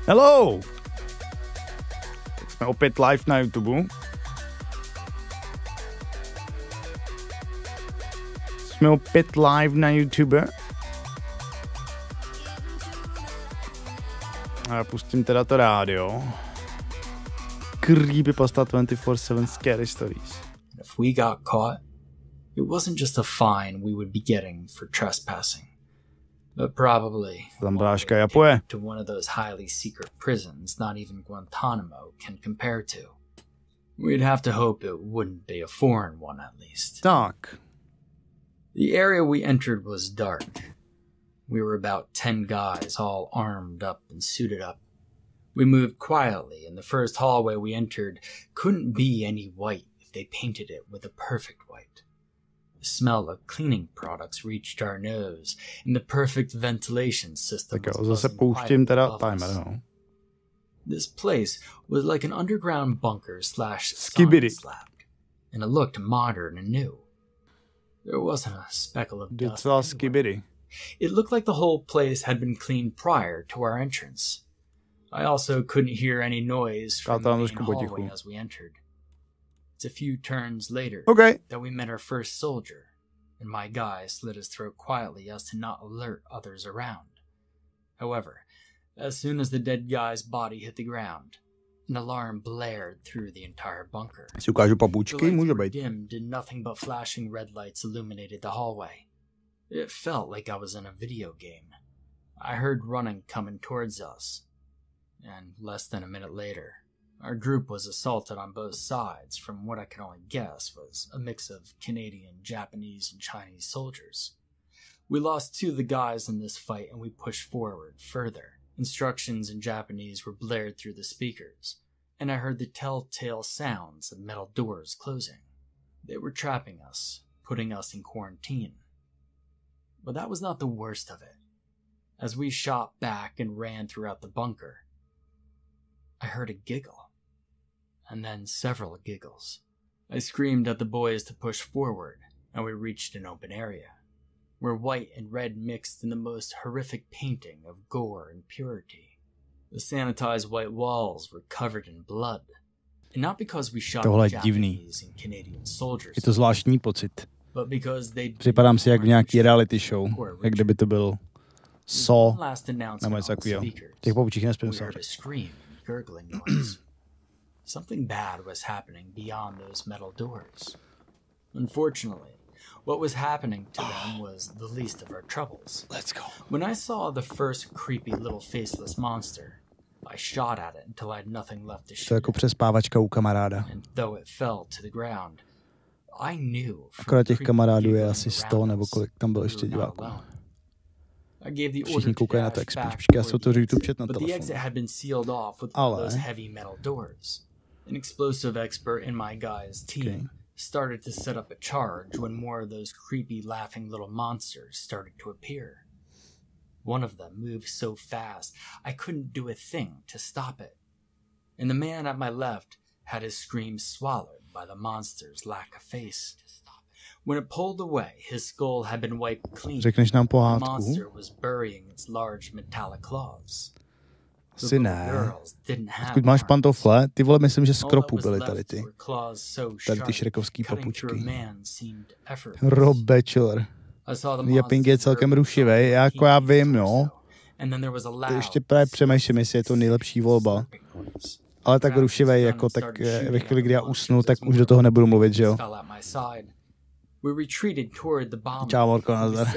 Hello! Tak jsme opět live na YouTube. Jsme opět live na YouTube. A já pustím teda to rádio. Creepypasta 24/7 Scary Stories. If we got caught, it wasn't just a fine we would be getting for trespassing, but probably Tam bráška Japoje. to one of those highly secret prisons not even Guantanamo can compare to. We'd have to hope it wouldn't be a foreign one at least. Tak. The area we entered was dark. We were about 10 guys all armed up and suited up. We moved quietly, and the first hallway we entered couldn't be any white if they painted it with a perfect white. The smell of cleaning products reached our nose, and the perfect ventilation system Tak jo, was zase buzzing pouštím quietly teda above us. timer, no. This place was like an underground bunker / Skibidi. science lab, and it looked modern and new. There wasn't a speckle of dust Docela anywhere. skibidi. It looked like the whole place had been cleaned prior to our entrance. I also couldn't hear any noise from the main hallway as we entered. It's a few turns later that we met our first soldier, and my guy slit his throat quietly as to not alert others around. However, as soon as the dead guy's body hit the ground, an alarm blared through the entire bunker. Si ukážu The papučky, lights může were být. dim, did nothing but flashing red lights illuminated the hallway. It felt like I was in a video game. I heard running coming towards us, and less than a minute later, our group was assaulted on both sides from what I could only guess was a mix of Canadian, Japanese, and Chinese soldiers. We lost 2 of the guys in this fight, and we pushed forward further. Instructions in Japanese were blared through the speakers, and I heard the telltale sounds of metal doors closing. They were trapping us, putting us in quarantine. But that was not the worst of it. As we shot back and ran throughout the bunker, I heard a giggle, and then several giggles. I screamed at the boys to push forward, and we reached an open area, where white and red mixed in the most horrific painting of gore and purity. The sanitized white walls were covered in blood, and not because we shot Japanese and Canadian soldiers. Je to zvláštní pocit. But because they Připadám si jak v nějaký reality show, jak kdyby to byl Saw nebo něco takového. Těch papučích nespím se. Something bad was happening beyond those metal doors. Unfortunately, what was happening to them was the least of our troubles. Let's go. When I saw the first creepy little faceless monster, I shot at it until I had nothing left to shoot. To jako přespávačka u kamaráda. And though it fell to the ground, I knew. Akorát těch kamarádů je asi 100 nebo kolik tam bylo ještě diváků. Všichni koukají na to, jak spíš. Počkej, já si otevřu YouTube chat na telefonu. Ale... An explosive expert in my guy's team started to set up a charge when more of those creepy laughing little monsters started to appear. One of them moved so fast I couldn't do a thing to stop it. And the man at my left had his scream swallowed by the monster's lack of face. When it pulled away, his skull had been wiped clean. Řekneš nám The pohádku? monster was burying its large metallic claws. Asi ne. Pokud máš pantofle, ty vole, myslím, že z kropu byly tady ty. Tady ty šrekovský papučky. Rob Bachelor. Japing je celkem rušivej, jako já vím, no. Ty ještě právě přemýšlím, jestli je to nejlepší volba. Ale tak rušivej, jako tak ve chvíli, kdy já usnu, tak už do toho nebudu mluvit, že jo. Čau, Morko, nazdar.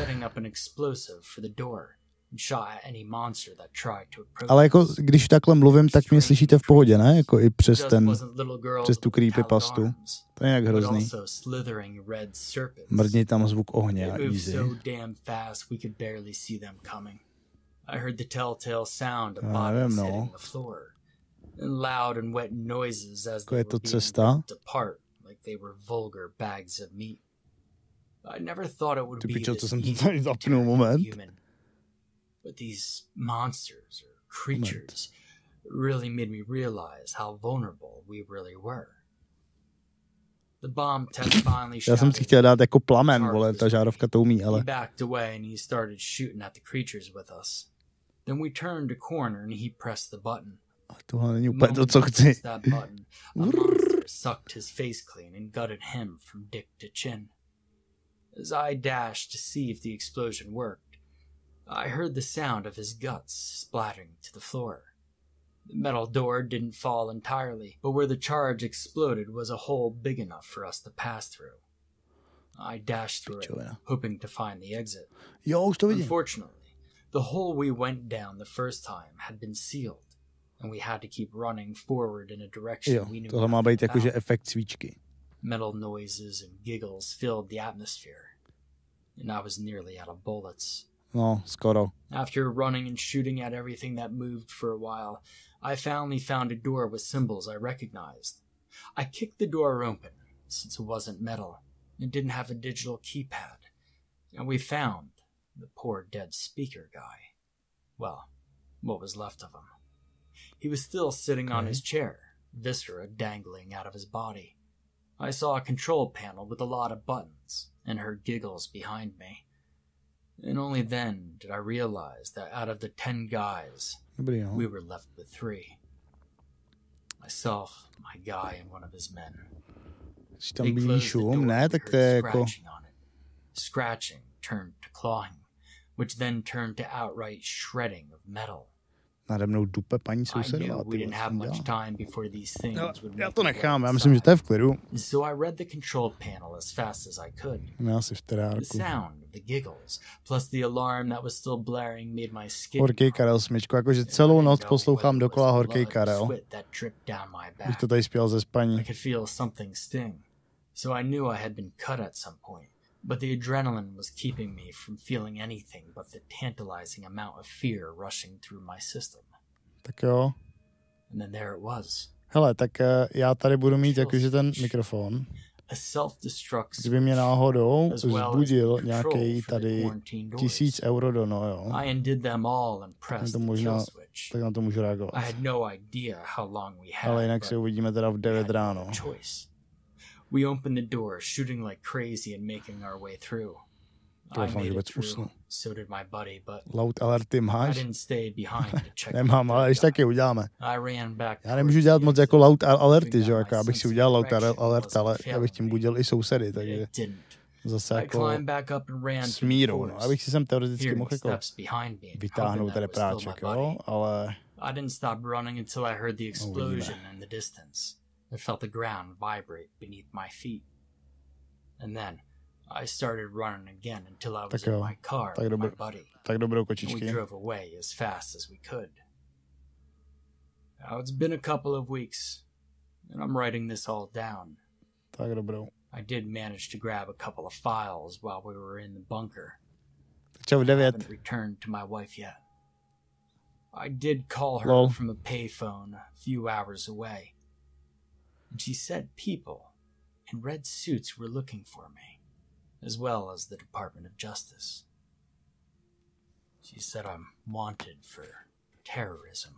Ale jako, když takhle mluvím, tak mě slyšíte v pohodě, ne? Jako i přes tu creepypastu. To je nějak hrozný. Mrdni tam zvuk ohně a easy. Já nevím, no. Jako je to cesta? Ty pičo, co jsem tady zapnul, moment. But these monsters or creatures really made me realize how vulnerable we really were. The bomb test finally Já jsem si chtěl dát jako plamen, vole, ta žárovka to umí, ale... He backed away and he started shooting at the creatures with us. Then we turned a corner and he pressed the button. Tohle není The úplně to, moment co he chci. pressed that button, a monster sucked his face clean and gutted him from dick to chin. As I dashed to see if the explosion worked, I heard the sound of his guts splattering to the floor. The metal door didn't fall entirely, but where the charge exploded was a hole big enough for us to pass through. I dashed through it, hoping to find the exit. Unfortunately, the hole we went down the first time had been sealed, and we had to keep running forward in a direction we knew tohle má být nothing jakože about. efekt svíčky. Metal noises and giggles filled the atmosphere, and I was nearly out of bullets. No, skoro. After running and shooting at everything that moved for a while, I finally found a door with symbols I recognized. I kicked the door open, since it wasn't metal. It didn't have a digital keypad, and we found the poor dead speaker guy. Well, what was left of him. He was still sitting on his chair, viscera dangling out of his body. I saw a control panel with a lot of buttons, and heard giggles behind me. And only then did I realize that out of the 10 guys, we were left with 3. Myself, my guy, and one of his men. They closed the door and we heard scratching on it. Scratching turned to clawing, which then turned to outright shredding of metal. Nade mnou dupe paní I sousedová. knew we didn't have much time before these things would Já make to their way nechám, já myslím, že outside. to je v klidu. So I read the control panel as fast as I could. Já si v The terárku. sound of the giggles, plus the alarm that was still blaring, made my skin Horký Karel smyčku, jakože celou noc poslouchám dokola Horký Karel. Bych to tady zpěl ze spaní. I could feel something sting, so I knew I had been cut at some point. But the adrenaline was keeping me from feeling anything but the tantalizing amount of fear rushing through my system. Tak jo. And then there it was. Hele, tak já tady budu mít jakože ten mikrofon. A self-destruct. Kdyby mě náhodou zbudil nějaký tady 1000 euro dono, jo. I undid them all and pressed the kill switch. Tak na to můžu reagovat. I had no idea how long we had. Ale jinak se uvidíme teda v 9 ráno. We opened the door, shooting like crazy and making our way through. I made it through. So did my buddy, but Loud alerty máš? I didn't stay behind to check. Nemám, ale ještě taky uděláme. I ran back. Já nemůžu dělat moc jako loud alerty, že jo, jako abych si udělal loud alert, ale abych tím budil i sousedy, takže zase jako s mírou, no. Abych si sem teoreticky mohl jako vytáhnout ten práček, jo, ale... I didn't stop running until I heard the explosion in the distance. I felt the ground vibrate beneath my feet. And then I started running again until I was in my car with my buddy. We drove away as fast as we could. Now, it's been a couple of weeks, and I'm writing this all down. I did manage to grab a couple of files while we were in the bunker. I haven't returned to my wife yet. I did call her from a payphone a few hours away, and she said people in red suits were looking for me, as well as the Department of Justice. She said I'm wanted for terrorism.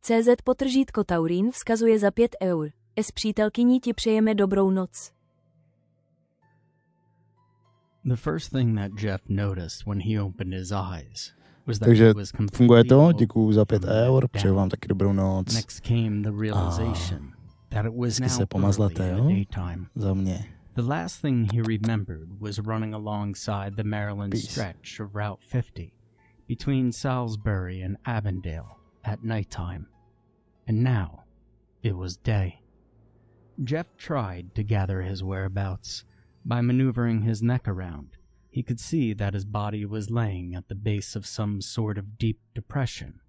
CZ_Taurín vzkazuje za 5 eur. S přítelkyní ti přejeme dobrou noc. The first thing that Jeff noticed when he opened his eyes was that Takže he was funguje to, completely děkuju za 5 eur, přeju vám taky dobrou noc. Next came the realization that it was now se pomazlete, early in jo? the daytime. Za mě. The last thing he remembered was running alongside the Maryland stretch of Route 50 between Salisbury and Avondale at nighttime. And now it was day. Jeff tried to gather his whereabouts. By maneuvering his neck around, he could see that his body was laying at the base of some sort of deep depression,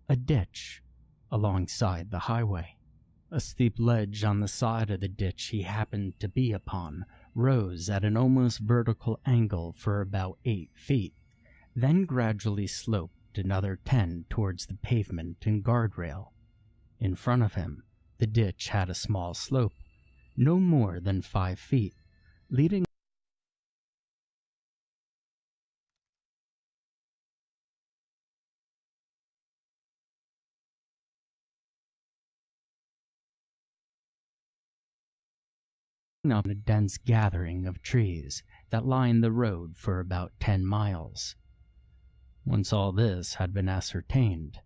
a ditch, alongside the highway. A steep ledge on the side of the ditch he happened to be upon rose at an almost vertical angle for about 8 feet, then gradually sloped another 10 towards the pavement and guardrail. In front of him, the ditch had a small slope, no more than 5 feet, leading up in a dense gathering of trees that lined the road for about 10 miles. Once all this had been ascertained,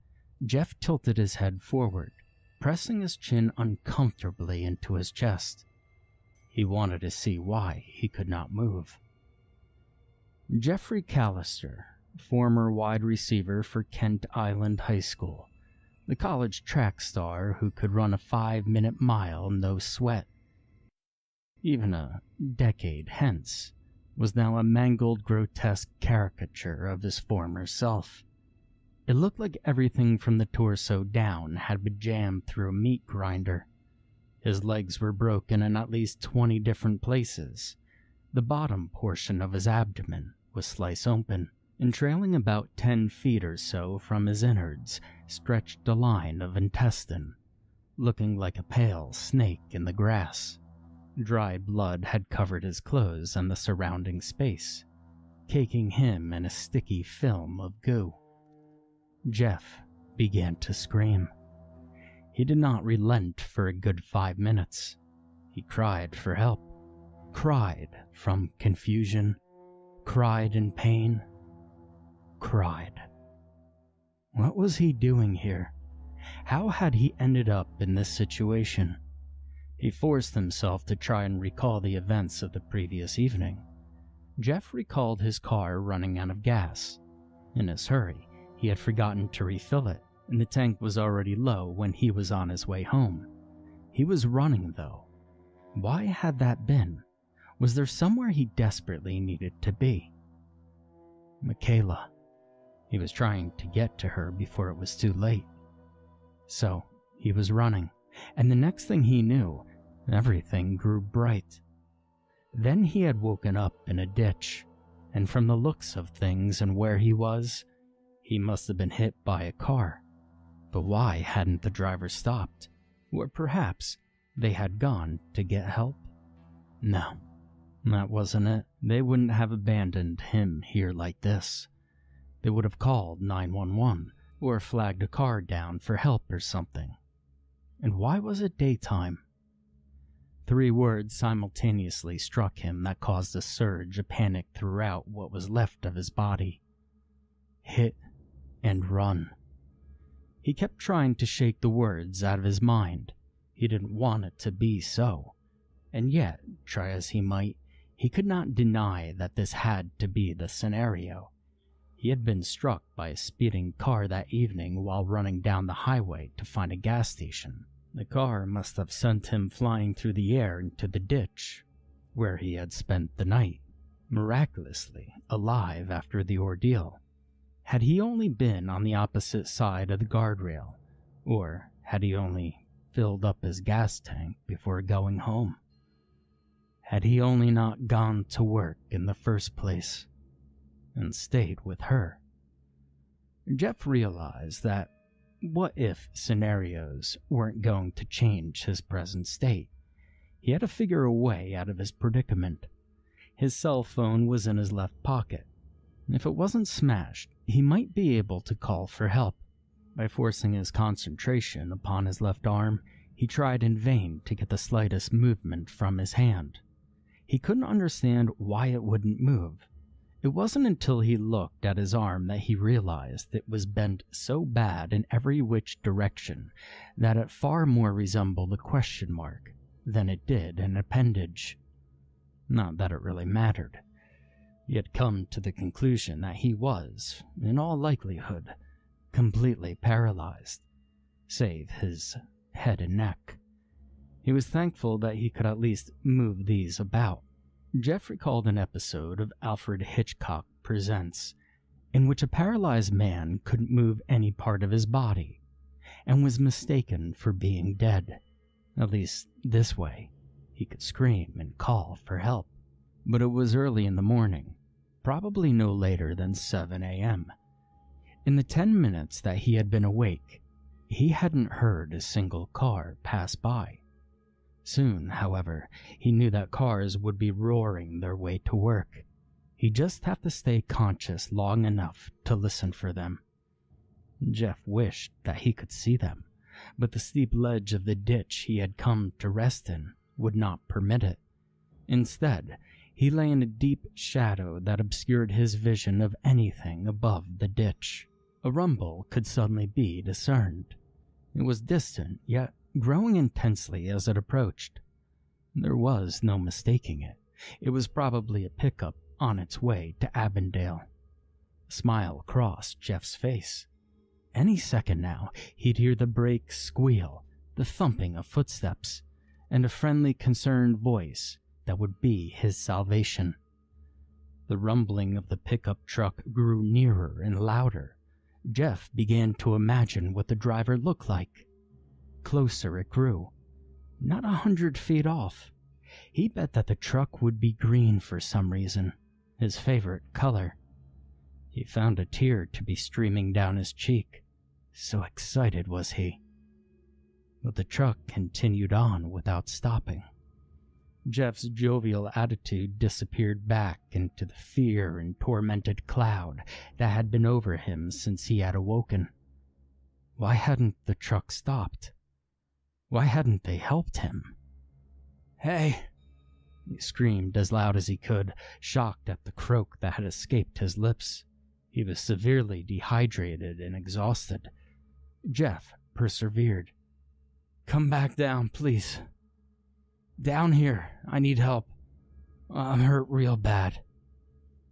Jeff tilted his head forward, pressing his chin uncomfortably into his chest. He wanted to see why he could not move. Jeffrey Callister, former wide receiver for Kent Island High School, the college track star who could run a 5-minute mile no sweat, even a decade hence, was now a mangled, grotesque caricature of his former self. It looked like everything from the torso down had been jammed through a meat grinder. His legs were broken in at least 20 different places. The bottom portion of his abdomen was sliced open, and trailing about 10 feet or so from his innards stretched a line of intestine, looking like a pale snake in the grass. Dried blood had covered his clothes and the surrounding space, caking him in a sticky film of goo. Jeff began to scream. He did not relent for a good 5 minutes. He cried for help, cried from confusion, cried in pain, cried. What was he doing here? How had he ended up in this situation? He forced himself to try and recall the events of the previous evening. Jeff recalled his car running out of gas. In his hurry, he had forgotten to refill it, and the tank was already low when he was on his way home. He was running, though. Why had that been? Was there somewhere he desperately needed to be? Michaela. He was trying to get to her before it was too late. So, he was running, and the next thing he knew, everything grew bright. Then he had woken up in a ditch, and from the looks of things and where he was, he must have been hit by a car. But why hadn't the driver stopped? Or perhaps they had gone to get help? No, that wasn't it. They wouldn't have abandoned him here like this. They would have called 911 or flagged a car down for help or something. And why was it daytime? 3 words simultaneously struck him that caused a surge of panic throughout what was left of his body. Hit and run. He kept trying to shake the words out of his mind. He didn't want it to be so. And yet, try as he might, he could not deny that this had to be the scenario. He had been struck by a speeding car that evening while running down the highway to find a gas station. The car must have sent him flying through the air into the ditch, where he had spent the night, miraculously alive after the ordeal. Had he only been on the opposite side of the guardrail, or had he only filled up his gas tank before going home? Had he only not gone to work in the first place, and stayed with her? Jeff realized that what-if scenarios weren't going to change his present state. He had to figure a way out of his predicament. His cell phone was in his left pocket. If it wasn't smashed, he might be able to call for help. By forcing his concentration upon his left arm, he tried in vain to get the slightest movement from his hand. He couldn't understand why it wouldn't move. It wasn't until he looked at his arm that he realized it was bent so bad in every which direction that it far more resembled a question mark than it did an appendage. Not that it really mattered. He had come to the conclusion that he was, in all likelihood, completely paralyzed, save his head and neck. He was thankful that he could at least move these about. Jeff recalled an episode of Alfred Hitchcock Presents, in which a paralyzed man couldn't move any part of his body, and was mistaken for being dead. At least this way, he could scream and call for help. But it was early in the morning, probably no later than 7 a.m. In the 10 minutes that he had been awake, he hadn't heard a single car pass by. Soon, however, he knew that cars would be roaring their way to work. He'd just have to stay conscious long enough to listen for them. Jeff wished that he could see them, but the steep ledge of the ditch he had come to rest in would not permit it. Instead, he lay in a deep shadow that obscured his vision of anything above the ditch. A rumble could suddenly be discerned. It was distant, yet growing intensely as it approached. There was no mistaking it. It was probably a pickup on its way to Avondale. A smile crossed Jeff's face. Any second now, he'd hear the brakes squeal, the thumping of footsteps, and a friendly, concerned voice that would be his salvation. The rumbling of the pickup truck grew nearer and louder. Jeff began to imagine what the driver looked like. Closer it grew, not 100 feet off. He bet that the truck would be green for some reason, his favorite color. He found a tear to be streaming down his cheek, so excited was he. But the truck continued on without stopping. Jeff's jovial attitude disappeared back into the fear and tormented cloud that had been over him since he had awoken. Why hadn't the truck stopped? Why hadn't they helped him? "Hey!" he screamed as loud as he could, shocked at the croak that had escaped his lips. He was severely dehydrated and exhausted. Jeff persevered. "Come back down, please. Down here. I need help. I'm hurt real bad."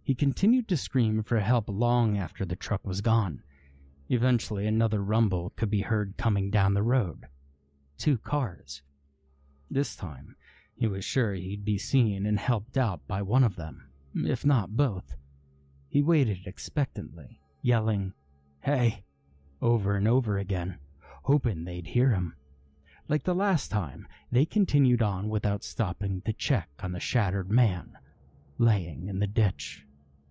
He continued to scream for help long after the truck was gone. Eventually, another rumble could be heard coming down the road. 2 cars. This time, he was sure he'd be seen and helped out by one of them, if not both. He waited expectantly, yelling, "Hey!" over and over again, hoping they'd hear him. Like the last time, they continued on without stopping to check on the shattered man, laying in the ditch.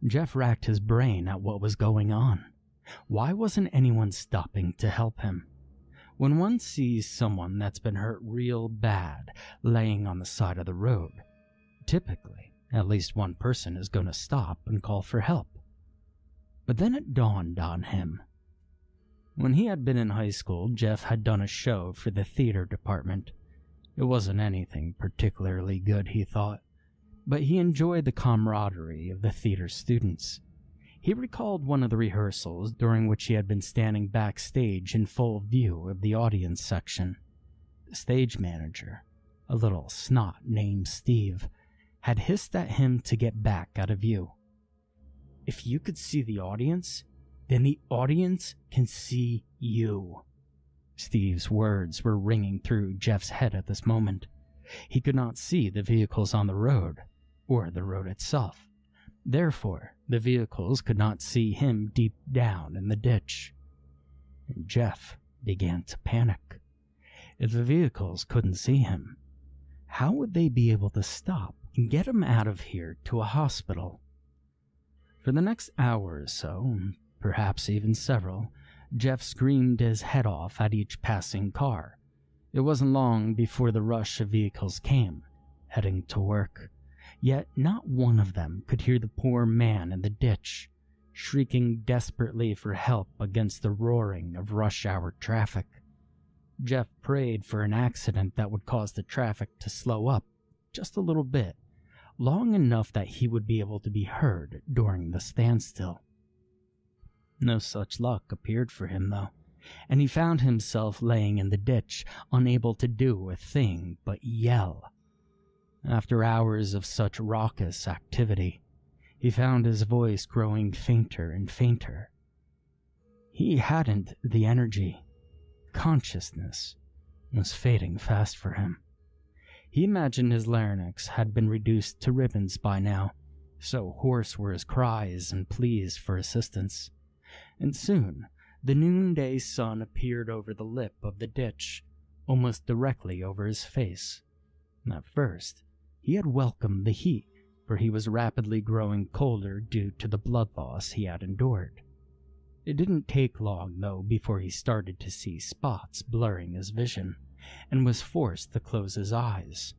Jeff racked his brain at what was going on. Why wasn't anyone stopping to help him? When one sees someone that's been hurt real bad laying on the side of the road, typically, at least one person is going to stop and call for help. But then it dawned on him. When he had been in high school, Jeff had done a show for the theater department. It wasn't anything particularly good, he thought, but he enjoyed the camaraderie of the theater students. He recalled one of the rehearsals during which he had been standing backstage in full view of the audience section. The stage manager, a little snot named Steve, had hissed at him to get back out of view. "If you could see the audience, then the audience can see you." Steve's words were ringing through Jeff's head at this moment. He could not see the vehicles on the road, or the road itself. Therefore, the vehicles could not see him deep down in the ditch. And Jeff began to panic. If the vehicles couldn't see him, how would they be able to stop and get him out of here to a hospital? For the next hour or so, perhaps even several, Jeff screamed his head off at each passing car. It wasn't long before the rush of vehicles came, heading to work. Yet not one of them could hear the poor man in the ditch, shrieking desperately for help against the roaring of rush-hour traffic. Jeff prayed for an accident that would cause the traffic to slow up just a little bit, long enough that he would be able to be heard during the standstill. No such luck appeared for him, though, and he found himself laying in the ditch, unable to do a thing but yell. After hours of such raucous activity, he found his voice growing fainter and fainter. He hadn't the energy. Consciousness was fading fast for him. He imagined his larynx had been reduced to ribbons by now, so hoarse were his cries and pleas for assistance. And soon, the noonday sun appeared over the lip of the ditch, almost directly over his face. At first, he had welcomed the heat, for he was rapidly growing colder due to the blood loss he had endured. It didn't take long, though, before he started to see spots blurring his vision, and was forced to close his eyes.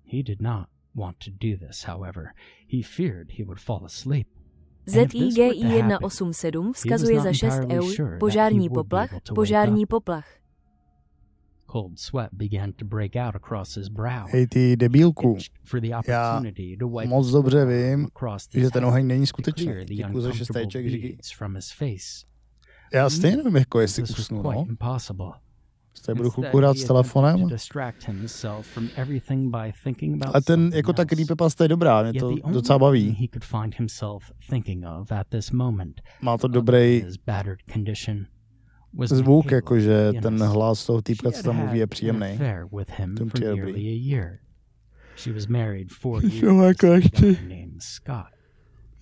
He did not want to do this, however. He feared he would fall asleep. ZIGI 187 vzkazuje za 6 eur, požární poplach, požární poplach. Cold sweat began to break out across his brow. Hej ty debilku, For the opportunity to wipe moc dobře vím, across že ten oheň není to skutečný. clear the Děkuji za uncomfortable šestéček, říkej. beads from his face. Já stejně nevím, jako jestli This was usnu, quite no. impossible. Teď budu Instead, chvilku hrát he s telefonem. attempted to distract himself from everything by thinking about A ten, something jako ta else. creepypasta je dobrá, mě Yet to the only docela thing baví. he could find himself thinking of at this moment, Má to dobrý his battered condition, was zvuk, Michaela jakože ten Guinness. hlas toho She týpka, co had tam had mluví, je an příjemný. affair with him To mi for přijde nearly dobrý. a year. She was married 4 Jo, years to jako a ještě. guy named Scott.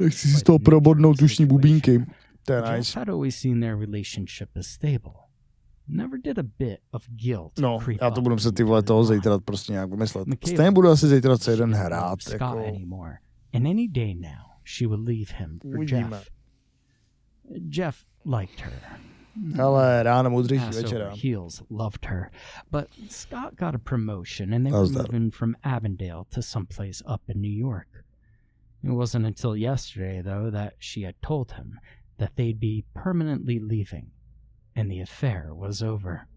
Chci si z toho probodnout tušní bubínky. To je Jeff nice. had always seen their relationship as stable. Never did a bit of guilt No, creep já to up budu muset ty into vole his toho mind. zítra prostě nějak vymyslet. Michaela Stejně budu asi zítra co jeden She didn't hrát, love Scott jako... anymore, and any day now she would leave him for Uvidíme. Jeff. Jeff liked her. Ale ráno moudřejší Ass over večera. heels loved her, but Scott got a promotion and they How's were that? moving from Avondale to someplace up in New York. It wasn't until yesterday, though, that she had told him that they'd be permanently leaving, and the affair was over.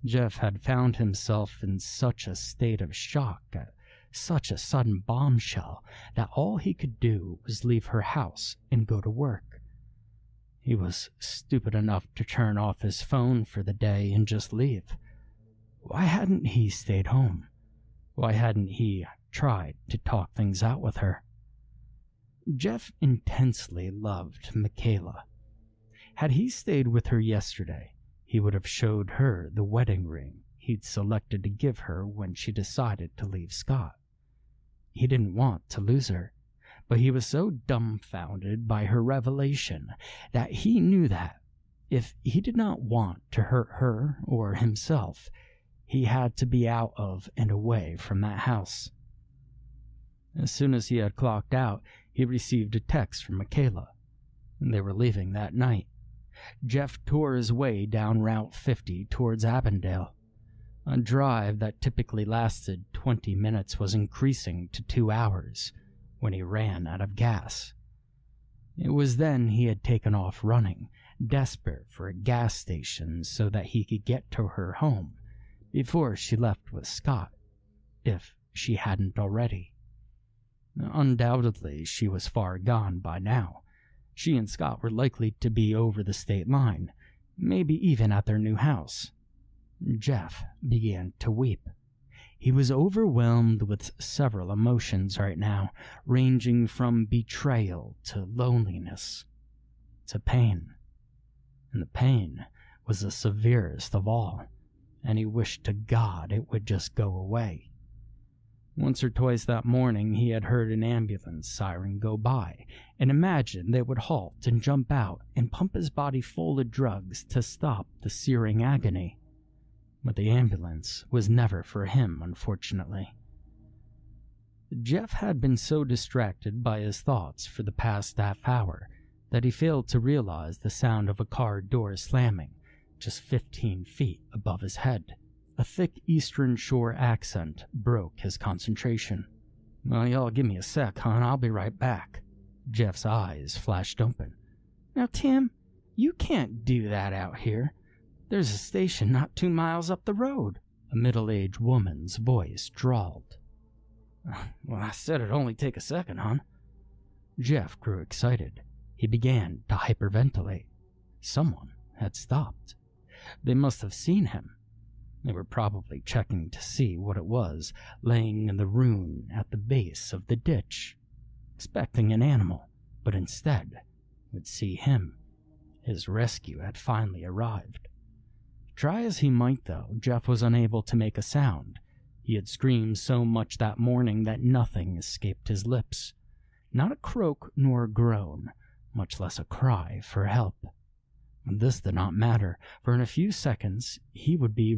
Jeff had found himself in such a state of shock at such a sudden bombshell that all he could do was leave her house and go to work. He was stupid enough to turn off his phone for the day and just leave. Why hadn't he stayed home? Why hadn't he tried to talk things out with her? Jeff intensely loved Michaela. Had he stayed with her yesterday, he would have showed her the wedding ring he'd selected to give her when she decided to leave Scott. He didn't want to lose her, but he was so dumbfounded by her revelation that he knew that if he did not want to hurt her or himself, he had to be out of and away from that house. As soon as he had clocked out, he received a text from Michaela, and they were leaving that night. Jeff tore his way down Route 50 towards Avondale. A drive that typically lasted 20 minutes was increasing to 2 hours when he ran out of gas. It was then he had taken off running, desperate for a gas station so that he could get to her home before she left with Scott, if she hadn't already. Undoubtedly, she was far gone by now. She and Scott were likely to be over the state line, maybe even at their new house. Jeff began to weep. He was overwhelmed with several emotions right now, ranging from betrayal to loneliness to pain. And the pain was the severest of all, and he wished to God it would just go away. Once or twice that morning he had heard an ambulance siren go by and imagined they would halt and jump out and pump his body full of drugs to stop the searing agony. But the ambulance was never for him, unfortunately. Jeff had been so distracted by his thoughts for the past half hour that he failed to realize the sound of a car door slamming just 15 feet above his head. A thick Eastern Shore accent broke his concentration. "Well, y'all give me a sec, hon. I'll be right back." Jeff's eyes flashed open. "Now, Tim, you can't do that out here. There's a station not 2 miles up the road." A middle-aged woman's voice drawled. "Well, I said it'd only take a second, hon." Jeff grew excited. He began to hyperventilate. Someone had stopped. They must have seen him. They were probably checking to see what it was laying in the ruin at the base of the ditch, expecting an animal, but instead would see him. His rescue had finally arrived. Try as he might, though, Jeff was unable to make a sound. He had screamed so much that morning that nothing escaped his lips. Not a croak nor a groan, much less a cry for help. This did not matter, for in a few seconds he would be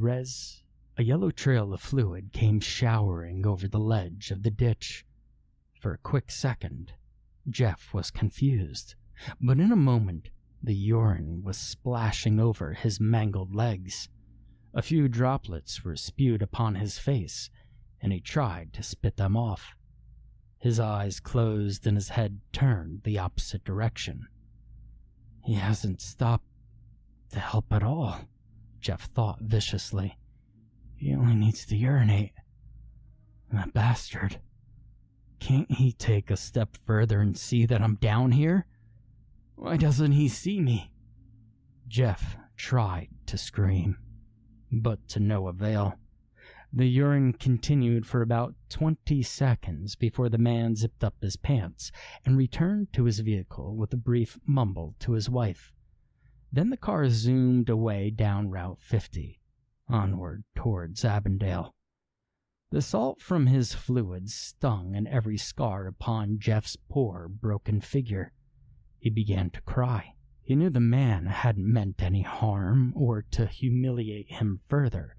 A yellow trail of fluid came showering over the ledge of the ditch. For a quick second, Jeff was confused, but in a moment the urine was splashing over his mangled legs. A few droplets were spewed upon his face, and he tried to spit them off. His eyes closed and his head turned the opposite direction. He hasn't stopped to help at all, Jeff thought viciously. He only needs to urinate. That bastard. Can't he take a step further and see that I'm down here? Why doesn't he see me? Jeff tried to scream, but to no avail. The urine continued for about 20 seconds before the man zipped up his pants and returned to his vehicle with a brief mumble to his wife. Then the car zoomed away down Route 50, onward towards Avondale. The salt from his fluids stung in every scar upon Jeff's poor, broken figure. He began to cry. He knew the man hadn't meant any harm or to humiliate him further,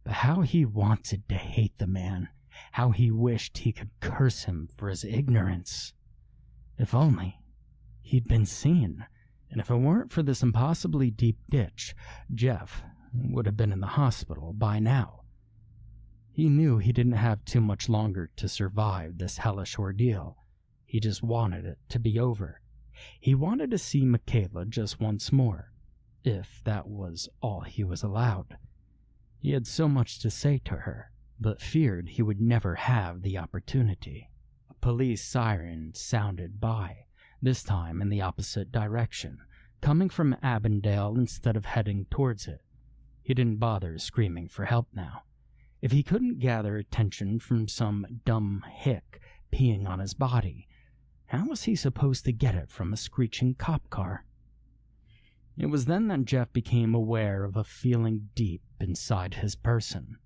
but how he wanted to hate the man, how he wished he could curse him for his ignorance. If only he'd been seen, and if it weren't for this impossibly deep ditch, Jeff would have been in the hospital by now. He knew he didn't have too much longer to survive this hellish ordeal. He just wanted it to be over. He wanted to see Michaela just once more, if that was all he was allowed. He had so much to say to her, but feared he would never have the opportunity. A police siren sounded by, this time in the opposite direction, coming from Avondale instead of heading towards it. He didn't bother screaming for help now. If he couldn't gather attention from some dumb hick peeing on his body, how was he supposed to get it from a screeching cop car? It was then that Jeff became aware of a feeling deep inside his person.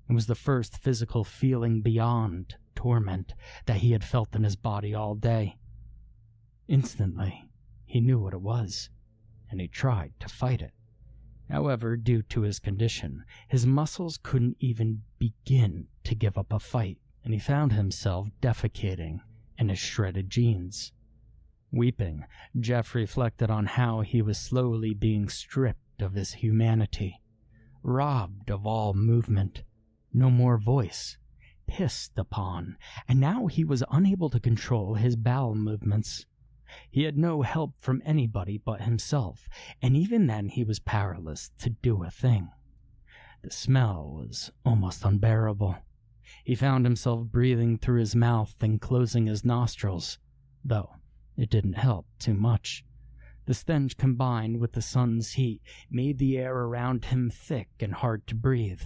It was the first physical feeling beyond torment that he had felt in his body all day. Instantly, he knew what it was, and he tried to fight it. However, due to his condition, his muscles couldn't even begin to give up a fight, and he found himself defecating in his shredded jeans. Weeping, Jeff reflected on how he was slowly being stripped of his humanity, robbed of all movement, no more voice, pissed upon, and now he was unable to control his bowel movements. He had no help from anybody but himself, and even then he was powerless to do a thing. The smell was almost unbearable. He found himself breathing through his mouth and closing his nostrils, though it didn't help too much. The stench combined with the sun's heat made the air around him thick and hard to breathe.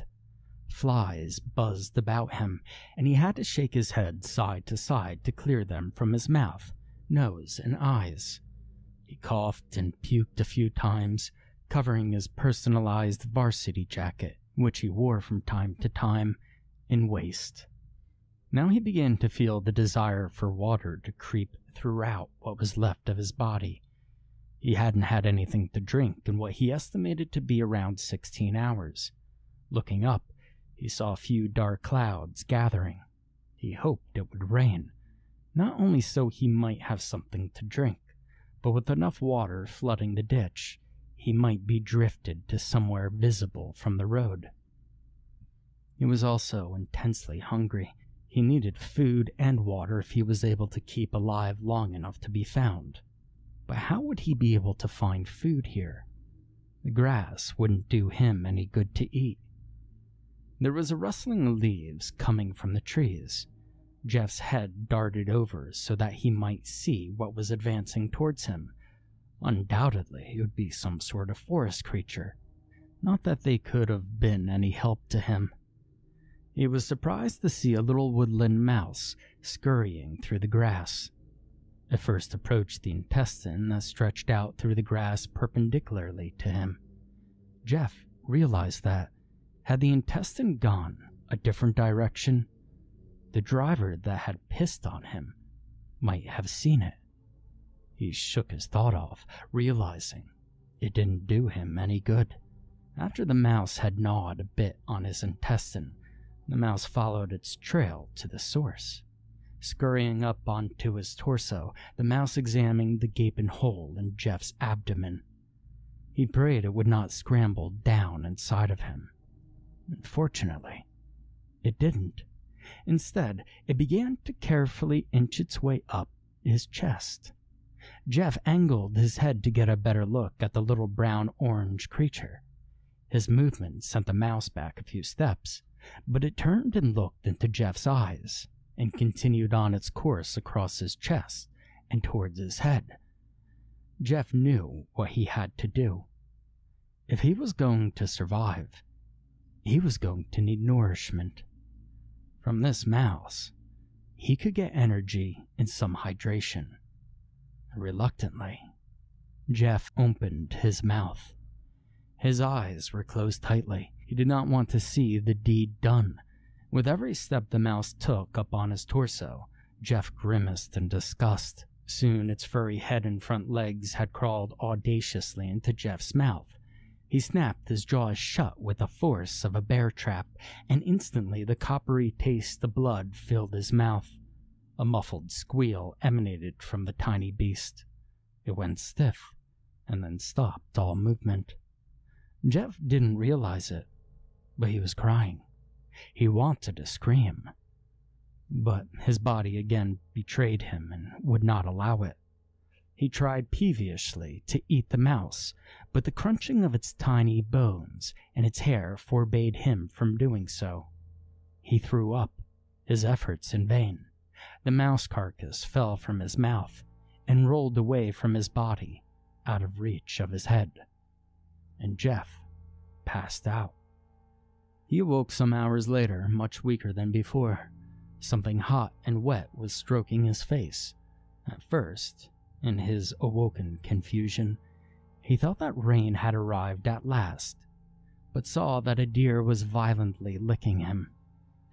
Flies buzzed about him, and he had to shake his head side to side to clear them from his mouth, nose, and eyes. He coughed and puked a few times, covering his personalized varsity jacket, which he wore from time to time, in waste. Now he began to feel the desire for water to creep throughout what was left of his body. He hadn't had anything to drink in what he estimated to be around 16 hours. Looking up, he saw a few dark clouds gathering. He hoped it would rain, not only so he might have something to drink, but with enough water flooding the ditch, he might be drifted to somewhere visible from the road. He was also intensely hungry. He needed food and water if he was able to keep alive long enough to be found. But how would he be able to find food here? The grass wouldn't do him any good to eat. There was a rustling of leaves coming from the trees. Jeff's head darted over so that he might see what was advancing towards him. Undoubtedly, it would be some sort of forest creature. Not that they could have been any help to him. He was surprised to see a little woodland mouse scurrying through the grass. It first approached the intestine that stretched out through the grass perpendicularly to him. Jeff realized that, had the intestine gone a different direction, the driver that had pissed on him might have seen it. He shook his thought off, realizing it didn't do him any good. After the mouse had gnawed a bit on his intestine, the mouse followed its trail to the source. Scurrying up onto his torso, the mouse examined the gaping hole in Jeff's abdomen. He prayed it would not scramble down inside of him. Fortunately, it didn't. Instead, it began to carefully inch its way up his chest. Jeff angled his head to get a better look at the little brown-orange creature. His movement sent the mouse back a few steps, but it turned and looked into Jeff's eyes and continued on its course across his chest and towards his head. Jeff knew what he had to do. If he was going to survive, he was going to need nourishment. From this mouse, he could get energy and some hydration. Reluctantly, Jeff opened his mouth. His eyes were closed tightly. He did not want to see the deed done. With every step the mouse took up on his torso, Jeff grimaced in disgust. Soon its furry head and front legs had crawled audaciously into Jeff's mouth. He snapped his jaws shut with the force of a bear trap, and instantly the coppery taste of blood filled his mouth. A muffled squeal emanated from the tiny beast. It went stiff, and then stopped all movement. Jeff didn't realize it, but he was crying. He wanted to scream, but his body again betrayed him and would not allow it. He tried peevishly to eat the mouse, but the crunching of its tiny bones and its hair forbade him from doing so. He threw up, his efforts in vain. The mouse carcass fell from his mouth and rolled away from his body, out of reach of his head. And Jeff passed out. He awoke some hours later, much weaker than before. Something hot and wet was stroking his face. At first, in his awoken confusion, he thought that rain had arrived at last, but saw that a deer was violently licking him.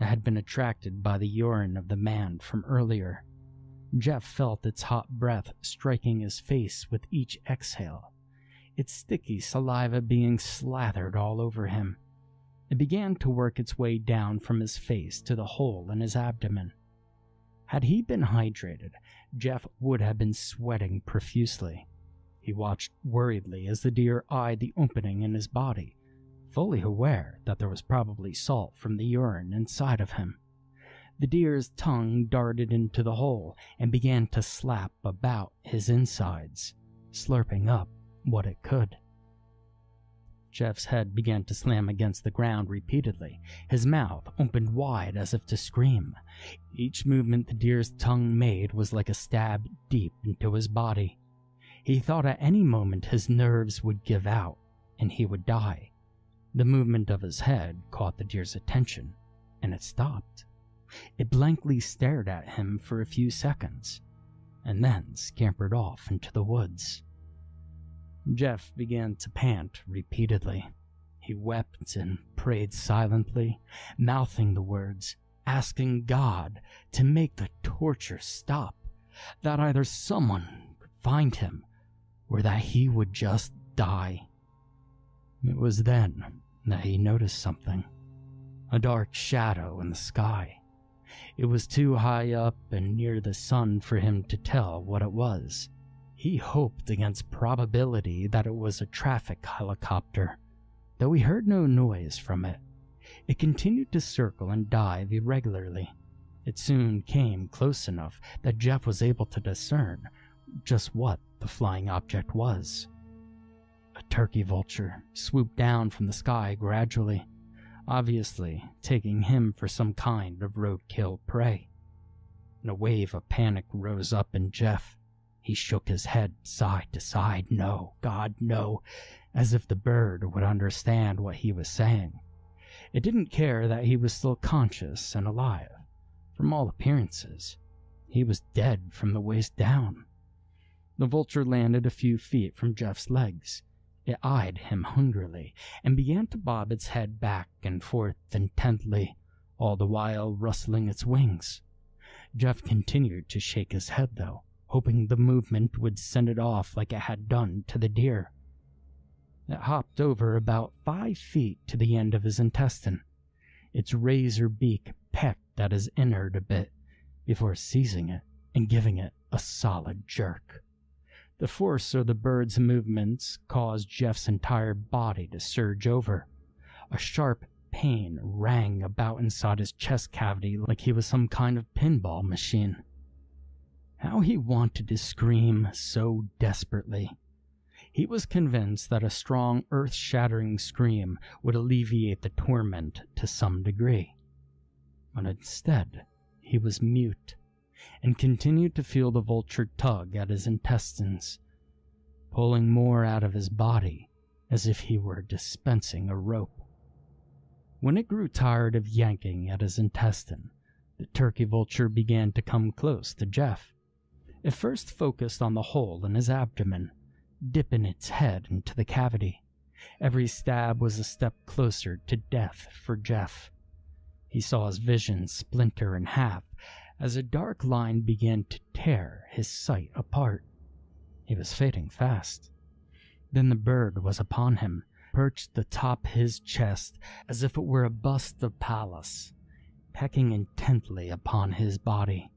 It had been attracted by the urine of the man from earlier. Jeff felt its hot breath striking his face with each exhale, its sticky saliva being slathered all over him. It began to work its way down from his face to the hole in his abdomen. Had he been hydrated, Jeff would have been sweating profusely. He watched worriedly as the deer eyed the opening in his body, fully aware that there was probably salt from the urine inside of him. The deer's tongue darted into the hole and began to slap about his insides, slurping up what it could. Jeff's head began to slam against the ground repeatedly. His mouth opened wide as if to scream. Each movement the deer's tongue made was like a stab deep into his body. He thought at any moment his nerves would give out and he would die. The movement of his head caught the deer's attention, and it stopped. It blankly stared at him for a few seconds, and then scampered off into the woods. Jeff began to pant repeatedly. He wept and prayed silently, mouthing the words, asking God to make the torture stop, that either someone could find him, or that he would just die. It was then that he noticed something, a dark shadow in the sky. It was too high up and near the sun for him to tell what it was. He hoped against probability that it was a traffic helicopter, though he heard no noise from it. It continued to circle and dive irregularly. It soon came close enough that Jeff was able to discern just what the flying object was. A turkey vulture swooped down from the sky gradually, obviously taking him for some kind of roadkill prey. And a wave of panic rose up in Jeff. He shook his head side to side. No, God, no, as if the bird would understand what he was saying. It didn't care that he was still conscious and alive. From all appearances, he was dead from the waist down. The vulture landed a few feet from Jeff's legs. It eyed him hungrily and began to bob its head back and forth intently, all the while rustling its wings. Jeff continued to shake his head, though, hoping the movement would send it off like it had done to the deer. It hopped over about 5 feet to the end of his intestine. Its razor beak pecked at his innard a bit before seizing it and giving it a solid jerk. The force of the bird's movements caused Jeff's entire body to surge over. A sharp pain rang about inside his chest cavity like he was some kind of pinball machine. How he wanted to scream so desperately. He was convinced that a strong, earth-shattering scream would alleviate the torment to some degree. But instead, he was mute, and continued to feel the vulture tug at his intestines, pulling more out of his body as if he were dispensing a rope. When it grew tired of yanking at his intestine, the turkey vulture began to come close to Jeff. It first focused on the hole in his abdomen, dipping its head into the cavity. Every stab was a step closer to death for Jeff. He saw his vision splinter in half as a dark line began to tear his sight apart. He was fading fast. Then the bird was upon him, perched atop his chest as if it were a bust of Pallas, pecking intently upon his body.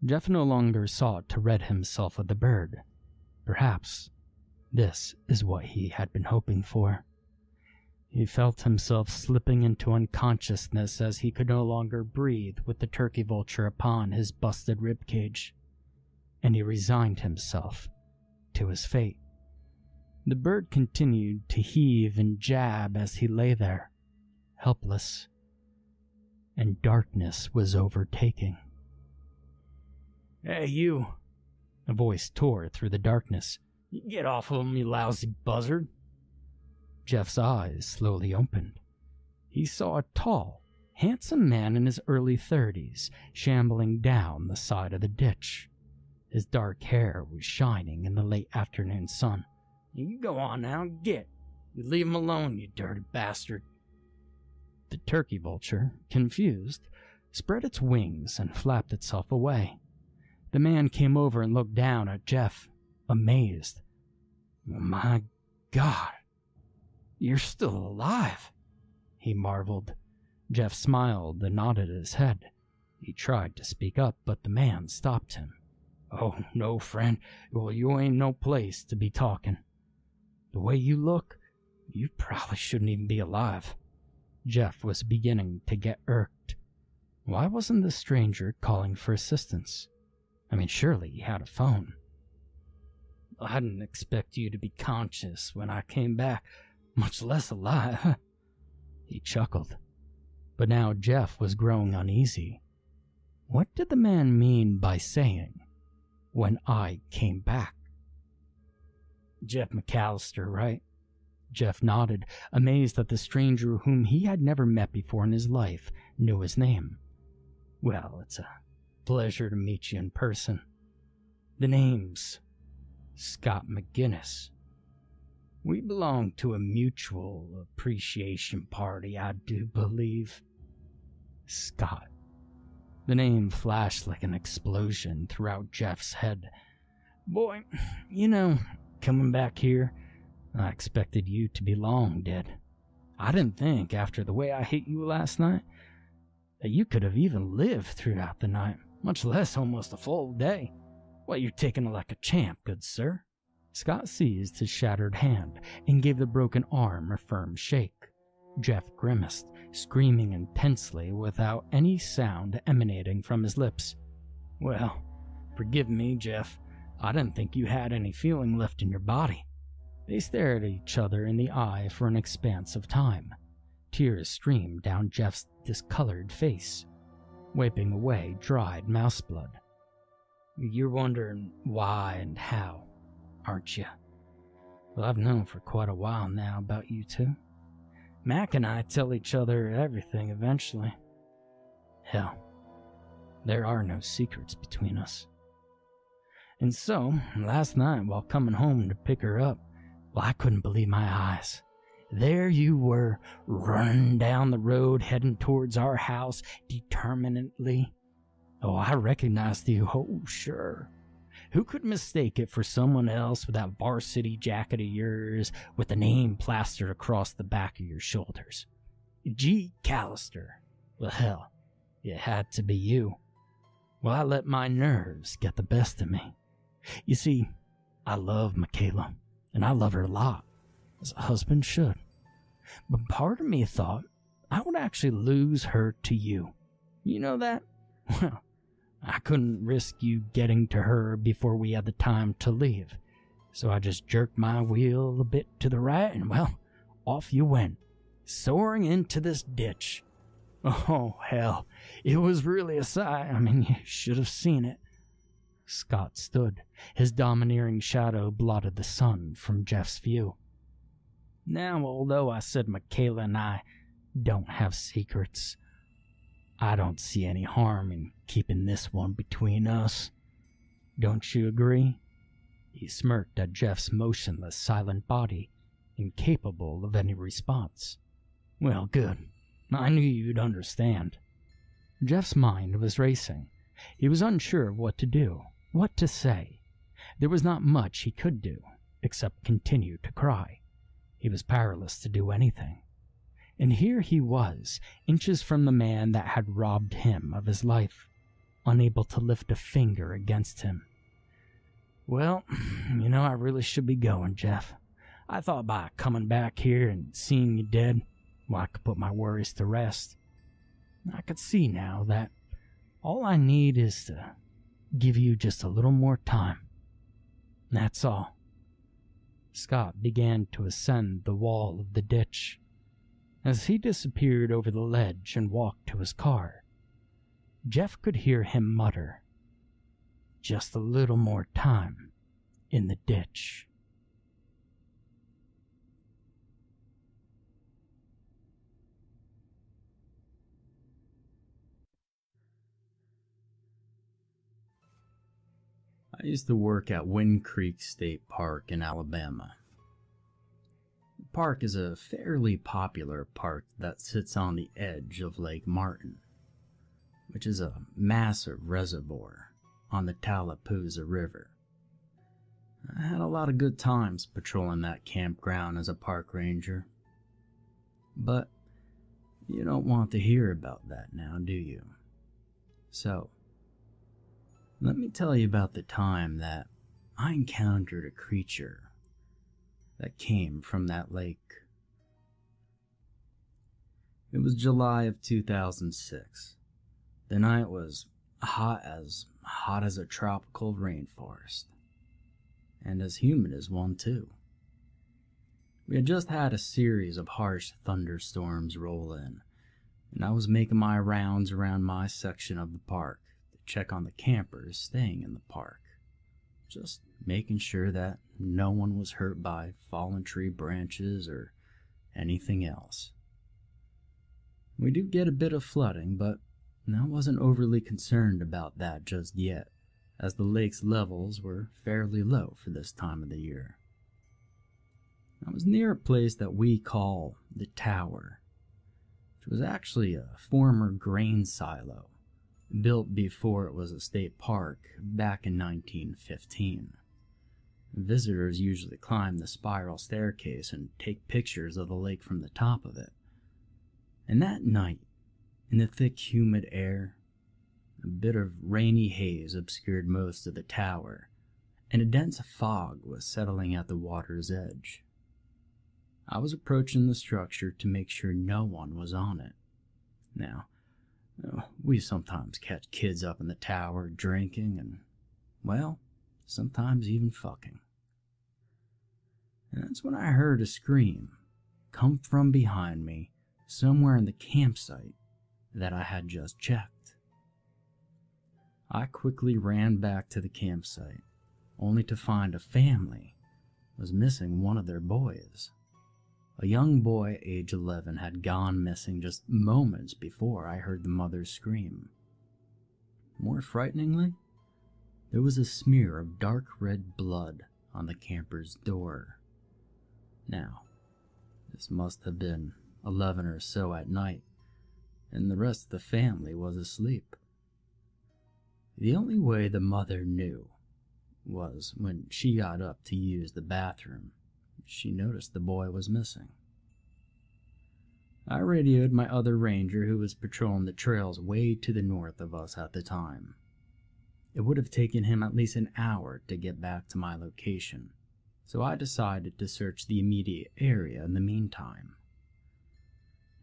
Jeff no longer sought to rid himself of the bird. Perhaps this is what he had been hoping for. He felt himself slipping into unconsciousness as he could no longer breathe with the turkey vulture upon his busted ribcage, and he resigned himself to his fate. The bird continued to heave and jab as he lay there, helpless, and darkness was overtaking. "Hey, you!" A voice tore through the darkness. "Get off of him, you lousy buzzard!" Jeff's eyes slowly opened. He saw a tall, handsome man in his early 30s shambling down the side of the ditch. His dark hair was shining in the late afternoon sun. "You go on now, get! You leave him alone, you dirty bastard!" The turkey vulture, confused, spread its wings and flapped itself away. The man came over and looked down at Jeff, amazed. "My God, you're still alive," he marveled. Jeff smiled and nodded his head. He tried to speak up, but the man stopped him. "Oh, no, friend. Well, you ain't no place to be talking. The way you look, you probably shouldn't even be alive." Jeff was beginning to get irked. Why wasn't the stranger calling for assistance? I mean, surely he had a phone. "I didn't expect you to be conscious when I came back, much less alive." He chuckled. But now Jeff was growing uneasy. What did the man mean by saying, "when I came back"? "Jeff McAllister, right?" Jeff nodded, amazed that the stranger whom he had never met before in his life knew his name. "Well, it's a pleasure to meet you in person. The name's Scott McGinnis. We belong to a mutual appreciation party, I do believe." Scott. The name flashed like an explosion throughout Jeff's head. "Boy, you know, coming back here, I expected you to be long dead. I didn't think, after the way I hit you last night, that you could have even lived throughout the night, much less almost a full day. Well, you're taking it like a champ, good sir." Scott seized his shattered hand and gave the broken arm a firm shake. Jeff grimaced, screaming intensely without any sound emanating from his lips. "Well, forgive me, Jeff. I didn't think you had any feeling left in your body." They stared at each other in the eye for an expanse of time. Tears streamed down Jeff's discolored face, wiping away dried mouse blood. "You're wondering why and how, aren't you? Well, I've known for quite a while now about you two. Mac and I tell each other everything eventually. Hell, there are no secrets between us. And so, last night while coming home to pick her up, well, I couldn't believe my eyes. There you were, running down the road, heading towards our house, determinedly. Oh, I recognized you, oh sure. Who could mistake it for someone else with that varsity jacket of yours with the name plastered across the back of your shoulders? G. Callister. Well, hell, it had to be you. Well, I let my nerves get the best of me. You see, I love Michaela, and I love her a lot, as a husband should. But part of me thought I would actually lose her to you. You know that? Well, I couldn't risk you getting to her before we had the time to leave. So I just jerked my wheel a bit to the right and, well, off you went, soaring into this ditch. Oh, hell, it was really a sight. I mean, you should have seen it. Scott stood. His domineering shadow blotted the sun from Jeff's view. Now, although I said Michaela and I don't have secrets, I don't see any harm in keeping this one between us. Don't you agree? He smirked at Jeff's motionless, silent body, incapable of any response. Well, good. I knew you'd understand. Jeff's mind was racing. He was unsure of what to do, what to say. There was not much he could do, except continue to cry. He was powerless to do anything. And here he was, inches from the man that had robbed him of his life, unable to lift a finger against him. Well, I really should be going, Jeff. I thought by coming back here and seeing you dead, well, I could put my worries to rest. I could see now that all I need is to give you just a little more time. That's all. Scott began to ascend the wall of the ditch. As he disappeared over the ledge and walked to his car, Jeff could hear him mutter, "Just a little more time in the ditch." I used to work at Wind Creek State Park in Alabama. The park is a fairly popular park that sits on the edge of Lake Martin, which is a massive reservoir on the Tallapoosa River. I had a lot of good times patrolling that campground as a park ranger. But you don't want to hear about that now, do you? So, let me tell you about the time that I encountered a creature that came from that lake. It was July of 2006. The night was hot as a tropical rainforest, and as humid as one too. We had just had a series of harsh thunderstorms roll in, and I was making my rounds around my section of the park to check on the campers staying in the park, just making sure that no one was hurt by fallen tree branches or anything else. We do get a bit of flooding, but I wasn't overly concerned about that just yet, as the lake's levels were fairly low for this time of the year. I was near a place that we call the Tower, which was actually a former grain silo, built before it was a state park back in 1915. Visitors usually climb the spiral staircase and take pictures of the lake from the top of it. And that night, in the thick, humid air, a bit of rainy haze obscured most of the tower, and a dense fog was settling at the water's edge. I was approaching the structure to make sure no one was on it. Now, we sometimes catch kids up in the tower drinking and, well, sometimes even fucking. And that's when I heard a scream come from behind me, somewhere in the campsite that I had just checked. I quickly ran back to the campsite, only to find a family was missing one of their boys. A young boy, age 11, had gone missing just moments before I heard the mother scream. More frighteningly, there was a smear of dark red blood on the camper's door. Now, this must have been 11 or so at night, and the rest of the family was asleep. The only way the mother knew was when she got up to use the bathroom. She noticed the boy was missing. I radioed my other ranger who was patrolling the trails way to the north of us at the time. It would have taken him at least an hour to get back to my location, so I decided to search the immediate area in the meantime.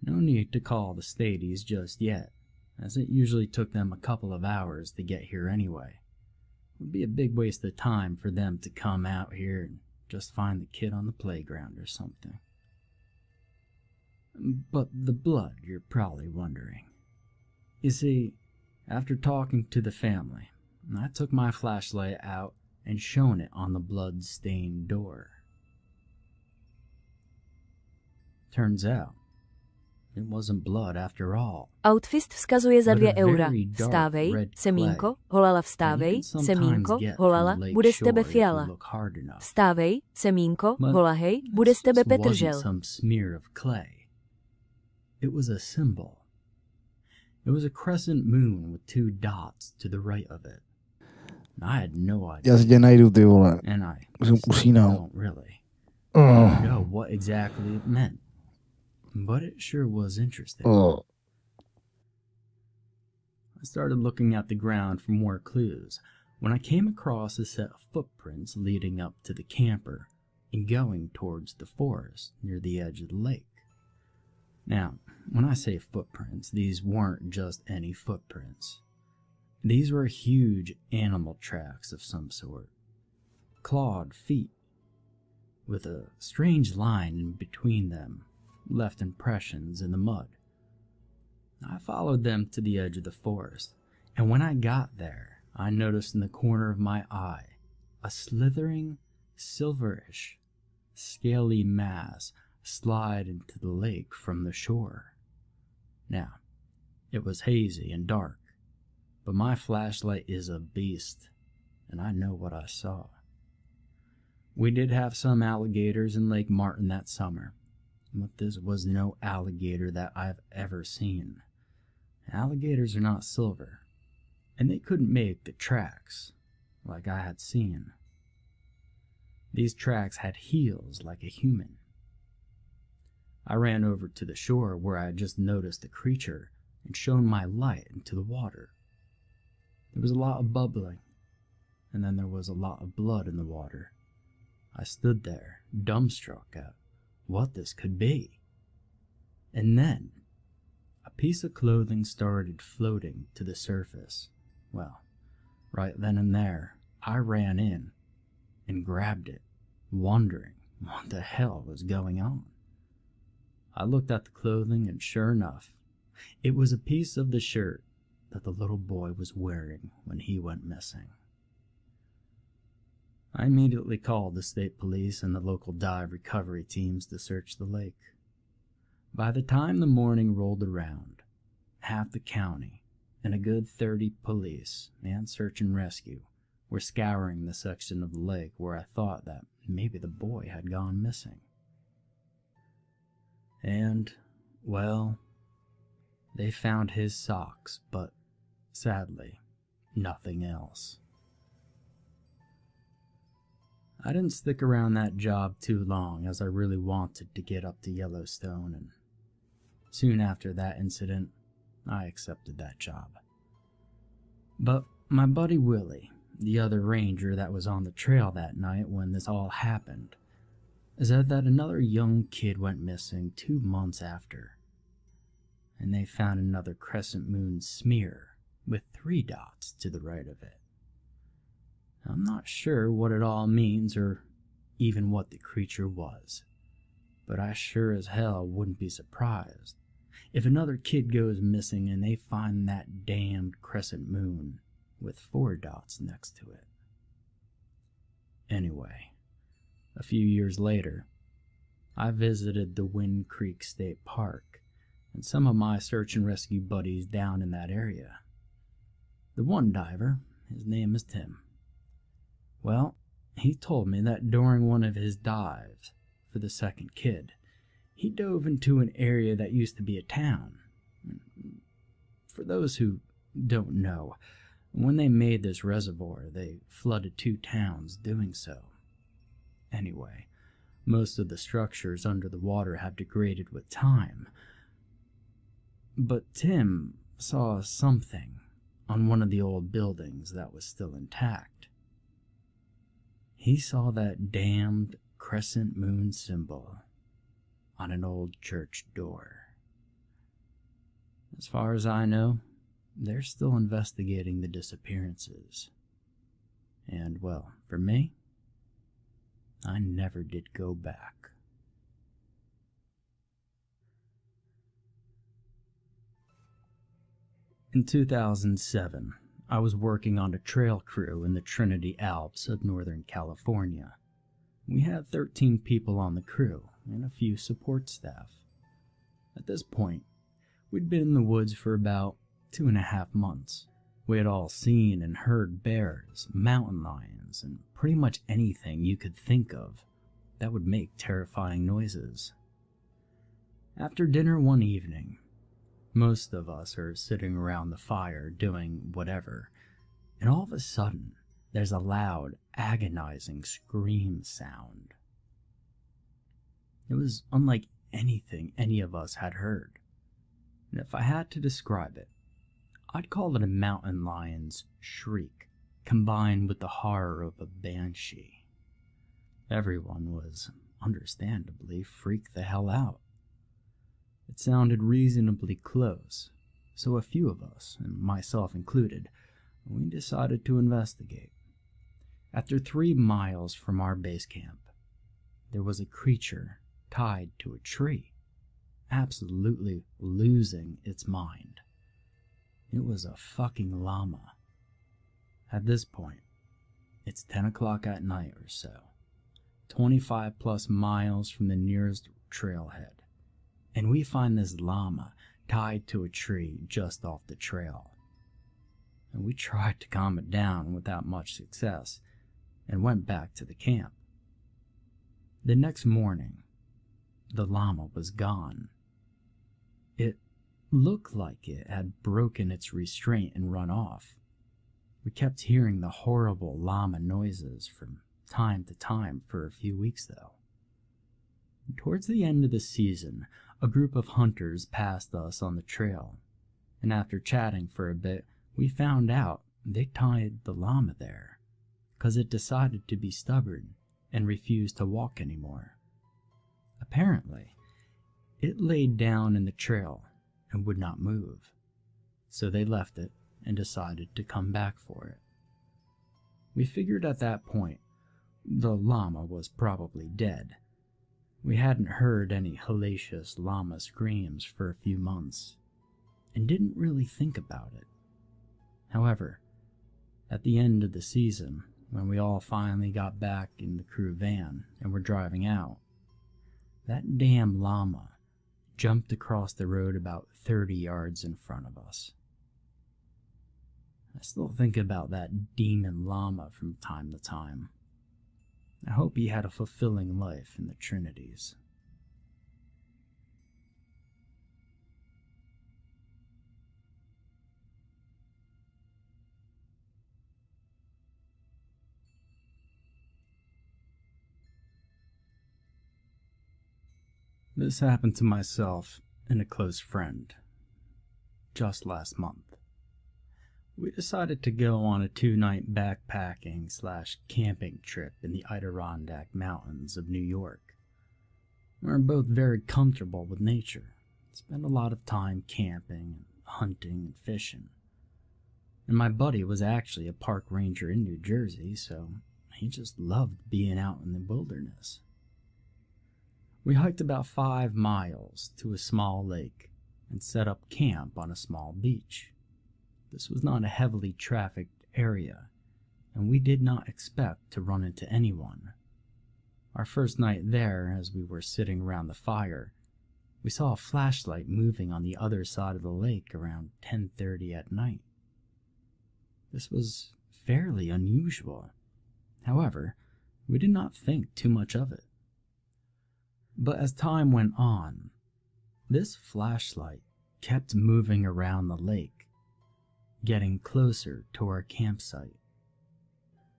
No need to call the Stadies just yet, as it usually took them a couple of hours to get here anyway. It would be a big waste of time for them to come out here and just find the kid on the playground or something. But the blood, you're probably wondering. You see, after talking to the family, I took my flashlight out and shone it on the blood-stained door. Turns out, it wasn't blood after all. Outfist vzkazuje za 2 eura. Vstávej, semínko, holala vstávej, semínko, holala, bude z tebe fiala. Vstávej, semínko, holahej, bude z tebe petržel. It was a symbol. It was a crescent moon with 2 dots to the right of it. I had no idea. Já si tě najdu, ty vole. And I Jsem usínal. don't really know what exactly it meant. But it sure was interesting. I started looking at the ground for more clues when I came across a set of footprints leading up to the camper and going towards the forest near the edge of the lake. Now, when I say footprints, these weren't just any footprints. These were huge animal tracks of some sort. Clawed feet, with a strange line in between them, left impressions in the mud. I followed them to the edge of the forest, and when I got there, I noticed in the corner of my eye a slithering, silverish, scaly mass slide into the lake from the shore. Now, it was hazy and dark, but my flashlight is a beast, and I know what I saw. We did have some alligators in Lake Martin that summer, but this was no alligator that I've ever seen. Alligators are not silver, and they couldn't make the tracks like I had seen. These tracks had heels like a human. I ran over to the shore where I had just noticed the creature and shone my light into the water. There was a lot of bubbling, and then there was a lot of blood in the water. I stood there, dumbstruck at what this could be. And then, a piece of clothing started floating to the surface. Well, right then and there, I ran in and grabbed it, wondering what the hell was going on. I looked at the clothing, and sure enough, it was a piece of the shirt that the little boy was wearing when he went missing. I immediately called the state police and the local dive recovery teams to search the lake. By the time the morning rolled around, half the county and a good 30 police and search and rescue were scouring the section of the lake where I thought that maybe the boy had gone missing. And, well, they found his socks, but sadly, nothing else. I didn't stick around that job too long, as I really wanted to get up to Yellowstone, and soon after that incident, I accepted that job. But my buddy Willie, the other ranger that was on the trail that night when this all happened, said that another young kid went missing 2 months after, and they found another crescent moon smear with 3 dots to the right of it. I'm not sure what it all means or even what the creature was, but I sure as hell wouldn't be surprised if another kid goes missing and they find that damned crescent moon with 4 dots next to it. Anyway, a few years later, I visited the Wind Creek State Park and some of my search and rescue buddies down in that area. The one diver, his name is Tim. Well, he told me that during one of his dives for the second kid, he dove into an area that used to be a town. For those who don't know, when they made this reservoir, they flooded 2 towns doing so. Anyway, most of the structures under the water have degraded with time. But Tim saw something on one of the old buildings that was still intact. He saw that damned crescent moon symbol on an old church door. As far as I know, they're still investigating the disappearances. And, well, for me, I never did go back. In 2007, I was working on a trail crew in the Trinity Alps of Northern California. We had 13 people on the crew and a few support staff. At this point, we'd been in the woods for about 2.5 months. We had all seen and heard bears, mountain lions, and pretty much anything you could think of that would make terrifying noises. After dinner one evening, most of us are sitting around the fire doing whatever, and all of a sudden, there's a loud, agonizing scream sound. It was unlike anything any of us had heard, and if I had to describe it, I'd call it a mountain lion's shriek, combined with the horror of a banshee. Everyone was, understandably, freaked the hell out. It sounded reasonably close, so a few of us, and myself included, we decided to investigate. After 3 miles from our base camp, there was a creature tied to a tree, absolutely losing its mind. It was a fucking llama. At this point, it's 10 o'clock at night or so, 25 plus miles from the nearest trailhead, and we find this llama tied to a tree just off the trail. And we tried to calm it down without much success, and went back to the camp. The next morning, the llama was gone. It looked like it had broken its restraint and run off. We kept hearing the horrible llama noises from time to time for a few weeks, though. Towards the end of the season, a group of hunters passed us on the trail, and after chatting for a bit, we found out they tied the llama there because it decided to be stubborn and refused to walk anymore. Apparently, it laid down in the trail and would not move, so they left it and decided to come back for it. We figured at that point the llama was probably dead. We hadn't heard any hellacious llama screams for a few months, and didn't really think about it. However, at the end of the season, when we all finally got back in the crew van and were driving out, that damn llama jumped across the road about 30 yards in front of us. I still think about that demon llama from time to time. I hope he had a fulfilling life in the Trinities. This happened to myself and a close friend just last month. We decided to go on a 2-night backpacking/camping trip in the Adirondack Mountains of New York. We're both very comfortable with nature, spend a lot of time camping, hunting, and fishing. And my buddy was actually a park ranger in New Jersey, so he just loved being out in the wilderness. We hiked about 5 miles to a small lake and set up camp on a small beach. This was not a heavily trafficked area, and we did not expect to run into anyone. Our first night there, as we were sitting around the fire, we saw a flashlight moving on the other side of the lake around 10:30 at night. This was fairly unusual. However, we did not think too much of it. But as time went on, this flashlight kept moving around the lake, getting closer to our campsite.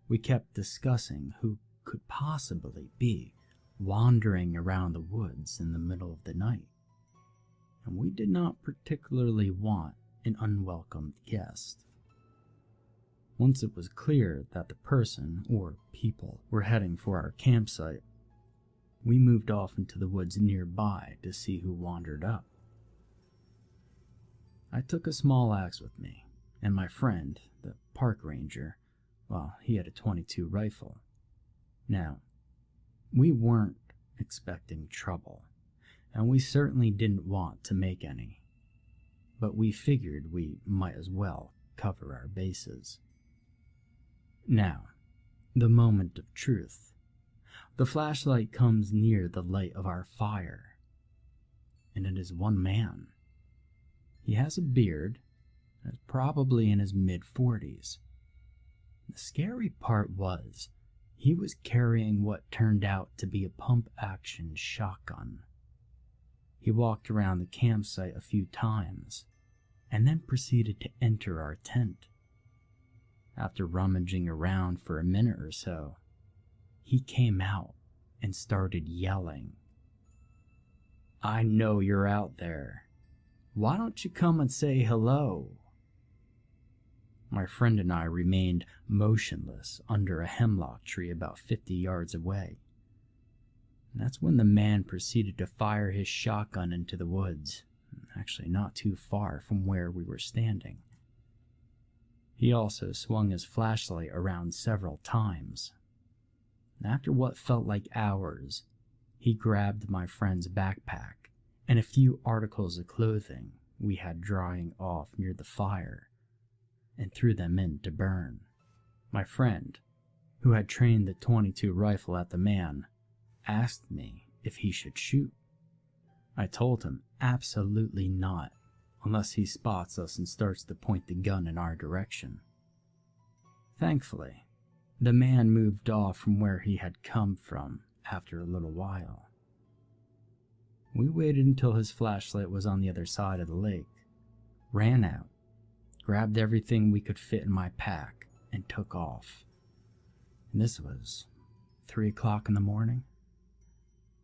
We kept discussing who could possibly be wandering around the woods in the middle of the night, and we did not particularly want an unwelcomed guest. Once it was clear that the person, or people, were heading for our campsite, we moved off into the woods nearby to see who wandered up. I took a small axe with me, and my friend, the park ranger, Well, he had a .22 rifle. Now, we weren't expecting trouble, and we certainly didn't want to make any, but we figured we might as well cover our bases. Now, the moment of truth. The flashlight comes near the light of our fire, and it is one man. He has a beard and is probably in his mid-40s. The scary part was, he was carrying what turned out to be a pump-action shotgun. He walked around the campsite a few times, and then proceeded to enter our tent. After rummaging around for a minute or so, he came out and started yelling, "I know you're out there. Why don't you come and say hello?" My friend and I remained motionless under a hemlock tree about 50 yards away. And that's when the man proceeded to fire his shotgun into the woods, actually not too far from where we were standing. He also swung his flashlight around several times. After what felt like hours, he grabbed my friend's backpack and a few articles of clothing we had drying off near the fire and threw them in to burn. My friend, who had trained the .22 rifle at the man, asked me if he should shoot. I told him absolutely not, unless he spots us and starts to point the gun in our direction. Thankfully, the man moved off from where he had come from after a little while. We waited until his flashlight was on the other side of the lake, ran out, grabbed everything we could fit in my pack, and took off. And this was 3 o'clock in the morning.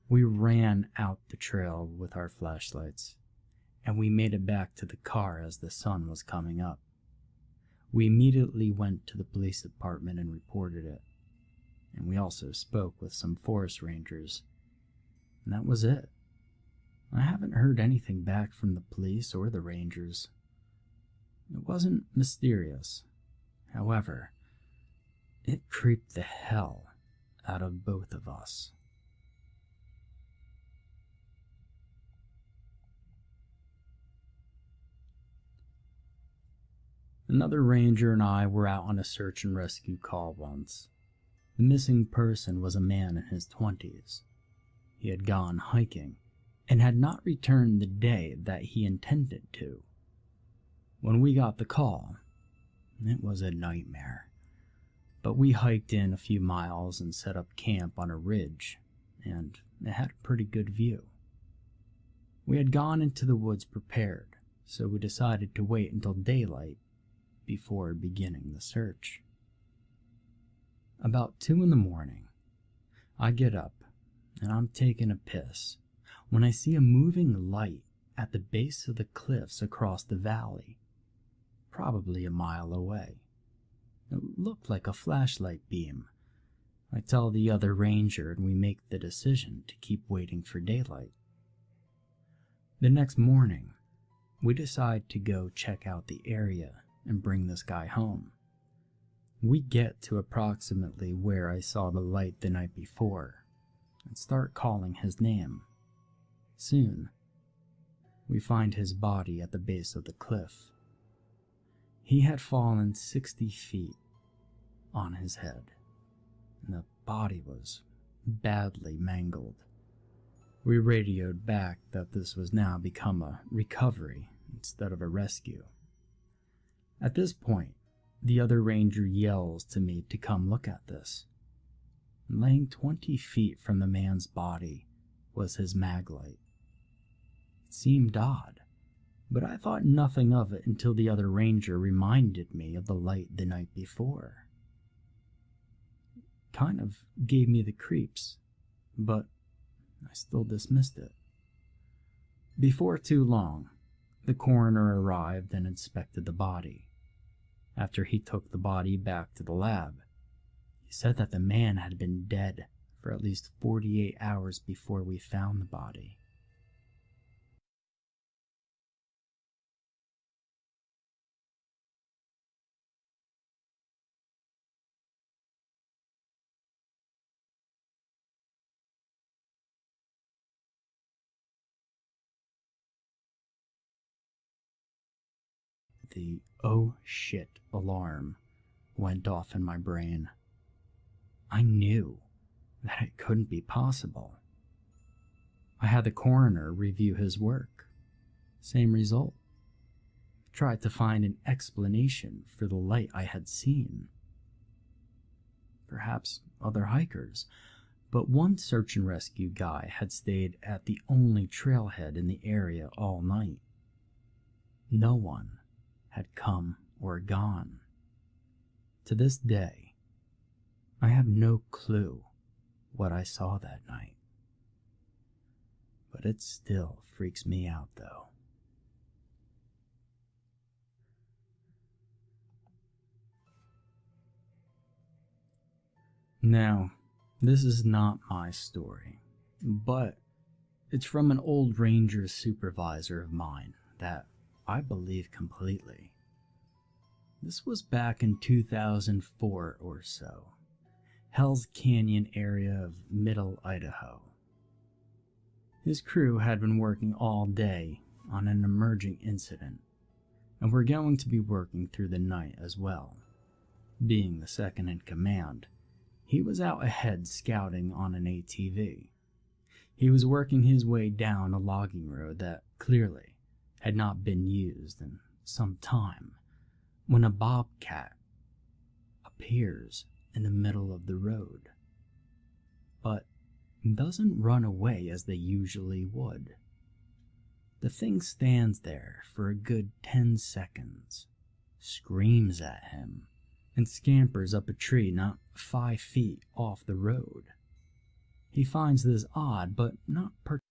We ran out the trail with our flashlights, and we made it back to the car as the sun was coming up. We immediately went to the police department and reported it, and we also spoke with some forest rangers, and that was it. I haven't heard anything back from the police or the rangers. It wasn't mysterious. However, it creeped the hell out of both of us. Another ranger and I were out on a search and rescue call once. The missing person was a man in his 20s. He had gone hiking and had not returned the day that he intended to. When we got the call, it was a nightmare. But we hiked in a few miles and set up camp on a ridge, and it had a pretty good view. We had gone into the woods prepared, so we decided to wait until daylight before beginning the search. About 2 in the morning, I get up and I'm taking a piss when I see a moving light at the base of the cliffs across the valley, probably a mile away. It looked like a flashlight beam. I tell the other ranger and we make the decision to keep waiting for daylight. The next morning, we decide to go check out the area and bring this guy home. We get to approximately where I saw the light the night before and start calling his name. Soon, we find his body at the base of the cliff. He had fallen 60 feet on his head, and the body was badly mangled. We radioed back that this was now become a recovery instead of a rescue. At this point, the other ranger yells to me to come look at this. Laying 20 feet from the man's body was his mag light. It seemed odd, but I thought nothing of it until the other ranger reminded me of the light the night before. Kind of gave me the creeps, but I still dismissed it. Before too long, the coroner arrived and inspected the body. After he took the body back to the lab, he said that the man had been dead for at least 48 hours before we found the body. the "oh shit" alarm went off in my brain. I knew that it couldn't be possible. I had the coroner review his work. Same result. Tried to find an explanation for the light I had seen. Perhaps other hikers, but one search and rescue guy had stayed at the only trailhead in the area all night. No one had come or gone. To this day, I have no clue what I saw that night. But it still freaks me out, though. Now, this is not my story, but it's from an old ranger supervisor of mine that I believe completely. This was back in 2004 or so, Hell's Canyon area of Middle Idaho. His crew had been working all day on an emerging incident, and were going to be working through the night as well. Being the second in command, he was out ahead scouting on an ATV. He was working his way down a logging road that clearly had not been used in some time, when a bobcat appears in the middle of the road, but doesn't run away as they usually would. The thing stands there for a good 10 seconds, screams at him, and scampers up a tree not 5 feet off the road. He finds this odd, but not particularly.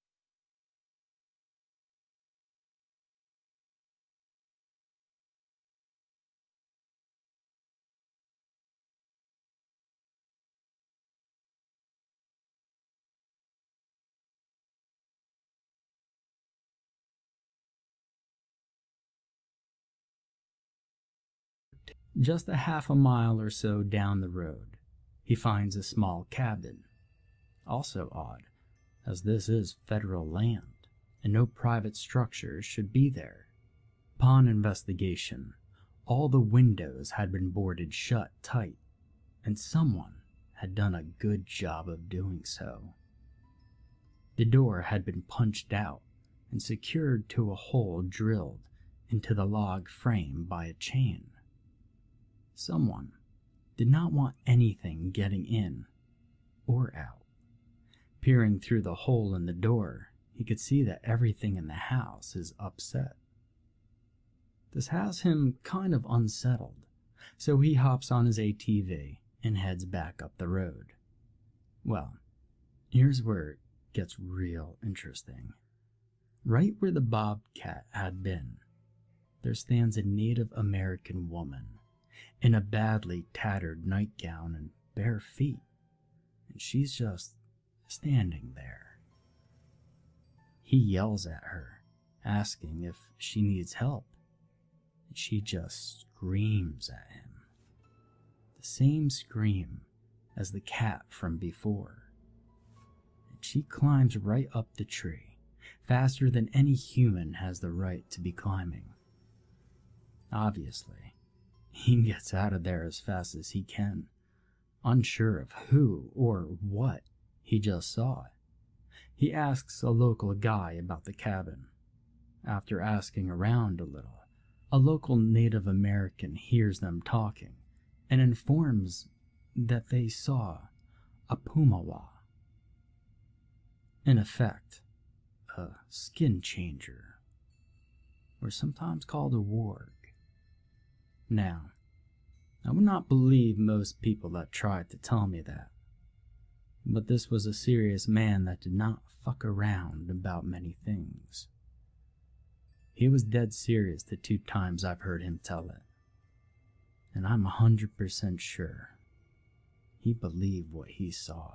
Just a half a mile or so down the road, he finds a small cabin. Also odd, as this is federal land, and no private structures should be there. Upon investigation, all the windows had been boarded shut tight, and someone had done a good job of doing so. The door had been punched out and secured to a hole drilled into the log frame by a chain. Someone did not want anything getting in or out. Peering through the hole in the door, he could see that everything in the house is upset. This has him kind of unsettled, so he hops on his ATV and heads back up the road. Well, here's where it gets real interesting. Right where the bobcat had been, there stands a Native American woman in a badly tattered nightgown and bare feet, and she's just standing there. He yells at her, asking if she needs help, and she just screams at him. The same scream as the cat from before. And she climbs right up the tree, faster than any human has the right to be climbing. Obviously, he gets out of there as fast as he can, unsure of who or what he just saw. He asks a local guy about the cabin. After asking around a little, a local Native American hears them talking and informs that they saw a pumawa. In effect, a skin changer, or sometimes called a warg. Now, I would not believe most people that tried to tell me that, but this was a serious man that did not fuck around about many things. He was dead serious the 2 times I've heard him tell it, and I'm 100% sure he believed what he saw.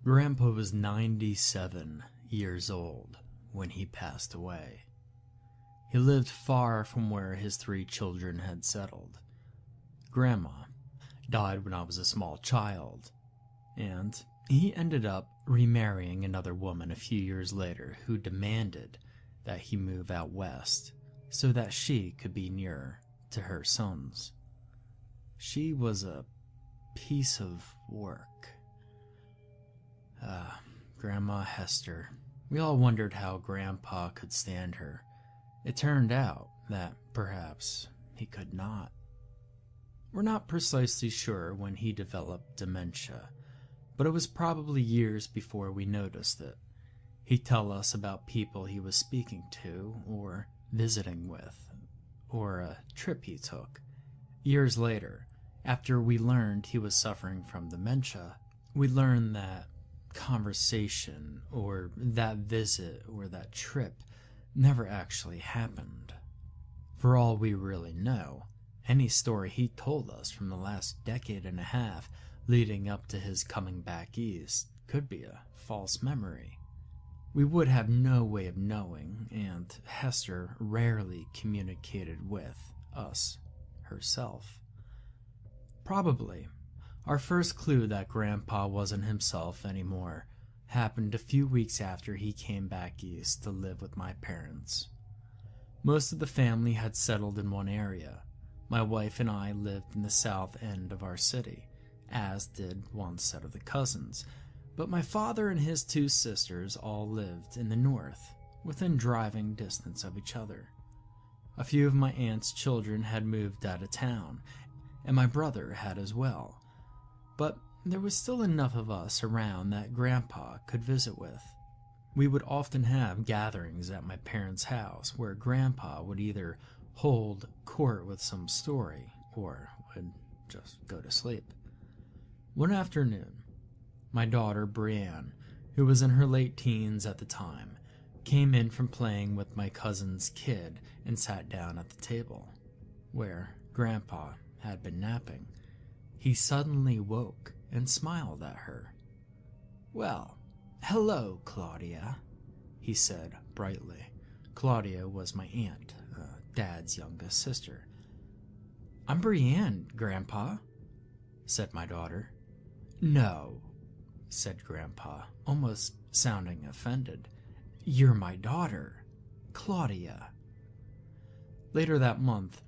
Grandpa was 97 years old when he passed away. He lived far from where his 3 children had settled. Grandma died when I was a small child, and he ended up remarrying another woman a few years later who demanded that he move out west so that she could be nearer to her sons. She was a piece of work. Grandma Hester. We all wondered how Grandpa could stand her. It turned out that perhaps he could not. We're not precisely sure when he developed dementia, but it was probably years before we noticed it. He'd tell us about people he was speaking to or visiting with, or a trip he took. Years later, after we learned he was suffering from dementia, we learned that conversation or that visit or that trip never actually happened. For all we really know, any story he told us from the last decade and a half leading up to his coming back east could be a false memory. We would have no way of knowing, and Hester rarely communicated with us herself. Probably, our first clue that Grandpa wasn't himself anymore happened a few weeks after he came back east to live with my parents. Most of the family had settled in one area. My wife and I lived in the south end of our city, as did one set of the cousins, but my father and his 2 sisters all lived in the north, within driving distance of each other. A few of my aunt's children had moved out of town, and my brother had as well, but there was still enough of us around that Grandpa could visit with. We would often have gatherings at my parents' house where Grandpa would either hold court with some story or would just go to sleep. One afternoon, my daughter Brienne, who was in her late teens at the time, came in from playing with my cousin's kid and sat down at the table, where Grandpa had been napping. He suddenly woke and smiled at her. "Well, hello, Claudia," he said brightly. Claudia was my aunt, Dad's youngest sister. "I'm Brienne, Grandpa," said my daughter. "No," said Grandpa, almost sounding offended. "You're my daughter, Claudia." Later that month,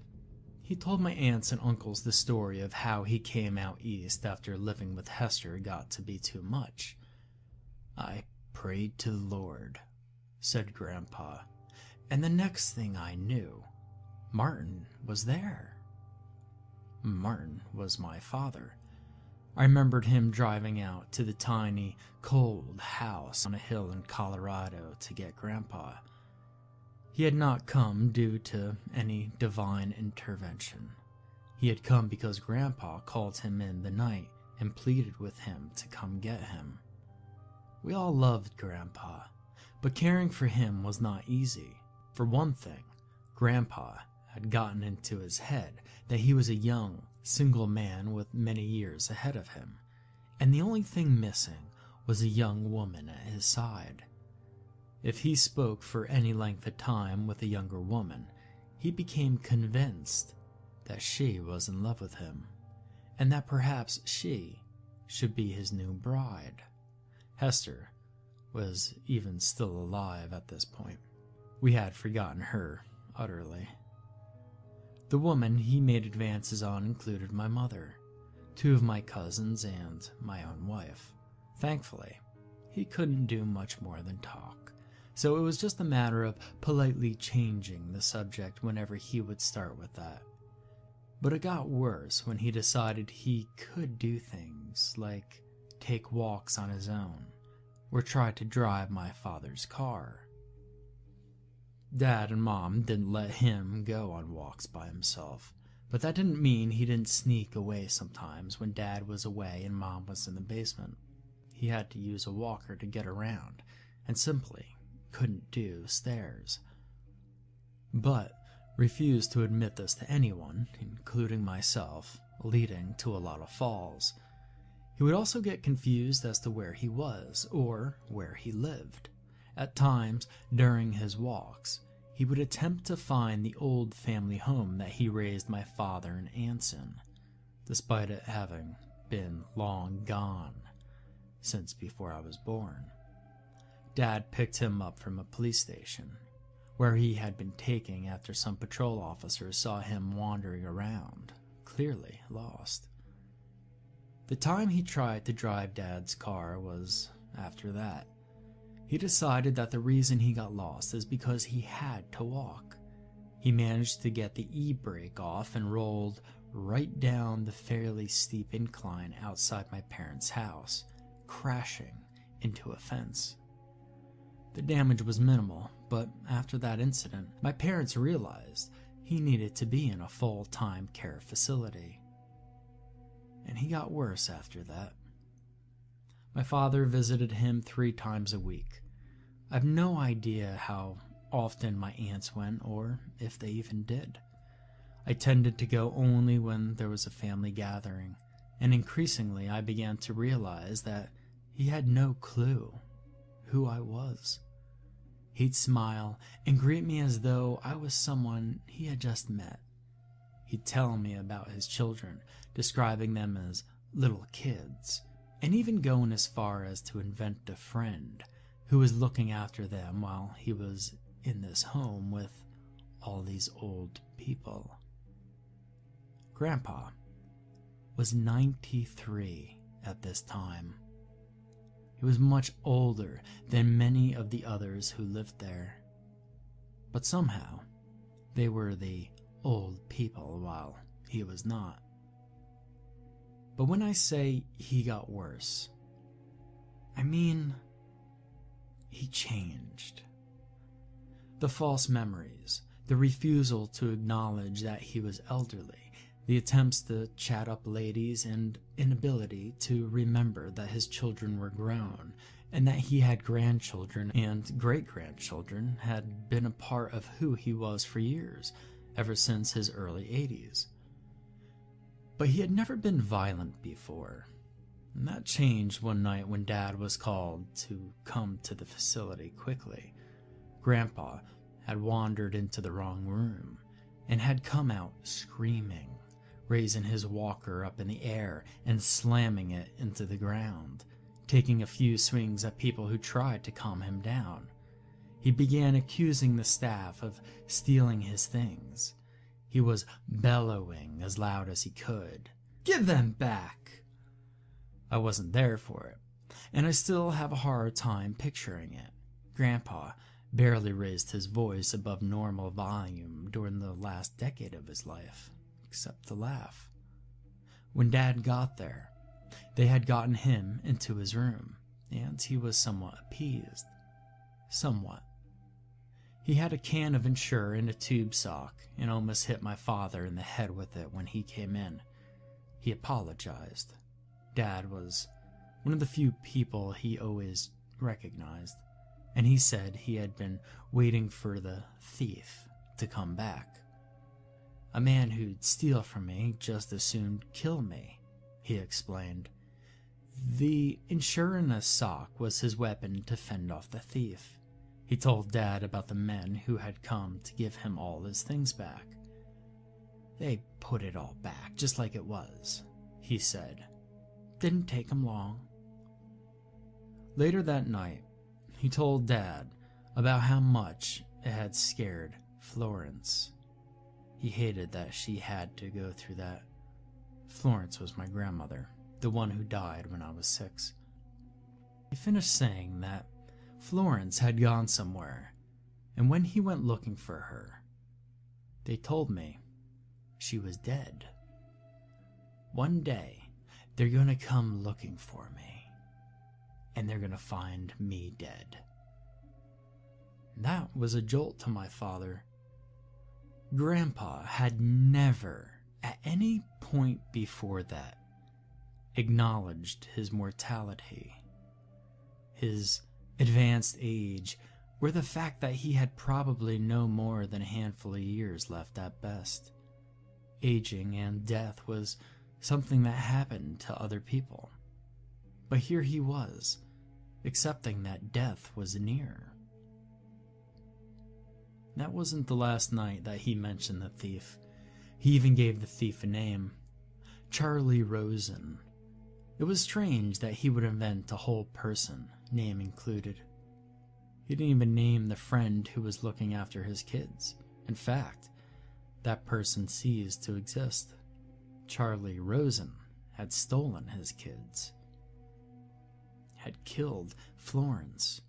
he told my aunts and uncles the story of how he came out east after living with Hester got to be too much. "I prayed to the Lord," said Grandpa, "and the next thing I knew, Martin was there." Martin was my father. I remembered him driving out to the tiny, cold house on a hill in Colorado to get Grandpa. He had not come due to any divine intervention. He had come because Grandpa called him in the night and pleaded with him to come get him. We all loved Grandpa, but caring for him was not easy. For one thing, Grandpa had gotten into his head that he was a young, single man with many years ahead of him, and the only thing missing was a young woman at his side. If he spoke for any length of time with a younger woman, he became convinced that she was in love with him, and that perhaps she should be his new bride. Hester was even still alive at this point. We had forgotten her utterly. The woman he made advances on included my mother, 2 of my cousins, and my own wife. Thankfully, he couldn't do much more than talk, so it was just a matter of politely changing the subject whenever he would start with that. But it got worse when he decided he could do things like take walks on his own, or try to drive my father's car. Dad and Mom didn't let him go on walks by himself, but that didn't mean he didn't sneak away sometimes when Dad was away and Mom was in the basement. He had to use a walker to get around, and simply couldn't do stairs. But refused to admit this to anyone, including myself, leading to a lot of falls. He would also get confused as to where he was or where he lived. At times, during his walks, he would attempt to find the old family home that he raised my father and aunts in, despite it having been long gone since before I was born. Dad picked him up from a police station, where he had been taken after some patrol officers saw him wandering around, clearly lost. The time he tried to drive Dad's car was after that. He decided that the reason he got lost is because he had to walk. He managed to get the e-brake off and rolled right down the fairly steep incline outside my parents' house, crashing into a fence. The damage was minimal, but after that incident, my parents realized he needed to be in a full-time care facility. And he got worse after that. My father visited him 3 times a week. I have no idea how often my aunts went or if they even did. I tended to go only when there was a family gathering, and increasingly I began to realize that he had no clue who I was. He'd smile and greet me as though I was someone he had just met. He'd tell me about his children, describing them as little kids, and even going as far as to invent a friend who was looking after them while he was in this home with all these old people. Grandpa was 93 at this time. He was much older than many of the others who lived there, but somehow they were the old people while he was not. But when I say he got worse, I mean he changed. The false memories, the refusal to acknowledge that he was elderly, the attempts to chat up ladies, and inability to remember that his children were grown and that he had grandchildren and great-grandchildren had been a part of who he was for years, ever since his early 80s. But he had never been violent before, and that changed one night when Dad was called to come to the facility quickly. Grandpa had wandered into the wrong room and had come out screaming, raising his walker up in the air and slamming it into the ground, taking a few swings at people who tried to calm him down. He began accusing the staff of stealing his things. He was bellowing as loud as he could. "Give them back!" I wasn't there for it, and I still have a hard time picturing it. Grandpa barely raised his voice above normal volume during the last decade of his life, except to laugh. When Dad got there, they had gotten him into his room, and he was somewhat appeased. Somewhat. He had a can of Ensure in a tube sock and almost hit my father in the head with it when he came in. He apologized. Dad was one of the few people he always recognized, and he said he had been waiting for the thief to come back. A man who'd steal from me just as soon kill me, he explained. The Ensure in a sock was his weapon to fend off the thief. He told Dad about the men who had come to give him all his things back. They put it all back, just like it was, he said. Didn't take him long. Later that night, he told Dad about how much it had scared Florence. He hated that she had to go through that. Florence was my grandmother, the one who died when I was 6. He finished saying that Florence had gone somewhere, and when he went looking for her, they told me she was dead. One day, they're gonna come looking for me, and they're gonna find me dead. That was a jolt to my father. Grandpa had never, at any point before that, acknowledged his mortality, his advanced age, or the fact that he had probably no more than a handful of years left at best. Aging and death was something that happened to other people, But here he was, accepting that death was near. That wasn't the last night that he mentioned the thief. He even gave the thief a name, Charlie Rosen. It was strange that he would invent a whole person, name included. He didn't even name the friend who was looking after his kids. In fact, that person ceased to exist. Charlie Rosen had stolen his kids, had killed Florence,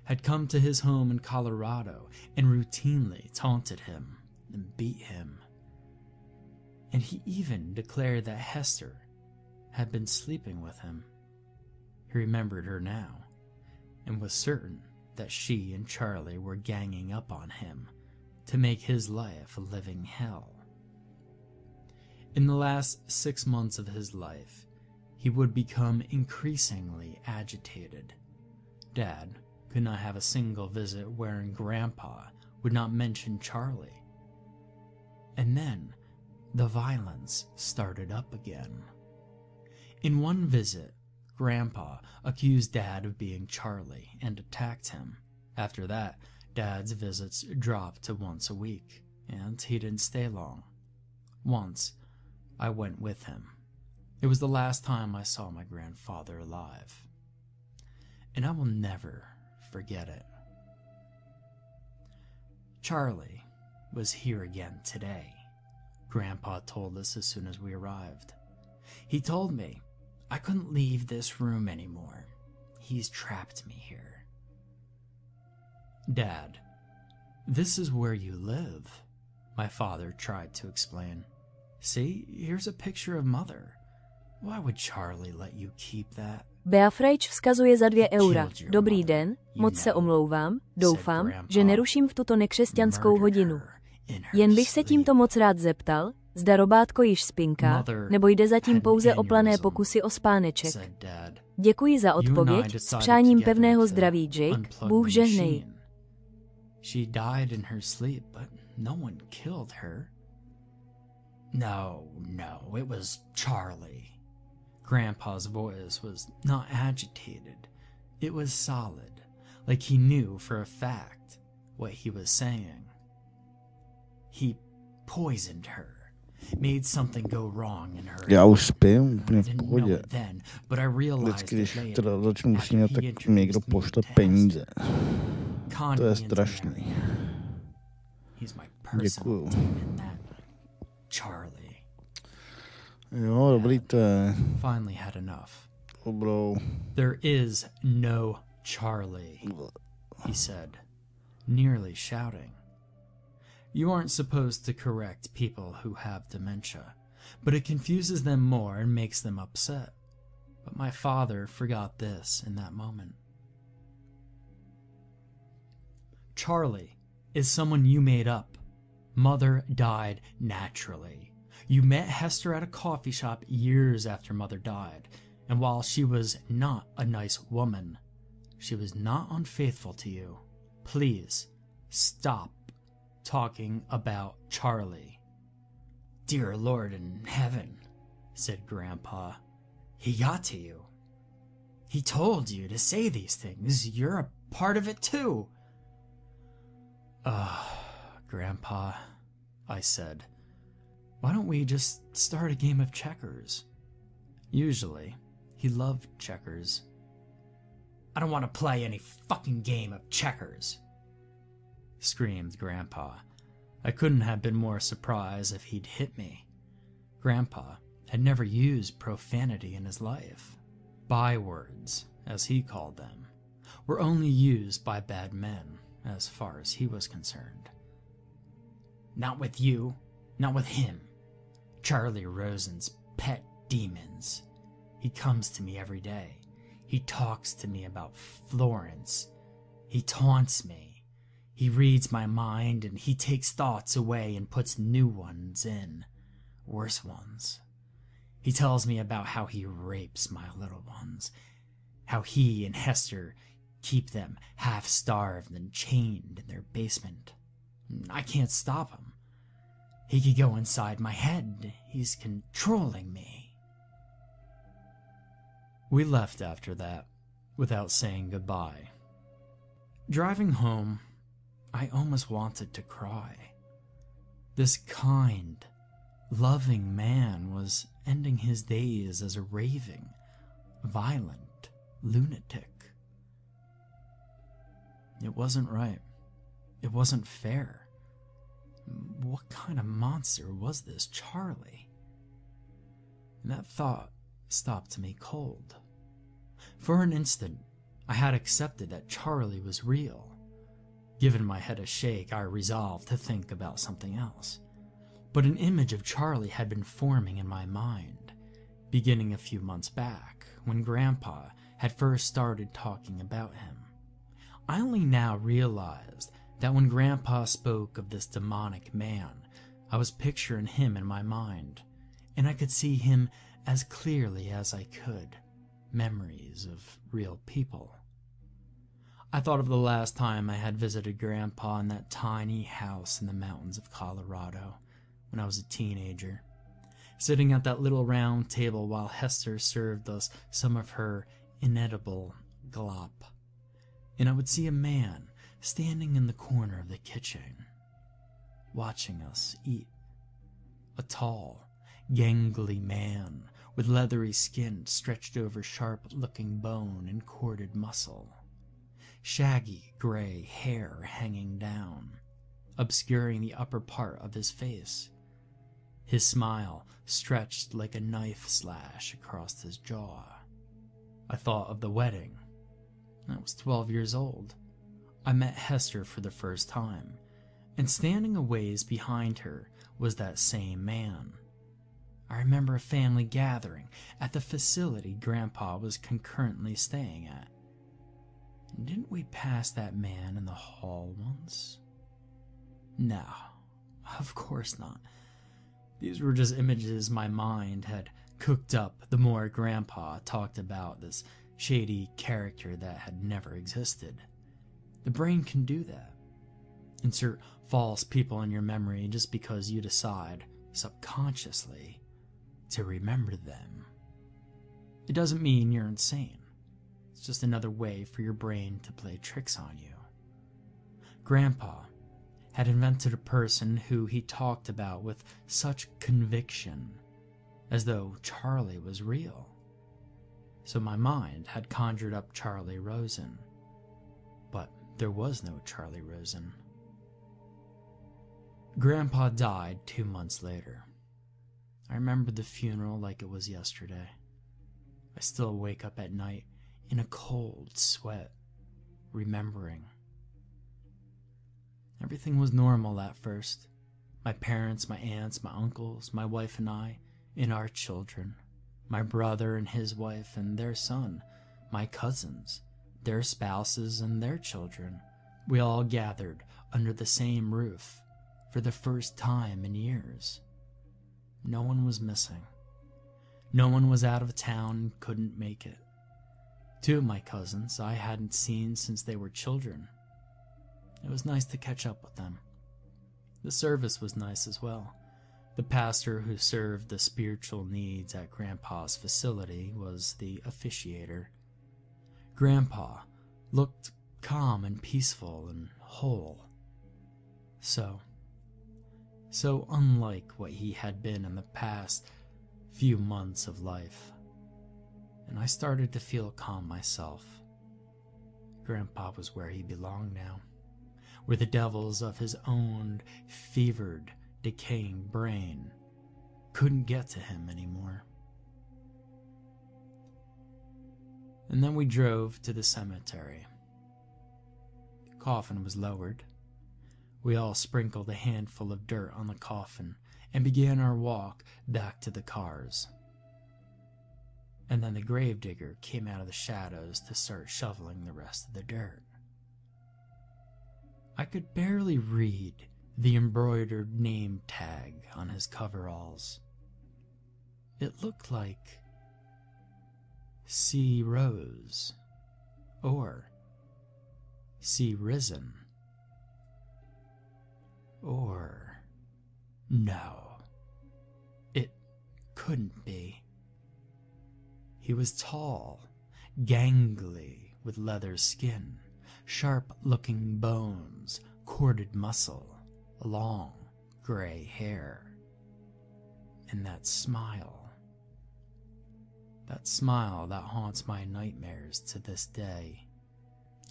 had come to his home in Colorado and routinely taunted him and beat him. And he even declared that Hester had been sleeping with him. He remembered her now and was certain that she and Charlie were ganging up on him to make his life a living hell. In the last 6 months of his life, he would become increasingly agitated. Dad could not have a single visit wherein Grandpa would not mention Charlie. And then the violence started up again. In one visit, Grandpa accused Dad of being Charlie and attacked him. After that, Dad's visits dropped to once a week, and he didn't stay long. Once, I went with him. It was the last time I saw my grandfather alive, and I will never forget it. Charlie was here again today, Grandpa told us as soon as we arrived. He told me I couldn't leave this room anymore. He's trapped me here. Dad, this is where you live, my father tried to explain. See, here's a picture of Mother. Why would Charlie let you keep that? Beafrage vzkazuje za 2 eura. Dobrý den, moc se omlouvám, doufám, že neruším v tuto nekřesťanskou hodinu. Jen bych se tímto moc rád zeptal, zda robátko již spinká, nebo jde zatím pouze o plané pokusy o spáneček. Děkuji za odpověď, s přáním pevného zdraví, Jake, Bůh žehnej. She died in her sleep, but no one killed her. No, it was Charlie. Grandpa's voice was not agitated. It was solid, like he knew for a fact what he was saying. He poisoned her, made something go wrong in her. Já už spím úplně v I didn't pohodě. know it then, but I realized Vždycky, když it later, teda začnu after snídat, he tak introduced mi někdo me pošle to peníze. Connie To je into strašný. marrying her. He's my personal Děkuju. demon, that Charlie. Jo, dobrý to je. Finally had enough. Dobrou. There is no Charlie, he said, nearly shouting. You aren't supposed to correct people who have dementia, but it confuses them more and makes them upset. But my father forgot this in that moment. Charlie is someone you made up. Mother died naturally. You met Hester at a coffee shop years after Mother died, and while she was not a nice woman, she was not unfaithful to you. Please, stop talking about Charlie. Dear Lord in heaven, said Grandpa. He got to you. He told you to say these things. You're a part of it too. Grandpa, I said. Why don't we just start a game of checkers? Usually, he loved checkers. I don't want to play any fucking game of checkers, screamed Grandpa. I couldn't have been more surprised if he'd hit me. Grandpa had never used profanity in his life. Bywords, as he called them, were only used by bad men, as far as he was concerned. Not with you, not with him. Charlie Rosen's pet demons. He comes to me every day. He talks to me about Florence. He taunts me. He reads my mind and he takes thoughts away and puts new ones in. Worse ones. He tells me about how he rapes my little ones. How he and Hester keep them half-starved and chained in their basement. I can't stop him. He could go inside my head. He's controlling me. We left after that, without saying goodbye. Driving home, I almost wanted to cry. This kind, loving man was ending his days as a raving, violent lunatic. It wasn't right. It wasn't fair. What kind of monster was this Charlie? And that thought stopped me cold. For an instant, I had accepted that Charlie was real. Giving my head a shake, I resolved to think about something else. But an image of Charlie had been forming in my mind, beginning a few months back, when Grandpa had first started talking about him. I only now realized that when Grandpa spoke of this demonic man, I was picturing him in my mind, and I could see him as clearly as I could, memories of real people. I thought of the last time I had visited Grandpa in that tiny house in the mountains of Colorado when I was a teenager, sitting at that little round table while Hester served us some of her inedible glop. And I would see a man standing in the corner of the kitchen, watching us eat. A tall, gangly man with leathery skin stretched over sharp-looking bone and corded muscle. Shaggy gray hair hanging down, obscuring the upper part of his face. His smile stretched like a knife slash across his jaw. I thought of the wedding. I was 12 years old. I met Hester for the first time, and standing a ways behind her was that same man. I remember a family gathering at the facility Grandpa was concurrently staying at. Didn't we pass that man in the hall once? No, of course not. These were just images my mind had cooked up the more Grandpa talked about this shady character that had never existed. The brain can do that. Insert false people in your memory just because you decide, subconsciously, to remember them. It doesn't mean you're insane. It's just another way for your brain to play tricks on you. Grandpa had invented a person who he talked about with such conviction, as though Charlie was real. So my mind had conjured up Charlie Rosen, but there was no Charlie Rosen. Grandpa died 2 months later. I remember the funeral like it was yesterday. I still wake up at night in a cold sweat, remembering. Everything was normal at first. My parents, my aunts, my uncles, my wife and I, and our children. My brother and his wife and their son. My cousins, their spouses and their children. We all gathered under the same roof for the first time in years. No one was missing. No one was out of town and couldn't make it. 2 of my cousins I hadn't seen since they were children. It was nice to catch up with them. The service was nice as well. The pastor who served the spiritual needs at Grandpa's facility was the officiator. Grandpa looked calm and peaceful and whole. So unlike what he had been in the past few months of life. And I started to feel calm myself. Grandpa was where he belonged now, where the devils of his own fevered, decaying brain couldn't get to him anymore. And then we drove to the cemetery. The coffin was lowered. We all sprinkled a handful of dirt on the coffin and began our walk back to the cars. And then the gravedigger came out of the shadows to start shoveling the rest of the dirt. I could barely read the embroidered name tag on his coveralls. It looked like C. Rose or C. Risen. Or no, it couldn't be. He was tall, gangly, with leather skin, sharp-looking bones, corded muscle, long, gray hair, and that smile that haunts my nightmares to this day.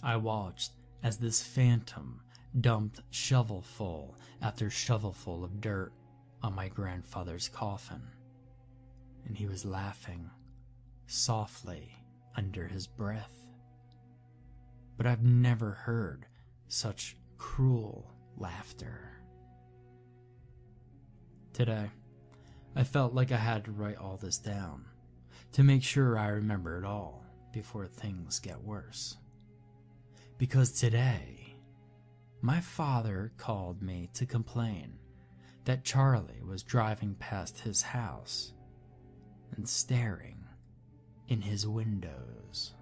I watched as this phantom dumped shovelful after shovelful of dirt on my grandfather's coffin, and he was laughing softly under his breath. But I've never heard such cruel laughter. Today, I felt like I had to write all this down to make sure I remember it all before things get worse. Because today, my father called me to complain that Charlie was driving past his house and staring in his windows.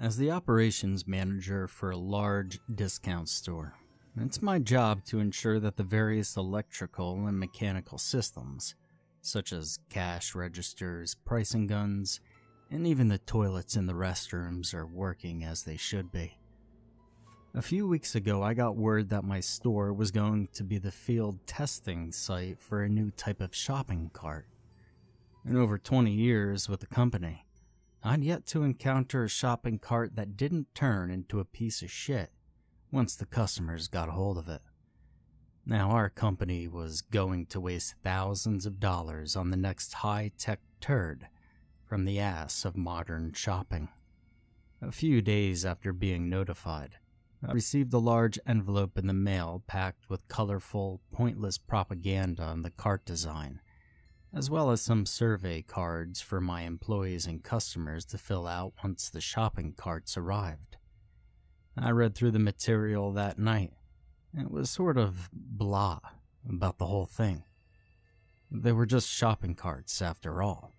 As the operations manager for a large discount store, it's my job to ensure that the various electrical and mechanical systems, such as cash registers, pricing guns, and even the toilets in the restrooms are working as they should be. A few weeks ago, I got word that my store was going to be the field testing site for a new type of shopping cart. In over 20 years with the company, I'd yet to encounter a shopping cart that didn't turn into a piece of shit once the customers got a hold of it. Now our company was going to waste thousands of dollars on the next high-tech turd from the ass of modern shopping. A few days after being notified, I received a large envelope in the mail packed with colorful, pointless propaganda on the cart design, as well as some survey cards for my employees and customers to fill out once the shopping carts arrived. I read through the material that night, and it was sort of blah about the whole thing. They were just shopping carts after all.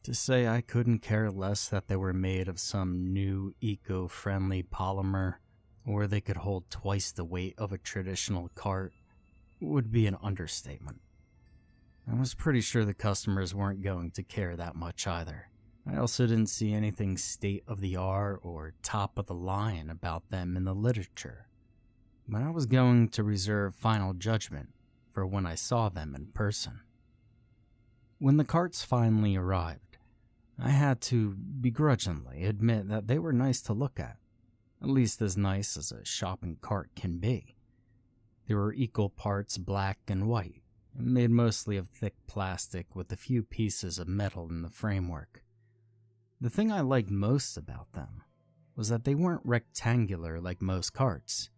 To say I couldn't care less that they were made of some new eco-friendly polymer, or they could hold twice the weight of a traditional cart, would be an understatement. I was pretty sure the customers weren't going to care that much either. I also didn't see anything state-of-the-art or top-of-the-line about them in the literature, but I was going to reserve final judgment for when I saw them in person. When the carts finally arrived, I had to begrudgingly admit that they were nice to look at least as nice as a shopping cart can be. They were equal parts black and white, made mostly of thick plastic with a few pieces of metal in the framework. The thing I liked most about them was that they weren't rectangular like most carts.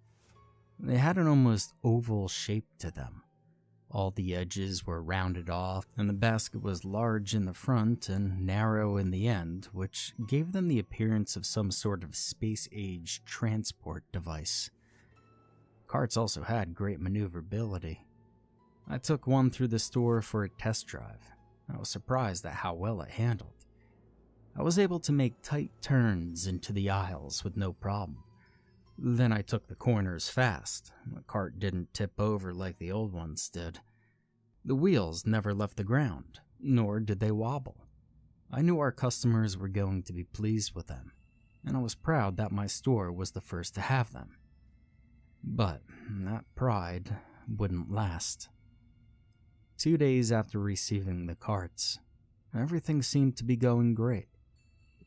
They had an almost oval shape to them. All the edges were rounded off, and the basket was large in the front and narrow in the end, which gave them the appearance of some sort of space-age transport device. Carts also had great maneuverability. I took one through the store for a test drive. I was surprised at how well it handled. I was able to make tight turns into the aisles with no problem. Then I took the corners fast. The cart didn't tip over like the old ones did. The wheels never left the ground, nor did they wobble. I knew our customers were going to be pleased with them, and I was proud that my store was the first to have them. But that pride wouldn't last. 2 days after receiving the carts, everything seemed to be going great.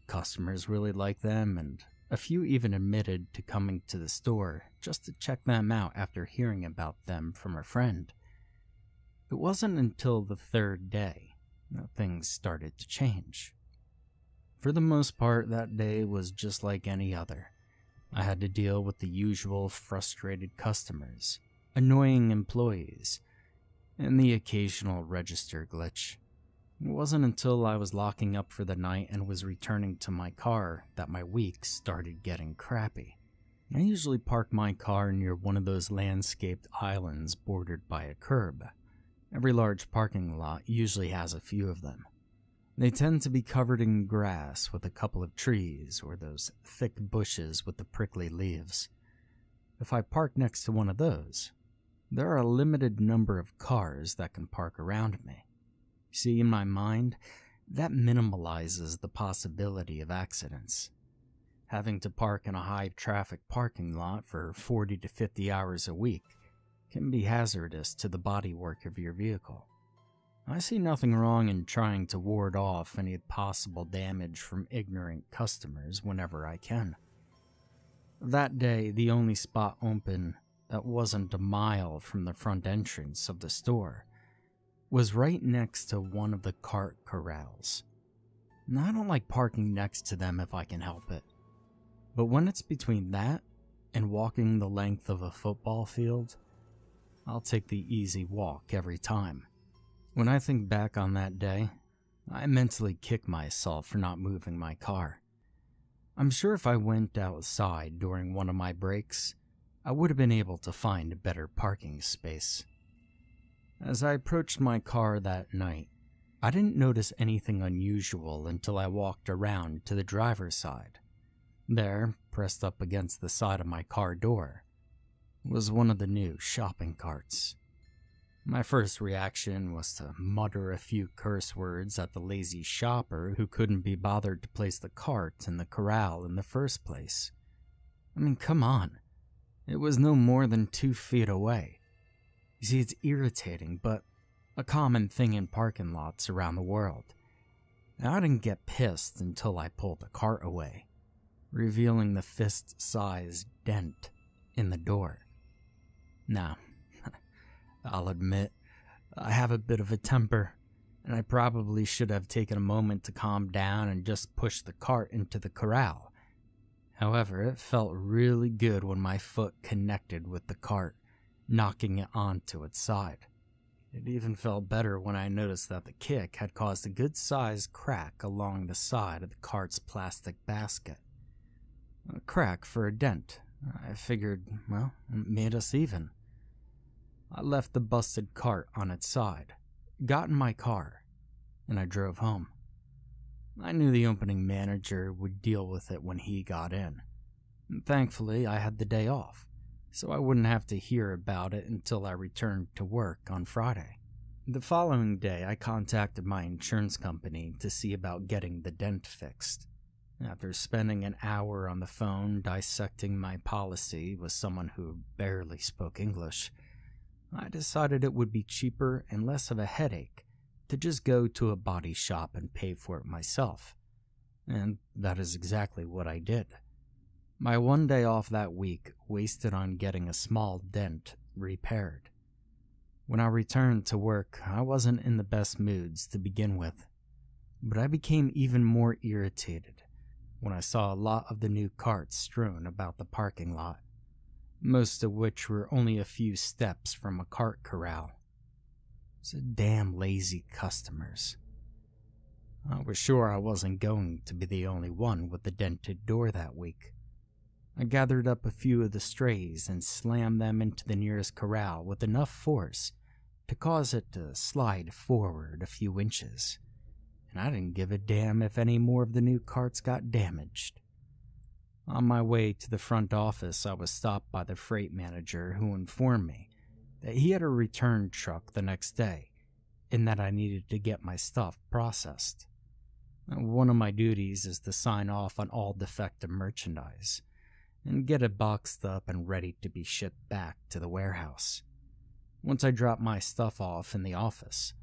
Customers really liked them, and a few even admitted to coming to the store just to check them out after hearing about them from a friend. It wasn't until the third day that things started to change. For the most part, that day was just like any other. I had to deal with the usual frustrated customers, annoying employees, and the occasional register glitch. It wasn't until I was locking up for the night and was returning to my car that my week started getting crappy. I usually park my car near one of those landscaped islands bordered by a curb. Every large parking lot usually has a few of them. They tend to be covered in grass with a couple of trees or those thick bushes with the prickly leaves. If I park next to one of those, there are a limited number of cars that can park around me. See, in my mind, that minimalizes the possibility of accidents. Having to park in a high-traffic parking lot for 40 to 50 hours a week can be hazardous to the bodywork of your vehicle. I see nothing wrong in trying to ward off any possible damage from ignorant customers whenever I can. That day, the only spot open that wasn't a mile from the front entrance of the store was right next to one of the cart corrals. Now, I don't like parking next to them if I can help it, but when it's between that and walking the length of a football field, I'll take the easy walk every time. When I think back on that day, I mentally kick myself for not moving my car. I'm sure if I went outside during one of my breaks, I would have been able to find a better parking space. As I approached my car that night, I didn't notice anything unusual until I walked around to the driver's side. There, pressed up against the side of my car door, was one of the new shopping carts. My first reaction was to mutter a few curse words at the lazy shopper who couldn't be bothered to place the cart in the corral in the first place. I mean, come on. It was no more than 2 feet away. You see, it's irritating, but a common thing in parking lots around the world. And I didn't get pissed until I pulled the cart away, revealing the fist-sized dent in the door. Now, I'll admit, I have a bit of a temper, and I probably should have taken a moment to calm down and just push the cart into the corral. However, it felt really good when my foot connected with the cart, knocking it onto its side. It even felt better when I noticed that the kick had caused a good-sized crack along the side of the cart's plastic basket. A crack for a dent. I figured, well, it made us even. I left the busted cart on its side, got in my car, and I drove home. I knew the opening manager would deal with it when he got in. And thankfully, I had the day off, so I wouldn't have to hear about it until I returned to work on Friday. The following day, I contacted my insurance company to see about getting the dent fixed. After spending an hour on the phone dissecting my policy with someone who barely spoke English, I decided it would be cheaper and less of a headache to just go to a body shop and pay for it myself. And that is exactly what I did. My one day off that week wasted on getting a small dent repaired. When I returned to work, I wasn't in the best moods to begin with, but I became even more irritated when I saw a lot of the new carts strewn about the parking lot, most of which were only a few steps from a cart corral. So damn lazy customers. I was sure I wasn't going to be the only one with the dented door that week. I gathered up a few of the strays and slammed them into the nearest corral with enough force to cause it to slide forward a few inches, and I didn't give a damn if any more of the new carts got damaged. On my way to the front office, I was stopped by the freight manager who informed me that he had a return truck the next day and that I needed to get my stuff processed. One of my duties is to sign off on all defective merchandise and get it boxed up and ready to be shipped back to the warehouse. Once I dropped my stuff off in the office,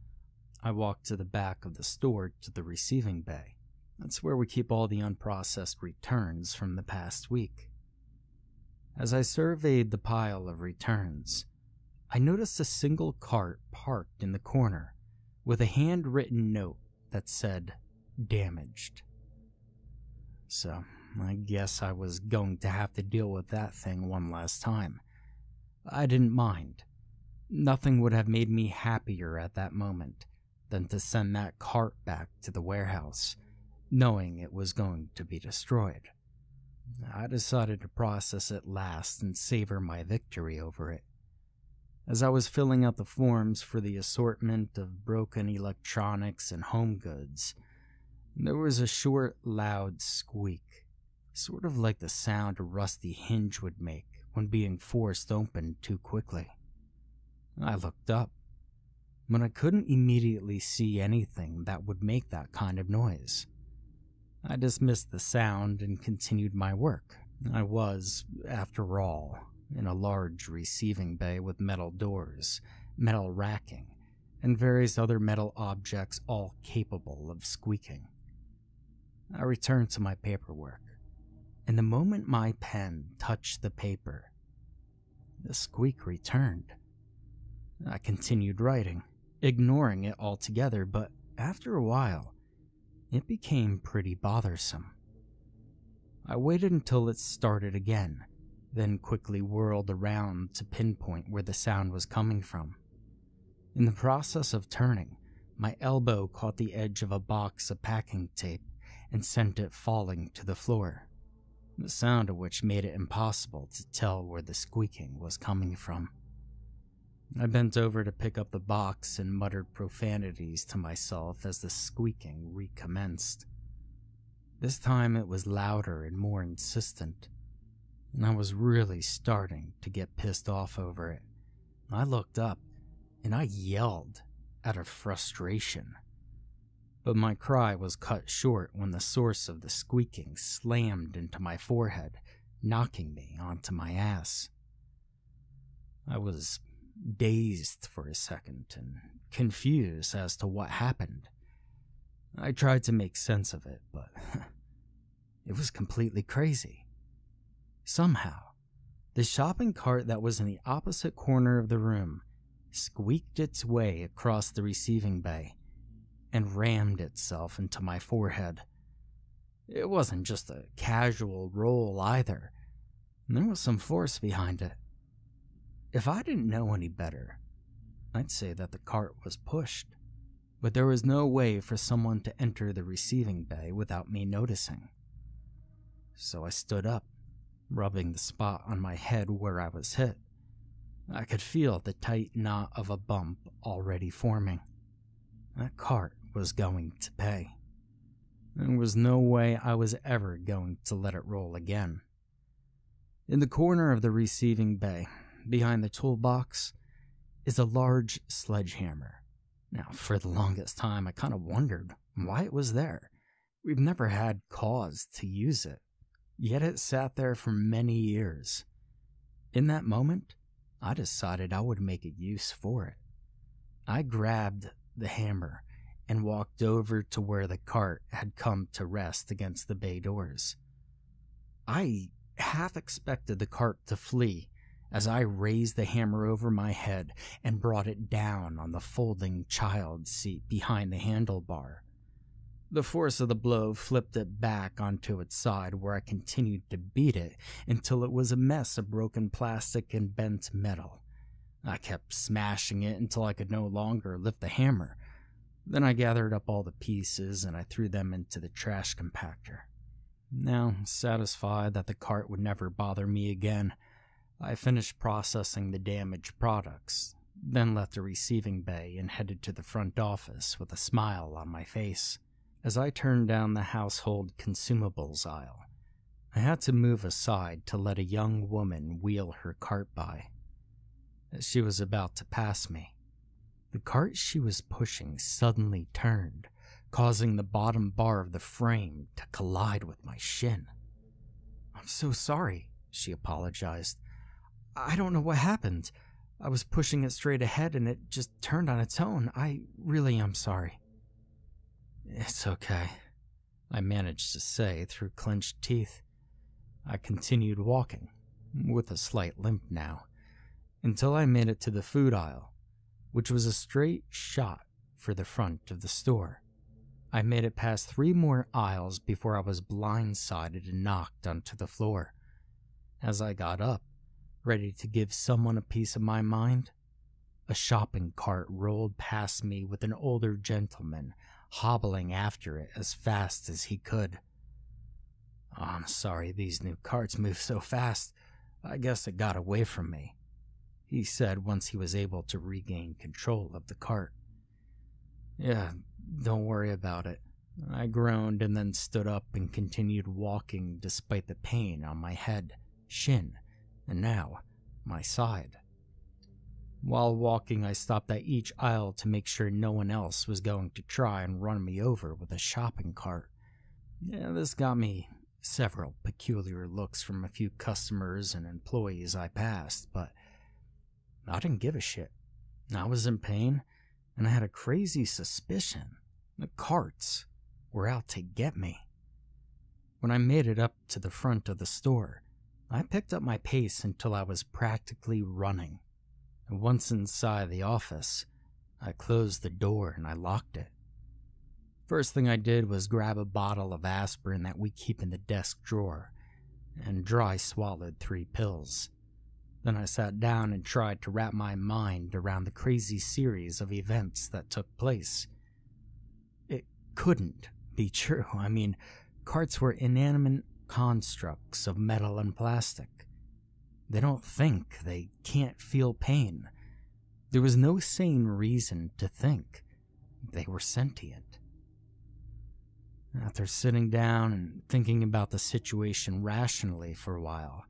I walked to the back of the store to the receiving bay. That's where we keep all the unprocessed returns from the past week. As I surveyed the pile of returns, I noticed a single cart parked in the corner with a handwritten note that said, "Damaged." So, I guess I was going to have to deal with that thing one last time. I didn't mind. Nothing would have made me happier at that moment than to send that cart back to the warehouse, knowing it was going to be destroyed. I decided to process it last and savor my victory over it. As I was filling out the forms for the assortment of broken electronics and home goods, there was a short, loud squeak, sort of like the sound a rusty hinge would make when being forced open too quickly. I looked up, but I couldn't immediately see anything that would make that kind of noise. I dismissed the sound and continued my work. I was, after all, in a large receiving bay with metal doors, metal racking, and various other metal objects all capable of squeaking. I returned to my paperwork, and the moment my pen touched the paper, the squeak returned. I continued writing, ignoring it altogether, but after a while, it became pretty bothersome. I waited until it started again, then quickly whirled around to pinpoint where the sound was coming from. In the process of turning, my elbow caught the edge of a box of packing tape and sent it falling to the floor, the sound of which made it impossible to tell where the squeaking was coming from. I bent over to pick up the box and muttered profanities to myself as the squeaking recommenced. This time it was louder and more insistent, and I was really starting to get pissed off over it. I looked up, and I yelled out of frustration. But my cry was cut short when the source of the squeaking slammed into my forehead, knocking me onto my ass. I was dazed for a second and confused as to what happened. I tried to make sense of it, but it was completely crazy. Somehow, the shopping cart that was in the opposite corner of the room squeaked its way across the receiving bay and rammed itself into my forehead. It wasn't just a casual roll either. There was some force behind it. If I didn't know any better, I'd say that the cart was pushed, but there was no way for someone to enter the receiving bay without me noticing. So I stood up, rubbing the spot on my head where I was hit. I could feel the tight knot of a bump already forming. That cart was going to pay. There was no way I was ever going to let it roll again. In the corner of the receiving bay, behind the toolbox, is a large sledgehammer. Now, for the longest time, I kind of wondered why it was there. We've never had cause to use it, yet it sat there for many years. In that moment, I decided I would make a use for it. I grabbed the hammer and walked over to where the cart had come to rest against the bay doors. I half expected the cart to flee as I raised the hammer over my head and brought it down on the folding child seat behind the handlebar. The force of the blow flipped it back onto its side, where I continued to beat it until it was a mess of broken plastic and bent metal. I kept smashing it until I could no longer lift the hammer. Then I gathered up all the pieces and I threw them into the trash compactor. Now, satisfied that the cart would never bother me again, I finished processing the damaged products, then left the receiving bay and headed to the front office with a smile on my face. As I turned down the household consumables aisle, I had to move aside to let a young woman wheel her cart by. As she was about to pass me, the cart she was pushing suddenly turned, causing the bottom bar of the frame to collide with my shin. "I'm so sorry," she apologized. "I don't know what happened. I was pushing it straight ahead and it just turned on its own. I really am sorry." "It's okay," I managed to say through clenched teeth. I continued walking, with a slight limp now, until I made it to the food aisle, which was a straight shot for the front of the store. I made it past 3 more aisles before I was blindsided and knocked onto the floor. As I got up, ready to give someone a piece of my mind, a shopping cart rolled past me with an older gentleman hobbling after it as fast as he could. "Oh, I'm sorry, these new carts move so fast. I guess it got away from me," he said once he was able to regain control of the cart. "Yeah, don't worry about it," I groaned and then stood up and continued walking despite the pain on my head, shin, and now my side. While walking, I stopped at each aisle to make sure no one else was going to try and run me over with a shopping cart. This got me several peculiar looks from a few customers and employees I passed, but I didn't give a shit. I was in pain, and I had a crazy suspicion the carts were out to get me. When I made it up to the front of the store, I picked up my pace until I was practically running. And once inside the office, I closed the door and I locked it. First thing I did was grab a bottle of aspirin that we keep in the desk drawer and dry swallowed 3 pills. Then I sat down and tried to wrap my mind around the crazy series of events that took place. It couldn't be true. I mean, carts were inanimate constructs of metal and plastic. They don't think, they can't feel pain. There was no sane reason to think they were sentient. After sitting down and thinking about the situation rationally for a while,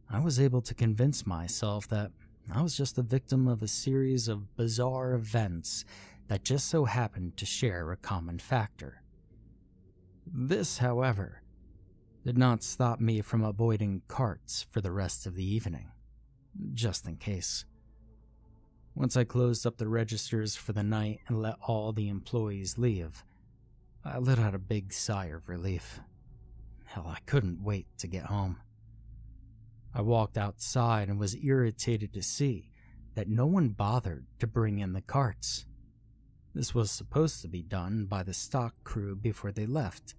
I was able to convince myself that I was just a victim of a series of bizarre events that just so happened to share a common factor. This, however, did not stop me from avoiding carts for the rest of the evening, just in case. Once I closed up the registers for the night and let all the employees leave, I let out a big sigh of relief. Hell, I couldn't wait to get home. I walked outside and was irritated to see that no one bothered to bring in the carts. This was supposed to be done by the stock crew before they left,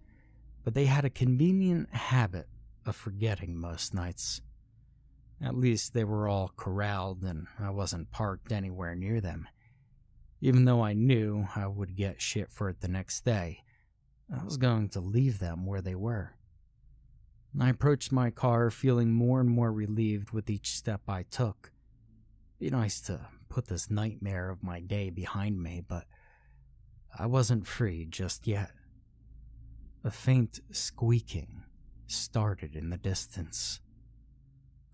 but they had a convenient habit of forgetting most nights. At least they were all corralled and I wasn't parked anywhere near them. Even though I knew I would get shit for it the next day, I was going to leave them where they were. I approached my car feeling more and more relieved with each step I took. It'd be nice to put this nightmare of my day behind me, but I wasn't free just yet. A faint squeaking started in the distance,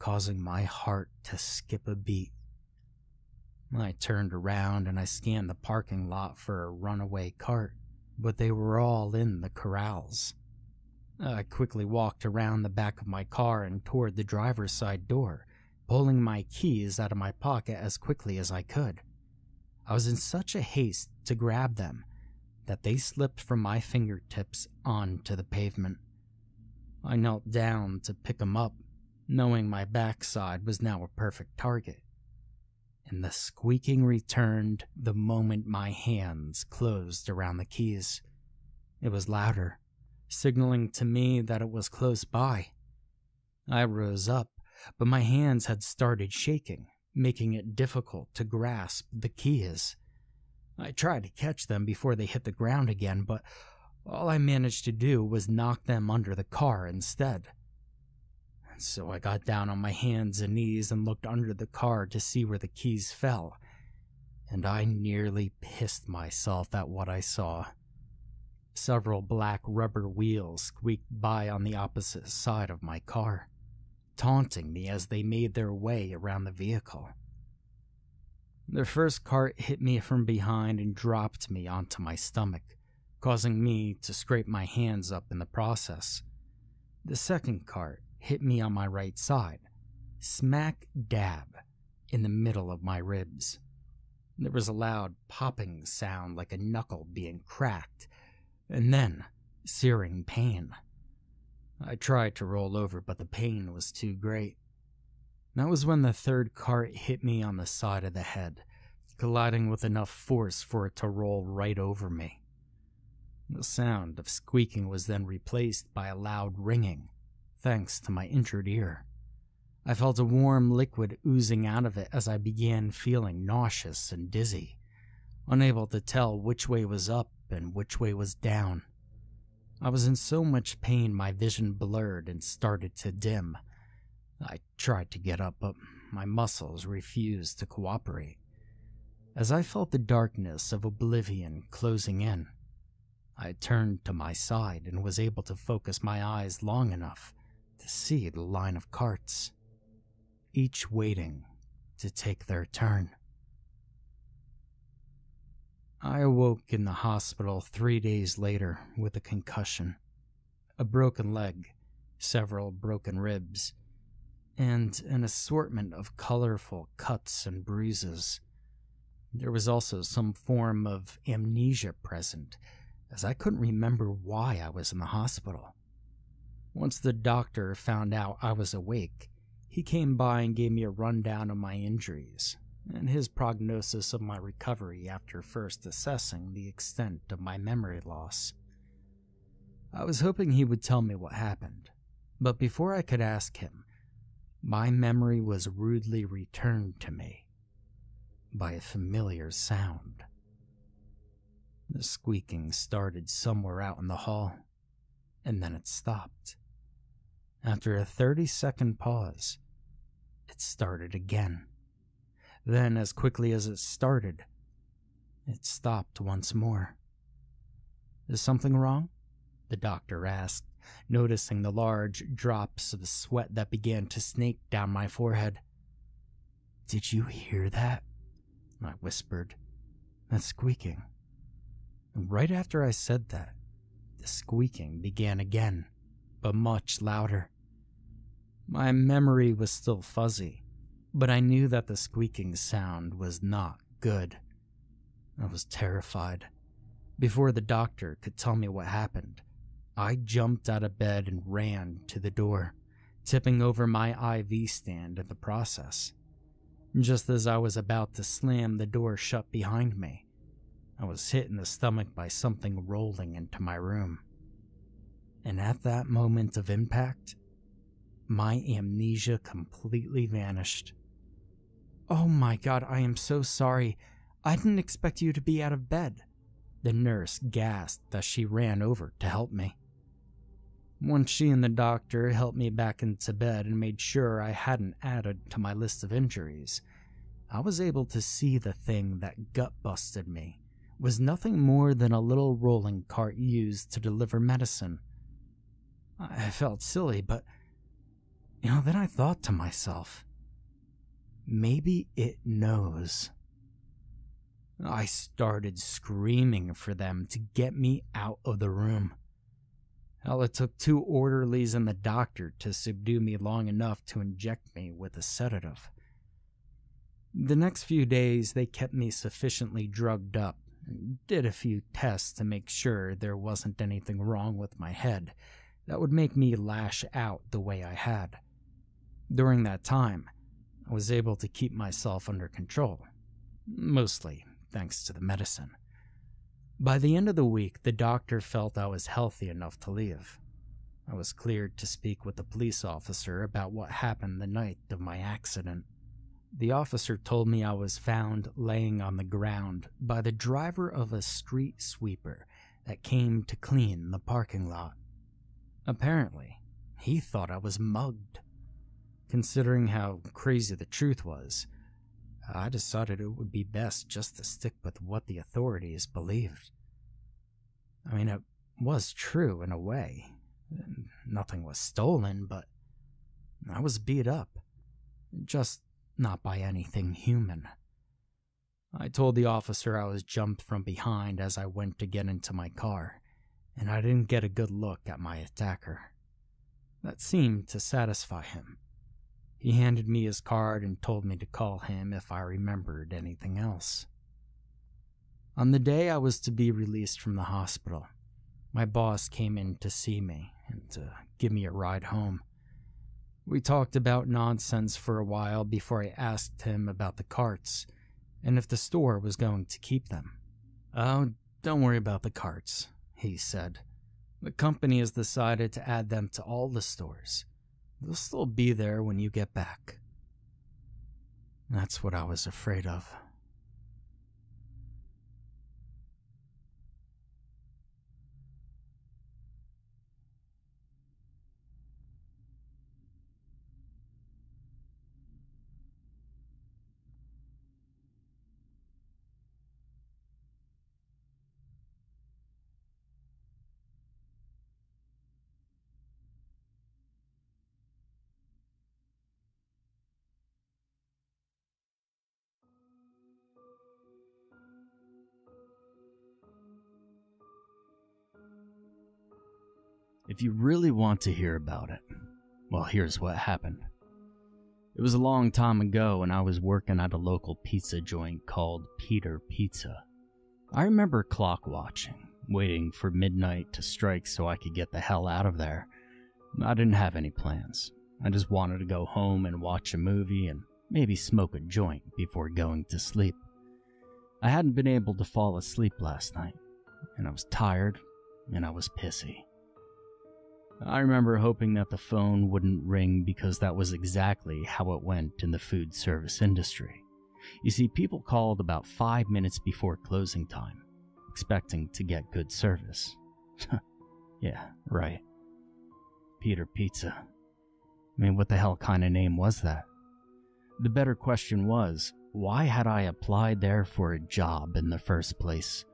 causing my heart to skip a beat. I turned around and I scanned the parking lot for a runaway cart, but they were all in the corrals. I quickly walked around the back of my car and toward the driver's side door, pulling my keys out of my pocket as quickly as I could. I was in such a haste to grab them that they slipped from my fingertips onto the pavement. I knelt down to pick them up, knowing my backside was now a perfect target. And the squeaking returned the moment my hands closed around the keys. It was louder, signaling to me that it was close by. I rose up, but my hands had started shaking, making it difficult to grasp the keys. I tried to catch them before they hit the ground again, but all I managed to do was knock them under the car instead. So I got down on my hands and knees and looked under the car to see where the keys fell, and I nearly pissed myself at what I saw. Several black rubber wheels squeaked by on the opposite side of my car, taunting me as they made their way around the vehicle. The first cart hit me from behind and dropped me onto my stomach, causing me to scrape my hands up in the process. The second cart hit me on my right side, smack dab in the middle of my ribs. There was a loud popping sound like a knuckle being cracked, and then searing pain. I tried to roll over, but the pain was too great. That was when the third cart hit me on the side of the head, colliding with enough force for it to roll right over me. The sound of squeaking was then replaced by a loud ringing, thanks to my injured ear. I felt a warm liquid oozing out of it as I began feeling nauseous and dizzy, unable to tell which way was up and which way was down. I was in so much pain my vision blurred and started to dim. I tried to get up, but my muscles refused to cooperate. As I felt the darkness of oblivion closing in, I turned to my side and was able to focus my eyes long enough to see the line of carts, each waiting to take their turn. I awoke in the hospital 3 days later with a concussion, a broken leg, several broken ribs, and an assortment of colorful cuts and bruises. There was also some form of amnesia present, as I couldn't remember why I was in the hospital. Once the doctor found out I was awake, he came by and gave me a rundown of my injuries and his prognosis of my recovery after first assessing the extent of my memory loss. I was hoping he would tell me what happened, but before I could ask him, my memory was rudely returned to me by a familiar sound. The squeaking started somewhere out in the hall, and then it stopped. After a 30-second pause, it started again. Then, as quickly as it started, it stopped once more. "Is something wrong?" the doctor asked, noticing the large drops of sweat that began to snake down my forehead. "Did you hear that?" I whispered. "That squeaking." And right after I said that, the squeaking began again, but much louder. My memory was still fuzzy, but I knew that the squeaking sound was not good. I was terrified. Before the doctor could tell me what happened, I jumped out of bed and ran to the door, tipping over my IV stand in the process. Just as I was about to slam the door shut behind me, I was hit in the stomach by something rolling into my room. And at that moment of impact, my amnesia completely vanished. "Oh my God, I am so sorry. I didn't expect you to be out of bed," the nurse gasped as she ran over to help me. Once she and the doctor helped me back into bed and made sure I hadn't added to my list of injuries, I was able to see the thing that gut-busted me was nothing more than a little rolling cart used to deliver medicine. I felt silly, but then I thought to myself, maybe it knows. I started screaming for them to get me out of the room. Hell, it took 2 orderlies and the doctor to subdue me long enough to inject me with a sedative. The next few days, they kept me sufficiently drugged up and did a few tests to make sure there wasn't anything wrong with my head that would make me lash out the way I had. During that time, I was able to keep myself under control, mostly thanks to the medicine. By the end of the week, the doctor felt I was healthy enough to leave. I was cleared to speak with the police officer about what happened the night of my accident. The officer told me I was found laying on the ground by the driver of a street sweeper that came to clean the parking lot. Apparently, he thought I was mugged. Considering how crazy the truth was, I decided it would be best just to stick with what the authorities believed. I mean, it was true in a way. Nothing was stolen, but I was beat up. Just not by anything human. I told the officer I was jumped from behind as I went to get into my car, and I didn't get a good look at my attacker. That seemed to satisfy him. He handed me his card and told me to call him if I remembered anything else. On the day I was to be released from the hospital, my boss came in to see me and to give me a ride home. We talked about nonsense for a while before I asked him about the carts and if the store was going to keep them. "Oh, don't worry about the carts," he said. "The company has decided to add them to all the stores. They'll still be there when you get back. That's what I was afraid of. If you really want to hear about it, well, here's what happened. It was a long time ago and I was working at a local pizza joint called Peter Pizza. I remember clock watching, waiting for midnight to strike so I could get the hell out of there. I didn't have any plans. I just wanted to go home and watch a movie and maybe smoke a joint before going to sleep. I hadn't been able to fall asleep last night, and I was tired and I was pissy. I remember hoping that the phone wouldn't ring because that was exactly how it went in the food service industry. You see, people called about 5 minutes before closing time, expecting to get good service. Yeah, right. Peter Pizza. I mean, what the hell kind of name was that? The better question was, why had I applied there for a job in the first place?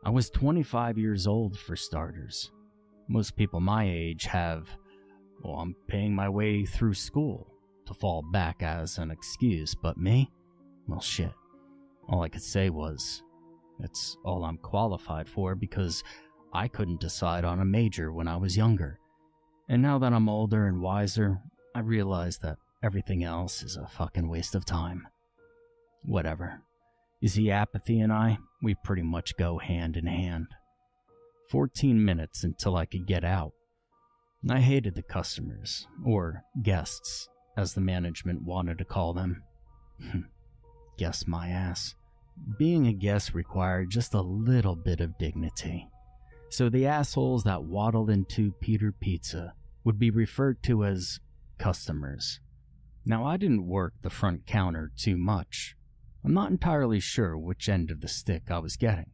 I was 25 years old for starters. Most people my age have, well, I'm paying my way through school to fall back as an excuse, but me? Well, shit. All I could say was, it's all I'm qualified for because I couldn't decide on a major when I was younger. And now that I'm older and wiser, I realize that everything else is a fucking waste of time. Whatever. You see, apathy and I, we pretty much go hand in hand. 14 minutes until I could get out. I hated the customers, or guests, as the management wanted to call them. Guess my ass. Being a guest required just a little bit of dignity. So the assholes that waddled into Peter Pizza would be referred to as customers. Now, I didn't work the front counter too much. I'm not entirely sure which end of the stick I was getting,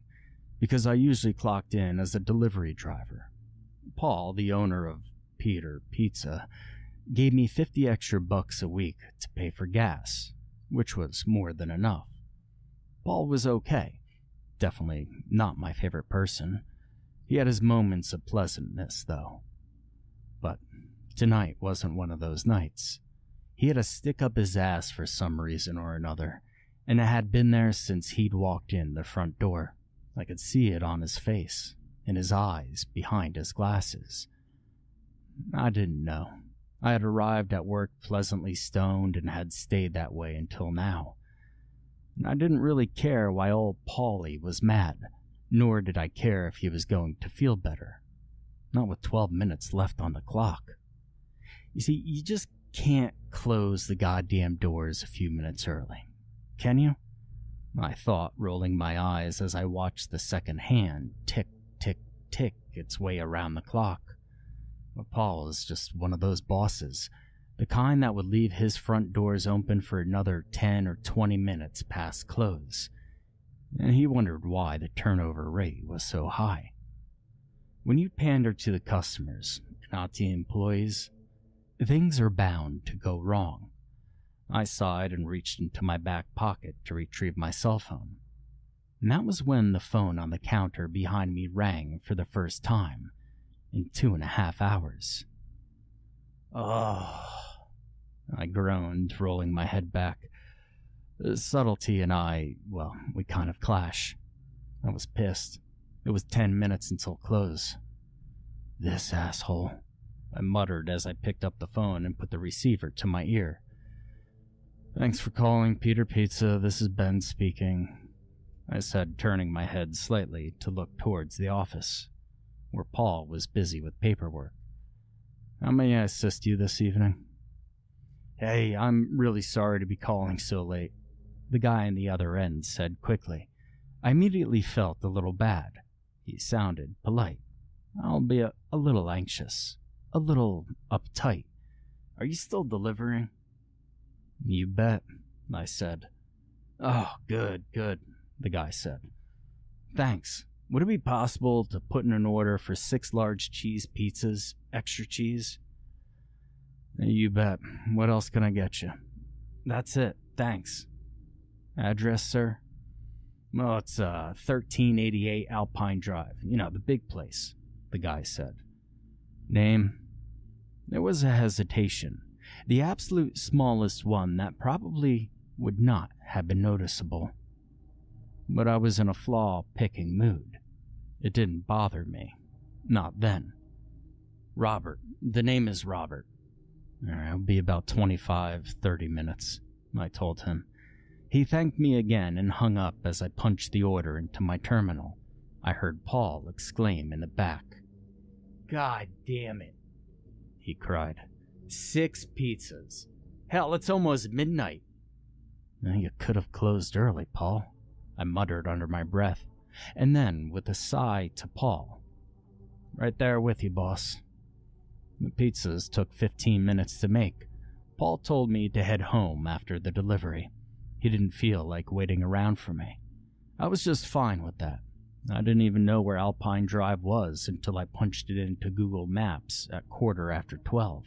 because I usually clocked in as a delivery driver. Paul, the owner of Peter Pizza, gave me $50 extra a week to pay for gas, which was more than enough. Paul was okay. Definitely not my favorite person. He had his moments of pleasantness, though. But tonight wasn't one of those nights. He had a stick up his ass for some reason or another, and it had been there since he'd walked in the front door. I could see it on his face, in his eyes, behind his glasses. I didn't know. I had arrived at work pleasantly stoned and had stayed that way until now. And I didn't really care why old Paulie was mad, nor did I care if he was going to feel better. Not with 12 minutes left on the clock. You see, you just can't close the goddamn doors a few minutes early, can you? I thought, rolling my eyes as I watched the second hand tick, tick, tick its way around the clock. But Paul is just one of those bosses, the kind that would leave his front doors open for another 10 or 20 minutes past close. And he wondered why the turnover rate was so high. When you pander to the customers, not the employees, things are bound to go wrong. I sighed and reached into my back pocket to retrieve my cell phone. And that was when the phone on the counter behind me rang for the first time in 2.5 hours. Oh, I groaned, rolling my head back. Subtlety and I, well, we kind of clash. I was pissed. It was 10 minutes until close. This asshole, I muttered as I picked up the phone and put the receiver to my ear. Thanks for calling Peter Pizza, this is Ben speaking, I said, turning my head slightly to look towards the office, where Paul was busy with paperwork. How may I assist you this evening? Hey, I'm really sorry to be calling so late, the guy on the other end said quickly. I immediately felt a little bad. He sounded polite, albeit a little anxious, a little uptight. Are you still delivering?" "You bet," I said. "Oh, good, the guy said. "Thanks. Would it be possible to put in an order for 6 large cheese pizzas, extra cheese?" "You bet. What else can I get you?" "That's it, thanks." "Address, sir?" "Well, it's 1388 Alpine Drive. You know, the big place," the guy said. "Name?" There was a hesitation, the absolute smallest one that probably would not have been noticeable. But I was in a flaw-picking mood. It didn't bother me. Not then. "Robert. The name is Robert." "It'll be about 25-30 minutes, I told him. He thanked me again and hung up as I punched the order into my terminal. I heard Paul exclaim in the back. "God damn it," he cried. 6 pizzas. Hell, it's almost midnight." "You could have closed early, Paul," I muttered under my breath, and then, with a sigh to Paul, "Right there with you, boss." The pizzas took 15 minutes to make. Paul told me to head home after the delivery. He didn't feel like waiting around for me. I was just fine with that. I didn't even know where Alpine Drive was until I punched it into Google Maps at 12:15.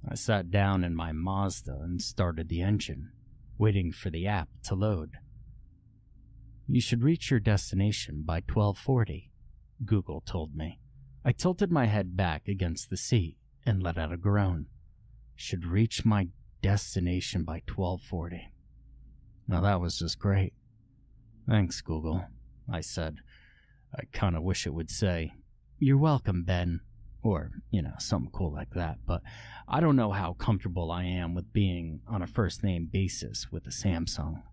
I sat down in my Mazda and started the engine, waiting for the app to load. "You should reach your destination by 12:40, Google told me. I tilted my head back against the seat and let out a groan. Should reach my destination by 12:40. Now that was just great. "Thanks, Google," I said. I kinda wish it would say, "You're welcome, Ben," or, something cool like that, but I don't know how comfortable I am with being on a first-name basis with a Samsung.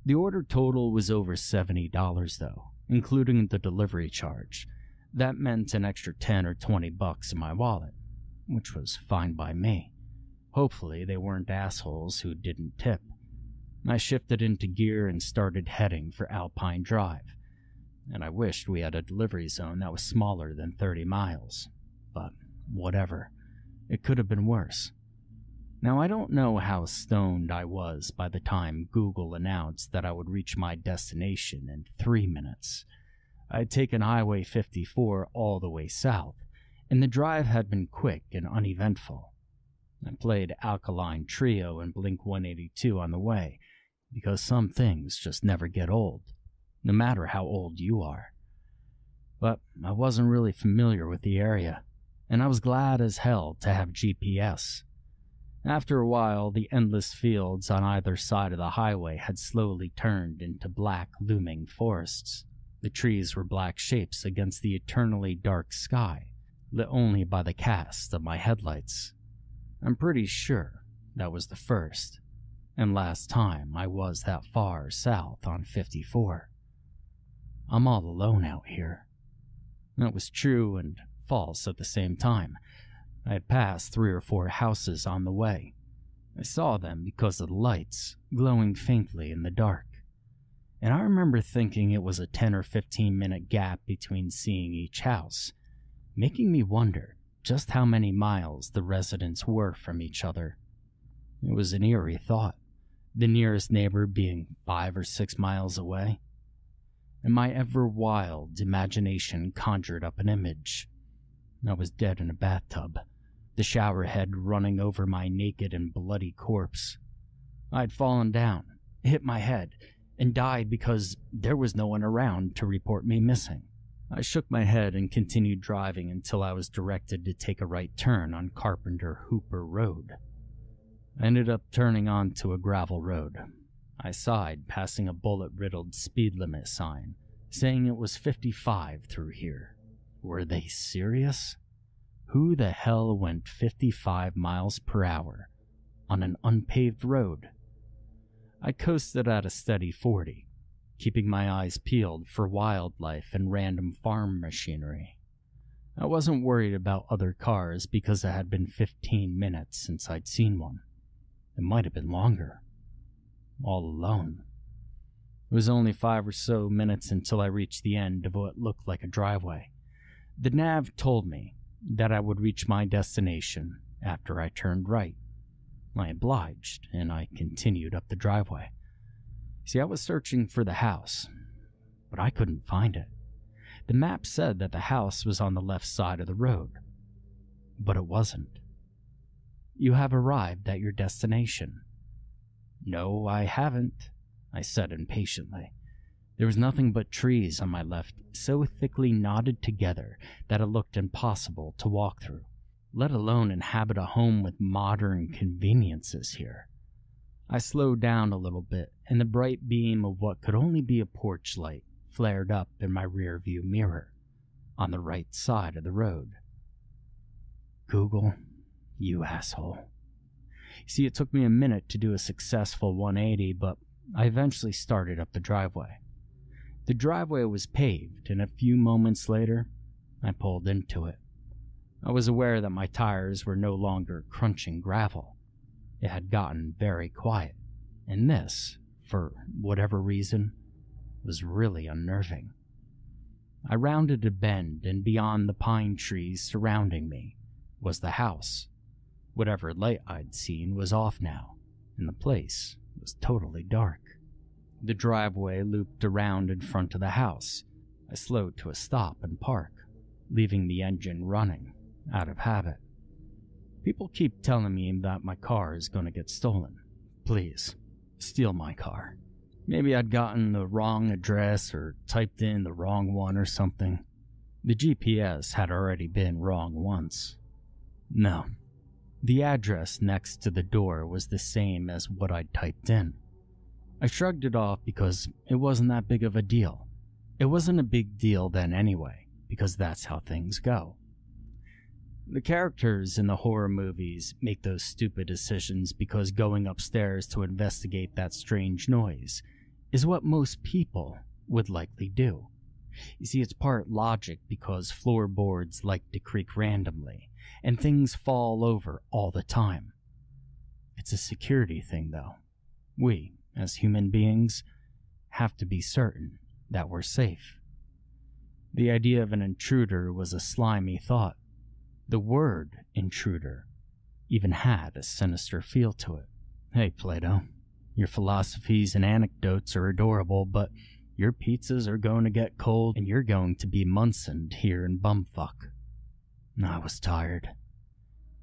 The order total was over $70, though, including the delivery charge. That meant an extra $10 or $20 in my wallet, which was fine by me. Hopefully they weren't assholes who didn't tip. I shifted into gear and started heading for Alpine Drive, and I wished we had a delivery zone that was smaller than 30 miles. But whatever, it could have been worse. Now, I don't know how stoned I was by the time Google announced that I would reach my destination in 3 minutes. I had taken Highway 54 all the way south, and the drive had been quick and uneventful. I played Alkaline Trio and Blink-182 on the way, because some things just never get old, no matter how old you are. But I wasn't really familiar with the area, and I was glad as hell to have GPS. After a while, the endless fields on either side of the highway had slowly turned into black, looming forests. The trees were black shapes against the eternally dark sky, lit only by the cast of my headlights. I'm pretty sure that was the first and last time I was that far south on 54. I'm all alone out here. That was true and false at the same time. I had passed 3 or 4 houses on the way. I saw them because of the lights, glowing faintly in the dark. And I remember thinking it was a 10 or 15-minute gap between seeing each house, making me wonder just how many miles the residents were from each other. It was an eerie thought, the nearest neighbor being 5 or 6 miles away. And my ever-wild imagination conjured up an image. I was dead in a bathtub, the shower head running over my naked and bloody corpse. I'd fallen down, hit my head, and died because there was no one around to report me missing. I shook my head and continued driving until I was directed to take a right turn on Carpenter Hooper Road. I ended up turning onto a gravel road. I sighed, passing a bullet-riddled speed limit sign, saying it was 55 through here. Were they serious? Who the hell went 55 miles per hour on an unpaved road? I coasted at a steady 40, keeping my eyes peeled for wildlife and random farm machinery. I wasn't worried about other cars because it had been 15 minutes since I'd seen one. It might have been longer. All alone. It was only 5 or so minutes until I reached the end of what looked like a driveway. The nav told me that I would reach my destination after I turned right. I obliged, and I continued up the driveway. See, I was searching for the house, but I couldn't find it. The map said that the house was on the left side of the road, but it wasn't. You have arrived at your destination. No, I haven't, I said impatiently. There was nothing but trees on my left, so thickly knotted together that it looked impossible to walk through, let alone inhabit a home with modern conveniences here. I slowed down a little bit, and the bright beam of what could only be a porch light flared up in my rear-view mirror, on the right side of the road. Google, you asshole. See, it took me a minute to do a successful 180, but I eventually started up the driveway. The driveway was paved, and a few moments later, I pulled into it. I was aware that my tires were no longer crunching gravel. It had gotten very quiet, and this, for whatever reason, was really unnerving. I rounded a bend, and beyond the pine trees surrounding me was the house. Whatever light I'd seen was off now, and the place was totally dark. The driveway looped around in front of the house. I slowed to a stop and park, leaving the engine running, out of habit. People keep telling me that my car is going to get stolen. Please, steal my car. Maybe I'd gotten the wrong address or typed in the wrong one or something. The GPS had already been wrong once. No. The address next to the door was the same as what I'd typed in. I shrugged it off because it wasn't that big of a deal. It wasn't a big deal then anyway, because that's how things go. The characters in the horror movies make those stupid decisions because going upstairs to investigate that strange noise is what most people would likely do. You see, it's part logic because floorboards like to creak randomly, and things fall over all the time. It's a security thing, though. We, as human beings, have to be certain that we're safe. The idea of an intruder was a slimy thought. The word intruder even had a sinister feel to it. Hey, Plato, your philosophies and anecdotes are adorable, but your pizzas are going to get cold and you're going to be Munsoned here in bumfuck. I was tired.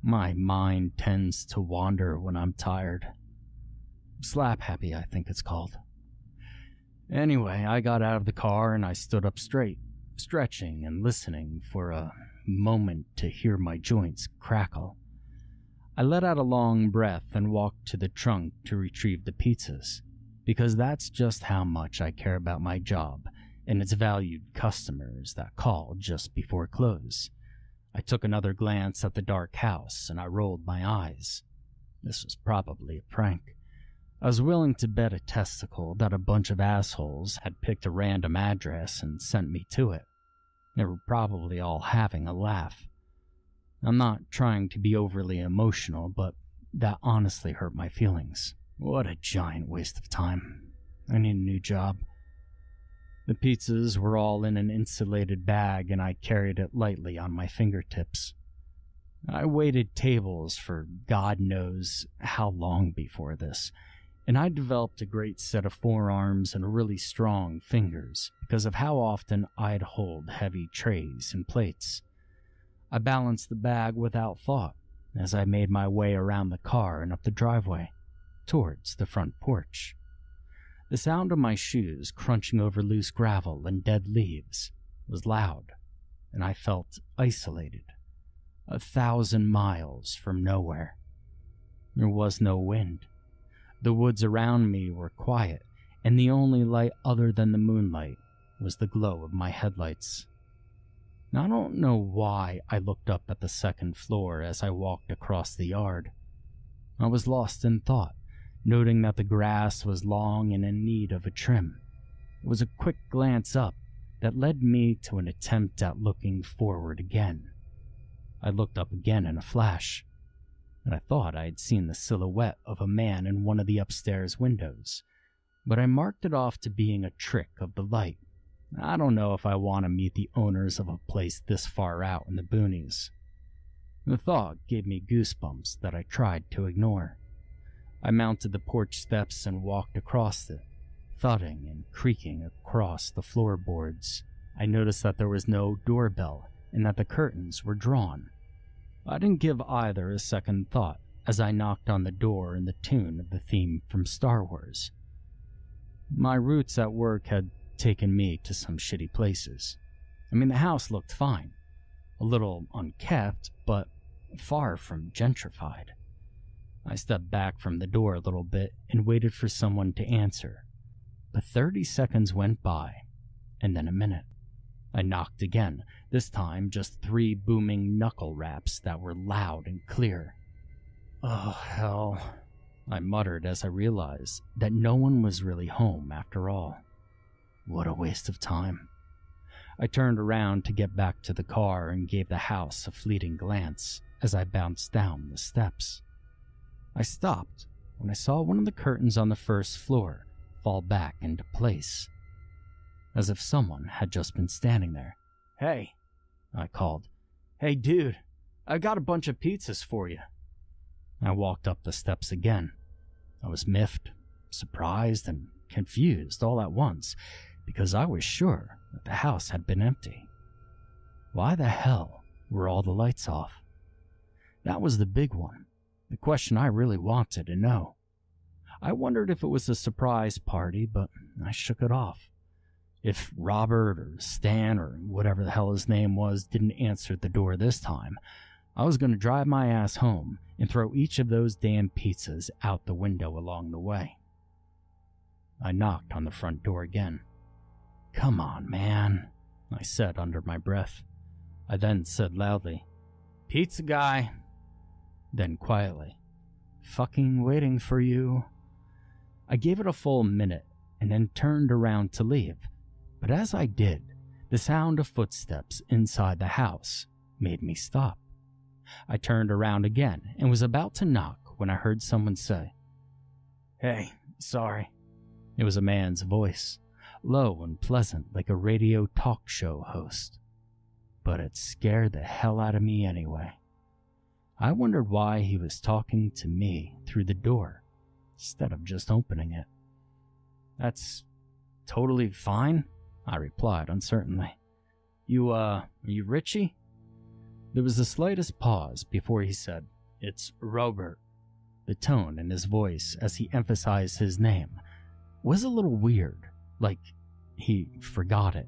My mind tends to wander when I'm tired. Slap happy, I think it's called. Anyway, I got out of the car and I stood up straight, stretching and listening for a moment to hear my joints crackle. I let out a long breath and walked to the trunk to retrieve the pizzas, because that's just how much I care about my job and its valued customers that call just before close. I took another glance at the dark house and I rolled my eyes. This was probably a prank. I was willing to bet a testicle that a bunch of assholes had picked a random address and sent me to it. They were probably all having a laugh. I'm not trying to be overly emotional, but that honestly hurt my feelings. What a giant waste of time. I need a new job. The pizzas were all in an insulated bag and I carried it lightly on my fingertips. I waited tables for God knows how long before this, and I developed a great set of forearms and really strong fingers because of how often I'd hold heavy trays and plates. I balanced the bag without thought as I made my way around the car and up the driveway, towards the front porch. The sound of my shoes crunching over loose gravel and dead leaves was loud, and I felt isolated, 1,000 miles from nowhere. There was no wind. The woods around me were quiet, and the only light other than the moonlight was the glow of my headlights. Now, I don't know why I looked up at the second floor as I walked across the yard. I was lost in thought, noting that the grass was long and in need of a trim. It was a quick glance up that led me to an attempt at looking forward again. I looked up again in a flash, and I thought I had seen the silhouette of a man in one of the upstairs windows, but I marked it off to being a trick of the light. I don't know if I want to meet the owners of a place this far out in the boonies. The thought gave me goosebumps that I tried to ignore. I mounted the porch steps and walked across it, thudding and creaking across the floorboards. I noticed that there was no doorbell and that the curtains were drawn. I didn't give either a second thought as I knocked on the door in the tune of the theme from Star Wars. My roots at work had taken me to some shitty places. I mean, the house looked fine. A little unkept, but far from gentrified. I stepped back from the door a little bit and waited for someone to answer. But 30 seconds went by, and then a minute. I knocked again, this time just 3 booming knuckle raps that were loud and clear. Oh, hell, I muttered as I realized that no one was really home after all. What a waste of time. I turned around to get back to the car and gave the house a fleeting glance as I bounced down the steps. I stopped when I saw one of the curtains on the first floor fall back into place, as if someone had just been standing there. "Hey," I called. "Hey, dude, I got a bunch of pizzas for you." I walked up the steps again. I was miffed, surprised, and confused all at once because I was sure that the house had been empty. Why the hell were all the lights off? That was the big one, the question I really wanted to know. I wondered if it was a surprise party, but I shook it off. If Robert or Stan or whatever the hell his name was didn't answer the door this time, I was going to drive my ass home and throw each of those damn pizzas out the window along the way. I knocked on the front door again. "Come on, man," I said under my breath. I then said loudly, "Pizza guy." Then quietly, "Fucking waiting for you." I gave it a full minute and then turned around to leave, but as I did, the sound of footsteps inside the house made me stop. I turned around again and was about to knock when I heard someone say, "Hey, sorry." It was a man's voice, low and pleasant like a radio talk show host. But it scared the hell out of me anyway. I wondered why he was talking to me through the door instead of just opening it. "That's totally fine," I replied uncertainly. Are you Richie?" There was the slightest pause before he said, "It's Robert." The tone in his voice as he emphasized his name was a little weird, like he forgot it.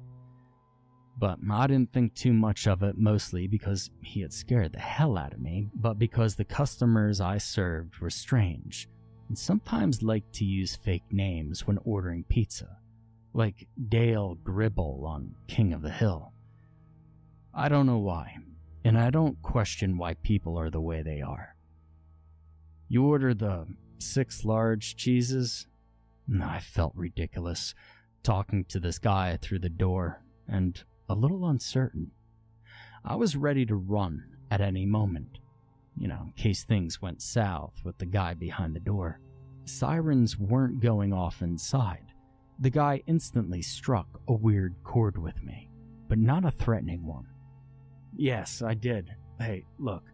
But I didn't think too much of it, mostly because he had scared the hell out of me, but because the customers I served were strange and sometimes liked to use fake names when ordering pizza, like Dale Gribble on King of the Hill. I don't know why, and I don't question why people are the way they are. "You ordered the 6 large cheeses?" I felt ridiculous, talking to this guy through the door, and a little uncertain. I was ready to run at any moment, in case things went south with the guy behind the door. Sirens weren't going off inside. The guy instantly struck a weird chord with me, but not a threatening one. "Yes, I did. Hey, look,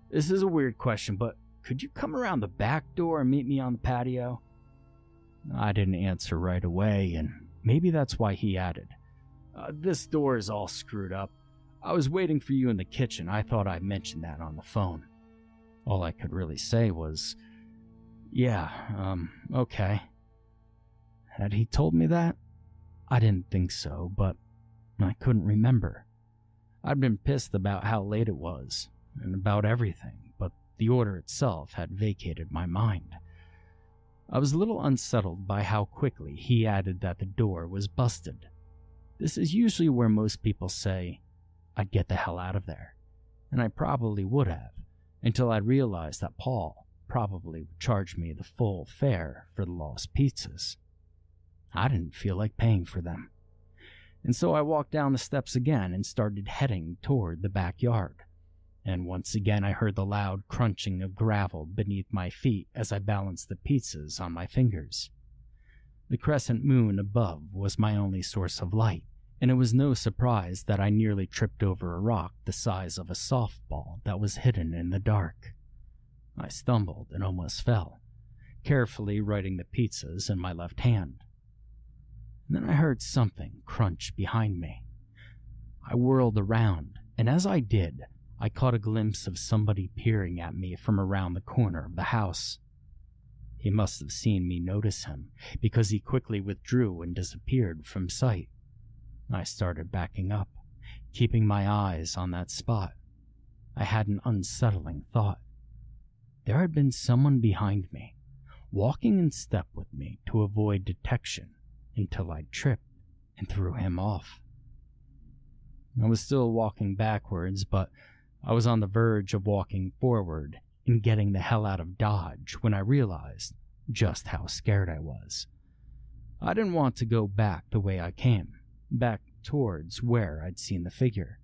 this is a weird question, but could you come around the back door and meet me on the patio?" I didn't answer right away, and maybe that's why he added, "This door is all screwed up. I was waiting for you in the kitchen. I thought I mentioned that on the phone." All I could really say was, "Yeah, okay." Had he told me that? I didn't think so, but I couldn't remember. I'd been pissed about how late it was, and about everything, but the order itself had vacated my mind. I was a little unsettled by how quickly he added that the door was busted. This is usually where most people say, "I'd get the hell out of there," and I probably would have, until I realized that Paul probably would charge me the full fare for the lost pizzas. I didn't feel like paying for them, and so I walked down the steps again and started heading toward the backyard. And once again I heard the loud crunching of gravel beneath my feet as I balanced the pizzas on my fingers. The crescent moon above was my only source of light, and it was no surprise that I nearly tripped over a rock the size of a softball that was hidden in the dark. I stumbled and almost fell, carefully righting the pizzas in my left hand. And then I heard something crunch behind me. I whirled around, and as I did, I caught a glimpse of somebody peering at me from around the corner of the house. He must have seen me notice him, because he quickly withdrew and disappeared from sight. I started backing up, keeping my eyes on that spot. I had an unsettling thought. There had been someone behind me, walking in step with me to avoid detection until I tripped and threw him off. I was still walking backwards, but I was on the verge of walking forward and getting the hell out of Dodge when I realized just how scared I was. I didn't want to go back the way I came, back towards where I'd seen the figure.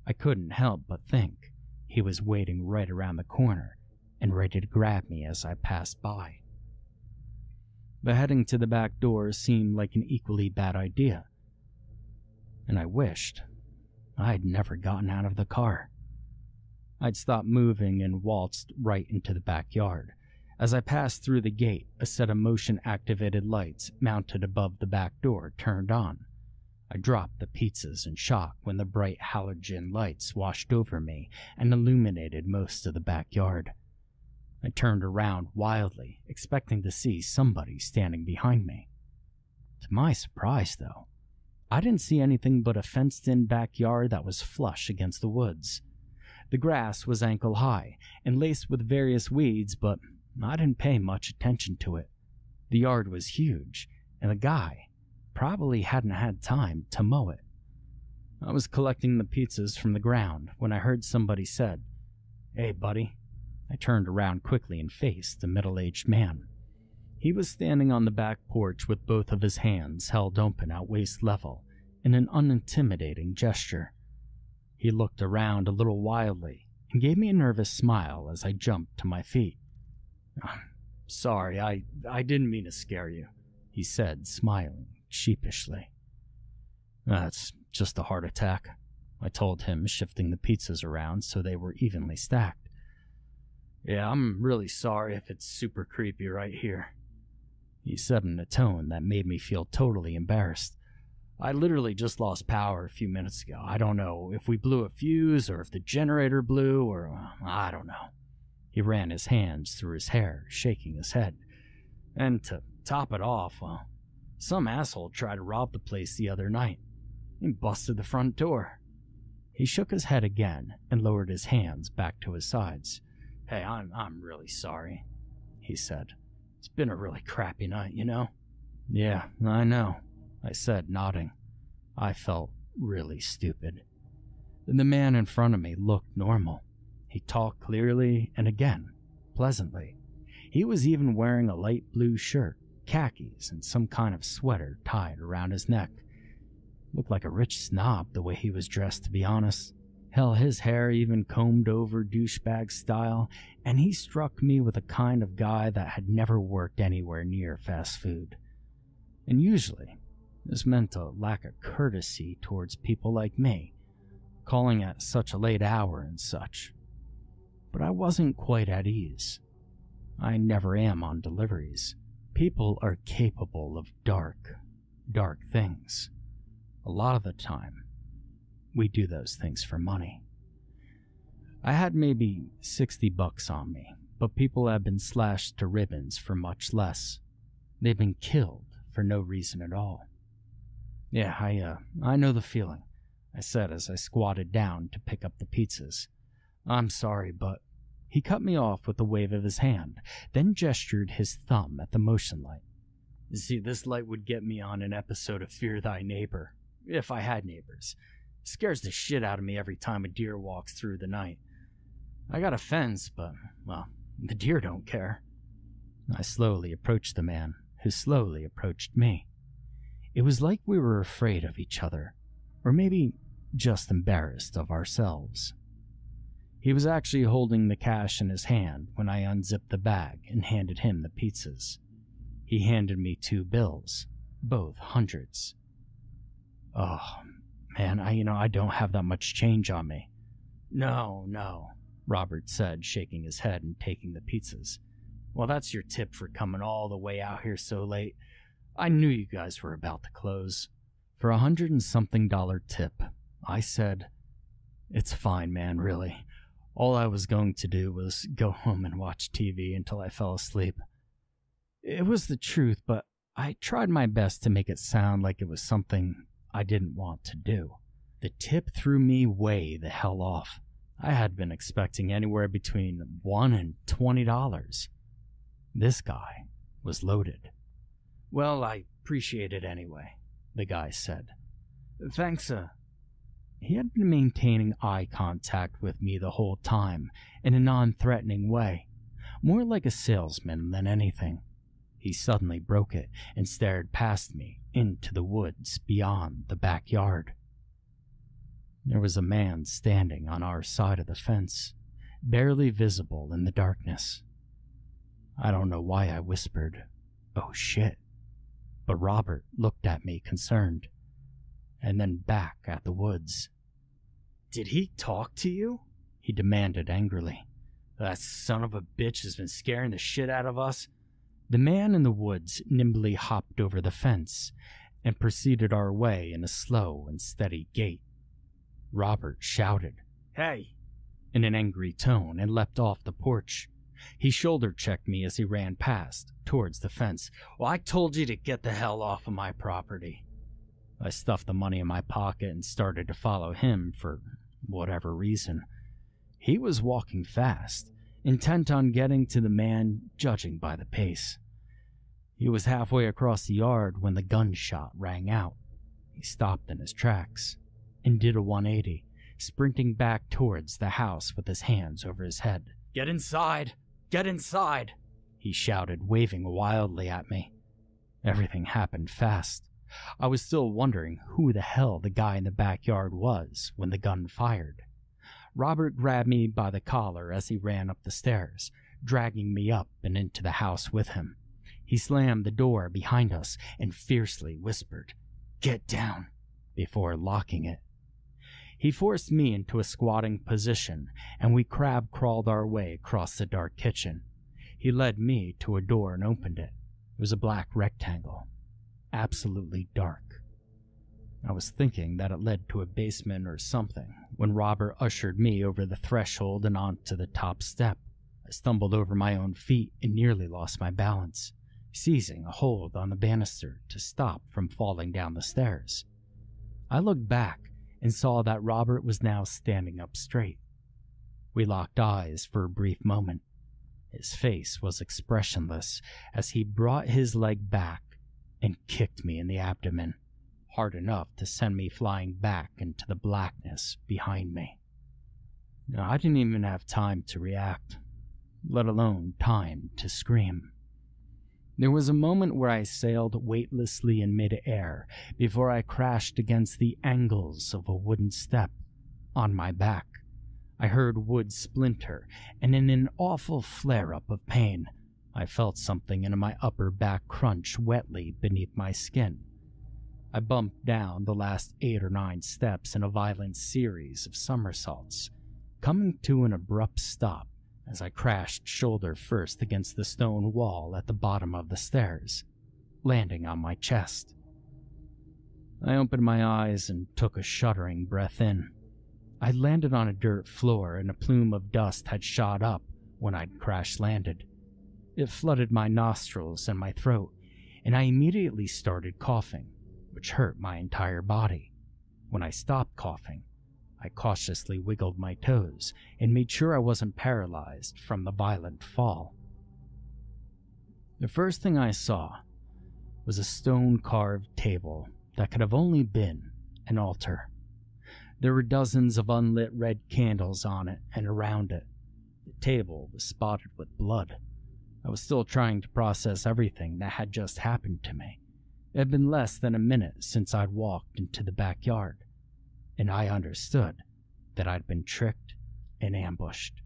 I couldn't help but think he was waiting right around the corner and ready to grab me as I passed by. But heading to the back door seemed like an equally bad idea, and I wished I'd never gotten out of the car. I'd stopped moving and waltzed right into the backyard. As I passed through the gate, a set of motion-activated lights mounted above the back door turned on. I dropped the pizzas in shock when the bright halogen lights washed over me and illuminated most of the backyard. I turned around wildly, expecting to see somebody standing behind me. To my surprise, though, I didn't see anything but a fenced-in backyard that was flush against the woods. The grass was ankle-high and laced with various weeds, but I didn't pay much attention to it. The yard was huge, and the guy probably hadn't had time to mow it. I was collecting the pizzas from the ground when I heard somebody said, "Hey, buddy." I turned around quickly and faced a middle-aged man. He was standing on the back porch with both of his hands held open at waist level in an unintimidating gesture. He looked around a little wildly and gave me a nervous smile as I jumped to my feet. "Sorry, I didn't mean to scare you," he said, smiling sheepishly. "That's just a heart attack," I told him, shifting the pizzas around so they were evenly stacked. "Yeah, I'm really sorry if it's super creepy right here," he said in a tone that made me feel totally embarrassed. "I literally just lost power a few minutes ago. I don't know if we blew a fuse or if the generator blew or I don't know." He ran his hands through his hair, shaking his head. "And to top it off, some asshole tried to rob the place the other night. He busted the front door." He shook his head again and lowered his hands back to his sides. "Hey, I'm really sorry," he said. "It's been a really crappy night, you know?" "Yeah, I know," I said, nodding. I felt really stupid. The man in front of me looked normal. He talked clearly and again, pleasantly. He was even wearing a light blue shirt, khakis, and some kind of sweater tied around his neck. Looked like a rich snob the way he was dressed, to be honest. Hell, his hair even combed over douchebag style, and he struck me with the kind of guy that had never worked anywhere near fast food. And usually, this meant a lack of courtesy towards people like me, calling at such a late hour and such. But I wasn't quite at ease. I never am on deliveries. People are capable of dark things. A lot of the time, we do those things for money. I had maybe $60 on me, but people have been slashed to ribbons for much less. They've been killed for no reason at all. "Yeah, I know the feeling," I said as I squatted down to pick up the pizzas. "I'm sorry, but..." He cut me off with a wave of his hand, then gestured his thumb at the motion light. "See, this light would get me on an episode of Fear Thy Neighbor, if I had neighbors. It scares the shit out of me every time a deer walks through the night. I got a fence, but, well, the deer don't care." I slowly approached the man, who slowly approached me. It was like we were afraid of each other, or maybe just embarrassed of ourselves. He was actually holding the cash in his hand when I unzipped the bag and handed him the pizzas. He handed me 2 bills, both hundreds. Oh, man, I don't have that much change on me." No, Robert said, shaking his head and taking the pizzas. "Well, that's your tip for coming all the way out here so late. I knew you guys were about to close." For $100 and something tip, I said, "It's fine, man, really. All I was going to do was go home and watch TV until I fell asleep." It was the truth, but I tried my best to make it sound like it was something I didn't want to do. The tip threw me way the hell off. I had been expecting anywhere between $1 and $20. This guy was loaded. "Well, I appreciate it anyway," the guy said. "Thanks, He had been maintaining eye contact with me the whole time in a non-threatening way, more like a salesman than anything. He suddenly broke it and stared past me into the woods beyond the backyard. There was a man standing on our side of the fence, barely visible in the darkness. I don't know why I whispered, "Oh shit," but Robert looked at me concerned, and then back at the woods. "Did he talk to you?" he demanded angrily. "That son of a bitch has been scaring the shit out of us." The man in the woods nimbly hopped over the fence and proceeded our way in a slow and steady gait. Robert shouted, "Hey!" in an angry tone and leapt off the porch. He shoulder-checked me as he ran past, towards the fence. "Well, I told you to get the hell off of my property." I stuffed the money in my pocket and started to follow him for whatever reason. He was walking fast, intent on getting to the man, judging by the pace. He was halfway across the yard when the gunshot rang out. He stopped in his tracks and did a 180, sprinting back towards the house with his hands over his head. "Get inside! Get inside!" he shouted, waving wildly at me. Everything happened fast. I was still wondering who the hell the guy in the backyard was when the gun fired. Robert grabbed me by the collar as he ran up the stairs, dragging me up and into the house with him. He slammed the door behind us and fiercely whispered, "Get down," before locking it. He forced me into a squatting position, and we crab-crawled our way across the dark kitchen. He led me to a door and opened it. It was a black rectangle, absolutely dark. I was thinking that it led to a basement or something when Robert ushered me over the threshold and onto the top step. I stumbled over my own feet and nearly lost my balance, seizing a hold on the banister to stop from falling down the stairs. I looked back and saw that Robert was now standing up straight. We locked eyes for a brief moment. His face was expressionless as he brought his leg back and kicked me in the abdomen, hard enough to send me flying back into the blackness behind me. Now, I didn't even have time to react, let alone time to scream. There was a moment where I sailed weightlessly in mid-air before I crashed against the angles of a wooden step. On my back, I heard wood splinter, and in an awful flare-up of pain, I felt something in my upper back crunch wetly beneath my skin. I bumped down the last 8 or 9 steps in a violent series of somersaults, coming to an abrupt stop as I crashed shoulder first against the stone wall at the bottom of the stairs, landing on my chest. I opened my eyes and took a shuddering breath in. I landed on a dirt floor and a plume of dust had shot up when I'd crash-landed. It flooded my nostrils and my throat, and I immediately started coughing, which hurt my entire body. When I stopped coughing, I cautiously wiggled my toes and made sure I wasn't paralyzed from the violent fall. The first thing I saw was a stone-carved table that could have only been an altar. There were dozens of unlit red candles on it and around it. The table was spotted with blood. I was still trying to process everything that had just happened to me. It had been less than a minute since I'd walked into the backyard, and I understood that I'd been tricked and ambushed.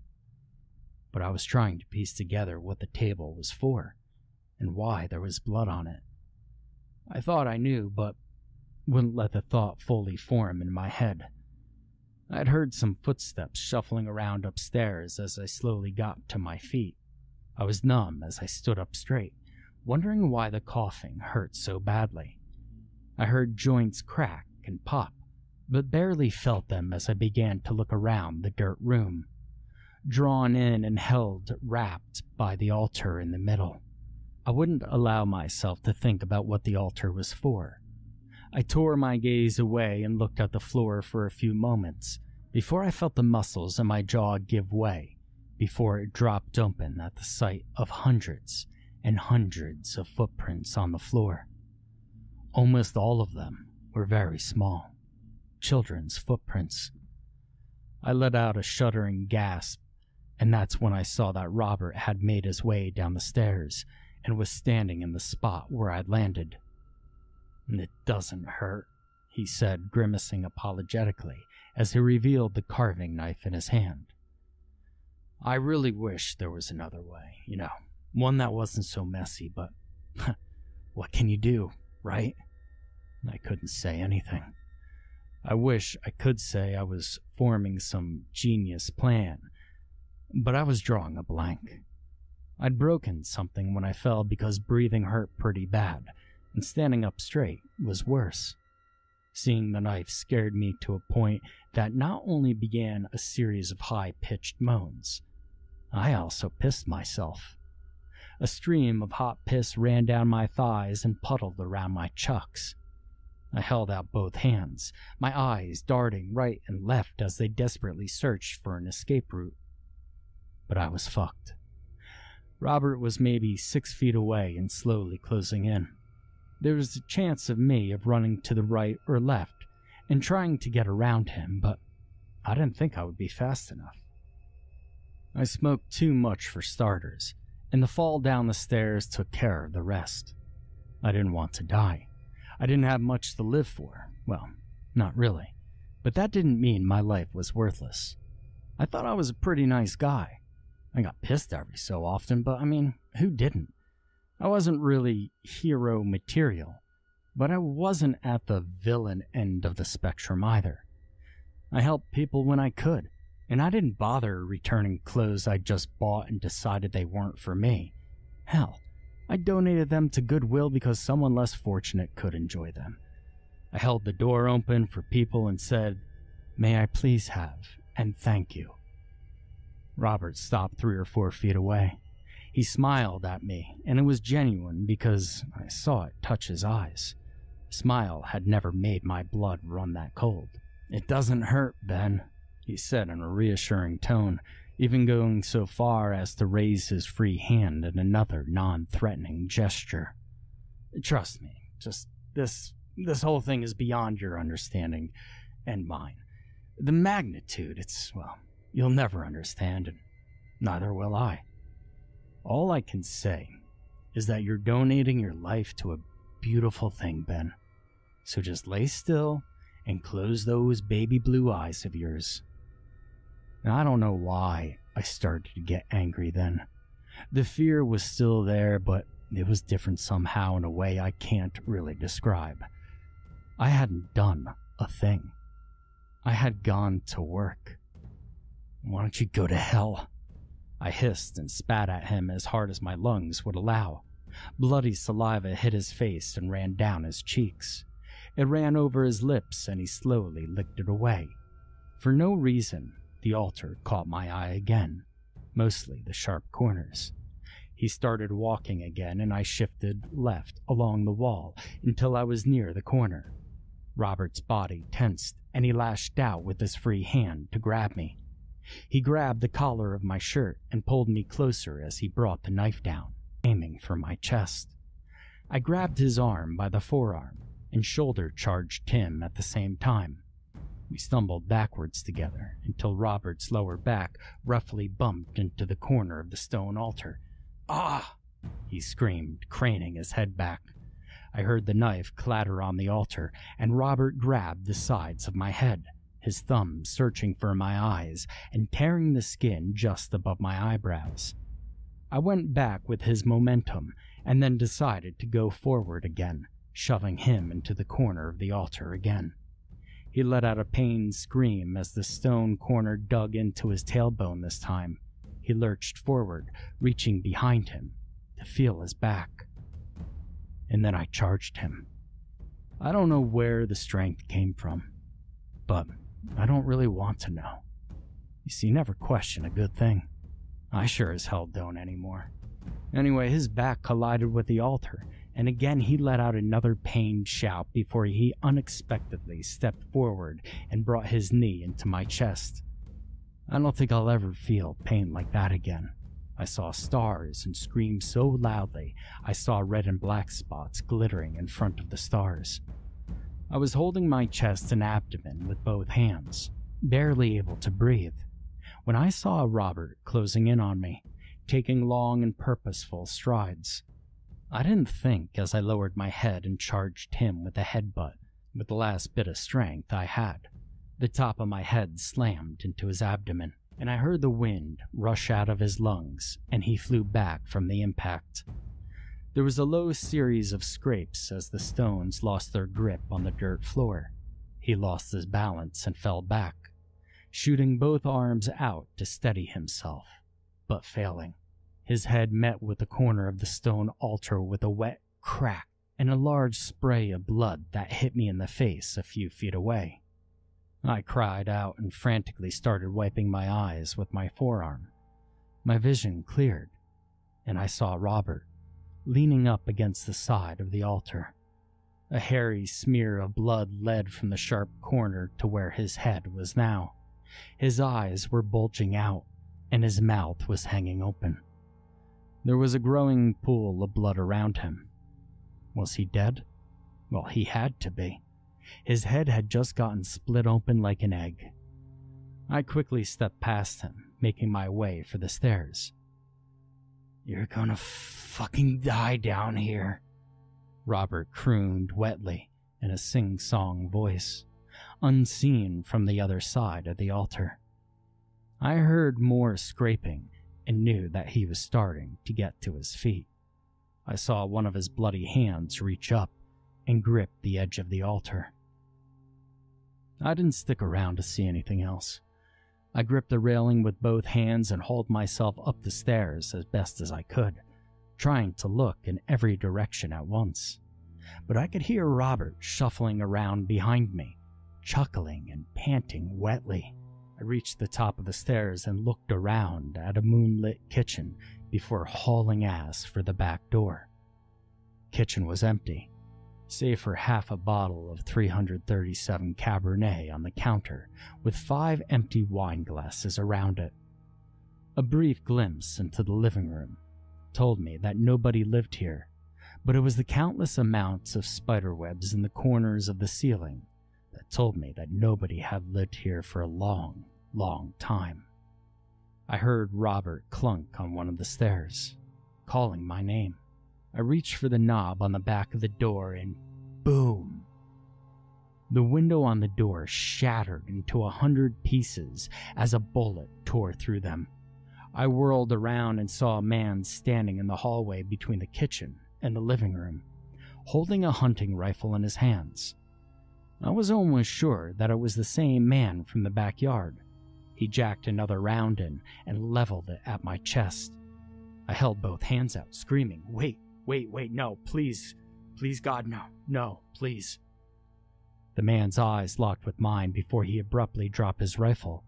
But I was trying to piece together what the table was for, and why there was blood on it. I thought I knew, but wouldn't let the thought fully form in my head. I'd heard some footsteps shuffling around upstairs as I slowly got to my feet. I was numb as I stood up straight, wondering why the coughing hurt so badly. I heard joints crack and pop, but barely felt them as I began to look around the dirt room, drawn in and held wrapped by the altar in the middle. I wouldn't allow myself to think about what the altar was for. I tore my gaze away and looked at the floor for a few moments before I felt the muscles in my jaw give way, before it dropped open at the sight of hundreds and hundreds of footprints on the floor. Almost all of them were very small, children's footprints. I let out a shuddering gasp, and that's when I saw that Robert had made his way down the stairs and was standing in the spot where I'd landed. "It doesn't hurt," he said, grimacing apologetically as he revealed the carving knife in his hand. "I really wish there was another way, one that wasn't so messy, but what can you do, right?" I couldn't say anything. I wish I could say I was forming some genius plan, but I was drawing a blank. I'd broken something when I fell because breathing hurt pretty bad, and standing up straight was worse. Seeing the knife scared me to a point that not only began a series of high-pitched moans, I also pissed myself. A stream of hot piss ran down my thighs and puddled around my chucks. I held out both hands, my eyes darting right and left as they desperately searched for an escape route. But I was fucked. Robert was maybe 6 feet away and slowly closing in. There was a chance of me running to the right or left and trying to get around him, but I didn't think I would be fast enough. I smoked too much for starters, and the fall down the stairs took care of the rest. I didn't want to die. I didn't have much to live for. Well, not really. But that didn't mean my life was worthless. I thought I was a pretty nice guy. I got pissed every so often, but who didn't? I wasn't really hero material, but I wasn't at the villain end of the spectrum either. I helped people when I could, and I didn't bother returning clothes I just bought and decided they weren't for me. Hell, I donated them to Goodwill because someone less fortunate could enjoy them. I held the door open for people and said, "May I please have, and thank you." Robert stopped 3 or 4 feet away. He smiled at me, and it was genuine because I saw it touch his eyes. The smile had never made my blood run that cold. "It doesn't hurt, Ben," he said in a reassuring tone, even going so far as to raise his free hand in another non-threatening gesture. "Trust me, just this whole thing is beyond your understanding and mine. The magnitude, you'll never understand, and neither will I. All I can say is that you're donating your life to a beautiful thing, Ben. So just lay still and close those baby blue eyes of yours." Now, I don't know why I started to get angry then. The fear was still there, but it was different somehow in a way I can't really describe. I hadn't done a thing. I had gone to work. "Why don't you go to hell?" I hissed and spat at him as hard as my lungs would allow. Bloody saliva hit his face and ran down his cheeks. It ran over his lips and he slowly licked it away. For no reason, the altar caught my eye again, mostly the sharp corners. He started walking again and I shifted left along the wall until I was near the corner. Robert's body tensed and he lashed out with his free hand to grab me. He grabbed the collar of my shirt and pulled me closer as he brought the knife down, aiming for my chest. I grabbed his arm by the forearm and shoulder-charged him at the same time. We stumbled backwards together until Robert's lower back roughly bumped into the corner of the stone altar. "Ah!" he screamed, craning his head back. I heard the knife clatter on the altar, and Robert grabbed the sides of my head, his thumb searching for my eyes and tearing the skin just above my eyebrows. I went back with his momentum and then decided to go forward again, shoving him into the corner of the altar again. He let out a pained scream as the stone corner dug into his tailbone this time. He lurched forward, reaching behind him to feel his back. And then I charged him. I don't know where the strength came from, but I don't really want to know. You see, never question a good thing. I sure as hell don't anymore. Anyway, his back collided with the altar, and again he let out another pained shout before he unexpectedly stepped forward and brought his knee into my chest. I don't think I'll ever feel pain like that again. I saw stars and screamed so loudly I saw red and black spots glittering in front of the stars. I was holding my chest and abdomen with both hands, barely able to breathe, when I saw Robert closing in on me, taking long and purposeful strides. I didn't think as I lowered my head and charged him with a headbutt. With the last bit of strength I had, the top of my head slammed into his abdomen, and I heard the wind rush out of his lungs, and he flew back from the impact. There was a low series of scrapes as the stones lost their grip on the dirt floor. He lost his balance and fell back, shooting both arms out to steady himself, but failing. His head met with the corner of the stone altar with a wet crack and a large spray of blood that hit me in the face a few feet away. I cried out and frantically started wiping my eyes with my forearm. My vision cleared, and I saw Robert leaning up against the side of the altar. A hairy smear of blood led from the sharp corner to where his head was now. His eyes were bulging out, and his mouth was hanging open. There was a growing pool of blood around him. Was he dead? Well, he had to be. His head had just gotten split open like an egg. I quickly stepped past him, making my way for the stairs. "You're gonna fucking die down here," Robert crooned wetly in a sing-song voice, unseen from the other side of the altar. I heard more scraping and knew that he was starting to get to his feet. I saw one of his bloody hands reach up and grip the edge of the altar. I didn't stick around to see anything else. I gripped the railing with both hands and hauled myself up the stairs as best as I could, trying to look in every direction at once. But I could hear Robert shuffling around behind me, chuckling and panting wetly. I reached the top of the stairs and looked around at a moonlit kitchen before hauling ass for the back door. Kitchen was empty, save for half a bottle of 337 Cabernet on the counter with 5 empty wine glasses around it. A brief glimpse into the living room told me that nobody lived here, but it was the countless amounts of spiderwebs in the corners of the ceiling that told me that nobody had lived here for a long, long time. I heard Robert clunk on one of the stairs, calling my name. I reached for the knob on the back of the door and boom! The window on the door shattered into 100 pieces as a bullet tore through them. I whirled around and saw a man standing in the hallway between the kitchen and the living room, holding a hunting rifle in his hands. I was almost sure that it was the same man from the backyard. He jacked another round in and leveled it at my chest. I held both hands out, screaming, Wait, no, please, God, no, please. The man's eyes locked with mine before he abruptly dropped his rifle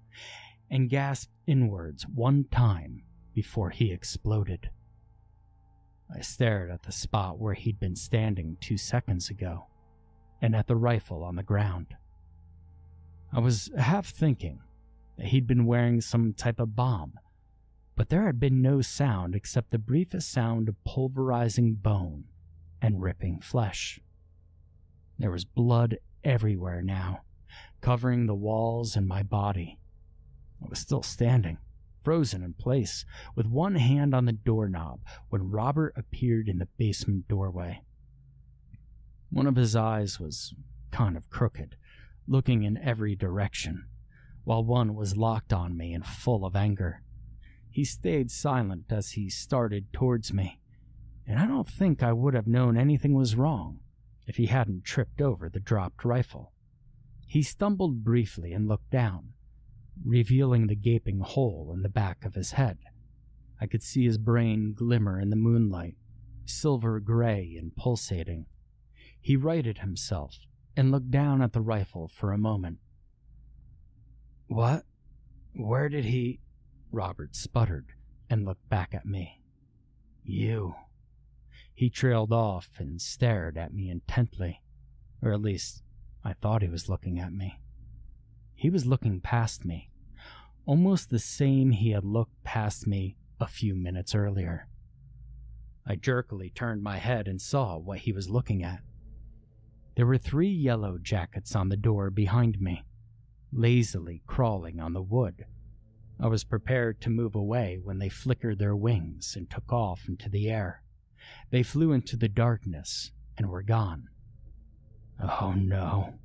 and gasped inwards one time before he exploded. I stared at the spot where he'd been standing 2 seconds ago and at the rifle on the ground. I was half thinking that he'd been wearing some type of bomb, but there had been no sound except the briefest sound of pulverizing bone and ripping flesh. There was blood everywhere now, covering the walls and my body. I was still standing, frozen in place, with one hand on the doorknob when Robert appeared in the basement doorway. One of his eyes was kind of crooked, looking in every direction, while one was locked on me and full of anger. He stayed silent as he started towards me, and I don't think I would have known anything was wrong, if he hadn't tripped over the dropped rifle. He stumbled briefly and looked down, revealing the gaping hole in the back of his head. I could see his brain glimmer in the moonlight, silver gray and pulsating. He righted himself and looked down at the rifle for a moment. "What? Where did he—" Robert sputtered and looked back at me. "You." He trailed off and stared at me intently, or at least I thought he was looking at me. He was looking past me, almost the same he had looked past me a few minutes earlier. I jerkily turned my head and saw what he was looking at. There were 3 yellow jackets on the door behind me, lazily crawling on the wood. I was prepared to move away when they flickered their wings and took off into the air. They flew into the darkness and were gone. "Oh no,"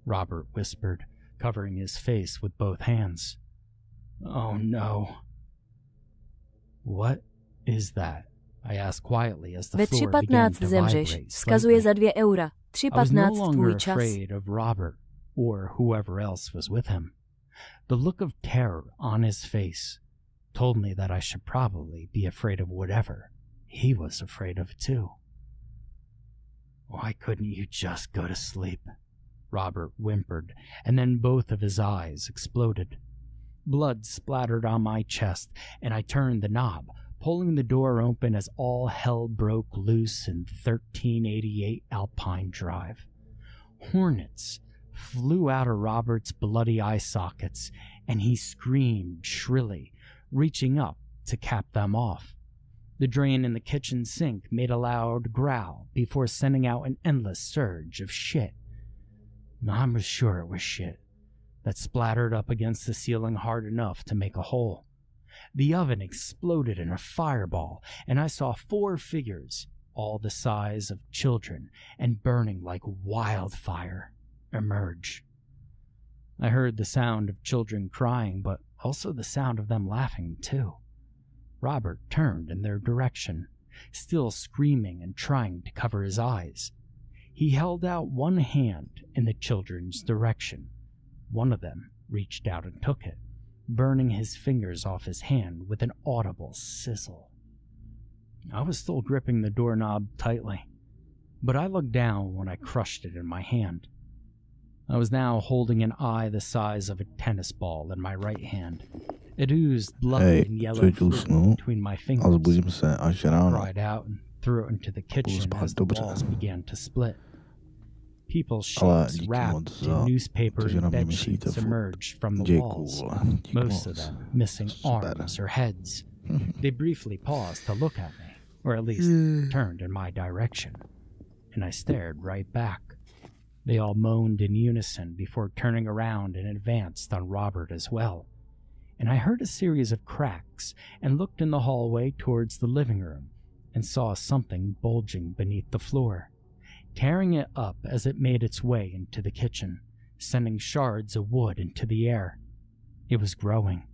Robert whispered, covering his face with both hands. "Oh no." "What is that?" I asked quietly as the floor began to vibrate Vzkazuje za slightly. €2. I was no 3,15 longer tvůj čas. afraid of Robert or whoever else was with him. The look of terror on his face told me that I should probably be afraid of whatever he was afraid of too. "Why couldn't you just go to sleep?" Robert whimpered, and then both of his eyes exploded. Blood splattered on my chest, and I turned the knob, pulling the door open as all hell broke loose in 1388 Alpine Drive. Hornets flew out of Robert's bloody eye sockets, and he screamed shrilly, reaching up to cap them off. The drain in the kitchen sink made a loud growl before sending out an endless surge of shit. I was sure it was shit that splattered up against the ceiling hard enough to make a hole. The oven exploded in a fireball, and I saw 4 figures, all the size of children and burning like wildfire, emerge. I heard the sound of children crying, but also the sound of them laughing too. Robert turned in their direction, still screaming and trying to cover his eyes. He held out one hand in the children's direction. One of them reached out and took it, burning his fingers off his hand with an audible sizzle. I was still gripping the doorknob tightly, but I looked down when I crushed it in my hand. I was now holding an eye the size of a tennis ball in my right hand. It oozed blood and yellow fruit between my fingers. I cried out and threw it into the kitchen as the walls began to split. People's sheets wrapped in newspapers and bed sheets emerged from the walls, most of them missing arms or heads. They briefly paused to look at me, or at least turned in my direction, and I stared right back. They all moaned in unison before turning around and advanced on Robert as well. And I heard a series of cracks and looked in the hallway towards the living room and saw something bulging beneath the floor, tearing it up as it made its way into the kitchen, sending shards of wood into the air. It was growing.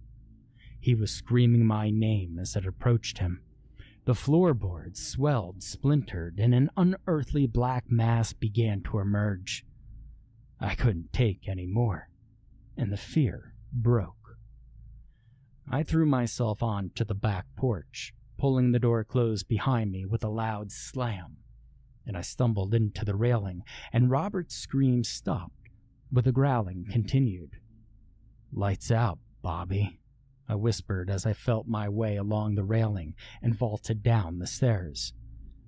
He was screaming my name as it approached him. The floorboards swelled, splintered, and an unearthly black mass began to emerge. I couldn't take any more, and the fear broke. I threw myself onto the back porch, pulling the door closed behind me with a loud slam, and I stumbled into the railing, and Robert's scream stopped, but the growling continued. "Lights out, Bobby," I whispered as I felt my way along the railing and vaulted down the stairs.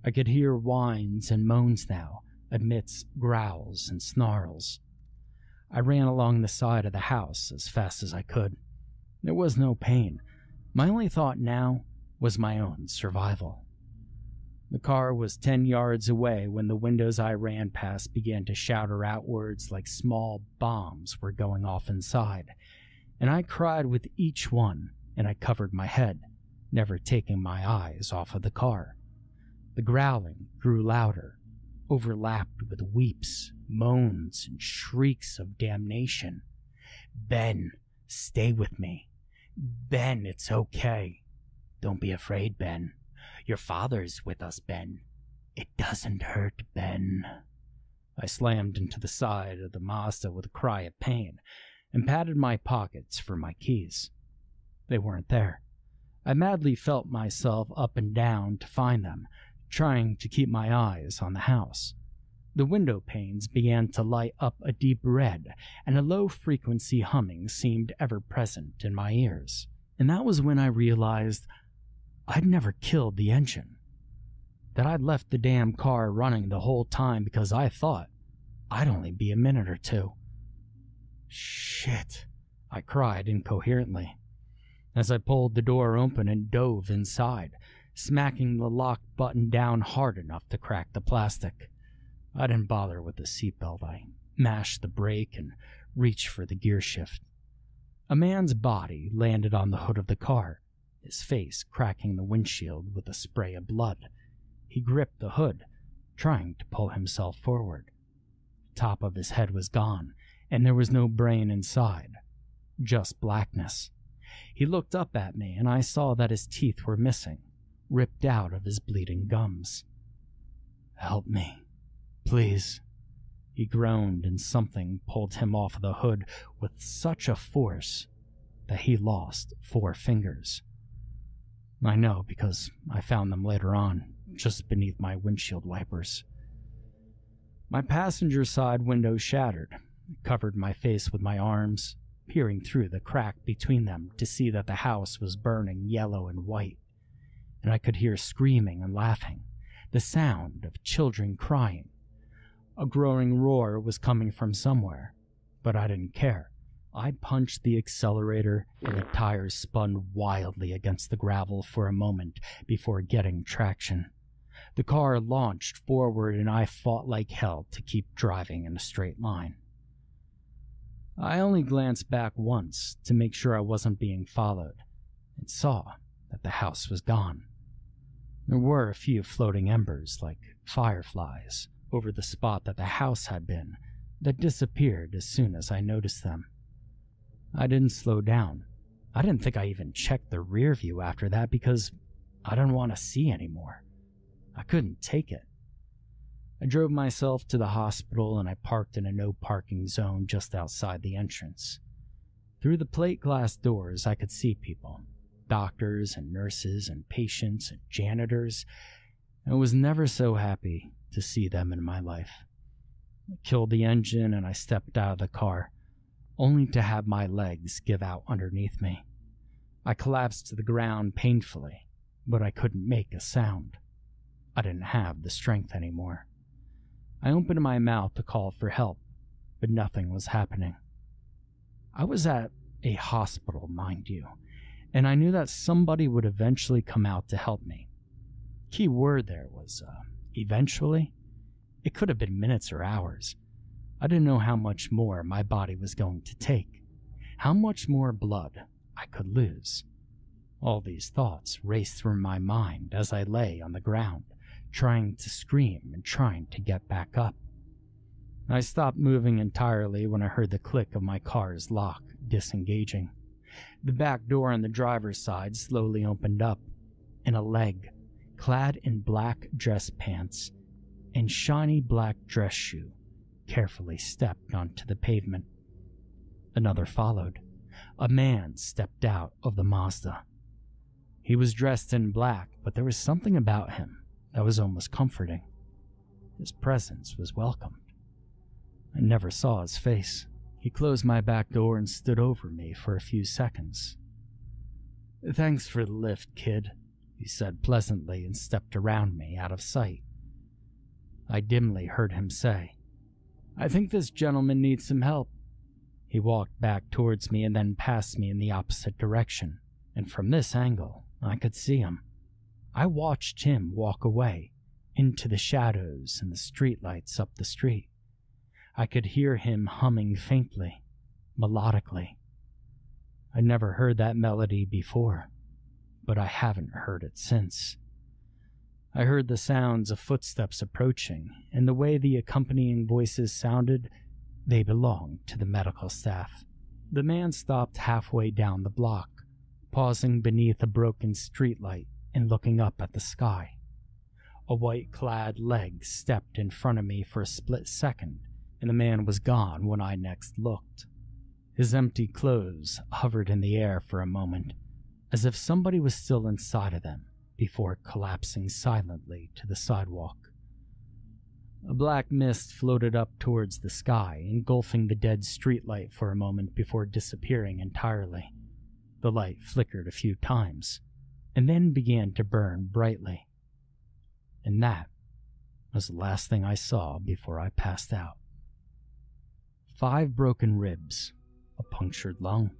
I could hear whines and moans now, amidst growls and snarls. I ran along the side of the house as fast as I could. There was no pain. My only thought now was my own survival. The car was 10 yards away when the windows I ran past began to shatter outwards like small bombs were going off inside, and I cried with each one, and I covered my head, never taking my eyes off of the car. The growling grew louder, overlapped with weeps, moans, and shrieks of damnation. "Ben, stay with me. Ben, it's okay. Don't be afraid, Ben. Your father's with us, Ben. It doesn't hurt, Ben." I slammed into the side of the Mazda with a cry of pain and patted my pockets for my keys. They weren't there. I madly felt myself up and down to find them, trying to keep my eyes on the house. The window panes began to light up a deep red, and a low-frequency humming seemed ever present in my ears. And that was when I realized I'd never killed the engine. That I'd left the damn car running the whole time because I thought I'd only be a minute or two. Shit, I cried incoherently as I pulled the door open and dove inside, smacking the lock button down hard enough to crack the plastic. I didn't bother with the seatbelt. I mashed the brake and reached for the gear shift. A man's body landed on the hood of the car, his face cracking the windshield with a spray of blood. He gripped the hood, trying to pull himself forward. The top of his head was gone, and there was no brain inside, just blackness. He looked up at me, and I saw that his teeth were missing, ripped out of his bleeding gums. "Help me, please," he groaned, and something pulled him off the hood with such a force that he lost 4 fingers. I know because I found them later on, just beneath my windshield wipers. My passenger side window shattered. I covered my face with my arms, peering through the crack between them to see that the house was burning yellow and white, and I could hear screaming and laughing, the sound of children crying. A growing roar was coming from somewhere, but I didn't care. I punched the accelerator, and the tires spun wildly against the gravel for a moment before getting traction. The car launched forward, and I fought like hell to keep driving in a straight line. I only glanced back once to make sure I wasn't being followed, and saw that the house was gone. There were a few floating embers, like fireflies, over the spot that the house had been, that disappeared as soon as I noticed them. I didn't slow down. I didn't think I even checked the rear view after that because I didn't want to see anymore. I couldn't take it. I drove myself to the hospital and I parked in a no parking zone just outside the entrance. Through the plate glass doors I could see people, doctors and nurses and patients and janitors. I was never so happy to see them in my life. I killed the engine and I stepped out of the car, only to have my legs give out underneath me. I collapsed to the ground painfully, but I couldn't make a sound. I didn't have the strength anymore. I opened my mouth to call for help, but nothing was happening. I was at a hospital, mind you, and I knew that somebody would eventually come out to help me. Key word there was, eventually. It could have been minutes or hours. I didn't know how much more my body was going to take, how much more blood I could lose. All these thoughts raced through my mind as I lay on the ground, trying to scream and trying to get back up. I stopped moving entirely when I heard the click of my car's lock disengaging. The back door on the driver's side slowly opened up, and a leg, clad in black dress pants and shiny black dress shoe, carefully stepped onto the pavement. Another followed. A man stepped out of the Mazda. He was dressed in black, but there was something about him that was almost comforting. His presence was welcomed. I never saw his face. He closed my back door and stood over me for a few seconds. "Thanks for the lift, kid," he said pleasantly and stepped around me out of sight. I dimly heard him say, "I think this gentleman needs some help." He walked back towards me and then past me in the opposite direction, and from this angle, I could see him. I watched him walk away, into the shadows and the streetlights up the street. I could hear him humming faintly, melodically. I'd never heard that melody before, but I haven't heard it since. I heard the sounds of footsteps approaching, and the way the accompanying voices sounded, they belonged to the medical staff. The man stopped halfway down the block, pausing beneath a broken streetlight and looking up at the sky. A white-clad leg stepped in front of me for a split second, and the man was gone when I next looked. His empty clothes hovered in the air for a moment, as if somebody was still inside of them, before collapsing silently to the sidewalk. A black mist floated up towards the sky, engulfing the dead streetlight for a moment before disappearing entirely. The light flickered a few times, and then began to burn brightly. And that was the last thing I saw before I passed out. 5 broken ribs, a punctured lung,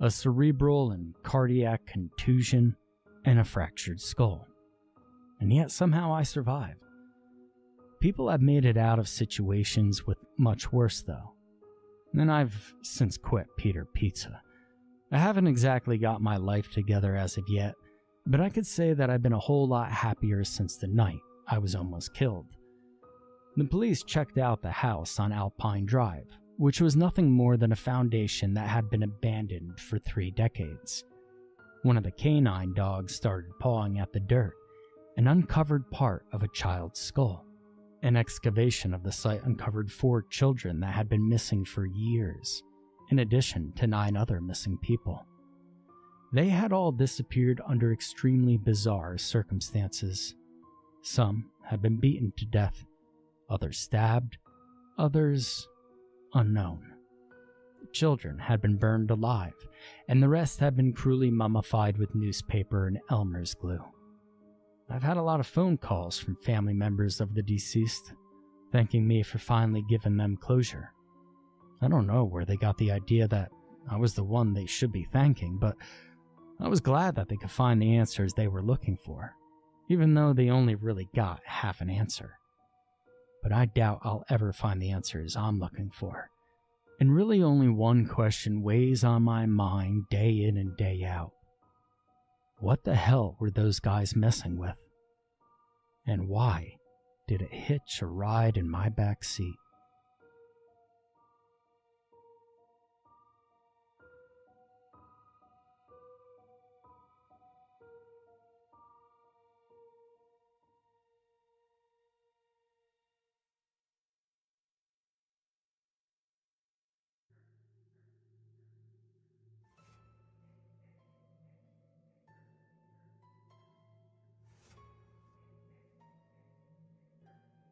a cerebral and cardiac contusion, and a fractured skull. And yet somehow I survived. People have made it out of situations with much worse, though. And I've since quit Peter Pizza. I haven't exactly got my life together as of yet, but I could say that I've been a whole lot happier since the night I was almost killed. The police checked out the house on Alpine Drive, which was nothing more than a foundation that had been abandoned for 3 decades. One of the canine dogs started pawing at the dirt, and uncovered part of a child's skull. An excavation of the site uncovered 4 children that had been missing for years, in addition to 9 other missing people. They had all disappeared under extremely bizarre circumstances. Some had been beaten to death, others stabbed, others unknown. Children had been burned alive, and the rest had been cruelly mummified with newspaper and Elmer's glue. I've had a lot of phone calls from family members of the deceased, thanking me for finally giving them closure. I don't know where they got the idea that I was the one they should be thanking, but I was glad that they could find the answers they were looking for, even though they only really got half an answer. But I doubt I'll ever find the answers I'm looking for. And really only one question weighs on my mind day in and day out. What the hell were those guys messing with? And why did it hitch a ride in my back seat?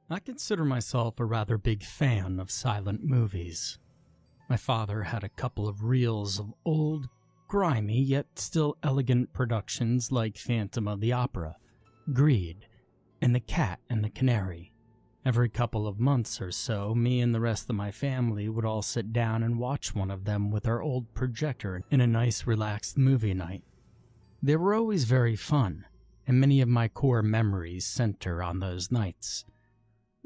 I consider myself a rather big fan of silent movies. My father had a couple of reels of old, grimy, yet still elegant productions like Phantom of the Opera, Greed, and The Cat and the Canary. Every couple of months or so, me and the rest of my family would all sit down and watch one of them with our old projector in a nice relaxed movie night. They were always very fun, and many of my core memories center on those nights.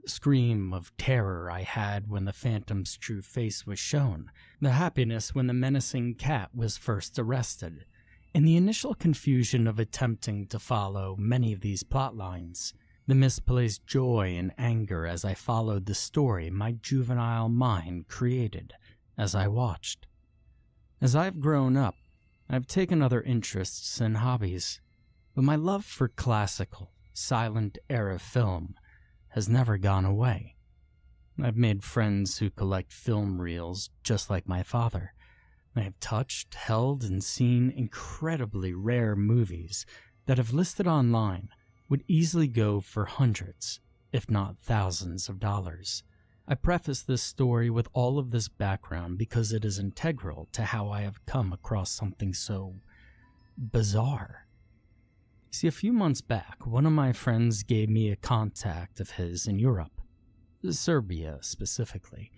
The scream of terror I had when the Phantom's true face was shown, the happiness when the menacing cat was first arrested, and the initial confusion of attempting to follow many of these plot lines, the misplaced joy and anger as I followed the story my juvenile mind created as I watched. As I've grown up, I've taken other interests and hobbies, but my love for classical, silent-era film has never gone away. I've made friends who collect film reels just like my father. I have touched, held, and seen incredibly rare movies that, if listed online, would easily go for hundreds, if not thousands of dollars. I preface this story with all of this background because it is integral to how I have come across something so bizarre. See, a few months back, one of my friends gave me a contact of his in Europe, Serbia specifically,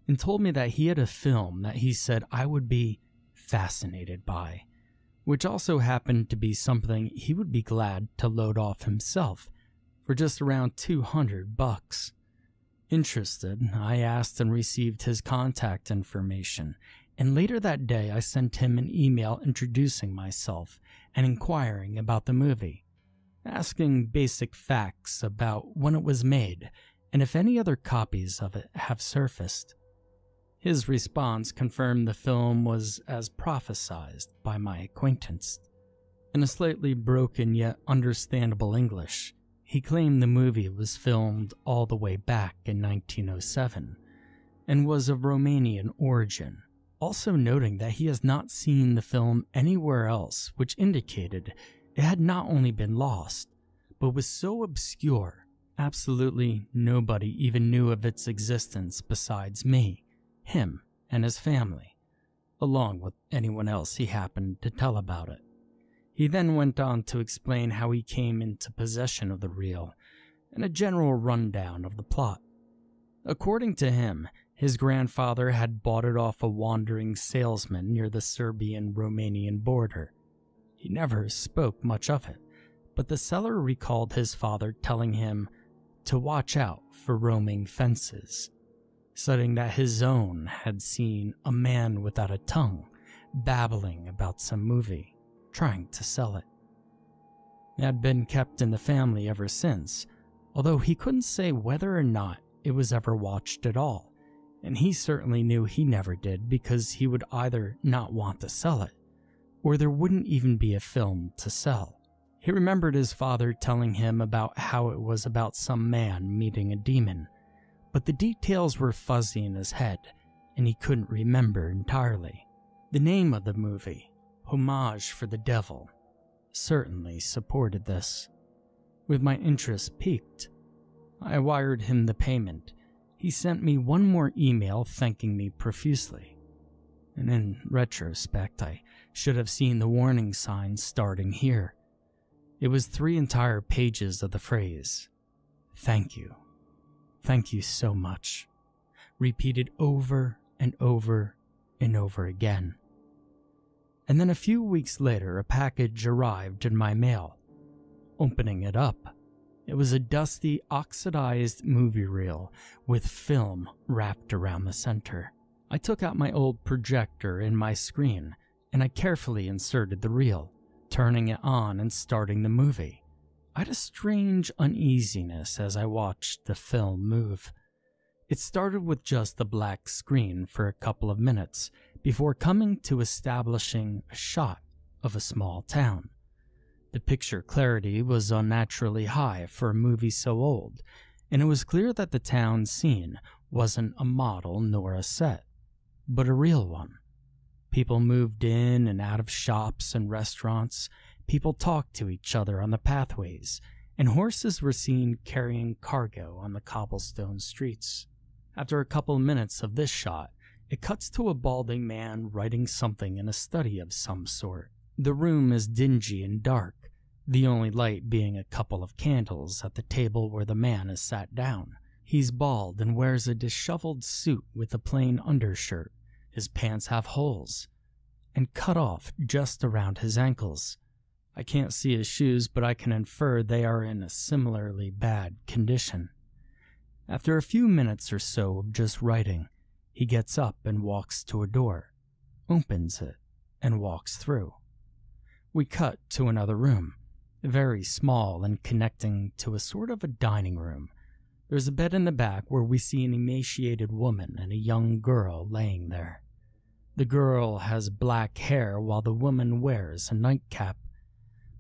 and told me that he had a film that he said I would be fascinated by, which also happened to be something he would be glad to load off himself for just around $200. Interested, I asked and received his contact information, and later that day I sent him an email introducing myself and inquiring about the movie, asking basic facts about when it was made and if any other copies of it have surfaced. His response confirmed the film was as prophesized by my acquaintance. In a slightly broken yet understandable English, He claimed the movie was filmed all the way back in 1907 and was of Romanian origin, also noting that he has not seen the film anywhere else, which indicated it had not only been lost, but was so obscure, absolutely nobody even knew of its existence besides me, him, and his family, along with anyone else he happened to tell about it. He then went on to explain how he came into possession of the reel and a general rundown of the plot. According to him, his grandfather had bought it off a wandering salesman near the Serbian-Romanian border. He never spoke much of it, but the seller recalled his father telling him to watch out for roaming fences, citing that his own had seen a man without a tongue babbling about some movie, trying to sell it. It had been kept in the family ever since, although he couldn't say whether or not it was ever watched at all, and he certainly knew he never did because he would either not want to sell it, or there wouldn't even be a film to sell. He remembered his father telling him about how it was about some man meeting a demon, but the details were fuzzy in his head, and he couldn't remember entirely. The name of the movie, Homage for the Devil, certainly supported this. With my interest piqued, I wired him the payment. He sent me one more email thanking me profusely. And in retrospect, I should have seen the warning signs starting here. It was 3 entire pages of the phrase, "Thank you. Thank you so much," repeated over and over and over again. And then a few weeks later, a package arrived in my mail. Opening it up, it was a dusty, oxidized movie reel with film wrapped around the center. I took out my old projector in my screen, and I carefully inserted the reel, turning it on and starting the movie. I had a strange uneasiness as I watched the film move. It started with just a black screen for a couple of minutes before coming to establishing a shot of a small town. The picture clarity was unnaturally high for a movie so old, and it was clear that the town scene wasn't a model nor a set, but a real one. People moved in and out of shops and restaurants, people talked to each other on the pathways, and horses were seen carrying cargo on the cobblestone streets. After a couple minutes of this shot, it cuts to a balding man writing something in a study of some sort. The room is dingy and dark, the only light being a couple of candles at the table where the man is sat down. He's bald and wears a disheveled suit with a plain undershirt. His pants have holes and cut off just around his ankles. I can't see his shoes, but I can infer they are in a similarly bad condition. After a few minutes or so of just writing, he gets up and walks to a door, opens it, and walks through. We cut to another room, very small and connecting to a sort of a dining room. There's a bed in the back where we see an emaciated woman and a young girl laying there. The girl has black hair while the woman wears a nightcap.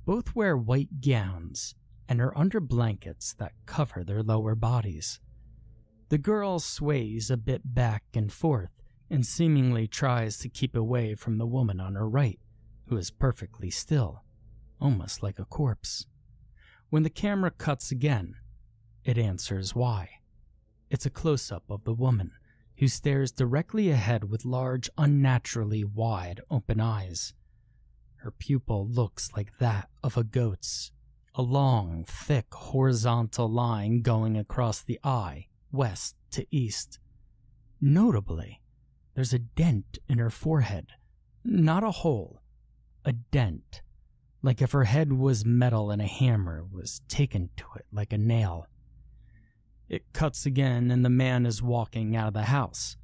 Both wear white gowns and are under blankets that cover their lower bodies. The girl sways a bit back and forth and seemingly tries to keep away from the woman on her right, who is perfectly still, almost like a corpse. When the camera cuts again, it answers why. It's a close-up of the woman, who stares directly ahead with large, unnaturally wide, open eyes. Her pupil looks like that of a goat's, a long, thick, horizontal line going across the eye, west to east. Notably, there's a dent in her forehead. Not a hole, a dent, like if her head was metal and a hammer was taken to it like a nail. It cuts again and the man is walking out of the house.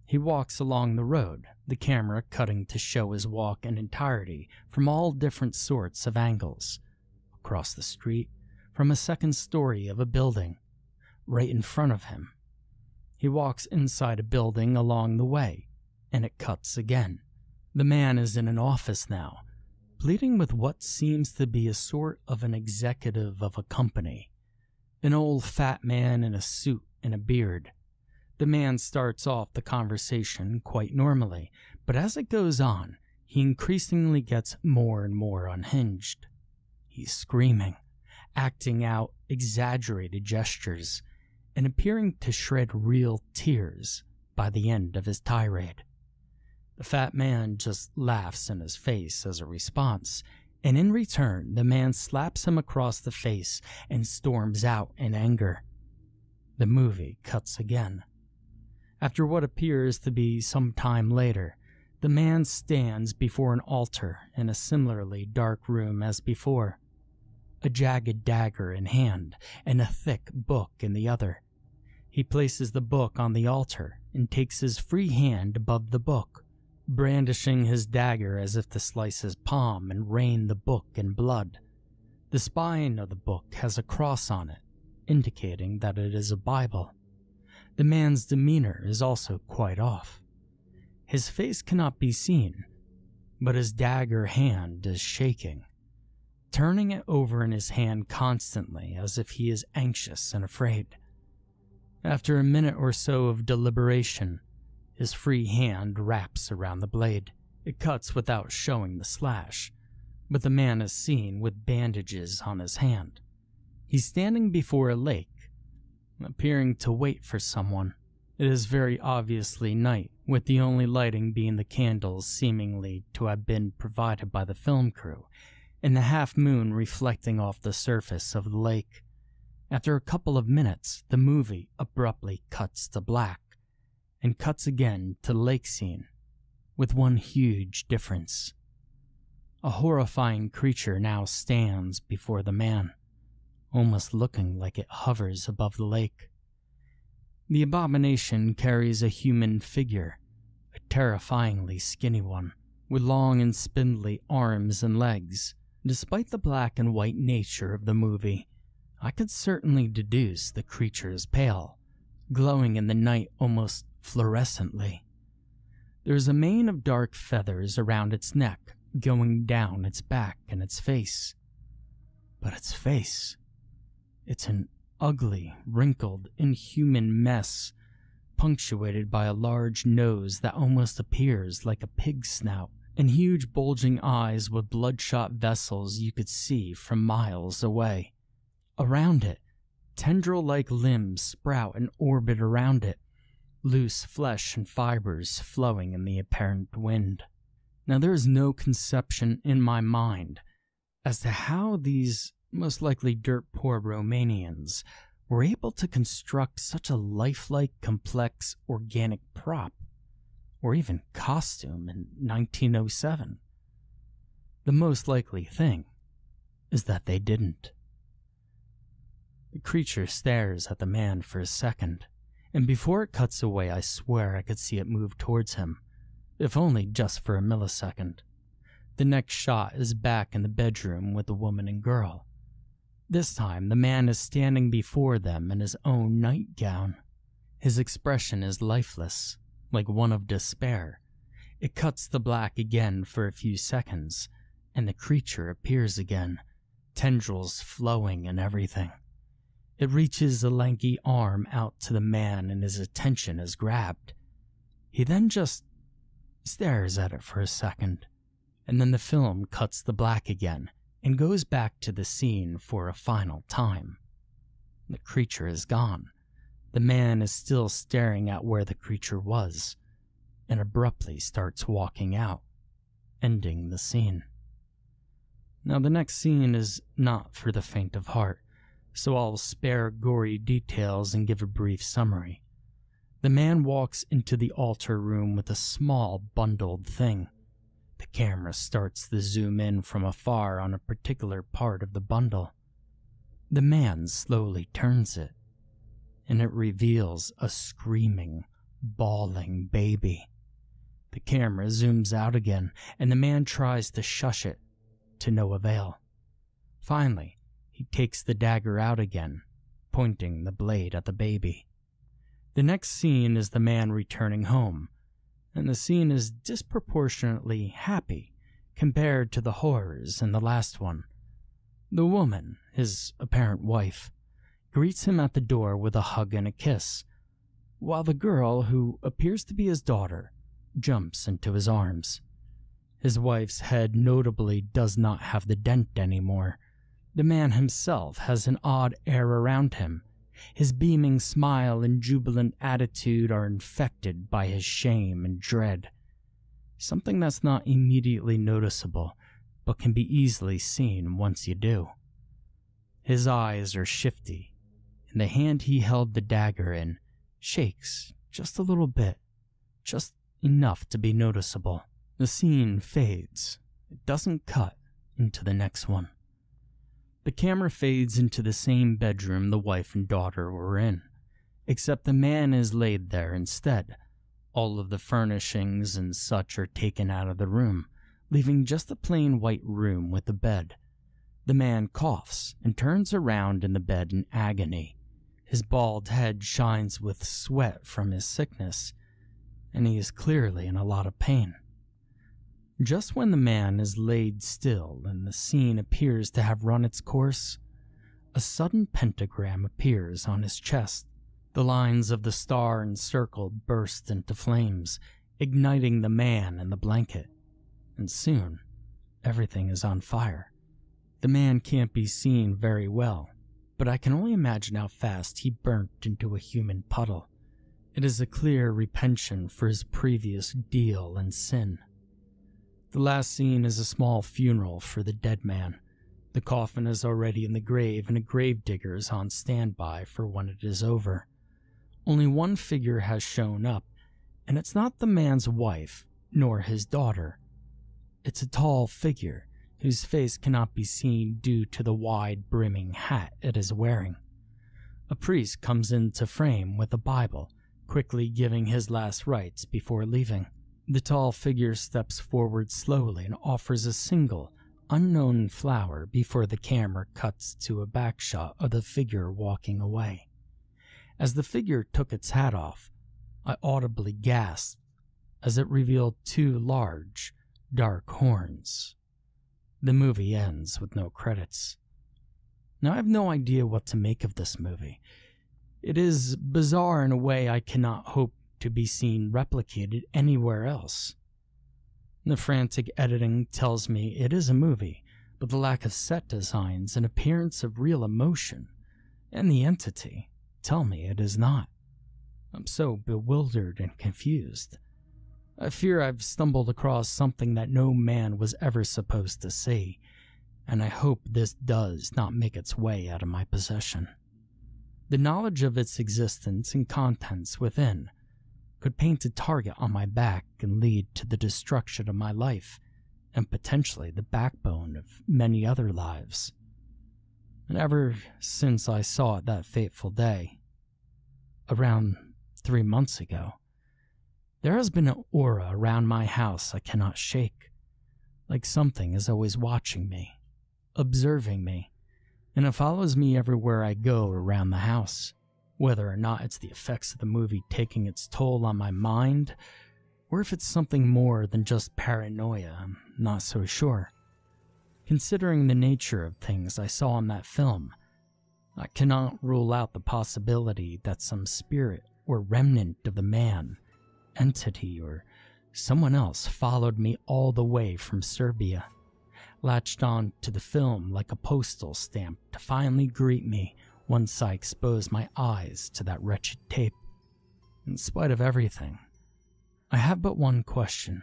He walks along the road, the camera cutting to show his walk in entirety from all different sorts of angles. Across the street, from a second story of a building, right in front of him. He walks inside a building along the way, and it cuts again. The man is in an office now, pleading with what seems to be a sort of an executive of a company. An old fat man in a suit and a beard. The man starts off the conversation quite normally, but as it goes on, he increasingly gets more and more unhinged. He's screaming, acting out exaggerated gestures, and appearing to shed real tears by the end of his tirade. The fat man just laughs in his face as a response, and in return, the man slaps him across the face and storms out in anger. The movie cuts again. After what appears to be some time later, the man stands before an altar in a similarly dark room as before, a jagged dagger in hand and a thick book in the other. He places the book on the altar and takes his free hand above the book, brandishing his dagger as if to slice his palm and rain the book in blood. The spine of the book has a cross on it, indicating that it is a Bible. The man's demeanor is also quite off. His face cannot be seen, but his dagger hand is shaking, turning it over in his hand constantly as if he is anxious and afraid. After a minute or so of deliberation, his free hand wraps around the blade. It cuts without showing the slash, but the man is seen with bandages on his hand. He's standing before a lake, appearing to wait for someone. It is very obviously night, with the only lighting being the candles seemingly to have been provided by the film crew, and the half moon reflecting off the surface of the lake. After a couple of minutes, the movie abruptly cuts to black, and cuts again to the lake scene, with one huge difference. A horrifying creature now stands before the man, almost looking like it hovers above the lake. The abomination carries a human figure, a terrifyingly skinny one, with long and spindly arms and legs. Despite the black and white nature of the movie, I could certainly deduce the creature is pale, glowing in the night almost fluorescently. There's a mane of dark feathers around its neck, going down its back and its face. But its face, it's an ugly, wrinkled, inhuman mess, punctuated by a large nose that almost appears like a pig's snout, and huge bulging eyes with bloodshot vessels you could see from miles away. Around it, tendril-like limbs sprout and orbit around it, loose flesh and fibers flowing in the apparent wind. Now there is no conception in my mind as to how these most likely dirt-poor Romanians were able to construct such a lifelike, complex, organic prop, or even costume in 1907. The most likely thing is that they didn't. The creature stares at the man for a second, and before it cuts away, I swear I could see it move towards him, if only just for a millisecond. The next shot is back in the bedroom with the woman and girl. This time, the man is standing before them in his own nightgown. His expression is lifeless, like one of despair. It cuts the black again for a few seconds, and the creature appears again, tendrils flowing and everything. It reaches a lanky arm out to the man and his attention is grabbed. He then just stares at it for a second, and then the film cuts the black again and goes back to the scene for a final time. The creature is gone. The man is still staring at where the creature was, and abruptly starts walking out, ending the scene. Now the next scene is not for the faint of heart, so I'll spare gory details and give a brief summary. The man walks into the altar room with a small bundled thing. The camera starts to zoom in from afar on a particular part of the bundle. The man slowly turns it, and it reveals a screaming, bawling baby. The camera zooms out again, and the man tries to shush it, to no avail. Finally, he takes the dagger out again, pointing the blade at the baby. The next scene is the man returning home, and the scene is disproportionately happy compared to the horrors in the last one. The woman, his apparent wife, greets him at the door with a hug and a kiss, while the girl, who appears to be his daughter, jumps into his arms. His wife's head notably does not have the dent anymore. The man himself has an odd air around him. His beaming smile and jubilant attitude are infected by his shame and dread. Something that's not immediately noticeable, but can be easily seen once you do. His eyes are shifty, and the hand he held the dagger in shakes just a little bit, just enough to be noticeable. The scene fades. It doesn't cut into the next one. The camera fades into the same bedroom the wife and daughter were in, except the man is laid there instead. All of the furnishings and such are taken out of the room, leaving just a plain white room with a bed. The man coughs and turns around in the bed in agony. His bald head shines with sweat from his sickness, and he is clearly in a lot of pain. Just when the man is laid still and the scene appears to have run its course, a sudden pentagram appears on his chest. The lines of the star and circle burst into flames, igniting the man in the blanket, and soon everything is on fire. The man can't be seen very well, but I can only imagine how fast he burnt into a human puddle. It is a clear repentance for his previous deal and sin. The last scene is a small funeral for the dead man. The coffin is already in the grave, and a gravedigger is on standby for when it is over. Only one figure has shown up, and it's not the man's wife, nor his daughter. It's a tall figure, whose face cannot be seen due to the wide brimming hat it is wearing. A priest comes into frame with a Bible, quickly giving his last rites before leaving. The tall figure steps forward slowly and offers a single, unknown flower before the camera cuts to a back shot of the figure walking away. As the figure took its hat off, I audibly gasped as it revealed two large, dark horns. The movie ends with no credits. Now I have no idea what to make of this movie. It is bizarre in a way I cannot hope to be seen replicated anywhere else. The frantic editing tells me it is a movie, but the lack of set designs and appearance of real emotion and the entity tell me it is not. I'm so bewildered and confused. I fear I've stumbled across something that no man was ever supposed to see, and I hope this does not make its way out of my possession. The knowledge of its existence and contents within could paint a target on my back and lead to the destruction of my life and potentially the backbone of many other lives. And ever since I saw it that fateful day, around 3 months ago, there has been an aura around my house I cannot shake, like something is always watching me, observing me, and it follows me everywhere I go around the house. Whether or not it's the effects of the movie taking its toll on my mind, or if it's something more than just paranoia, I'm not so sure. Considering the nature of things I saw in that film, I cannot rule out the possibility that some spirit or remnant of the man, entity, or someone else followed me all the way from Serbia, latched on to the film like a postal stamp to finally greet me once I exposed my eyes to that wretched tape. In spite of everything, I have but one question.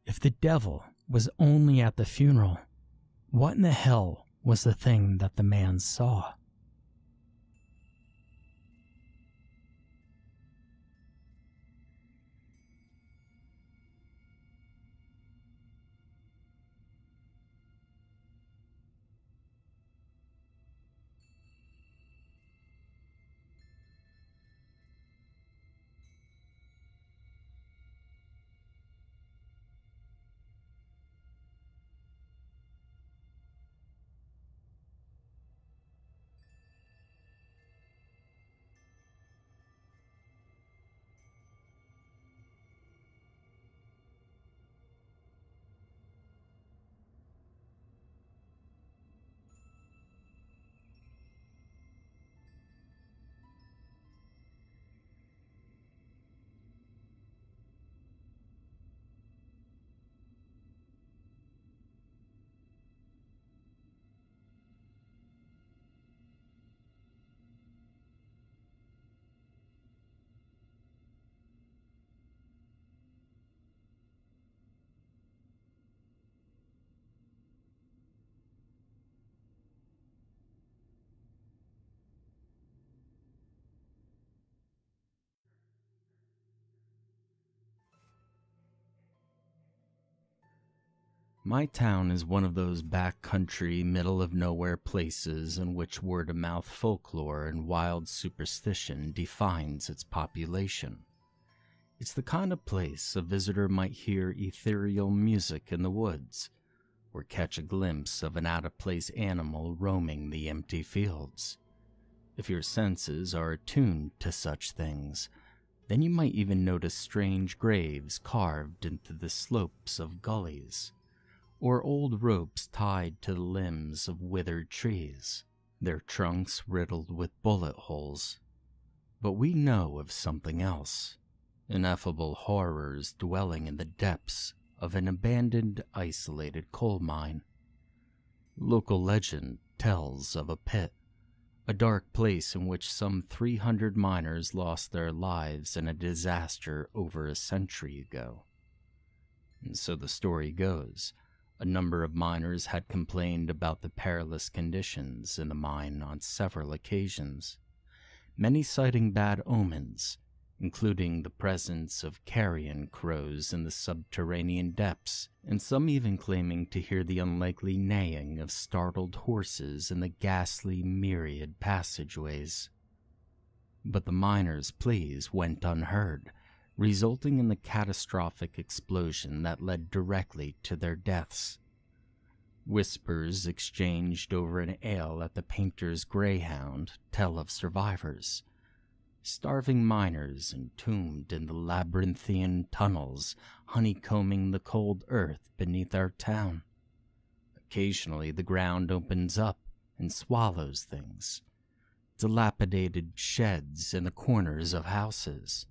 If the devil was only at the funeral, what in the hell was the thing that the man saw? My town is one of those backcountry, middle-of-nowhere places in which word-of-mouth folklore and wild superstition defines its population. It's the kind of place a visitor might hear ethereal music in the woods, or catch a glimpse of an out-of-place animal roaming the empty fields. If your senses are attuned to such things, then you might even notice strange graves carved into the slopes of gullies, or old ropes tied to the limbs of withered trees, their trunks riddled with bullet holes. But we know of something else, ineffable horrors dwelling in the depths of an abandoned, isolated coal mine. Local legend tells of a pit, a dark place in which some 300 miners lost their lives in a disaster over a century ago. And so the story goes, a number of miners had complained about the perilous conditions in the mine on several occasions, many citing bad omens, including the presence of carrion crows in the subterranean depths, and some even claiming to hear the unlikely neighing of startled horses in the ghastly myriad passageways. But the miners' pleas went unheard, resulting in the catastrophic explosion that led directly to their deaths. Whispers exchanged over an ale at the Painter's Greyhound tell of survivors, starving miners entombed in the labyrinthian tunnels honeycombing the cold earth beneath our town. Occasionally the ground opens up and swallows things, dilapidated sheds in the corners of houses,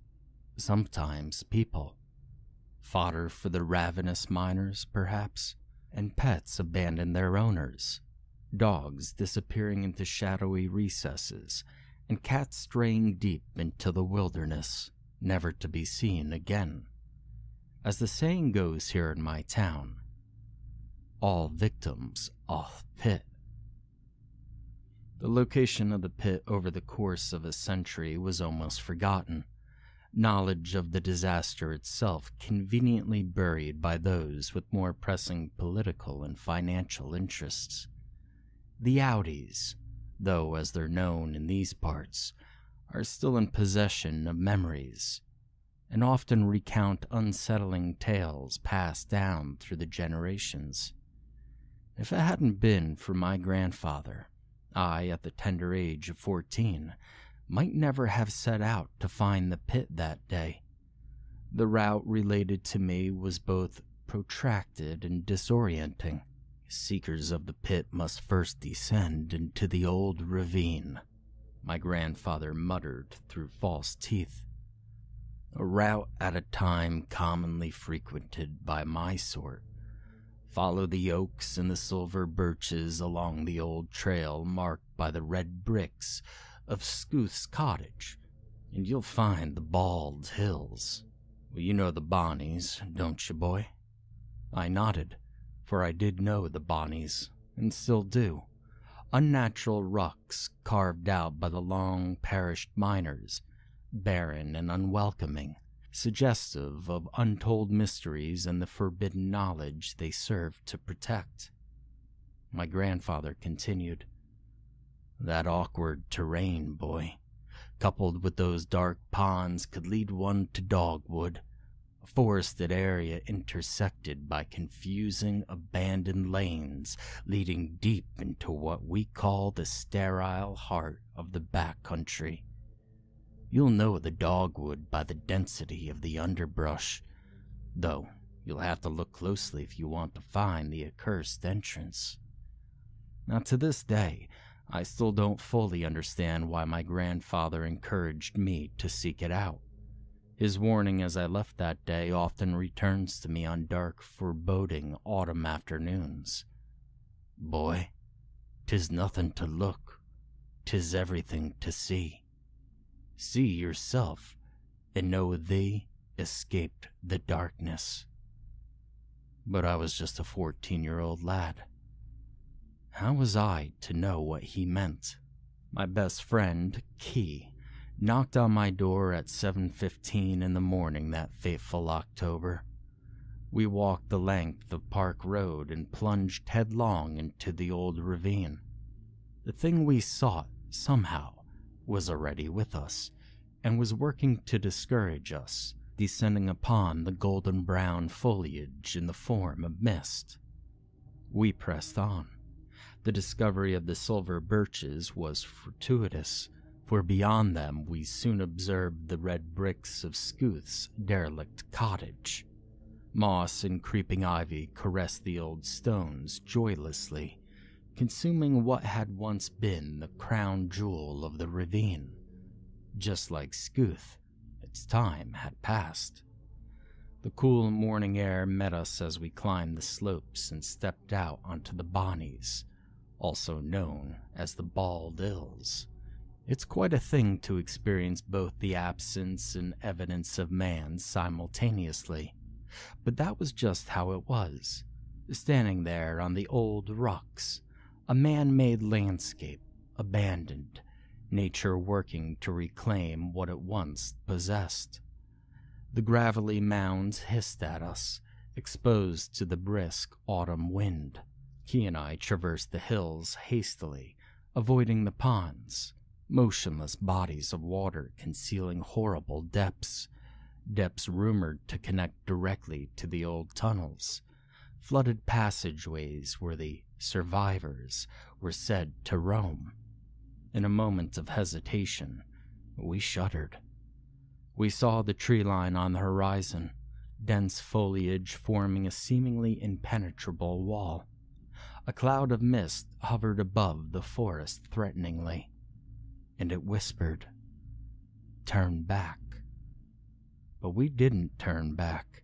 sometimes people, fodder for the ravenous miners, perhaps, and pets abandon their owners, dogs disappearing into shadowy recesses, and cats straying deep into the wilderness, never to be seen again. As the saying goes here in my town, all victims off pit. The location of the pit over the course of a century was almost forgotten, knowledge of the disaster itself conveniently buried by those with more pressing political and financial interests. The Audis, though as they're known in these parts, are still in possession of memories, and often recount unsettling tales passed down through the generations. If it hadn't been for my grandfather, I, at the tender age of 14, might never have set out to find the pit that day. The route related to me was both protracted and disorienting. Seekers of the pit must first descend into the old ravine, my grandfather muttered through false teeth. A route at a time commonly frequented by my sort. Follow the oaks and the silver birches along the old trail marked by the red bricks of Scooth's cottage, and you'll find the bald hills. Well, you know the Bonnies, don't you, boy? I nodded, for I did know the Bonnies, and still do. Unnatural rucks carved out by the long-perished miners, barren and unwelcoming, suggestive of untold mysteries and the forbidden knowledge they served to protect. My grandfather continued, "That awkward terrain, boy, coupled with those dark ponds, could lead one to Dogwood, a forested area intersected by confusing abandoned lanes leading deep into what we call the sterile heart of the backcountry. You'll know the Dogwood by the density of the underbrush, though you'll have to look closely if you want to find the accursed entrance." Now, to this day, I still don't fully understand why my grandfather encouraged me to seek it out. His warning as I left that day often returns to me on dark, foreboding autumn afternoons. "Boy, 'tis nothing to look, 'tis everything to see. See yourself, and know thee escaped the darkness." But I was just a 14-year-old lad. How was I to know what he meant? My best friend, Key, knocked on my door at 7:15 in the morning that fateful October. We walked the length of Park Road and plunged headlong into the old ravine. The thing we sought, somehow, was already with us, and was working to discourage us, descending upon the golden-brown foliage in the form of mist. We pressed on. The discovery of the silver birches was fortuitous, for beyond them we soon observed the red bricks of Scooth's derelict cottage. Moss and creeping ivy caressed the old stones joylessly, consuming what had once been the crown jewel of the ravine. Just like Scooth, its time had passed. The cool morning air met us as we climbed the slopes and stepped out onto the Bonnies, also known as the Bald Hills. It's quite a thing to experience both the absence and evidence of man simultaneously, but that was just how it was. Standing there on the old rocks, a man-made landscape, abandoned, nature working to reclaim what it once possessed. The gravelly mounds hissed at us, exposed to the brisk autumn wind. He and I traversed the hills hastily, avoiding the ponds, motionless bodies of water concealing horrible depths rumored to connect directly to the old tunnels, flooded passageways where the survivors were said to roam. In a moment of hesitation, we shuddered. We saw the tree line on the horizon, dense foliage forming a seemingly impenetrable wall. A cloud of mist hovered above the forest threateningly, and it whispered, "Turn back." But we didn't turn back.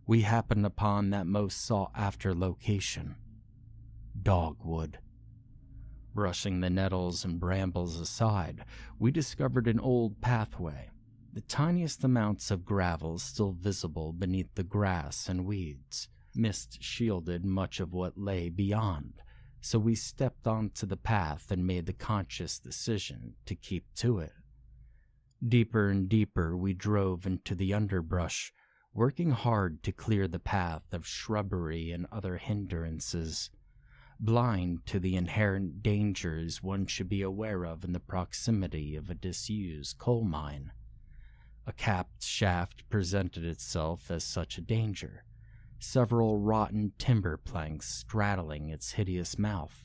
We happened upon that most sought-after location, Dogwood. Brushing the nettles and brambles aside, we discovered an old pathway, the tiniest amounts of gravel still visible beneath the grass and weeds. Mist shielded much of what lay beyond, so we stepped onto the path and made the conscious decision to keep to it. Deeper and deeper we drove into the underbrush, working hard to clear the path of shrubbery and other hindrances, blind to the inherent dangers one should be aware of in the proximity of a disused coal mine. A capped shaft presented itself as such a danger, several rotten timber planks straddling its hideous mouth.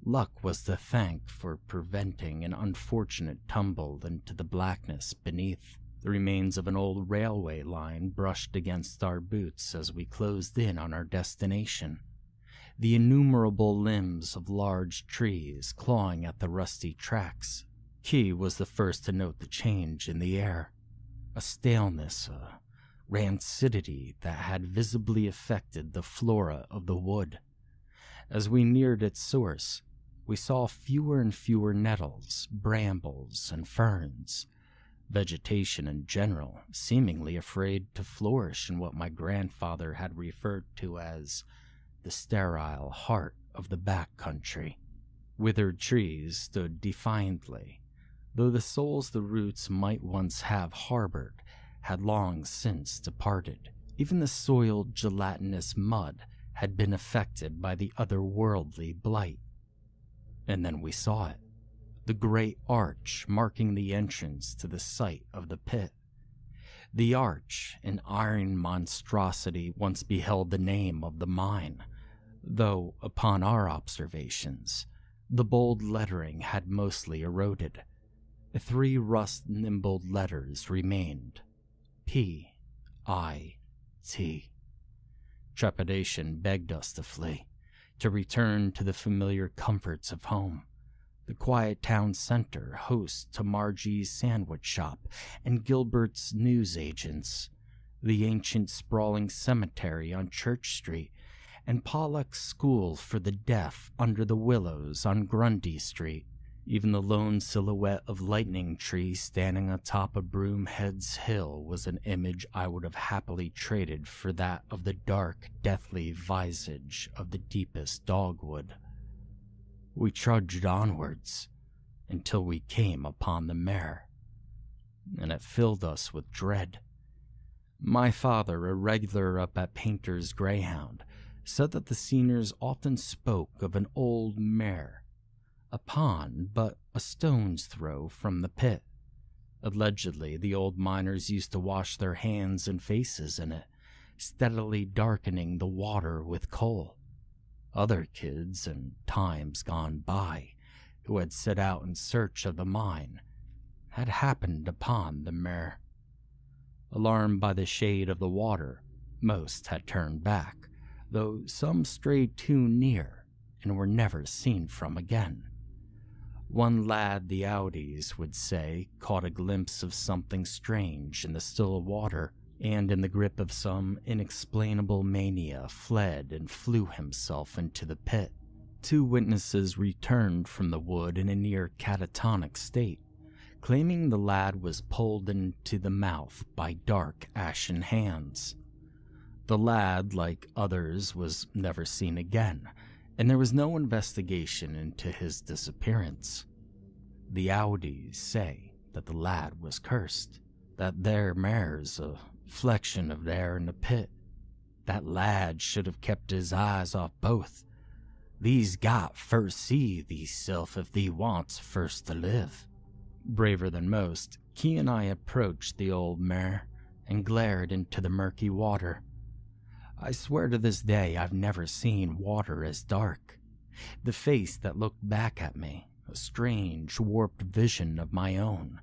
Luck was to thank for preventing an unfortunate tumble into the blackness beneath. The remains of an old railway line brushed against our boots as we closed in on our destination. The innumerable limbs of large trees clawing at the rusty tracks. Key was the first to note the change in the air. A staleness, a rancidity that had visibly affected the flora of the wood. As we neared its source, we saw fewer and fewer nettles, brambles, and ferns. Vegetation in general, seemingly afraid to flourish in what my grandfather had referred to as the sterile heart of the back country. Withered trees stood defiantly, though the souls the roots might once have harbored had long since departed. Even the soiled, gelatinous mud had been affected by the otherworldly blight. And then we saw it, the great arch marking the entrance to the site of the pit. The arch, an iron monstrosity, once beheld the name of the mine, though, upon our observations, the bold lettering had mostly eroded. 3 rust-nimbled letters remained, P-I-T. Trepidation begged us to flee, to return to the familiar comforts of home. The quiet town center, host to Margie's sandwich shop and Gilbert's newsagents, the ancient sprawling cemetery on Church Street, and Pollock's school for the deaf under the willows on Grundy Street. Even the lone silhouette of Lightning Tree standing atop of Broomhead's Hill was an image I would have happily traded for that of the dark, deathly visage of the deepest dogwood. We trudged onwards until we came upon the mare, and it filled us with dread. My father, a regular up at Painter's Greyhound, said that the seniors often spoke of an old mare, a pond but a stone's throw from the pit. Allegedly, the old miners used to wash their hands and faces in it, steadily darkening the water with coal. Other kids, in times gone by, who had set out in search of the mine, had happened upon the mare. Alarmed by the shade of the water, most had turned back, though some strayed too near and were never seen from again. One lad, the Audis would say, caught a glimpse of something strange in the still water, and in the grip of some inexplainable mania fled and flew himself into the pit. 2 witnesses returned from the wood in a near catatonic state, claiming the lad was pulled into the mouth by dark, ashen hands. The lad, like others, was never seen again, and there was no investigation into his disappearance. The Audis say that the lad was cursed, that their mare's a reflection of there in the pit. That lad should have kept his eyes off both. Thee's got first see theeself if thee wants first to live. Braver than most, Key and I approached the old mare and glared into the murky water. I swear to this day I've never seen water as dark. The face that looked back at me, a strange, warped vision of my own,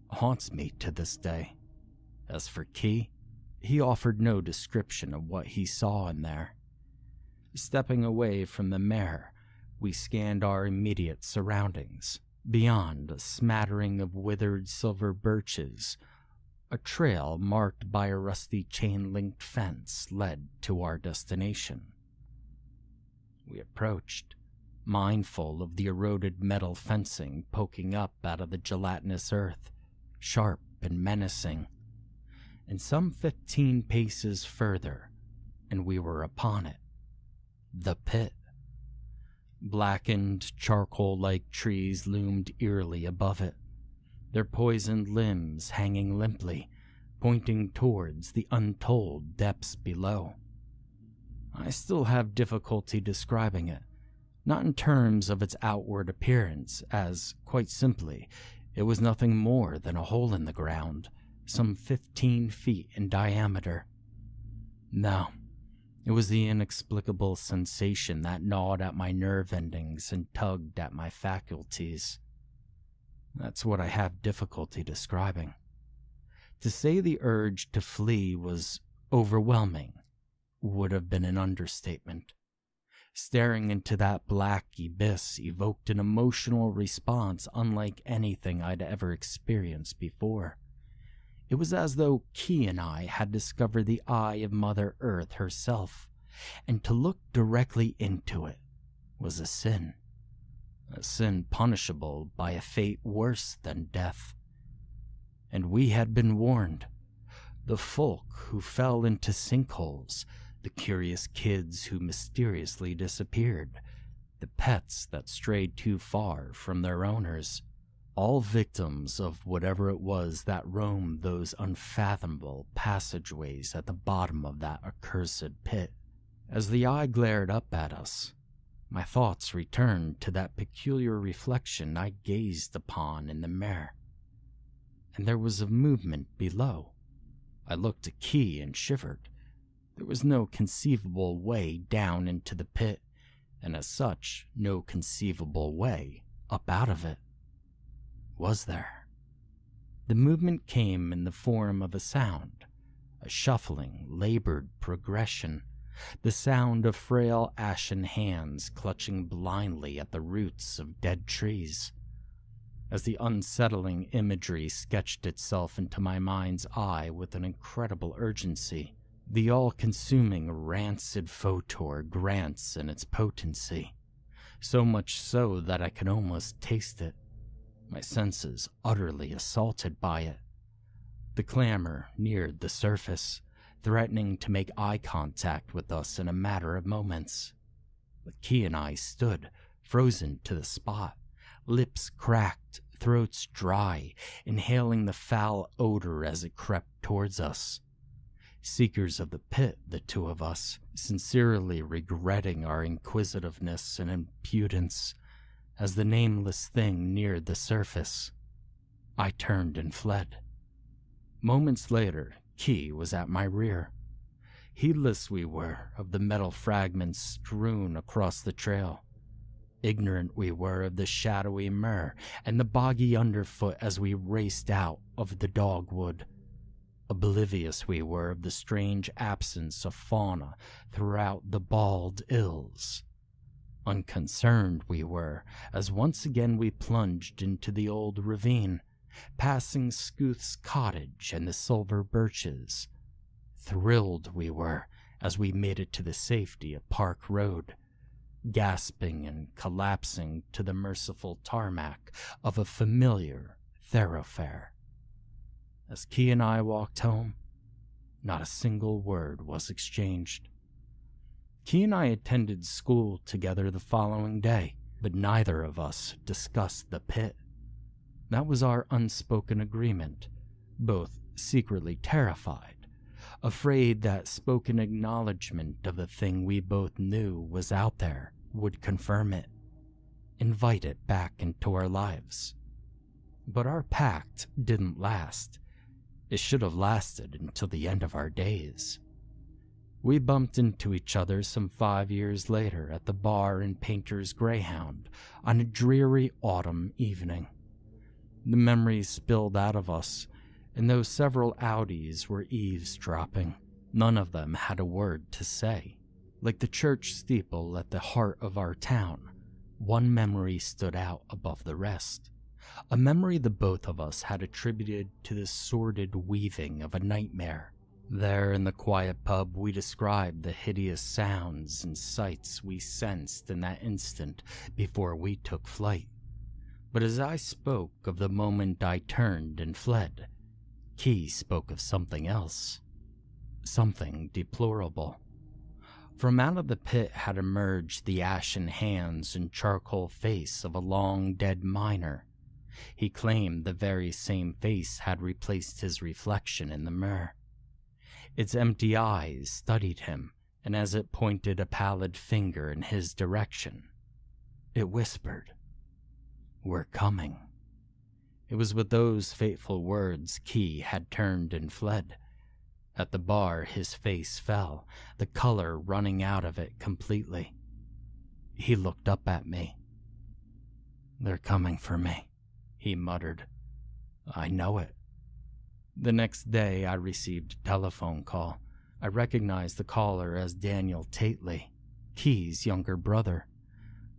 haunts me to this day. As for Key, he offered no description of what he saw in there. Stepping away from the mare, we scanned our immediate surroundings. Beyond a smattering of withered silver birches, a trail marked by a rusty chain-linked fence led to our destination. We approached, mindful of the eroded metal fencing poking up out of the gelatinous earth, sharp and menacing. And some 15 paces further, and we were upon it. The pit. Blackened, charcoal-like trees loomed eerily above it, their poisoned limbs hanging limply, pointing towards the untold depths below. I still have difficulty describing it, not in terms of its outward appearance, as, quite simply, it was nothing more than a hole in the ground, some 15 feet in diameter. No, it was the inexplicable sensation that gnawed at my nerve endings and tugged at my faculties. That's what I have difficulty describing. To say the urge to flee was overwhelming would have been an understatement. Staring into that black abyss evoked an emotional response unlike anything I'd ever experienced before. It was as though Key and I had discovered the eye of Mother Earth herself, and to look directly into it was a sin punishable by a fate worse than death. And we had been warned. The folk who fell into sinkholes, the curious kids who mysteriously disappeared, the pets that strayed too far from their owners, all victims of whatever it was that roamed those unfathomable passageways at the bottom of that accursed pit. As the eye glared up at us, my thoughts returned to that peculiar reflection I gazed upon in the mirror. And there was a movement below. I looked at Key and shivered. There was no conceivable way down into the pit, and as such, no conceivable way up out of it. Was there? The movement came in the form of a sound, a shuffling, labored progression, the sound of frail ashen hands clutching blindly at the roots of dead trees. As the unsettling imagery sketched itself into my mind's eye with an incredible urgency, the all-consuming rancid photor grants in its potency, so much so that I could almost taste it, my senses utterly assaulted by it. The clamor neared the surface, threatening to make eye contact with us in a matter of moments. But Key and I stood, frozen to the spot, lips cracked, throats dry, inhaling the foul odor as it crept towards us. seekers of the pit, the two of us, sincerely regretting our inquisitiveness and impudence as the nameless thing neared the surface. I turned and fled. Moments later, Key was at my rear. Heedless we were of the metal fragments strewn across the trail. Ignorant we were of the shadowy myrrh and the boggy underfoot as we raced out of the dogwood. Oblivious we were of the strange absence of fauna throughout the bald hills. Unconcerned we were as once again we plunged into the old ravine, passing Scooth's cottage and the silver birches. Thrilled we were as we made it to the safety of Park Road, gasping and collapsing to the merciful tarmac of a familiar thoroughfare. As Key and I walked home, not a single word was exchanged. Key and I attended school together the following day, but neither of us discussed the pit. That was our unspoken agreement, both secretly terrified, afraid that spoken acknowledgement of the thing we both knew was out there would confirm it, invite it back into our lives. But our pact didn't last. It should have lasted until the end of our days. We bumped into each other some 5 years later at the bar in Painter's Greyhound on a dreary autumn evening. The memories spilled out of us, and though several Audis were eavesdropping, none of them had a word to say. Like the church steeple at the heart of our town, one memory stood out above the rest. A memory the both of us had attributed to the sordid weaving of a nightmare. There in the quiet pub we described the hideous sounds and sights we sensed in that instant before we took flight. But as I spoke of the moment I turned and fled, Key spoke of something else. Something deplorable. From out of the pit had emerged the ashen hands and charcoal face of a long-dead miner. He claimed the very same face had replaced his reflection in the mirror. Its empty eyes studied him, and as it pointed a pallid finger in his direction, it whispered, "We're coming." It was with those fateful words Key had turned and fled. At the bar, his face fell, the color running out of it completely. He looked up at me. "They're coming for me," he muttered. "I know it." The next day, I received a telephone call. I recognized the caller as Daniel Tately, Key's younger brother.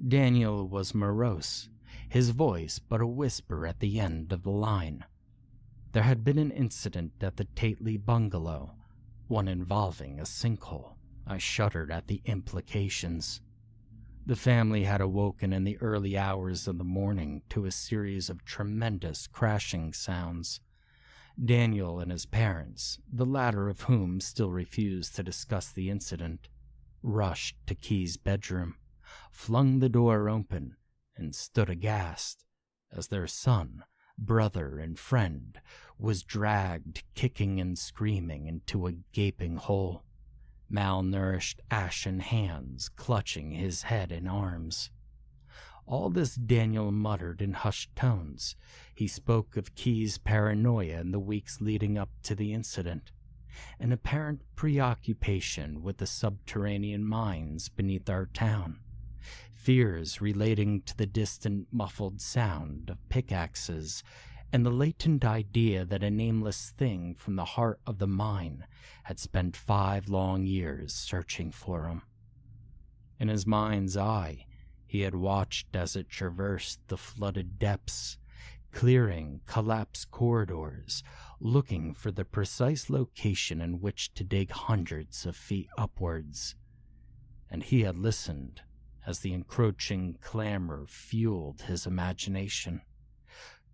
Daniel was morose, his voice but a whisper at the end of the line. There had been an incident at the Tately bungalow, one involving a sinkhole. I shuddered at the implications. The family had awoken in the early hours of the morning to a series of tremendous crashing sounds. Daniel and his parents, the latter of whom still refused to discuss the incident, rushed to Key's bedroom, flung the door open, and stood aghast as their son, brother, and friend was dragged kicking and screaming into a gaping hole, malnourished ashen hands clutching his head and arms. All this Daniel muttered in hushed tones. He spoke of Key's paranoia in the weeks leading up to the incident, an apparent preoccupation with the subterranean mines beneath our town, fears relating to the distant muffled sound of pickaxes, and the latent idea that a nameless thing from the heart of the mine had spent 5 long years searching for him. In his mind's eye, he had watched as it traversed the flooded depths, clearing collapsed corridors, looking for the precise location in which to dig hundreds of feet upwards. And he had listened as the encroaching clamor fueled his imagination,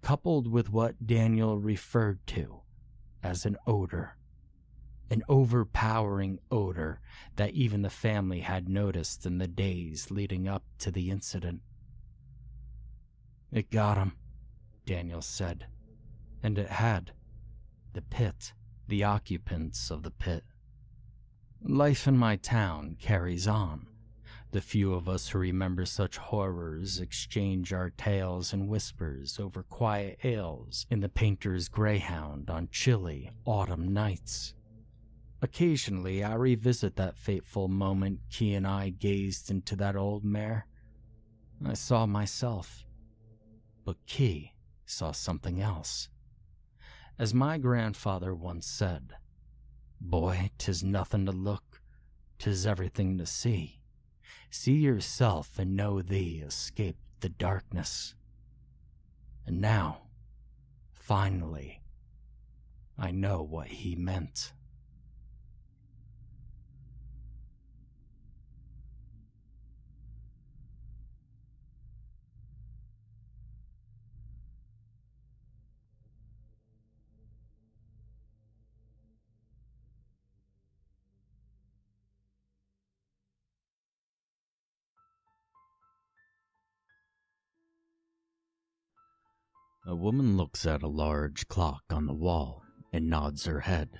coupled with what Daniel referred to as an odor. An overpowering odor that even the family had noticed in the days leading up to the incident. "It got him," Daniel said. And it had. The pit, the occupants of the pit, Life in my town carries on. The few of us who remember such horrors exchange our tales in whispers over quiet ales in the painter's greyhound on chilly autumn nights. Occasionally, I revisit that fateful moment Key and I gazed into that old mare. I saw myself, but Key saw something else. As my grandfather once said, "Boy, 'tis nothing to look, 'tis everything to see. See yourself and know thee escaped the darkness." And now, finally, I know what he meant. A woman looks at a large clock on the wall and nods her head.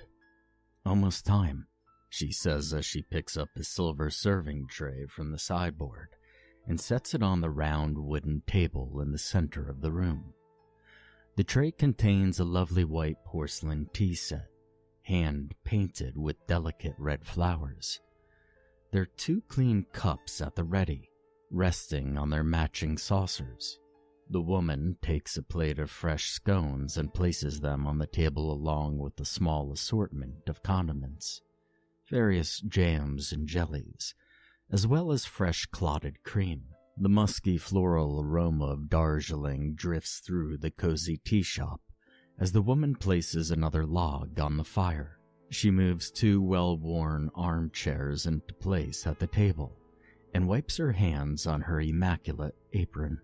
"Almost time," she says as she picks up a silver serving tray from the sideboard and sets it on the round wooden table in the center of the room. The tray contains a lovely white porcelain tea set, hand-painted with delicate red flowers. There are 2 clean cups at the ready, resting on their matching saucers. The woman takes a plate of fresh scones and places them on the table along with a small assortment of condiments, various jams and jellies, as well as fresh clotted cream. The musky floral aroma of Darjeeling drifts through the cozy tea shop as the woman places another log on the fire. She moves 2 well-worn armchairs into place at the table and wipes her hands on her immaculate apron.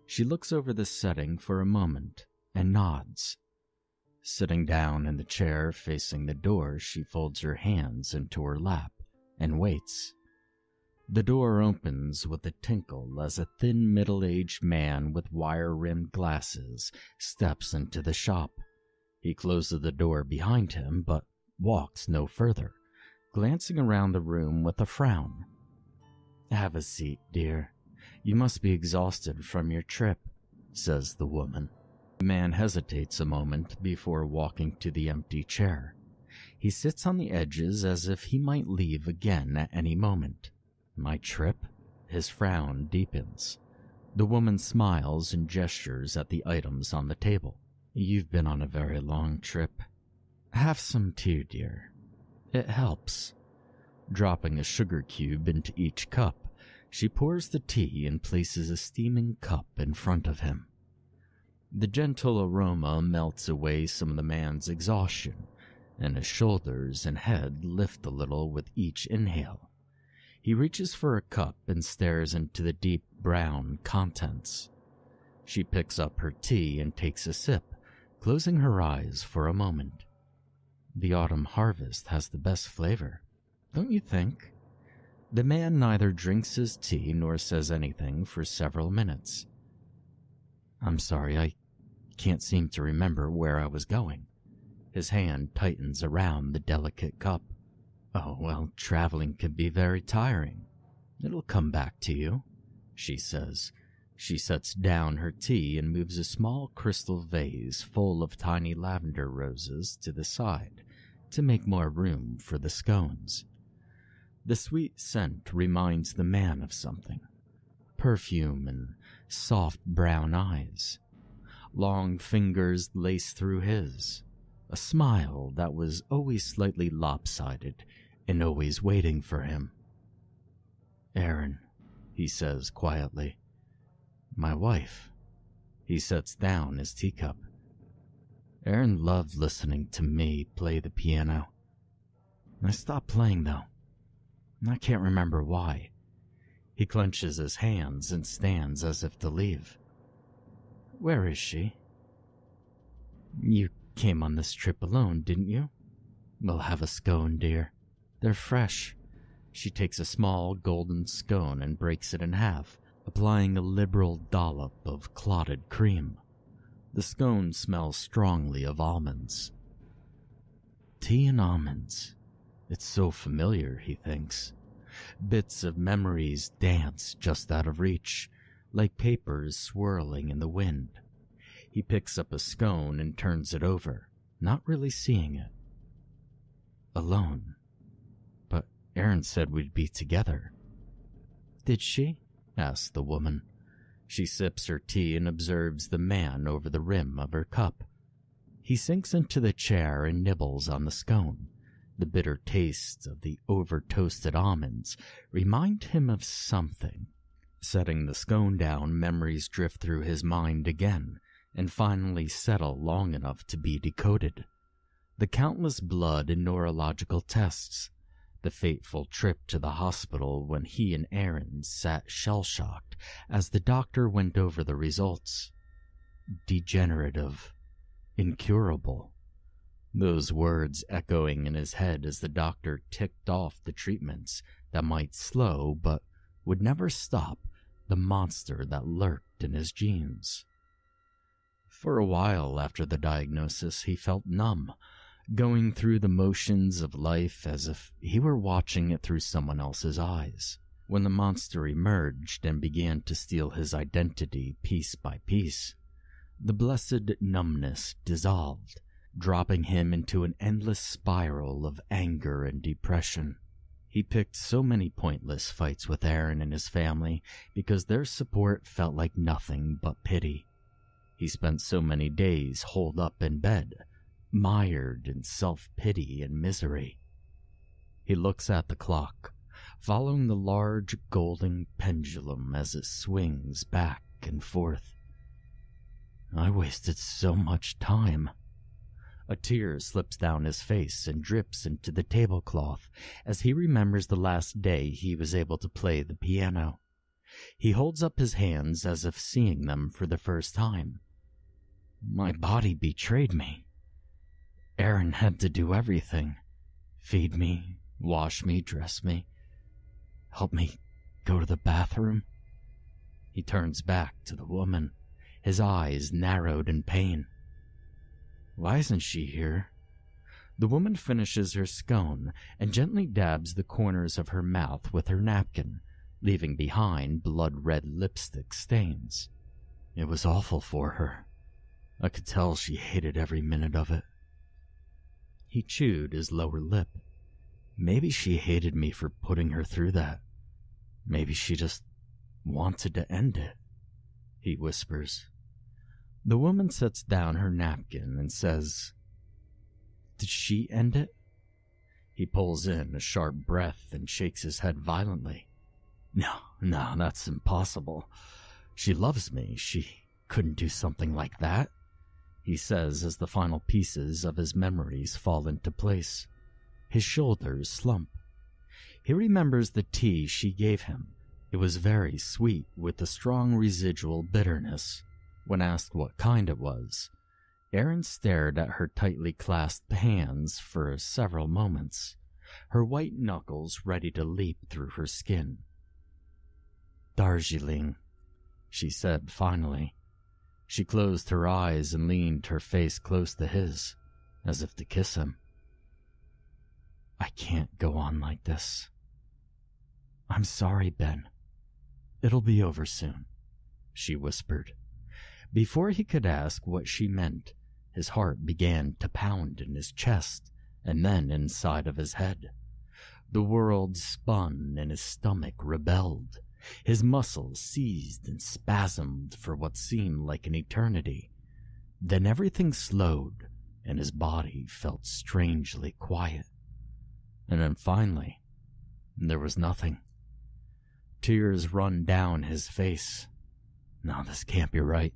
She looks over the setting for a moment and nods. Sitting down in the chair facing the door, she folds her hands into her lap and waits. The door opens with a tinkle as a thin middle-aged man with wire-rimmed glasses steps into the shop. He closes the door behind him but walks no further, glancing around the room with a frown. "Have a seat, dear. You must be exhausted from your trip," says the woman. The man hesitates a moment before walking to the empty chair. He sits on the edges as if he might leave again at any moment. "My trip?" His frown deepens. The woman smiles and gestures at the items on the table. "You've been on a very long trip. Have some tea, dear. It helps." Dropping a sugar cube into each cup, she pours the tea and places a steaming cup in front of him. The gentle aroma melts away some of the man's exhaustion, and his shoulders and head lift a little with each inhale. He reaches for a cup and stares into the deep brown contents. She picks up her tea and takes a sip, closing her eyes for a moment. "The autumn harvest has the best flavor, don't you think?" The man neither drinks his tea nor says anything for several minutes. "I'm sorry, I can't seem to remember where I was going." His hand tightens around the delicate cup. "Oh, well, traveling can be very tiring. It'll come back to you," she says. She sets down her tea and moves a small crystal vase full of tiny lavender roses to the side to make more room for the scones. The sweet scent reminds the man of something. Perfume and soft brown eyes. Long fingers lace through his. A smile that was always slightly lopsided and always waiting for him. "Erin," he says quietly. "My wife." He sets down his teacup. Erin loved listening to me play the piano. I stopped playing though. I can't remember why. He clenches his hands and stands as if to leave. "Where is she?" "You came on this trip alone, didn't you?" "We'll have a scone, dear. They're fresh." She takes a small golden scone and breaks it in half, applying a liberal dollop of clotted cream. The scone smells strongly of almonds. "Tea and almonds. It's so familiar, he thinks. Bits of memories dance just out of reach, like papers swirling in the wind. He picks up a scone and turns it over, not really seeing it. Alone. But Erin said we'd be together. Did she? Asks the woman. She sips her tea and observes the man over the rim of her cup. He sinks into the chair and nibbles on the scone. The bitter taste of the over-toasted almonds remind him of something. Setting the scone down, memories drift through his mind again, and finally settle long enough to be decoded. The countless blood and neurological tests, the fateful trip to the hospital when he and Erin sat shell-shocked as the doctor went over the results. Degenerative. Incurable. Those words echoing in his head as the doctor ticked off the treatments that might slow but would never stop the monster that lurked in his genes. For a while after the diagnosis, he felt numb, going through the motions of life as if he were watching it through someone else's eyes. When the monster emerged and began to steal his identity piece by piece, the blessed numbness dissolved, dropping him into an endless spiral of anger and depression. He picked so many pointless fights with Erin and his family because their support felt like nothing but pity. He spent so many days holed up in bed, mired in self-pity and misery. He looks at the clock, following the large golden pendulum as it swings back and forth. I wasted so much time. A tear slips down his face and drips into the tablecloth as he remembers the last day he was able to play the piano. He holds up his hands as if seeing them for the first time. My body betrayed me. Erin had to do everything. Feed me, wash me, dress me, help me go to the bathroom. He turns back to the woman, his eyes narrowed in pain. Why isn't she here? The woman finishes her scone and gently dabs the corners of her mouth with her napkin, leaving behind blood-red lipstick stains. It was awful for her. I could tell she hated every minute of it. He chewed his lower lip. Maybe she hated me for putting her through that. Maybe she just wanted to end it, he whispers. The woman sets down her napkin and says, Did she end it? He pulls in a sharp breath and shakes his head violently. No, that's impossible. She loves me. She couldn't do something like that, he says as the final pieces of his memories fall into place. His shoulders slump. He remembers the tea she gave him. It was very sweet with a strong residual bitterness. When asked what kind it was, Erin stared at her tightly clasped hands for several moments, her white knuckles ready to leap through her skin. Darjeeling, she said finally. She closed her eyes and leaned her face close to his, as if to kiss him. I can't go on like this. I'm sorry, Ben. It'll be over soon, she whispered. Before he could ask what she meant, his heart began to pound in his chest and then inside of his head. The world spun and his stomach rebelled. His muscles seized and spasmed for what seemed like an eternity. Then everything slowed and his body felt strangely quiet. And then finally, there was nothing. Tears run down his face. No, this can't be right.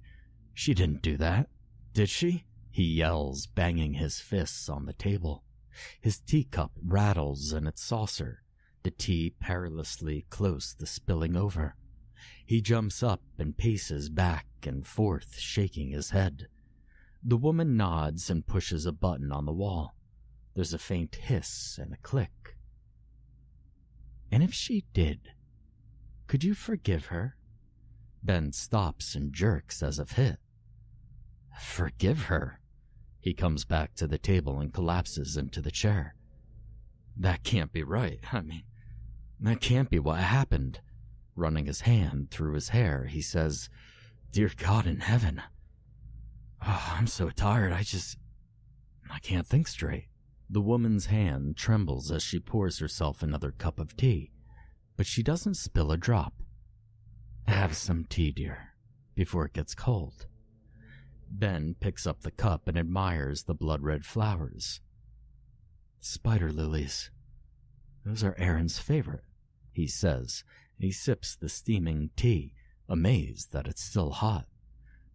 She didn't do that, did she? He yells, banging his fists on the table. His teacup rattles in its saucer, the tea perilously close to spilling over. He jumps up and paces back and forth, shaking his head. The woman nods and pushes a button on the wall. There's a faint hiss and a click. And if she did, could you forgive her? Ben stops and jerks as if hit. Forgive her? He comes back to the table and collapses into the chair. That can't be right. That can't be what happened. Running his hand through his hair, he says, Dear God in heaven. Oh, I'm so tired, I can't think straight. The woman's hand trembles as she pours herself another cup of tea, but she doesn't spill a drop. Have some tea, dear, before it gets cold. Ben picks up the cup and admires the blood-red flowers. Spider lilies. Those are Aaron's favorite, he says. He sips the steaming tea, amazed that it's still hot.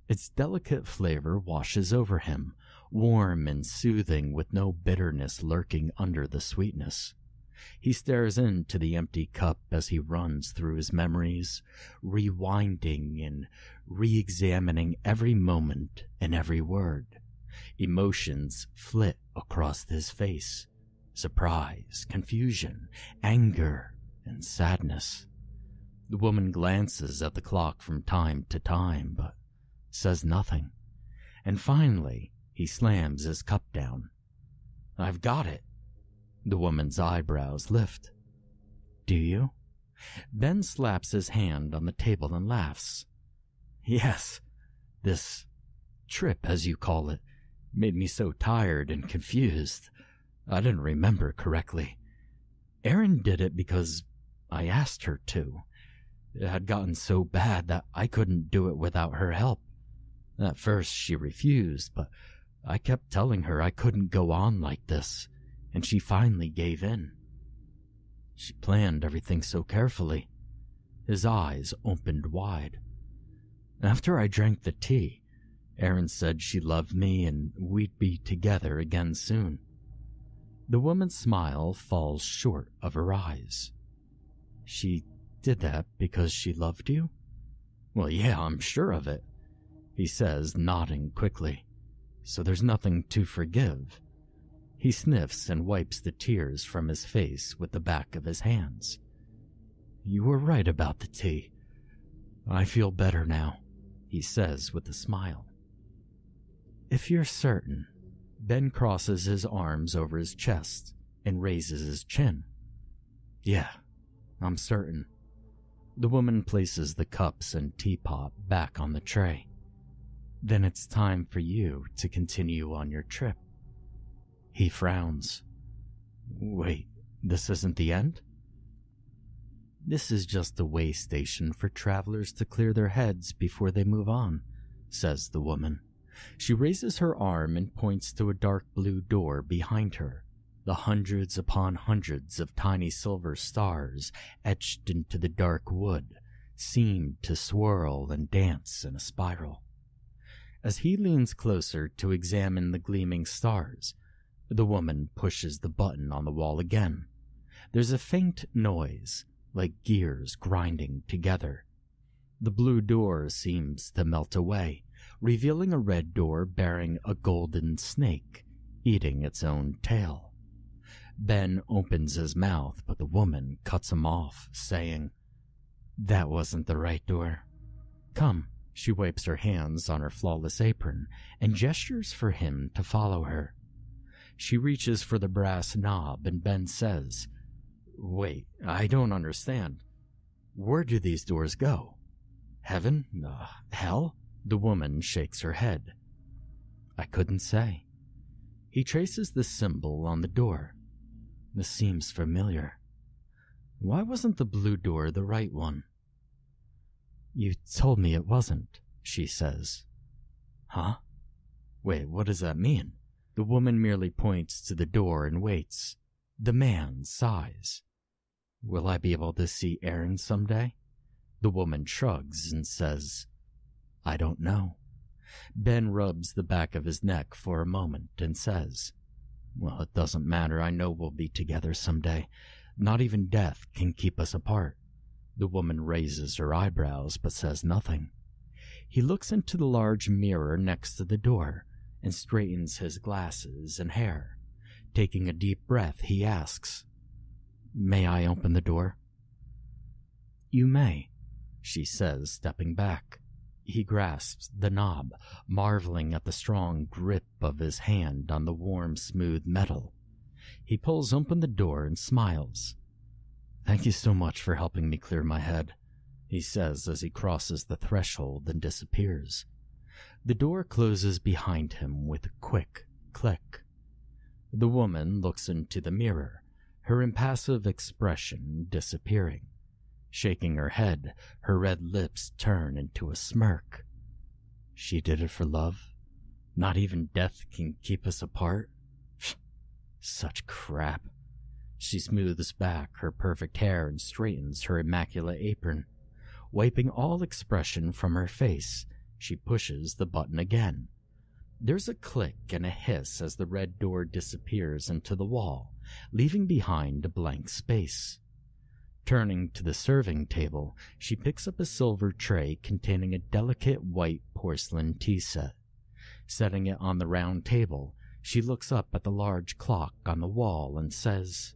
Its delicate flavor washes over him, warm and soothing with no bitterness lurking under the sweetness. He stares into the empty cup as he runs through his memories, rewinding and re-examining every moment and every word. Emotions flit across his face. Surprise, confusion, anger, and sadness. The woman glances at the clock from time to time, but says nothing. And finally, he slams his cup down. I've got it. The woman's eyebrows lift. Do you? Ben slaps his hand on the table and laughs. Yes, this trip, as you call it, made me so tired and confused. I didn't remember correctly. Erin did it because I asked her to. It had gotten so bad that I couldn't do it without her help. At first she refused, but I kept telling her I couldn't go on like this, and she finally gave in. She planned everything so carefully. His eyes opened wide. After I drank the tea, Erin said she loved me and we'd be together again soon. The woman's smile falls short of her eyes. She did that because she loved you? Well, yeah, I'm sure of it, he says, nodding quickly. So there's nothing to forgive. He sniffs and wipes the tears from his face with the back of his hands. You were right about the tea. I feel better now, he says with a smile. If you're certain, Ben crosses his arms over his chest and raises his chin. Yeah, I'm certain. The woman places the cups and teapot back on the tray. Then it's time for you to continue on your trip. He frowns. Wait, this isn't the end? This is just a way station for travelers to clear their heads before they move on, says the woman. She raises her arm and points to a dark blue door behind her. The hundreds upon hundreds of tiny silver stars etched into the dark wood seemed to swirl and dance in a spiral. As he leans closer to examine the gleaming stars, the woman pushes the button on the wall again. There's a faint noise, like gears grinding together. The blue door seems to melt away, revealing a red door bearing a golden snake, eating its own tail. Ben opens his mouth, but the woman cuts him off, saying, That wasn't the right door. Come. She wipes her hands on her flawless apron and gestures for him to follow her. She reaches for the brass knob and Ben says, Wait, I don't understand. Where do these doors go? Heaven? Hell? The woman shakes her head. I couldn't say. He traces the symbol on the door. This seems familiar. Why wasn't the blue door the right one? You told me it wasn't, she says. Huh? Wait, what does that mean? The woman merely points to the door and waits. The man sighs. Will I be able to see Aaron someday? The woman shrugs and says, I don't know. Ben rubs the back of his neck for a moment and says, Well, it doesn't matter. I know we'll be together someday. Not even death can keep us apart. The woman raises her eyebrows but says nothing. He looks into the large mirror next to the door and straightens his glasses and hair. Taking a deep breath, he asks, May I open the door? You may, she says, stepping back. He grasps the knob, marveling at the strong grip of his hand on the warm, smooth metal. He pulls open the door and smiles. "Thank you so much for helping me clear my head," he says as he crosses the threshold and disappears. The door closes behind him with a quick click. The woman looks into the mirror, her impassive expression disappearing. Shaking her head, her red lips turn into a smirk. She did it for love? Not even death can keep us apart? Such crap. She smooths back her perfect hair and straightens her immaculate apron. Wiping all expression from her face, she pushes the button again. There's a click and a hiss as the red door disappears into the wall, leaving behind a blank space. Turning to the serving table, she picks up a silver tray containing a delicate white porcelain tea set. Setting it on the round table, she looks up at the large clock on the wall and says,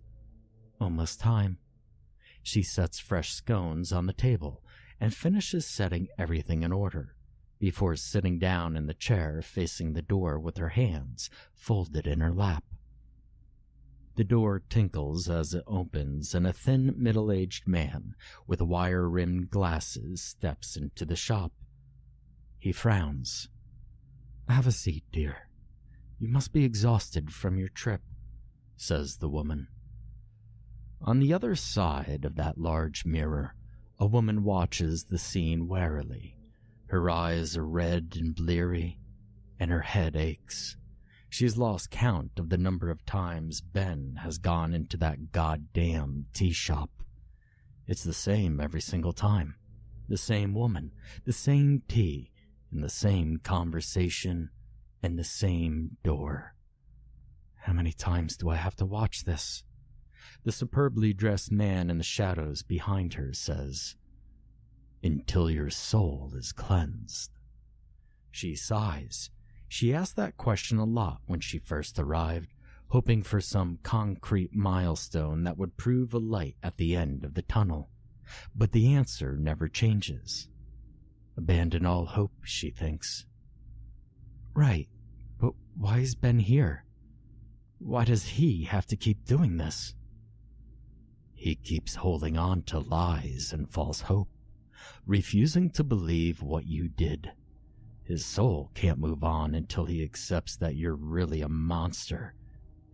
"Almost time." She sets fresh scones on the table and finishes setting everything in order, before sitting down in the chair facing the door with her hands folded in her lap. The door tinkles as it opens, and a thin, middle-aged man with wire-rimmed glasses steps into the shop. He frowns. "Have a seat, dear. You must be exhausted from your trip," says the woman. On the other side of that large mirror, a woman watches the scene warily. Her eyes are red and bleary, and her head aches. She's lost count of the number of times Ben has gone into that goddamn tea shop. It's the same every single time. The same woman, the same tea, and the same conversation, and the same door. How many times do I have to watch this? The superbly dressed man in the shadows behind her says, "Until your soul is cleansed." She sighs. She asked that question a lot when she first arrived, hoping for some concrete milestone that would prove a light at the end of the tunnel. But the answer never changes. Abandon all hope, she thinks. Right, but why is Ben here? Why does he have to keep doing this? He keeps holding on to lies and false hope, refusing to believe what you did. His soul can't move on until he accepts that you're really a monster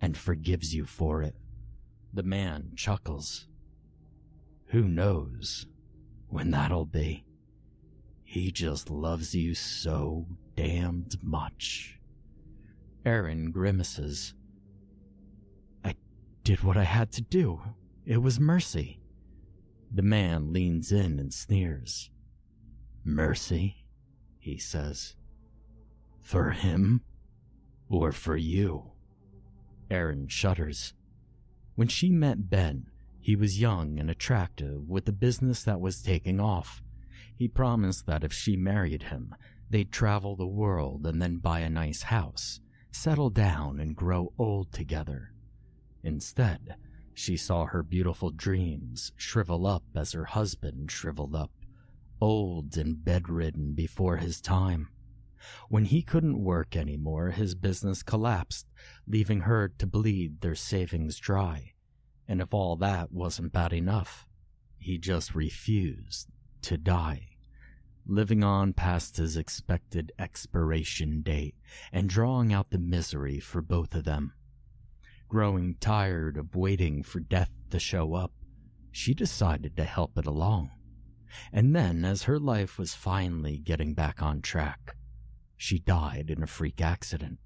and forgives you for it. The man chuckles. Who knows when that'll be? He just loves you so damned much. Aaron grimaces. I did what I had to do. It was mercy. The man leans in and sneers. Mercy? He says. For him? Or for you? Aaron shudders. When she met Ben, he was young and attractive with a business that was taking off. He promised that if she married him, they'd travel the world and then buy a nice house, settle down and grow old together. Instead, she saw her beautiful dreams shrivel up as her husband shriveled up, old and bedridden before his time. When he couldn't work anymore, his business collapsed, leaving her to bleed their savings dry. And if all that wasn't bad enough, he just refused to die, living on past his expected expiration date and drawing out the misery for both of them. Growing tired of waiting for death to show up, she decided to help it along. And then, as her life was finally getting back on track, she died in a freak accident.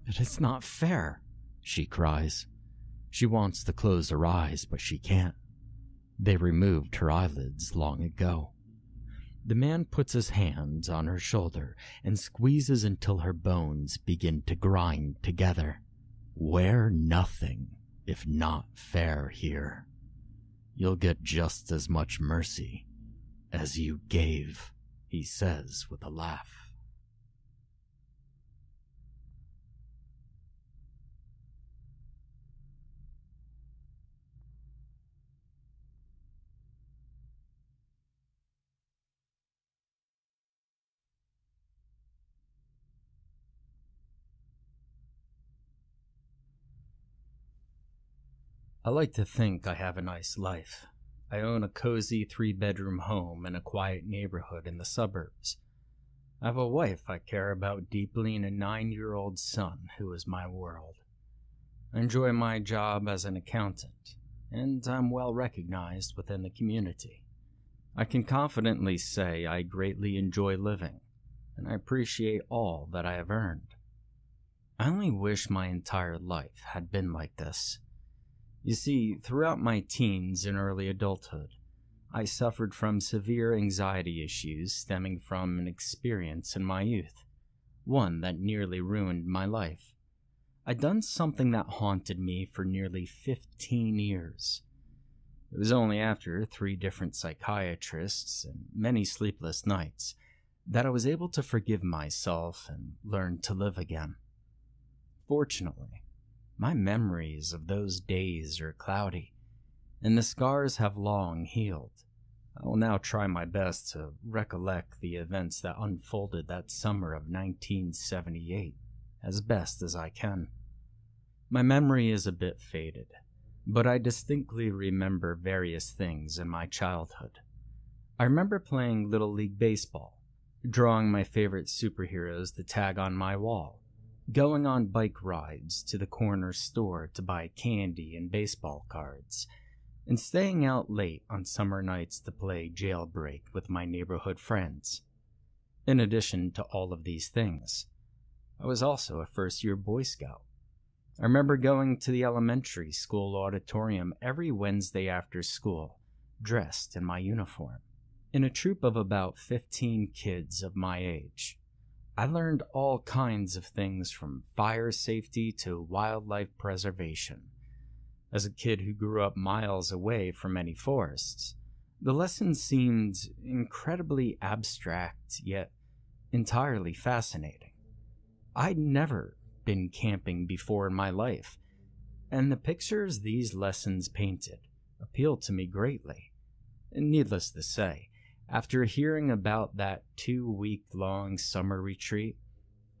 But it's not fair, she cries. She wants to close her eyes, but she can't. They removed her eyelids long ago. The man puts his hands on her shoulder and squeezes until her bones begin to grind together. We're nothing if not fair here. You'll get just as much mercy as you gave, he says with a laugh. I like to think I have a nice life. I own a cozy 3-bedroom home in a quiet neighborhood in the suburbs. I have a wife I care about deeply and a 9-year-old son who is my world. I enjoy my job as an accountant, and I'm well recognized within the community. I can confidently say I greatly enjoy living, and I appreciate all that I have earned. I only wish my entire life had been like this. You see, throughout my teens and early adulthood, I suffered from severe anxiety issues stemming from an experience in my youth, one that nearly ruined my life. I'd done something that haunted me for nearly 15 years. It was only after 3 different psychiatrists and many sleepless nights that I was able to forgive myself and learn to live again. Fortunately, my memories of those days are cloudy, and the scars have long healed. I will now try my best to recollect the events that unfolded that summer of 1978 as best as I can. My memory is a bit faded, but I distinctly remember various things in my childhood. I remember playing Little League Baseball, drawing my favorite superheroes to tag on my wall, going on bike rides to the corner store to buy candy and baseball cards, and staying out late on summer nights to play jailbreak with my neighborhood friends. In addition to all of these things, I was also a first-year Boy Scout. I remember going to the elementary school auditorium every Wednesday after school, dressed in my uniform. In a troop of about 15 kids of my age, I learned all kinds of things from fire safety to wildlife preservation. As a kid who grew up miles away from any forests, the lessons seemed incredibly abstract, yet entirely fascinating. I'd never been camping before in my life, and the pictures these lessons painted appealed to me greatly. And needless to say, after hearing about that 2-week-long summer retreat,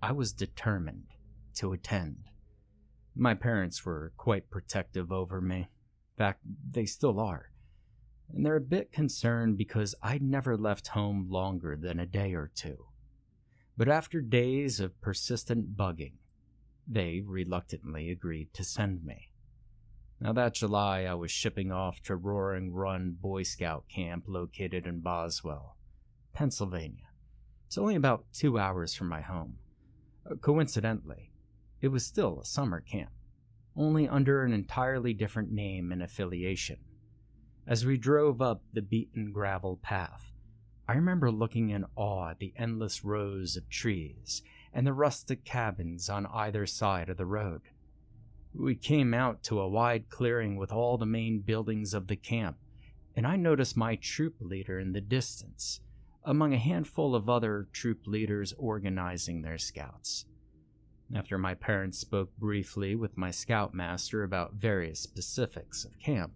I was determined to attend. My parents were quite protective over me. In fact, they still are. And they're a bit concerned because I'd never left home longer than a day or two. But after days of persistent bugging, they reluctantly agreed to send me. Now that July, I was shipping off to Roaring Run Boy Scout Camp located in Boswell, Pennsylvania. It's only about 2 hours from my home. Coincidentally, it was still a summer camp, only under an entirely different name and affiliation. As we drove up the beaten gravel path, I remember looking in awe at the endless rows of trees and the rustic cabins on either side of the road. We came out to a wide clearing with all the main buildings of the camp, and I noticed my troop leader in the distance, among a handful of other troop leaders organizing their scouts. After my parents spoke briefly with my scoutmaster about various specifics of camp,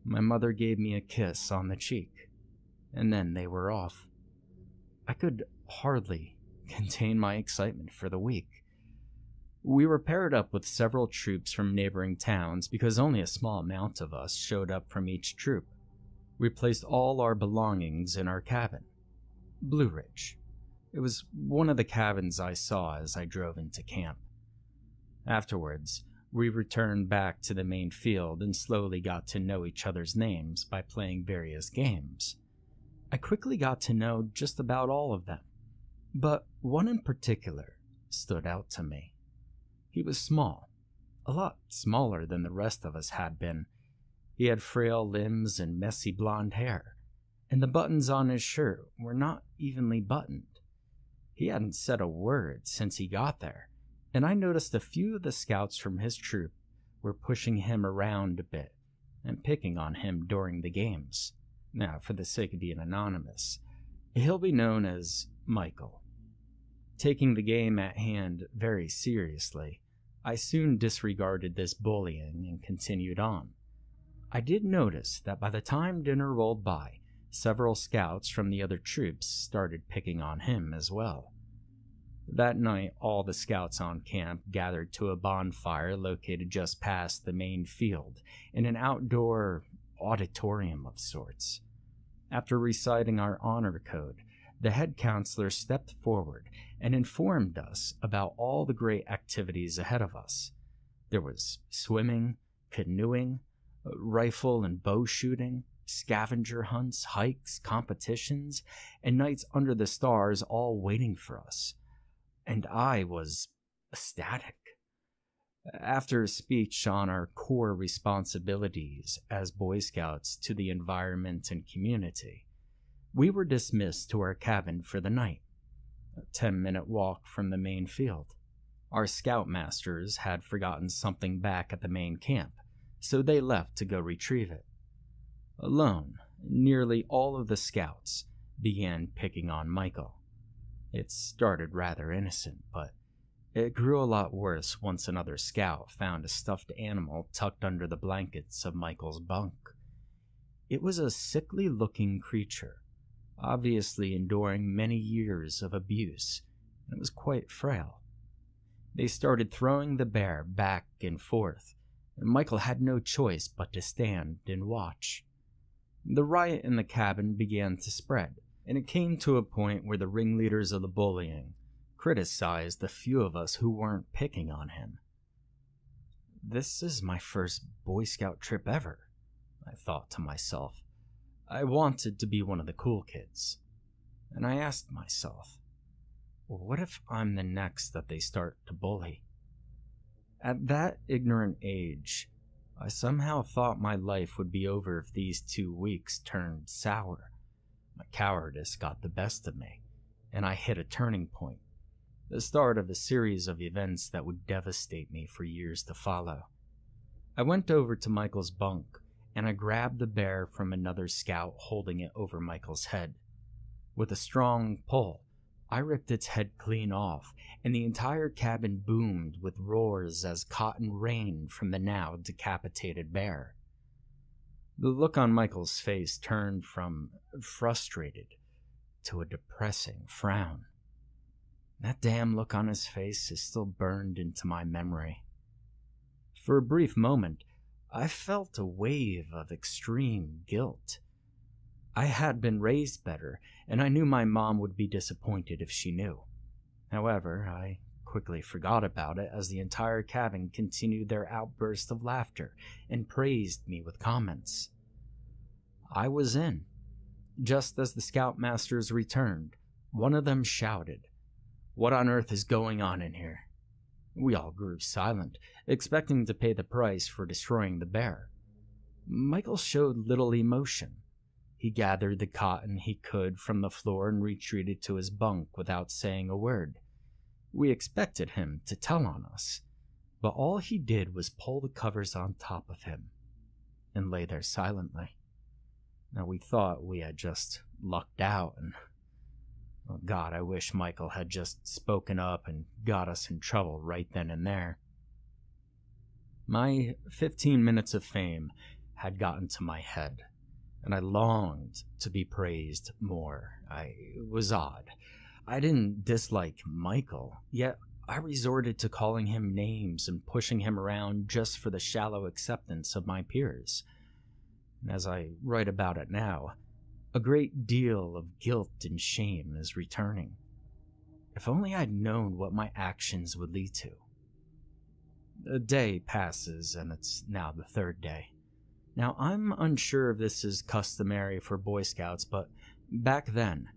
my mother gave me a kiss on the cheek, and then they were off. I could hardly contain my excitement for the week. We were paired up with several troops from neighboring towns because only a small amount of us showed up from each troop. We placed all our belongings in our cabin, Blue Ridge. It was one of the cabins I saw as I drove into camp. Afterwards, we returned back to the main field and slowly got to know each other's names by playing various games. I quickly got to know just about all of them, but one in particular stood out to me. He was small, a lot smaller than the rest of us had been. He had frail limbs and messy blonde hair, and the buttons on his shirt were not evenly buttoned. He hadn't said a word since he got there, and I noticed a few of the scouts from his troop were pushing him around a bit and picking on him during the games. Now, for the sake of being anonymous, he'll be known as Michael. Taking the game at hand very seriously, I soon disregarded this bullying and continued on. I did notice that by the time dinner rolled by, several scouts from the other troops started picking on him as well. That night, all the scouts on camp gathered to a bonfire located just past the main field in an outdoor auditorium of sorts. After reciting our honor code, the head counselor stepped forward and informed us about all the great activities ahead of us. There was swimming, canoeing, rifle and bow shooting, scavenger hunts, hikes, competitions, and nights under the stars all waiting for us. And I was ecstatic. After a speech on our core responsibilities as Boy Scouts to the environment and community, we were dismissed to our cabin for the night, a 10-minute walk from the main field. Our scoutmasters had forgotten something back at the main camp, so they left to go retrieve it. Alone, nearly all of the scouts began picking on Michael. It started rather innocent, but it grew a lot worse once another scout found a stuffed animal tucked under the blankets of Michael's bunk. It was a sickly-looking creature, obviously enduring many years of abuse, and it was quite frail. They started throwing the bear back and forth, and Michael had no choice but to stand and watch. The riot in the cabin began to spread, and it came to a point where the ringleaders of the bullying criticized the few of us who weren't picking on him. This is my first Boy Scout trip ever, I thought to myself. I wanted to be one of the cool kids, and I asked myself, what if I'm the next that they start to bully? At that ignorant age, I somehow thought my life would be over if these 2 weeks turned sour. My cowardice got the best of me, and I hit a turning point, the start of a series of events that would devastate me for years to follow. I went over to Michael's bunk, and I grabbed the bear from another scout holding it over Michael's head. With a strong pull, I ripped its head clean off, and the entire cabin boomed with roars as cotton rained from the now decapitated bear. The look on Michael's face turned from frustrated to a depressing frown. That damn look on his face is still burned into my memory. For a brief moment, I felt a wave of extreme guilt. I had been raised better, and I knew my mom would be disappointed if she knew. However, I quickly forgot about it as the entire cabin continued their outburst of laughter and praised me with comments. I was in. Just as the scoutmasters returned, one of them shouted, "What on earth is going on in here?" We all grew silent, expecting to pay the price for destroying the bear. Michael showed little emotion. He gathered the cotton he could from the floor and retreated to his bunk without saying a word. We expected him to tell on us, but all he did was pull the covers on top of him and lay there silently. Now we thought we had just lucked out, and oh God, I wish Michael had just spoken up and got us in trouble right then and there. My 15 minutes of fame had gotten to my head, and I longed to be praised more. It was odd. I didn't dislike Michael, yet I resorted to calling him names and pushing him around just for the shallow acceptance of my peers. And as I write about it now, a great deal of guilt and shame is returning. If only I'd known what my actions would lead to. A day passes, and it's now the third day. Now, I'm unsure if this is customary for Boy Scouts, but back then,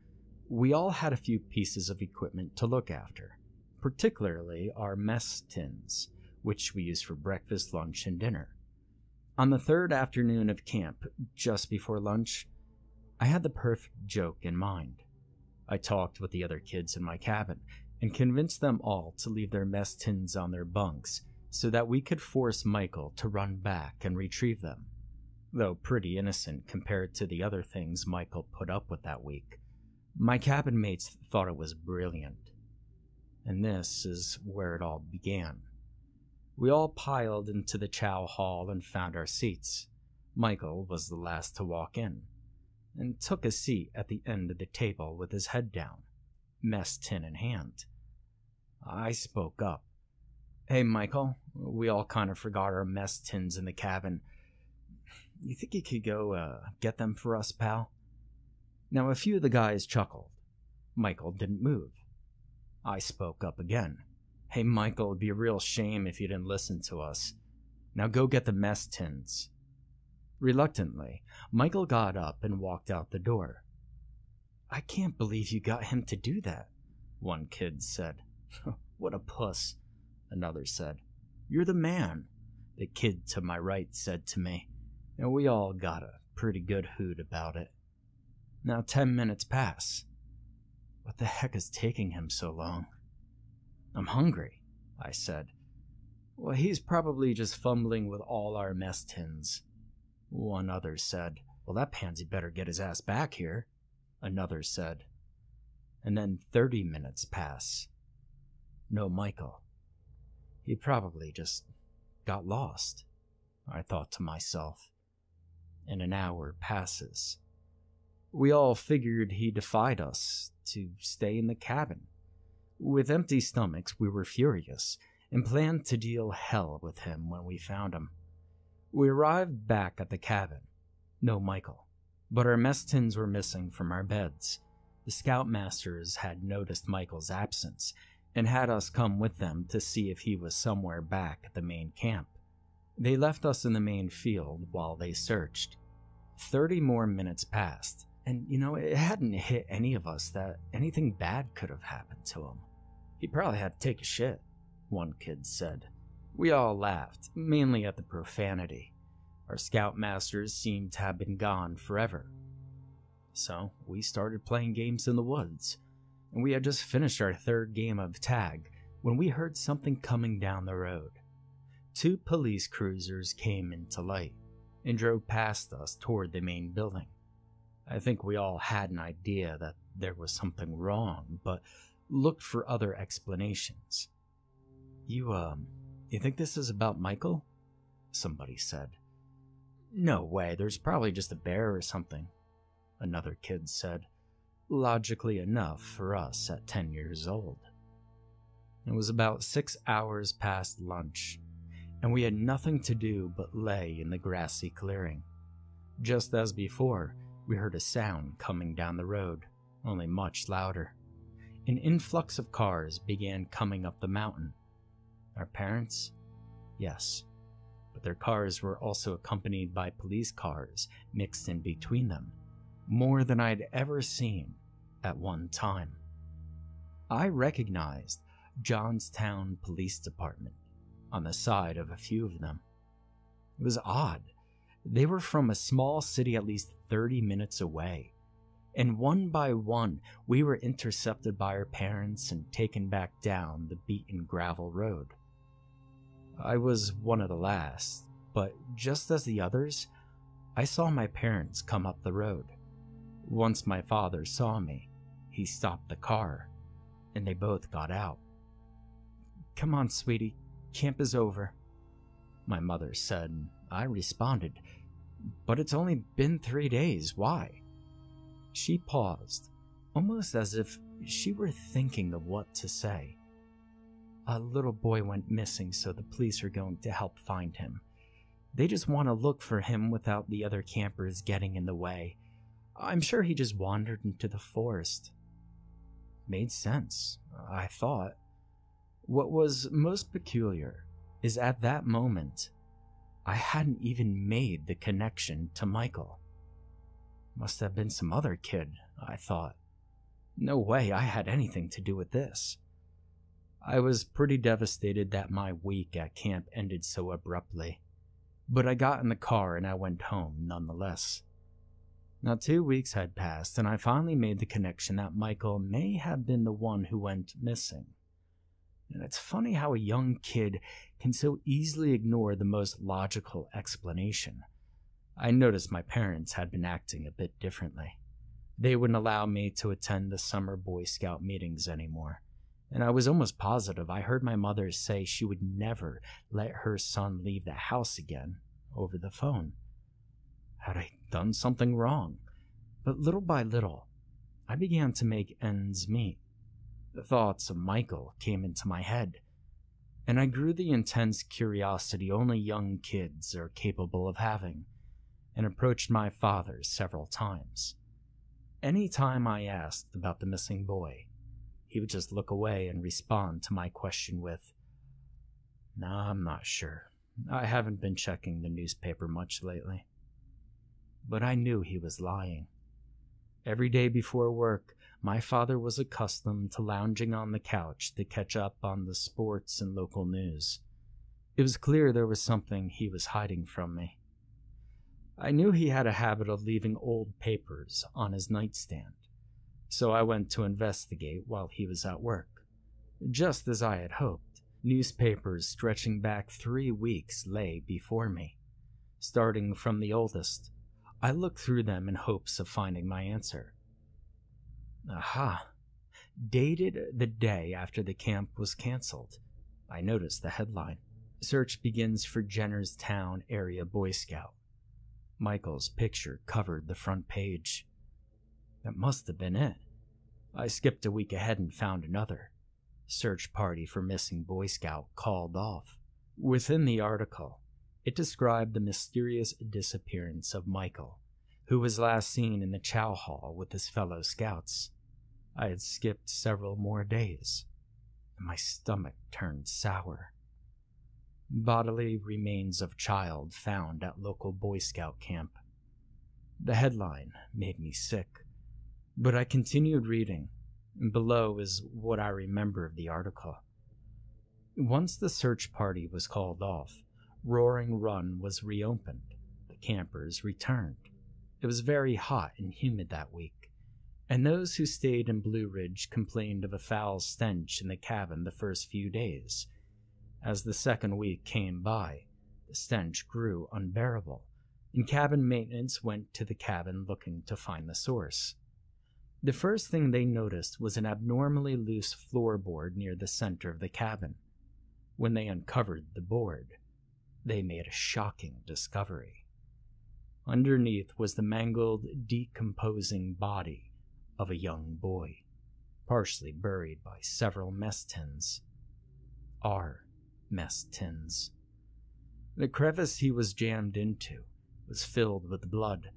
we all had a few pieces of equipment to look after, particularly our mess tins, which we used for breakfast, lunch, and dinner. On the third afternoon of camp, just before lunch, I had the perfect joke in mind. I talked with the other kids in my cabin and convinced them all to leave their mess tins on their bunks so that we could force Michael to run back and retrieve them. Though pretty innocent compared to the other things Michael put up with that week, my cabin mates thought it was brilliant. And this is where it all began. We all piled into the chow hall and found our seats. Michael was the last to walk in, and took a seat at the end of the table with his head down, mess tin in hand. I spoke up. Hey, Michael, we all kind of forgot our mess tins in the cabin. You think you could go get them for us, pal? Now, a few of the guys chuckled. Michael didn't move. I spoke up again. Hey, Michael, it'd be a real shame if you didn't listen to us. Now go get the mess tins. Reluctantly, Michael got up and walked out the door. I can't believe you got him to do that, one kid said. What a puss, another said. You're the man, the kid to my right said to me, and we all got a pretty good hoot about it. Now 10 minutes pass. What the heck is taking him so long? I'm hungry, I said. Well, he's probably just fumbling with all our mess tins. One other said. Well, that pansy better get his ass back here, another said. And then 30 minutes pass. No Michael. He probably just got lost, I thought to myself. And an hour passes. We all figured he defied us to stay in the cabin. With empty stomachs, we were furious and planned to deal hell with him when we found him. We arrived back at the cabin. No Michael, but our mess tins were missing from our beds. The scoutmasters had noticed Michael's absence and had us come with them to see if he was somewhere back at the main camp. They left us in the main field while they searched. 30 more minutes passed, and it hadn't hit any of us that anything bad could have happened to him. He probably had to take a shit, one kid said. We all laughed, mainly at the profanity. Our scoutmasters seemed to have been gone forever. So we started playing games in the woods, and we had just finished our third game of tag when we heard something coming down the road. 2 police cruisers came into light and drove past us toward the main building. I think we all had an idea that there was something wrong, but looked for other explanations. You think this is about Michael? Somebody said. No way, there's probably just a bear or something, another kid said, logically enough for us at 10 years old. It was about 6 hours past lunch, and we had nothing to do but lay in the grassy clearing. Just as before, we heard a sound coming down the road, only much louder. An influx of cars began coming up the mountain. Our parents? Yes, but their cars were also accompanied by police cars mixed in between them, more than I'd ever seen at one time. I recognized Johnstown Police Department on the side of a few of them. It was odd. They were from a small city at least 30 minutes away, and one by one we were intercepted by our parents and taken back down the beaten gravel road. I was one of the last, but just as the others, I saw my parents come up the road. Once my father saw me, he stopped the car, and they both got out. Come on, sweetie, camp is over, my mother said, and I responded, but it's only been 3 days, why? She paused, almost as if she were thinking of what to say. A little boy went missing, so the police are going to help find him. They just want to look for him without the other campers getting in the way. I'm sure he just wandered into the forest. Made sense, I thought. What was most peculiar is at that moment, I hadn't even made the connection to Michael. Must have been some other kid, I thought. No way I had anything to do with this. I was pretty devastated that my week at camp ended so abruptly, but I got in the car and I went home nonetheless. Now 2 weeks had passed and I finally made the connection that Michael may have been the one who went missing. And it's funny how a young kid can so easily ignore the most logical explanation. I noticed my parents had been acting a bit differently. They wouldn't allow me to attend the summer Boy Scout meetings anymore, and I was almost positive I heard my mother say she would never let her son leave the house again over the phone. Had I done something wrong? But little by little, I began to make ends meet. The thoughts of Michael came into my head, and I grew the intense curiosity only young kids are capable of having, and approached my father several times. Any time I asked about the missing boy, he would just look away and respond to my question with, "Nah, I'm not sure. I haven't been checking the newspaper much lately." But I knew he was lying. Every day before work, my father was accustomed to lounging on the couch to catch up on the sports and local news. It was clear there was something he was hiding from me. I knew he had a habit of leaving old papers on his nightstand, so I went to investigate while he was at work. Just as I had hoped, newspapers stretching back 3 weeks lay before me. Starting from the oldest, I looked through them in hopes of finding my answer. Aha! Dated the day after the camp was canceled, I noticed the headline. Search begins for Jennerstown Area Boy Scout. Michael's picture covered the front page. That must have been it. I skipped a week ahead and found another. Search party for missing Boy Scout called off. Within the article, it described the mysterious disappearance of Michael, who was last seen in the chow hall with his fellow scouts. I had skipped several more days, and my stomach turned sour. Bodily remains of child found at local Boy Scout camp. The headline made me sick, but I continued reading, and below is what I remember of the article. Once the search party was called off, Roaring Run was reopened. The campers returned. It was very hot and humid that week, and those who stayed in Blue Ridge complained of a foul stench in the cabin the first few days. As the second week came by, the stench grew unbearable, and cabin maintenance went to the cabin looking to find the source. The first thing they noticed was an abnormally loose floorboard near the center of the cabin. When they uncovered the board, they made a shocking discovery. Underneath was the mangled, decomposing body of a young boy, partially buried by several mess tins. Our mess tins. The crevice he was jammed into was filled with blood,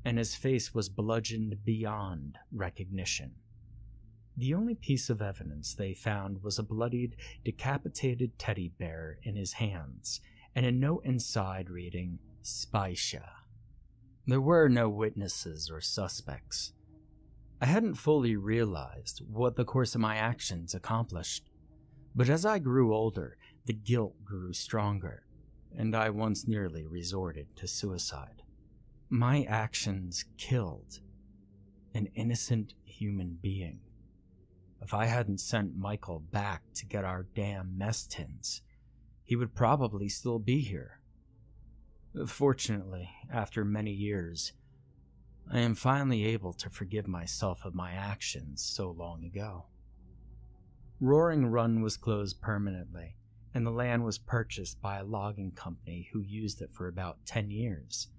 and his face was bludgeoned beyond recognition. The only piece of evidence they found was a bloodied, decapitated teddy bear in his hands, and a note inside reading, "Spysha." There were no witnesses or suspects. I hadn't fully realized what the course of my actions accomplished, but as I grew older, the guilt grew stronger, and I once nearly resorted to suicide. My actions killed an innocent human being. If I hadn't sent Michael back to get our damn mess tins, he would probably still be here. Fortunately, after many years, I am finally able to forgive myself of my actions so long ago. Roaring Run was closed permanently, and the land was purchased by a logging company who used it for about 10 years.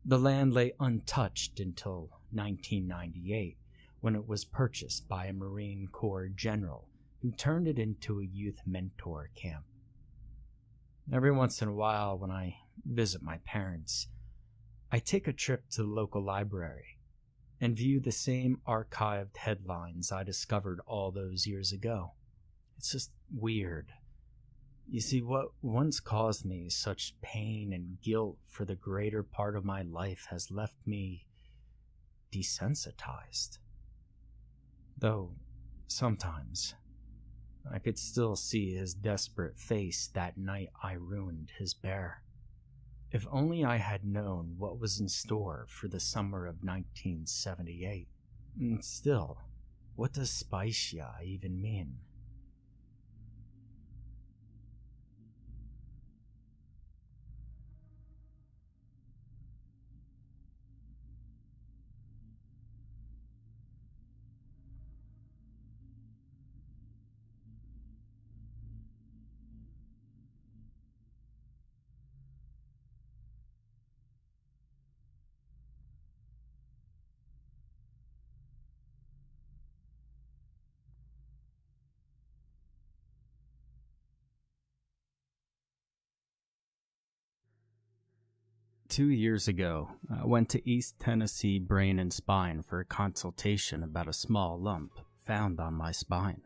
The land lay untouched until 1998, when it was purchased by a Marine Corps general who turned it into a youth mentor camp. Every once in a while, when I visit my parents, I take a trip to the local library and view the same archived headlines I discovered all those years ago. It's just weird. You see, what once caused me such pain and guilt for the greater part of my life has left me desensitized. Though, sometimes, I could still see his desperate face that night I ruined his bear. If only I had known what was in store for the summer of 1978. And still, what does Spysha even mean? 2 years ago, I went to East Tennessee Brain and Spine for a consultation about a small lump found on my spine.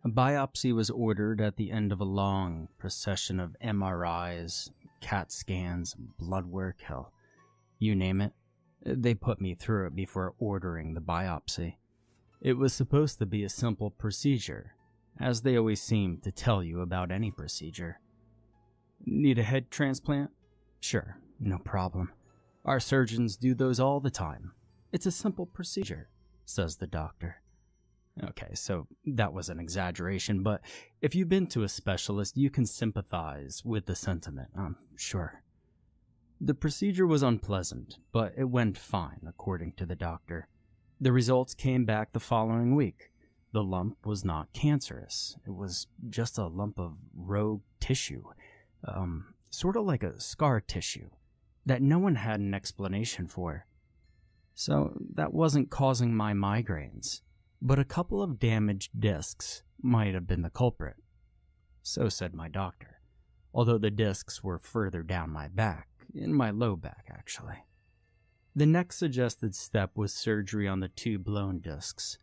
A biopsy was ordered at the end of a long procession of MRIs, CAT scans, blood work, hell, you name it. They put me through it before ordering the biopsy. It was supposed to be a simple procedure, as they always seem to tell you about any procedure. Need a head transplant? Sure, no problem. Our surgeons do those all the time. It's a simple procedure, says the doctor. Okay, so that was an exaggeration, but if you've been to a specialist, you can sympathize with the sentiment, I'm sure. The procedure was unpleasant, but it went fine, according to the doctor. The results came back the following week. The lump was not cancerous. It was just a lump of rogue tissue, sort of like a scar tissue, that no one had an explanation for. So that wasn't causing my migraines, but a couple of damaged discs might have been the culprit. So said my doctor, although the discs were further down my back, in my low back actually. The next suggested step was surgery on the 2 blown discs.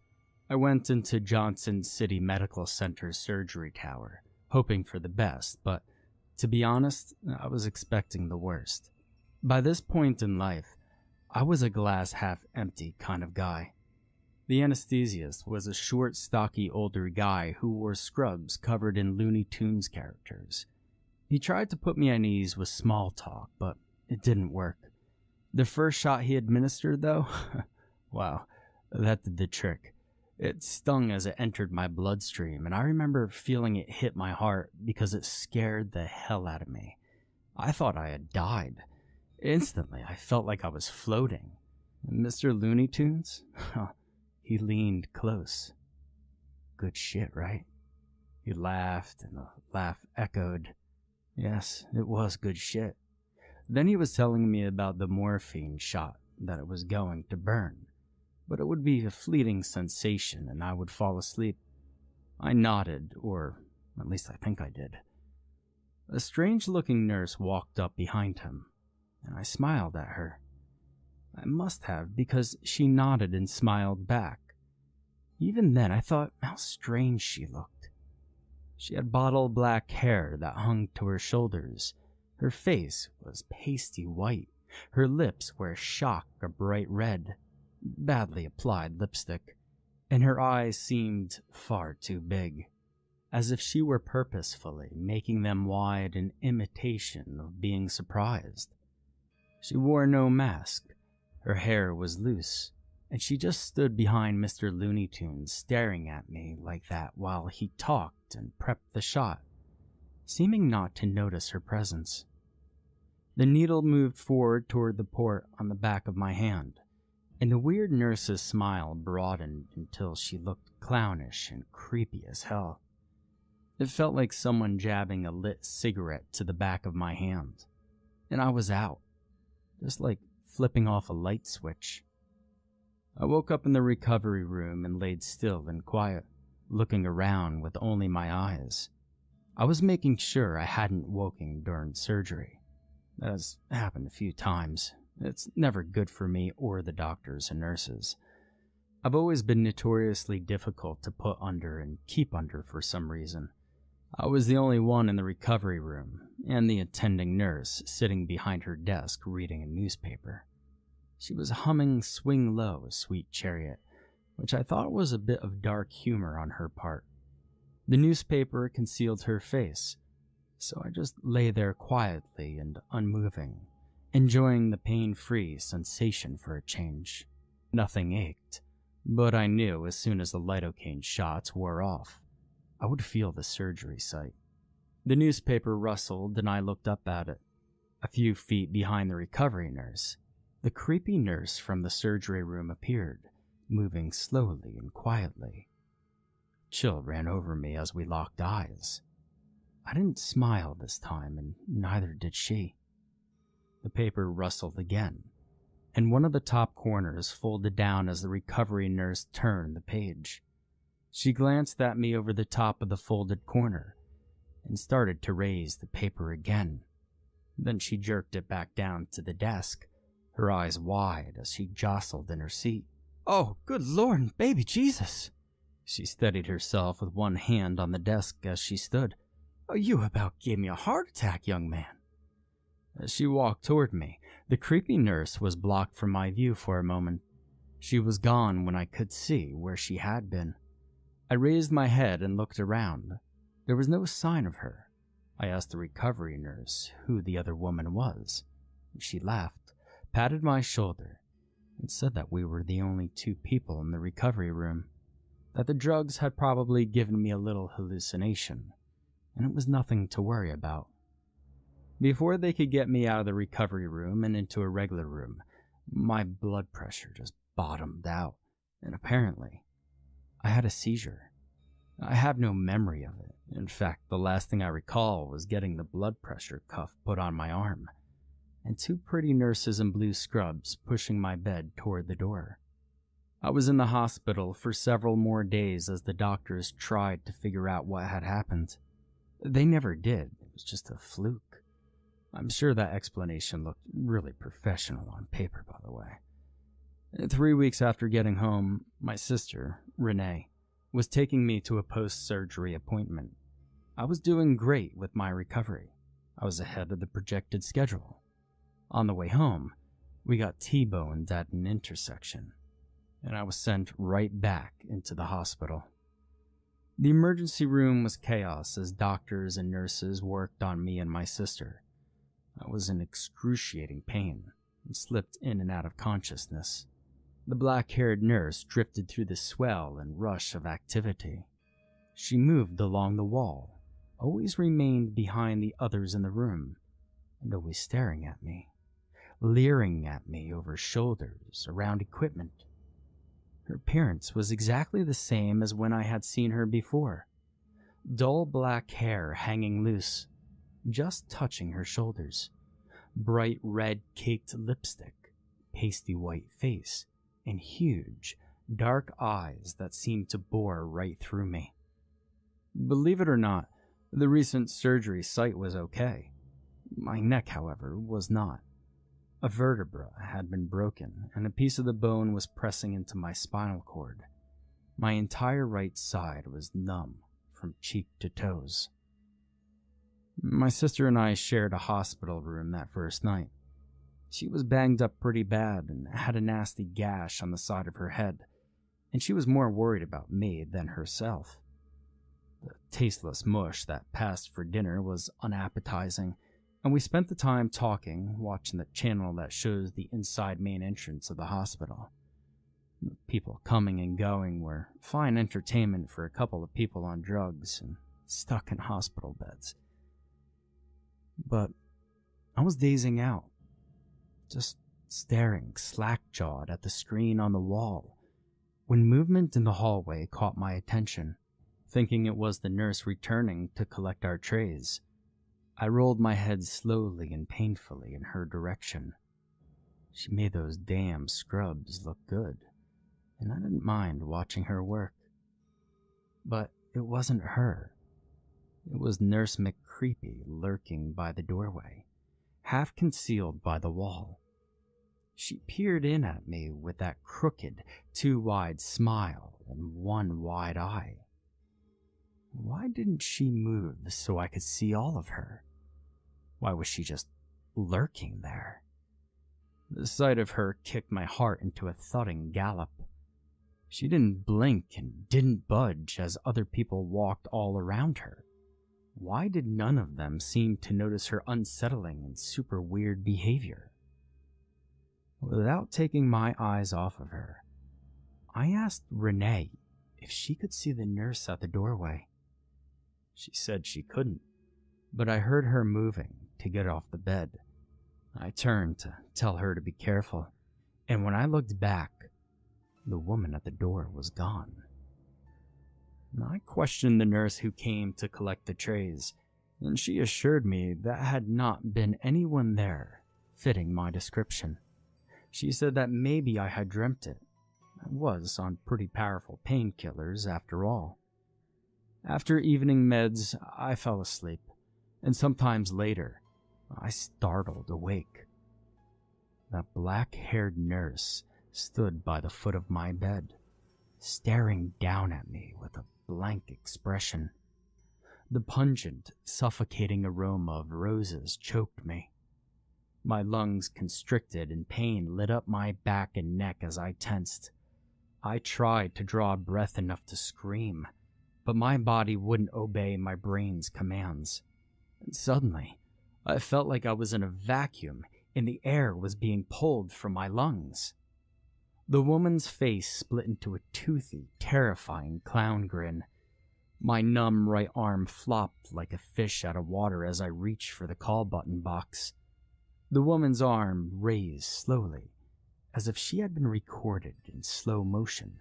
I went into Johnson City Medical Center's surgery tower, hoping for the best, but to be honest, I was expecting the worst. By this point in life, I was a glass half empty kind of guy. The anesthesiast was a short, stocky older guy who wore scrubs covered in Looney Tunes characters. He tried to put me at ease with small talk, but it didn't work. The first shot he administered, though, wow, that did the trick. It stung as it entered my bloodstream, and I remember feeling it hit my heart because it scared the hell out of me. I thought I had died. Instantly, I felt like I was floating. Mr. Looney Tunes? He leaned close. Good shit, right? He laughed, and the laugh echoed. Yes, it was good shit. Then he was telling me about the morphine shot, that it was going to burn, but it would be a fleeting sensation and I would fall asleep. I nodded, or at least I think I did. A strange-looking nurse walked up behind him, and I smiled at her. I must have, because she nodded and smiled back. Even then, I thought how strange she looked. She had bottle black hair that hung to her shoulders. Her face was pasty white. Her lips were a shock of bright red, badly applied lipstick, and her eyes seemed far too big, as if she were purposefully making them wide in imitation of being surprised. She wore no mask. Her hair was loose, and she just stood behind Mr. Looney Tunes staring at me like that while he talked and prepped the shot, seeming not to notice her presence. The needle moved forward toward the port on the back of my hand, and the weird nurse's smile broadened until she looked clownish and creepy as hell. It felt like someone jabbing a lit cigarette to the back of my hand, and I was out, just like flipping off a light switch. I woke up in the recovery room and laid still and quiet, looking around with only my eyes. I was making sure I hadn't woken during surgery. That has happened a few times. It's never good for me or the doctors and nurses. I've always been notoriously difficult to put under and keep under for some reason. I was the only one in the recovery room, and the attending nurse sitting behind her desk reading a newspaper. She was humming Swing Low, Sweet Chariot, which I thought was a bit of dark humor on her part. The newspaper concealed her face, so I just lay there quietly and unmoving, enjoying the pain-free sensation for a change. Nothing ached, but I knew as soon as the lidocaine shots wore off, I would feel the surgery site. The newspaper rustled and I looked up at it. A few feet behind the recovery nurse, the creepy nurse from the surgery room appeared, moving slowly and quietly. Chill ran over me as we locked eyes. I didn't smile this time, and neither did she. The paper rustled again, and one of the top corners folded down as the recovery nurse turned the page. She glanced at me over the top of the folded corner, and started to raise the paper again. Then she jerked it back down to the desk, her eyes wide as she jostled in her seat. "Oh, good Lord, baby Jesus!" She steadied herself with one hand on the desk as she stood. "Oh, you about gave me a heart attack, young man." As she walked toward me, the creepy nurse was blocked from my view for a moment. She was gone when I could see where she had been. I raised my head and looked around. There was no sign of her. I asked the recovery nurse who the other woman was. She laughed, patted my shoulder, and said that we were the only two people in the recovery room, that the drugs had probably given me a little hallucination, and it was nothing to worry about. Before they could get me out of the recovery room and into a regular room, my blood pressure just bottomed out, and apparently, I had a seizure. I have no memory of it. In fact, the last thing I recall was getting the blood pressure cuff put on my arm, and two pretty nurses in blue scrubs pushing my bed toward the door. I was in the hospital for several more days as the doctors tried to figure out what had happened. They never did. It was just a fluke. I'm sure that explanation looked really professional on paper, by the way. 3 weeks after getting home, my sister, Renee, was taking me to a post-surgery appointment. I was doing great with my recovery. I was ahead of the projected schedule. On the way home, we got T-boned at an intersection, and I was sent right back into the hospital. The emergency room was chaos as doctors and nurses worked on me and my sister. I was in excruciating pain and slipped in and out of consciousness. The black-haired nurse drifted through the swell and rush of activity. She moved along the wall, always remained behind the others in the room, and always staring at me, leering at me over shoulders, around equipment. Her appearance was exactly the same as when I had seen her before. Dull black hair hanging loose, just touching her shoulders, bright red caked lipstick, pasty white face, and huge, dark eyes that seemed to bore right through me. Believe it or not, the recent surgery site was okay. My neck, however, was not. A vertebra had been broken, and a piece of the bone was pressing into my spinal cord. My entire right side was numb from cheek to toes. My sister and I shared a hospital room that first night. She was banged up pretty bad and had a nasty gash on the side of her head, and she was more worried about me than herself. The tasteless mush that passed for dinner was unappetizing, and we spent the time talking, watching the channel that shows the inside main entrance of the hospital. The people coming and going were fine entertainment for a couple of people on drugs and stuck in hospital beds. But I was dazing out, just staring slack-jawed at the screen on the wall, when movement in the hallway caught my attention. Thinking it was the nurse returning to collect our trays, I rolled my head slowly and painfully in her direction. She made those damn scrubs look good, and I didn't mind watching her work. But it wasn't her. It was Nurse McCreepy lurking by the doorway, half concealed by the wall. She peered in at me with that crooked, too-wide smile and one wide eye. Why didn't she move so I could see all of her? Why was she just lurking there? The sight of her kicked my heart into a thudding gallop. She didn't blink and didn't budge as other people walked all around her. Why did none of them seem to notice her unsettling and super weird behavior? Without taking my eyes off of her, I asked Renee if she could see the nurse at the doorway. She said she couldn't, but I heard her moving to get off the bed. I turned to tell her to be careful, and when I looked back, the woman at the door was gone. I questioned the nurse who came to collect the trays, and she assured me that had not been anyone there fitting my description. She said that maybe I had dreamt it. I was on pretty powerful painkillers after all. After evening meds, I fell asleep, and sometimes later, I startled awake. That black-haired nurse stood by the foot of my bed, staring down at me with a blank expression. The pungent, suffocating aroma of roses choked me. My lungs constricted and pain lit up my back and neck as I tensed. I tried to draw breath enough to scream, but my body wouldn't obey my brain's commands. And suddenly, I felt like I was in a vacuum and the air was being pulled from my lungs. The woman's face split into a toothy, terrifying clown grin. My numb right arm flopped like a fish out of water as I reached for the call button box. The woman's arm raised slowly, as if she had been recorded in slow motion.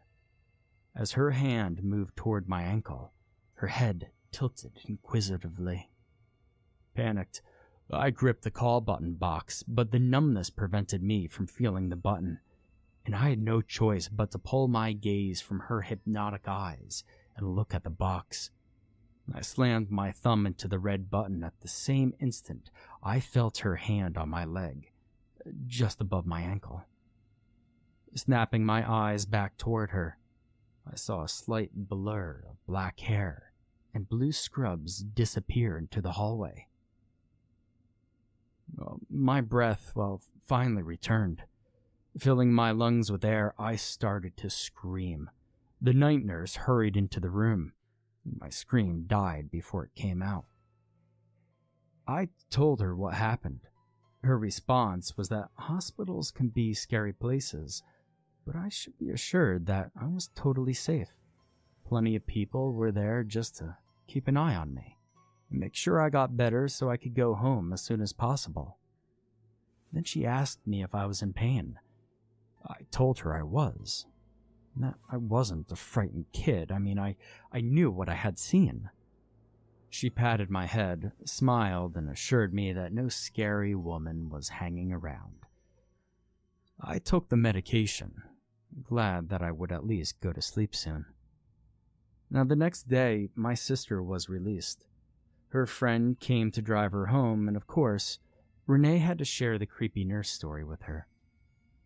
As her hand moved toward my ankle, her head tilted inquisitively. Panicked, I gripped the call button box, but the numbness prevented me from feeling the button, and I had no choice but to pull my gaze from her hypnotic eyes and look at the box. I slammed my thumb into the red button. At the same instant, I felt her hand on my leg, just above my ankle. Snapping my eyes back toward her, I saw a slight blur of black hair and blue scrubs disappear into the hallway. My breath, finally returned. Filling my lungs with air, I started to scream. The night nurse hurried into the room. My scream died before it came out. I told her what happened. Her response was that hospitals can be scary places, but I should be assured that I was totally safe. Plenty of people were there just to keep an eye on me and make sure I got better so I could go home as soon as possible. Then she asked me if I was in pain. I told her I was. That I wasn't a frightened kid. I knew what I had seen. She patted my head, smiled, and assured me that no scary woman was hanging around. I took the medication, glad that I would at least go to sleep soon. Now, the next day, my sister was released. Her friend came to drive her home, and of course, Renee had to share the creepy nurse story with her.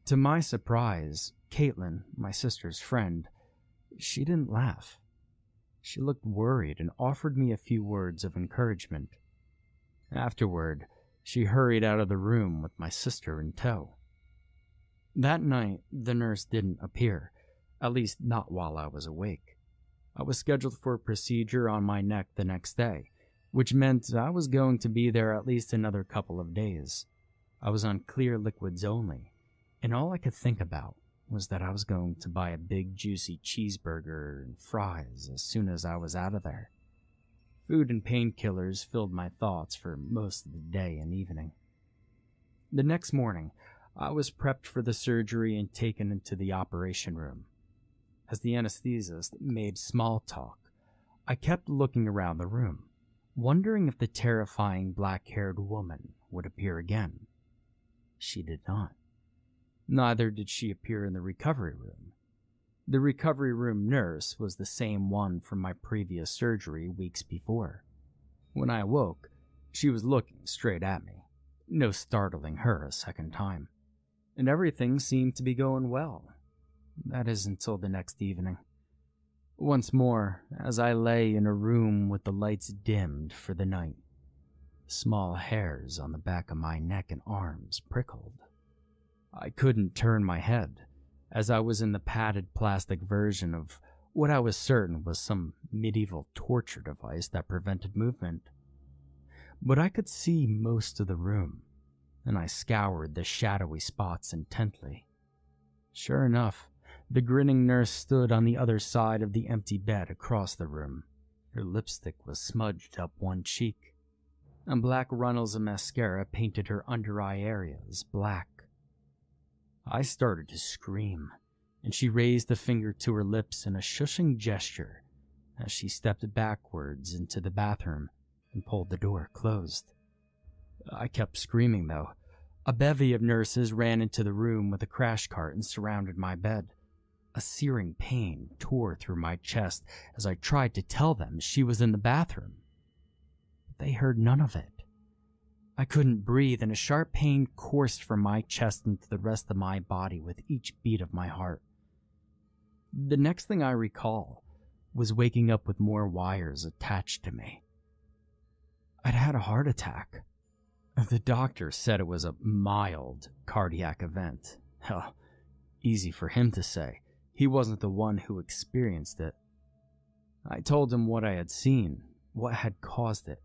To my surprise, Caitlin, my sister's friend, she didn't laugh. She looked worried and offered me a few words of encouragement. Afterward, she hurried out of the room with my sister in tow. That night, the nurse didn't appear, at least not while I was awake. I was scheduled for a procedure on my neck the next day, which meant I was going to be there at least another couple of days. I was on clear liquids only, and all I could think about was that I was going to buy a big juicy cheeseburger and fries as soon as I was out of there. Food and painkillers filled my thoughts for most of the day and evening. The next morning, I was prepped for the surgery and taken into the operation room. As the anesthetist made small talk, I kept looking around the room, wondering if the terrifying black-haired woman would appear again. She did not. Neither did she appear in the recovery room. The recovery room nurse was the same one from my previous surgery weeks before. When I awoke, she was looking straight at me, no startling her a second time, and everything seemed to be going well. That is until the next evening. Once more, as I lay in a room with the lights dimmed for the night, small hairs on the back of my neck and arms prickled. I couldn't turn my head, as I was in the padded plastic version of what I was certain was some medieval torture device that prevented movement. But I could see most of the room, and I scoured the shadowy spots intently. Sure enough, the grinning nurse stood on the other side of the empty bed across the room. Her lipstick was smudged up one cheek, and black runnels of mascara painted her under-eye areas black. I started to scream, and she raised a finger to her lips in a shushing gesture as she stepped backwards into the bathroom and pulled the door closed. I kept screaming, though. A bevy of nurses ran into the room with a crash cart and surrounded my bed. A searing pain tore through my chest as I tried to tell them she was in the bathroom. But they heard none of it. I couldn't breathe, and a sharp pain coursed from my chest into the rest of my body with each beat of my heart. The next thing I recall was waking up with more wires attached to me. I'd had a heart attack. The doctor said it was a mild cardiac event. Hell, easy for him to say. He wasn't the one who experienced it. I told him what I had seen, what had caused it.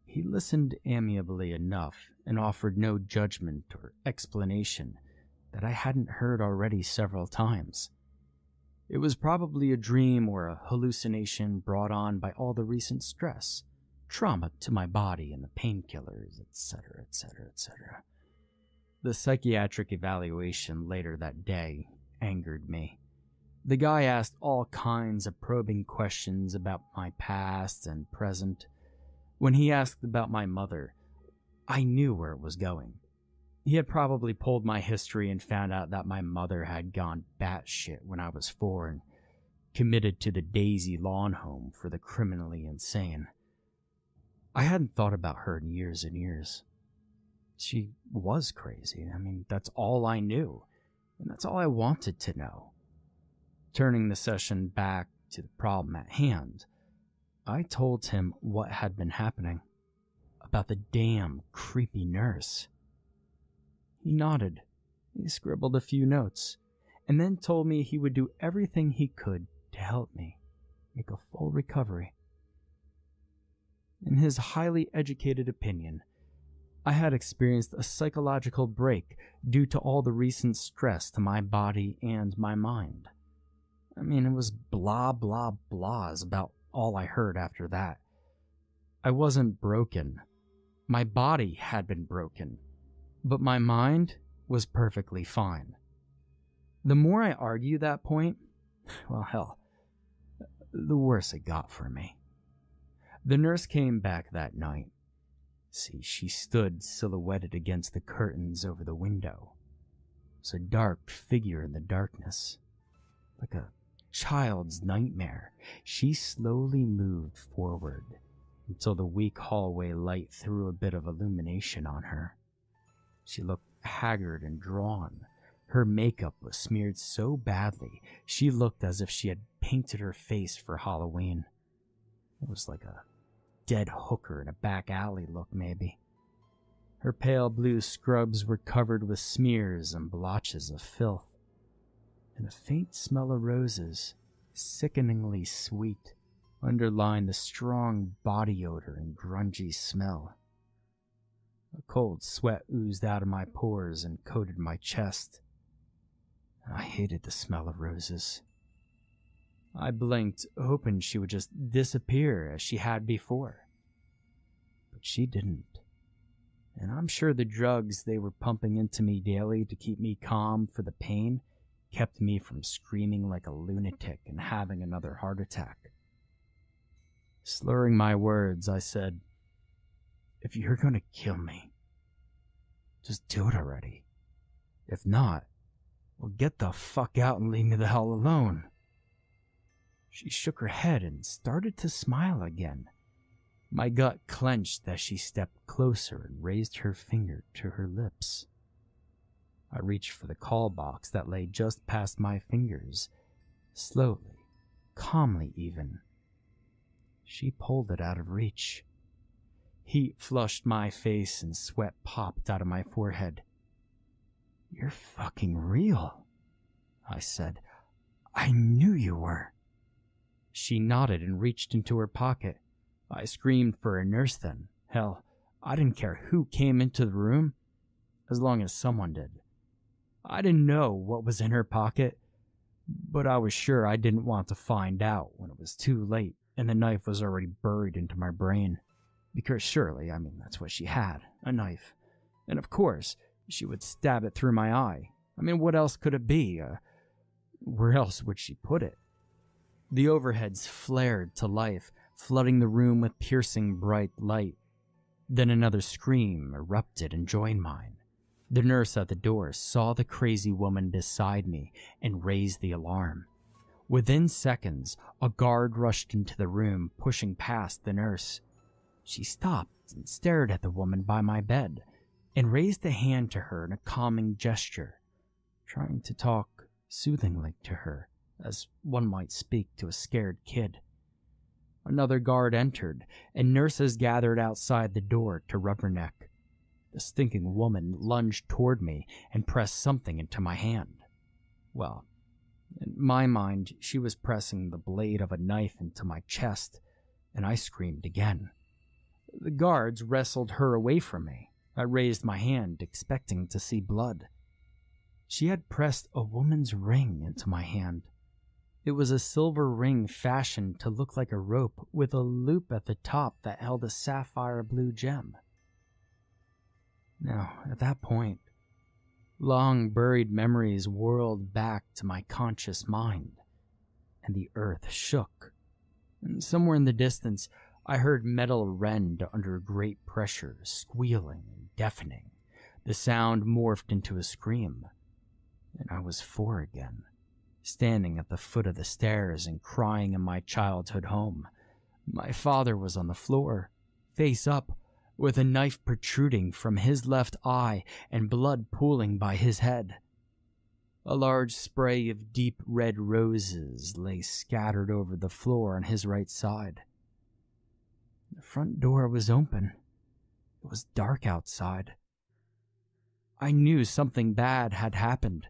He listened amiably enough and offered no judgment or explanation that I hadn't heard already several times. It was probably a dream or a hallucination brought on by all the recent stress, trauma to my body and the painkillers, etc., etc., etc. The psychiatric evaluation later that day angered me. The guy asked all kinds of probing questions about my past and present. When he asked about my mother, I knew where it was going. He had probably pulled my history and found out that my mother had gone batshit when I was 4 and committed to the Daisy Lawn Home for the criminally insane. I hadn't thought about her in years and years. She was crazy. I mean, that's all I knew, and that's all I wanted to know. Turning the session back to the problem at hand, I told him what had been happening, about the damn creepy nurse. He nodded. He scribbled a few notes, and then told me he would do everything he could to help me make a full recovery. In his highly educated opinion, I had experienced a psychological break due to all the recent stress to my body and my mind. I mean, it was blah, blah, blah is about all I heard after that. I wasn't broken. My body had been broken, but my mind was perfectly fine. The more I argued that point, well, hell, the worse it got for me. The nurse came back that night. See, she stood silhouetted against the curtains over the window. It was a dark figure in the darkness, like a child's nightmare. She slowly moved forward until the weak hallway light threw a bit of illumination on her. She looked haggard and drawn. Her makeup was smeared so badly, she looked as if she had painted her face for Halloween. It was like a dead hooker in a back alley look, maybe. Her pale blue scrubs were covered with smears and blotches of filth, and a faint smell of roses, sickeningly sweet, underlined the strong body odor and grungy smell. A cold sweat oozed out of my pores and coated my chest. I hated the smell of roses. I blinked, hoping she would just disappear as she had before. But she didn't. And I'm sure the drugs they were pumping into me daily to keep me calm for the pain kept me from screaming like a lunatic and having another heart attack. Slurring my words, I said, "If you're going to kill me, just do it already. If not, well, get the fuck out and leave me the hell alone." She shook her head and started to smile again. My gut clenched as she stepped closer and raised her finger to her lips. I reached for the call box that lay just past my fingers, slowly, calmly even. She pulled it out of reach. Heat flushed my face and sweat popped out of my forehead. "You're fucking real," I said. "I knew you were." She nodded and reached into her pocket. I screamed for a nurse then. Hell, I didn't care who came into the room, as long as someone did. I didn't know what was in her pocket, but I was sure I didn't want to find out when it was too late and the knife was already buried into my brain. Because surely, that's what she had, a knife. And of course, she would stab it through my eye. What else could it be? Where else would she put it? The overheads flared to life, flooding the room with piercing bright light. Then another scream erupted and joined mine. The nurse at the door saw the crazy woman beside me and raised the alarm. Within seconds, a guard rushed into the room, pushing past the nurse. She stopped and stared at the woman by my bed and raised a hand to her in a calming gesture, trying to talk soothingly to her, as one might speak to a scared kid. Another guard entered, and nurses gathered outside the door to rubberneck. The stinking woman lunged toward me and pressed something into my hand. Well, in my mind, she was pressing the blade of a knife into my chest, and I screamed again. The guards wrestled her away from me. I raised my hand, expecting to see blood. She had pressed a woman's ring into my hand. It was a silver ring fashioned to look like a rope with a loop at the top that held a sapphire blue gem. Now, at that point, long buried memories whirled back to my conscious mind, and the earth shook. And somewhere in the distance, I heard metal rend under great pressure, squealing and deafening. The sound morphed into a scream, and I was 4 again, standing at the foot of the stairs and crying in my childhood home. My father was on the floor, face up, with a knife protruding from his left eye and blood pooling by his head. A large spray of deep red roses lay scattered over the floor on his right side. The front door was open. It was dark outside. I knew something bad had happened,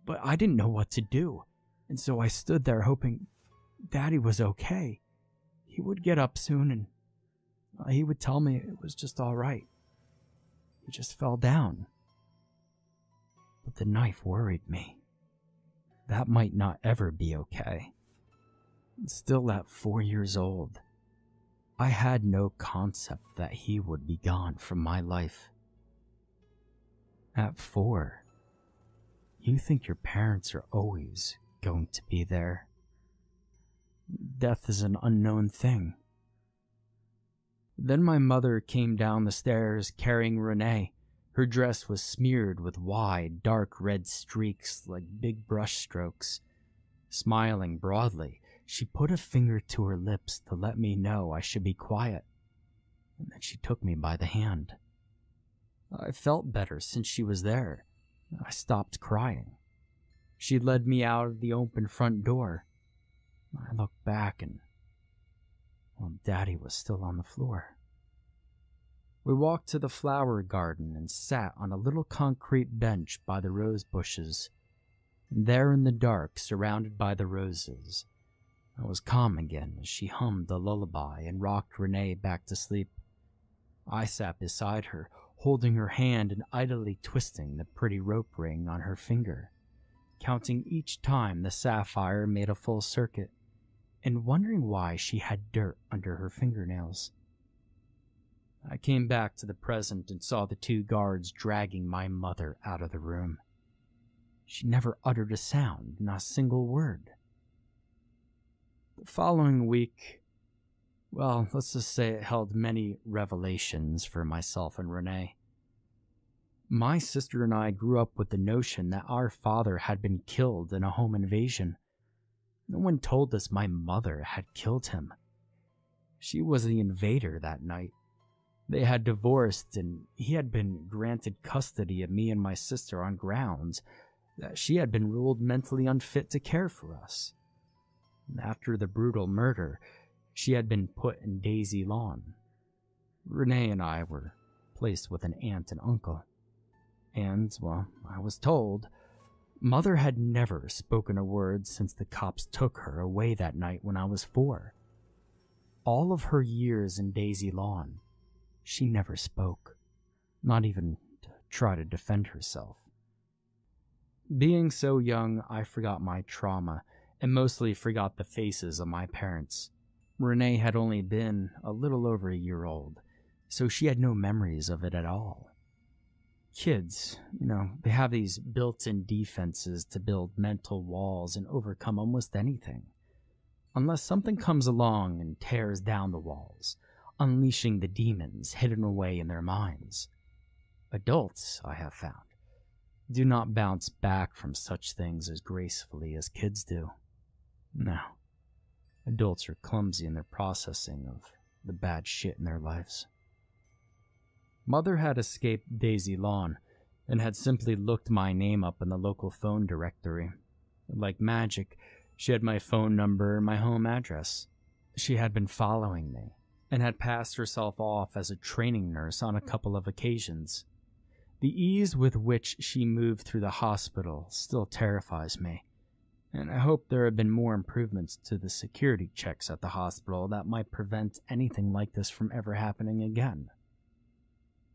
but I didn't know what to do, and so I stood there hoping Daddy was okay. He would get up soon, and he would tell me it was just all right. He just fell down. But the knife worried me. That might not ever be okay. Still at 4 years old, I had no concept that he would be gone from my life. At 4, you think your parents are always going to be there. Death is an unknown thing. Then my mother came down the stairs carrying Renee. Her dress was smeared with wide, dark red streaks like big brush strokes. Smiling broadly, she put a finger to her lips to let me know I should be quiet, and then she took me by the hand. I felt better since she was there. I stopped crying. She led me out of the open front door. I looked back and, well, Daddy was still on the floor. We walked to the flower garden and sat on a little concrete bench by the rose bushes. There in the dark, surrounded by the roses, I was calm again as she hummed a lullaby and rocked Renee back to sleep. I sat beside her, holding her hand and idly twisting the pretty rope ring on her finger, counting each time the sapphire made a full circuit, and wondering why she had dirt under her fingernails. I came back to the present and saw the 2 guards dragging my mother out of the room. She never uttered a sound, not a single word. The following week, well, let's just say it held many revelations for myself and Renee. My sister and I grew up with the notion that our father had been killed in a home invasion. No one told us my mother had killed him. She was the invader that night. They had divorced, and he had been granted custody of me and my sister on grounds that she had been ruled mentally unfit to care for us. After the brutal murder, she had been put in Daisy Lawn. Renee and I were placed with an aunt and uncle. And, well, I was told, Mother had never spoken a word since the cops took her away that night when I was 4. All of her years in Daisy Lawn, she never spoke, not even to try to defend herself. Being so young, I forgot my trauma and mostly forgot the faces of my parents. Renee had only been a little over a year old, so she had no memories of it at all. Kids, they have these built-in defenses to build mental walls and overcome almost anything, unless something comes along and tears down the walls, unleashing the demons hidden away in their minds. Adults, I have found, do not bounce back from such things as gracefully as kids do. No, adults are clumsy in their processing of the bad shit in their lives. Mother had escaped Daisy Lawn and had simply looked my name up in the local phone directory. Like magic, she had my phone number and my home address. She had been following me and had passed herself off as a training nurse on a couple of occasions. The ease with which she moved through the hospital still terrifies me, and I hope there have been more improvements to the security checks at the hospital that might prevent anything like this from ever happening again.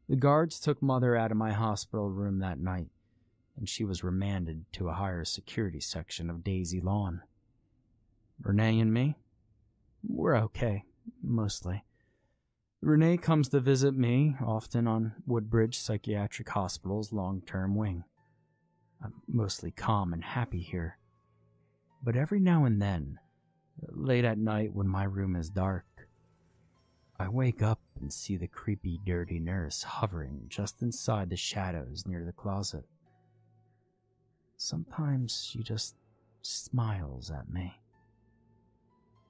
The guards took Mother out of my hospital room that night, and she was remanded to a higher security section of Daisy Lawn. Renee and me? We're okay, mostly. Renee comes to visit me, often on Woodbridge Psychiatric Hospital's long-term wing. I'm mostly calm and happy here. But every now and then, late at night when my room is dark, I wake up and see the creepy, dirty nurse hovering just inside the shadows near the closet. Sometimes she just smiles at me.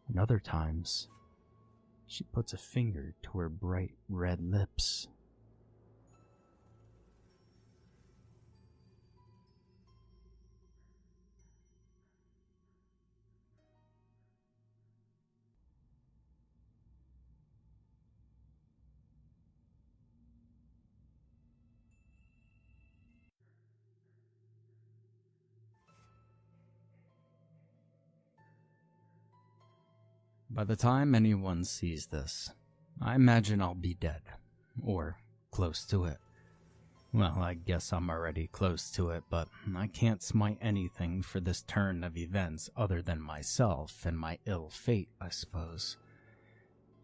And other times, she puts a finger to her bright red lips. By the time anyone sees this, I imagine I'll be dead, or close to it. Well, I guess I'm already close to it, but I can't smite anything for this turn of events other than myself and my ill fate, I suppose.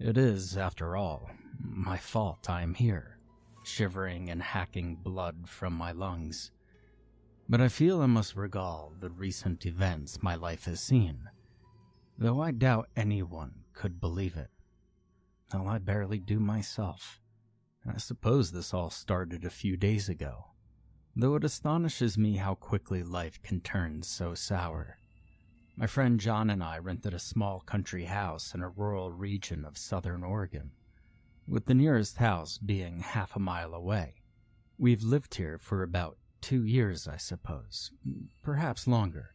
It is, after all, my fault I am here, shivering and hacking blood from my lungs. But I feel I must regale the recent events my life has seen, though I doubt anyone could believe it. Hell, I barely do myself. I suppose this all started a few days ago, though it astonishes me how quickly life can turn so sour. My friend John and I rented a small country house in a rural region of southern Oregon, with the nearest house being half a mile away. We've lived here for about 2 years, I suppose, perhaps longer.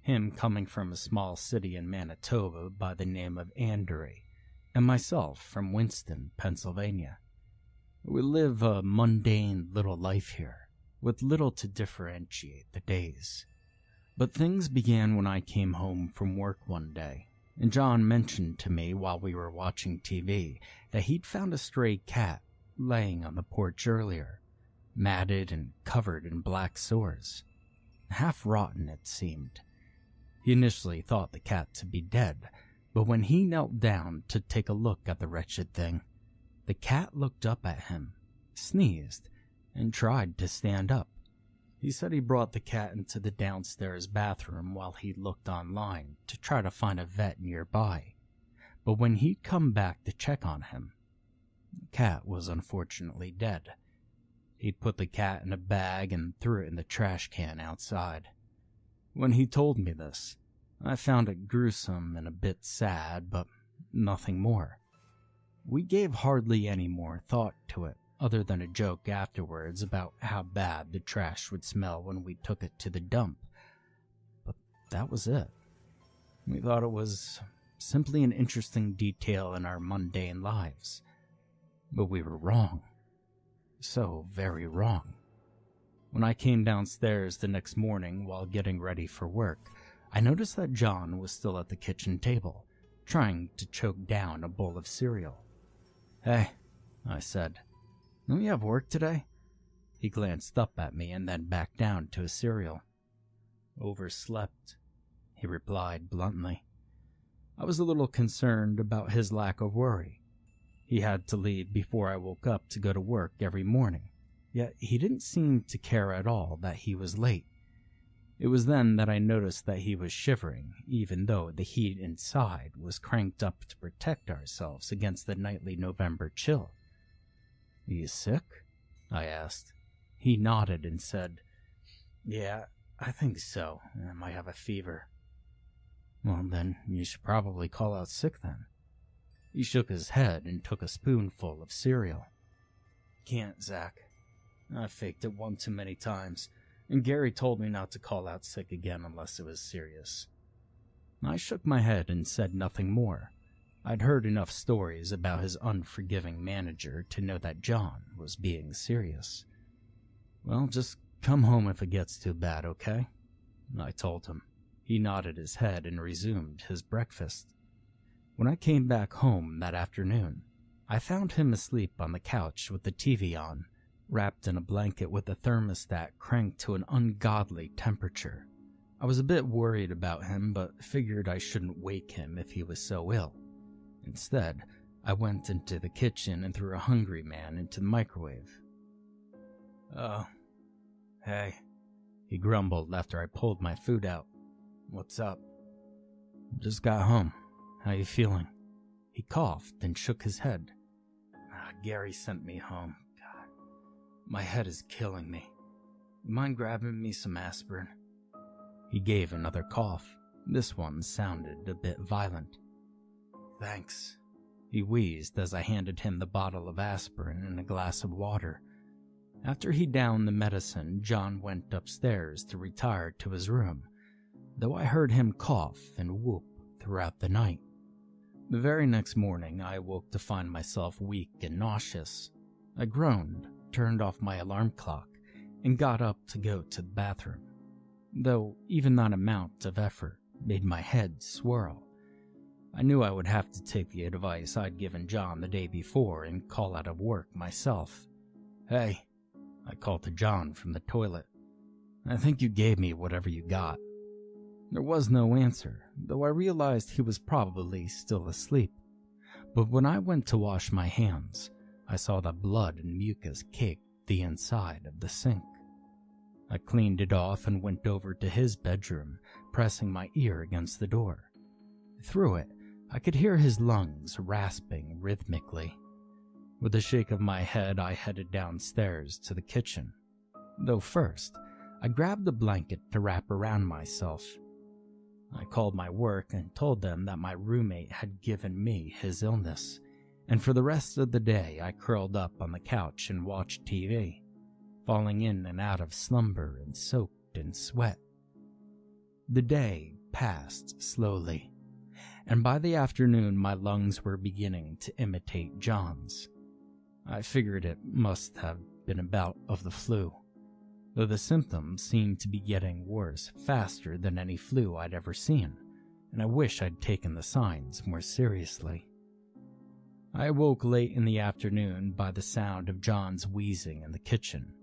Him coming from a small city in Manitoba by the name of Andrew, and myself from Winston, Pennsylvania. We live a mundane little life here, with little to differentiate the days. But things began when I came home from work one day, and John mentioned to me while we were watching TV that he'd found a stray cat laying on the porch earlier, matted and covered in black sores. Half rotten, it seemed. He initially thought the cat to be dead, but when he knelt down to take a look at the wretched thing, the cat looked up at him, sneezed, and tried to stand up. He said he brought the cat into the downstairs bathroom while he looked online to try to find a vet nearby, but when he'd come back to check on him, the cat was unfortunately dead. He'd put the cat in a bag and threw it in the trash can outside. When he told me this, I found it gruesome and a bit sad, but nothing more. We gave hardly any more thought to it, other than a joke afterwards about how bad the trash would smell when we took it to the dump. But that was it. We thought it was simply an interesting detail in our mundane lives. But we were wrong. So very wrong. When I came downstairs the next morning while getting ready for work, I noticed that John was still at the kitchen table, trying to choke down a bowl of cereal. "Hey," I said, "don't you have work today?" He glanced up at me and then back down to his cereal. "Overslept," he replied bluntly. I was a little concerned about his lack of worry. He had to leave before I woke up to go to work every morning, yet he didn't seem to care at all that he was late. It was then that I noticed that he was shivering, even though the heat inside was cranked up to protect ourselves against the nightly November chill. "Are you sick?" I asked. He nodded and said, "Yeah, I think so. I might have a fever." "Well, then you should probably call out sick then." He shook his head and took a spoonful of cereal. Can't, Zach. I faked it one too many times, and Gary told me not to call out sick again unless it was serious. I shook my head and said nothing more. I'd heard enough stories about his unforgiving manager to know that John was being serious. Well, just come home if it gets too bad, okay? I told him. He nodded his head and resumed his breakfast. When I came back home that afternoon, I found him asleep on the couch with the TV on, wrapped in a blanket with the thermostat cranked to an ungodly temperature. I was a bit worried about him, but figured I shouldn't wake him if he was so ill. Instead, I went into the kitchen and threw a hungry man into the microwave. "Oh, hey," he grumbled after I pulled my food out. "What's up?" "Just got home. How you feeling?" He coughed and shook his head. Gary sent me home. God, my head is killing me. You mind grabbing me some aspirin?" He gave another cough. This one sounded a bit violent. "Thanks," he wheezed as I handed him the bottle of aspirin and a glass of water. After he downed the medicine, John went upstairs to retire to his room, though I heard him cough and whoop throughout the night. The very next morning, I awoke to find myself weak and nauseous. I groaned, turned off my alarm clock, and got up to go to the bathroom, though even that amount of effort made my head swirl. I knew I would have to take the advice I'd given John the day before and call out of work myself. "Hey," I called to John from the toilet. "I think you gave me whatever you got." There was no answer, though I realized he was probably still asleep. But when I went to wash my hands, I saw that blood and mucus caked the inside of the sink. I cleaned it off and went over to his bedroom, pressing my ear against the door. Through it, I could hear his lungs rasping rhythmically. With a shake of my head, I headed downstairs to the kitchen. Though first, I grabbed a blanket to wrap around myself. I called my work and told them that my roommate had given me his illness, and for the rest of the day I curled up on the couch and watched TV, falling in and out of slumber and soaked in sweat. The day passed slowly, and by the afternoon my lungs were beginning to imitate John's. I figured it must have been a bout of the flu, though the symptoms seemed to be getting worse faster than any flu I'd ever seen, and I wish I'd taken the signs more seriously. I awoke late in the afternoon by the sound of John's wheezing in the kitchen,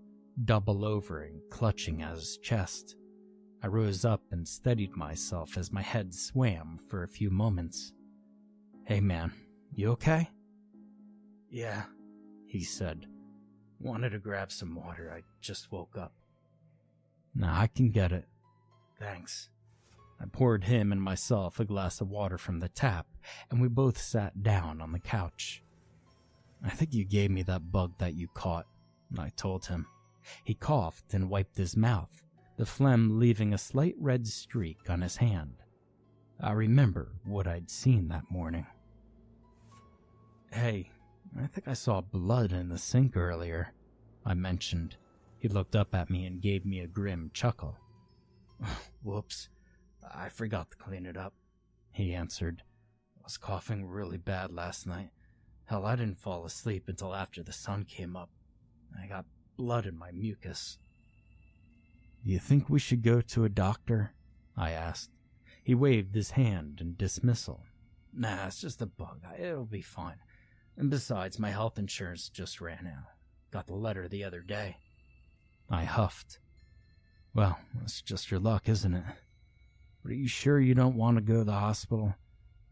double over and clutching at his chest. I rose up and steadied myself as my head swam for a few moments. "Hey man, you okay?" "Yeah," he said. "Wanted to grab some water, I just woke up." "Nah, I can get it. Thanks." I poured him and myself a glass of water from the tap, and we both sat down on the couch. "I think you gave me that bug that you caught," I told him. He coughed and wiped his mouth, the phlegm leaving a slight red streak on his hand. I remember what I'd seen that morning. "Hey, I think I saw blood in the sink earlier," I mentioned. He looked up at me and gave me a grim chuckle. "Whoops, I forgot to clean it up," he answered. "I was coughing really bad last night. Hell, I didn't fall asleep until after the sun came up. I got blood in my mucus." "You think we should go to a doctor?" I asked. He waved his hand in dismissal. "Nah, it's just a bug. It'll be fine. And besides, my health insurance just ran out. Got the letter the other day." I huffed. "Well, that's just your luck, isn't it? But are you sure you don't want to go to the hospital?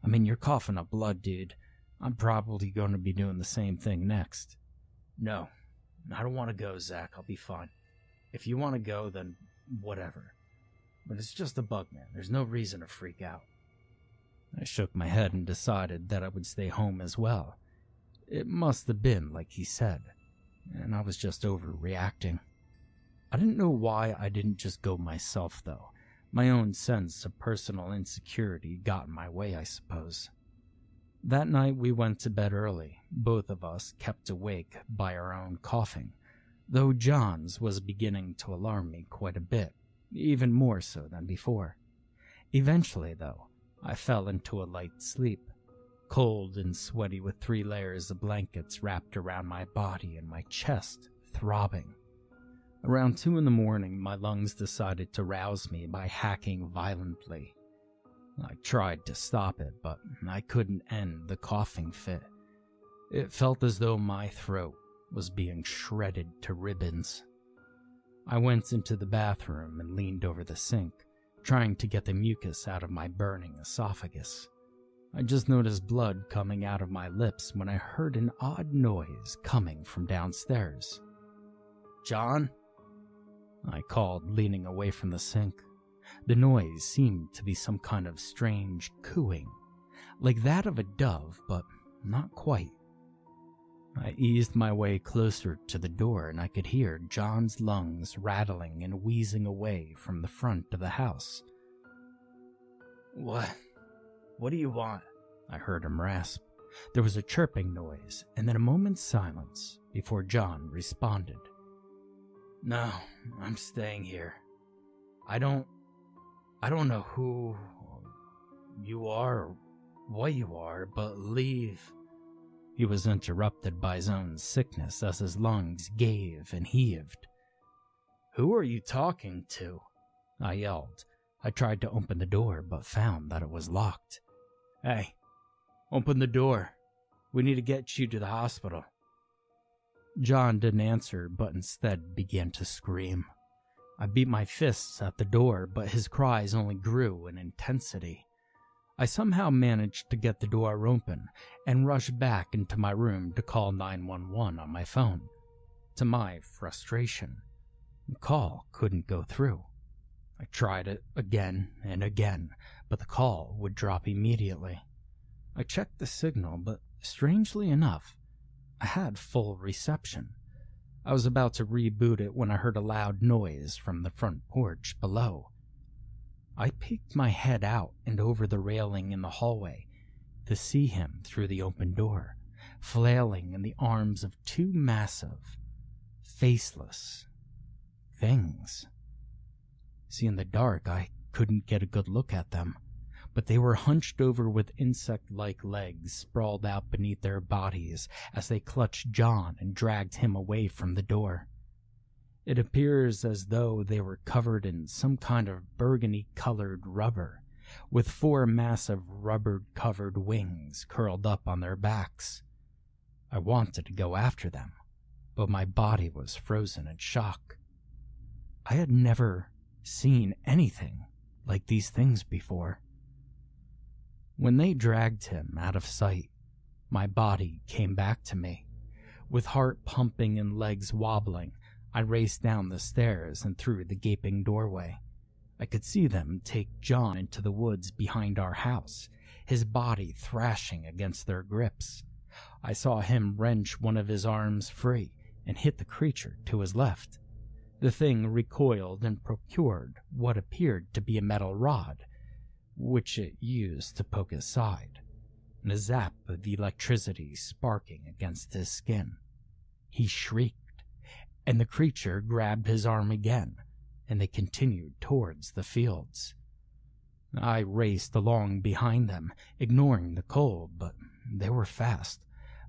I mean, you're coughing up blood, dude. I'm probably going to be doing the same thing next." "No, I don't want to go, Zach. I'll be fine. If you want to go, then whatever. But it's just a bug, man. There's no reason to freak out." I shook my head and decided that I would stay home as well. It must have been like he said, and I was just overreacting. I didn't know why I didn't just go myself, though. My own sense of personal insecurity got in my way, I suppose. That night we went to bed early, both of us kept awake by our own coughing, though John's was beginning to alarm me quite a bit, even more so than before. Eventually, though, I fell into a light sleep, cold and sweaty with 3 layers of blankets wrapped around my body and my chest throbbing. Around 2 a.m, my lungs decided to rouse me by hacking violently. I tried to stop it, but I couldn't end the coughing fit. It felt as though my throat was being shredded to ribbons. I went into the bathroom and leaned over the sink, trying to get the mucus out of my burning esophagus. I just noticed blood coming out of my lips when I heard an odd noise coming from downstairs. "John?" I called, leaning away from the sink. The noise seemed to be some kind of strange cooing, like that of a dove, but not quite. I eased my way closer to the door and I could hear John's lungs rattling and wheezing away from the front of the house. What do you want?" I heard him rasp. There was a chirping noise and then a moment's silence before John responded. "No, I'm staying here. I don't know who you are or what you are, but leave." He was interrupted by his own sickness as his lungs gave and heaved. "Who are you talking to?" I yelled. I tried to open the door, but found that it was locked. "Hey, open the door. We need to get you to the hospital." John didn't answer, but instead began to scream. I beat my fists at the door, but his cries only grew in intensity. I somehow managed to get the door open and rushed back into my room to call 911 on my phone. To my frustration, the call couldn't go through. I tried it again and again, but the call would drop immediately. I checked the signal, but strangely enough, I had full reception. I was about to reboot it when I heard a loud noise from the front porch below. I peeked my head out and over the railing in the hallway to see him through the open door, flailing in the arms of 2 massive, faceless things. See, in the dark, I couldn't get a good look at them, but they were hunched over with insect-like legs sprawled out beneath their bodies as they clutched John and dragged him away from the door. It appears as though they were covered in some kind of burgundy-colored rubber, with 4 massive rubber-covered wings curled up on their backs. I wanted to go after them, but my body was frozen in shock. I had never seen anything like these things before. When they dragged him out of sight, my body came back to me. With heart pumping and legs wobbling, I raced down the stairs and through the gaping doorway. I could see them take John into the woods behind our house, his body thrashing against their grips. I saw him wrench one of his arms free and hit the creature to his left. The thing recoiled and procured what appeared to be a metal rod, which it used to poke his side, and a zap of electricity sparking against his skin. He shrieked, and the creature grabbed his arm again, and they continued towards the fields. I raced along behind them, ignoring the cold, but they were fast,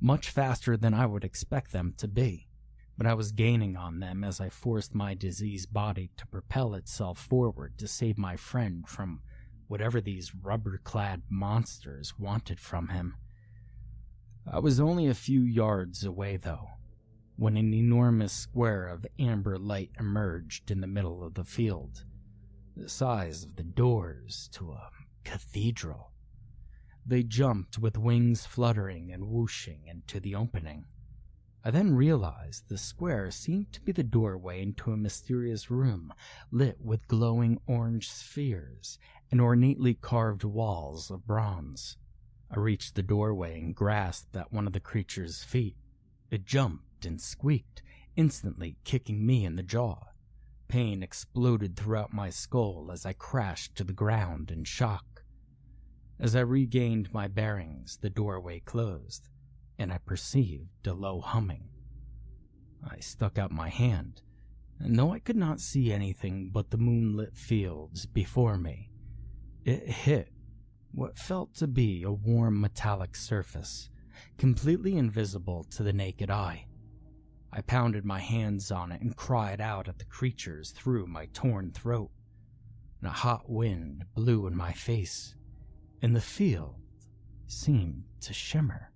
much faster than I would expect them to be. But I was gaining on them as I forced my diseased body to propel itself forward to save my friend from whatever these rubber-clad monsters wanted from him. I was only a few yards away, though, when an enormous square of amber light emerged in the middle of the field, the size of the doors to a cathedral. They jumped with wings fluttering and whooshing into the opening. I then realized the square seemed to be the doorway into a mysterious room lit with glowing orange spheres and ornately carved walls of bronze. I reached the doorway and grasped at one of the creature's feet. It jumped and squeaked, instantly kicking me in the jaw. Pain exploded throughout my skull as I crashed to the ground in shock. As I regained my bearings, the doorway closed, and I perceived a low humming. I stuck out my hand, and though I could not see anything but the moonlit fields before me, it hit what felt to be a warm metallic surface, completely invisible to the naked eye. I pounded my hands on it and cried out at the creatures through my torn throat, and a hot wind blew in my face, and the field seemed to shimmer.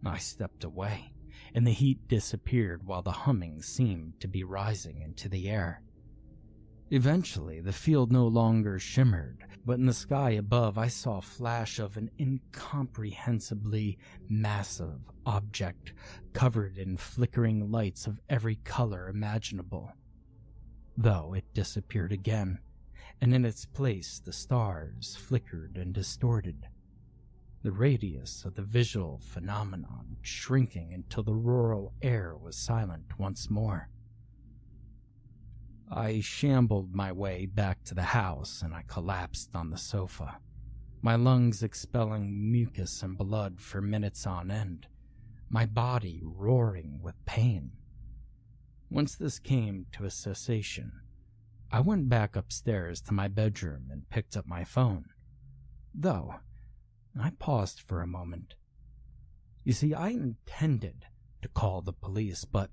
I stepped away, and the heat disappeared while the humming seemed to be rising into the air. Eventually, the field no longer shimmered, but in the sky above I saw a flash of an incomprehensibly massive object covered in flickering lights of every color imaginable. Though it disappeared again, and in its place the stars flickered and distorted, the radius of the visual phenomenon shrinking until the rural air was silent once more. I shambled my way back to the house and I collapsed on the sofa, my lungs expelling mucus and blood for minutes on end, my body roaring with pain. Once this came to a cessation, I went back upstairs to my bedroom and picked up my phone, though I paused for a moment. You see, I intended to call the police, but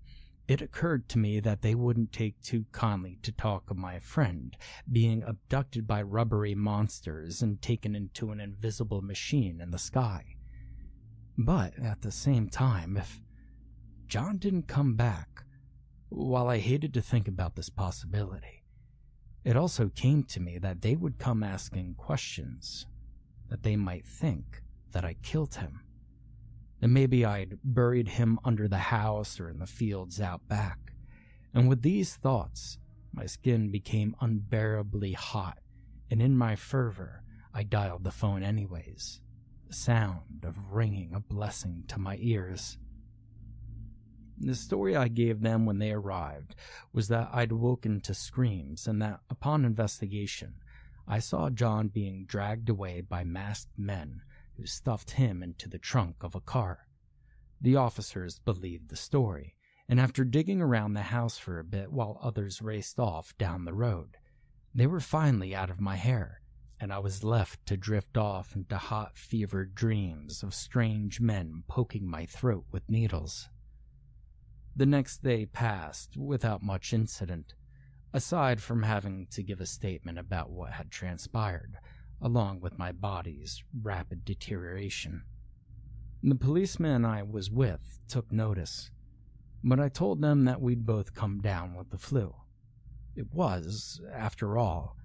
it occurred to me that they wouldn't take too kindly to talk of my friend being abducted by rubbery monsters and taken into an invisible machine in the sky. But at the same time, if John didn't come back, while I hated to think about this possibility, it also came to me that they would come asking questions, that they might think that I killed him. And maybe I'd buried him under the house or in the fields out back. And with these thoughts, my skin became unbearably hot, and in my fervor, I dialed the phone anyways, the sound of ringing a blessing to my ears. The story I gave them when they arrived was that I'd woken to screams and that upon investigation, I saw John being dragged away by masked men who stuffed him into the trunk of a car. The officers believed the story, and after digging around the house for a bit while others raced off down the road, they were finally out of my hair, and I was left to drift off into hot fevered dreams of strange men poking my throat with needles. The next day passed without much incident, aside from having to give a statement about what had transpired, along with my body's rapid deterioration. The policeman I was with took notice, but I told them that we'd both come down with the flu. It was, after all,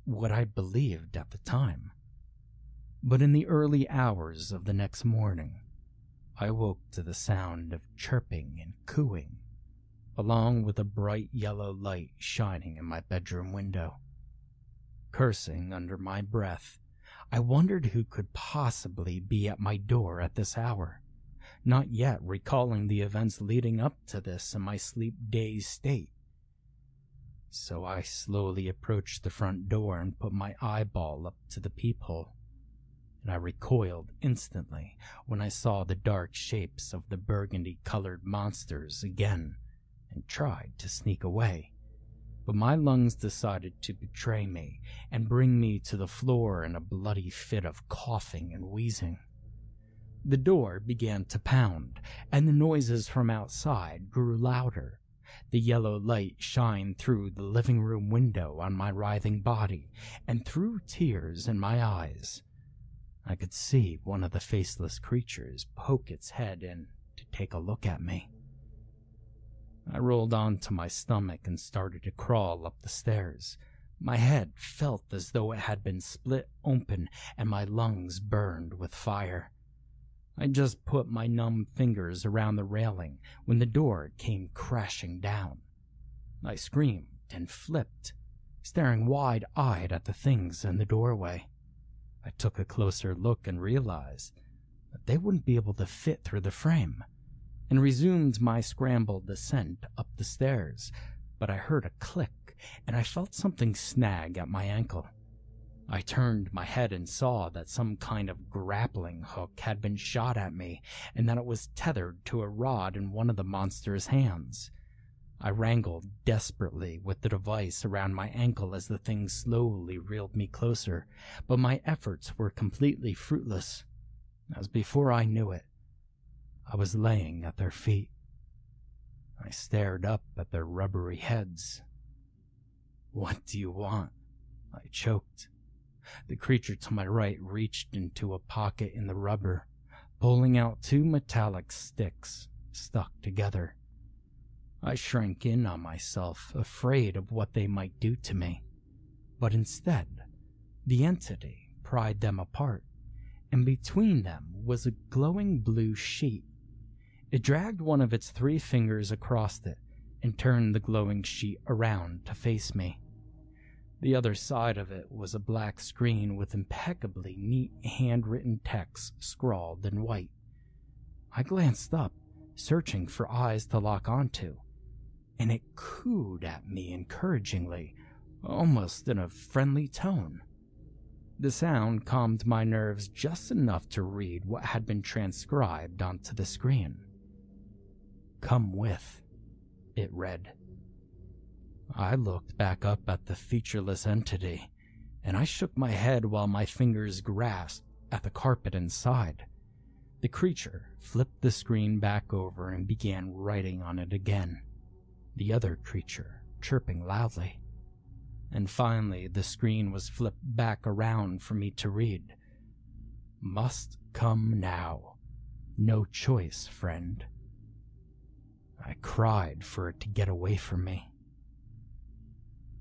what I believed at the time. But in the early hours of the next morning, I woke to the sound of chirping and cooing, along with a bright yellow light shining in my bedroom window. Cursing under my breath, I wondered who could possibly be at my door at this hour, not yet recalling the events leading up to this in my sleep-dazed state. So I slowly approached the front door and put my eyeball up to the peephole, and I recoiled instantly when I saw the dark shapes of the burgundy-colored monsters again and tried to sneak away. But my lungs decided to betray me and bring me to the floor in a bloody fit of coughing and wheezing. The door began to pound, and the noises from outside grew louder. The yellow light shined through the living room window on my writhing body and threw tears in my eyes. I could see one of the faceless creatures poke its head in to take a look at me. I rolled onto my stomach and started to crawl up the stairs. My head felt as though it had been split open and my lungs burned with fire. I just put my numb fingers around the railing when the door came crashing down. I screamed and flipped, staring wide-eyed at the things in the doorway. I took a closer look and realized that they wouldn't be able to fit through the frame, and resumed my scrambled descent up the stairs, but I heard a click, and I felt something snag at my ankle. I turned my head and saw that some kind of grappling hook had been shot at me and that it was tethered to a rod in one of the monster's hands. I wrangled desperately with the device around my ankle as the thing slowly reeled me closer, but my efforts were completely fruitless, as before I knew it, I was laying at their feet. I stared up at their rubbery heads. "What do you want?" I choked. The creature to my right reached into a pocket in the rubber, pulling out two metallic sticks stuck together. I shrank in on myself, afraid of what they might do to me. But instead, the entity pried them apart, and between them was a glowing blue sheet. It dragged one of its 3 fingers across it and turned the glowing sheet around to face me. The other side of it was a black screen with impeccably neat handwritten text scrawled in white. I glanced up, searching for eyes to lock onto, and it cooed at me encouragingly, almost in a friendly tone. The sound calmed my nerves just enough to read what had been transcribed onto the screen. "Come with," it read. I looked back up at the featureless entity, and I shook my head while my fingers grasped at the carpet inside. The creature flipped the screen back over and began writing on it again, the other creature chirping loudly. And finally, the screen was flipped back around for me to read. "Must come now. No choice, friend." I cried for it to get away from me.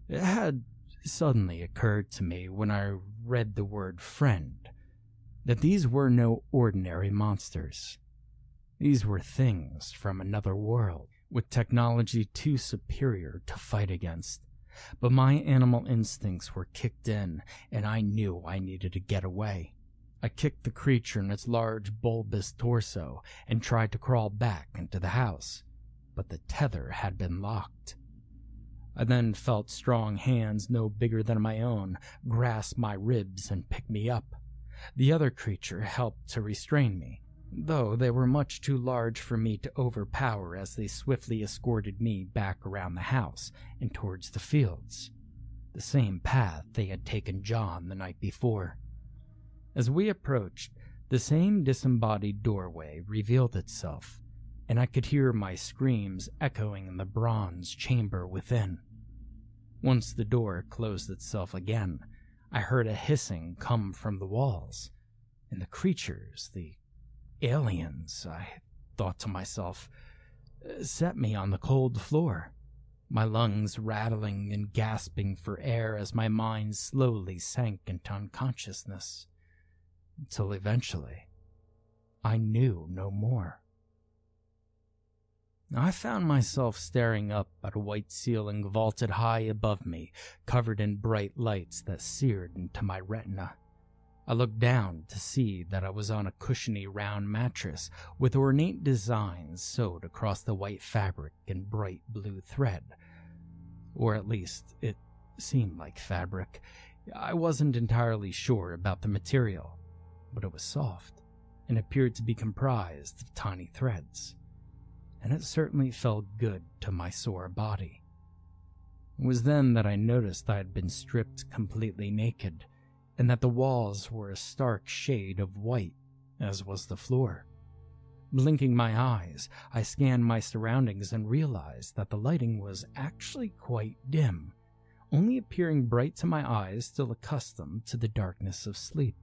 It had suddenly occurred to me when I read the word friend that these were no ordinary monsters. These were things from another world, with technology too superior to fight against. But my animal instincts were kicked in, and I knew I needed to get away. I kicked the creature in its large, bulbous torso and tried to crawl back into the house, but the tether had been locked. I then felt strong hands no bigger than my own grasp my ribs and pick me up. The other creature helped to restrain me, though they were much too large for me to overpower as they swiftly escorted me back around the house and towards the fields, the same path they had taken John the night before. As we approached, the same disembodied doorway revealed itself, and I could hear my screams echoing in the bronze chamber within. Once the door closed itself again, I heard a hissing come from the walls, and the creatures, the aliens, I thought to myself, set me on the cold floor, my lungs rattling and gasping for air as my mind slowly sank into unconsciousness, until eventually I knew no more. I found myself staring up at a white ceiling vaulted high above me, covered in bright lights that seared into my retina. I looked down to see that I was on a cushiony round mattress with ornate designs sewed across the white fabric in bright blue thread. Or at least, it seemed like fabric. I wasn't entirely sure about the material, but it was soft and appeared to be comprised of tiny threads. And it certainly felt good to my sore body. It was then that I noticed I had been stripped completely naked, and that the walls were a stark shade of white, as was the floor. Blinking my eyes, I scanned my surroundings and realized that the lighting was actually quite dim, only appearing bright to my eyes still accustomed to the darkness of sleep.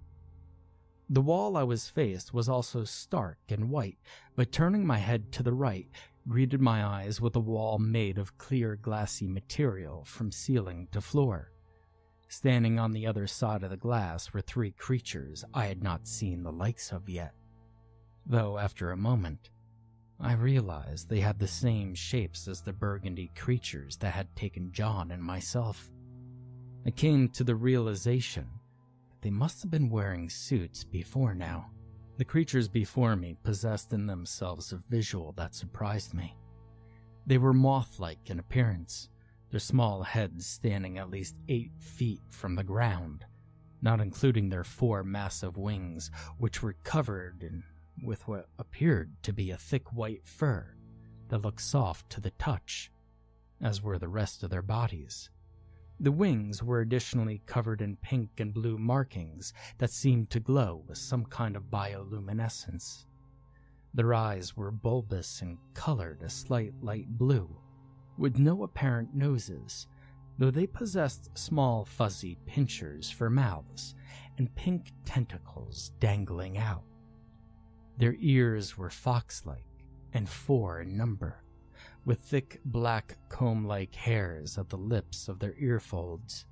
The wall I was faced was also stark and white, but turning my head to the right, greeted my eyes with a wall made of clear glassy material from ceiling to floor. Standing on the other side of the glass were 3 creatures I had not seen the likes of yet, though after a moment, I realized they had the same shapes as the burgundy creatures that had taken John and myself. I came to the realization they must have been wearing suits before now. The creatures before me possessed in themselves a visual that surprised me. They were moth-like in appearance, their small heads standing at least 8 feet from the ground, not including their 4 massive wings, which were covered with what appeared to be a thick white fur that looked soft to the touch, as were the rest of their bodies. The wings were additionally covered in pink and blue markings that seemed to glow with some kind of bioluminescence. Their eyes were bulbous and colored a slight light blue, with no apparent noses, though they possessed small fuzzy pinchers for mouths and pink tentacles dangling out. Their ears were fox-like and 4 in number, with thick black comb-like hairs at the lips of their ear folds.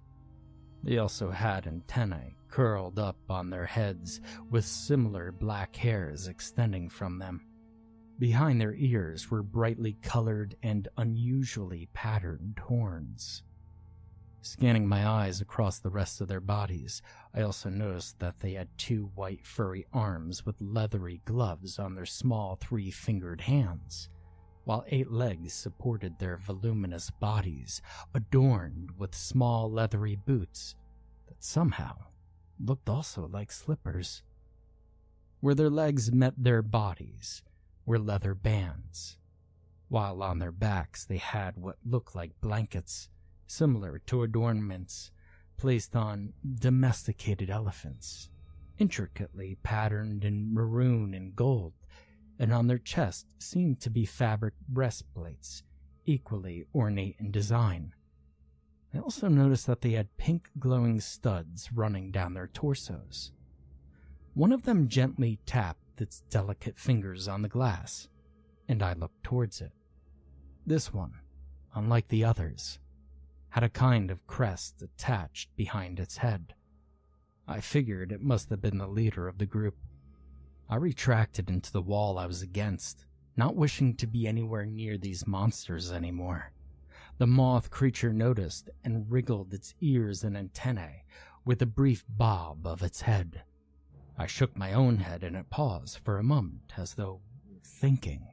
They also had antennae curled up on their heads with similar black hairs extending from them. Behind their ears were brightly colored and unusually patterned horns. Scanning my eyes across the rest of their bodies, I also noticed that they had 2 white furry arms with leathery gloves on their small 3-fingered hands, while 8 legs supported their voluminous bodies, adorned with small leathery boots that somehow looked also like slippers. Where their legs met their bodies were leather bands, while on their backs they had what looked like blankets, similar to adornments placed on domesticated elephants, intricately patterned in maroon and gold, and on their chest seemed to be fabric breastplates, equally ornate in design. I also noticed that they had pink glowing studs running down their torsos. One of them gently tapped its delicate fingers on the glass, and I looked towards it. This one, unlike the others, had a kind of crest attached behind its head. I figured it must have been the leader of the group. I retracted into the wall I was against, not wishing to be anywhere near these monsters anymore. The moth creature noticed and wriggled its ears and antennae with a brief bob of its head. I shook my own head and it paused for a moment as though thinking.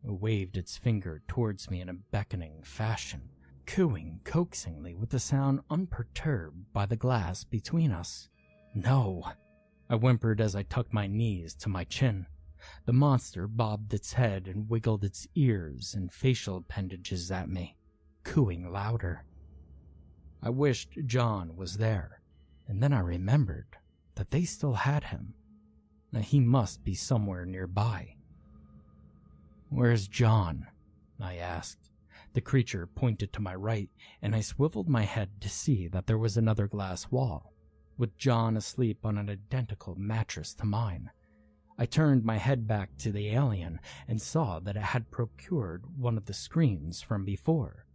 It waved its finger towards me in a beckoning fashion, cooing coaxingly with a sound unperturbed by the glass between us. "No," I whimpered as I tucked my knees to my chin. The monster bobbed its head and wiggled its ears and facial appendages at me, cooing louder. I wished John was there, and then I remembered that they still had him, that he must be somewhere nearby. "Where's John?" I asked. The creature pointed to my right, and I swiveled my head to see that there was another glass wall, with John asleep on an identical mattress to mine. I turned my head back to the alien and saw that it had procured one of the screens from before,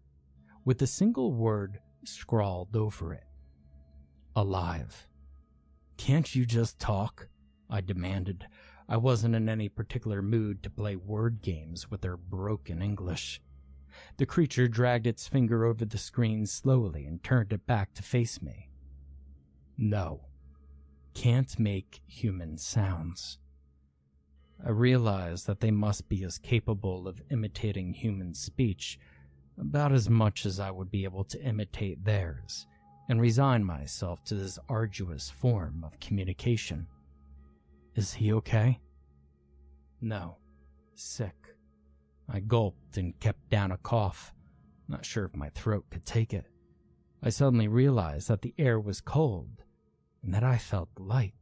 with a single word scrawled over it. "Alive." "Can't you just talk?" I demanded. I wasn't in any particular mood to play word games with their broken English. The creature dragged its finger over the screen slowly and turned it back to face me. "No. Can't make human sounds." I realized that they must be as capable of imitating human speech, about as much as I would be able to imitate theirs, and resigned myself to this arduous form of communication. "Is he okay?" "No. Sick." I gulped and kept down a cough, not sure if my throat could take it. I suddenly realized that the air was cold, and that I felt light.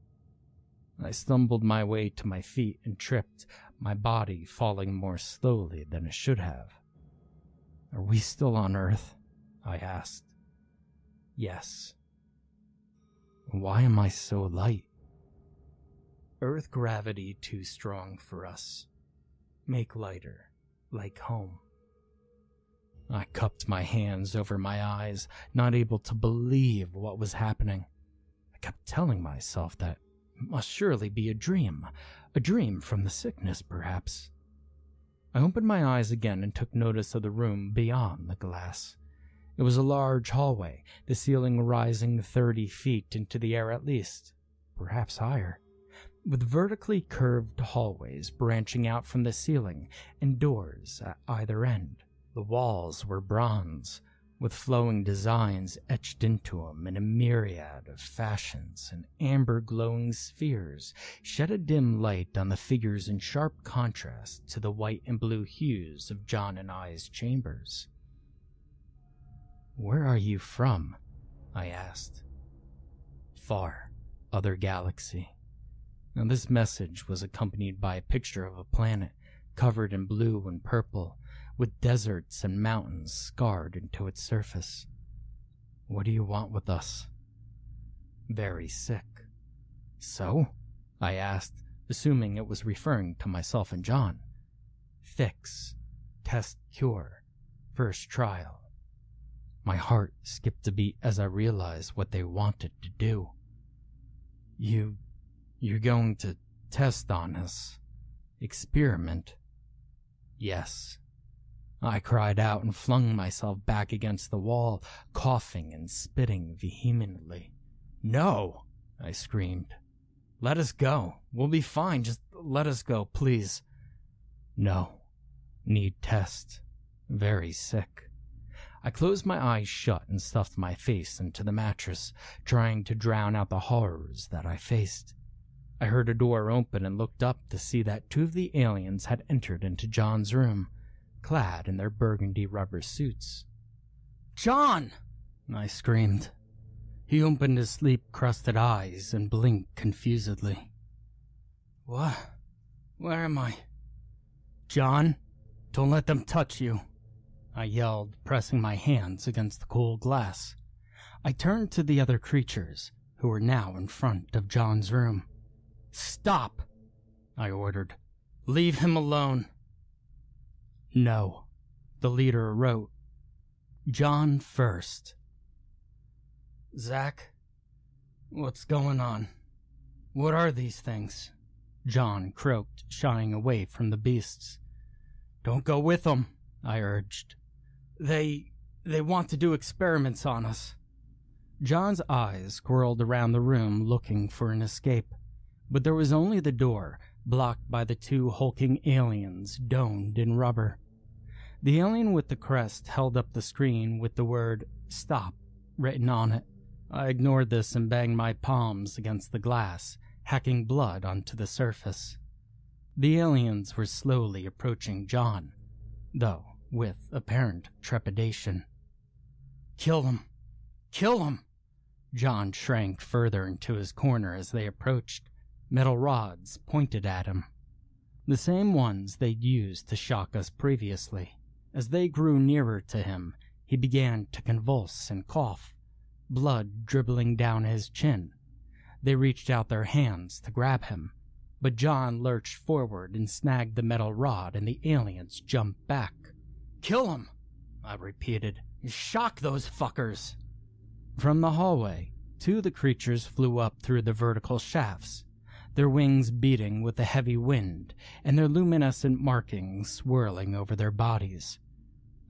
I stumbled my way to my feet and tripped, my body falling more slowly than it should have. "Are we still on Earth?" I asked. "Yes." "Why am I so light?" "Earth gravity too strong for us. Make lighter, like home." I cupped my hands over my eyes, not able to believe what was happening. I kept telling myself that it must surely be a dream from the sickness, perhaps. I opened my eyes again and took notice of the room beyond the glass. It was a large hallway, the ceiling rising 30 feet into the air at least, perhaps higher, with vertically curved hallways branching out from the ceiling and doors at either end. The walls were bronze, with flowing designs etched into them in a myriad of fashions, and amber glowing spheres shed a dim light on the figures in sharp contrast to the white and blue hues of John and I's chambers. "Where are you from?" I asked. "Far, other galaxy." Now this message was accompanied by a picture of a planet covered in blue and purple, with deserts and mountains scarred into its surface. "What do you want with us?" "Very sick." "So?" I asked, assuming it was referring to myself and John. "Fix, test, cure, first trial." My heart skipped a beat as I realized what they wanted to do. You're going to test on us? Experiment?" "Yes." I cried out and flung myself back against the wall, coughing and spitting vehemently. "No!" I screamed. "Let us go. We'll be fine. Just let us go, please." "No. Need test. Very sick." I closed my eyes shut and stuffed my face into the mattress, trying to drown out the horrors that I faced. I heard a door open and looked up to see that 2 of the aliens had entered into John's room, clad in their burgundy rubber suits. "John!" I screamed. He opened his sleep-crusted eyes and blinked confusedly. "What? Where am I?" "John, don't let them touch you," I yelled, pressing my hands against the cold glass. I turned to the other creatures, who were now in front of John's room. "Stop!" I ordered. "Leave him alone." "No," the leader wrote. "John first." "Zach, what's going on? What are these things?" John croaked, shying away from the beasts. "Don't go with them," I urged. They want to do experiments on us." John's eyes squirreled around the room looking for an escape, but there was only the door, blocked by the 2 hulking aliens domed in rubber. The alien with the crest held up the screen with the word "Stop" written on it. I ignored this and banged my palms against the glass, hacking blood onto the surface. The aliens were slowly approaching John, though with apparent trepidation. "Kill them! Kill them!" John shrank further into his corner as they approached, metal rods pointed at him. The same ones they'd used to shock us previously. As they grew nearer to him, he began to convulse and cough, blood dribbling down his chin. They reached out their hands to grab him, but John lurched forward and snagged the metal rod, and the aliens jumped back. "Kill him!" I repeated. "Shock those fuckers!" From the hallway, 2 of the creatures flew up through the vertical shafts, their wings beating with the heavy wind and their luminescent markings swirling over their bodies.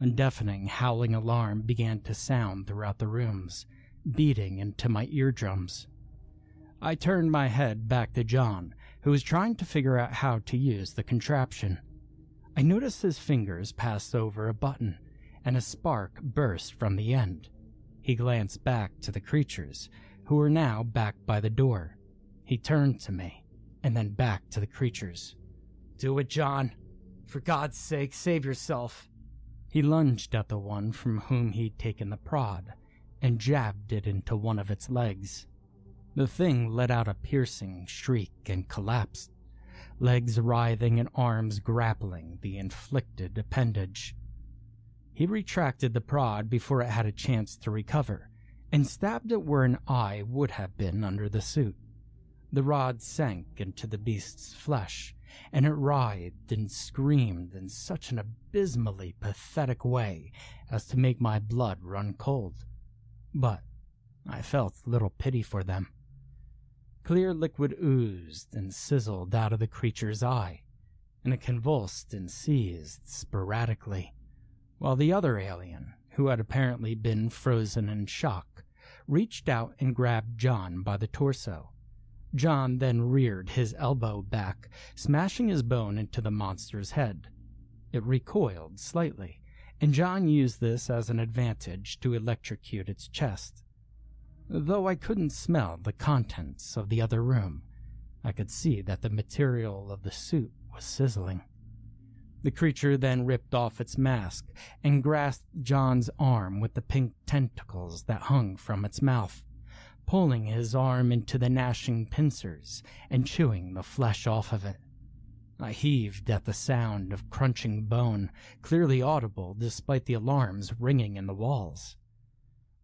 A deafening howling alarm began to sound throughout the rooms, beating into my eardrums. I turned my head back to John, who was trying to figure out how to use the contraption. I noticed his fingers pass over a button, and a spark burst from the end. He glanced back to the creatures, who were now back by the door. He turned to me, and then back to the creatures. "Do it, John. For God's sake, save yourself." He lunged at the one from whom he'd taken the prod, and jabbed it into one of its legs. The thing let out a piercing shriek and collapsed, legs writhing and arms grappling the inflicted appendage. He retracted the prod before it had a chance to recover, and stabbed it where an eye would have been under the suit. The rod sank into the beast's flesh, and it writhed and screamed in such an abysmally pathetic way as to make my blood run cold. But I felt little pity for them. Clear liquid oozed and sizzled out of the creature's eye, and it convulsed and seized sporadically, while the other alien, who had apparently been frozen in shock, reached out and grabbed John by the torso. John then reared his elbow back, smashing his bone into the monster's head. It recoiled slightly, and John used this as an advantage to electrocute its chest. Though I couldn't smell the contents of the other room, I could see that the material of the suit was sizzling. The creature then ripped off its mask and grasped John's arm with the pink tentacles that hung from its mouth, pulling his arm into the gnashing pincers and chewing the flesh off of it. I heaved at the sound of crunching bone, clearly audible despite the alarms ringing in the walls.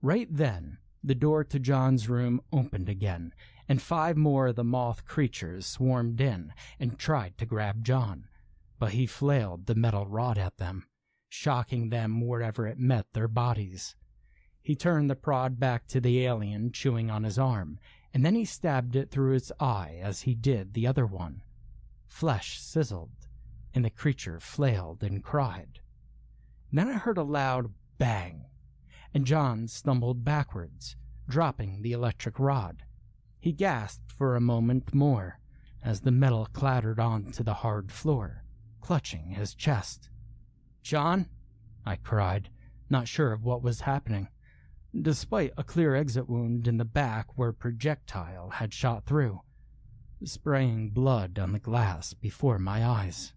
Right then, the door to John's room opened again, and 5 more of the moth creatures swarmed in and tried to grab John, but he flailed the metal rod at them, shocking them wherever it met their bodies. He turned the prod back to the alien chewing on his arm, and then he stabbed it through its eye as he did the other one. Flesh sizzled, and the creature flailed and cried. Then I heard a loud bang, and John stumbled backwards, dropping the electric rod. He gasped for a moment more as the metal clattered onto the hard floor, clutching his chest. "John?" I cried, not sure of what was happening, despite a clear exit wound in the back where a projectile had shot through, spraying blood on the glass before my eyes.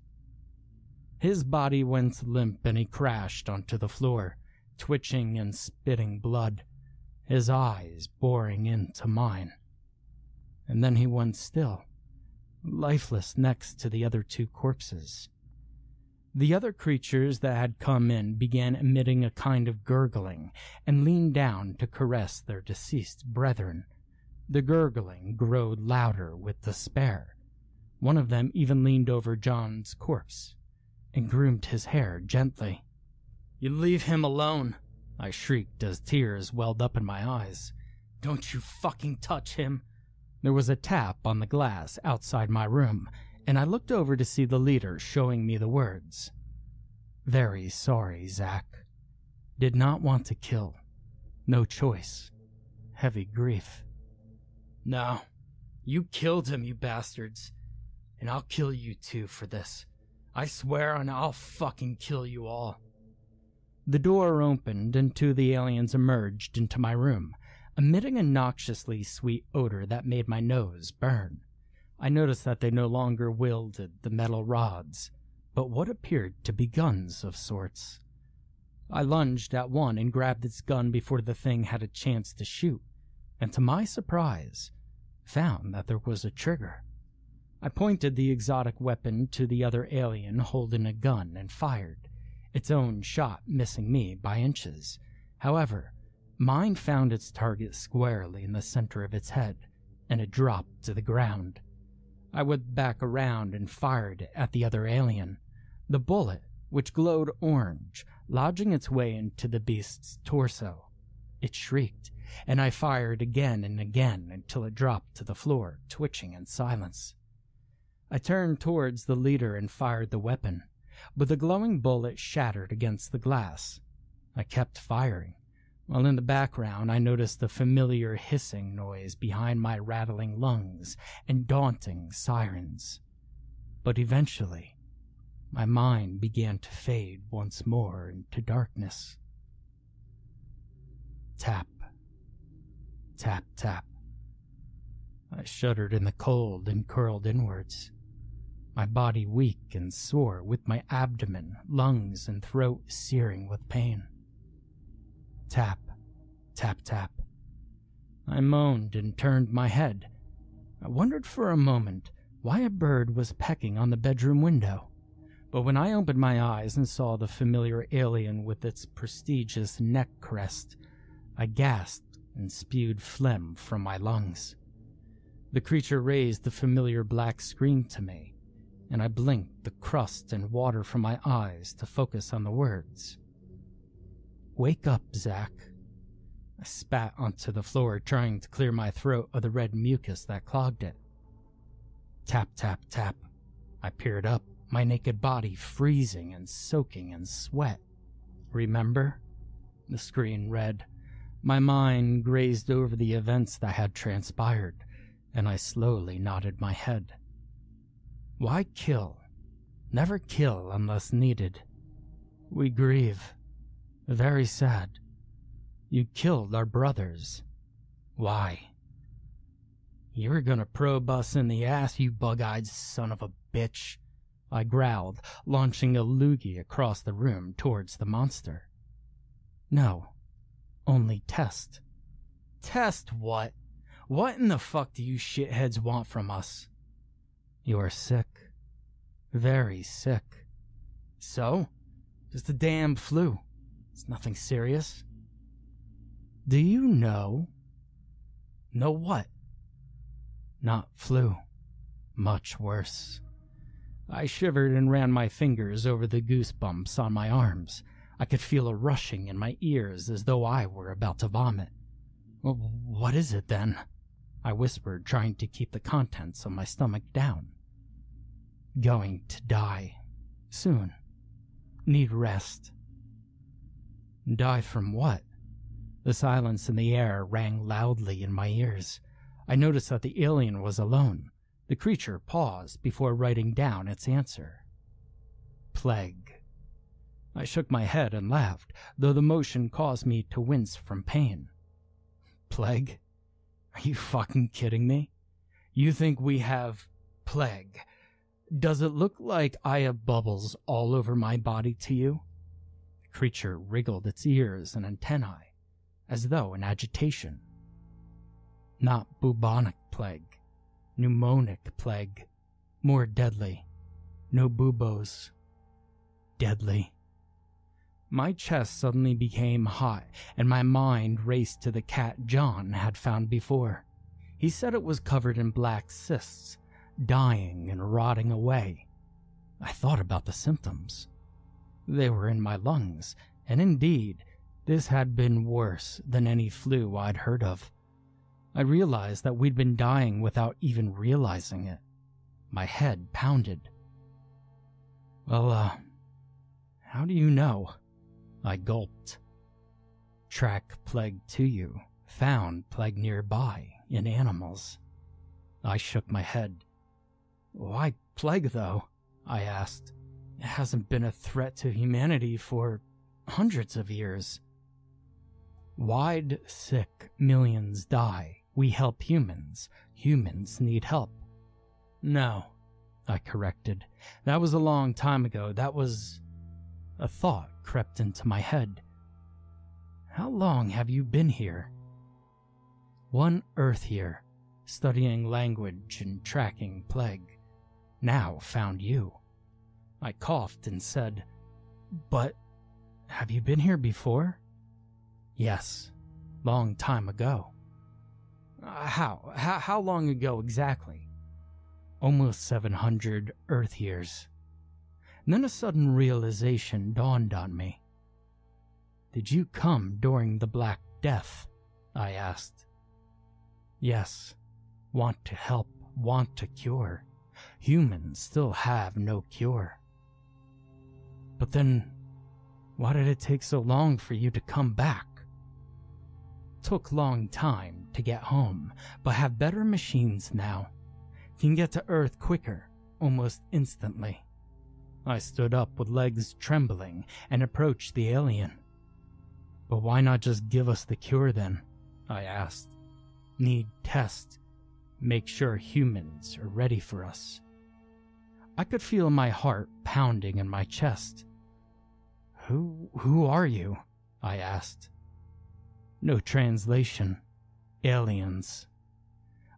His body went limp and he crashed onto the floor, twitching and spitting blood, his eyes boring into mine. And then he went still, lifeless next to the other 2 corpses. The other creatures that had come in began emitting a kind of gurgling and leaned down to caress their deceased brethren. The gurgling growed louder with despair. One of them even leaned over John's corpse and groomed his hair gently. "You leave him alone," I shrieked as tears welled up in my eyes. "Don't you fucking touch him." There was a tap on the glass outside my room, and I looked over to see the leader showing me the words. "Very sorry, Zach. Did not want to kill. No choice. Heavy grief." "No, you killed him, you bastards. And I'll kill you too for this. I swear, and I'll fucking kill you all." The door opened and 2 of the aliens emerged into my room, emitting a noxiously sweet odor that made my nose burn. I noticed that they no longer wielded the metal rods, but what appeared to be guns of sorts. I lunged at one and grabbed its gun before the thing had a chance to shoot, and to my surprise, found that there was a trigger. I pointed the exotic weapon to the other alien holding a gun and fired, its own shot missing me by inches. However, mine found its target squarely in the center of its head, and it dropped to the ground. I whipped back around and fired at the other alien, the bullet, which glowed orange, lodging its way into the beast's torso. It shrieked, and I fired again and again until it dropped to the floor, twitching in silence. I turned towards the leader and fired the weapon, but the glowing bullet shattered against the glass. I kept firing, while in the background I noticed the familiar hissing noise behind my rattling lungs and daunting sirens. But eventually, my mind began to fade once more into darkness. Tap. Tap, tap. I shuddered in the cold and curled inwards, my body weak and sore, with my abdomen, lungs, and throat searing with pain. Tap, tap, tap. I moaned and turned my head. I wondered for a moment why a bird was pecking on the bedroom window, but when I opened my eyes and saw the familiar alien with its prestigious neck crest, I gasped and spewed phlegm from my lungs. The creature raised the familiar black screen to me, and I blinked the crust and water from my eyes to focus on the words. "Wake up, Zach." I spat onto the floor, trying to clear my throat of the red mucus that clogged it. Tap, tap, tap. I peered up, my naked body freezing and soaking in sweat. "Remember?" The screen read. My mind grazed over the events that had transpired, and I slowly nodded my head. Why kill? Never kill unless needed. We grieve, Very sad. You killed our brothers. Why? You were gonna probe us in the ass, you bug-eyed son of a bitch, I growled, launching a loogie across the room towards the monster. No, only test. Test what? What in the fuck do you shitheads want from us? You're sick. Very sick. So? Just a damn flu. It's nothing serious. Do you know? Know what? Not flu. Much worse. I shivered and ran my fingers over the goosebumps on my arms. I could feel a rushing in my ears as though I were about to vomit. Well, what is it then? I whispered, trying to keep the contents of my stomach down. Going to die. Soon. Need rest. Die from what? The silence in the air rang loudly in my ears. I noticed that the alien was alone. The creature paused before writing down its answer. Plague. I shook my head and laughed, though the motion caused me to wince from pain. Plague? Are you fucking kidding me? You think we have plague? Does it look like I have bubbles all over my body to you? The creature wriggled its ears and antennae, as though in agitation. Not bubonic plague. Pneumonic plague. More deadly. No buboes. Deadly. My chest suddenly became hot, and my mind raced to the cat John had found before. He said it was covered in black cysts, dying and rotting away. I thought about the symptoms. They were in my lungs, and indeed, this had been worse than any flu I'd heard of. I realized that we'd been dying without even realizing it. My head pounded. Well, how do you know? I gulped. Track plague to you. Found plague nearby, in animals. I shook my head. Why plague, though? I asked. It hasn't been a threat to humanity for hundreds of years. Wide, sick, millions die. We help humans. Humans need help. No, I corrected. That was a long time ago. That was... A thought crept into my head. How long have you been here? 1 Earth year, studying language and tracking plague. Now found you. I coughed and said, But have you been here before? Yes, long time ago. How long ago exactly? Almost 700 Earth years. And then a sudden realization dawned on me. Did you come during the Black Death? I asked. Yes. Want to help, want to cure. Humans still have no cure. But then, why did it take so long for you to come back? Took long time to get home, but have better machines now. Can get to Earth quicker, almost instantly. I stood up with legs trembling and approached the alien. But why not just give us the cure then? I asked. Need test. Make sure humans are ready for us. I could feel my heart pounding in my chest. Who are you? I asked. No translation. Aliens.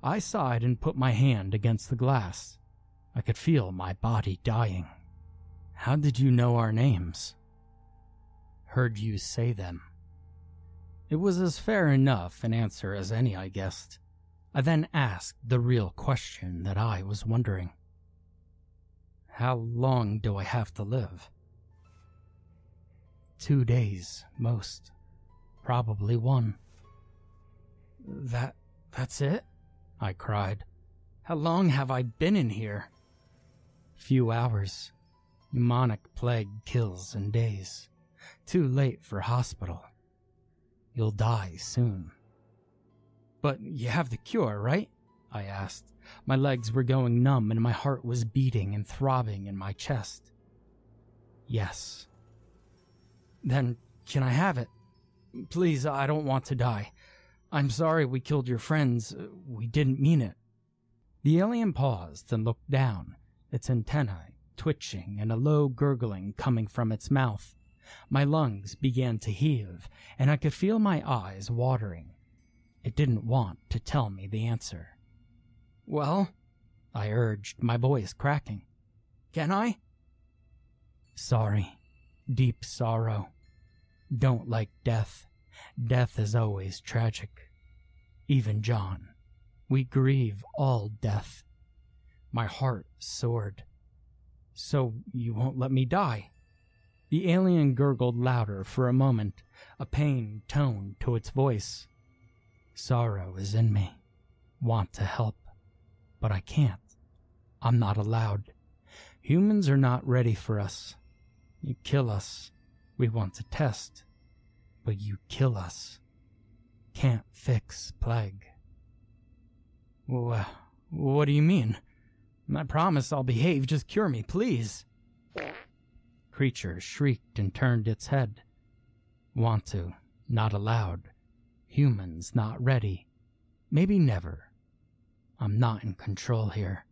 I sighed and put my hand against the glass. I could feel my body dying. How did you know our names? Heard you say them. It was as fair enough an answer as any, I guessed. I then asked the real question that I was wondering. How long do I have to live? 2 days, most. Probably 1. That's it? I cried. How long have I been in here? Few hours. Pneumonic plague kills in days. Too late for hospital. You'll die soon. But you have the cure, right? I asked. My legs were going numb and my heart was beating and throbbing in my chest. Yes. Then Can I have it? Please, I don't want to die. I'm sorry we killed your friends. We didn't mean it." The alien paused and looked down, its antennae twitching and a low gurgling coming from its mouth. My lungs began to heave, and I could feel my eyes watering. It didn't want to tell me the answer. "Well?" I urged, my voice cracking. "Can I?" "Sorry. Deep sorrow. Don't like death. Death is always tragic. Even John. We grieve all death." My heart soared. "So you won't let me die?" The alien gurgled louder for a moment, a pained tone to its voice. "Sorrow is in me. Want to help. But I can't. I'm not allowed. Humans are not ready for us. You kill us. We want to test. But you kill us. Can't fix plague." What do you mean? I promise I'll behave. Just cure me, please." Creature shrieked and turned its head. "Want to. Not allowed. Humans not ready. Maybe never. I'm not in control here."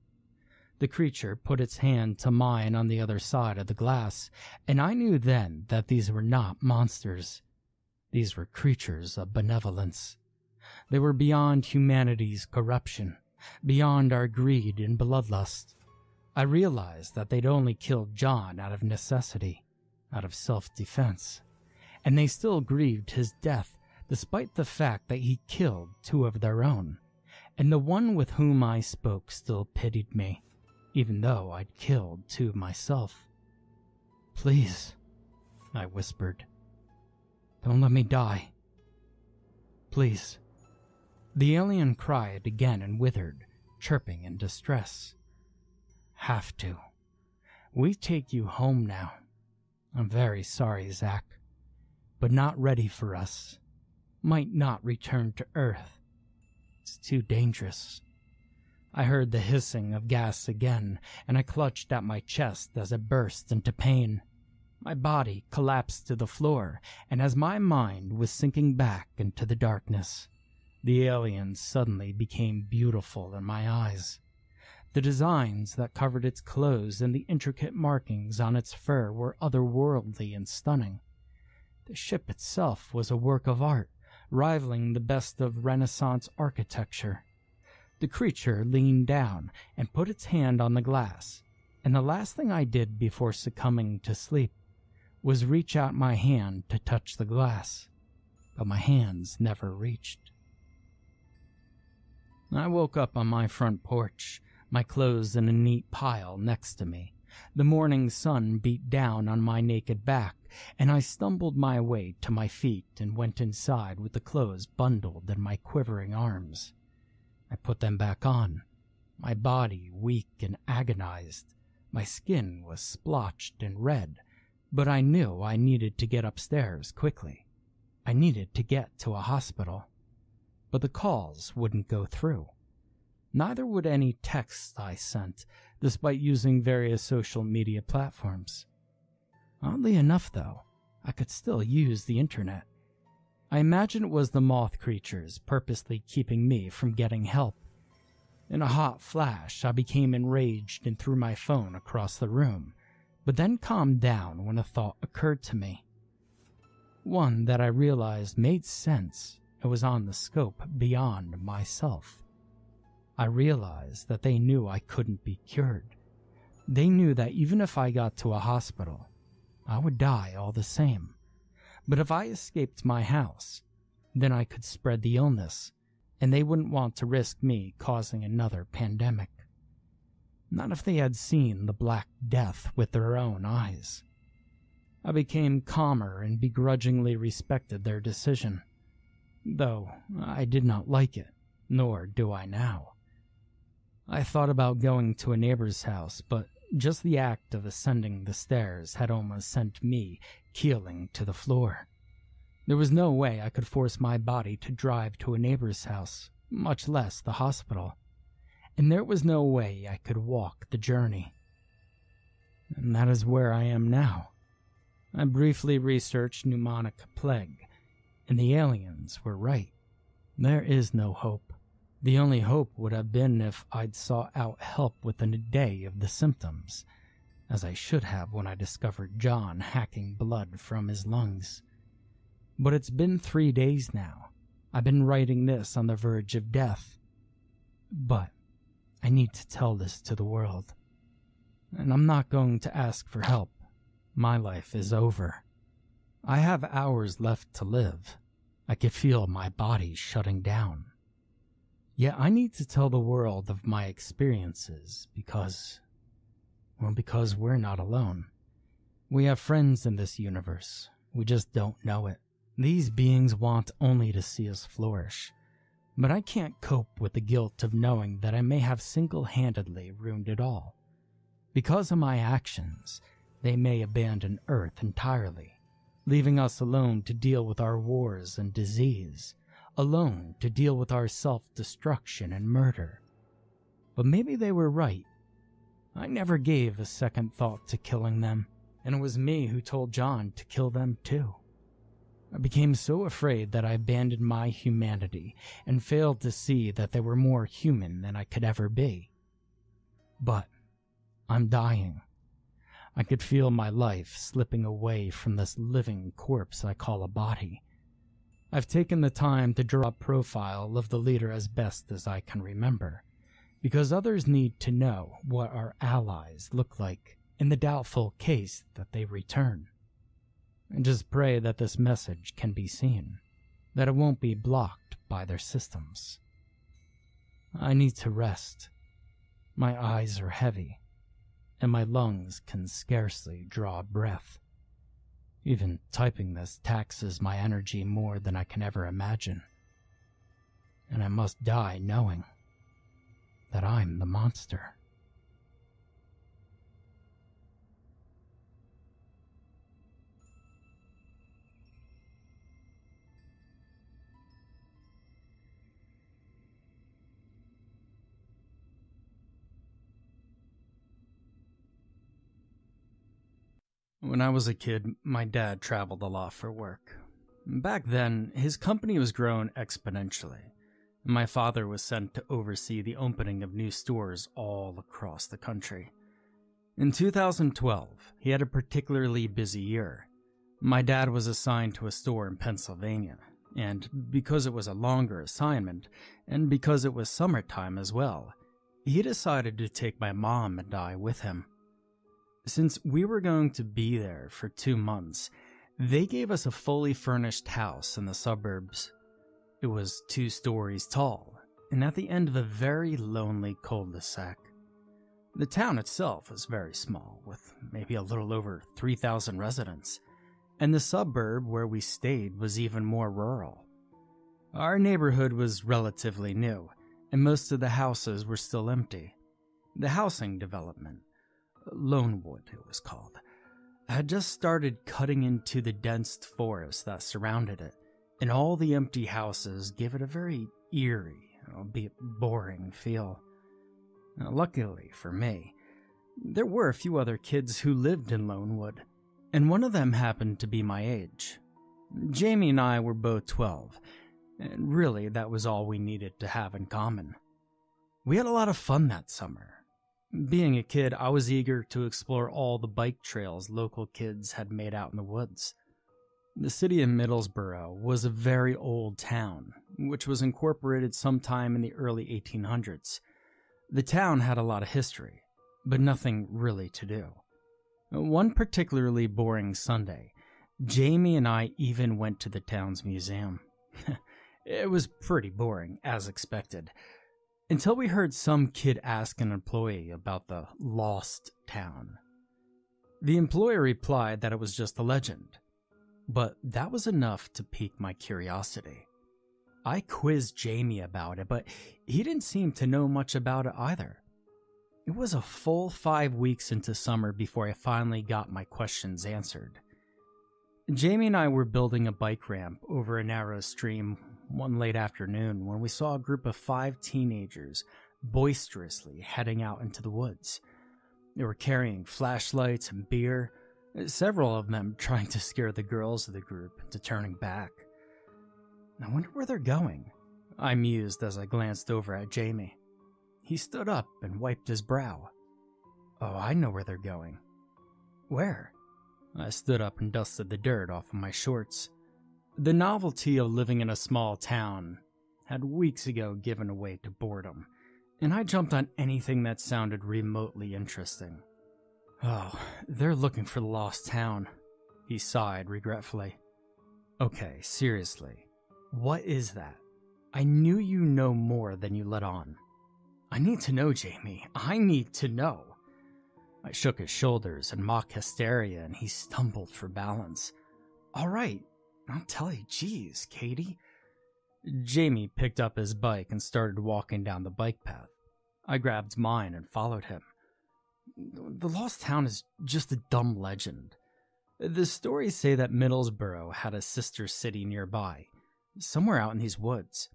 The creature put its hand to mine on the other side of the glass, and I knew then that these were not monsters. These were creatures of benevolence. They were beyond humanity's corruption, beyond our greed and bloodlust. I realized that they'd only killed John out of necessity, out of self-defense, and they still grieved his death despite the fact that he killed two of their own, and the one with whom I spoke still pitied me, even though I'd killed two myself. "Please," I whispered. "Don't let me die. Please." The alien cried again and withered, chirping in distress. "Have to. We take you home now. I'm very sorry, Zach, but not ready for us. Might not return to Earth. It's too dangerous." I heard the hissing of gas again, and I clutched at my chest as it burst into pain. My body collapsed to the floor, and as my mind was sinking back into the darkness, the alien suddenly became beautiful in my eyes. The designs that covered its clothes and the intricate markings on its fur were otherworldly and stunning. The ship itself was a work of art, rivaling the best of Renaissance architecture. The creature leaned down and put its hand on the glass, and the last thing I did before succumbing to sleep was reach out my hand to touch the glass, but my hands never reached. I woke up on my front porch, my clothes in a neat pile next to me. The morning sun beat down on my naked back, and I stumbled my way to my feet and went inside with the clothes bundled in my quivering arms. I put them back on, my body weak and agonized. My skin was splotched and red, but I knew I needed to get upstairs quickly. I needed to get to a hospital. But the calls wouldn't go through. Neither would any texts I sent, despite using various social media platforms. Oddly enough, though, I could still use the internet. I imagine it was the moth creatures purposely keeping me from getting help. In a hot flash, I became enraged and threw my phone across the room, but then calmed down when a thought occurred to me. One that I realized made sense. It was on the scope beyond myself. I realized that they knew I couldn't be cured. They knew that even if I got to a hospital, I would die all the same. But if I escaped my house, then I could spread the illness, and they wouldn't want to risk me causing another pandemic. Not if they had seen the Black Death with their own eyes. I became calmer and begrudgingly respected their decision. Though I did not like it, nor do I now. I thought about going to a neighbor's house, but just the act of ascending the stairs had almost sent me keeling to the floor. There was no way I could force my body to drive to a neighbor's house, much less the hospital. And there was no way I could walk the journey. And that is where I am now. I briefly researched pneumonic plague, and the aliens were right. There is no hope. The only hope would have been if I'd sought out help within a day of the symptoms, as I should have when I discovered John hacking blood from his lungs. But it's been 3 days now. I've been writing this on the verge of death. But I need to tell this to the world. And I'm not going to ask for help. My life is over. I have hours left to live. I could feel my body shutting down. Yet I need to tell the world of my experiences because we're not alone. We have friends in this universe. We just don't know it. These beings want only to see us flourish. But I can't cope with the guilt of knowing that I may have single-handedly ruined it all. Because of my actions, they may abandon Earth entirely, leaving us alone to deal with our wars and disease, alone to deal with our self-destruction and murder. But maybe they were right. I never gave a second thought to killing them, and it was me who told John to kill them too. I became so afraid that I abandoned my humanity and failed to see that they were more human than I could ever be. But I'm dying. I could feel my life slipping away from this living corpse I call a body. I've taken the time to draw a profile of the leader as best as I can remember, because others need to know what our allies look like in the doubtful case that they return. And just pray that this message can be seen, that it won't be blocked by their systems. I need to rest. My eyes are heavy, and my lungs can scarcely draw breath. Even typing this taxes my energy more than I can ever imagine. And I must die knowing that I'm the monster. When I was a kid, my dad traveled a lot for work. Back then, his company was growing exponentially. My father was sent to oversee the opening of new stores all across the country. In 2012, he had a particularly busy year. My dad was assigned to a store in Pennsylvania, and because it was a longer assignment, and because it was summertime as well, he decided to take my mom and I with him. Since we were going to be there for 2 months, they gave us a fully furnished house in the suburbs. It was 2 stories tall, and at the end of a very lonely cul-de-sac. The town itself was very small, with maybe a little over 3,000 residents, and the suburb where we stayed was even more rural. Our neighborhood was relatively new, and most of the houses were still empty. The housing development, Lonewood it was called, had just started cutting into the dense forest that surrounded it, and all the empty houses gave it a very eerie, albeit boring feel. Now, luckily for me, there were a few other kids who lived in Lonewood, and one of them happened to be my age. Jamie and I were both 12, and really that was all we needed to have in common. We had a lot of fun that summer. Being a kid, I was eager to explore all the bike trails local kids had made out in the woods. The city of Middlesbrough was a very old town, which was incorporated sometime in the early 1800s. The town had a lot of history, but nothing really to do. One particularly boring Sunday, Jamie and I even went to the town's museum. It was pretty boring, as expected. Until we heard some kid ask an employee about the lost town. The employee replied that it was just a legend, but that was enough to pique my curiosity. I quizzed Jamie about it, but he didn't seem to know much about it either. It was a full 5 weeks into summer before I finally got my questions answered. Jamie and I were building a bike ramp over a narrow stream one late afternoon when we saw a group of 5 teenagers boisterously heading out into the woods. They were carrying flashlights and beer, several of them trying to scare the girls of the group into turning back. I wonder where they're going, I mused as I glanced over at Jamie. He stood up and wiped his brow. Oh, I know where they're going. Where? I stood up and dusted the dirt off of my shorts. The novelty of living in a small town had weeks ago given way to boredom, and I jumped on anything that sounded remotely interesting. Oh, they're looking for the lost town, he sighed regretfully. Okay, seriously, what is that? I knew you know more than you let on. I need to know, Jamie. I need to know. I shook his shoulders in mock hysteria, and he stumbled for balance. All right, I'll tell you. Geez, Katie. Jamie picked up his bike and started walking down the bike path. I grabbed mine and followed him. The lost town is just a dumb legend. The stories say that Middlesbrough had a sister city nearby, somewhere out in these woods.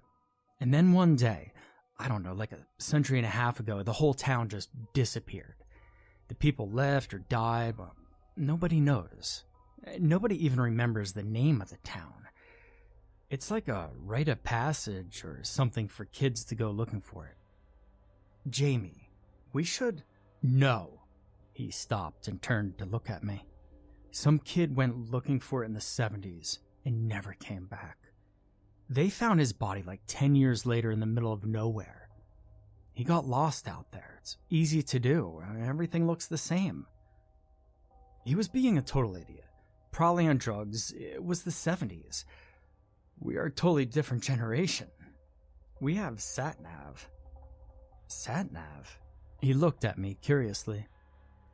And then one day, I don't know, like a century and a half ago, the whole town just disappeared. The people left or died, but nobody knows. Nobody even remembers the name of the town. It's like a rite of passage or something for kids to go looking for it. Jamie, we should... No. He stopped and turned to look at me. Some kid went looking for it in the 70s and never came back. They found his body like 10 years later in the middle of nowhere. He got lost out there. It's easy to do. Everything looks the same. He was being a total idiot. Probably on drugs. It was the 70s. We are a totally different generation. We have sat-nav. Sat-nav? He looked at me curiously.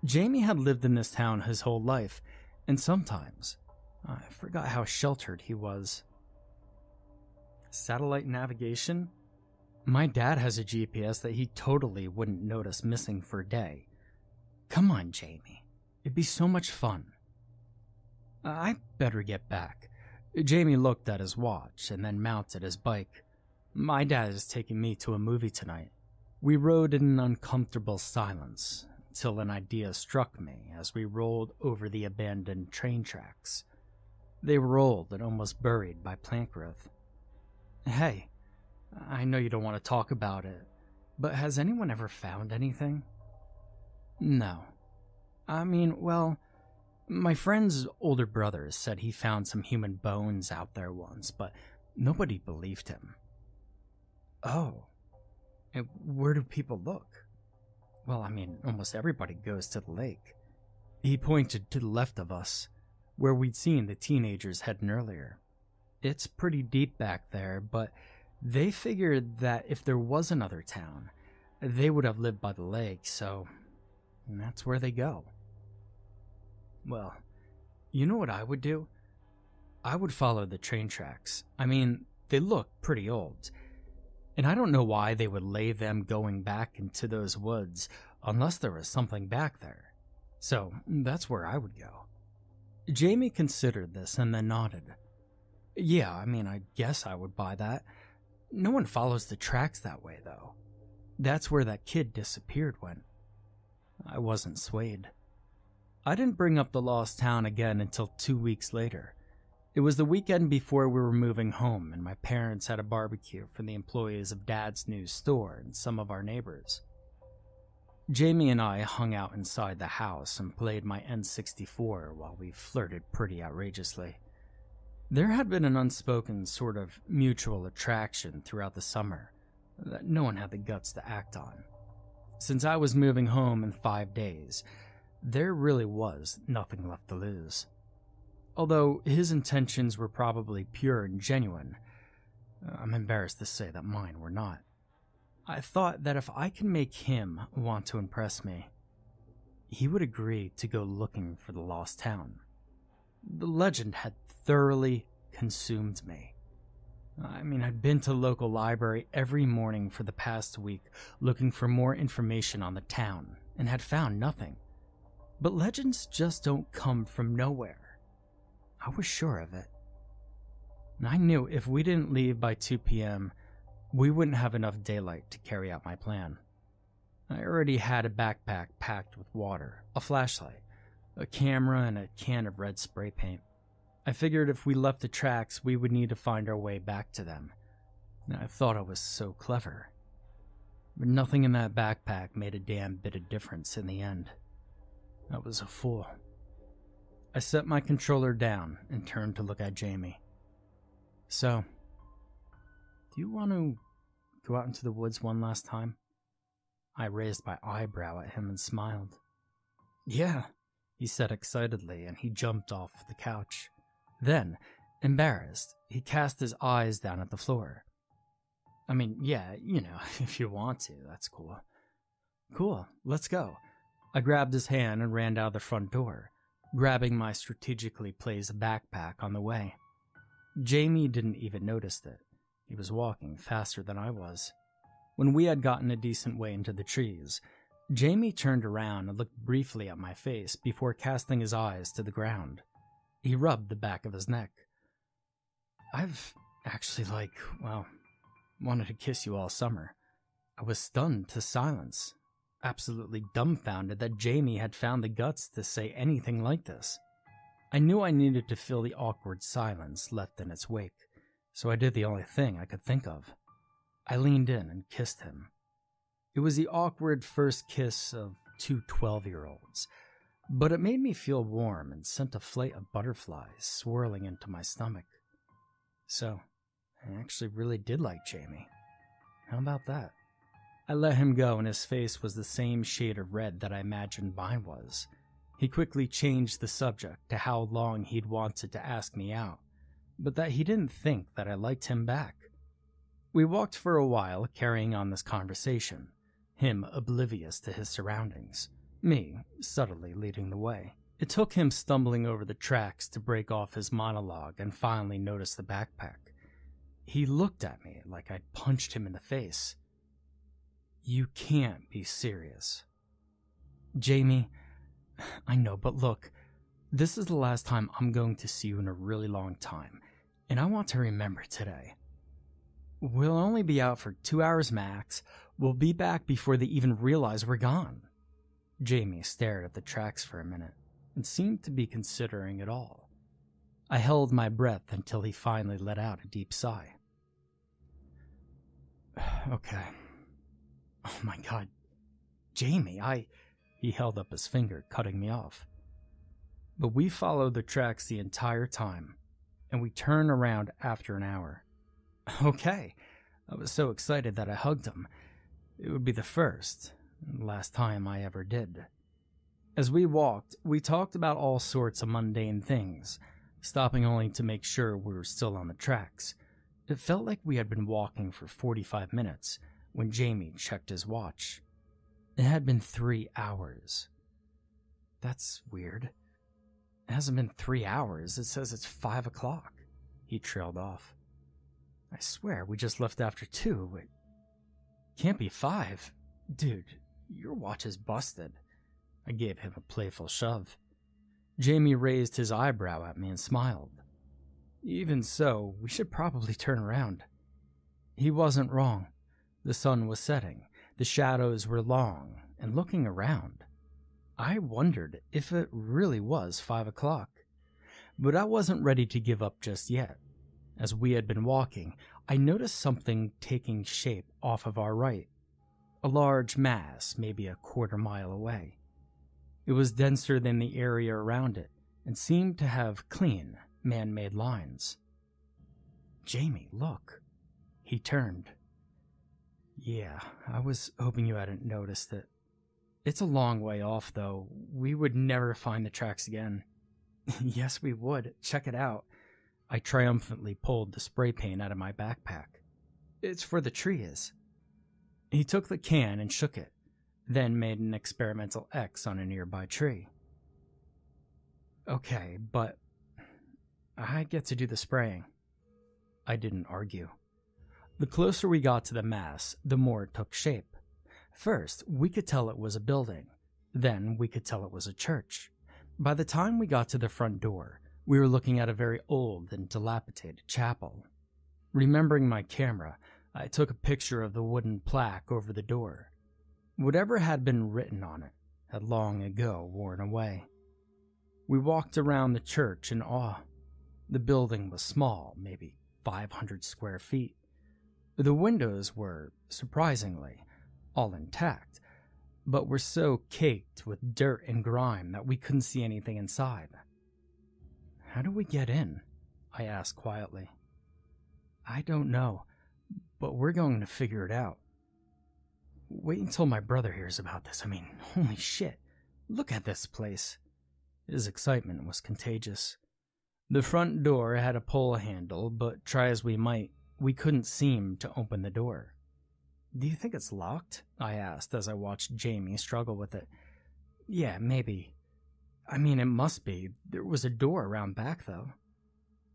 Jamie had lived in this town his whole life, and sometimes I forgot how sheltered he was. Satellite navigation? My dad has a GPS that he totally wouldn't notice missing for a day. Come on, Jamie. It'd be so much fun. I better get back. Jamie looked at his watch and then mounted his bike. My dad is taking me to a movie tonight. We rode in an uncomfortable silence until an idea struck me as we rolled over the abandoned train tracks. They were old and almost buried by plant growth. Hey, I know you don't want to talk about it, but has anyone ever found anything? No. I mean, well, my friend's older brother said he found some human bones out there once, but nobody believed him. Oh. And where do people look? Well, I mean, almost everybody goes to the lake. He pointed to the left of us, where we'd seen the teenagers heading earlier. It's pretty deep back there, but they figured that if there was another town, they would have lived by the lake, so that's where they go. Well, you know what I would do? I would follow the train tracks. I mean, they look pretty old. And I don't know why they would lay them going back into those woods unless there was something back there. So that's where I would go. Jamie considered this and then nodded. Yeah, I mean, I guess I would buy that. No one follows the tracks that way, though. That's where that kid disappeared went. I wasn't swayed. I didn't bring up the lost town again until 2 weeks later. It was the weekend before we were moving home, and my parents had a barbecue for the employees of Dad's new store and some of our neighbors. Jamie and I hung out inside the house and played my N64 while we flirted pretty outrageously. There had been an unspoken sort of mutual attraction throughout the summer that no one had the guts to act on. Since I was moving home in 5 days, there really was nothing left to lose. Although his intentions were probably pure and genuine, I'm embarrassed to say that mine were not. I thought that if I can make him want to impress me, he would agree to go looking for the lost town. The legend had thoroughly consumed me. I mean, I'd been to the local library every morning for the past week looking for more information on the town and had found nothing. But legends just don't come from nowhere. I was sure of it. And I knew if we didn't leave by 2 p.m., we wouldn't have enough daylight to carry out my plan. I already had a backpack packed with water, a flashlight, a camera, and a can of red spray paint. I figured if we left the tracks, we would need to find our way back to them. And I thought I was so clever. But nothing in that backpack made a damn bit of difference in the end. I was a fool. I set my controller down and turned to look at Jamie. So, do you want to go out into the woods one last time? I raised my eyebrow at him and smiled. Yeah, he said excitedly, and he jumped off the couch. Then, embarrassed, he cast his eyes down at the floor. I mean, yeah, if you want to, that's cool. Cool, let's go. I grabbed his hand and ran out the front door, grabbing my strategically placed backpack on the way. Jamie didn't even notice it. He was walking faster than I was. When we had gotten a decent way into the trees, Jamie turned around and looked briefly at my face before casting his eyes to the ground. He rubbed the back of his neck. I've actually, wanted to kiss you all summer. I was stunned to silence, absolutely dumbfounded that Jamie had found the guts to say anything like this. I knew I needed to fill the awkward silence left in its wake, so I did the only thing I could think of. I leaned in and kissed him. It was the awkward first kiss of two 12-year-olds, but it made me feel warm and sent a flight of butterflies swirling into my stomach. So, I actually really did like Jamie. How about that? I let him go, and his face was the same shade of red that I imagined mine was. He quickly changed the subject to how long he'd wanted to ask me out, but that he didn't think that I liked him back. We walked for a while, carrying on this conversation, him oblivious to his surroundings, me subtly leading the way. It took him stumbling over the tracks to break off his monologue and finally notice the backpack. He looked at me like I'd punched him in the face. You can't be serious. Jamie, I know, but look, this is the last time I'm going to see you in a really long time, and I want to remember today. We'll only be out for 2 hours max. We'll be back before they even realize we're gone. Jamie stared at the tracks for a minute and seemed to be considering it all. I held my breath until he finally let out a deep sigh. Okay. Oh my God. Jamie, He held up his finger, cutting me off. But we followed the tracks the entire time, and we turned around after an hour. Okay. I was so excited that I hugged him. It would be the first and last time I ever did. As we walked, we talked about all sorts of mundane things, stopping only to make sure we were still on the tracks. It felt like we had been walking for 45 minutes when Jamie checked his watch. It had been 3 hours. That's weird. It hasn't been 3 hours. It says it's 5 o'clock. He trailed off. I swear, we just left after 2. It can't be 5. Dude, your watch is busted. I gave him a playful shove. Jamie raised his eyebrow at me and smiled. Even so, we should probably turn around. He wasn't wrong. The sun was setting, the shadows were long, and looking around, I wondered if it really was 5 o'clock. But I wasn't ready to give up just yet. As we had been walking, I noticed something taking shape off of our right. A large mass, maybe a quarter-mile away. It was denser than the area around it, and seemed to have clean, man-made lines. Jamie, look. He turned. Yeah, I was hoping you hadn't noticed it. It's a long way off, though. We would never find the tracks again. Yes, we would. Check it out. I triumphantly pulled the spray paint out of my backpack. It's for the trees. He took the can and shook it, then made an experimental X on a nearby tree. Okay, but I get to do the spraying. I didn't argue. The closer we got to the mass, the more it took shape. First, we could tell it was a building. Then we could tell it was a church. By the time we got to the front door, we were looking at a very old and dilapidated chapel. Remembering my camera, I took a picture of the wooden plaque over the door. Whatever had been written on it had long ago worn away. We walked around the church in awe. The building was small, maybe 500 square feet. The windows were, surprisingly, all intact, but were so caked with dirt and grime that we couldn't see anything inside. "How do we get in?" I asked quietly. "I don't know, but we're going to figure it out. Wait until my brother hears about this. I mean, holy shit, look at this place." His excitement was contagious. The front door had a pull handle, but try as we might, we couldn't seem to open the door. "Do you think it's locked?" I asked as I watched Jamie struggle with it. "Yeah, maybe. I mean, it must be. There was a door around back, though."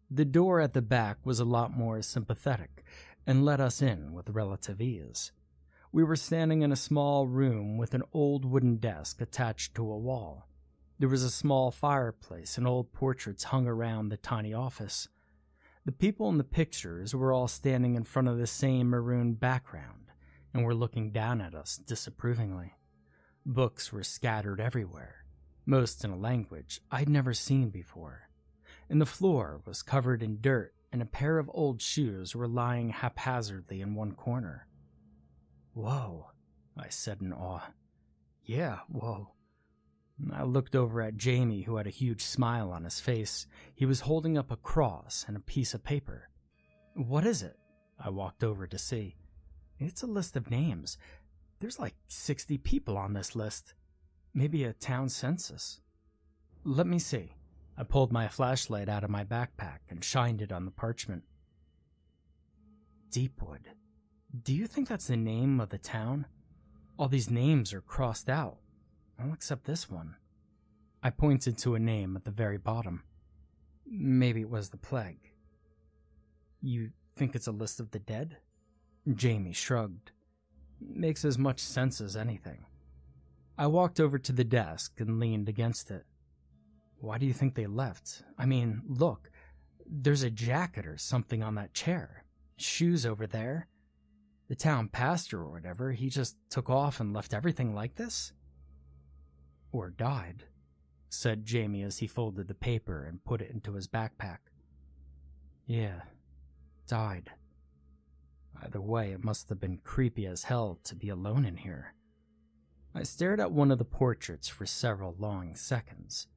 The door at the back was a lot more sympathetic and let us in with relative ease. We were standing in a small room with an old wooden desk attached to a wall. There was a small fireplace and old portraits hung around the tiny office. The people in the pictures were all standing in front of the same maroon background and were looking down at us disapprovingly. Books were scattered everywhere, most in a language I'd never seen before, and the floor was covered in dirt and a pair of old shoes were lying haphazardly in one corner. "Whoa," I said in awe. "Yeah, whoa." I looked over at Jamie, who had a huge smile on his face. He was holding up a cross and a piece of paper. "What is it?" I walked over to see. "It's a list of names. There's like 60 people on this list. Maybe a town census." "Let me see." I pulled my flashlight out of my backpack and shined it on the parchment. "Deepwood. Do you think that's the name of the town? All these names are crossed out. All except this one." I pointed to a name at the very bottom. "Maybe it was the plague." "You think it's a list of the dead?" Jamie shrugged. "Makes as much sense as anything." I walked over to the desk and leaned against it. "Why do you think they left? I mean, look, there's a jacket or something on that chair. Shoes over there. The town pastor or whatever, he just took off and left everything like this?" "Or died," said Jamie as he folded the paper and put it into his backpack. "Yeah, died. Either way, it must have been creepy as hell to be alone in here." I stared at one of the portraits for several long seconds.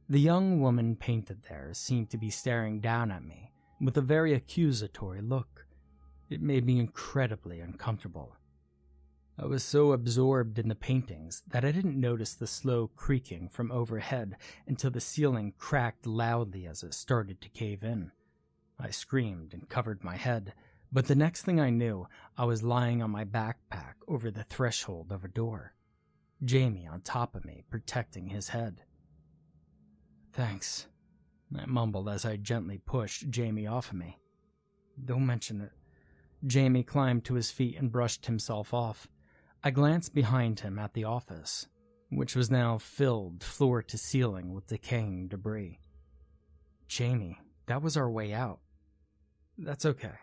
The young woman painted there seemed to be staring down at me with a very accusatory look. It made me incredibly uncomfortable. I was so absorbed in the paintings that I didn't notice the slow creaking from overhead until the ceiling cracked loudly as it started to cave in. I screamed and covered my head, but the next thing I knew, I was lying on my backpack over the threshold of a door. Jamie on top of me, protecting his head. "Thanks," I mumbled as I gently pushed Jamie off of me. "Don't mention it." Jamie climbed to his feet and brushed himself off. I glanced behind him at the office, which was now filled floor to ceiling with decaying debris. "Jamie, that was our way out." "That's okay.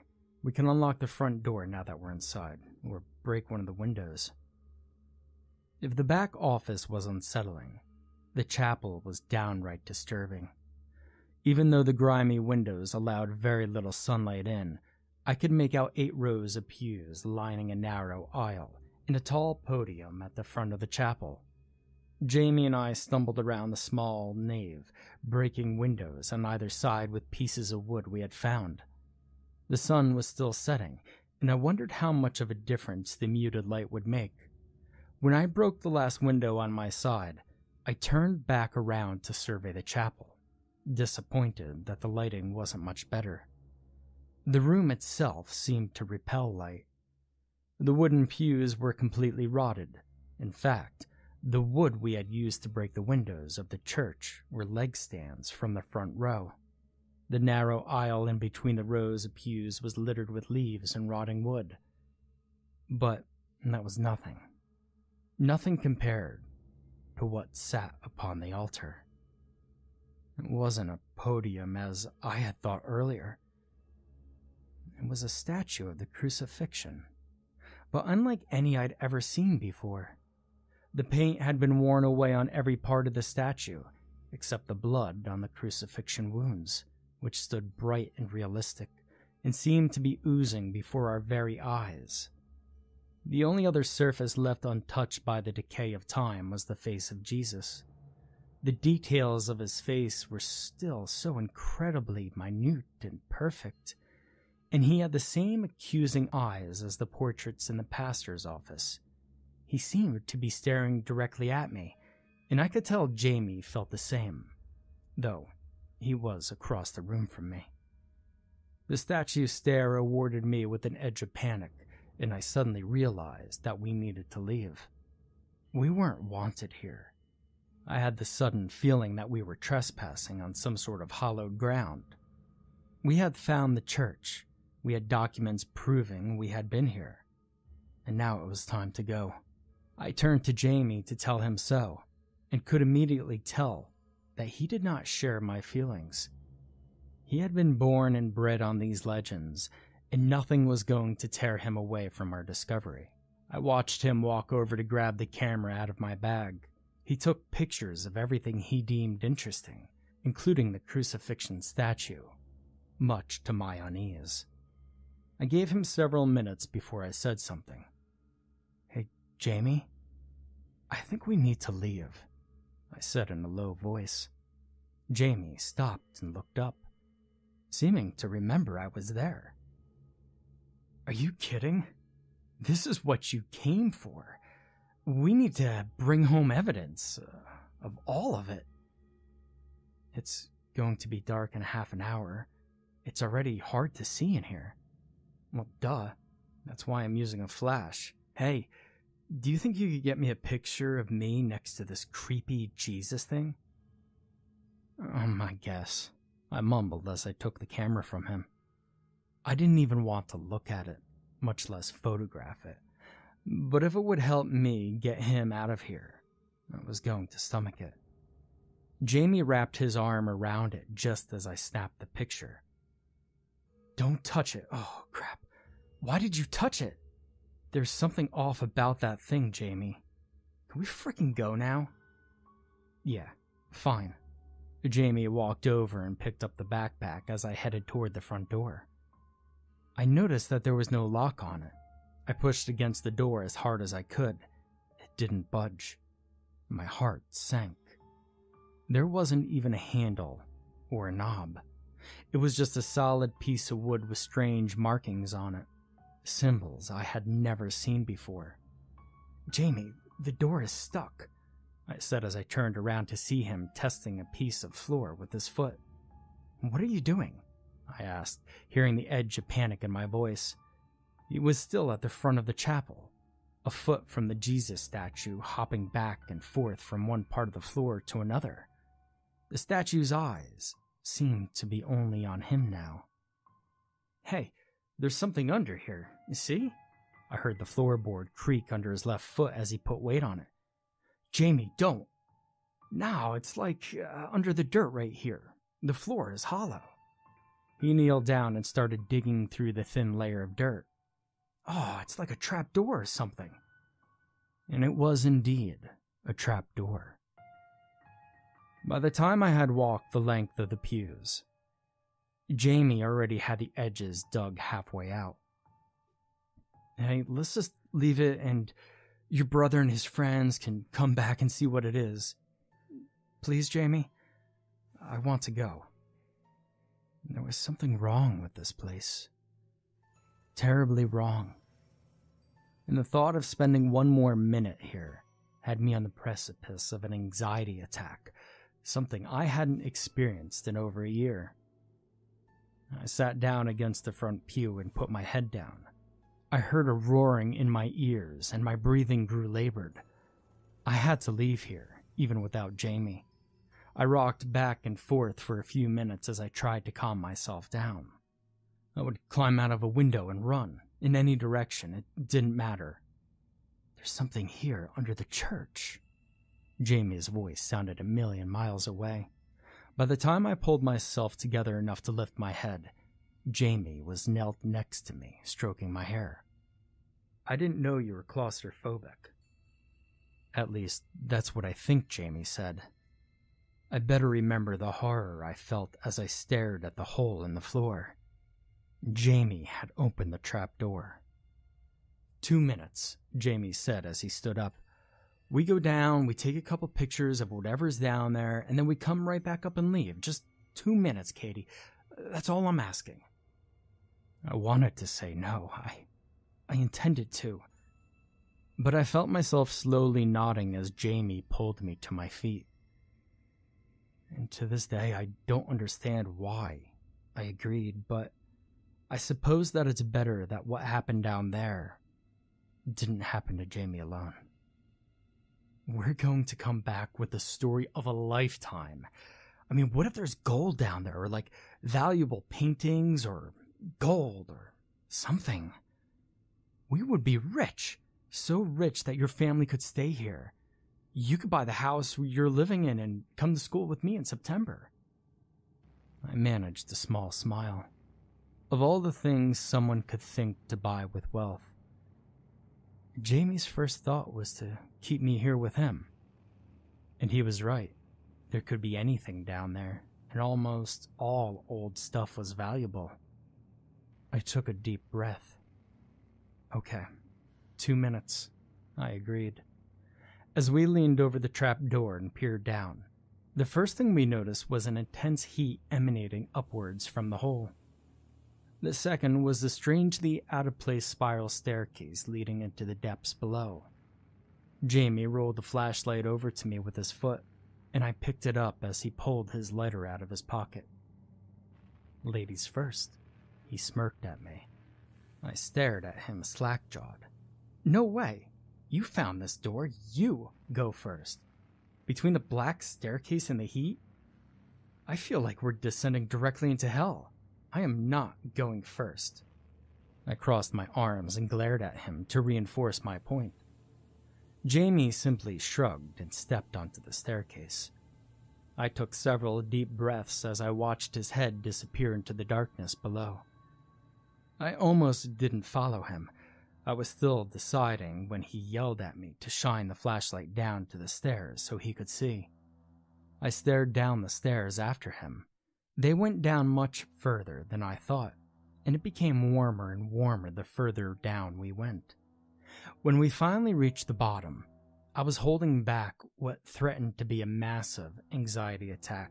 We can unlock the front door now that we're inside, or break one of the windows." If the back office was unsettling, the chapel was downright disturbing. Even though the grimy windows allowed very little sunlight in, I could make out 8 rows of pews lining a narrow aisle and a tall podium at the front of the chapel. Jamie and I stumbled around the small nave, breaking windows on either side with pieces of wood we had found. The sun was still setting, and I wondered how much of a difference the muted light would make. When I broke the last window on my side, I turned back around to survey the chapel, disappointed that the lighting wasn't much better. The room itself seemed to repel light. The wooden pews were completely rotted. In fact, the wood we had used to break the windows of the church were leg stands from the front row. The narrow aisle in between the rows of pews was littered with leaves and rotting wood. But that was nothing. Nothing compared to what sat upon the altar. It wasn't a podium as I had thought earlier. It was a statue of the crucifixion, but unlike any I'd ever seen before. The paint had been worn away on every part of the statue, except the blood on the crucifixion wounds, which stood bright and realistic, and seemed to be oozing before our very eyes. The only other surface left untouched by the decay of time was the face of Jesus. The details of his face were still so incredibly minute and perfect, and he had the same accusing eyes as the portraits in the pastor's office. He seemed to be staring directly at me, and I could tell Jamie felt the same, though he was across the room from me. The statue's stare awarded me with an edge of panic, and I suddenly realized that we needed to leave. We weren't wanted here. I had the sudden feeling that we were trespassing on some sort of hallowed ground. We had found the church. We had documents proving we had been here. And now it was time to go. I turned to Jamie to tell him so, and could immediately tell that he did not share my feelings. He had been born and bred on these legends, and nothing was going to tear him away from our discovery. I watched him walk over to grab the camera out of my bag. He took pictures of everything he deemed interesting, including the crucifixion statue, much to my unease. I gave him several minutes before I said something. "Hey, Jamie, I think we need to leave," I said in a low voice. Jamie stopped and looked up, seeming to remember I was there. "Are you kidding? This is what you came for. We need to bring home evidence of all of it." "It's going to be dark in half an hour. It's already hard to see in here." "Well, duh. That's why I'm using a flash. Hey, do you think you could get me a picture of me next to this creepy Jesus thing?" "I guess," I mumbled as I took the camera from him. I didn't even want to look at it, much less photograph it. But if it would help me get him out of here, I was going to stomach it. Jamie wrapped his arm around it just as I snapped the picture. "Don't touch it." "Oh, crap. Why did you touch it?" "There's something off about that thing, Jamie. Can we frickin' go now?" "Yeah, fine." Jamie walked over and picked up the backpack as I headed toward the front door. I noticed that there was no lock on it. I pushed against the door as hard as I could. It didn't budge. My heart sank. There wasn't even a handle or a knob. It was just a solid piece of wood with strange markings on it, symbols I had never seen before. "Jamie, the door is stuck," I said as I turned around to see him testing a piece of floor with his foot. "What are you doing?" I asked, hearing the edge of panic in my voice. He was still at the front of the chapel, a foot from the Jesus statue, hopping back and forth from one part of the floor to another. The statue's eyes seemed to be only on him now. "Hey, there's something under here, you see?" I heard the floorboard creak under his left foot as he put weight on it. "Jamie, don't. Now it's like under the dirt right here. The floor is hollow." He kneeled down and started digging through the thin layer of dirt. "Oh, it's like a trap door or something." And it was indeed a trap door. By the time I had walked the length of the pews, Jamie already had the edges dug halfway out. "Hey, let's just leave it and your brother and his friends can come back and see what it is. Please, Jamie, I want to go." There was something wrong with this place. Terribly wrong. And the thought of spending one more minute here had me on the precipice of an anxiety attack, something I hadn't experienced in over a year. I sat down against the front pew and put my head down. I heard a roaring in my ears and my breathing grew labored. I had to leave here, even without Jamie. I rocked back and forth for a few minutes as I tried to calm myself down. I would climb out of a window and run, in any direction, it didn't matter. "There's something here under the church." Jamie's voice sounded a million miles away. By the time I pulled myself together enough to lift my head, Jamie was knelt next to me, stroking my hair. "I didn't know you were claustrophobic." "At least, that's what I think," Jamie said. I better remember the horror I felt as I stared at the hole in the floor. Jamie had opened the trapdoor. 2 minutes, Jamie said as he stood up. We go down, we take a couple pictures of whatever's down there, and then we come right back up and leave. Just 2 minutes, Katie. That's all I'm asking. I wanted to say no. I intended to. But I felt myself slowly nodding as Jamie pulled me to my feet. And to this day, I don't understand why I agreed, but I suppose that it's better that what happened down there didn't happen to Jamie alone. We're going to come back with the story of a lifetime. I mean, what if there's gold down there, or like valuable paintings, or gold, or something? We would be rich, so rich that your family could stay here. You could buy the house you're living in and come to school with me in September. I managed a small smile. Of all the things someone could think to buy with wealth, Jamie's first thought was to keep me here with him. And he was right. There could be anything down there, and almost all old stuff was valuable. I took a deep breath. Okay, 2 minutes, I agreed. As we leaned over the trap door and peered down, the first thing we noticed was an intense heat emanating upwards from the hole. The second was the strangely out-of-place spiral staircase leading into the depths below. Jamie rolled the flashlight over to me with his foot, and I picked it up as he pulled his lighter out of his pocket. Ladies first, he smirked at me. I stared at him slack-jawed. No way! You found this door, you go first. Between the black staircase and the heat? I feel like we're descending directly into hell. I am not going first. I crossed my arms and glared at him to reinforce my point. Jamie simply shrugged and stepped onto the staircase. I took several deep breaths as I watched his head disappear into the darkness below. I almost didn't follow him. I was still deciding when he yelled at me to shine the flashlight down to the stairs so he could see. I stared down the stairs after him. They went down much further than I thought, and it became warmer and warmer the further down we went. When we finally reached the bottom, I was holding back what threatened to be a massive anxiety attack.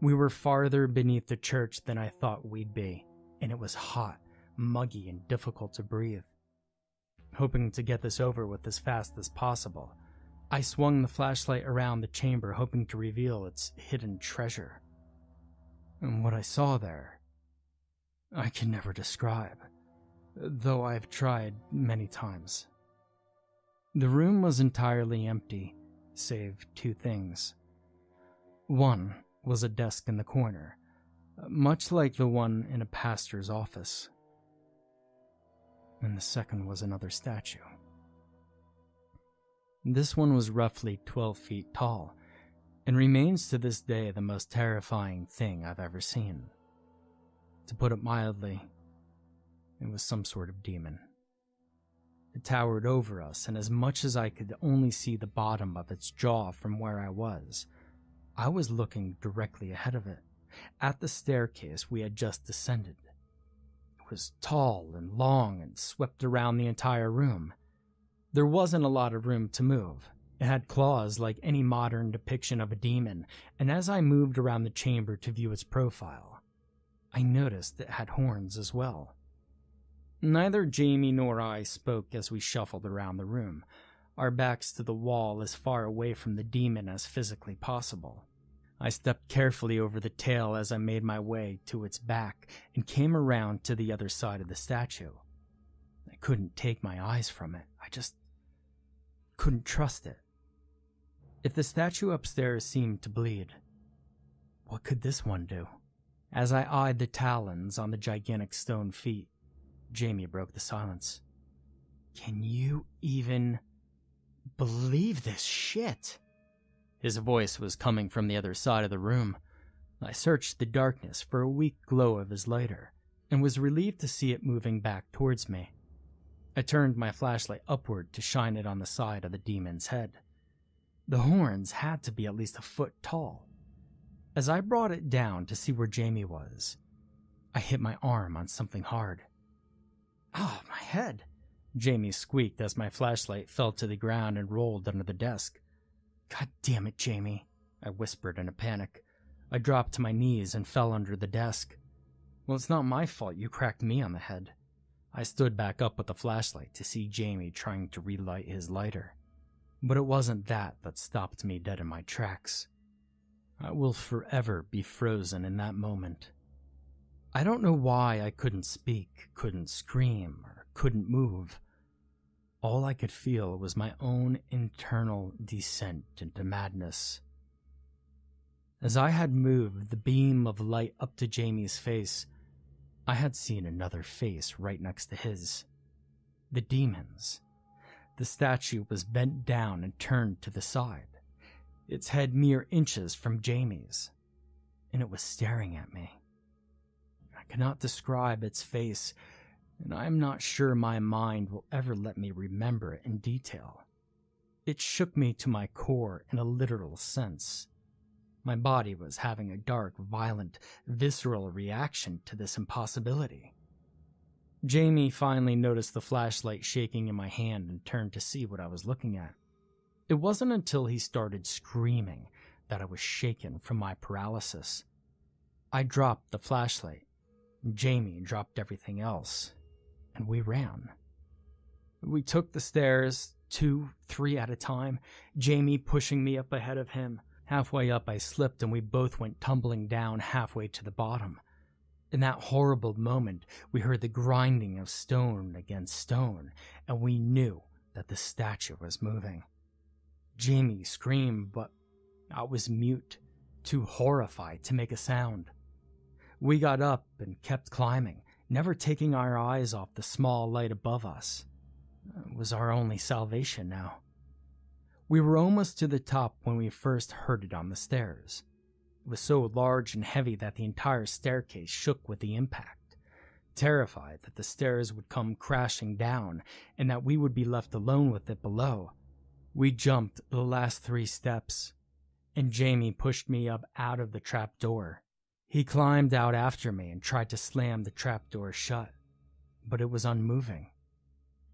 We were farther beneath the church than I thought we'd be, and it was hot, muggy, and difficult to breathe. Hoping to get this over with as fast as possible, I swung the flashlight around the chamber, hoping to reveal its hidden treasure. And what I saw there, I can never describe, though I've tried many times. The room was entirely empty, save 2 things. One was a desk in the corner, much like the one in a pastor's office. And the second was another statue. This one was roughly 12 feet tall, and remains to this day the most terrifying thing I've ever seen. To put it mildly, it was some sort of demon. It towered over us, and as much as I could only see the bottom of its jaw from where I was looking directly ahead of it, at the staircase we had just descended. It was tall and long and swept around the entire room. There wasn't a lot of room to move. It had claws like any modern depiction of a demon, and as I moved around the chamber to view its profile, I noticed it had horns as well. Neither Jamie nor I spoke as we shuffled around the room, our backs to the wall as far away from the demon as physically possible. I stepped carefully over the tail as I made my way to its back and came around to the other side of the statue. I couldn't take my eyes from it. I just couldn't trust it. If the statue upstairs seemed to bleed, what could this one do? As I eyed the talons on the gigantic stone feet, Jamie broke the silence. Can you even believe this shit? His voice was coming from the other side of the room. I searched the darkness for a weak glow of his lighter, and was relieved to see it moving back towards me. I turned my flashlight upward to shine it on the side of the demon's head. The horns had to be at least a foot tall, As I brought it down to see where Jamie was, I hit my arm on something hard. "Oh, my head," Jamie squeaked as my flashlight fell to the ground and rolled under the desk. "God damn it, Jamie," I whispered in a panic. I dropped to my knees and fell under the desk. "Well, it's not my fault you cracked me on the head." I stood back up with the flashlight to see Jamie trying to relight his lighter. But it wasn't that stopped me dead in my tracks. I will forever be frozen in that moment. I don't know why I couldn't speak, couldn't scream, or couldn't move. All I could feel was my own internal descent into madness. As I had moved the beam of light up to Jamie's face, I had seen another face right next to his. The demon's. The statue was bent down and turned to the side, its head mere inches from Jamie's, and it was staring at me. I cannot describe its face, and I am not sure my mind will ever let me remember it in detail. It shook me to my core in a literal sense. My body was having a dark, violent, visceral reaction to this impossibility. Jamie finally noticed the flashlight shaking in my hand and turned to see what I was looking at. It wasn't until he started screaming that I was shaken from my paralysis. I dropped the flashlight. Jamie dropped everything else, and we ran. We took the stairs, 2, 3 at a time, Jamie pushing me up ahead of him. Halfway up, I slipped and we both went tumbling down halfway to the bottom. In that horrible moment, we heard the grinding of stone against stone, and we knew that the statue was moving. Jamie screamed, but I was mute, too horrified to make a sound. We got up and kept climbing, never taking our eyes off the small light above us. It was our only salvation now. We were almost to the top when we first heard it on the stairs. It was so large and heavy that the entire staircase shook with the impact. Terrified that the stairs would come crashing down and that we would be left alone with it below, we jumped the last 3 steps, and Jamie pushed me up out of the trap door. He climbed out after me and tried to slam the trap door shut, but it was unmoving.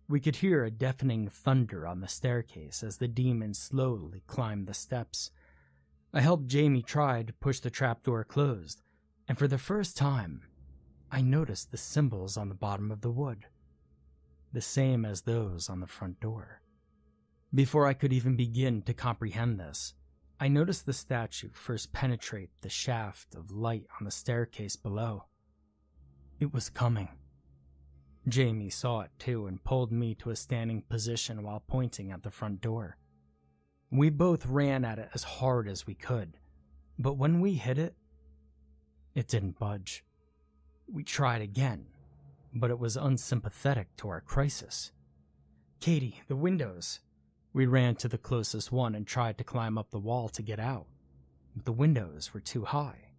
We could hear a deafening thunder on the staircase as the demon slowly climbed the steps. I helped Jamie try to push the trapdoor closed, and for the first time, I noticed the symbols on the bottom of the wood, the same as those on the front door. Before I could even begin to comprehend this, I noticed the statue first penetrate the shaft of light on the staircase below. It was coming. Jamie saw it too and pulled me to a standing position while pointing at the front door. We both ran at it as hard as we could, but when we hit it, it didn't budge. We tried again, but it was unsympathetic to our crisis. "Katie, the windows!" We ran to the closest one and tried to climb up the wall to get out, but the windows were too high.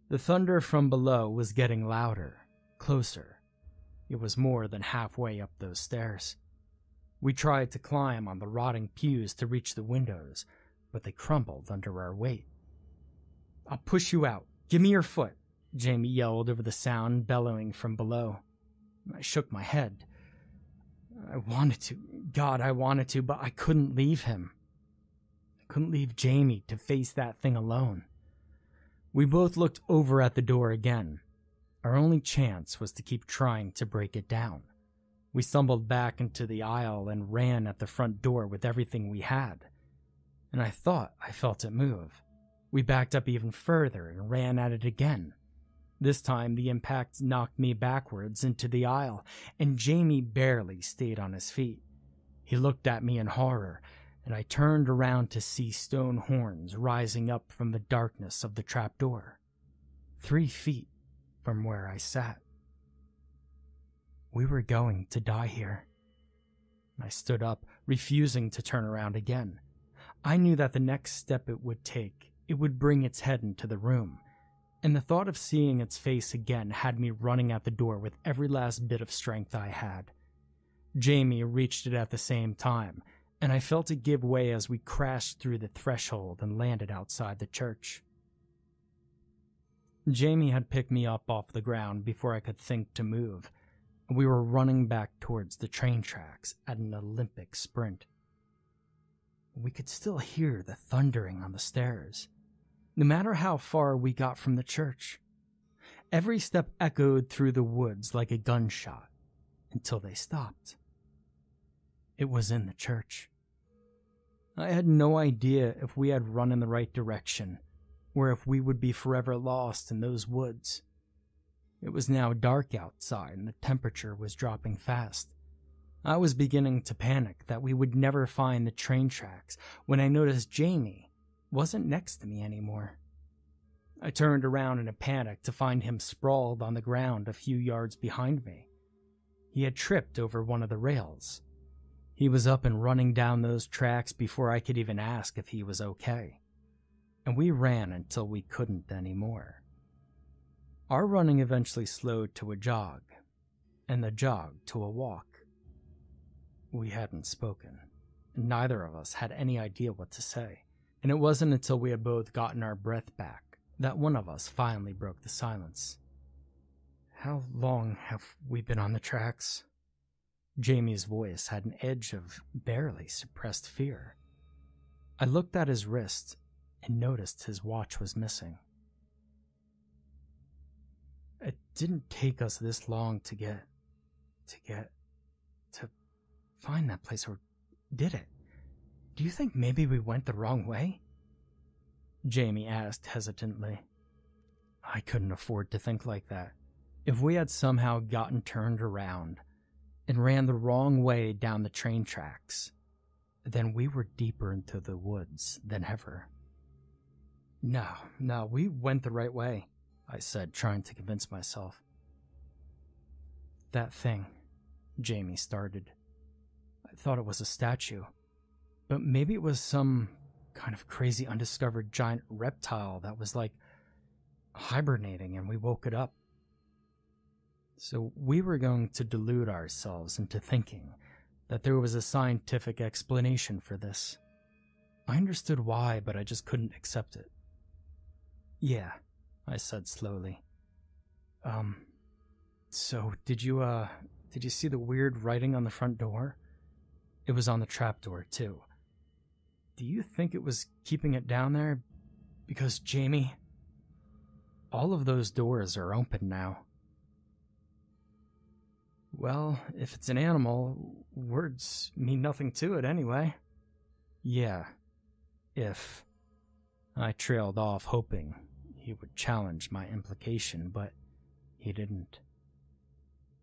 The thunder from below was getting louder, closer. It was more than halfway up those stairs. We tried to climb on the rotting pews to reach the windows, but they crumbled under our weight. "I'll push you out. Give me your foot," Jamie yelled over the sound bellowing from below. I shook my head. I wanted to, but I couldn't leave him. I couldn't leave Jamie to face that thing alone. We both looked over at the door again. Our only chance was to keep trying to break it down. We stumbled back into the aisle and ran at the front door with everything we had. And I thought I felt it move. We backed up even further and ran at it again. This time the impact knocked me backwards into the aisle, and Jamie barely stayed on his feet. He looked at me in horror, and I turned around to see stone horns rising up from the darkness of the trapdoor, 3 feet from where I sat. We were going to die here. I stood up, refusing to turn around again. I knew that the next step it would take, it would bring its head into the room, and the thought of seeing its face again had me running at the door with every last bit of strength I had. Jamie reached it at the same time, and I felt it give way as we crashed through the threshold and landed outside the church. Jamie had picked me up off the ground before I could think to move. We were running back towards the train tracks at an Olympic sprint. We could still hear the thundering on the stairs, no matter how far we got from the church. Every step echoed through the woods like a gunshot until they stopped. It was in the church. I had no idea if we had run in the right direction, or if we would be forever lost in those woods. It was now dark outside and the temperature was dropping fast. I was beginning to panic that we would never find the train tracks when I noticed Jamie wasn't next to me anymore. I turned around in a panic to find him sprawled on the ground a few yards behind me. He had tripped over one of the rails. He was up and running down those tracks before I could even ask if he was okay. And we ran until we couldn't anymore. Our running eventually slowed to a jog, and the jog to a walk. We hadn't spoken, and neither of us had any idea what to say, and it wasn't until we had both gotten our breath back that one of us finally broke the silence. "How long have we been on the tracks?" Jamie's voice had an edge of barely suppressed fear. I looked at his wrist and noticed his watch was missing. "It didn't take us this long to find that place, or did it? Do you think maybe we went the wrong way?" Jamie asked hesitantly. I couldn't afford to think like that. If we had somehow gotten turned around and ran the wrong way down the train tracks, then we were deeper into the woods than ever. No, we went the right way," I said, trying to convince myself. "That thing," Jamie started. "I thought it was a statue, but maybe it was some kind of crazy undiscovered giant reptile that was like hibernating and we woke it up. So we were going to delude ourselves into thinking that there was a scientific explanation for this. I understood why, but I just couldn't accept it." "Yeah," I said slowly. So did you see the weird writing on the front door? It was on the trapdoor, too. Do you think it was keeping it down there? Because, Jamie, all of those doors are open now." "Well, if it's an animal, words mean nothing to it anyway." "Yeah, if." I trailed off, hoping he would challenge my implication, but he didn't.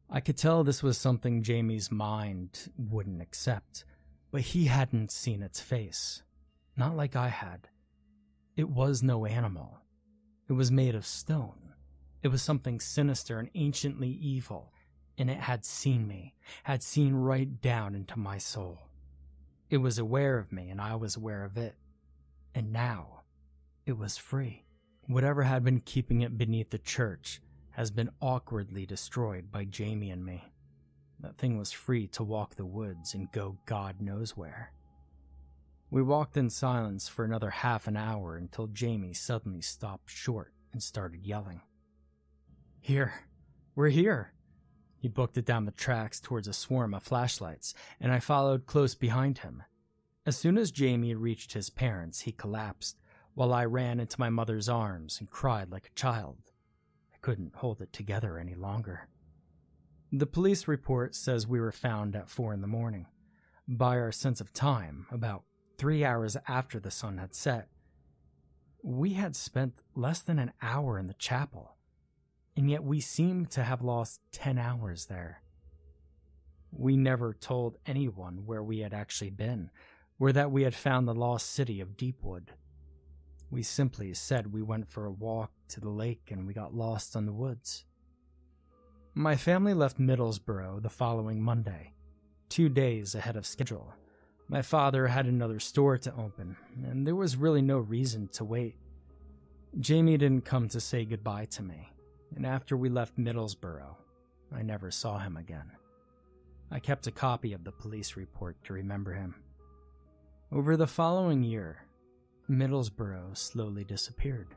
I could tell this was something Jamie's mind wouldn't accept, but he hadn't seen its face. Not like I had. It was no animal. It was made of stone. It was something sinister and anciently evil, and it had seen me, had seen right down into my soul. It was aware of me, and I was aware of it. And now, it was free. Whatever had been keeping it beneath the church has been awkwardly destroyed by Jamie and me. That thing was free to walk the woods and go God knows where. We walked in silence for another half an hour until Jamie suddenly stopped short and started yelling. "Here! We're here!" He booked it down the tracks towards a swarm of flashlights, and I followed close behind him. As soon as Jamie reached his parents, he collapsed, while I ran into my mother's arms and cried like a child. I couldn't hold it together any longer. The police report says we were found at 4 a.m. By our sense of time, about 3 hours after the sun had set. We had spent less than an hour in the chapel, and yet we seemed to have lost 10 hours there. We never told anyone where we had actually been, or that we had found the lost city of Deepwood. We simply said we went for a walk to the lake and we got lost in the woods. My family left Middlesbrough the following Monday, 2 days ahead of schedule. My father had another store to open, and there was really no reason to wait. Jamie didn't come to say goodbye to me, and after we left Middlesbrough, I never saw him again. I kept a copy of the police report to remember him. Over the following year, Middlesbrough slowly disappeared.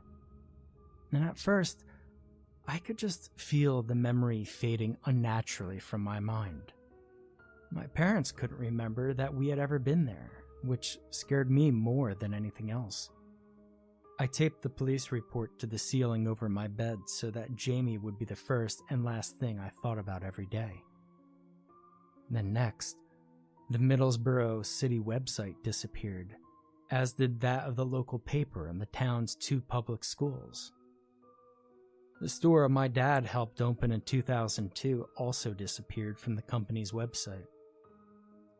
And at first, I could just feel the memory fading unnaturally from my mind. My parents couldn't remember that we had ever been there, which scared me more than anything else. I taped the police report to the ceiling over my bed so that Jamie would be the first and last thing I thought about every day. Then next, the Middlesbrough city website disappeared, as did that of the local paper and the town's 2 public schools. The store my dad helped open in 2002 also disappeared from the company's website.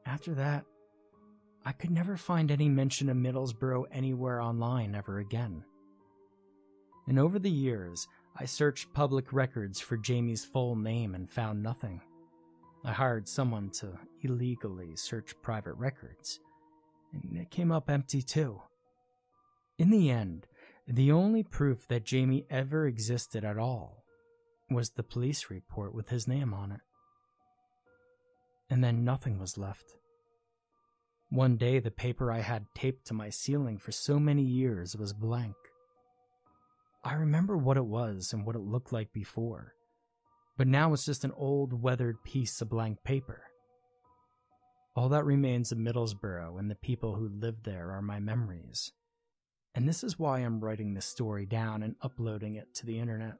After that, I could never find any mention of Middlesbrough anywhere online ever again. And over the years, I searched public records for Jamie's full name and found nothing. I hired someone to illegally search private records, and it came up empty too. In the end, the only proof that Jamie ever existed at all was the police report with his name on it. And then nothing was left. One day, the paper I had taped to my ceiling for so many years was blank. I remember what it was and what it looked like before, but now it's just an old, weathered piece of blank paper. All that remains of Middlesbrough and the people who lived there are my memories. And this is why I'm writing this story down and uploading it to the internet.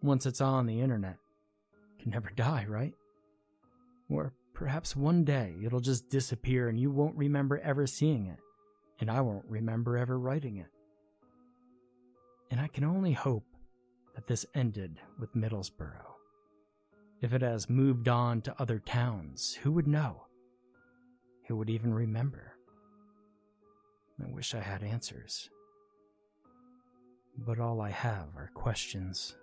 Once it's on the internet, it can never die, right? Or perhaps one day it'll just disappear and you won't remember ever seeing it, and I won't remember ever writing it. And I can only hope that this ended with Middlesbrough. If it has moved on to other towns, who would know? Who would even remember? I wish I had answers. But all I have are questions.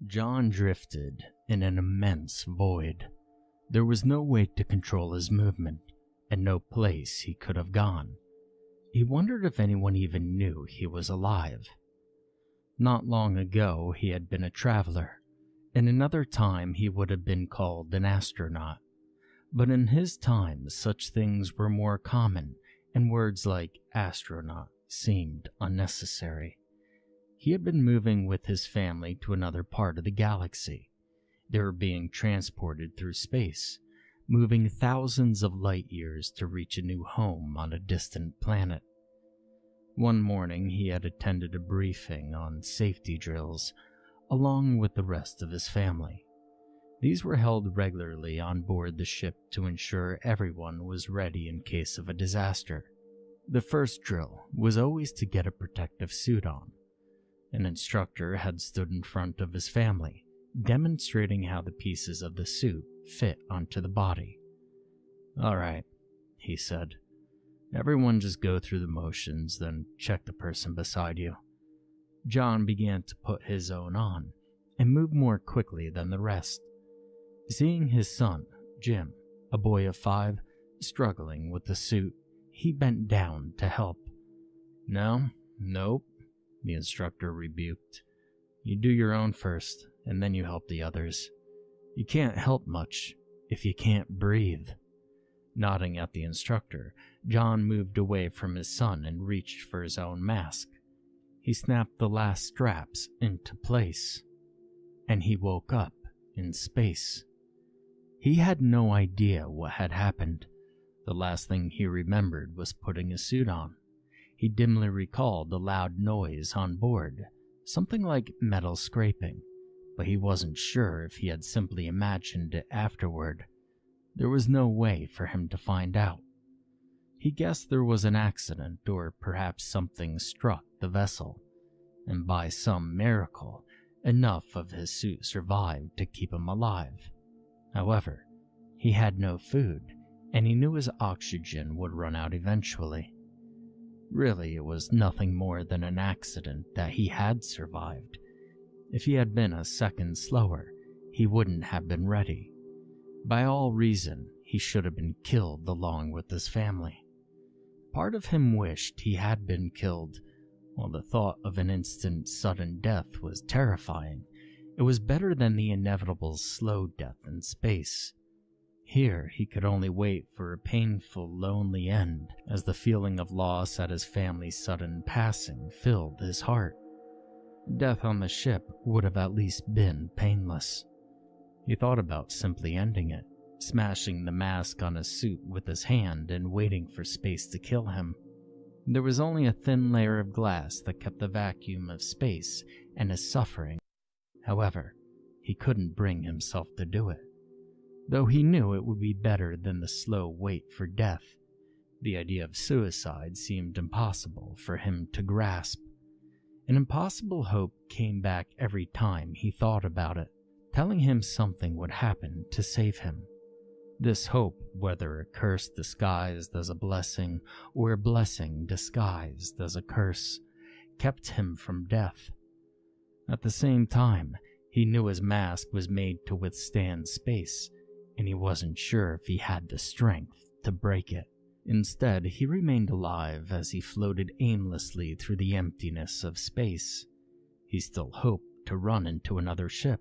John drifted in an immense void. There was no way to control his movement, and no place he could have gone. He wondered if anyone even knew he was alive. Not long ago, he had been a traveler. In another time, he would have been called an astronaut. But in his time, such things were more common, and words like astronaut seemed unnecessary. He had been moving with his family to another part of the galaxy. They were being transported through space, moving thousands of light years to reach a new home on a distant planet. One morning, he had attended a briefing on safety drills, along with the rest of his family. These were held regularly on board the ship to ensure everyone was ready in case of a disaster. The first drill was always to get a protective suit on. An instructor had stood in front of his family, demonstrating how the pieces of the suit fit onto the body. "All right," he said. "Everyone just go through the motions, then check the person beside you." John began to put his own on, and moved more quickly than the rest. Seeing his son, Jim, a boy of 5, struggling with the suit, he bent down to help. Nope, the instructor rebuked. "You do your own first, and then you help the others. You can't help much if you can't breathe." Nodding at the instructor, John moved away from his son and reached for his own mask. He snapped the last straps into place, and he woke up in space. He had no idea what had happened. The last thing he remembered was putting a suit on. He dimly recalled the loud noise on board, something like metal scraping, but he wasn't sure if he had simply imagined it afterward. There was no way for him to find out. He guessed there was an accident, or perhaps something struck the vessel, and by some miracle, enough of his suit survived to keep him alive. However, he had no food, and he knew his oxygen would run out eventually. Really, it was nothing more than an accident that he had survived. If he had been a second slower, he wouldn't have been ready. By all reason, he should have been killed along with his family. Part of him wished he had been killed. While the thought of an instant sudden death was terrifying, it was better than the inevitable slow death in space. Here he could only wait for a painful, lonely end, as the feeling of loss at his family's sudden passing filled his heart. Death on the ship would have at least been painless. He thought about simply ending it, smashing the mask on his suit with his hand and waiting for space to kill him. There was only a thin layer of glass that kept the vacuum of space and his suffering. However, he couldn't bring himself to do it. Though he knew it would be better than the slow wait for death, the idea of suicide seemed impossible for him to grasp. An impossible hope came back every time he thought about it, telling him something would happen to save him. This hope, whether a curse disguised as a blessing or a blessing disguised as a curse, kept him from death. At the same time, he knew his mask was made to withstand space, and he wasn't sure if he had the strength to break it. Instead, he remained alive as he floated aimlessly through the emptiness of space. He still hoped to run into another ship,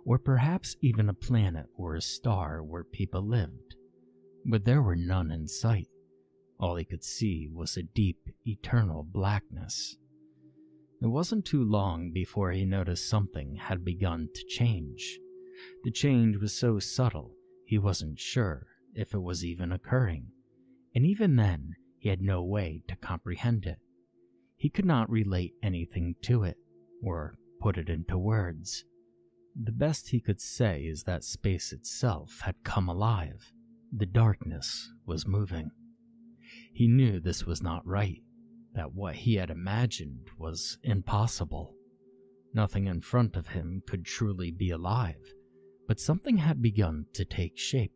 or perhaps even a planet or a star where people lived. But there were none in sight. All he could see was a deep, eternal blackness. It wasn't too long before he noticed something had begun to change. The change was so subtle, he wasn't sure if it was even occurring, and even then, he had no way to comprehend it. He could not relate anything to it, or put it into words. The best he could say is that space itself had come alive. The darkness was moving. He knew this was not right, that what he had imagined was impossible. Nothing in front of him could truly be alive, but something had begun to take shape.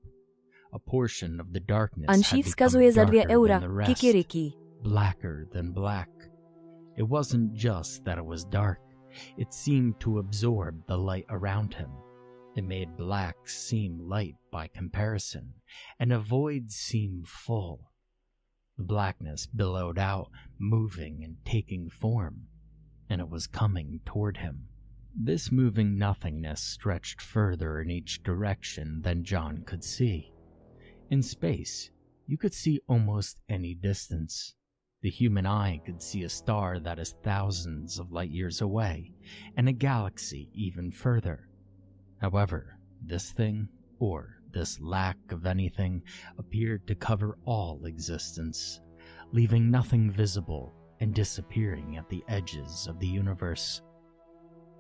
A portion of the darkness Anší had vzkazuje za become 2 darker eura. than the rest, Kikiriki. blacker than black. It wasn't just that it was dark. It seemed to absorb the light around him. It made black seem light by comparison, and a void seem full. The blackness billowed out, moving and taking form, and it was coming toward him. This moving nothingness stretched further in each direction than John could see. In space, you could see almost any distance. The human eye could see a star that is thousands of light years away, and a galaxy even further. However, this thing, or this lack of anything, appeared to cover all existence, leaving nothing visible and disappearing at the edges of the universe.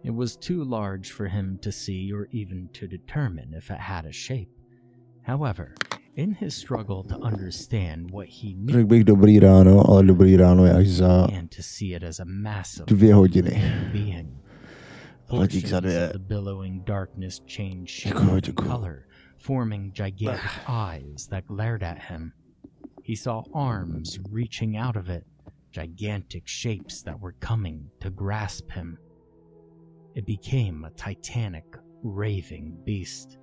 It was too large for him to see or even to determine if it had a shape. However, in his struggle to understand what he knew, Řekl bych dobrý ráno, ale dobrý ráno je až za began to see it as a massive 2 hodiny. being. Ale dík za Portions 2. of the billowing darkness changed shape Děkuju, and děkuju. color, forming gigantic eyes that glared at him. He saw arms reaching out of it, gigantic shapes that were coming to grasp him. It became a titanic, raving beast.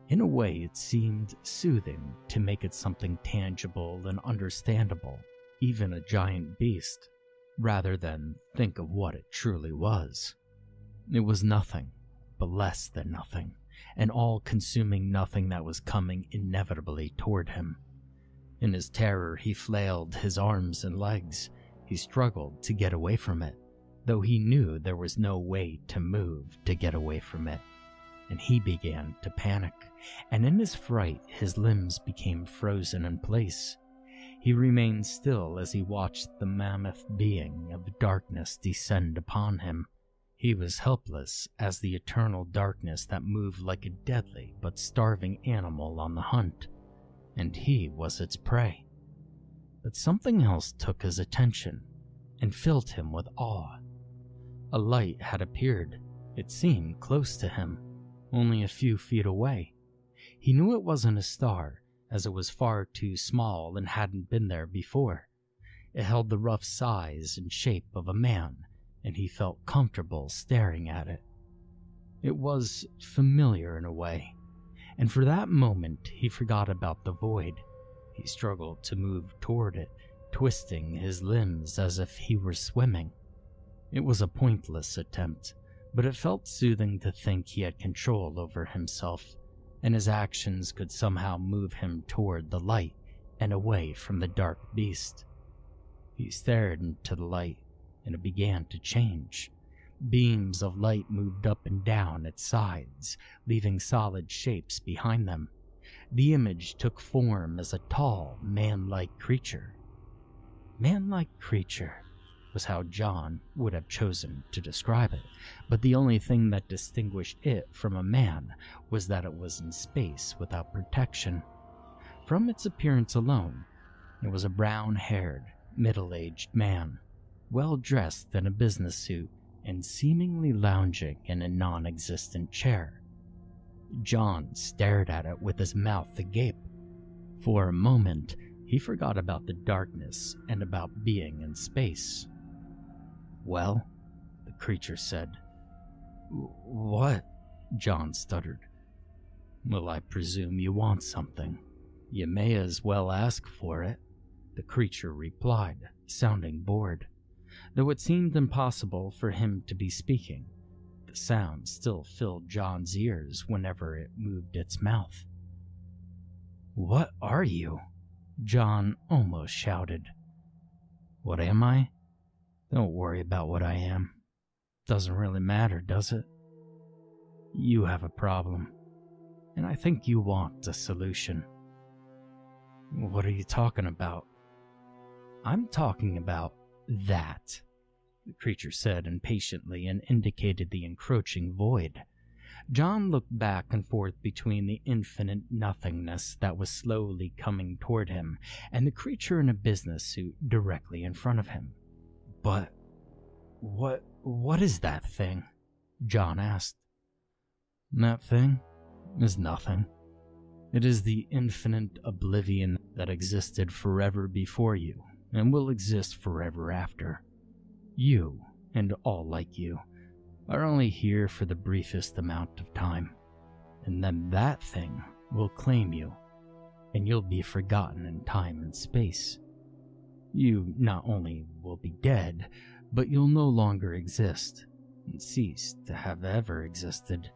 In a way, it seemed soothing to make it something tangible and understandable, even a giant beast, rather than think of what it truly was. It was nothing, but less than nothing, an all-consuming nothing that was coming inevitably toward him. In his terror, he flailed his arms and legs. He struggled to get away from it, though he knew there was no way to move to get away from it. And he began to panic, and in his fright, his limbs became frozen in place. He remained still as he watched the mammoth being of darkness descend upon him. He was helpless as the eternal darkness that moved like a deadly but starving animal on the hunt, and he was its prey. But something else took his attention and filled him with awe. A light had appeared. It seemed close to him, only a few feet away. He knew it wasn't a star, as it was far too small and hadn't been there before. It held the rough size and shape of a man, and he felt comfortable staring at it. It was familiar in a way, and for that moment he forgot about the void. He struggled to move toward it, twisting his limbs as if he were swimming. It was a pointless attempt, but it felt soothing to think he had control over himself, and his actions could somehow move him toward the light and away from the dark beast. He stared into the light, and it began to change. Beams of light moved up and down its sides, leaving solid shapes behind them. The image took form as a tall, man-like creature. Man-like creature was how John would have chosen to describe it, but the only thing that distinguished it from a man was that it was in space without protection. From its appearance alone, it was a brown-haired, middle-aged man, well-dressed in a business suit and seemingly lounging in a non-existent chair. John stared at it with his mouth agape. For a moment, he forgot about the darkness and about being in space. "Well," the creature said. "What?" John stuttered. "Well, I presume you want something. You may as well ask for it," the creature replied, sounding bored. Though it seemed impossible for him to be speaking, the sound still filled John's ears whenever it moved its mouth. "What are you?" John almost shouted. "What am I? Don't worry about what I am. Doesn't really matter, does it? You have a problem, and I think you want a solution." "What are you talking about?" "I'm talking about that," the creature said impatiently and indicated the encroaching void. John looked back and forth between the infinite nothingness that was slowly coming toward him and the creature in a business suit directly in front of him. "But what is that thing?" John asked. "That thing is nothing. It is the infinite oblivion that existed forever before you and will exist forever after. You, and all like you, are only here for the briefest amount of time, and then that thing will claim you, and you'll be forgotten in time and space. You not only will be dead, but you'll no longer exist, and cease to have ever existed.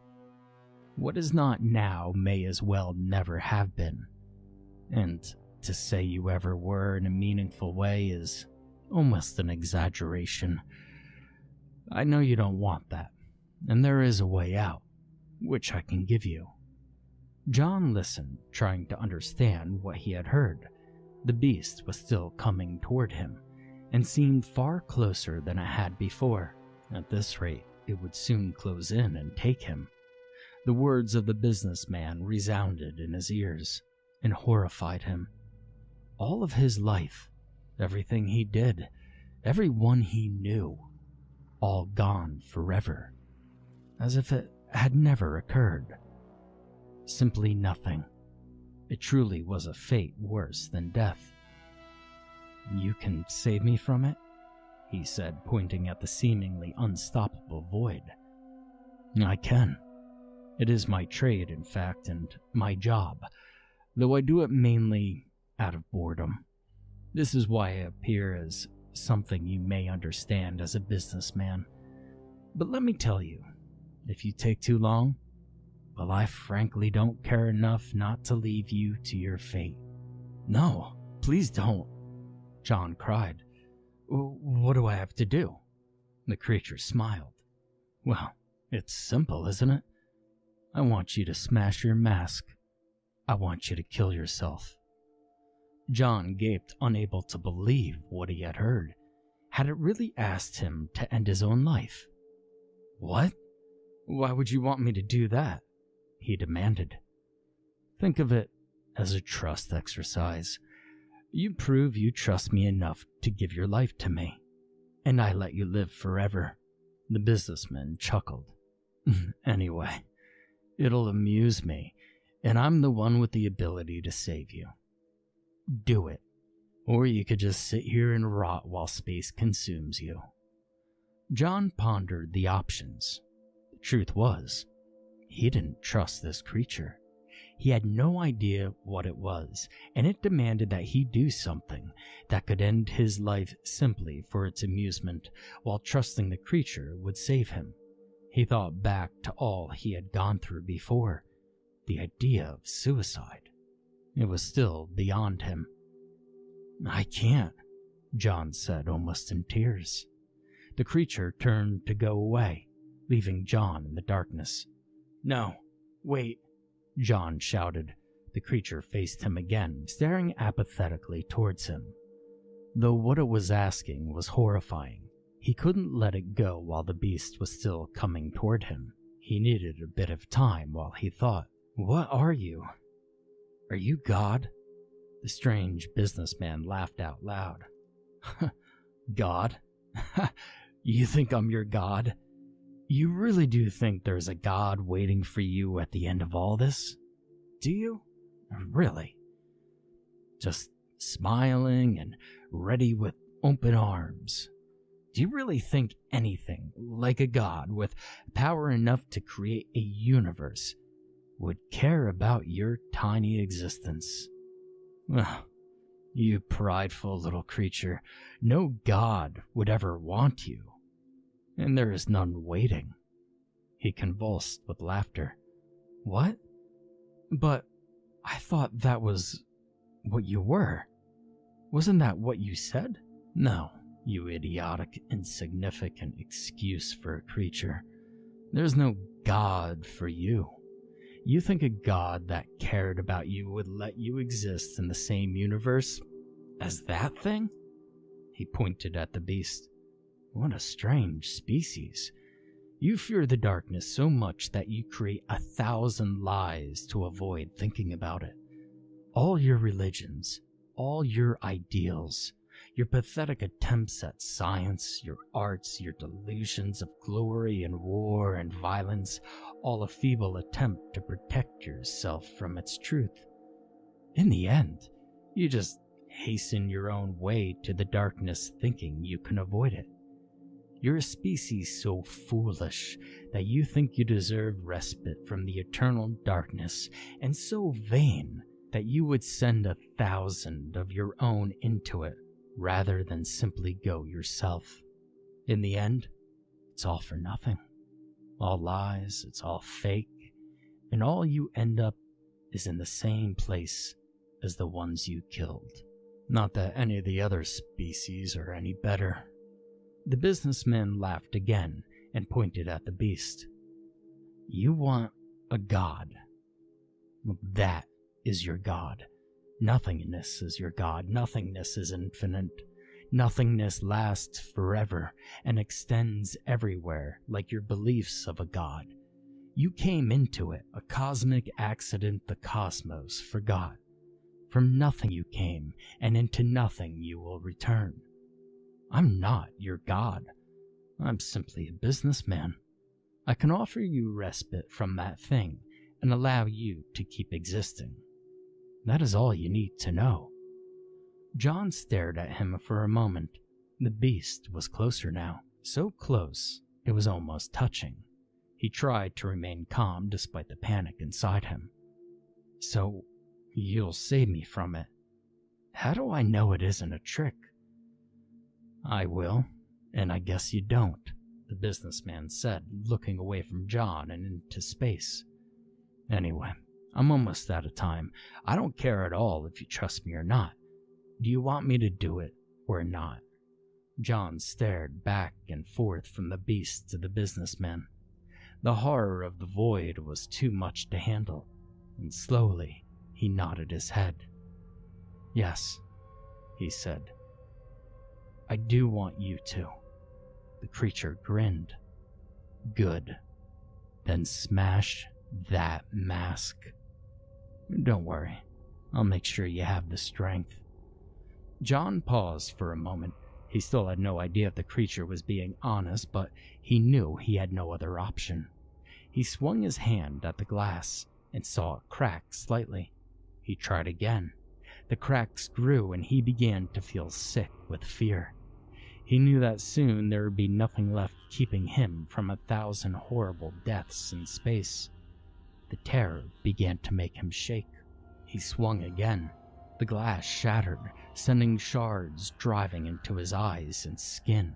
What is not now may as well never have been, and to say you ever were in a meaningful way is almost an exaggeration. I know you don't want that, and there is a way out, which I can give you." John listened, trying to understand what he had heard. The beast was still coming toward him, and seemed far closer than it had before. At this rate, it would soon close in and take him. The words of the businessman resounded in his ears and horrified him. All of his life, everything he did, everyone he knew, all gone forever, as if it had never occurred. Simply nothing. It truly was a fate worse than death. "You can save me from it?" he said, pointing at the seemingly unstoppable void. "I can. It is my trade, in fact, and my job, though I do it mainly out of boredom. This is why I appear as something you may understand as a businessman. But let me tell you, if you take too long, well, I frankly don't care enough not to leave you to your fate." "No, please don't," John cried. "What do I have to do?" The creature smiled. "Well, it's simple, isn't it? I want you to smash your mask. I want you to kill yourself." John gaped, unable to believe what he had heard. Had it really asked him to end his own life? "What? Why would you want me to do that?" he demanded. "Think of it as a trust exercise. You prove you trust me enough to give your life to me, and I let you live forever." The businessman chuckled. "Anyway, it'll amuse me, and I'm the one with the ability to save you. Do it, or you could just sit here and rot while space consumes you." John pondered the options. The truth was, he didn't trust this creature. He had no idea what it was, and it demanded that he do something that could end his life simply for its amusement, while trusting the creature would save him. He thought back to all he had gone through before. The idea of suicide. It was still beyond him. "I can't," John said, almost in tears. The creature turned to go away, leaving John in the darkness. "No, wait," John shouted. The creature faced him again, staring apathetically towards him. Though what it was asking was horrifying, he couldn't let it go while the beast was still coming toward him. He needed a bit of time while he thought. "What are you? Are you God?" The strange businessman laughed out loud. "God? You think I'm your God? You really do think there's a God waiting for you at the end of all this? Do you? Really? Just smiling and ready with open arms. Do you really think anything like a God with power enough to create a universe would care about your tiny existence? Well, you prideful little creature, no God would ever want you. And there is none waiting." He convulsed with laughter. "What? But I thought that was what you were. Wasn't that what you said?" "No, you idiotic, insignificant excuse for a creature. There's no God for you. You think a God that cared about you would let you exist in the same universe as that thing?" He pointed at the beast. "What a strange species. You fear the darkness so much that you create 1,000 lies to avoid thinking about it. All your religions, all your ideals, your pathetic attempts at science, your arts, your delusions of glory and war and violence, all a feeble attempt to protect yourself from its truth. In the end, you just hasten your own way to the darkness thinking you can avoid it. You're a species so foolish that you think you deserve respite from the eternal darkness, and so vain that you would send 1,000 of your own into it rather than simply go yourself. In the end, it's all for nothing. All lies, it's all fake, and all you end up is in the same place as the ones you killed. Not that any of the other species are any better." The businessman laughed again and pointed at the beast. "You want a god. Well, that is your god. Nothingness is your god. Nothingness is infinite. Nothingness lasts forever and extends everywhere like your beliefs of a god. You came into it, a cosmic accident the cosmos forgot. From nothing you came, and into nothing you will return. I'm not your god. I'm simply a businessman. I can offer you respite from that thing and allow you to keep existing. That is all you need to know." John stared at him for a moment. The beast was closer now, so close it was almost touching. He tried to remain calm despite the panic inside him. "So, you'll save me from it. How do I know it isn't a trick?" "I will, and I guess you don't," the businessman said, looking away from John and into space. "Anyway, I'm almost out of time. I don't care at all if you trust me or not. Do you want me to do it or not?" John stared back and forth from the beast to the businessman. The horror of the void was too much to handle, and slowly he nodded his head. "Yes," he said. "I do want you to." The creature grinned. "Good. Then smash that mask. Don't worry, I'll make sure you have the strength." John paused for a moment. He still had no idea if the creature was being honest, but he knew he had no other option. He swung his hand at the glass and saw it crack slightly. He tried again. The cracks grew and he began to feel sick with fear. He knew that soon there would be nothing left keeping him from 1,000 horrible deaths in space. The terror began to make him shake. He swung again. The glass shattered, sending shards driving into his eyes and skin.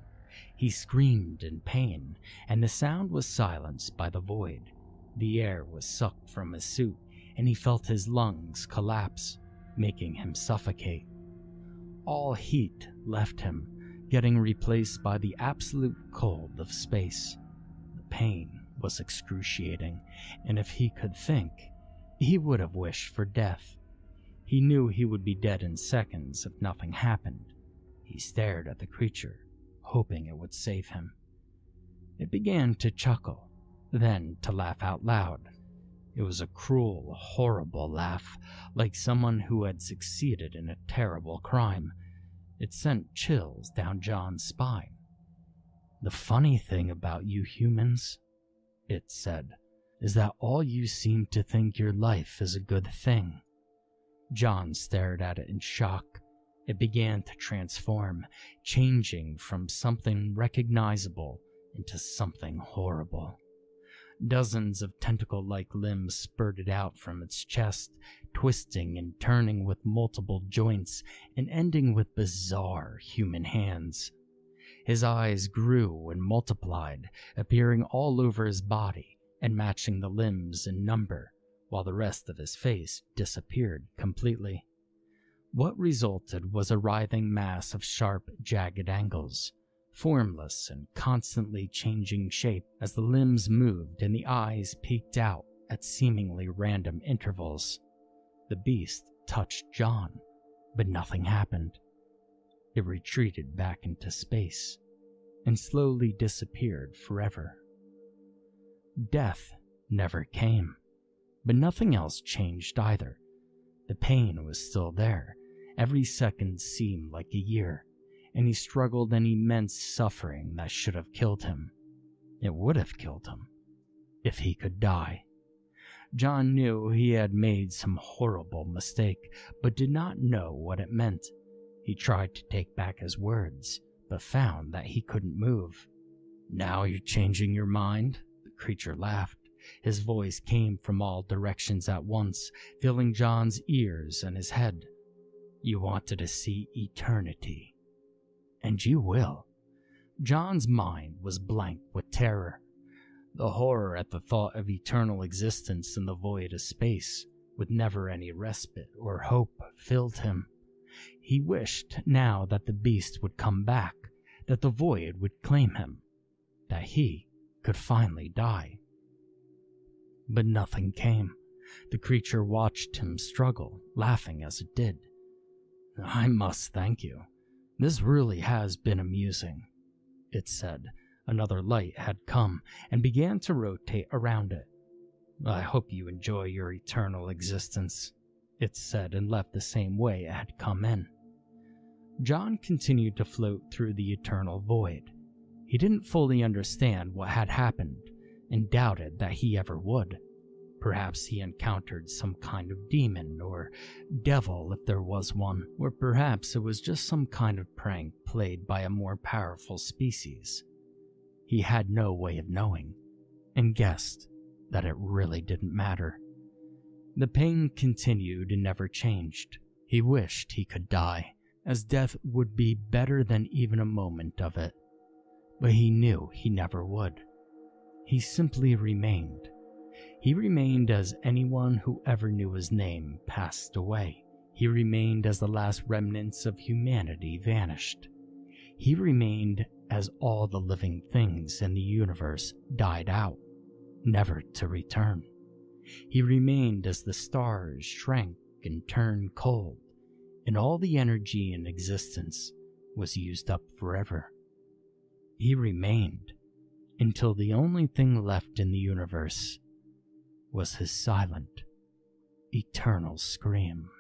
He screamed in pain, and the sound was silenced by the void. The air was sucked from his suit, and he felt his lungs collapse, making him suffocate. All heat left him, getting replaced by the absolute cold of space. The pain was excruciating, and if he could think, he would have wished for death. He knew he would be dead in seconds if nothing happened. He stared at the creature, hoping it would save him. It began to chuckle, then to laugh out loud. It was a cruel, horrible laugh, like someone who had succeeded in a terrible crime. It sent chills down John's spine. "The funny thing about you humans," it said, "is that all you seem to think your life is a good thing." John stared at it in shock. It began to transform, changing from something recognizable into something horrible. Dozens of tentacle-like limbs spurted out from its chest, twisting and turning with multiple joints and ending with bizarre human hands. His eyes grew and multiplied, appearing all over his body and matching the limbs in number, while the rest of his face disappeared completely. What resulted was a writhing mass of sharp, jagged angles, formless and constantly changing shape as the limbs moved and the eyes peeked out at seemingly random intervals. The beast touched John, but nothing happened. It retreated back into space and slowly disappeared forever. Death never came, but nothing else changed either. The pain was still there. Every second seemed like a year, and he struggled in immense suffering that should have killed him. It would have killed him, if he could die. John knew he had made some horrible mistake, but did not know what it meant. He tried to take back his words, but found that he couldn't move. "Now you're changing your mind?" The creature laughed. His voice came from all directions at once, filling John's ears and his head. "You wanted to see eternity. And you will." John's mind was blank with terror. The horror at the thought of eternal existence in the void of space, with never any respite or hope, filled him. He wished now that the beast would come back, that the void would claim him, that he could finally die. But nothing came. The creature watched him struggle, laughing as it did. "I must thank you. This really has been amusing," it said. Another light had come and began to rotate around it. "I hope you enjoy your eternal existence," it said, and left the same way it had come in. John continued to float through the eternal void. He didn't fully understand what had happened and doubted that he ever would. Perhaps he encountered some kind of demon or devil if there was one, or perhaps it was just some kind of prank played by a more powerful species. He had no way of knowing, and guessed that it really didn't matter. The pain continued and never changed. He wished he could die, as death would be better than even a moment of it. But he knew he never would. He simply remained. He remained as anyone who ever knew his name passed away. He remained as the last remnants of humanity vanished. He remained as all the living things in the universe died out, never to return. He remained as the stars shrank and turned cold, and all the energy in existence was used up forever. He remained until the only thing left in the universe was his silent, eternal scream.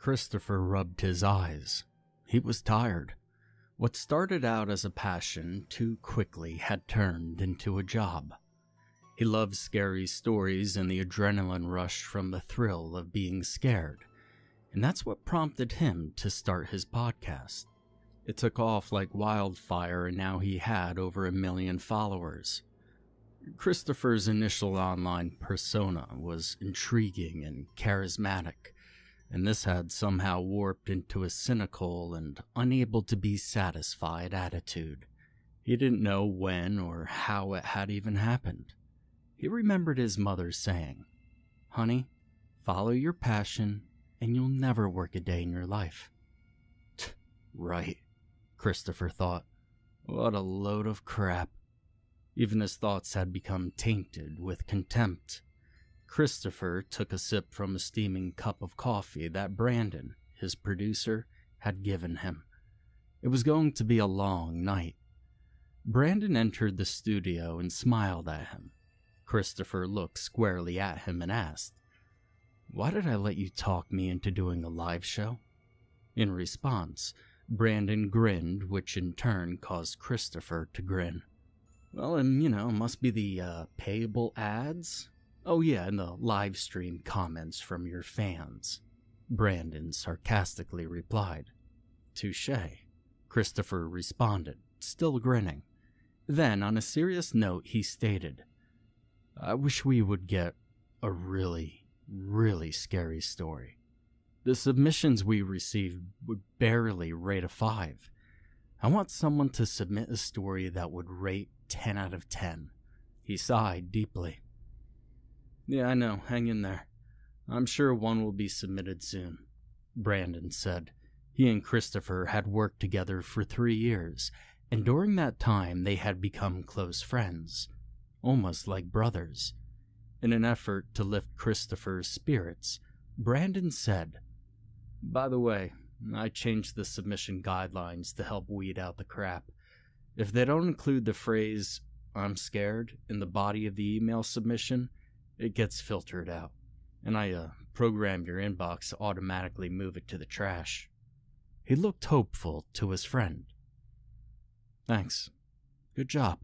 Christopher rubbed his eyes. He was tired. What started out as a passion too quickly had turned into a job. He loved scary stories and the adrenaline rush from the thrill of being scared, and that's what prompted him to start his podcast. It took off like wildfire, and now he had over 1 million followers. Christopher's initial online persona was intriguing and charismatic, and this had somehow warped into a cynical and unable to be satisfied attitude. He didn't know when or how it had even happened. He remembered his mother saying, "Honey, follow your passion and you'll never work a day in your life." Right, Christopher thought. What a load of crap. Even his thoughts had become tainted with contempt. Christopher took a sip from a steaming cup of coffee that Brandon, his producer, had given him. It was going to be a long night. Brandon entered the studio and smiled at him. Christopher looked squarely at him and asked, "Why did I let you talk me into doing a live show?" In response, Brandon grinned, which in turn caused Christopher to grin. "Well, must be the payable ads? Oh yeah, and the live stream comments from your fans," Brandon sarcastically replied. "Touché," Christopher responded, still grinning. Then, on a serious note, he stated, "I wish we would get a really, really scary story. The submissions we received would barely rate a 5. I want someone to submit a story that would rate 10 out of 10. He sighed deeply. "Yeah, I know, hang in there. I'm sure one will be submitted soon," Brandon said. He and Christopher had worked together for 3 years, and during that time they had become close friends, almost like brothers. In an effort to lift Christopher's spirits, Brandon said, "By the way, I changed the submission guidelines to help weed out the crap. If they don't include the phrase, 'I'm scared,' in the body of the email submission, it gets filtered out, and I program your inbox to automatically move it to the trash." He looked hopeful to his friend. "Thanks. Good job,"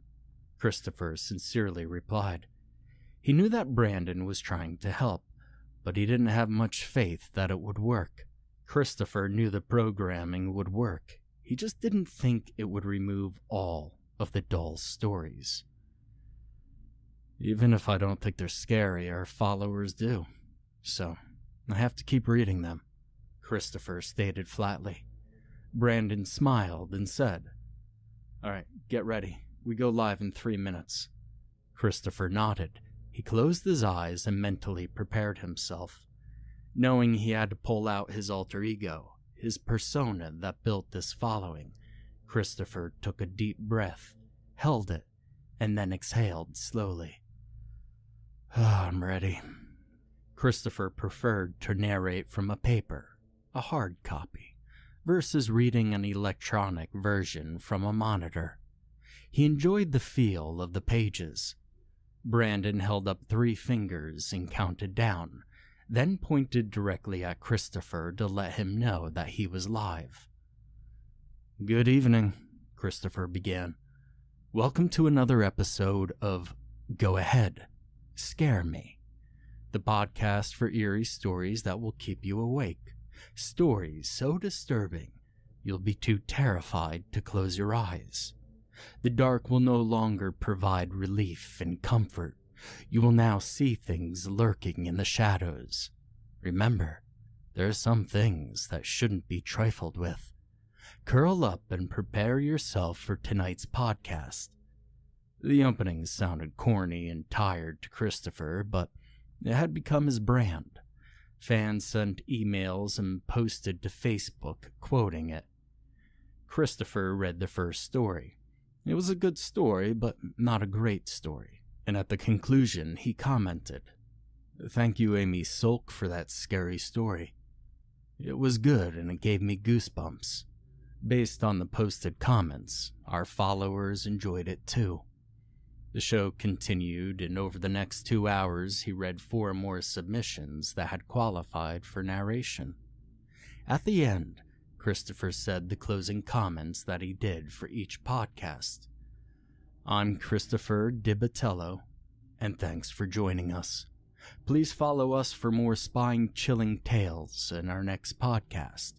Christopher sincerely replied. He knew that Brandon was trying to help, but he didn't have much faith that it would work. Christopher knew the programming would work. He just didn't think it would remove all of the dull stories. "Even if I don't think they're scary, our followers do. So, I have to keep reading them," Christopher stated flatly. Brandon smiled and said, "All right, get ready. We go live in 3 minutes." Christopher nodded. He closed his eyes and mentally prepared himself. Knowing he had to pull out his alter ego, his persona that built this following, Christopher took a deep breath, held it, and then exhaled slowly. "I'm ready." Christopher preferred to narrate from a paper, a hard copy, versus reading an electronic version from a monitor. He enjoyed the feel of the pages. Brandon held up 3 fingers and counted down, then pointed directly at Christopher to let him know that he was live. "Good evening," Christopher began. "Welcome to another episode of Go Ahead, Scare Me, the podcast for eerie stories that will keep you awake. Stories so disturbing, you'll be too terrified to close your eyes. The dark will no longer provide relief and comfort. You will now see things lurking in the shadows. Remember, there are some things that shouldn't be trifled with. Curl up and prepare yourself for tonight's podcast. The opening sounded corny and tired to Christopher, but it had become his brand. Fans sent emails and posted to Facebook quoting it. Christopher read the first story. It was a good story, but not a great story. And at the conclusion, he commented, "Thank you, Amy Sulk, for that scary story. It was good and it gave me goosebumps." Based on the posted comments, our followers enjoyed it too. The show continued, and over the next 2 hours, he read 4 more submissions that had qualified for narration. At the end, Christopher said the closing comments that he did for each podcast. "I'm Christopher DiBatello, and thanks for joining us. Please follow us for more spine-chilling tales in our next podcast.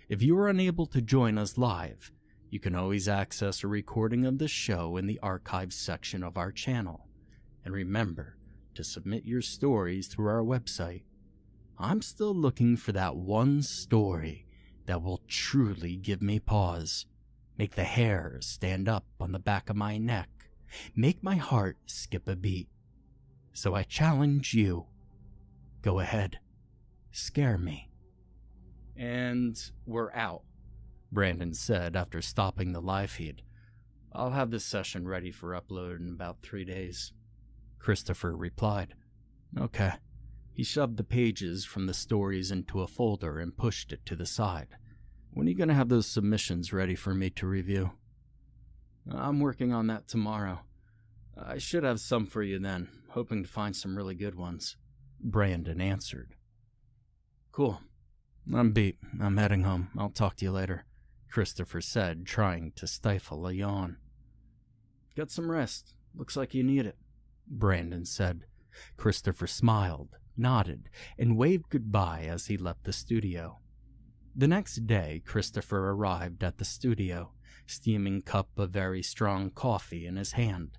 If you are unable to join us live, you can always access a recording of the show in the archives section of our channel. And remember to submit your stories through our website. I'm still looking for that one story that will truly give me pause, make the hair stand up on the back of my neck, make my heart skip a beat. So I challenge you. Go ahead. Scare me." "And we're out," Brandon said after stopping the live feed. "I'll have this session ready for upload in about 3 days. Christopher replied, "Okay." He shoved the pages from the stories into a folder and pushed it to the side. "When are you going to have those submissions ready for me to review?" "I'm working on that tomorrow. I should have some for you then, hoping to find some really good ones," Brandon answered. "Cool. I'm beat. I'm heading home. I'll talk to you later," Christopher said, trying to stifle a yawn. "Get some rest. Looks like you need it," Brandon said. Christopher smiled, nodded, and waved goodbye as he left the studio. The next day, Christopher arrived at the studio, steaming cup of very strong coffee in his hand.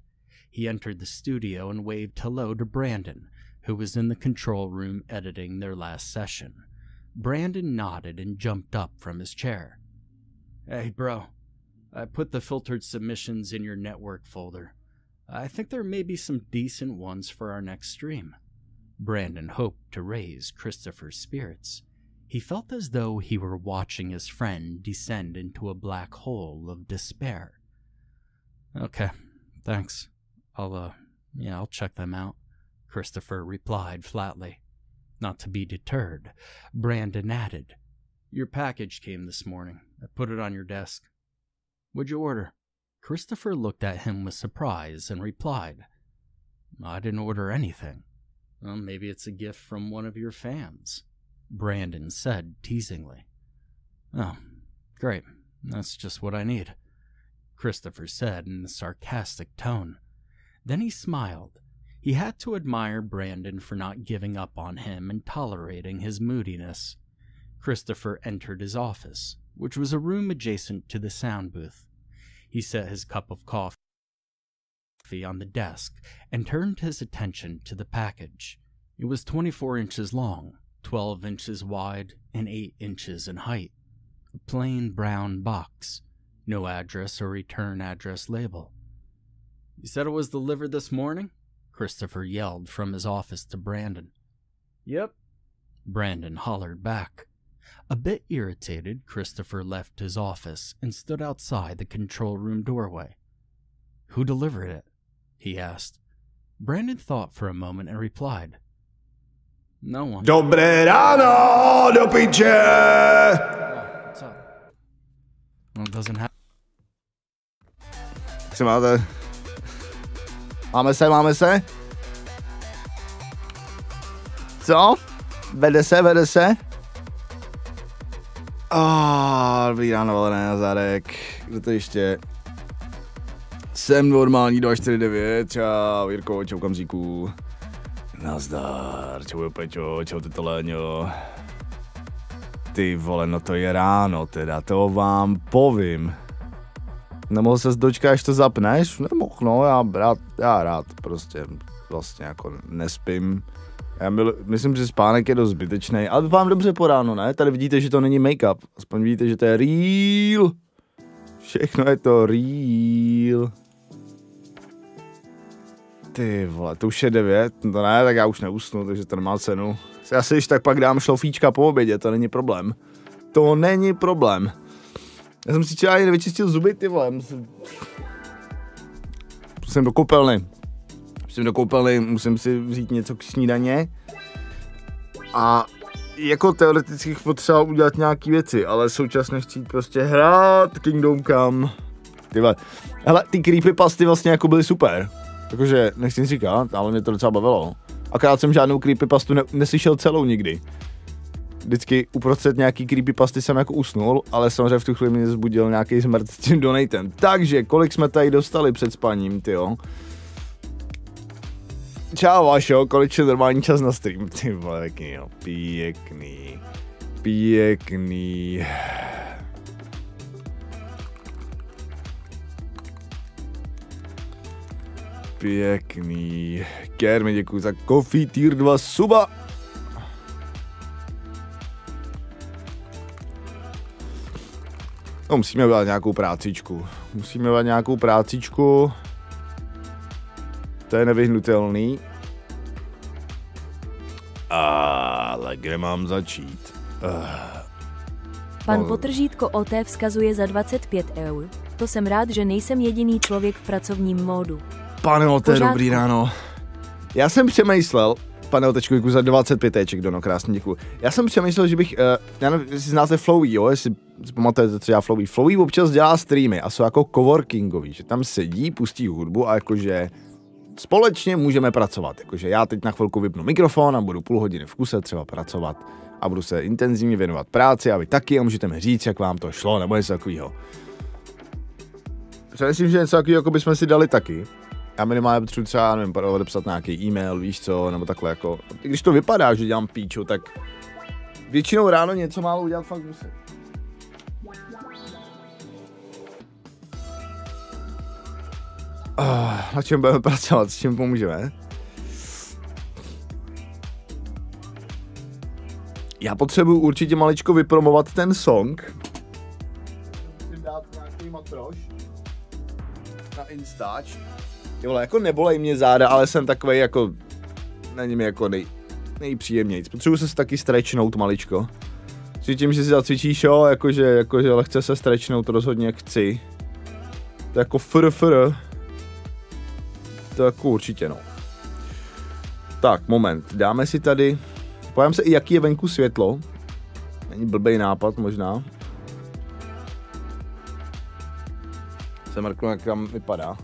He entered the studio and waved hello to Brandon, who was in the control room editing their last session. Brandon nodded and jumped up from his chair. "Hey, bro. I put the filtered submissions in your network folder. I think there may be some decent ones for our next stream." Brandon hoped to raise Christopher's spirits. He felt as though he were watching his friend descend into a black hole of despair. "Okay, thanks. I'll check them out," Christopher replied flatly. Not to be deterred, Brandon added, "Your package came this morning. I put it on your desk." "What'd you order?" Christopher looked at him with surprise and replied, "I didn't order anything." "Well, maybe it's a gift from one of your fans," Brandon said teasingly. "Oh, great. That's just what I need," Christopher said in a sarcastic tone. Then he smiled. He had to admire Brandon for not giving up on him and tolerating his moodiness. Christopher entered his office, which was a room adjacent to the sound booth. He set his cup of coffee on the desk and turned his attention to the package. It was 24 inches long, 12 inches wide, and 8 inches in height. A plain brown box, no address or return address label. "You said it was delivered this morning?" Christopher yelled from his office to Brandon. "Yep," Brandon hollered back. A bit irritated, Christopher left his office and stood outside the control room doorway. "Who delivered it?" he asked. Brandon thought for a moment and replied, "No one." Dobré ráno, do piče! What's up? Well, it doesn't happen. Jak se máte? Máme se? Co? Vede se? Dobrý ráno, Valené, Nazárek. Kdo to ještě? Jsem normální 249, čau Jirko, čau Kamzíku. Nazdar, čau Peťo, čau Tito Léňo. Ty vole, no to je ráno teda, to vám povím. Nemohl ses dočkat, až to zapneš? Nemohl, no, já rád prostě vlastně jako nespím. Myslím, že spánek je dost zbytečný, ale vypadám dobře po ránu, ne? Tady vidíte, že to není make-up, aspoň vidíte, že to je real. Všechno je to real. Ty vole, to už je 9, to ne, tak já už neusnu, takže to nemá cenu. Já si když tak pak dám šlofíčka po obědě, to není problém. To není problém. Já jsem si třeba ani nevyčistil zuby, ty vole. Musím do koupelny. Musím si vzít něco k snídaně. A jako teoreticky potřeba udělat nějaký věci, ale současně chci prostě hrát Kingdom Come. Ty vole. Hele, ty creepypasty vlastně jako byly super. Jakože, nechci říkat, ale mě to docela bavilo. Akorát jsem žádnou creepypastu neslyšel celou nikdy. Vždycky uprostřed nějaký creepypasty jsem jako usnul, ale samozřejmě v tu chvíli mě zbudil nějaký zmrt s tím donatem. Takže, kolik jsme tady dostali před spaním, tyjo? Čau, Vašo, kolik je normální čas na stream? Ty vole, pěkný, jo. Pěkný. Pěkný. Kermi, děkuji za coffee tier 2 suba. No, musíme udělat nějakou prácičku. To je nevyhnutelný. Ale kde mám začít? Pan Potržítko OT vzkazuje za 25 €. To jsem rád, že nejsem jediný člověk v pracovním módu. Pane OT, dobrý ráno. Já jsem přemýšlel, pane Otečku, děkuji za 25 éček, Dono, krásně děkuji. Já jsem přemýšlel, že bych, já nevím, jestli znáte Flowy, jo, jestli si pamatujete, co dělá Flowy. Flowy občas dělá streamy a jsou jako coworkingový, že tam sedí, pustí hudbu a jakože společně můžeme pracovat. Jakože já teď na chvilku vypnu mikrofon a budu půl hodiny v kuse třeba pracovat a budu se intenzivně věnovat práci a vy taky a můžete mi říct, jak vám to šlo, nebo něco takového. Myslím, že něco takového jako bychom si dali taky. Já minimálně potřebuji třeba, nevím, odepsat nějaký e-mail, víš co, nebo takhle jako. Když to vypadá, že dělám píču, tak většinou ráno něco málo udělat fakt musím. Na čem budeme pracovat, s čím pomůžeme? Já potřebuji určitě maličko vypromovat ten song. Musím dát nějaký matroš na Instač. Jo, vole, jako nebolej mě záda, ale jsem takovej jako, není mi jako nejpříjemnějc. Potřebuji se taky stretchnout maličko. Cítím, že si zacvičíš, jo, jakože lehce se stretchnout rozhodně chci. To jako fr. To jako určitě, no. Tak, moment, dáme si tady, pojďme se i jaký je venku světlo. Není blbej nápad možná. Se mrknu, jak tam vypadá.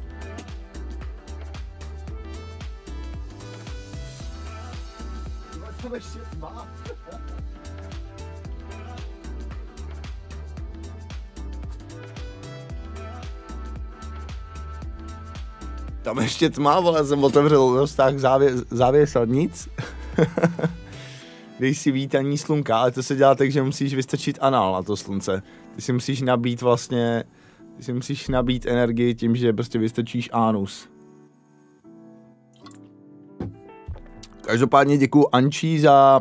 Tam ještě tma, vole, jsem otevřel roztáh závěsadnic. Dej si vítaní slunka, ale to se dělá tak, že musíš vystrčit anál na to slunce. Ty si musíš nabít energii tím, že prostě vystrčíš anus. Každopádně děkuju Ančí za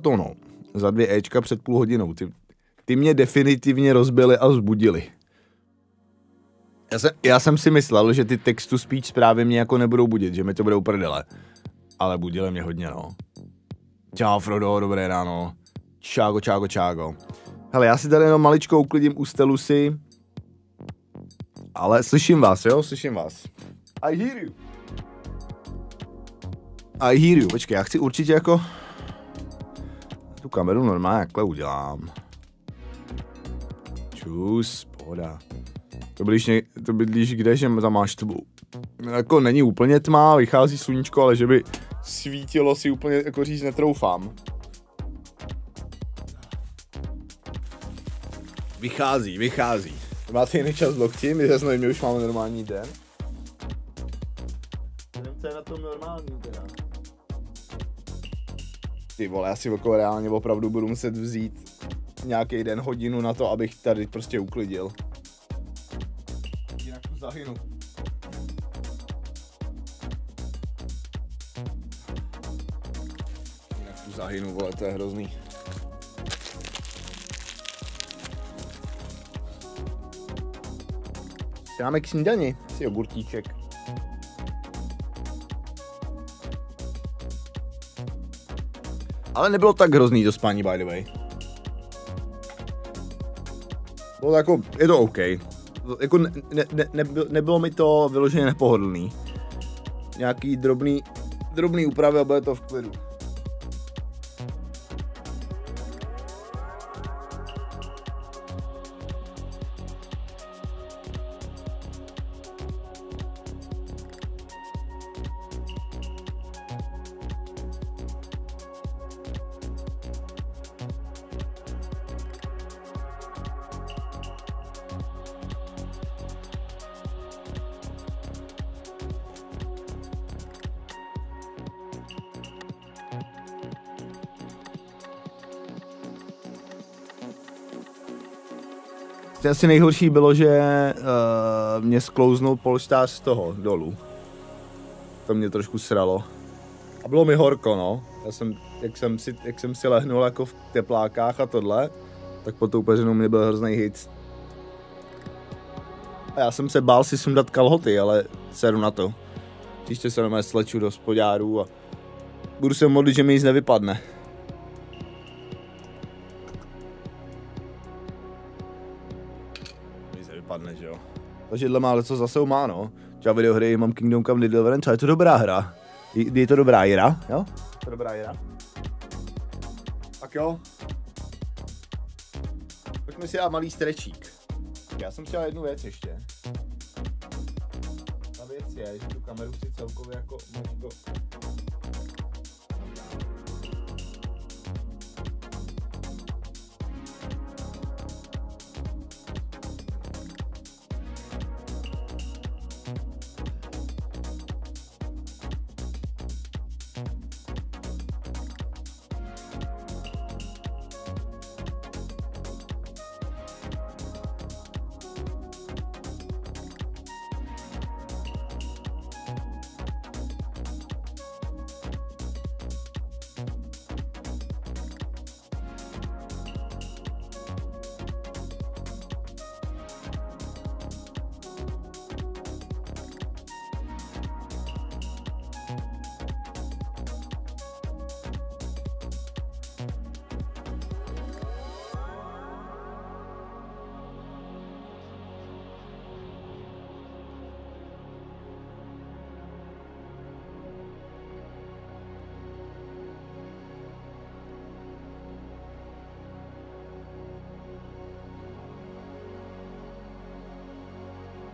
to, no. Za 2 éčka před půl hodinou. Ty mě definitivně rozbily a vzbudily. Já jsem si myslel, že ty textu speech zprávy mě jako nebudou budit, že mi to budou prdele. Ale budily mě hodně, no. Čau Frodo, dobré ráno. Čágo. Hele, já si tady jenom maličko uklidím u stelusy. Ale slyším vás, jo? Slyším vás. I hear you. Počkej, já chci určitě jako tu kameru normálně jakhle udělám. Čus, pohoda. To bydlíš kde, že tam máš tmu? Jako není úplně tma, vychází sluníčko, ale že by svítilo si úplně jako říct netroufám. Vychází. Máte jiný čas lokti, my zase nevím, už máme normální den. Nevím, co je na tom normální teda. Ty vole, já si okolo reálně opravdu budu muset vzít nějaký den, hodinu na to, abych tady prostě uklidil. Jinak tu zahynu. Vole, to je hrozný. Dáme k snídani, si jogurtíček. Ale nebylo tak hrozný to spání, by the way. Bylo jako, je to OK. Jako nebylo mi to vyloženě nepohodlný. Nějaký drobný úpravy a bude to v klidu. Asi nejhorší bylo, že mě sklouznul polštář z toho dolů. To mě trošku sralo. A bylo mi horko, no. Jak jsem si lehnul jako v teplákách a tohle, tak pod tou peřinou mě byl hrozný hit. A já jsem se bál si sundat kalhoty, ale seru na to. Příště se normálně sleču do spodňáru a budu se modlit, že mi nic nevypadne. Padne, že jo. Takže dle má leco zase má, no. Třeba videohry mám Kingdom Come Deliverance, ale je to dobrá hra. Je to dobrá hra, jo? Je to dobrá hra. Tak jo. Pojďme si dát malý strečík. Já jsem chtěl jednu věc ještě. Ta věc je, že tu kameru si celkově jako možno...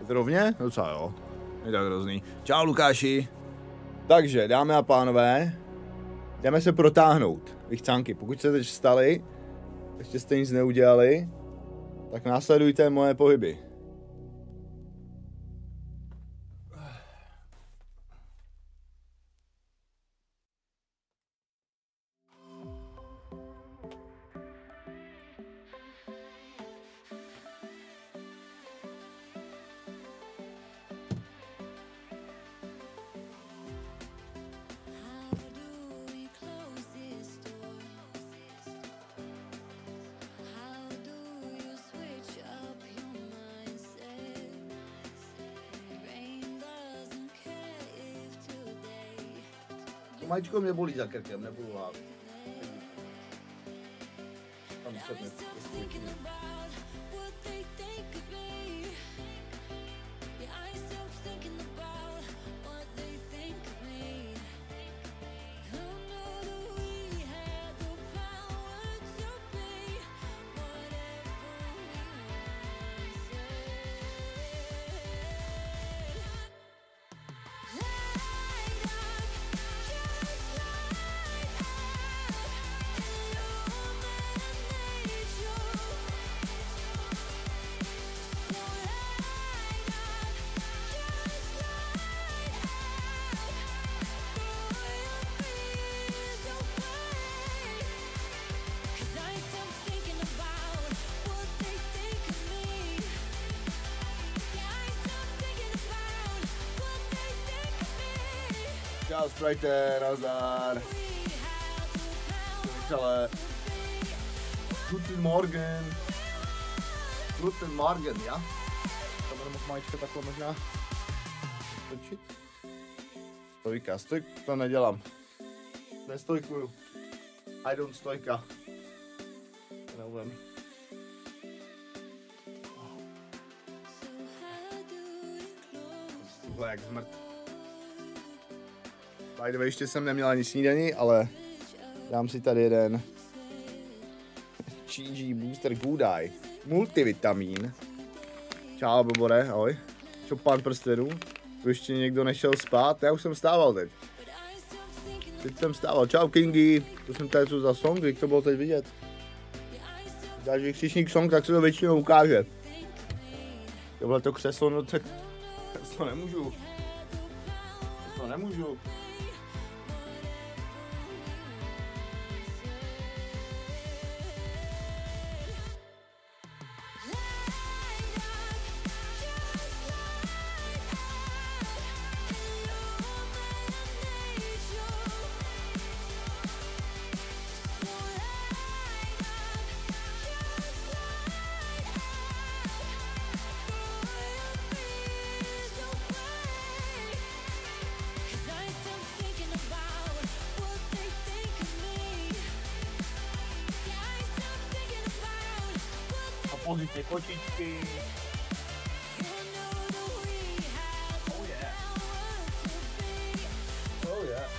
Rovně? Docela jo. Je tak hrozný. Čau Lukáši. Takže, dámy a pánové, jdeme se protáhnout. Vychcánky, pokud jste teď vstali, ještě jste nic neudělali, tak následujte moje pohyby. Mačko mě bolí za krkem, nebudu lhát. Tam se Čau, Sprite, nazdar. Ale Guten Morgen. Guten Morgen, ja? To bude moc majíčka takhle možná točit. Stojka, to nedělám. Nestojkuju. I don't stojka. Neumím. Tohle jak zmrt. By the way, ještě jsem neměl ani snídaní, ale dám si tady jeden GG Booster Good Eye. Multivitamin. Čau, Bobore, ahoj. Čo pán prstenů? Tu ještě někdo nešel spát? Já už jsem stával teď. Teď jsem stával. Čau, Kingy. To jsem tady co za song, jak to bylo teď vidět. Dáš vykřičník song, tak se to většinou ukáže. Tohle to křeslo, no tak to nemůžu. To nemůžu. Pozice kočičky. Oh yeah. Oh yeah.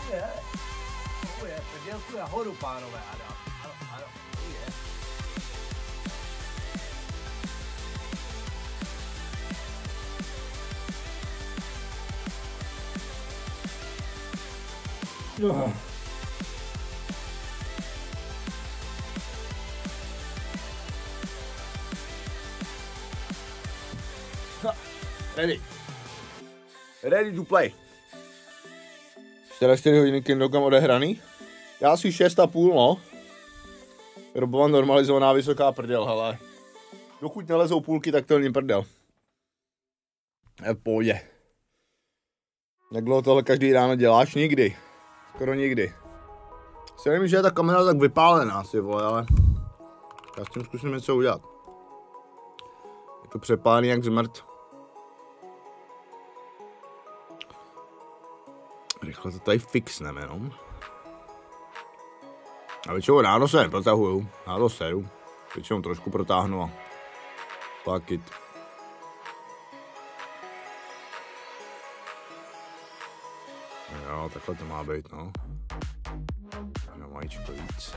Oh yeah. Oh yeah. Předělku nahoru, pánové. Ano. Ano. Oh yeah. No. Ready. Ready to play. 4 hodiny Kindokam odehraný. Já asi 6,5, no. Robová normalizovaná vysoká prdel, hele. Dokud nelezou půlky, tak to není prdel. Je v pohodě. Jak dlouho tohle každý ráno děláš? Nikdy. Skoro nikdy. Si nevím, že je ta kamera tak vypálená, si vole, ale já s tím zkusím něco udělat. Je to přepálený jak zmrt. Rychle to tady fixneme jenom. A většinou ráno se neprotahuju, já to seru. Většinou trošku protáhnu a fuck it. Jo, takhle to má být, no. Na maličko víc.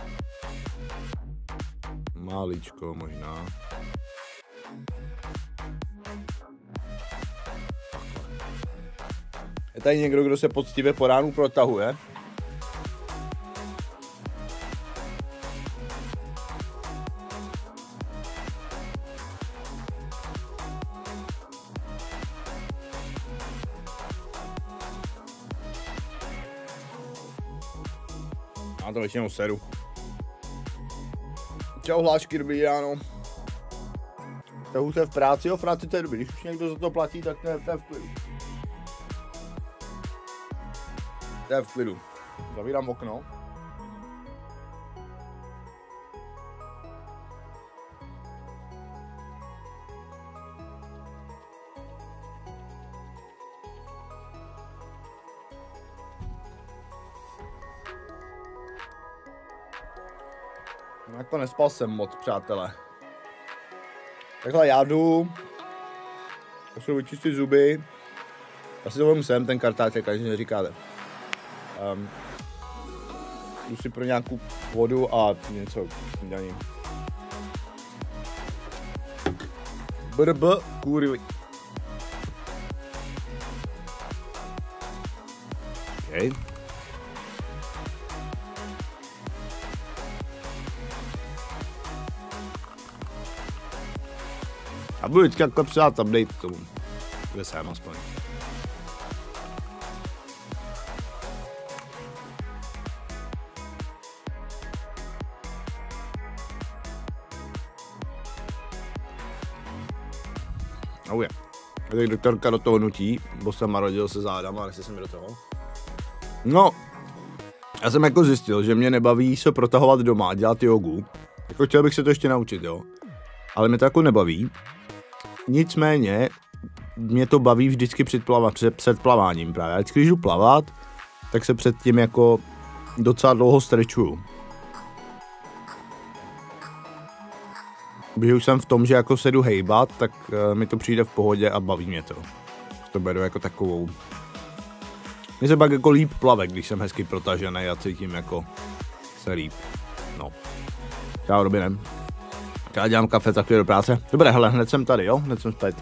Maličko možná. Je tady někdo, kdo se poctivě po ránu protahuje? Já to většinou seru. Čau hlášky, dobrý ráno. Tahu se v práci, jo, v práci to je dobrý. Když už někdo za to platí, tak to je v klidu. To je v klidu. Zavírám okno. Jako nespal jsem moc, přátelé. Takhle já jdu. Musím vyčistit zuby. Já si to vemu sem, ten kartáček, když neříkáte. Jdu si pro nějakou vodu a něco snídaní. BRB, kurvy. Okay. A budu vždycky takhle přát update k tomu. Kde jsem aspoň. Oh yeah. Tak doktorka do toho nutí, bo jsem narodil se zádama a nechci se mi do toho. No, já jsem jako zjistil, že mě nebaví se protahovat doma, dělat jogu. Jako chtěl bych se to ještě naučit, jo. Ale mě to jako nebaví. Nicméně, mě to baví vždycky před plaváním právě. A vždycky, když jdu plavat, tak se předtím jako docela dlouho stretchuju. Když už jsem v tom, že jako se jdu hejbat, tak mi to přijde v pohodě a baví mě to. To beru jako takovou... Mně se pak jako líp plave, když jsem hezky protažený a cítím jako se líp. No. Čau, Robinem. Já dělám kafe, tak jdu do práce. Dobré, hele, hned jsem tady, jo? Hned jsem tady.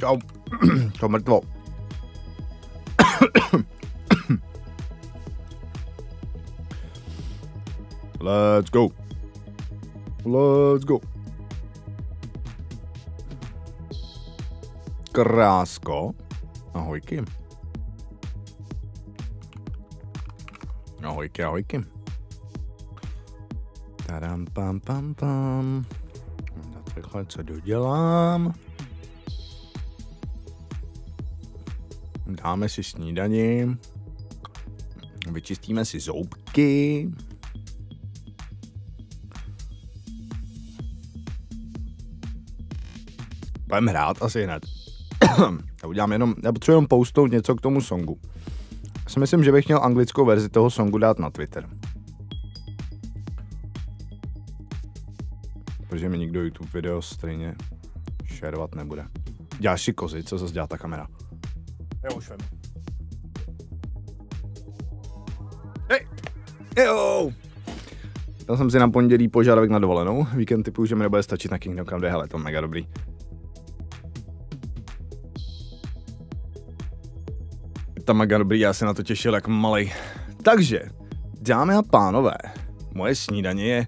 Čau. Čau, mrtvo. Let's go. Let's go. Krásko. Ahojky. Ahojky, ahojky. Tadam, pam, pam, pam. Tak rychle, co dodělám. Dáme si snídani. Vyčistíme si zoubky. Půjdeme hrát asi hned. Já potřebuji jenom postnout něco k tomu songu. Já si myslím, že bych měl anglickou verzi toho songu dát na Twitter. Protože mi nikdo YouTube video stejně šerovat nebude. Děláš si kozy, co zase dělá ta kamera? Já už vím. Hej! Jo! Dal jsem si na pondělí požadavek na dovolenou. Víkend typu, že mi nebude stačit na Kingdom Come 2, hele, to je mega dobrý. To mega dobrý, já se na to těšil jak malej. Takže, dámy a pánové, moje snídaně je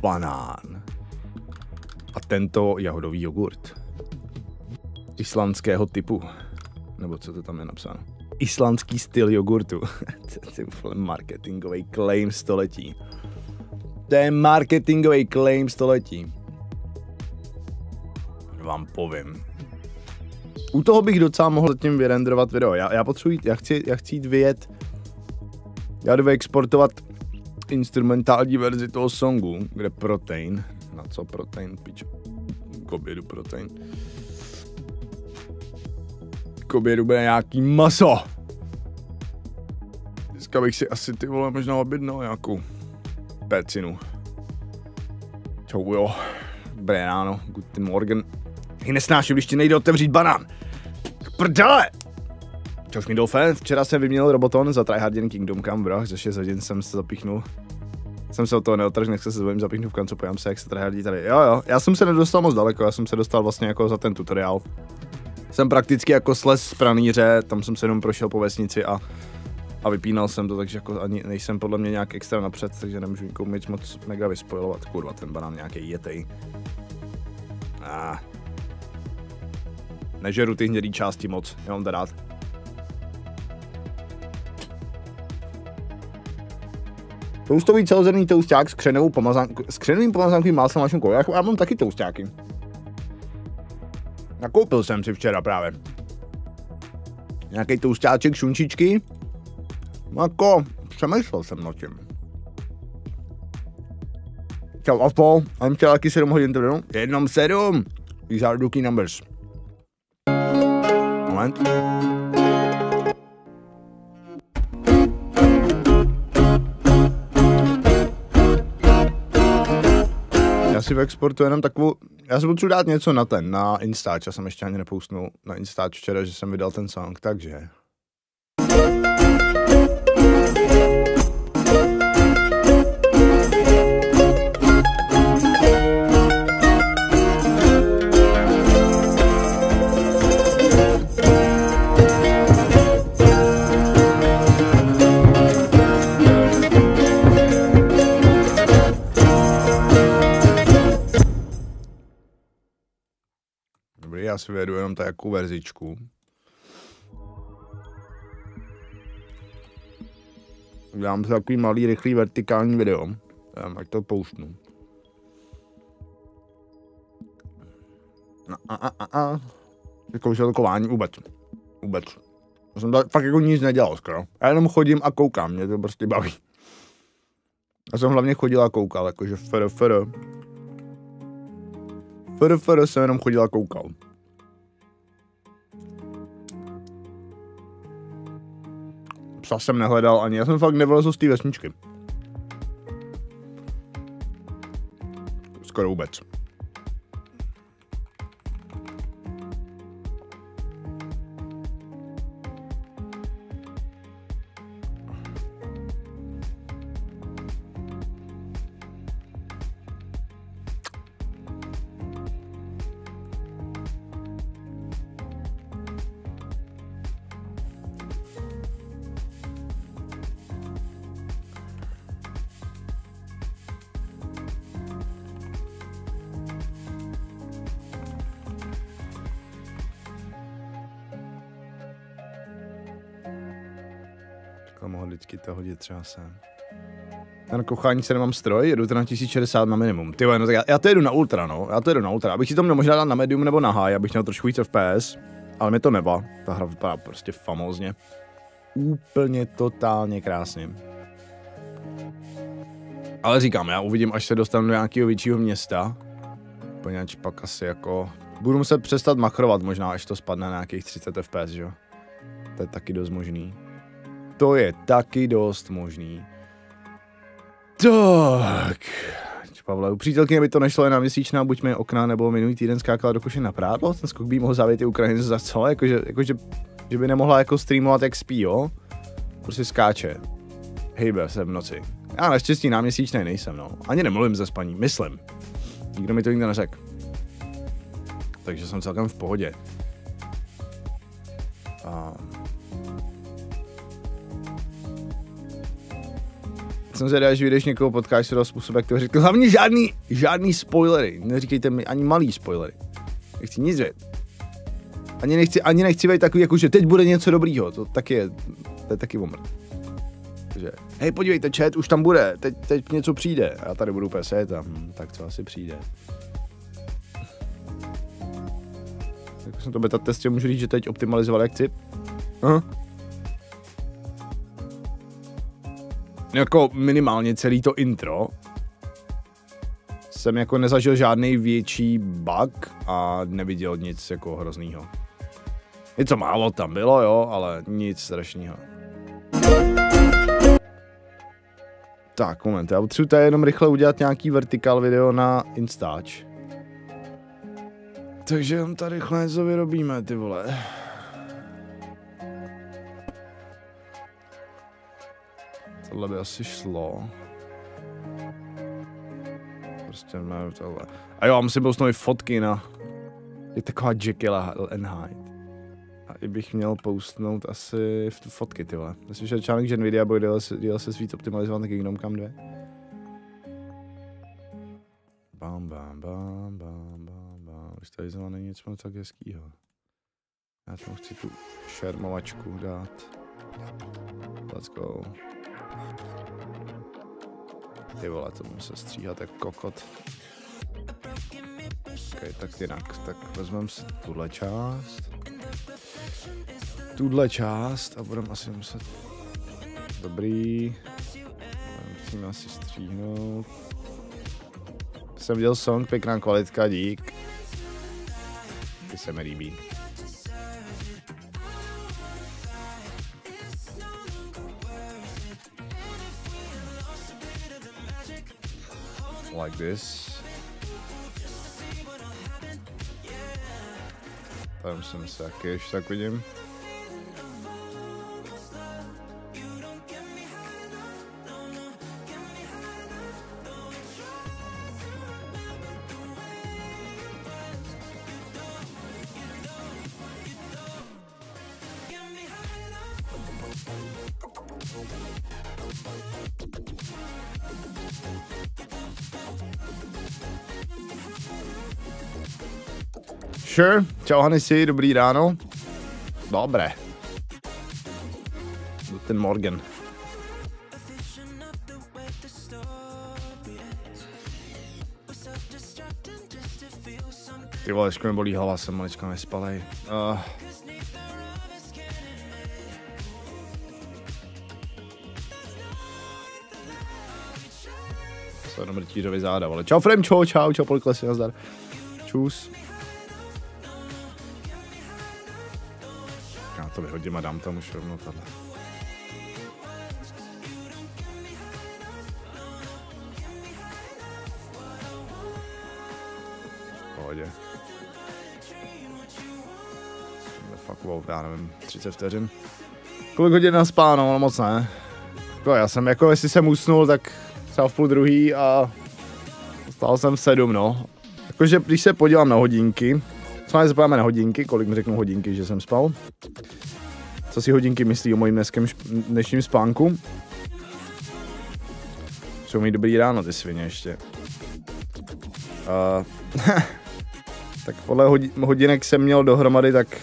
banán. A tento jahodový jogurt. Islandského typu. Nebo co to tam je napsáno? Islandský styl jogurtu. To je marketingový claim století. To je marketingový claim století. Vám povím. U toho bych docela mohl zatím vyrenderovat video. Já chci jít vyjet. Já jdu vyexportovat instrumentální verzi toho songu, kde protein. Na co protein, pič? K obědu protein. K obědu bude nějaký maso. Dneska bych si asi ty vole možná objednal nějakou pécinu. Čau jo. Dobré ráno, guten morgen. Já nesnáším, když ti nejde otevřít banán. Prdele! Čauž mi Dolfen, včera jsem vyměnil roboton za tryhardin Kingdom Come, bro, za 6 hodin jsem se zapíchnul. Jsem se od toho neotrž, nechci se s zapíchnu v kancu, pojďám se, jak se tryhardí tady. Jo, já jsem se nedostal moc daleko, já jsem se dostal vlastně jako za ten tutoriál. Jsem prakticky jako slez z pranýře, tam jsem se jenom prošel po vesnici a vypínal jsem to, takže jako ani nejsem podle mě nějak extra napřed, takže nemůžu nikomu nic moc mega vyspojovat. Kurva, ten banán nějaký jetej. Nežeru ty hnědý části moc, já mám to rád. Toustový celozrnný tousták s křenovým pomazánkovým máslem a šunkou. Já mám taky toustáky. Nakoupil jsem si včera právě. Nějaký toustáček, šunčičky. Jako, přemýšlel jsem nad tím. Čau Afo, a jim chtěl taky 7 hodin trvenu. 7. These are rookie numbers. Moment. Já si vyexportuji jenom takovou, já si potřebuji dát něco na Instač, já jsem ještě ani nepoustnul na Instač včera, že jsem vydal ten song, takže. Já si vedu jenom takovou verzičku. Dám si takový malý, rychlý, vertikální video. Ať to pouštnu. Zkoušel to kování vůbec. Já jsem fakt jako nic nedělal skoro. Já jenom chodím a koukám, mě to prostě baví. Já jsem hlavně chodil a koukal, jakože FR jsem jenom chodil a koukal. Psa jsem nehledal ani, já jsem fakt nevylezl z té vesničky. Skoro vůbec. Mohl vždycky to hodit třeba sem. Na kochání se nemám stroj, jedu to na 1060 na minimum. Tyjo, no tak já to jedu na ultra, no. Abych si to měl možná dát na medium nebo na high, abych měl trošku víc FPS. Ale mě to neba. Ta hra vypadá prostě famózně. Úplně totálně krásně. Ale říkám, já uvidím, až se dostanu do nějakého většího města. Poněvadž pak asi jako Budu muset přestat makrovat možná, až to spadne na nějakých 30 fps, že jo? To je taky dost možný. To je taky dost možný. Tak. Pavle, u přítelkyně by to nešlo jen na měsíčná, buď mi okna, nebo minulý týden skákala do koše na prádlo, ten skok by mohl závět i Ukrajince za co? Jakože že by nemohla jako streamovat jak spí, jo? Prostě skáče. Hejbe se v noci. Já naštěstí náměsíčnej nejsem, no. Ani nemluvím ze spaní, myslím. Nikdo mi to nikdo neřekl. Takže jsem celkem v pohodě. Jsem zvědavý, že když někoho potkáš, se do způsobu, jak to řekl. Hlavně žádný spoilery. Neříkejte mi ani malý spoilery. Nechci nic vědět. Ani nechci být takový, jako že teď bude něco dobrýho. To je taky omrt. Takže, hej, podívejte, chat, už tam bude. Teď něco přijde. A já tady budu úplně sedět a tak co asi přijde. Jak jsem to beta testě, můžu říct, že teď optimalizoval jak chci. Jako minimálně celý to intro jsem jako nezažil žádný větší bug a neviděl nic jako hroznýho. Něco málo tam bylo, jo, ale nic strašného. Tak, moment, já potřebuji tady jenom rychle udělat nějaký vertikál video na Instač. Takže jenom tady rychle něco vyrobíme, ty vole. Tohle by asi šlo. Prostě ne, tohle. A jo, musím postnout fotky na... Je taková Jekyll and Hyde. A i bych měl postnout asi fotky, ty vole. Myslím, že článek, že Nvidia bude dělat se víc optimalizovat na Kingdom Come 2. Bam, bam, bam, bam, bam, bam. Už tady zrovna není nic moc tak hezkýho. Já tam chci tu šermovačku dát. Let's go. Ty vole, to musím stříhat jak kokot. Ok, tak jinak. Tak vezmeme si tuhle část a budeme asi muset... Dobrý. Musíme asi stříhnout. Jsem viděl song, pěkná kvalitka, dík. Ty se mi líbí. Like this. Tam jsem se taky ještě tak vidím. Sure, čau Hanisi, dobrý ráno. Dobré. Ten Morgan. Ty vole, ještě mi bolí hlava, jsem maličko nespalej. Co jenom rtířovi záda, vole. Čau Fremčo, čau Poliklesi, nazdar. Čus. Já to vyhodím a dám tam už rovnou tohle. V pohodě. Fakt wow, já nevím, 30 vteřin. Kolik hodin naspáno, no moc ne. Já jsem jako, jestli jsem usnul, tak třeba v 12:30 a stál jsem 7, no. Jakože když se podívám na hodinky, co máme zapádáme na hodinky, kolik mi řeknou hodinky, že jsem spal. Co si hodinky myslí o mojím dnešním spánku? Jsou mít dobrý ráno, ty svině ještě. Tak podle hodinek jsem měl dohromady tak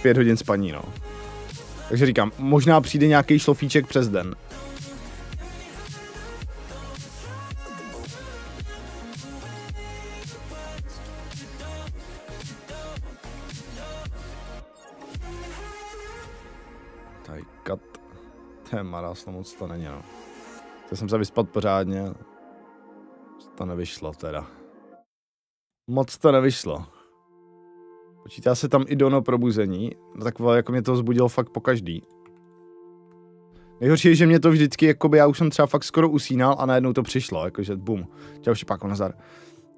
5 hodin spaní, no. Takže říkám, možná přijde nějaký šlofíček přes den. Tady kat. Marásno moc to není, no. Chtěl jsem se vyspat pořádně. To nevyšlo teda. Moc to nevyšlo. Počítá se tam i dono probuzení. No tak jako mě to vzbudilo fakt po každý. Nejhorší je, že mě to vždycky, jakoby já už jsem třeba fakt skoro usínal a najednou to přišlo, jakože bum. Čau šipáko, nazdar.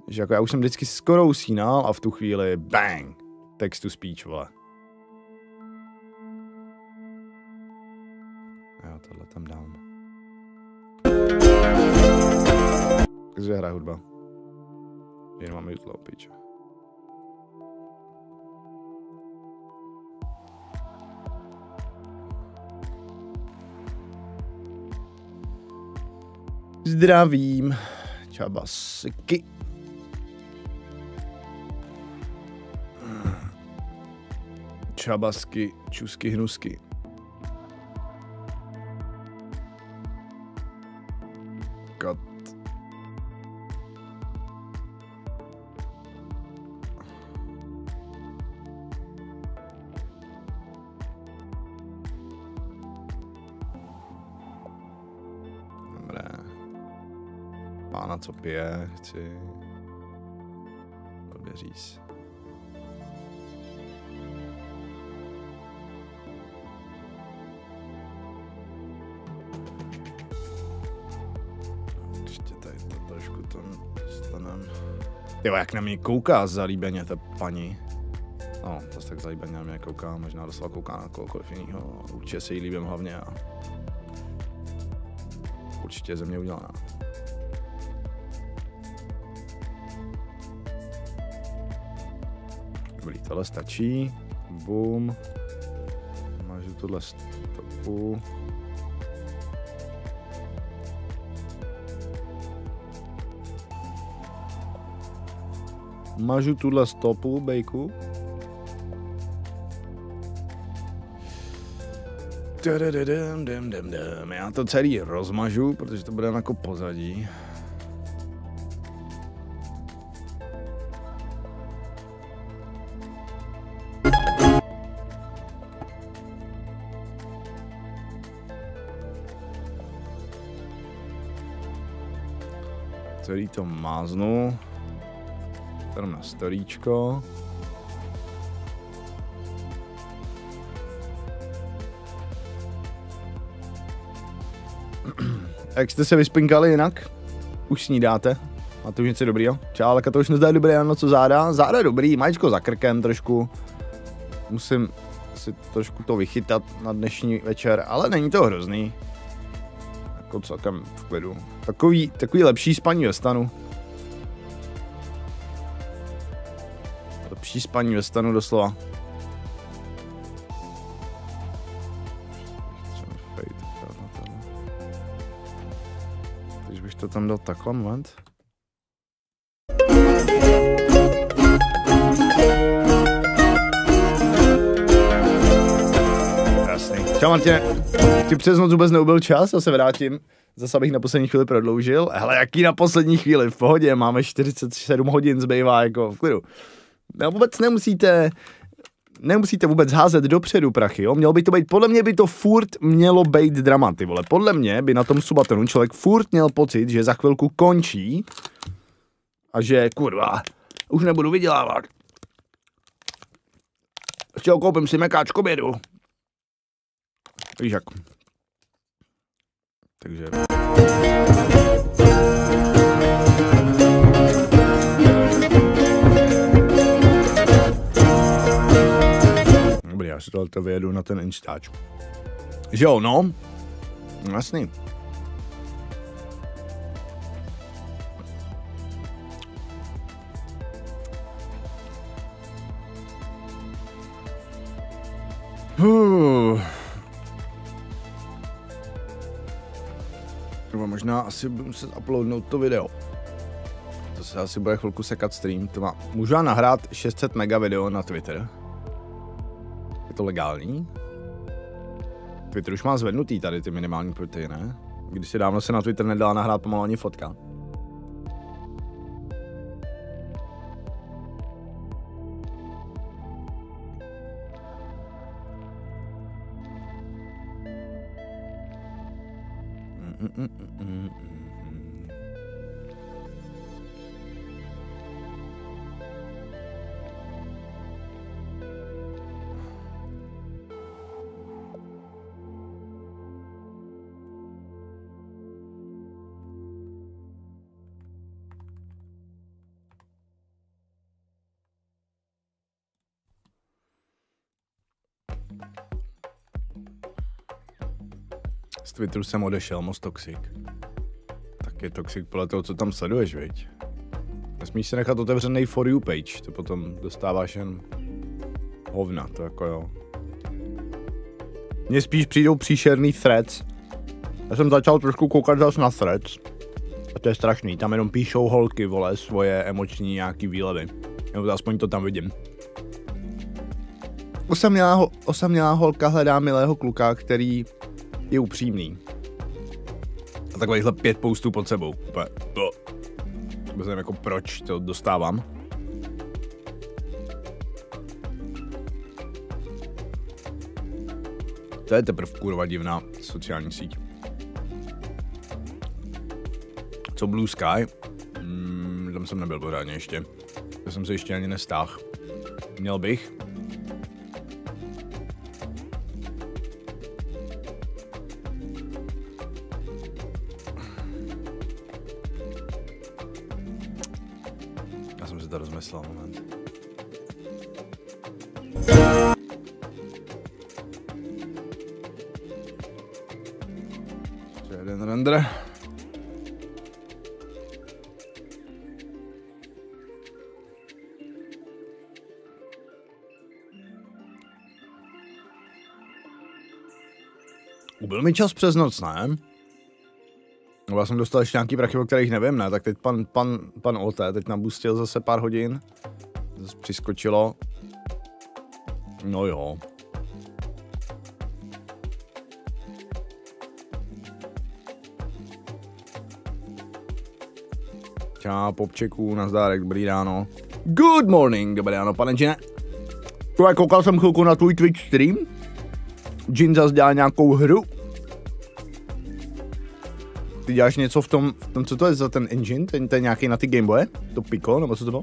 Že jako já už jsem vždycky skoro usínal a v tu chvíli bang. Text to speech, vole. Jo, tohle tam dám. Takže hraje hudba. Jen mám jutlo, piče. Zdravím. Čabasky. Čabasky, čusky, hnusky. Kat. Dobré. Pána, co pije, chci. Odběříš. Jo, jak na mě kouká zalíbeně ta paní. No, to tak zalíbeně na mě kouká, možná doslova kouká na kohokoliv jinýho. Určitě se jí líbím hlavně a určitě je ze mě udělaná. Dobrý, tohle stačí. Boom. Mažu tohle stopu. Mažu tuhle stopu, bejku. Já to celý rozmažu, protože to bude jako pozadí. Celý to máznu. Tady na storíčko. Jak jste se vyspinkali jinak? Už snídáte? Máte už něco dobrýho? Čáleka to už nezdá dobré, ano, co záda? Záda je dobrý, mačko za krkem trošku. Musím si trošku to vychytat na dnešní večer, ale není to hrozný. Jako celkem v klidu. Takový lepší spaní ve stanu. Lepší spaní ve stanu doslova. Když bych to tam dal takhle, moment. Jasný. Čau Martine. Ty přes noc vůbec neubyl čas, já se vrátím. Zase bych na poslední chvíli prodloužil. Hele, jaký na poslední chvíli? V pohodě, máme 47 hodin, zbývá jako v klidu. No, vůbec nemusíte vůbec házet dopředu prachy, jo? Mělo by to být, podle mě by to furt mělo být drama, ty vole. Podle mě by na tom subatonu člověk furt měl pocit, že za chvilku končí a že, kurva, už nebudu vydělávat. Ještě koupím si mekáč k obědu. Víš jak. Takže... Dobrý, já si tohleto vyjedu na ten Instač. Že jo, no? Jasný. Nebo možná asi budu muset uploadnout to video. To se asi bude chvilku sekat stream. To má. Můžu nahrát 600 mega video na Twitter. Je to legální? Twitter už má zvednutý tady ty minimální proteiny, ne? Když si dávno se na Twitter nedala nahrát pomalu ani fotka. Z Twitteru jsem odešel, moc toxic. Tak je toxic podle toho, co tam sleduješ, viď? Nesmíš se nechat otevřený for you page, to potom dostáváš jen hovna, to jako jo. Mně spíš přijdou příšerný threads. Já jsem začal trošku koukat zase na threads. A to je strašný, tam jenom píšou holky, vole, svoje emoční nějaký výlevy. Nebo aspoň to tam vidím. Osamělá holka hledá milého kluka, který je upřímný. A takovýchhle 5 postů pod sebou. Vůbec nevím, jako proč to dostávám. To je teprve kurva divná sociální síť. Co Blue Sky? Tam jsem nebyl pořádně ještě. To jsem se ještě ani nestáhl. Měl bych. Já jsem si to rozmyslel, moment. Jeden render. Ubyl mi čas přes noc, ne? No, já jsem dostal ještě nějaký prachy, o kterých nevím, ne? Tak teď pan OT teď nabustil zase pár hodin. Zase přiskočilo. No jo. Čau, popčeků, nazdárek, dobrý ráno. Good morning, dobré ráno, pane Gine. Koukal jsem chvilku na tvůj Twitch stream. Jin zase dělá nějakou hru. Ty děláš něco v tom, co to je za ten engine? Ten nějaký na ty Gameboye? To Pico, nebo co to bylo?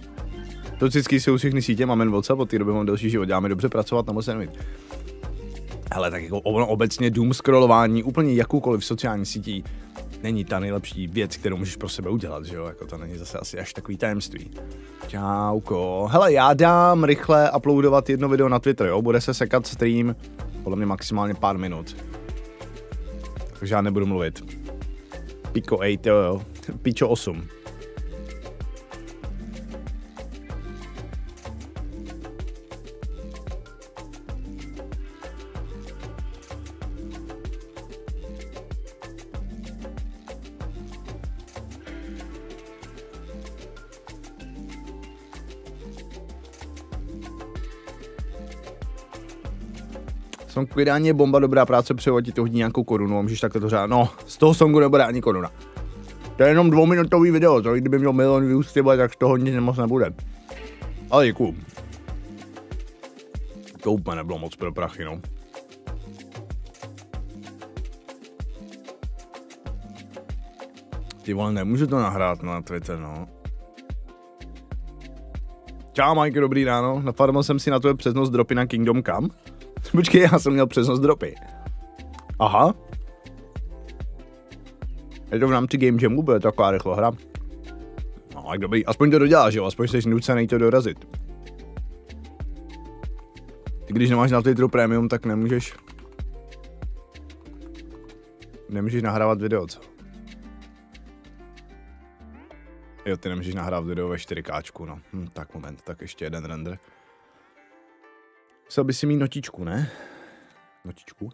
To vždycky jsou všechny sítě, máme WhatsApp, od té doby mám delší život, děláme dobře pracovat, nebo se nevím. Hele, tak jako obecně doom scrollování, úplně jakoukoliv sociální sítí, není ta nejlepší věc, kterou můžeš pro sebe udělat, že jo? Jako to není zase asi až takový tajemství. Čauko. Hele, já dám rychle uploadovat jedno video na Twitter, jo? Bude se sekat stream, podle mě maximálně pár minut. Takže já nebudu mluvit. Pico 8, jo. Pico 8. Song k vydání je bomba, dobrá práce, převodit to hodí nějakou korunu a můžeš takhle to řád. No, z toho songu nebude ani koruna. To je jenom 2minutový video, to kdyby měl milion views, tak z toho nic moc nebude. Ale děkuju. To úplně nebylo moc pro prachy, no. Ty vole, nemůžu to nahrát na Twitter, no. Čau, Majky, dobrý ráno. Nafarmil jsem si na tvoje přes noc dropy na Kingdom Come. Počkej, já jsem měl přes noc dropy. Aha. Je to v rámci Game Jamu, bude taková rychlá hra. No, tak dobrý, aspoň to doděláš, jo, aspoň jsi nucený to dorazit. Ty když nemáš na Twitteru Premium, tak nemůžeš nahrávat video, co? Jo, ty nemůžeš nahrávat video ve 4K, no. Tak moment, tak ještě jeden render. Musel by si mít notičku, ne? Notičku?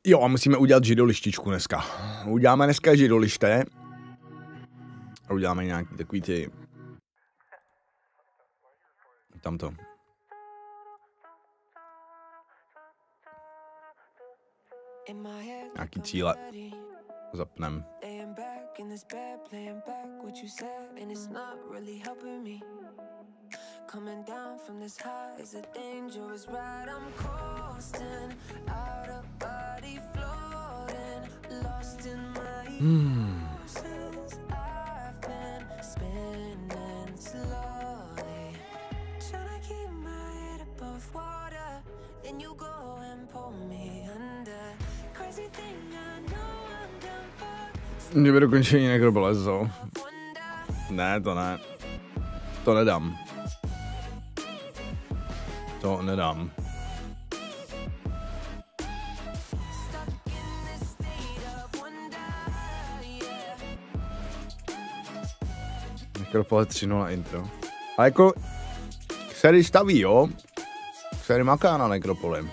Jo, a musíme udělat židolištičku dneska. Uděláme dneska židoliště. A uděláme nějaký takový ty... Tamto. Nějaký cíle. Zapnem. Coming down from this high is a dangerous ride. I'm coasting out of body floating, lost in my emotions. I've been spinning slowly, trying to keep my head above water. Then you go and pull me under. Crazy thing, I know I'm done for. Kdyby dokončení nekropolezo. Ne, to ne. To nedám. To nedám. Nekropole 3.0 intro. A jako Xery staví, jo? Xery maká na nekropoli.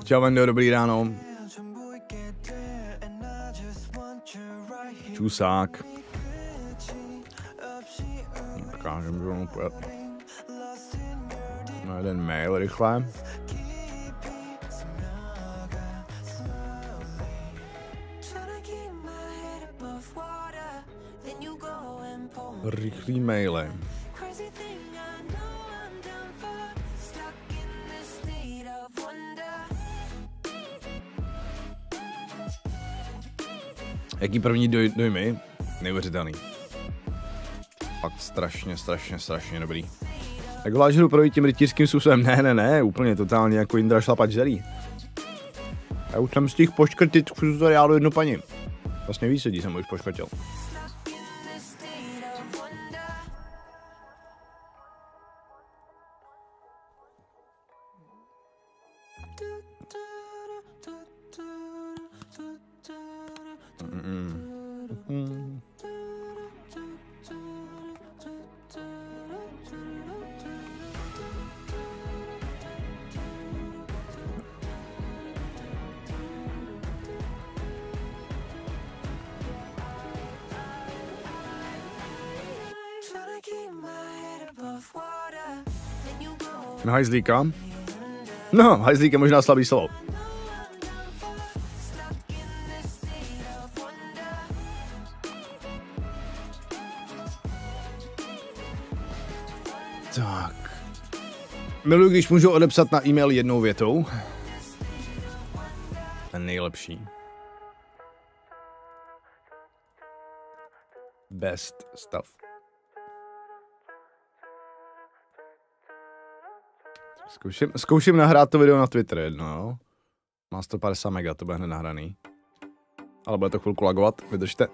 Čau, Vendo, dobrý ráno. Čusák. Dokážem, že mu pojet na jeden mail rychle. Rychlý maily. Jaký první dojmy? Neuvěřitelný. Fakt strašně dobrý. Tak vlážu projít tím rytířským způsobem. Ne, úplně totálně jako Jindra šlapač zelí. Já už jsem stihl poškrtit v tutoriálu jednu paní. Vlastně víc lidí jsem už poškrtil. Hajzlíka? No, hajzlík je možná slabý slovo. Tak. Miluji, když můžu odepsat na e-mail jednou větou. Ten nejlepší. Best stuff. Zkouším nahrát to video na Twitter jedno, jo. Má 150 mega, to bude hned nahraný. Ale bude to chvilku lagovat, vydržte.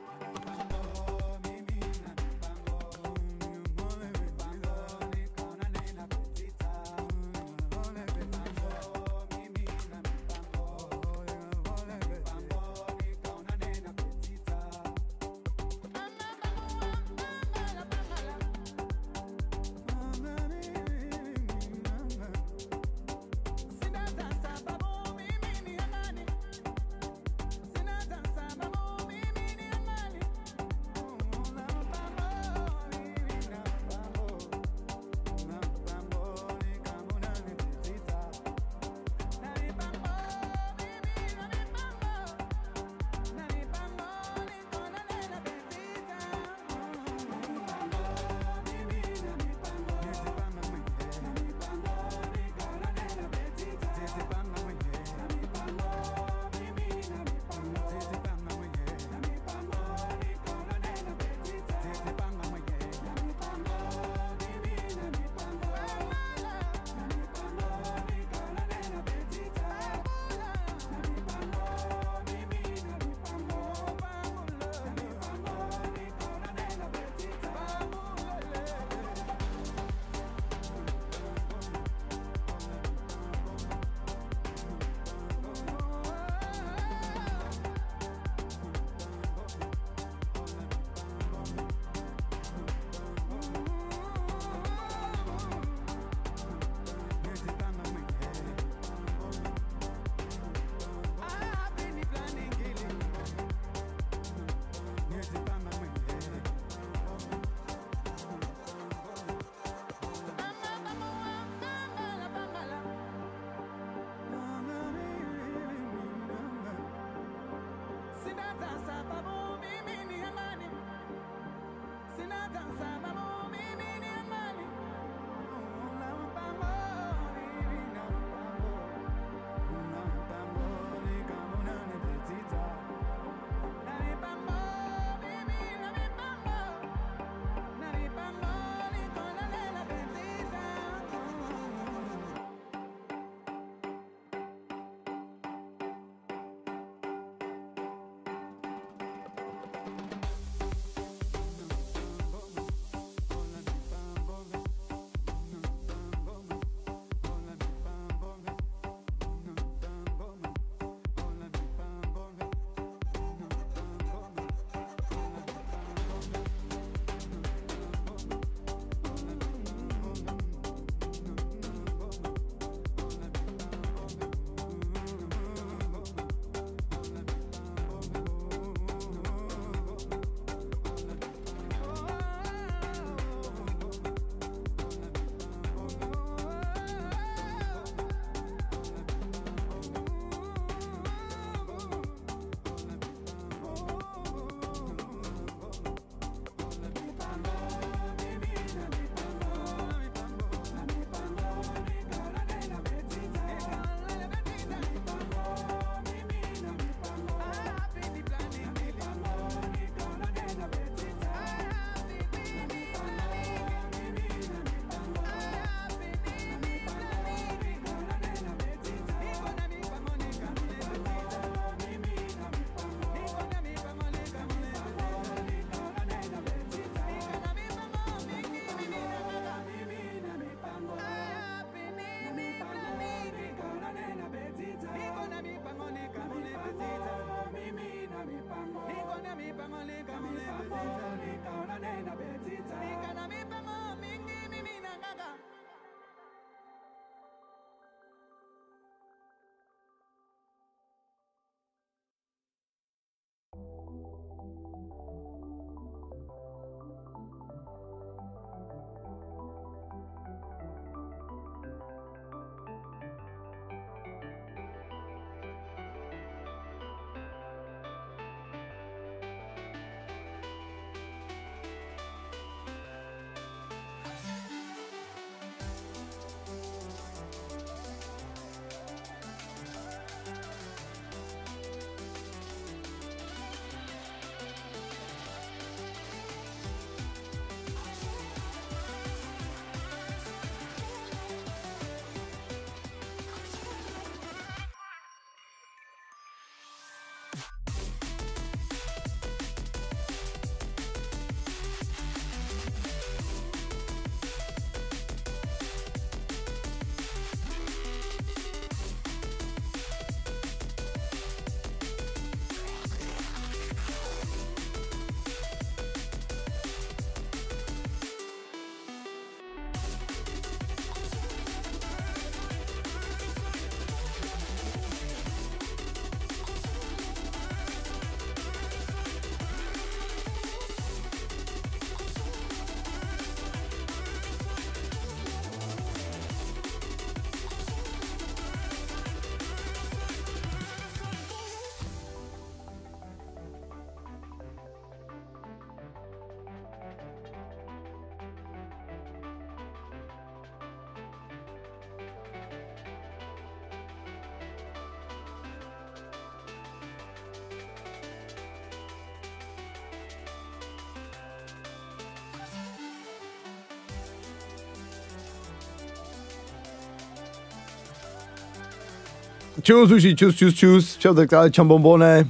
Čus, uži, čus. Čau, tak dále, čambombone.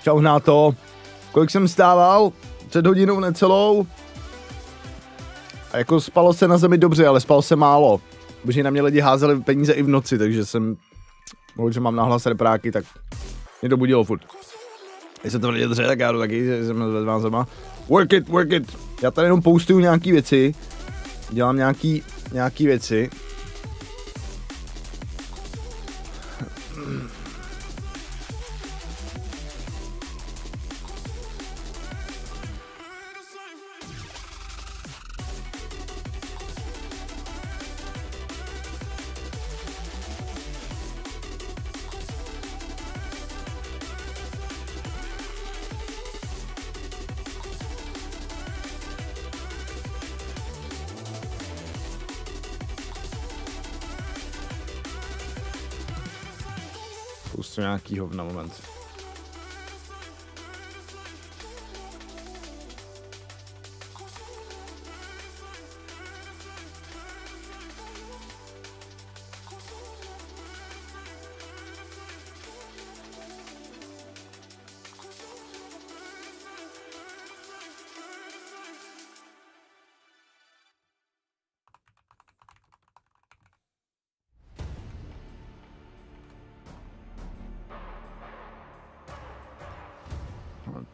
Čau na to. Kolik jsem stával? Před hodinou necelou. A jako spalo se na zemi dobře, ale spal se málo. Protože na mě lidi házeli peníze i v noci, takže jsem... Že mám nahlas repráky, tak mě to budilo furt. Když se to lidi dře, tak já jdu taky, že jsem ve zvázema. Work it. Já tady jenom postuju nějaký věci. Dělám nějaký věci. Pustu nějakýho na moment.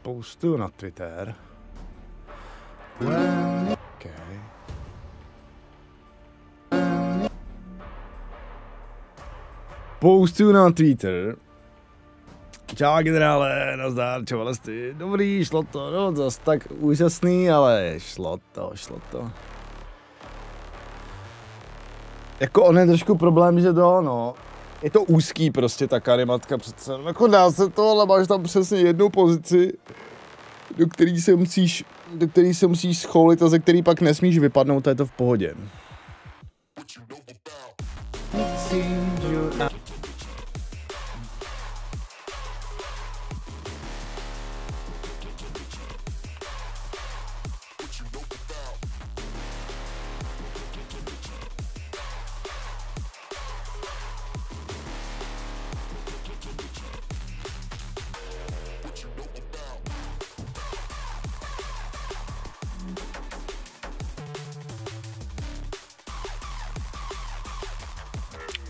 Postuju na Twitter. Okay. Postuju na Twitter. Čau generále, nazdar, čau vlastně. Dobrý, šlo to, no zas tak úžasný, ale šlo to. Jako on je trošku problém, že to, no. Je to úzký prostě ta karimatka přece. Jako dá se to, ale máš tam přesně jednu pozici, do který se musíš schoulit a ze který pak nesmíš vypadnout, a je to v pohodě.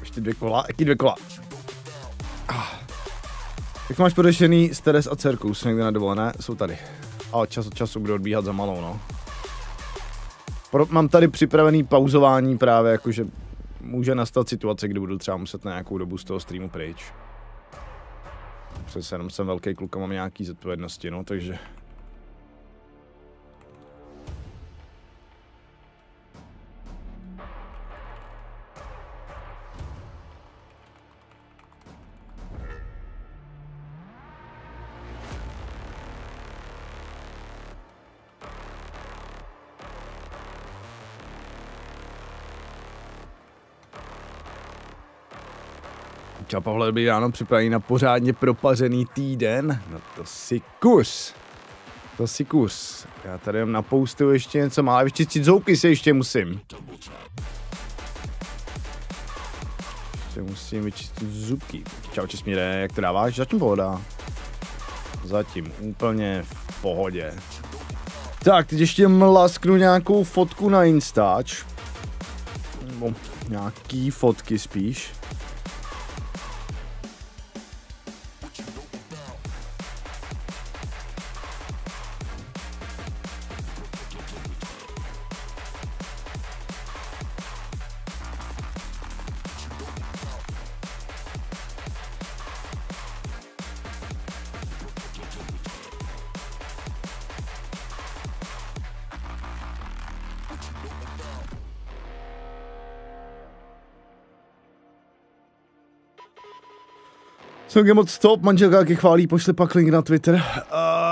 Ještě 2 kola, jaký 2 kola? Jak máš pořešený stres a cirkus někde na dovolené? Jsou tady. Ale čas od času budu odbíhat za malou, no. Mám tady připravený pauzování právě, jakože může nastat situace, kdy budu třeba muset na nějakou dobu z toho streamu pryč. Přece jenom jsem velký kluk a mám nějaký zodpovědnosti, no, takže... Čau Pavle, dobrý ráno, připravený na pořádně propařený týden. No to si kus. To si kus. Já tady jen napoustuju ještě něco málo, vyčistit zoubky si ještě musím. Musím vyčistit zubky. Čau Česmíre, jak to dáváš? Zatím pohoda. Zatím úplně v pohodě. Tak, teď ještě mlasknu nějakou fotku na Instač. Nebo nějaký fotky spíš. Jsem moc stop, manželka taky chválí, pošli pak link na Twitter.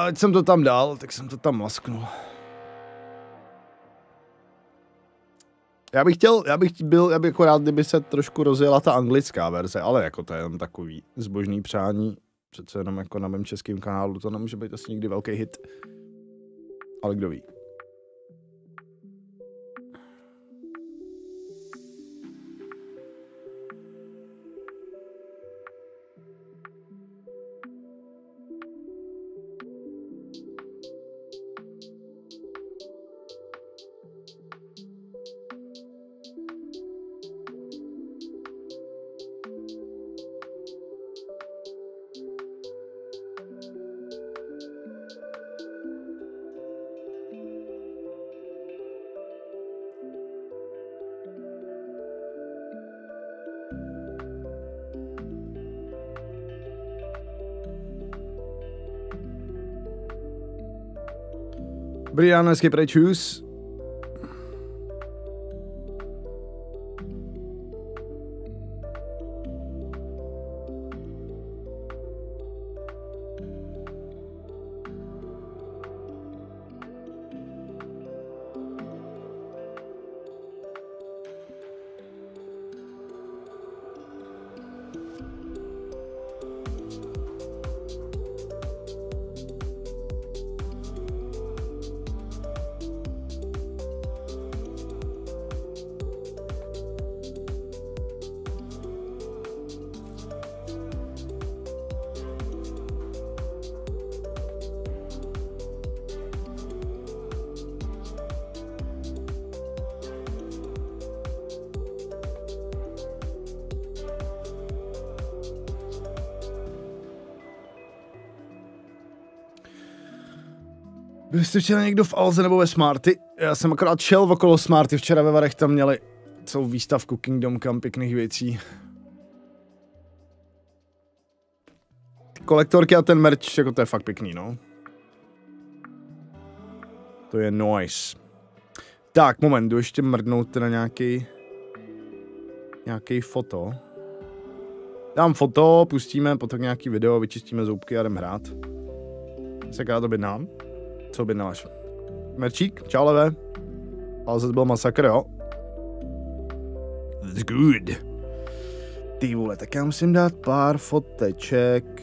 Ať jsem to tam dal, tak jsem to tam lasknul. Já bych jako rád, kdyby se trošku rozjela ta anglická verze, ale jako to je jenom takový zbožný přání. Přece jenom jako na mém českém kanálu to nemůže být asi nikdy velký hit. Ale kdo ví. Dobrý ráno, hezký prečus. Byli jste včera někdo v Alze nebo ve Smarty? Já jsem akorát šel okolo Smarty, včera ve Varech tam měli celou výstavku Kingdom Come pěkných věcí. Ty kolektorky a ten merch, jako to je fakt pěkný, no. To je nice. Tak, moment, jdu ještě mrdnout teda nějaký foto. Dám foto, pustíme, potom nějaký video, vyčistíme zoubky a jdem hrát. Se krát objednám. Co objednáváš? Merčík, čau leve. Ale zase byl masakr, jo? That's good. Ty vole, tak já musím dát pár foteček.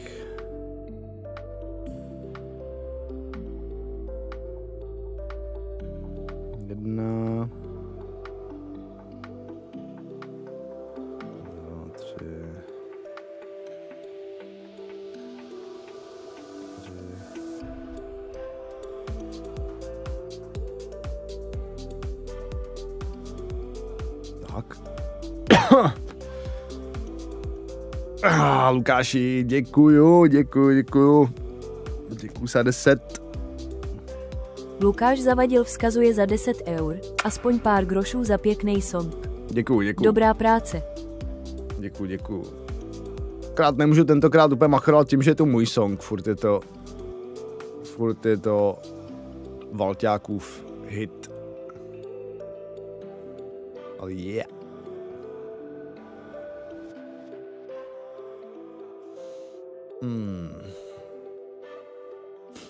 Jedna. 2, 3. Tak. Lukáši, děkuju. Děkuju za 10. Lukáš Zavadil vzkazuje za 10 eur, aspoň pár grošů za pěkný song. Děkuju. Dobrá práce. Děkuju. Krát nemůžu tentokrát úplně machrovat tím, že je to můj song, furt je to Valťákův hit. Ale yeah.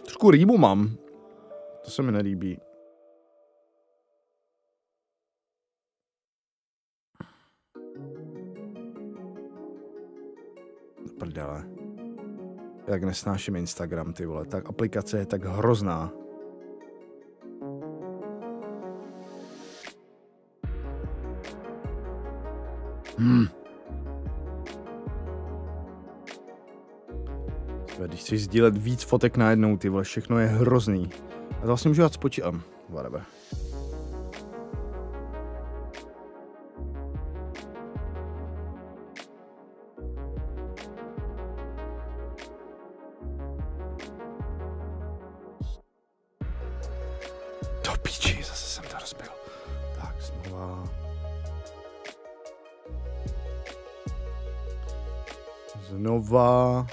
Trošku rýmu mám. To se mi nelíbí. Prdele. Jak nesnáším Instagram, ty vole. Tak aplikace je tak hrozná. Když chceš sdílet víc fotek najednou, ty vole, všechno je hrozný. A to vlastně můžu dát spočítám. Whatever. Do píči, zase jsem to rozbil. Tak, znova. Znova.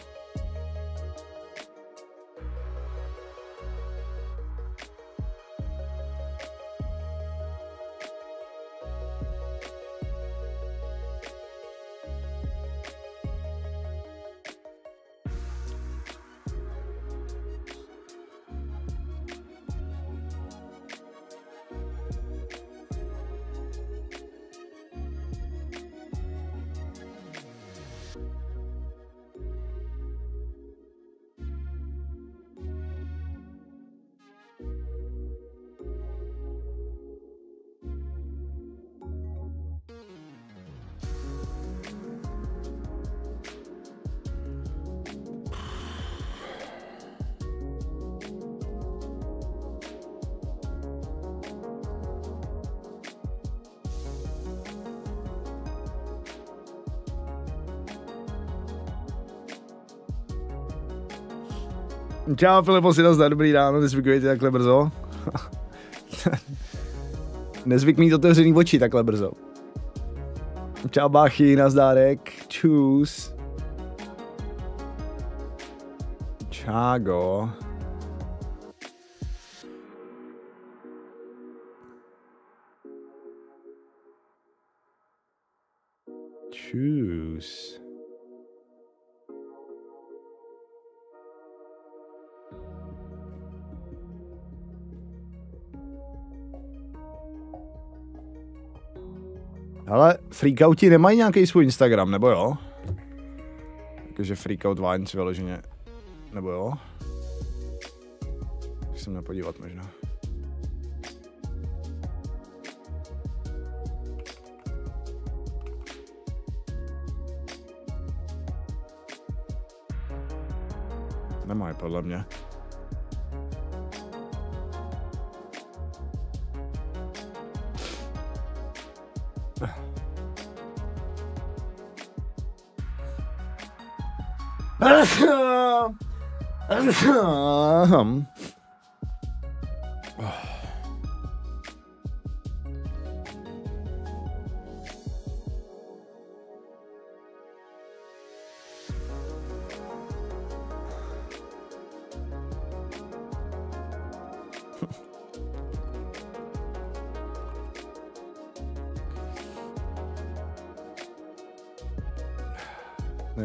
Čau, Filipo, si nazdar, dobrý ráno, nezvykujete takhle brzo. Nezvyk mít otevřený oči takhle brzo. Čau, báchy, nazdárek, čus. Čágo. Čus. Ale freakouti nemají nějaký svůj Instagram, nebo jo? Takže freakout Vines vyloženě, nebo jo? Musím nepodívat možná. Nemají podle mě.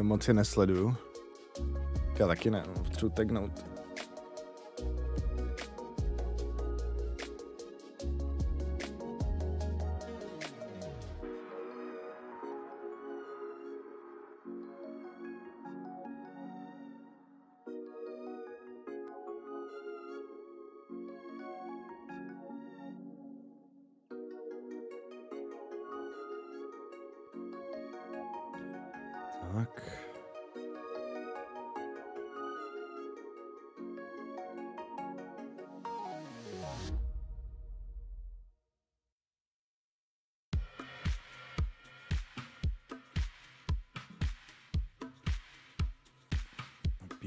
Moc je nesleduju. Já taky ne, potřebuji tagnout. Tak.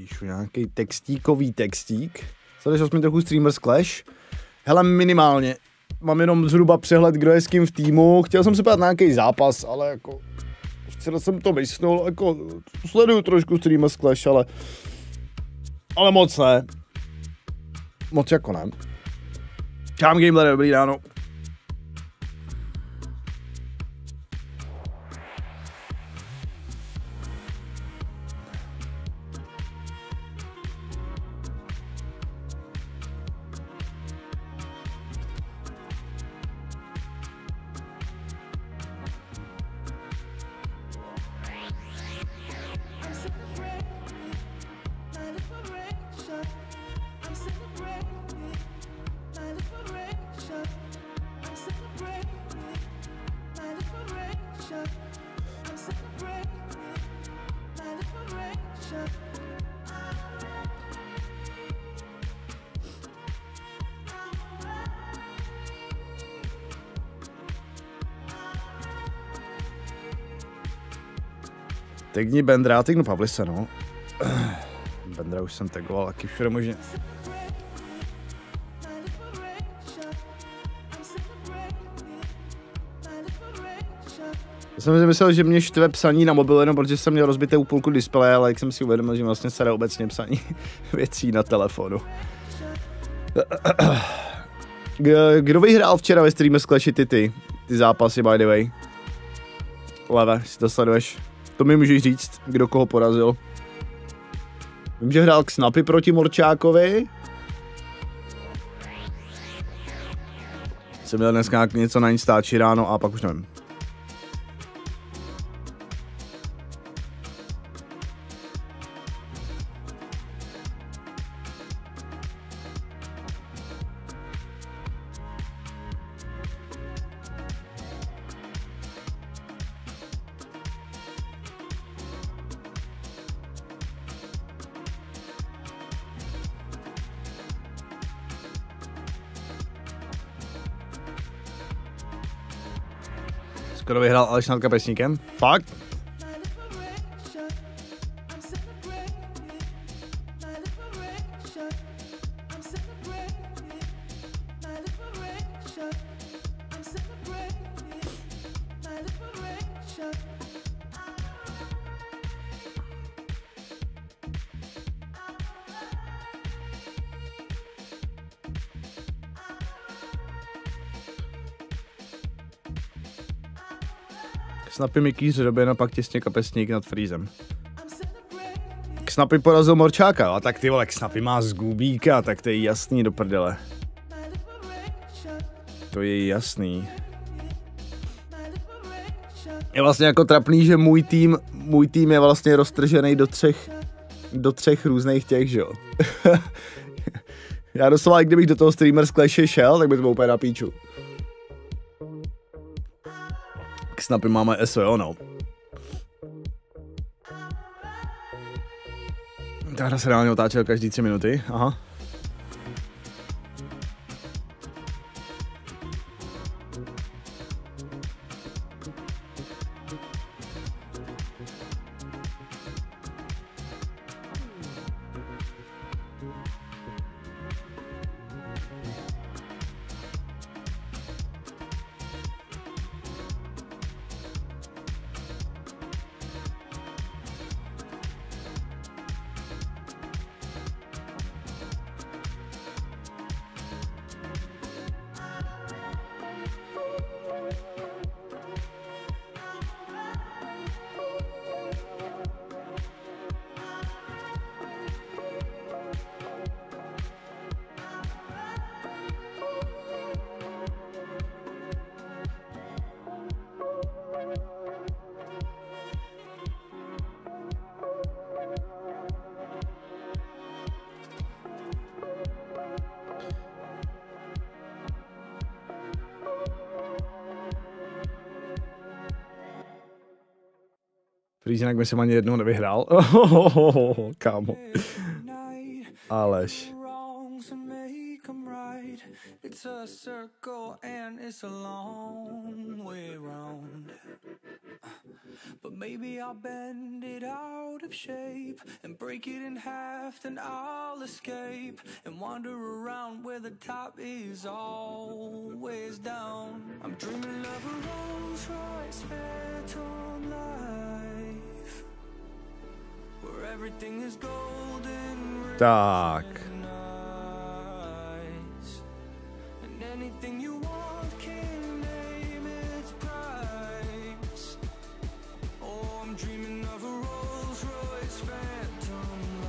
Píšu nějaký textíkový textík. Sleduješ mi trochu Streamers Clash? Hele, minimálně. Mám jenom zhruba přehled, kdo je s kým v týmu. Chtěl jsem se pát na nějaký zápas, ale jako... Včera jsem to vysnul, jako... Sleduju trošku Streamers Clash, ale moc ne. Moc jako ne. Čám Gameplay, dobrý ráno. Tagni Bendra, tagnu Pavlise, no. Bendra už jsem tagoval, taky všude možně. Já jsem si myslel, že mě štve psaní na mobilu, jenom protože jsem měl rozbitou půlku displeje, ale jak jsem si uvědomil, že vlastně se dá obecně psaní věcí na telefonu. Kdo vyhrál včera ve streamu Clashi ty zápasy, by the way? Leve, si to sleduješ. To mi můžeš říct, kdo koho porazil. Vím, že hrál Snapy proti Morčákovi. Jsem měl dneska něco na Instači ráno a pak už nevím. Skoro vyhrál Aleš nad Kapesníkem. Fakt? Snapy Mikýř Robin a pak těsně Kapesník nad Freezem. Snapy porazil Morčáka, a tak ty vole, Snapy má z Gubíka, tak to je jasný do prdele. To je jasný. Je vlastně jako trapný, že můj tým je vlastně roztržený do třech různých těch, že jo. Já doslova, kdybych do toho Streamers Clash šel, tak by to bylo úplně na píču. K Snapy máme SO, no. Ta hra se reálně otáčela každý 3 minuty, aha. Jinak by jsem ani jednoho nevyhrál. Kámo. Aleš. But maybe I'll bend it out of shape and break it in half, then I'll escape and wander around where the top is always down. I'm dreaming of a Rolls Royce Phantom life where everything is golden, rich and nice, and anything you want can name its price. Oh, I'm dreaming of a Rolls Royce Phantom life.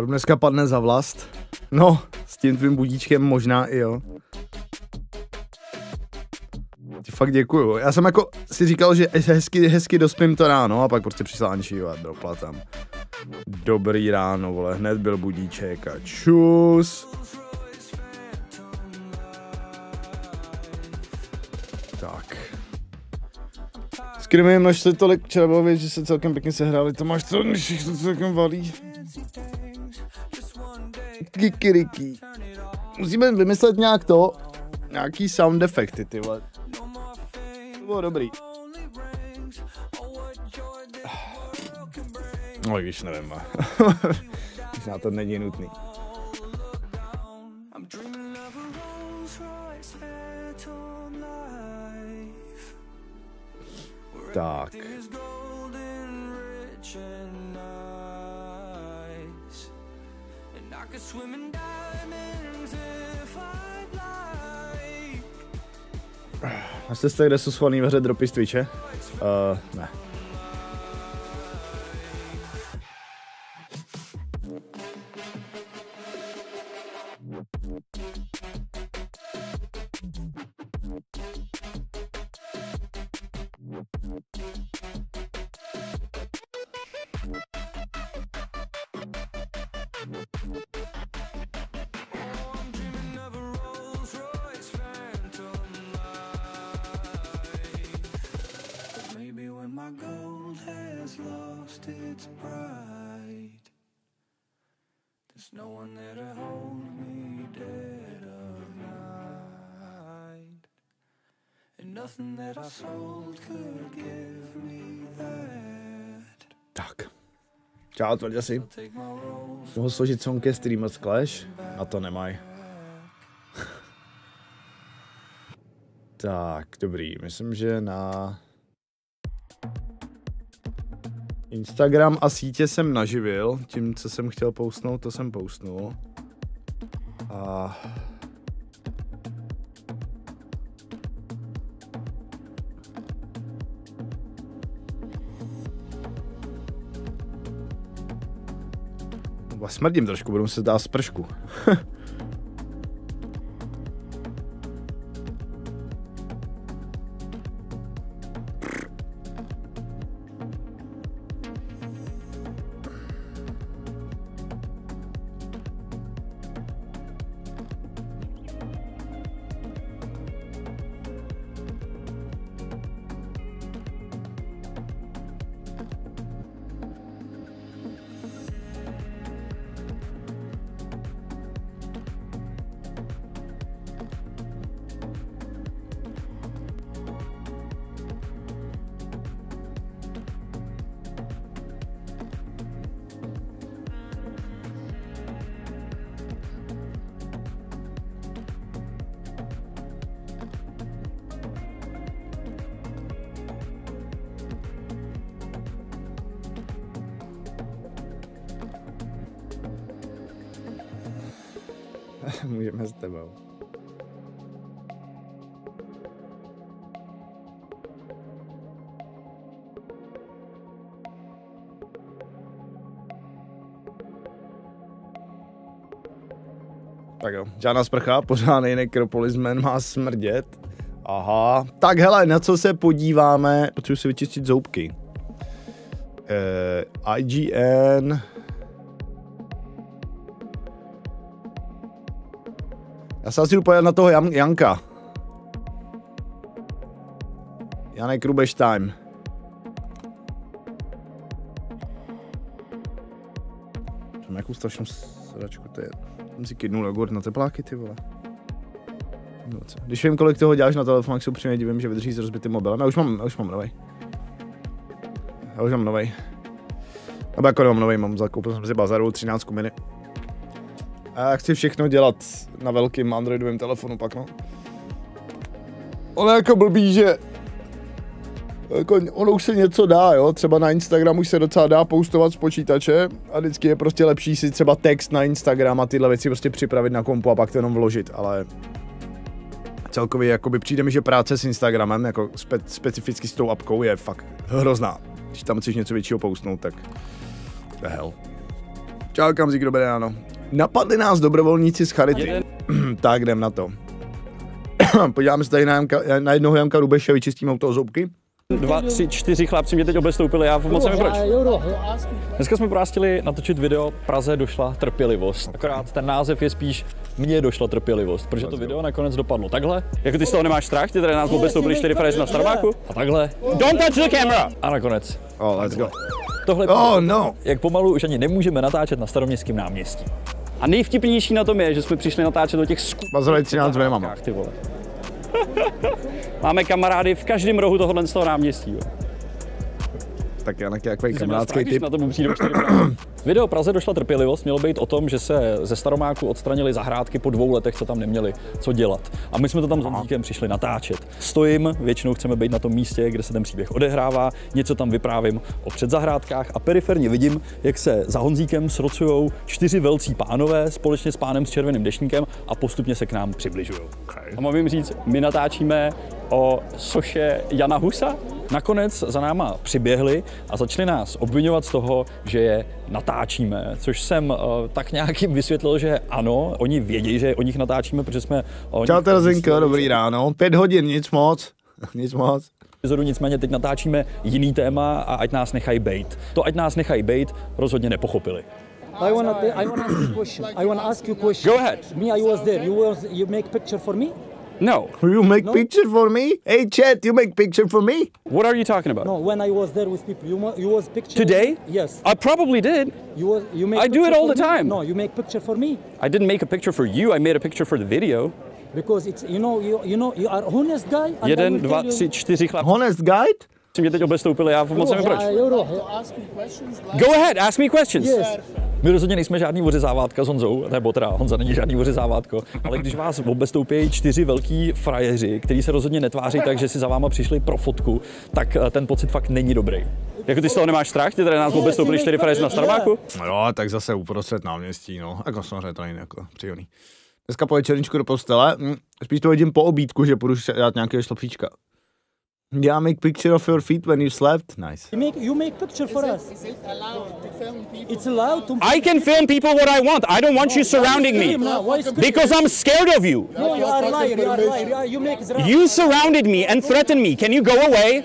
Dneska padne za vlast. No, s tím tvým budíčkem možná i jo. Ti fakt děkuju. Já jsem jako si říkal, že hezky dospím to ráno a pak prostě přišla Ančíva a dropla tam. Dobrý ráno, vole, hned byl budíček a čus. Tak. Skrimy množství tolik včera bylo věc, že se celkem pěkně sehráli. Tomáš, to všechno celkem valí. Kikiriki. Musíme vymyslet nějak nějaký sound efekty, ty vole. To bylo dobrý. No, když nevím, možná to není nutný. Tak. A jste, kde jsou schovaný ve hře dropy z Twitche? Ne. Tak. Čau, tvrdě si. Mohu složit sonky streamer z Clash? Na to nemají. Tak, dobrý. Myslím, že na Instagram a sítě jsem naživil. Tím, co jsem chtěl postnout, to jsem postnul. A smrdím trošku, budu se dát spršku. Můžeme s tebou. Tak jo, žádná sprcha, pořádnej nekropolismen má smrdět. Aha, tak hele, na co se podíváme, potřebuji si vyčistit zoubky. IGN... Já se asi jdu pojít na toho Janka. Janek Rubeštajm. Mám jakou strašnou sračku to je. Jsem si kydnul jogurt na tepláky, ty vole. Když vím, kolik toho děláš na telefon, tak se upřímně divím, že vydrží s rozbitým mobilem. Já už mám novej. Nebo jako nemám novej, zakoupil jsem si bazaru 13 mini. A já chci všechno dělat na velkým androidovém telefonu pak, no. Ono jako blbý, že jako ono už se něco dá, jo, třeba na Instagram už se docela dá postovat z počítače a vždycky je prostě lepší si třeba text na Instagram a tyhle věci prostě připravit na kompu a pak to jenom vložit, ale celkově jakoby přijde mi, že práce s Instagramem, jako specificky s tou apkou je fakt hrozná. Když tam chceš něco většího postnout, tak the hell. Čau, Kamzík, dobré ráno. Napadli nás dobrovolníci z Charity. Tak jdem na to. Podíváme se tady na jednoho Janka Rubeše, vyčistíme u toho zoubky. 2, 3, 4 chlapci mě teď obestoupili, já moc nevím proč. Dneska jsme právě chtěli natočit video Praze došla trpělivost. Akorát ten název je spíš Mně došla trpělivost, protože to video nakonec dopadlo takhle. Jako ty z toho nemáš strach, ty tady nás obestoupili 4 frajeři na Starbucku a takhle. Don't touch the camera! A nakonec. Oh, let's go. Tohle no. Jak pomalu už ani nemůžeme natáčet na Staroměstském náměstí. A nejvtipnější na tom je, že jsme přišli natáčet do těch Bazaroj 13 mám. Ty vole. Máme kamarády v každém rohu tohohle z toho náměstí. Jo. Tak já nějaký kamarádský typ. Na to video Praze došla trpělivost mělo být o tom, že se ze Staromáku odstranili zahrádky po 2 letech, co tam neměli co dělat. A my jsme to tam s Honzíkem přišli natáčet. Stojím, většinou chceme být na tom místě, kde se ten příběh odehrává, něco tam vyprávím o předzahrádkách a periferně vidím, jak se za Honzíkem srocujou 4 velcí pánové společně s pánem s červeným deštníkem a postupně se k nám přibližují. Okay. A mám jim říct, my natáčíme o soše Jana Husa. Nakonec za náma přiběhli a začali nás obvinovat z toho, že je natáčíme, což jsem tak nějak jim vysvětlil, že ano, oni vědí, že o nich natáčíme, protože jsme... Čau Terzinko, dobrý ráno, 5 hodin, nic moc. Nicméně teď natáčíme jiný téma a ať nás nechají bejt. To ať nás nechají bejt rozhodně nepochopili. I wanna ask you a question. I wanna ask you a question. Go ahead. Me, I was there. You make picture for me? No. You make picture for me? Hey chat, you make picture for me? What are you talking about? No, when I was there with people, you was picture. Today? Yes. I probably did. You make. I do it all the time. No, you make picture for me. I didn't make a picture for you. I made a picture for the video. Because it's you are honest guy. 1, 2, 3, 4 chlapci. Honest guide? Mě teď obestoupili, já moc nevím proč. Go ahead, ask me questions. Yes. My rozhodně nejsme žádný vořezávátka s Honzou, nebo teda Honza není žádný vořezávátko, ale když vás obestoupí 4 velký frajeři, kteří se rozhodně netváří tak, že si za váma přišli pro fotku, tak ten pocit fakt není dobrý. Jako ty z toho nemáš strach, ty tady nás obestoupili 4 frajeři na Starbucku? No, tak zase uprostřed náměstí, no, jako samozřejmě to není jako příjemný. Dneska po večerničku do postele, spíš to vidím po obídku, že půjdu dát nějakého šlapříčka. Yeah, make picture of your feet when you slept. Nice. You make picture for us. Is it allowed to film people? It's allowed to. I can film people what I want. I don't want you surrounding me. Because I'm scared of you. No, you are liar. You are liar. You make. You surrounded me and threatened me. Can you go away?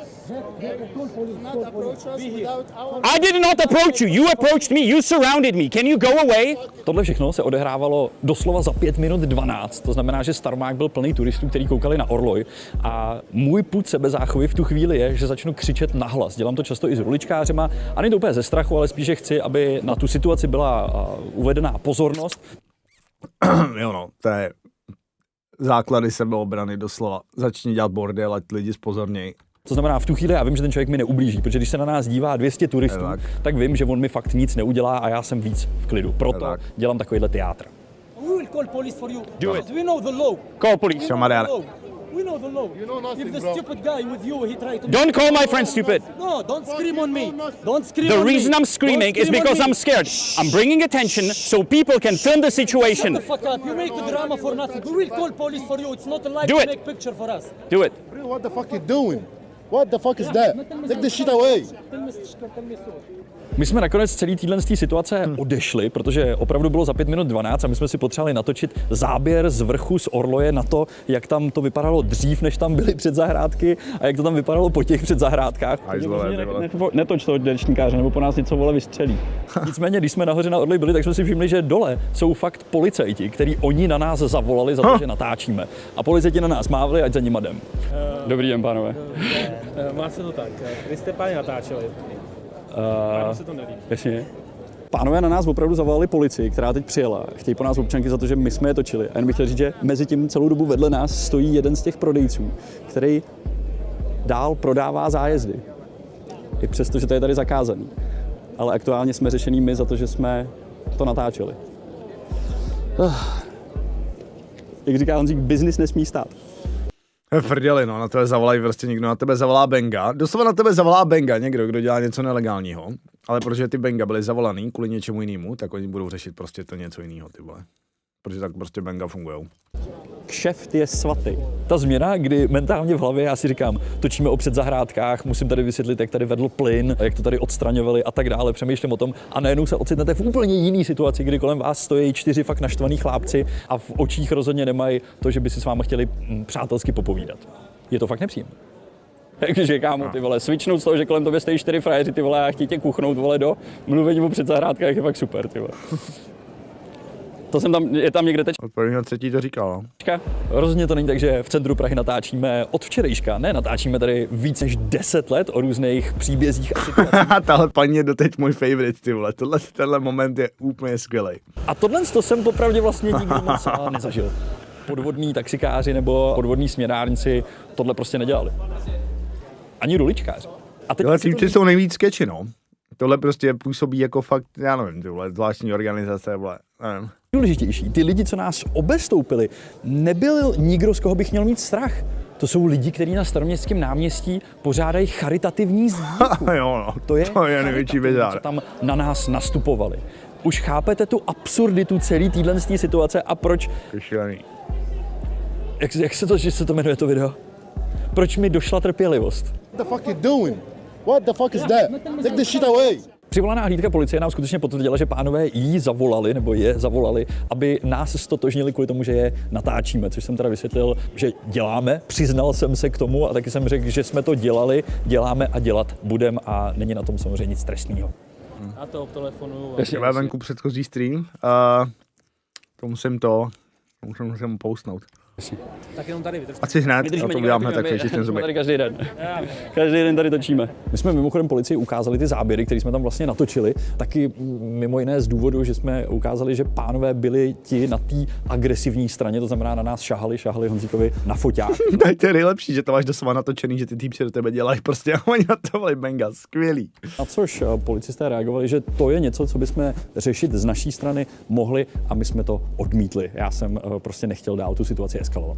I did not approach you. You approached me. You surrounded me. Can you go away? Tohle všechno se odehrávalo doslova za 5 minut 12. To znamená, že Starmák byl plný turistů, kteří koukali na orloj. A můj pud sebezáchovy v tu chvíli je, že začnu křičet nahlas. Dělám to často i s ruličkářema. A není to úplně ze strachu, ale spíše chci, aby na tu situaci byla uvedená pozornost. Jo no, to je základy sebeobrany doslova. Začni dělat bordel, ať lidi zpozornějí. To znamená, v tu chvíli já vím, že ten člověk mi neublíží, protože když se na nás dívá 200 turistů, tak vím, že on mi fakt nic neudělá a já jsem víc v klidu. Proto dělám takovýhle teátr. We will call police for you. Do it. We know the law. Call police. We know the law. You know nothing, if the bro. stupid guy with you, he tried to... Don't call my friend stupid. No, don't scream on me. Don't scream The on me. reason I'm screaming is because I'm scared. I'm bringing attention so people can film the situation. Shut the fuck up. You make a drama for nothing. We will call police for you. It's not allowed Do to it. make picture for us. Do it. Bro, what the fuck you doing? What the fuck is that? Take this shit away. My jsme nakonec z celý téhle situace odešli, protože opravdu bylo za 5 minut 12 a my jsme si potřebovali natočit záběr z vrchu z orloje na to, jak tam to vypadalo dřív, než tam byly předzahrádky a jak to tam vypadalo po těch předzahrádkách. Netoč toho dečníkáře, nebo po nás něco vole vystřelí. Nicméně, když jsme nahoře na orloji byli, tak jsme si všimli, že dole jsou fakt policajti, kteří oni na nás zavolali za to, že natáčíme. A policajti na nás mávli, ať za nima jdem. Dobrý den, pánové. Má se to tak. Vy jste páni natáčeli. Pánu se to nelíbí. Jasně. Pánové na nás opravdu zavolali policii, která teď přijela. Chtějí po nás občanky za to, že my jsme je točili. A jen bych chtěl říct, že mezi tím celou dobu vedle nás stojí jeden z těch prodejců, který dál prodává zájezdy. I přesto, že to je tady zakázaný. Ale aktuálně jsme řešený my za to, že jsme to natáčeli. Jak říká Honzík, biznis nesmí stát. Frděli, no, na tebe zavolají prostě někdo, na tebe zavolá Benga. Doslova na tebe zavolá Benga, někdo, kdo dělá něco nelegálního. Ale protože ty Benga byly zavolaný kvůli něčemu jinému, tak oni budou řešit prostě to něco jiného, ty vole. Protože tak prostě Benga fungujou. Kšeft je svatý. Ta změna, kdy mentálně v hlavě já si říkám, točíme o předzahrádkách, musím tady vysvětlit, jak tady vedl plyn, jak to tady odstraňovali a tak dále, přemýšlím o tom a najednou se ocitnete v úplně jiný situaci, kdy kolem vás stojí 4 fakt naštvaný chlápci a v očích rozhodně nemají to, že by si s váma chtěli přátelsky popovídat. Je to fakt nepříjemné. Takže kámo, ty vole, switchnout z toho, že kolem tobě stojí 4 frajeři, ty vole, a chtějí tě kuchnout, vole, do mluvení o předzahrádkách je fakt super, ty vole. To jsem tam, je tam někde teď. Od prvního třetí to říkal, no. Rozhodně to není tak, že v centru Prahy natáčíme od včerejška, ne, natáčíme tady víc než 10 let o různých příbězích a situacích. Tahle paní je doteď můj favorite, ty vole, tenhle moment je úplně skvělej. A tohle to jsem popravdě vlastně nikdy moc nezažil. Podvodní taxikáři nebo podvodní směnárníci tohle prostě nedělali. Ani ruličkáři. A teď ty jsou nejvíc skeči, no. Tohle prostě působí jako fakt, já nevím, ty vole, zvláštní organizace, vole, nevím. Důležitější, ty lidi, co nás obestoupili, nebyl nikdo, z koho bych měl mít strach. To jsou lidi, kteří na Staroměstském náměstí pořádají charitativní sbírku. Jo, no, to je největší bizár. Co tam na nás nastupovali. Už chápete tu absurditu celé téhle situace a proč... Jak se to jmenuje to video? Proč mi došla trpělivost? What the fuck you doing? What the fuck is that? Take this shit away. Přivolaná hlídka policie nám skutečně potvrdila, že pánové jí zavolali, nebo je zavolali, aby nás stotožnili kvůli tomu, že je natáčíme, což jsem teda vysvětlil, že děláme, přiznal jsem se k tomu a taky jsem řekl, že jsme to dělali, děláme a dělat budem a není na tom samozřejmě nic trestného. A to telefonu. Já venku předchozí stream a to musím postnout. Tak jenom tady vydržte. A si hned, a to uděláme tak, že ten zuby. Tady každý den. Každý den tady točíme. My jsme mimochodem policii ukázali ty záběry, které jsme tam vlastně natočili, taky mimo jiné z důvodu, že jsme ukázali, že pánové byli ti na té agresivní straně, to znamená na nás šahali Honzíkovi na foťák. To je nejlepší, že to máš doslova natočený, že ty týpci do tebe dělají prostě a oni na to volí Benga, skvělý. Na což policisté reagovali, že to je něco, co bychom řešit z naší strany mohli a my jsme to odmítli. Já jsem prostě nechtěl dál tu situaci eskalovat.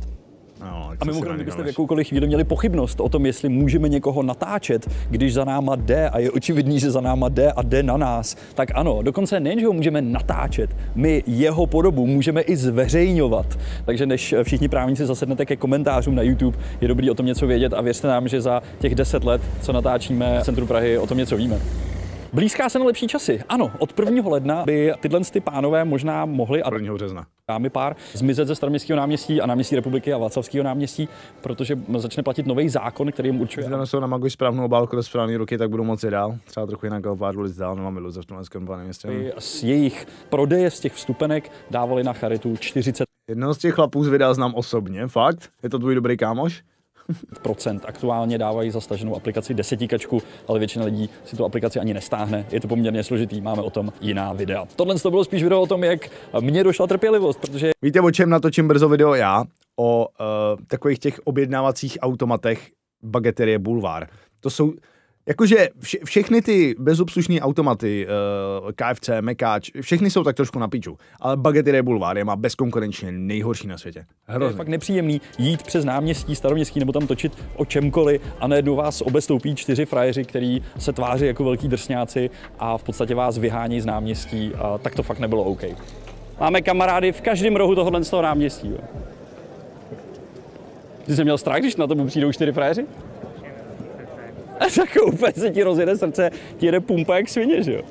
No, a mimochodem, kdybyste v jakoukoliv chvíli měli pochybnost o tom, jestli můžeme někoho natáčet, když za náma jde a je očividný, že za náma jde a jde na nás, tak ano, dokonce nejen, že ho můžeme natáčet, my jeho podobu můžeme i zveřejňovat. Takže než všichni právníci zasednete ke komentářům na YouTube, je dobrý o tom něco vědět a věřte nám, že za těch 10 let, co natáčíme v centru Prahy, o tom něco víme. Blízká se na lepší časy. Ano, od 1. ledna by tyhle pánové možná mohli, a 1. března. Dámy pár, zmizet ze Staroměstského náměstí a náměstí Republiky a Václavského náměstí, protože začne platit nový zákon, který jim určuje. Když jsou namagují správnou obálku do správné ruky, tak budou moci dál. Třeba trochu jinak pár ulic dál, nemám iluze v tomhle skandálním městě. Z jejich prodeje z těch vstupenek dávali na charitu 40%. Jednoho z těch chlapů z videa znám osobně, fakt? Je to tvůj dobrý kámoš? Aktuálně dávají za staženou aplikaci 10, ale většina lidí si tu aplikaci ani nestáhne. Je to poměrně složitý, máme o tom jiná videa. Tohle to bylo spíš video o tom, jak mně došla trpělivost, protože... Víte, o čem natočím brzo video já? O takových těch objednávacích automatech Bageterie Bulvár. To jsou... Jakože všechny ty bezobslušné automaty, KFC, Mekáč, všechny jsou tak trošku na piču, ale Bageterie Bulvár je má bezkonkurenčně nejhorší na světě. Hrozně. Je fakt nepříjemný jít přes náměstí Staroměstský nebo tam točit o čemkoliv a najednou vás obestoupí 4 frajeři, kteří se tváří jako velký drsňáci a v podstatě vás vyhání z náměstí a tak to fakt nebylo OK. Máme kamarády v každém rohu tohohle z toho náměstí. Jo. Ty jsi měl strach, když na to přijdou 4 frajeři? A tak úplně se ti rozjede srdce, ti jede pumpa jak svině, že jo?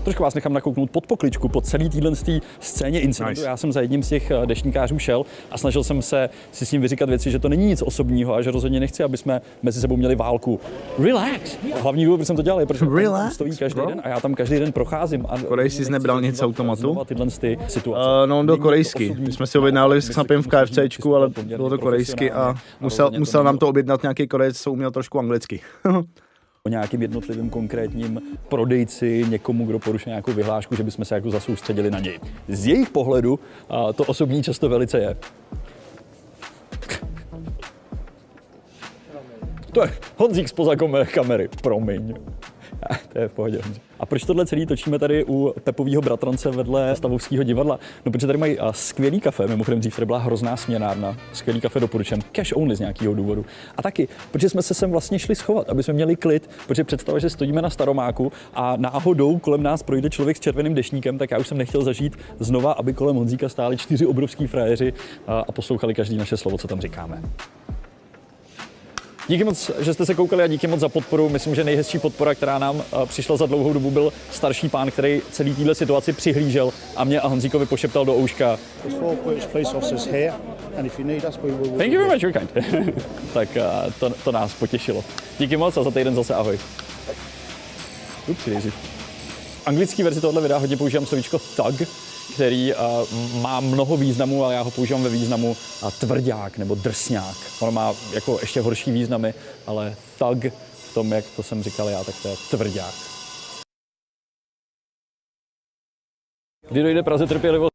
Trošku vás nechám nakouknout pod pokličku, po celý téhle scéně incidentu. Nice. Já jsem za jedním z těch deštníkářů šel a snažil jsem se si s ním vyříkat věci, že to není nic osobního a že rozhodně nechci, aby jsme mezi sebou měli válku. Relax! Hlavní důvod, proč jsem to dělal, je, protože tam stojí každý den a já tam každý den procházím. Korejci jsi nebral nic z automatu? Tyhle situace. No, do korejsky. My jsme si objednali s knapem v KFCčku, ale bylo to korejsky a musel nám to objednat nějaký Korejec, co uměl trošku anglicky. O nějakým jednotlivým konkrétním prodejci, někomu, kdo porušuje nějakou vyhlášku, že bychom se jako zasoustředili na něj. Z jejich pohledu to osobní často velice je. To je Honzík spoza kamery, promiň. To je v pohodě. A proč tohle celý točíme tady u Pepovýho bratrance vedle Stavovského divadla? No, protože tady mají skvělý kafe, mimochodem dřív tady byla hrozná směnárna, skvělý kafe doporučím, cash only z nějakého důvodu. A taky, protože jsme se sem vlastně šli schovat, aby jsme měli klid, protože představa, že stojíme na Staromáku a náhodou kolem nás projde člověk s červeným deštníkem, tak já už jsem nechtěl zažít znova, aby kolem Honzíka stáli 4 obrovský frajeři a poslouchali každý naše slovo, co tam říkáme. Díky moc, že jste se koukali a díky moc za podporu. Myslím, že nejhezčí podpora, která nám přišla za dlouhou dobu, byl starší pán, který celý téhle situaci přihlížel a mě a Honzíkovi pošeptal do ouška. Thank you very much, you're kind. Tak to nás potěšilo. Díky moc a za týden zase ahoj. V anglické verzi tohoto videa hodně používám slovíčko thug, který má mnoho významů, ale já ho používám ve významu tvrdák nebo drsňák. Ono má jako ještě horší významy, ale thug v tom, jak to jsem říkal já, tak to je tvrdák. Kdy dojde Praze trpělivost?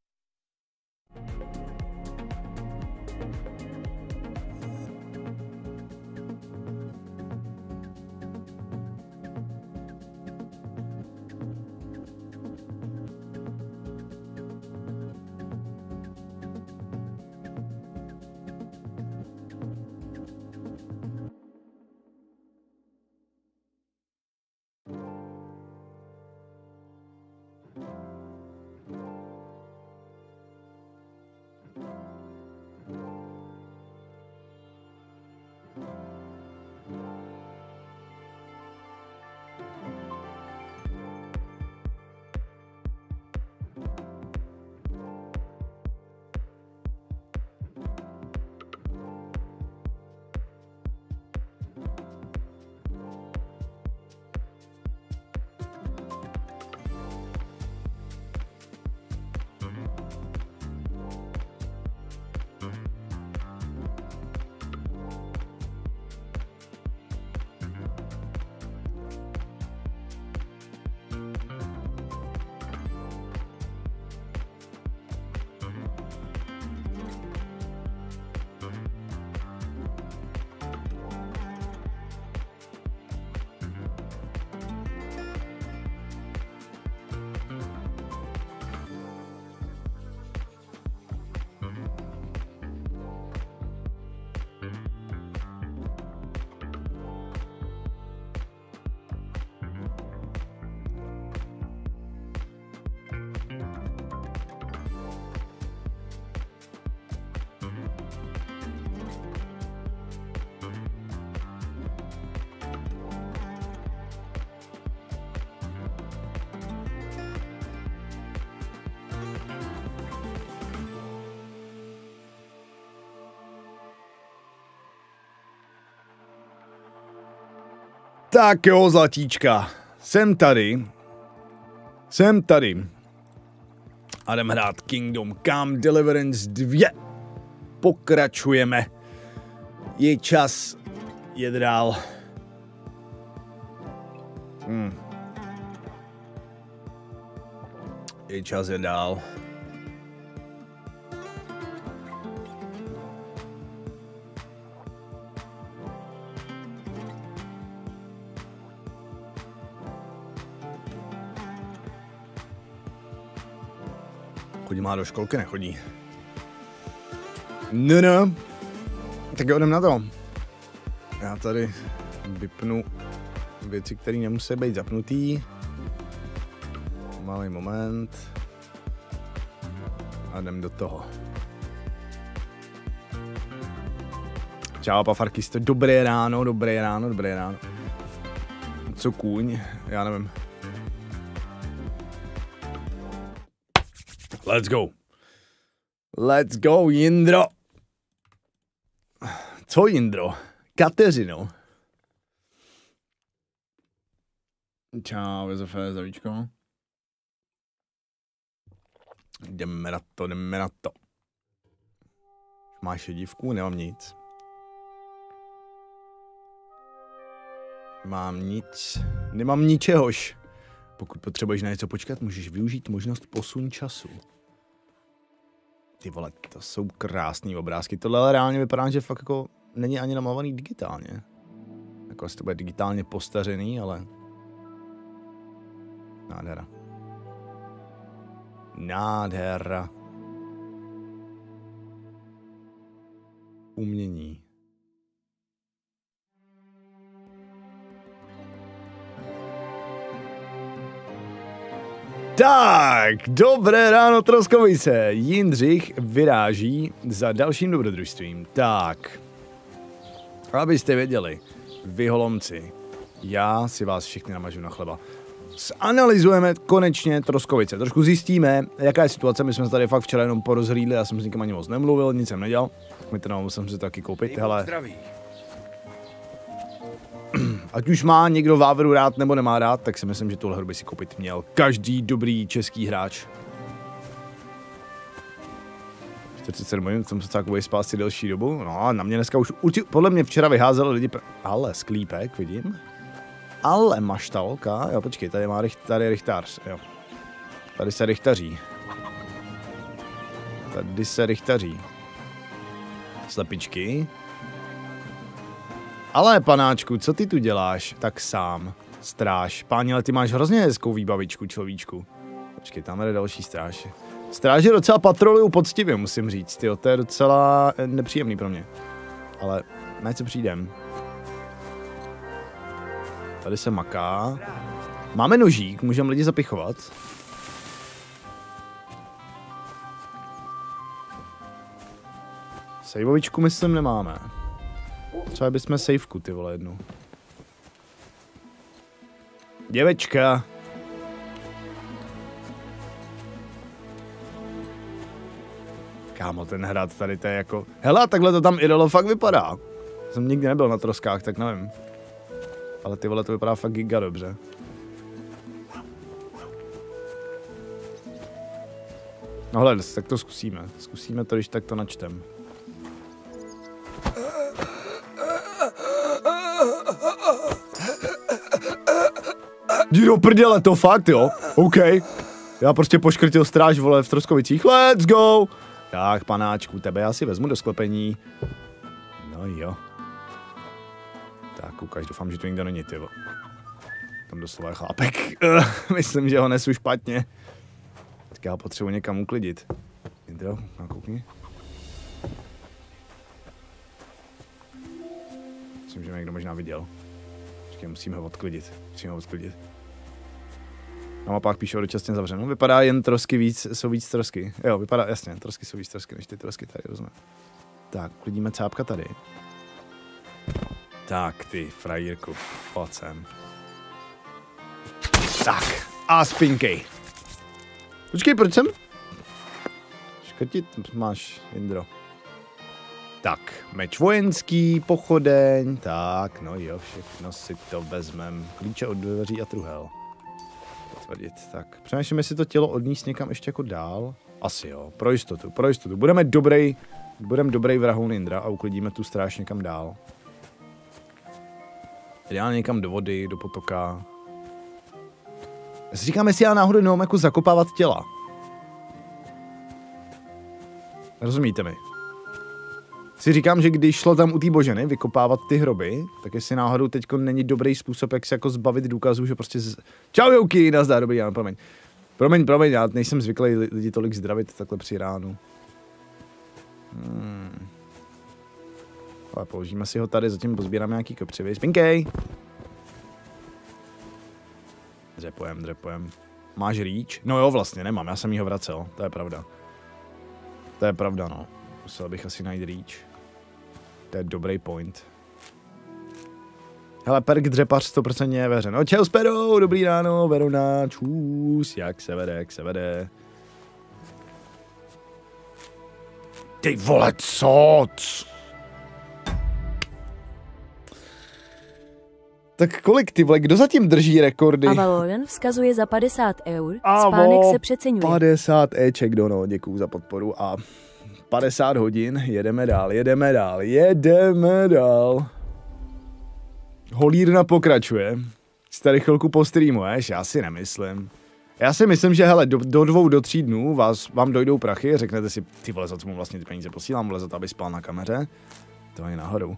Tak jo, zlatíčka, jsem tady a jdeme hrát Kingdom Come Deliverance 2. Pokračujeme. Je čas jet dál. Je čas jet dál. Chodí má do školky, nechodí. No. Tak jo, jdem na to. Já tady vypnu věci, které nemusí být zapnutý. Malý moment. A jdem do toho. Čau, pafarkisto. Dobré ráno. Co kůň? Já nevím. Let's go, Jindro. Co, Jindro? Kateřino. Čau, Josefé, zdravíčko. Jdeme na to. Máš dívku? Nemám nic. Nemám ničehož. Pokud potřebuješ na něco počkat, můžeš využít možnost posun času. Ty vole, to jsou krásný obrázky. Tohle ale reálně vypadá, že fakt jako není ani namalovaný digitálně. Jako asi to bude digitálně postařený, ale... Nádhera. Nádhera. Umění. Tak, dobré ráno, Troskovice. Jindřich vyráží za dalším dobrodružstvím. Tak, abyste věděli, vy holomci, já si vás všichni namažu na chleba. Zanalyzujeme konečně Troskovice. Trošku zjistíme, jaká je situace. My jsme se tady fakt včera jenom porozhlídli, já jsem s nikým ani moc nemluvil, nic jsem nedělal. Tak mi teda musím si to taky koupit, hele. Ať už má někdo Váveru rád nebo nemá rád, tak si myslím, že tuhle hru by si koupit měl každý dobrý český hráč. 47 minut, jsem se takový spát si delší dobu. No, na mě dneska už podle mě včera vyházeli lidi, ale sklípek, vidím. Ale maštalka, jo, počkej, tady je rychtář, jo. Tady se rychtaří. Slepičky. Ale panáčku, co ty tu děláš? Tak sám. Stráž. Páni, ale ty máš hrozně hezkou výbavičku, človíčku. Počkej, tam je další stráž. Stráže docela patrolují poctivě, musím říct. Tyjo, to je docela nepříjemný pro mě. Ale na co přijdem. Tady se maká. Máme nožík, můžeme lidi zapichovat. Sejvovičku myslím nemáme. Třeba bychom sejvku, ty vole, jednu. Děvečka. Kámo, ten hrad tady, to je jako... Hele, takhle to tam idolo fakt vypadá. Jsem nikdy nebyl na Troskách, tak nevím. Ale ty vole, to vypadá fakt giga dobře. No hle, tak to zkusíme. Zkusíme to, když tak to načtem. Jdi do prdele, to fakt, jo? OK. Já prostě poškrtil stráž, vole, v Troskovicích. Let's go! Tak, panáčku, tebe já si vezmu do sklepení. No jo. Tak, ukáž, doufám, že to nikdo není, ty. Tam doslova je chlápek. Myslím, že ho nesu špatně. Tak já potřebuji někam uklidit. Jindro, nakoukni. Myslím, že mě někdo možná viděl. Počkej, musíme ho odklidit. Na mapách píšou dočasně zavřeno. Vypadá jen trosky jsou víc trosky. Jo, vypadá, jasně, trosky jsou víc trosky, než ty trosky tady, rozumím. Tak, klidíme cápka tady. Tak, ty frajírku, pojď sem. Tak, a spinkej. Počkej, proč jsem? Škrtit máš, Jindro. Tak, meč vojenský, pochodeň, tak, no jo, všechno si to vezmem. Klíče od dveří a truhel. Potvrdit, tak. Přemýšlím, jestli to tělo odníst někam ještě jako dál. Asi jo, pro jistotu. Budeme dobrý vrahoun Jindra a uklidíme tu stráž někam dál. Ideálně někam do vody, do potoka. Já si říkám, jestli já náhodou nemám jako zakopávat těla. Rozumíte mi? Si říkám, že když šlo tam u té Boženy vykopávat ty hroby, tak jestli náhodou teďko není dobrý způsob, jak se jako zbavit důkazů, že prostě Čau Jouky, nazdar, dobrý den, promiň, já nejsem zvyklý lidi tolik zdravit takhle při ránu. Ale položíme si ho tady, zatím pozbíráme nějaký kopřivy. Spinkej! Dřepujem. Máš rýč? No jo, vlastně nemám, já jsem jí ho vracel, to je pravda, no. Musel bych asi najít rýč. To je dobrý point. Hele, perk dřepař 100% je ve hře. No čau Spero, dobrý ráno, Verona, čus, jak se vede. Ty vole, co? Tak kolik ty vole, kdo zatím drží rekordy? Avaloren vzkazuje za 50 €, spánek se přeceňuje. 50 éček, dono, děkuju za podporu a 50 hodin, jedeme dál. Holírna pokračuje. Jsi tady chvilku postreamuješ? Já si nemyslím. Já si myslím, že hele, do 2 do 3 dnů vám dojdou prachy, řeknete si, ty vole, za co mu vlastně ty peníze posílám, vole, za to, aby spal na kameře. To ani náhodou.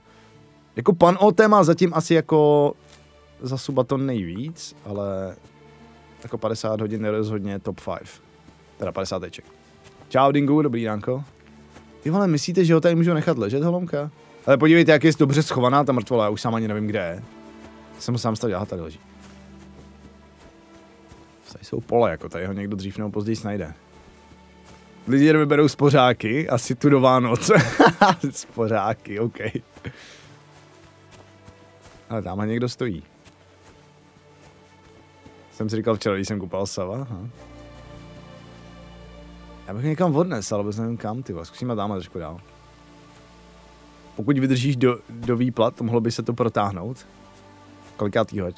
Jako pan OT má zatím asi jako za subaton nejvíc, ale jako 50 hodin rozhodně top 5. Teda 50 teček. Čau Dingu, dobrý ránko. Ty vole, myslíte, že ho tady můžu nechat ležet, holomka? Ale podívejte, jak je dobře schovaná ta mrtvola, já už sám ani nevím, kde je. Jsem ho sám stavil, aha, tady leží. Tady jsou pole, jako tady ho někdo dřív nebo později najde. Lidi vyberou spořáky, asi tu do Vánoc. Spořáky, OK. Ale tamhle někdo stojí. Jsem si říkal včera, když jsem kupal sava. Aha. Já bych někam odnes, ale vůbec nevím kam, ty. Zkusíme tamhle trošku dál. Pokud vydržíš do výplat, mohlo by se to protáhnout. Kolikátýho je?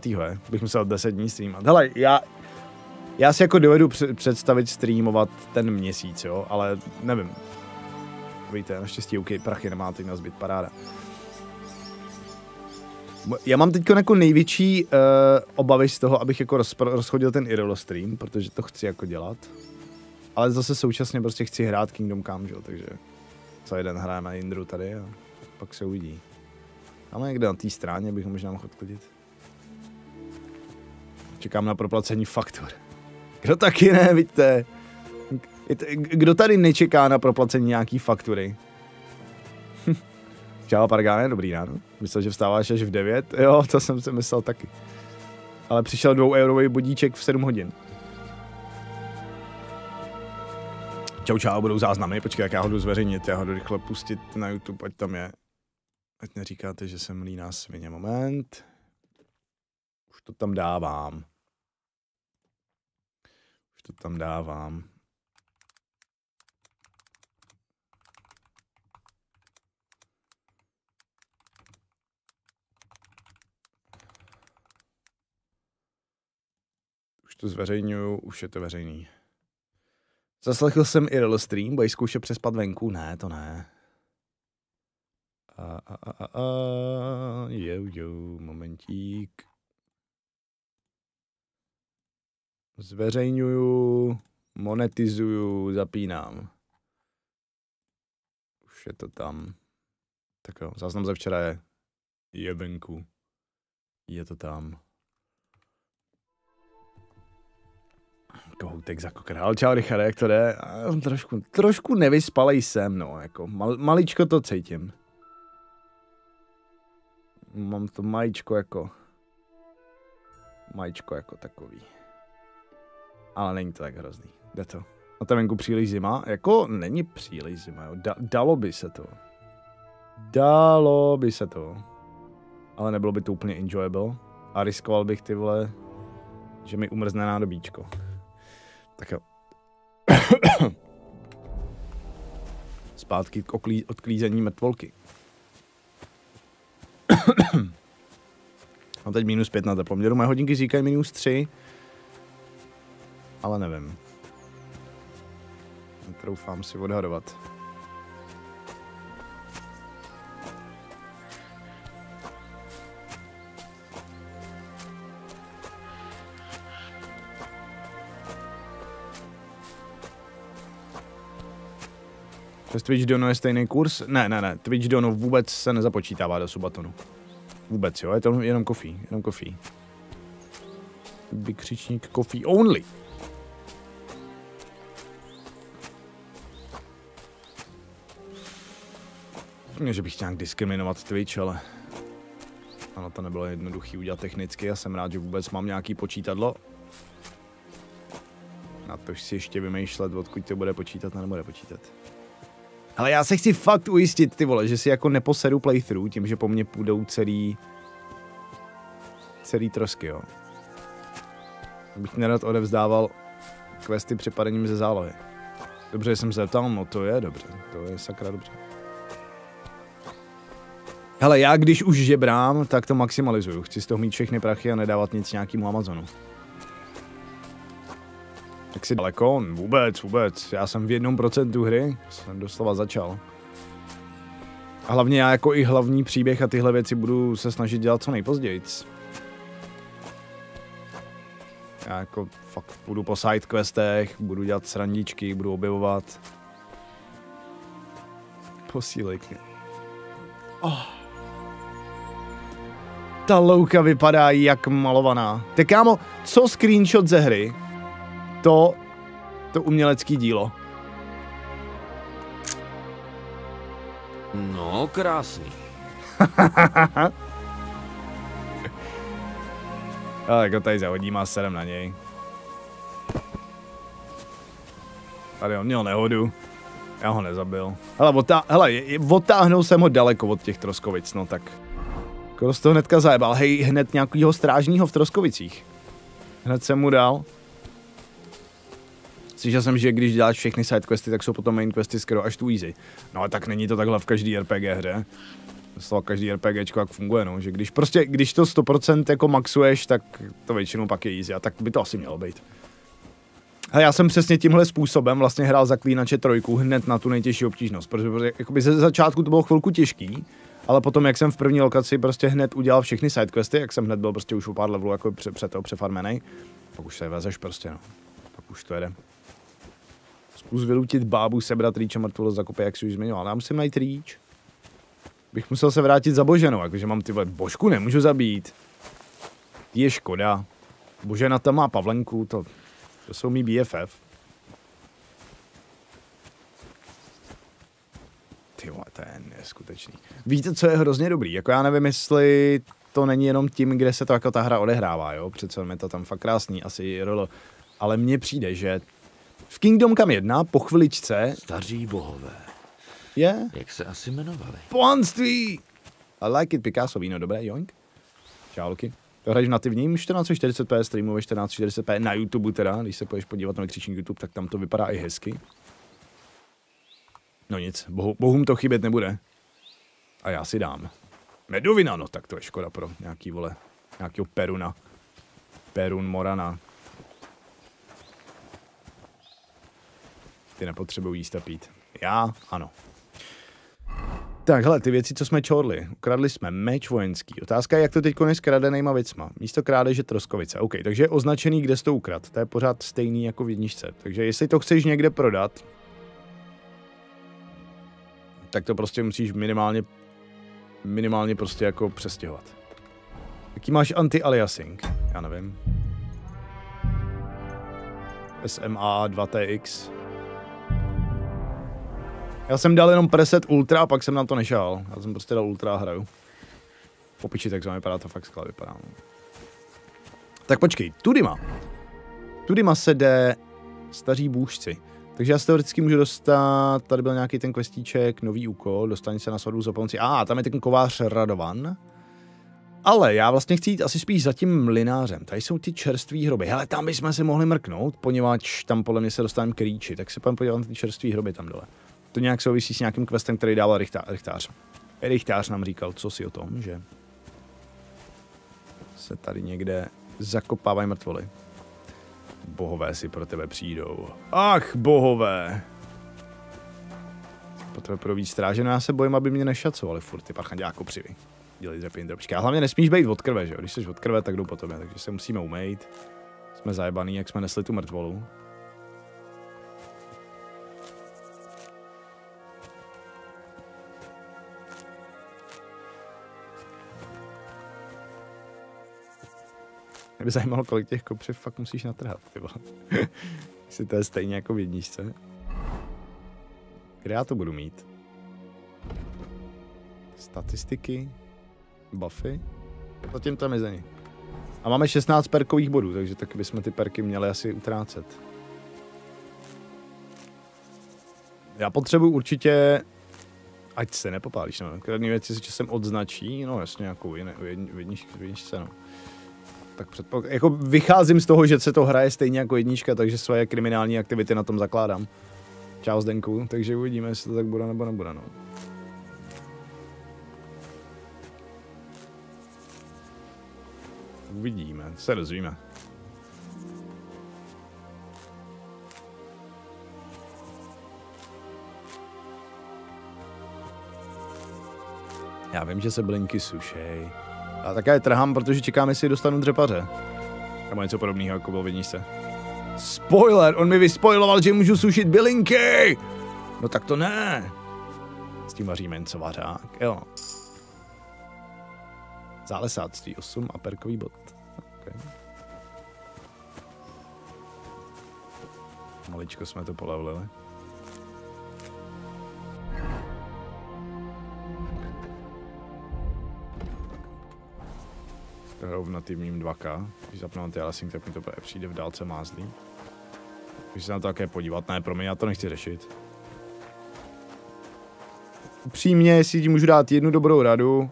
5. je. Bych musel 10 dní streamat. Hele, já si jako dovedu představit streamovat ten měsíc, jo, ale nevím. Víte, naštěstí OK, prachy nemá teď na zbyt, paráda. Já mám teď jako největší obavy z toho, abych jako rozchodil ten IRL stream, protože to chci jako dělat. Ale zase současně prostě chci hrát Kingdom Come, jo, takže co jeden hrajeme Indru tady a pak se uvidí. Tam někde na té stráně bych ho možná mohl odklidit. Čekám na proplacení faktur. Kdo taky ne, vidíte? Kdo tady nečeká na proplacení nějaký faktury? Čau, Pargáne, dobrý ráno. Myslel, že vstáváš až v 9? Jo, to jsem si myslel taky. Ale přišel 2eurový bodíček v 7 hodin. Čau, budou záznamy. Počkej, jak já ho jdu zveřejnit. Já ho jdu rychle pustit na YouTube, ať tam je. Ať neříkáte, že jsem líná svině. Moment. Už to tam dávám. Už to zveřejňuju, už je to veřejný. Zaslechl jsem IRL stream, budeš zkoušet přespat venku? Ne, to ne. Momentík. Zveřejňuju, monetizuju, zapínám. Už je to tam. Tak jo, záznam ze včera je venku. Je to tam. Kohoutek za kokrál. Čau, Richard, jak to jde? Trošku nevyspalej jsem, no, jako maličko to cítím. Mám to majičko jako takový. Ale není to tak hrozný. Jde to. Na tom venku příliš zima? Jako není příliš zima, jo. Dalo by se to. Ale nebylo by to úplně enjoyable. A riskoval bych, ty vole, že mi umrzne nádobíčko. Tak jo. Zpátky k odklízení mrtvolky. Mám teď -5 na teploměru. Moje hodinky říkají -3. Ale nevím. Netroufám si odhadovat. Přes Twitch Dono je stejný kurz? Ne. Twitch Dono vůbec se nezapočítává do subatonu. Vůbec, jo, je to jenom coffee. Vykřičník coffee only. Ne, že bych chtěl nějak diskriminovat Twitch, ale ano, to nebylo jednoduchý udělat technicky a jsem rád, že vůbec mám nějaký počítadlo. Na to si ještě vymýšlet, odkud to bude počítat, nebude počítat. Ale já se chci fakt ujistit, ty vole, že si jako neposedu playthrough tím, že po mně půjdou celý trosky, jo. Abych nerad odevzdával questy připadením ze zálohy. Dobře, že jsem se zeptal, no to je dobře, to je sakra dobře. Hele, já když už žebrám, tak to maximalizuju. Chci z toho mít všechny prachy a nedávat nic nějakému Amazonu. Tak si daleko? Vůbec. Já jsem v 1% hry, jsem doslova začal. A hlavně já jako i hlavní příběh a tyhle věci budu se snažit dělat co nejpozději. Já jako fakt budu po sidequestech, budu dělat srandičky, budu objevovat. Posílej mě. Oh. Ta louka vypadá jak malovaná. Tak kámo, co screenshot ze hry, to umělecký dílo. No, krásný. Ale jako tady zahodím a serem na něj. Tady on měl nehodu. Já ho nezabil. Hele, odtáhnul jsem ho daleko od těch troskovic, no tak. Skoro z toho hnedka zajebal. Hej, hned nějakýho strážního v Troskovicích. Hned jsem mu dal. Slyšel jsem, že když děláš všechny sidequesty, tak jsou potom main questy skoro až tu easy. No a tak není to takhle v každý RPG hře. Doslova každý RPGčko jak funguje, no. Že když to 100% jako maxuješ, tak to většinou pak je easy. A tak by to asi mělo být. Hele, já jsem přesně tímhle způsobem vlastně hrál Zaklínače 3 hned na tu nejtěžší obtížnost. Protože jakoby ze začátku to bylo chvilku těžký, ale potom, jak jsem v první lokaci prostě hned udělal všechny sidequesty, jak jsem hned byl prostě už o pár levelů jako před toho přefarmenej, pak už se vezeš prostě, no. Pak už to jede. Zkus vylutit bábu, sebrat rýč a mrtvolu zakopy, jak si už zmiňoval. Já musím najít rýč. Bych musel se vrátit za Boženou, jakože mám tyhle Božku nemůžu zabít. Je škoda. Božena tam má Pavlenku, to jsou mý BFF. Ty vole, to je neskutečný. Víte, co je hrozně dobrý? Jako já nevím, jestli to není jenom tím, kde se to jako ta hra odehrává, jo? Přece je to tam fakt krásný, asi rolo. Ale mně přijde, že v Kingdom Come 1 po chviličce... Staří bohové. Je? Jak se asi jmenovali? Pohanství! I like it, Picasso, víno, dobré, joink. Čálky. To hraješ v nativním 1440p, streamu ve 1440p na YouTube teda, když se půjdeš podívat na vykřičník YouTube, tak tam to vypadá i hezky. No nic, bohům to chybět nebude. A já si dám. Medovina, no tak to je škoda pro nějaký vole, nějakýho Peruna. Perun Morana. Ty nepotřebují jíst a pít. Já? Ano. Tak, hele, ty věci, co jsme čorli. Ukradli jsme meč vojenský. Otázka je, jak to teď s kradenejma věcma. Místo krádeže Troskovice. OK, takže je označený, kde jsi to ukrad. To je pořád stejný jako v jedničce. Takže jestli to chceš někde prodat, tak to prostě musíš minimálně prostě jako přestěhovat. Jaký máš anti-aliasing? Já nevím. SMA 2TX. Já jsem dal jenom preset Ultra a pak jsem na to nešel. Já jsem prostě dal Ultra a hraju. Popiči, tak vypadá to fakt skvěle vypadá. Tak počkej, Tudima se jde staří bůžci. Takže já se teoreticky můžu dostat, tady byl nějaký ten questíček, nový úkol, dostane se na svatbu za pomocí. Tam je ten kovář Radovan. Ale já vlastně chci jít asi spíš za tím mlynářem. Tady jsou ty čerství hroby. Hele, tam bychom se mohli mrknout, poněvadž tam podle mě se dostaneme k rýči. Tak se půjdeme podívat na ty čerství hroby tam dole. To nějak souvisí s nějakým questem, který dával Richtář. Richtář nám říkal, co si o tom, že se tady někde zakopávají mrtvoly. Bohové si pro tebe přijdou. Ach, bohové. Po tebe pro víc stráže, no já se bojím, aby mě nešacovali furt ty parchanďáko přivy. Dělej dřepin drobčky. A hlavně nesmíš být od krve, že jo? Když jsi od krve, tak jdou po tobě, takže se musíme umýt. Jsme zajebaný, jak jsme nesli tu mrtvolu. Mě by zajímalo, kolik těch kopřiv fakt musíš natrhat, ty vole. Jestli to je stejně jako v jedničce. Kde já to budu mít? Statistiky? Buffy? Zatím to mizení. A máme 16 perkových bodů, takže taky bychom ty perky měli asi utrácet. Já potřebuji určitě... Ať se nepopálíš, no. Kradný věci se časem odznačí, no jasně, jako v jedničce, no. Tak jako vycházím z toho, že se to hraje stejně jako jednička, takže své kriminální aktivity na tom zakládám. Čau Zdenku, takže uvidíme, jestli to tak bude nebo nebude, no. Uvidíme, se dozvíme. Já vím, že se bylinky sušej. A také trhám, protože čekám, jestli dostanu dřepaře. Nebo něco podobného, jako byl vidíš. Spoiler! On mi vyspoiloval, že můžu sušit bylinky! No tak to ne. S tím vaříme něco vařák, jo. Zálesáctví 8 a perkový bod. Okay. Maličko jsme to polevlili. Rovnativním 2K. Když zapnu anti-aliasing, tak mi to přijde v dálce mázlý. Když se na to také podívat, ne, promiň, já to nechci řešit. Upřímně, jestli ti můžu dát jednu dobrou radu,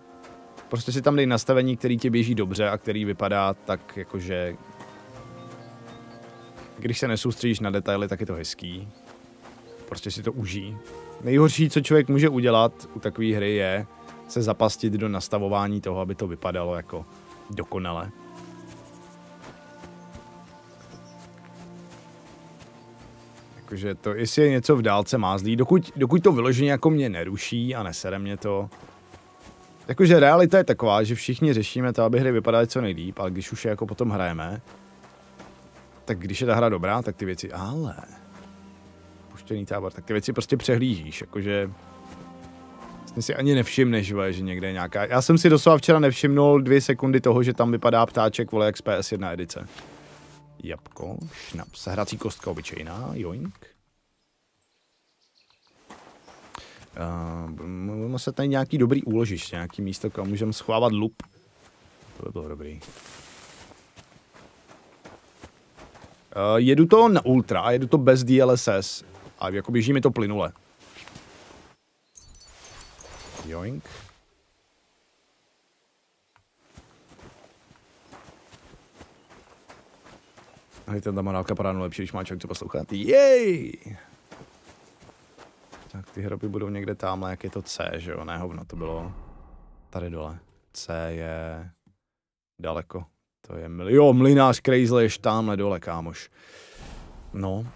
prostě si tam dej nastavení, který ti běží dobře a který vypadá tak jakože... Když se nesoustředíš na detaily, tak je to hezký. Prostě si to užij. Nejhorší, co člověk může udělat u takové hry, je se zapastit do nastavování toho, aby to vypadalo jako dokonale. Jakože to, jestli je něco v dálce mázlí, dokud to vyloženě jako mě neruší a nesere mě to. Jakože realita je taková, že všichni řešíme to, aby hry vypadaly co nejlíp, ale když už je jako potom hrajeme, tak když je ta hra dobrá, tak ty věci, ale puštěný tábor, tak ty věci prostě přehlížíš, jakože vlastně si ani nevšimneš, že někde je nějaká, já jsem si doslova včera nevšimnul 2 sekundy toho, že tam vypadá ptáček, vole, jak z PS1 edice. Jabko, šnaps, hrací kostka obyčejná, joink. Můžeme se tady nějaký dobrý úložiště, nějaký místo, kam můžeme schovávat lup. To by bylo dobrý. Jedu to na ultra, jedu to bez DLSS a jako běží mi to plynule. Joink. Hej, ten tam morálka padá lepší, když má člověk co poslouchat. Jej! Tak ty hroby budou někde tamhle, jak je to C, že jo? Ne, hovno, to bylo tady dole. C je daleko. To je jo, mlynář Crazy ješ tamhle dole, kámoš. No.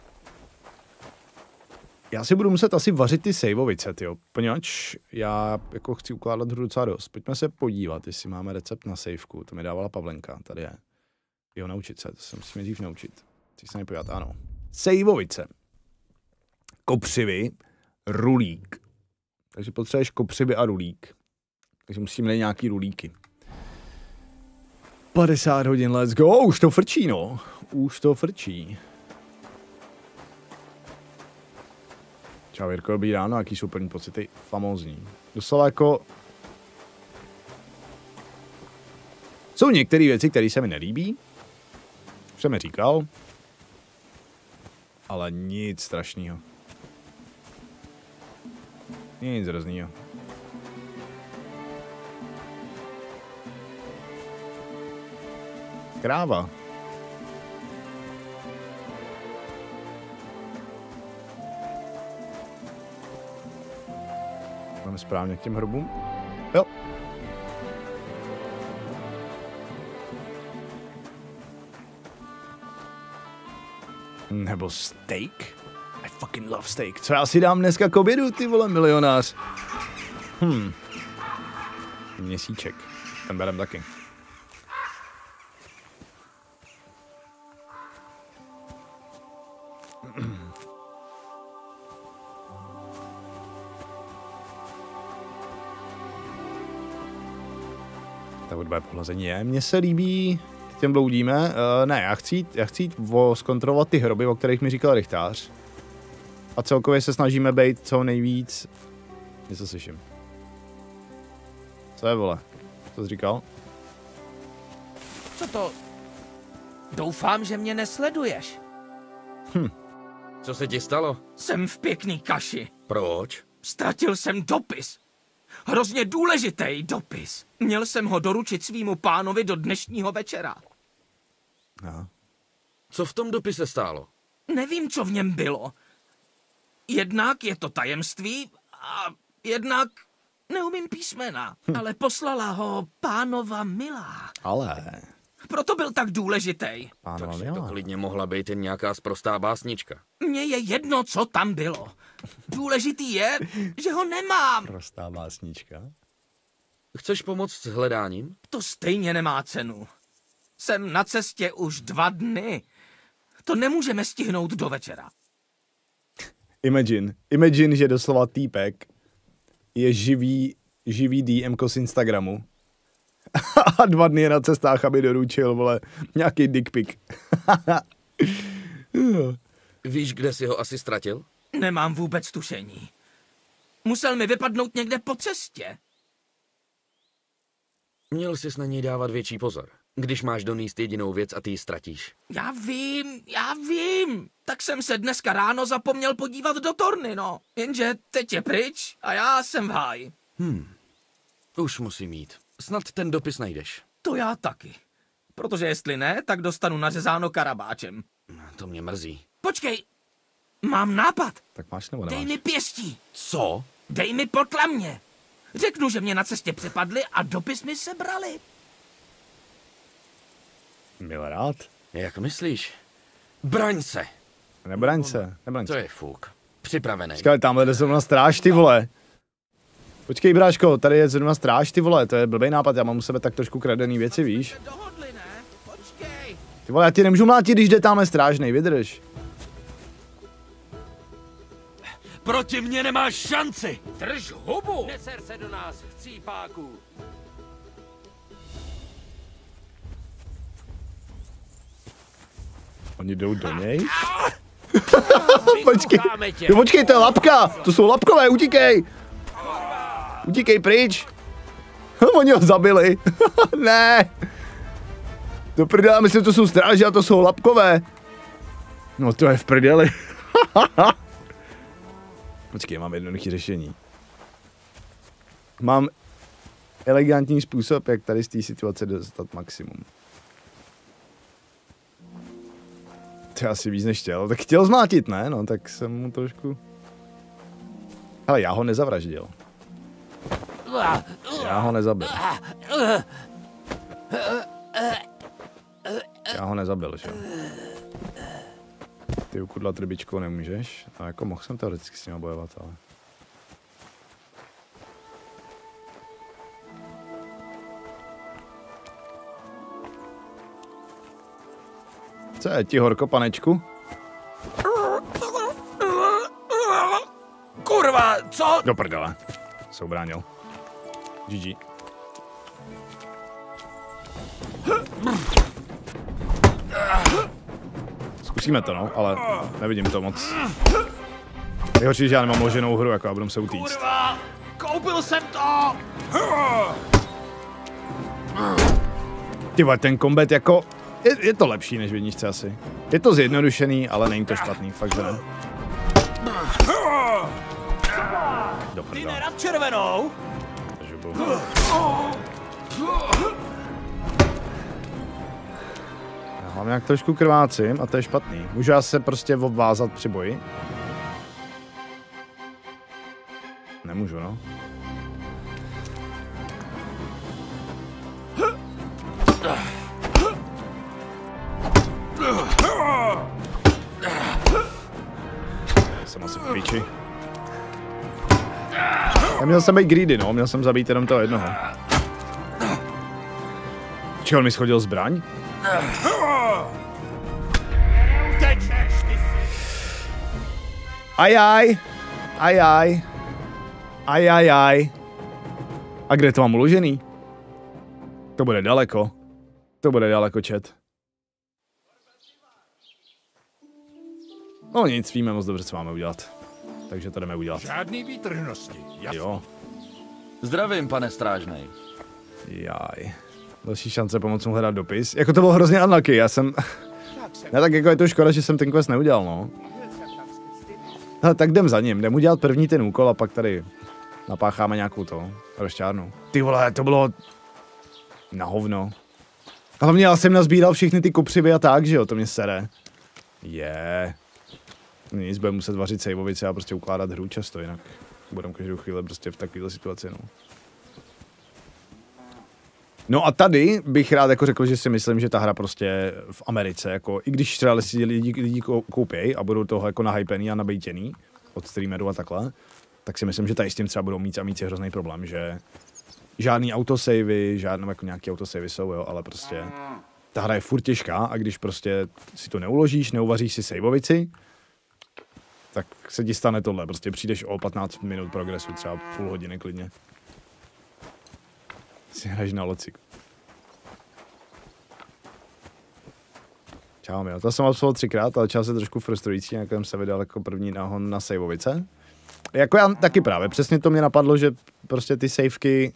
Já si budu muset asi vařit ty saveovice, tyjo. Poněvadž já jako chci ukládat hru docela dost. Pojďme se podívat, jestli máme recept na saveku. To mi dávala Pavlenka, tady je. Jo, naučit se, to se musíme dřív naučit. Chci se mi podívat, ano. Saveovice. Kopřivy, rulík. Takže potřebuješ kopřivy a rulík. Takže musíme najít nějaký rulíky. 50 hodin, let's go. Už to frčí, no. Už to frčí. Čau, Jirko, dobrý ráno, jaký jsou první pocity? Famózní. Doslova jako... Jsou některé věci, které se mi nelíbí. Už jsem je říkal. Ale nic strašného. Nic hroznýho. Kráva. Máme správně k těm hrobům? Jo. Nebo steak? I fucking love steak. Co já si dám dneska k obědu, ty vole, milionář? Měsíček. Ten berem taky. Ta hudba je pohlazení je. Mně se líbí, k těm bloudíme. Ne, já chci jít zkontrolovat ty hroby, o kterých mi říkal rychtář. A celkově se snažíme být co nejvíc... Něco slyším. Co je, vole? Co jsi říkal? Co to? Doufám, že mě nesleduješ. Co se ti stalo? Jsem v pěkný kaši. Proč? Ztratil jsem dopis. Hrozně důležitý dopis. Měl jsem ho doručit svýmu pánovi do dnešního večera. Aha. Co v tom dopise stálo? Nevím, co v něm bylo. Jednak je to tajemství a jednak neumím písmena, ale poslala ho pánova milá. Ale... Proto byl tak důležitý. Takže to klidně mohla být jen nějaká sprostá básnička. Mně je jedno, co tam bylo. Důležitý je, že ho nemám. Prostá básnička. Chceš pomoct s hledáním? To stejně nemá cenu. Jsem na cestě už 2 dny. To nemůžeme stihnout do večera. Imagine, že doslova týpek je živý DMko z Instagramu a 2 dny je na cestách, aby doručil, vole, nějaký dick pic. Víš, kde jsi ho asi ztratil? Nemám vůbec tušení. Musel mi vypadnout někde po cestě. Měl jsi na něj dávat větší pozor, když máš donést jedinou věc a ty ji ztratíš. Já vím. Tak jsem se dneska ráno zapomněl podívat do torny, no. Jenže teď je pryč a já jsem v háji. Už musím jít. Snad ten dopis najdeš. To já taky. Protože jestli ne, tak dostanu nařezáno karabáčem. To mě mrzí. Počkej, mám nápad. Tak máš nebo nemáš? Dej mi pěstí. Co? Dej mi potlamě. Řeknu, že mě na cestě přepadli a dopis mi sebrali. Byl rád. Jak myslíš? Braň se. Nebraň se. To je fuk. Připravený. Počkej, tamhle jde zrovna stráž, ty vole. Počkej, bráško, tady je zrovna stráž, ty vole, to je blbej nápad, já mám u sebe tak trošku kradený věci, víš? Ty vole, já ti nemůžu mlátit, když jde tamhle strážnej, vydrž. Proti mně nemáš šanci! Drž hubu! Neser se do nás, chcípáků! Oni jdou do něj? Počkej, to je lapka! To jsou lapkové, utíkej! Utíkej pryč! Oni ho zabili! Ne! Do prdele, myslím, to jsou stráži a to jsou lapkové! No to je v prdeli. Počkej, mám jednoduché řešení. Mám elegantní způsob, jak tady z té situace dostat maximum. To je asi víc než chtěl. Tak chtěl zmátit, ne? No, tak jsem mu trošku... Hele, já ho nezavraždil. Já ho nezabil. Já ho nezabil, že? Ty ukudlat rybičkou nemůžeš? No jako mohl jsem teoreticky s ním bojovat, ale... Co je ti, horko, panečku? Kurva, co? Do prdele. Se ubránil. GG. Zkusíme to, no, ale nevidím to moc. Nejhorší, že já nemám loženou hru, jako a budu se utíct. Kurva, koupil jsem to! Ty vole, ten kombat jako... Je to lepší než v jedničce asi. Je to zjednodušený, ale není to špatný, fakt že ne. Ty nerad červenou? Já mám nějak trošku krvácím a to je špatný. Můžu já se prostě obvázat při boji? Nemůžu, no. Jsem asi v píči. Já měl jsem být greedy, no. Měl jsem zabít jenom toho jednoho. Čeho on mi schodil zbraň? Ajaj. Ajaj. Ajajaj. A kde to mám uložený? To bude daleko. To bude daleko, chat. No nic, víme moc dobře, co máme udělat. Takže to jdeme udělat. Žádný výtržnosti. Jo. Zdravím, pane strážnej. Jaj. Další šance pomoct mu hledat dopis. Jako to bylo hrozně unlucky, já jsem... Ne, tak jako je to škoda, že jsem ten quest neudělal, no. Hele, tak jdem za ním, jdem udělat první ten úkol a pak tady napácháme nějakou to rozčárnu. Ty vole, to bylo... na hovno. Hlavně já jsem nazbíral všechny ty kopřivy a tak, že jo, to mě sere. Nic, budeme muset vařit sejvovice a prostě ukládat hru často, jinak budeme každou chvíli prostě v takovéhle situaci, no. No a tady bych rád jako řekl, že si myslím, že ta hra prostě v Americe, jako i když třeba si lidi koupějí a budou toho jako nahypený a nabejtěný od streamerů a takhle, tak si myslím, že tady s tím třeba budou mít a mít si hrozný problém, že žádný autosavey, žádné jako nějaký autosavey jsou, jo, ale prostě ta hra je furt těžká a když prostě si to neuložíš, neuvaříš si saveovici, tak se ti stane tohle, prostě přijdeš o 15 minut progresu, třeba půl hodiny klidně. Si hraješ na lociku. Čau, jo. To jsem absolvoval 3krát, ale čas je trošku frustrující, jak jsem se vydal jako první náhon na saveovice. Jako já taky právě, přesně to mě napadlo, že prostě ty savky,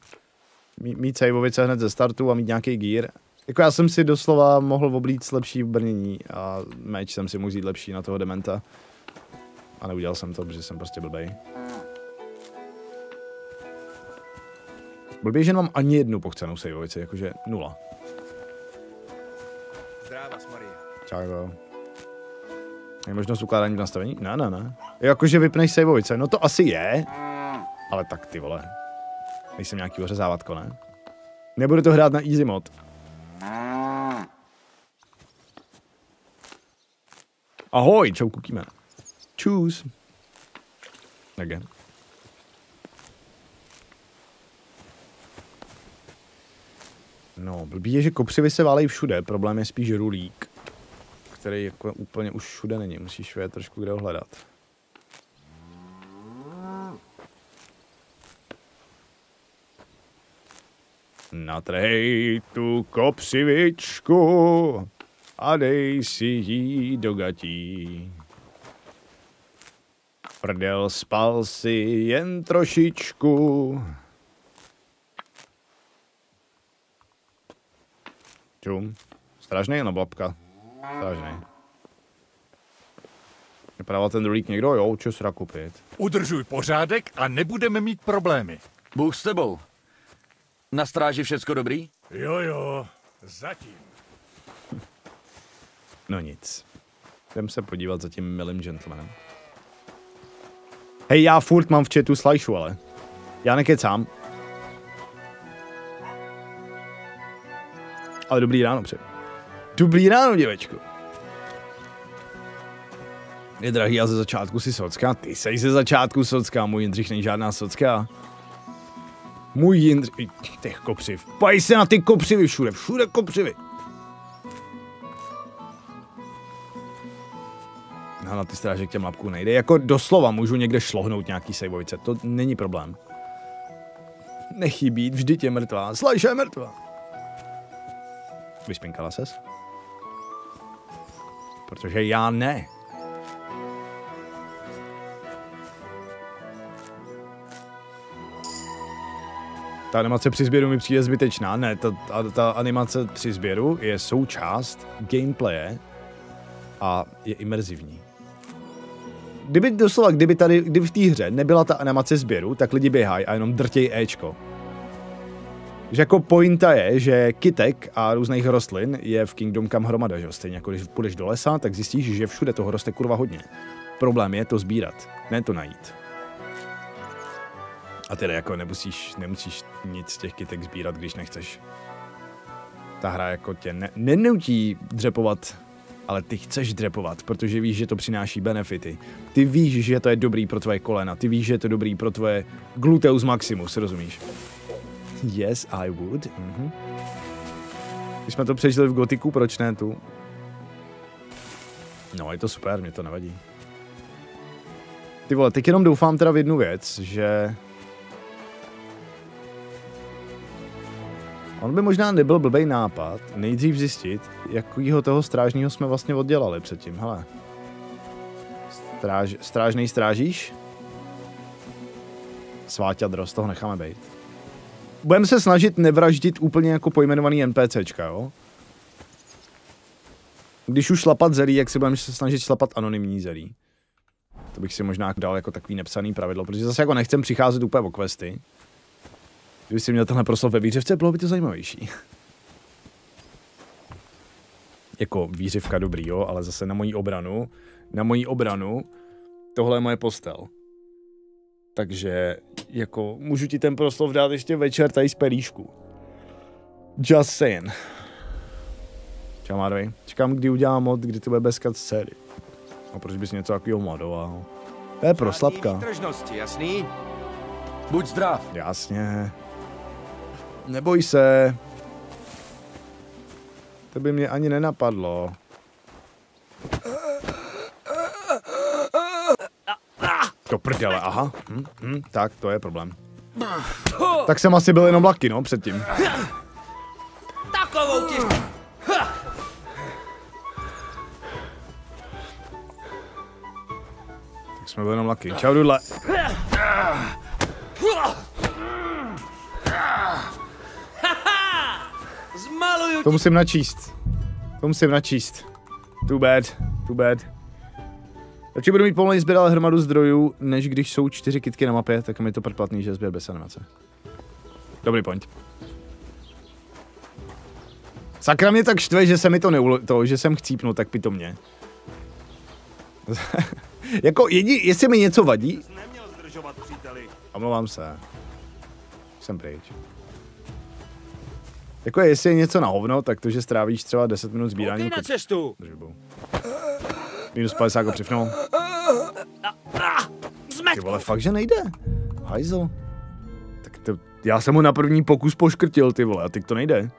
mít saveovice hned ze startu a mít nějaký gear. Jako já jsem si doslova mohl oblíct lepší brnění a meč jsem si mohl vzít lepší na toho dementa. A neudělal jsem to, protože jsem prostě blbej. Blbý, že nemám ani jednu pochcenou saveovici, jakože 0. Čau. Je možnost ukládání v nastavení? Ne. Jakože vypneš saveovice, no to asi je. Ale tak ty vole. Nejsem nějaký ořezávatko, ne? Nebudu to hrát na easy mod. Ahoj, čau kukíme. Čus. Again. No, blbý je, že kopřivy se válejí všude, problém je spíš rulík, který jako úplně už všude není, musíš vědět trošku kde ho hledat. Natrhej tu kopřivičku a dej si jí do gatí. Prdel, spal si jen trošičku. Čum. Stražnej nebo babka? Stražnej. Vypadával ten rulík někdo? Jo, čo sraku pět. Udržuj pořádek a nebudeme mít problémy. Bůh s tebou. Na stráži všecko dobrý? Jo, zatím. No nic. Jdem se podívat za tím milým gentlemanem. Hej, já furt mám v chatu slajšu, ale. Já nekecám. Ale dobrý ráno, před. Dobrý ráno, děvečku. Je drahý a ze začátku si socka. Ty sej ze začátku socka, můj Jindřich není žádná socka. Můj Jindřich, těch kopřiv. Paj se na ty kopřivy všude kopřivy. No, na ty stráže k těm lapků nejde. Jako doslova můžu někde šlohnout nějaký saveovice, to není problém. Nechybí, vždyť je mrtvá. Slajša je mrtvá. Vyspinkala ses? Protože já ne. Ta animace při sběru mi přijde zbytečná. Ne, ta animace při sběru je součást gameplaye a je imerzivní. Kdyby v té hře nebyla ta animace sběru, tak lidi běhají a jenom drtěj Ečko. Že jako pointa je, že kytek a různých rostlin je v Kingdom Come hromada, že jo? Stejně jako když půjdeš do lesa, tak zjistíš, že všude toho roste kurva hodně. Problém je to sbírat, ne to najít. A tedy jako nemusíš nic z těch kytek sbírat, když nechceš. Ta hra jako tě nenutí dřepovat, ale ty chceš dřepovat, protože víš, že to přináší benefity. Ty víš, že to je dobrý pro tvoje kolena, ty víš, že je to dobrý pro tvoje gluteus maximus, rozumíš? Yes, I would. Když jsme to přežili v gotiku, proč ne tu? No, je to super, mě to nevadí. Ty vole, teď jenom doufám teda v jednu věc, že... On by možná nebyl blbej nápad nejdřív zjistit, jakýho toho strážního jsme vlastně oddělali předtím, hele. Strážnej strážíš? Sváťadro, z toho necháme bejt. Budeme se snažit nevraždit úplně jako pojmenovaný NPCčka, jo? Když už šlapat zelí, jak se budeme se snažit šlapat anonymní zelí. To bych si možná dal jako takový nepsaný pravidlo, protože zase jako nechcem přicházet úplně o questy. Kdyby si měl tenhle proslov ve výřivce, bylo by to zajímavější. Jako výřivka dobrý, jo, ale zase na moji obranu, tohle je moje postel. Takže jako můžu ti ten proslov dát ještě večer tady z pelíšku. Just saying. Čau, Mádovej. Čekám, kdy udělám mod, kdy to bude bez cutscény. A proč bys něco takového modoval? To je proslabka. Tržnosti, jasný? Buď zdrav. Jasně. Neboj se. To by mě ani nenapadlo. To prdele, aha. Tak, to je problém. Tak jsem asi byl jenom lucky, no, předtím. Takovou ti... Tak jsme byli jenom lucky. Čau, dudle. To musím načíst. Too bad. Radši budu mít pomalej sběr hromadu zdrojů, než když jsou 4 kytky na mapě, tak mi to předplatný, že sběr bez animace. Dobrý point. Sakra mě tak štve, že se mi to že jsem chcípnul, tak pitomně. Jako, jestli mi něco vadí... Omlouvám se. Jsem pryč. Jako jestli je něco na hovno, tak to, že strávíš třeba 10 minut sbíráním... na cestu! Minus 50 ho přifnul. Ty vole, fakt, že nejde. Hajzel. Tak to, já jsem ho na první pokus poškrtil, ty vole, a teď to nejde.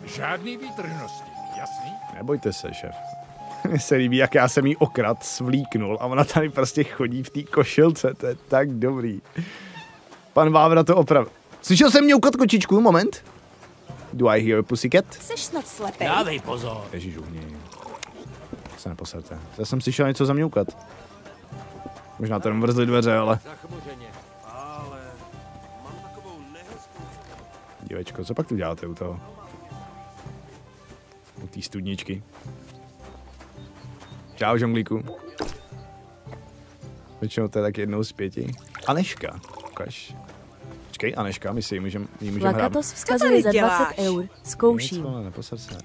Žádný výtrhnosti, jasný? Nebojte se, šéf. Mně se líbí, jak já jsem jí okrad svlíknul a ona tady prostě chodí v té košilce, to je tak dobrý. Pan Vávra to opravdu. Slyšel jsem mňoukat kočičku, moment? Do I hear a pussycat? Jseš snad slepej? Dávej pozor. Ježíš, se neposerte. Já jsem slyšel něco zamňoukat. Možná to jenom vrzly dveře, ale... Dívečko, co pak tu děláte u toho? U té studničky. Čau, žonglíku. Většinou to je tak jednou z 5. Aneška, ukaž. Počkej, Aneška, my si ji můžeme hrát. Lakatos vzkazuje za 20 eur. Zkouším.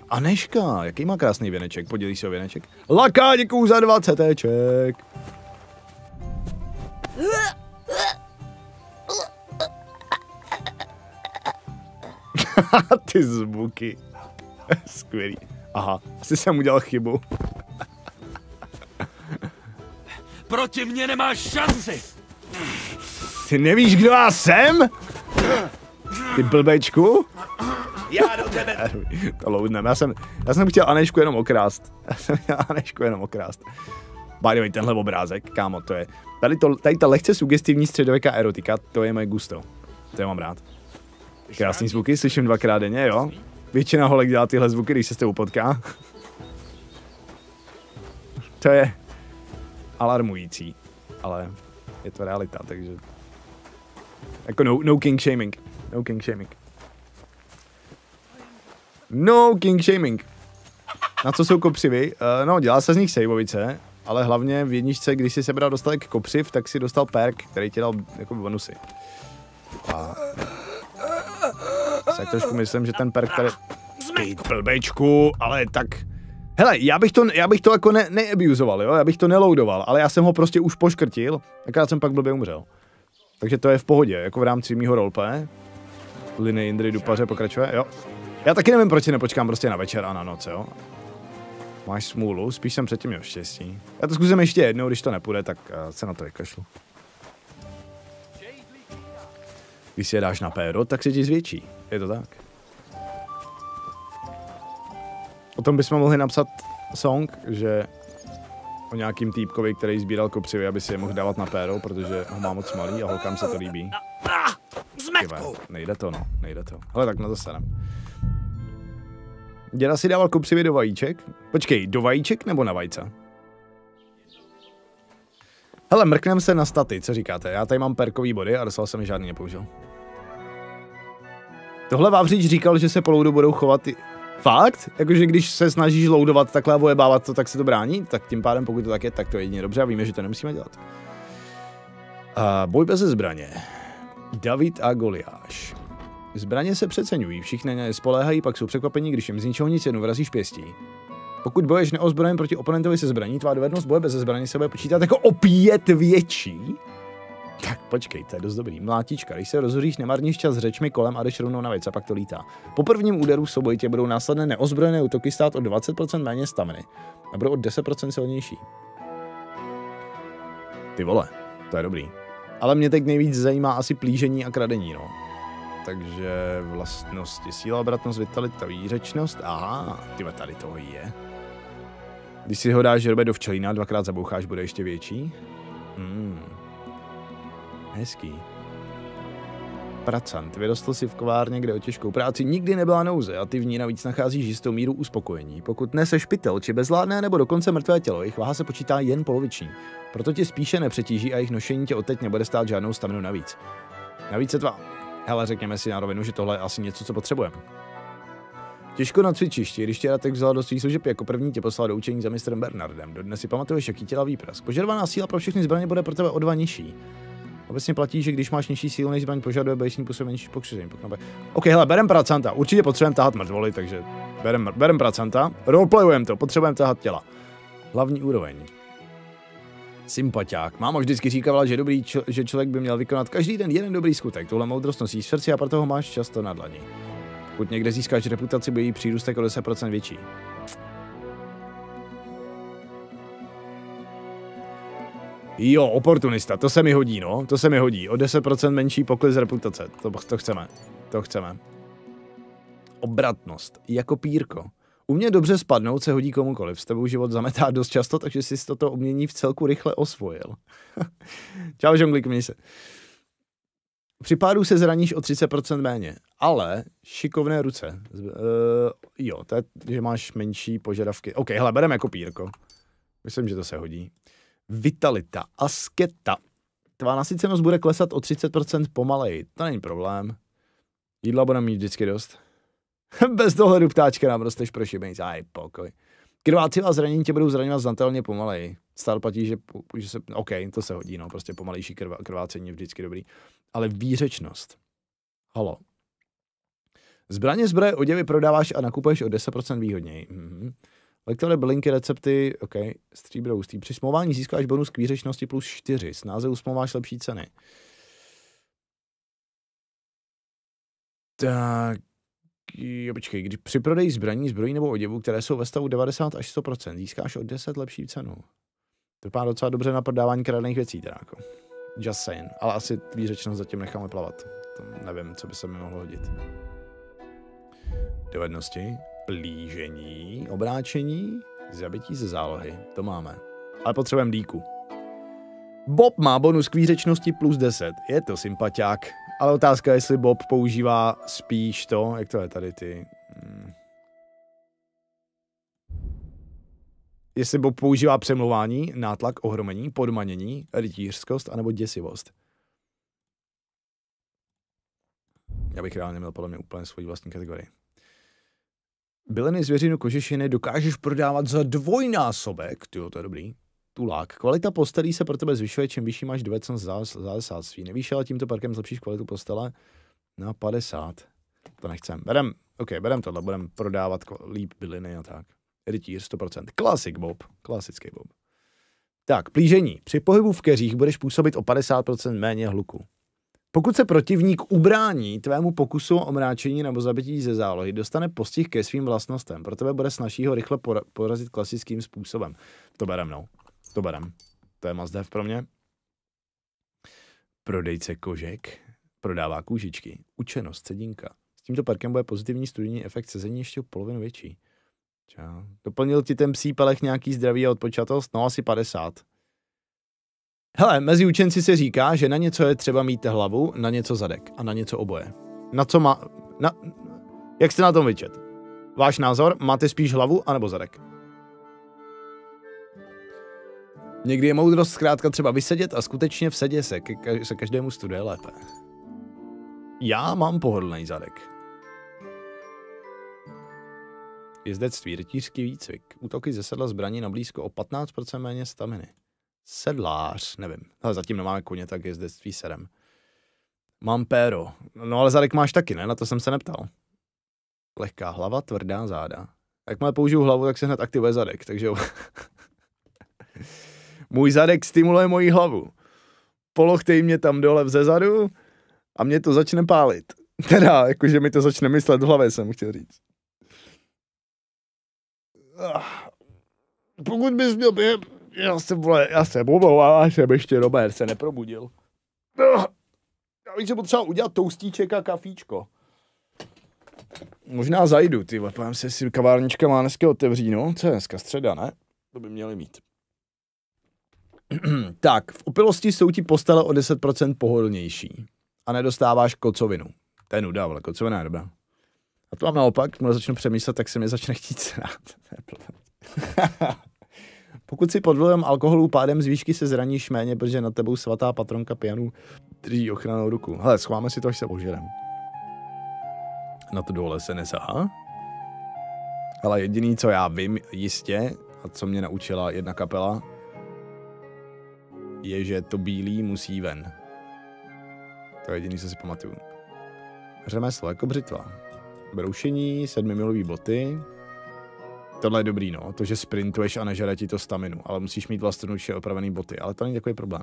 Aneška, jaký má krásný věneček, podělí si o věneček. Laka, děkuju za 20 éček. Ty zvuky. Skvělý. Aha, asi jsem udělal chybu. Proti mně nemáš šanci! Ty nevíš, kdo já jsem? Ty blbečku? Já do tebe! To loudnem. Já jsem chtěl Anešku jenom okrást. By the way, tenhle obrázek, kámo, to je... Tady ta lehce sugestivní středověká erotika, to je moje gusto. To je mám rád. Krásný zvuky, slyším 2krát denně, jo? Většina holek dělá tyhle zvuky, když se s tebou potká. To je alarmující, ale je to realita, takže... Jako no king shaming. No king shaming. Na co jsou kopřivy? No, dělá se z nich sejvovice, ale hlavně v jedničce, když si sebral dostatek kopřiv, tak si dostal perk, který ti dal jako bonusy. A... Tak trošku myslím, že ten perk tady... Ty blbečku, ale tak... Hele, já bych to jako neabuzoval, jo? Já bych to neloadoval, ale já jsem ho prostě už poškrtil, akorát jsem pak blbě umřel. Takže to je v pohodě, jako v rámci mýho roleplay. Linie Indry Dupaře pokračuje, jo. Já taky nevím, proč si nepočkám prostě na večer a na noc, jo. Máš smůlu, spíš jsem předtím měl štěstí. Já to zkusím ještě jednou, když to nepůjde, tak se na to vykašlu. Když si je dáš na péro, tak se ti zvětší. Je to tak. O tom bychom mohli napsat song, že o nějakým týpkovi, který sbíral kopřivy, aby si je mohl dávat na péro, protože ho má moc malý a holkám se to líbí. Nejde to, no, nejde to. Ale tak na to sedem. Děda si dával kopřivy do vajíček? Počkej, do vajíček nebo na vajce? Hele, mrknem se na staty, co říkáte? Já tady mám perkový body a dostal jsem žádný nepoužil. Tohle Vávřič říkal, že se po loudu budou chovat i... Fakt? Jakože když se snažíš loadovat takhle a vojebávat to, tak se to brání? Tak tím pádem, pokud to tak je, tak to je jedině dobře a víme, že to nemusíme dělat. Boj bez zbraně. David a Goliáš. Zbraně se přeceňují, všichni na ně spoléhají, pak jsou překvapení, když jim z ničeho nic jednou vrazíš pěstí. Pokud boješ neozbrojen proti oponentovi se zbraní, tvá dovednost boje bez zbraně se bude počítat jako o 5 větší. Tak počkej, to je dost dobrý. Mlátička, když se rozhoříš, nemarníš čas s řečmi kolem a jdeš rovnou na věc a pak to lítá. Po prvním úderu v soubojitě budou následné neozbrojené útoky stát o 20% méně staminy a budou o 10% silnější. Ty vole, to je dobrý. Ale mě teď nejvíc zajímá asi plížení a kradení, no. Takže vlastnosti, síla, obratnost, vitalita, výřečnost. Aha, tyhle tady toho je. Když si ho dáš do včelína, dvakrát zaboucháš, bude ještě větší. Hezký. Pracant. Vyrostl si v kovárně, kde o těžkou práci nikdy nebyla nouze a ty v ní navíc nacházíš jistou míru uspokojení. Pokud neseš pytel či bezvládné nebo dokonce mrtvé tělo, jejich váha se počítá jen poloviční. Proto tě spíše nepřetíží a jejich nošení tě odteď nebude stát žádnou staminu navíc. Navíc se tvá. Hele, řekněme si na rovinu, že tohle je asi něco, co potřebujeme. Těžko na cvičišti, když tě Ratek vzal do svých služeb, jako první tě poslal do učení za mistrem Bernardem. Dodnes si pamatuješ, jaký těla výprask. Požadovaná síla pro všechny zbraně bude pro tebe o 2 nižší. Obecně platí, že když máš nižší sílu, než zbraň požaduje, budeš s ní působit menší pokřivení. OK, hele, berem pracanta. Určitě potřebujeme tahat mrtvoly, takže berem pracanta. Roleplayujeme to, potřebujeme tahat těla. Hlavní úroveň. Sympatiák. Máma vždycky říkávala, že člověk by měl vykonat každý den jeden dobrý skutek. Tuhle moudrost nosíš v srdci a proto ho máš často na dlani. Pokud někde získáš reputaci, bude jí přírůstek o 10% větší. Jo, oportunista, to se mi hodí, no. To se mi hodí. O 10% menší pokles reputace. To chceme. To chceme. Obratnost. Jako pírko. Umět dobře spadnout se hodí komukoliv. S tebou život zametá dost často, takže jsi toto umění v celku rychle osvojil. Čau, žonglik, měj se. Při pádu se zraníš o 30% méně, ale šikovné ruce. Jo, to je, že máš menší požadavky. OK, hele, bereme jako pírko. Myslím, že to se hodí. Vitalita, asketa. Tvá nasycenost bude klesat o 30% pomaleji. To není problém. Jídla budeme mít vždycky dost. Bez dohledu ptáčka nám rosteš pro šibenic. Aj, pokoj. Krváci a zranění tě budou zraňovat znatelně pomaleji. Stále platí, že se... OK, to se hodí, no. Prostě pomalejší krvácení je vždycky dobrý. Ale výřečnost. Halo. Zbraně, oděvy prodáváš a nakupuješ o 10% výhodněji. Lektory, bylinky, recepty, OK, stříbro hustý. Při smlouvání získáš bonus k výřečnosti plus 4. Snáze usmlouváš lepší ceny. Tak, jo, počkej, když při prodeji zbrojí nebo oděvu, které jsou ve stavu 90 až 100%, získáš o 10 lepší cenu. To vypadá docela dobře na prodávání kradených věcí, teda jako. Just saying. Ale asi výřečnost zatím necháme plavat. To nevím, co by se mi mohlo hodit. Dovednosti. Plížení, obráčení, zabití ze zálohy. To máme. Ale potřebujeme díku. Bob má bonus k výřečnosti plus 10. Je to sympatiák. Ale otázka je, jestli Bob používá spíš to, jak to je tady ty... Jestli Bob používá přemlouvání, nátlak, ohromení, podmanění, rytířskost anebo děsivost. Já bych reálně měl podle mě úplně svoji vlastní kategorii. Byliny, zvěřinu, kožešiny dokážeš prodávat za 2násobek. Tyjo, to je dobrý. Tulák. Kvalita postelí se pro tebe zvyšuje, čím vyšší máš dovednost zálesáctví. Nevíš, ale tímto parkem zlepšíš kvalitu postele na 50. To nechcem. Berem tohle, budeme prodávat líp byliny a tak. Rytíř 100%. Klasik Bob. Klasický Bob. Tak, plížení. Při pohybu v keřích budeš působit o 50% méně hluku. Pokud se protivník ubrání tvému pokusu o omráčení nebo zabití ze zálohy, dostane postih ke svým vlastnostem. Pro tebe bude snazší ho rychle porazit klasickým způsobem. To berem, no. To berem. To je must have pro mě. Prodejce kožek prodává kůžičky. Učenost, cedínka. S tímto parkem bude pozitivní studijní efekt sezení ještě o polovinu větší. Čau. Doplnil ti ten psí pelech nějaký zdraví a odpočatost? No, asi 50. Hele, mezi učenci se říká, že na něco je třeba mít hlavu, na něco zadek a na něco oboje. Na co má... Jak jste na tom vyčet? Váš názor? Máte spíš hlavu anebo zadek? Někdy je moudrost zkrátka třeba vysedět a skutečně v sedě se každému studuje lépe. Já mám pohodlný zadek. Jezdectví, rytířský výcvik. Útoky ze sedla zbraní na blízko o 15% méně staminy. Sedlář, nevím. Ale zatím nemáme koně, tak jezdectví sedem. Mám péro. No ale zadek máš taky, ne? Na to jsem se neptal. Lehká hlava, tvrdá záda. Jakmile použiju hlavu, tak se hned aktivuje zadek, takže jo. Můj zadek stimuluje moji hlavu. Polochtej mě tam dole vzezadu a mě to začne pálit. Teda, jakože mi to začne myslet v hlavě, jsem chtěl říct. Pokud bys měl během... Já se omlouvám, já jsem ještě Robert se neprobudil. bych se potřeboval udělat toustíček a kafíčko. Možná zajdu, ty vole, povím si, jestli kavárnička má dneska otevří, no. Co je dneska, středa, ne? To by měli mít. Tak, v opilosti jsou ti postele o 10% pohodlnější. A nedostáváš kocovinu. To je nuda, ale kocovina je dobrá. A to mám naopak, když začnu přemýšlet, tak se mi začne chtít srát. Pokud si pod vlivem alkoholu pádem z výšky se zraníš méně, protože nad tebou svatá patronka pijanů drží ochrannou ruku. Hele, schováme si to, až se ožerem. Na to dole se nesahá. Ale jediný, co já vím jistě, a co mě naučila jedna kapela, je, že to bílý musí ven. To je jediný, co si pamatuju. Řemeslo jako břitva. Broušení, 7milový boty. Tohle je dobrý, no. To, že sprintuješ a nežere ti to staminu, ale musíš mít vlastnoručně opravený boty. Ale to není takový problém.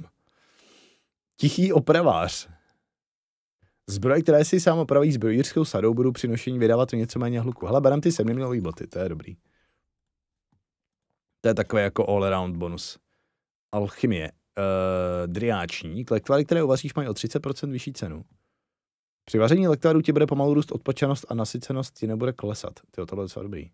Tichý opravář. Zbroj, které si sám opraví zbrojířskou sadou, budou při nošení vydávat něco méně hluku. Hele, berem ty 7milový boty, to je dobrý. To je takový jako all-around bonus. Alchymie. Driáčník. Lektvary, které uvaříš, mají o 30% vyšší cenu. Při vaření lektvarů ti bude pomalu růst odpočanost a nasycenost ti nebude klesat. Tyjo, to bude docela dobrý.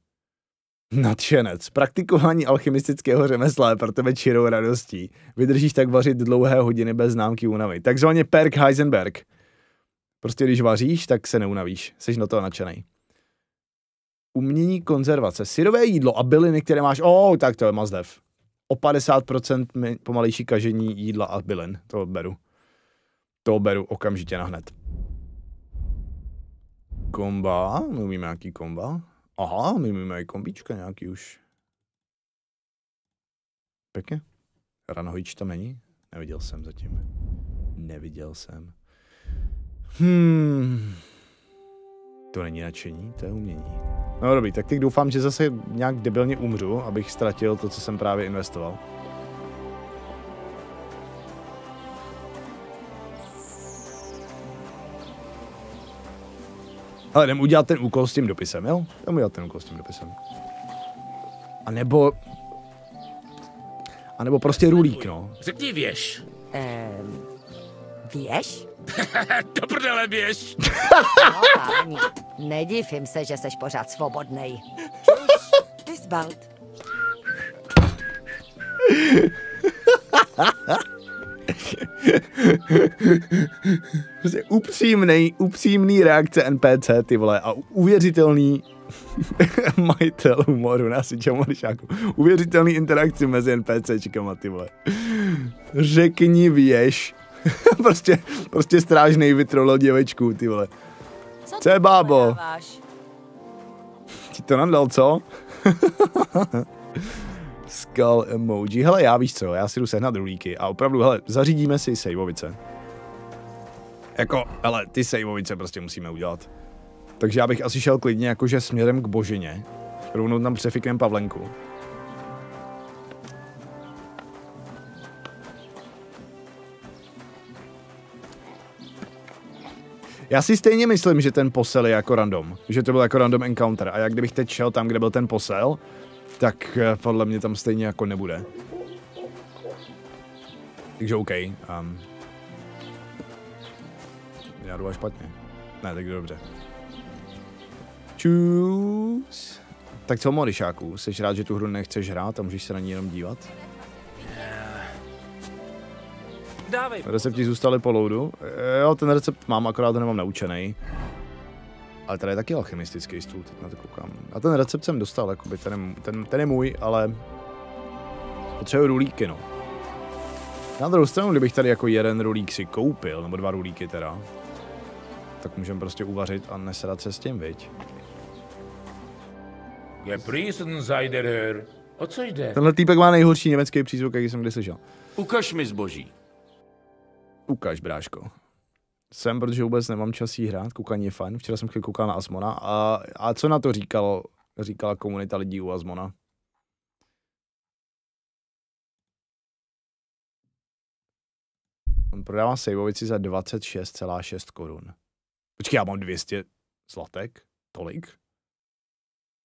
Nadšenec. Praktikování alchymistického řemesla je pro tebe čirou radostí. Vydržíš tak vařit dlouhé hodiny bez známky únavy. Takzvaně perk Heisenberg. Prostě když vaříš, tak se neunavíš. Jsi na to nadšenej. Umění konzervace. Syrové jídlo a byliny, které máš... tak to je mazdev. O 50% pomalejší kažení jídla a bylin. To beru. To beru okamžitě nahned. Komba. My umíme nějaký komba. Aha, my umíme i kombíčka nějaký už. Pěkně. Ranovič tam není? Neviděl jsem zatím. Neviděl jsem. To není nadšení, to je umění. No dobrý, tak teď doufám, že zase nějak debilně umřu, abych ztratil to, co jsem právě investoval. Ale jdem udělat ten úkol s tím dopisem, jo? Jdem udělat ten úkol s tím dopisem. A nebo prostě rulík, no. Řekni věž. Věž? Do prdele věž. No, páni, nedivím se, že seš pořád svobodnej. Ty zbalt. Prostě upřímný reakce NPC, ty vole, a uvěřitelný majitel humoru, násičem Morišáku. Uvěřitelný interakci mezi NPCčkama, ty vole. Řekni věž. prostě strážnej vytrolo děvečku, ty vole. Co je, bábo? Ti to nadal, co? Skull emoji. Hele, já víš co, já si jdu sehnat rulíky a opravdu, hele, zařídíme si sejvovice. Jako, hele, ty sejvovice prostě musíme udělat. Takže já bych asi šel klidně jakože směrem k Božině. Rovnou tam přefiknem Pavlenku. Já si stejně myslím, že ten posel je jako random. Že to byl jako random encounter. A jak kdybych teď šel tam, kde byl ten posel, tak podle mě tam stejně jako nebude. Takže OK. Já jdu špatně. Ne, tak dobře. Čus. Tak co, Morišáku? Jsi rád, že tu hru nechceš hrát a můžeš se na ní jenom dívat? Dávej. Recepty zůstaly po loadu. Jo, ten recept mám, akorát to nemám naučený. Ale tady je taky alchemistický stůl, teď na to koukám. A ten recept jsem dostal, jakoby, ten je můj, ale potřebuji rulíky, no. Na druhou stranu, kdybych tady jako jeden rulík si koupil, nebo 2 rulíky teda, tak můžeme prostě uvařit a nesrat se s tím, viď? O co jde? Tenhle týpek má nejhorší německý přízvuk, jaký jsem kdy slyšel. Ukaž mi zboží. Ukaž, bráško. Jsem, protože vůbec nemám čas jí hrát, koukání je fajn. Včera jsem koukal na Asmona a co na to říkala komunita lidí u Asmona? On prodává sejvovici za 26,6 korun. Počkej, já mám 200 zlatek? Tolik?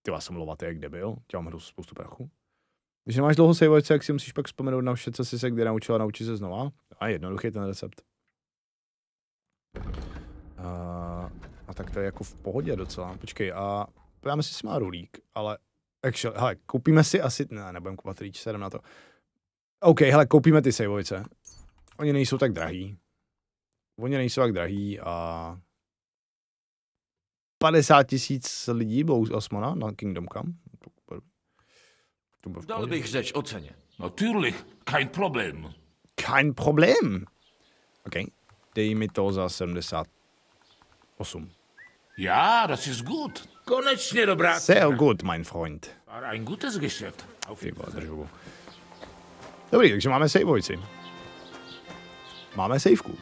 Ty vás jsem lovatý jak debil, tě mám hru spoustu prachu. Když nemáš dlouho sejvovici, jak si musíš pak vzpomenout na vše, co jsi se kdy naučila, naučit se znova. A jednoduchý ten recept. A tak to je jako v pohodě docela. Počkej, a podíváme si, má rulík, ale actually, hele, koupíme si asi, ne, nebudem kupovat rýč, sedem na to. OK, hele, koupíme ty sejvovice. Oni nejsou tak drahý. A 50 000 lidí bylo osmona na Kingdom Come. Dal bych řeč o ceně. Natürlich, kein Problem. Kein Problem. OK, dej mi to za 78. Ja, das ist gut. Konečně dobrá cena. Sehr gut, mein Freund. War ein gutes Geschäft. Dobrý, takže máme sejvovici. Máme sejvku.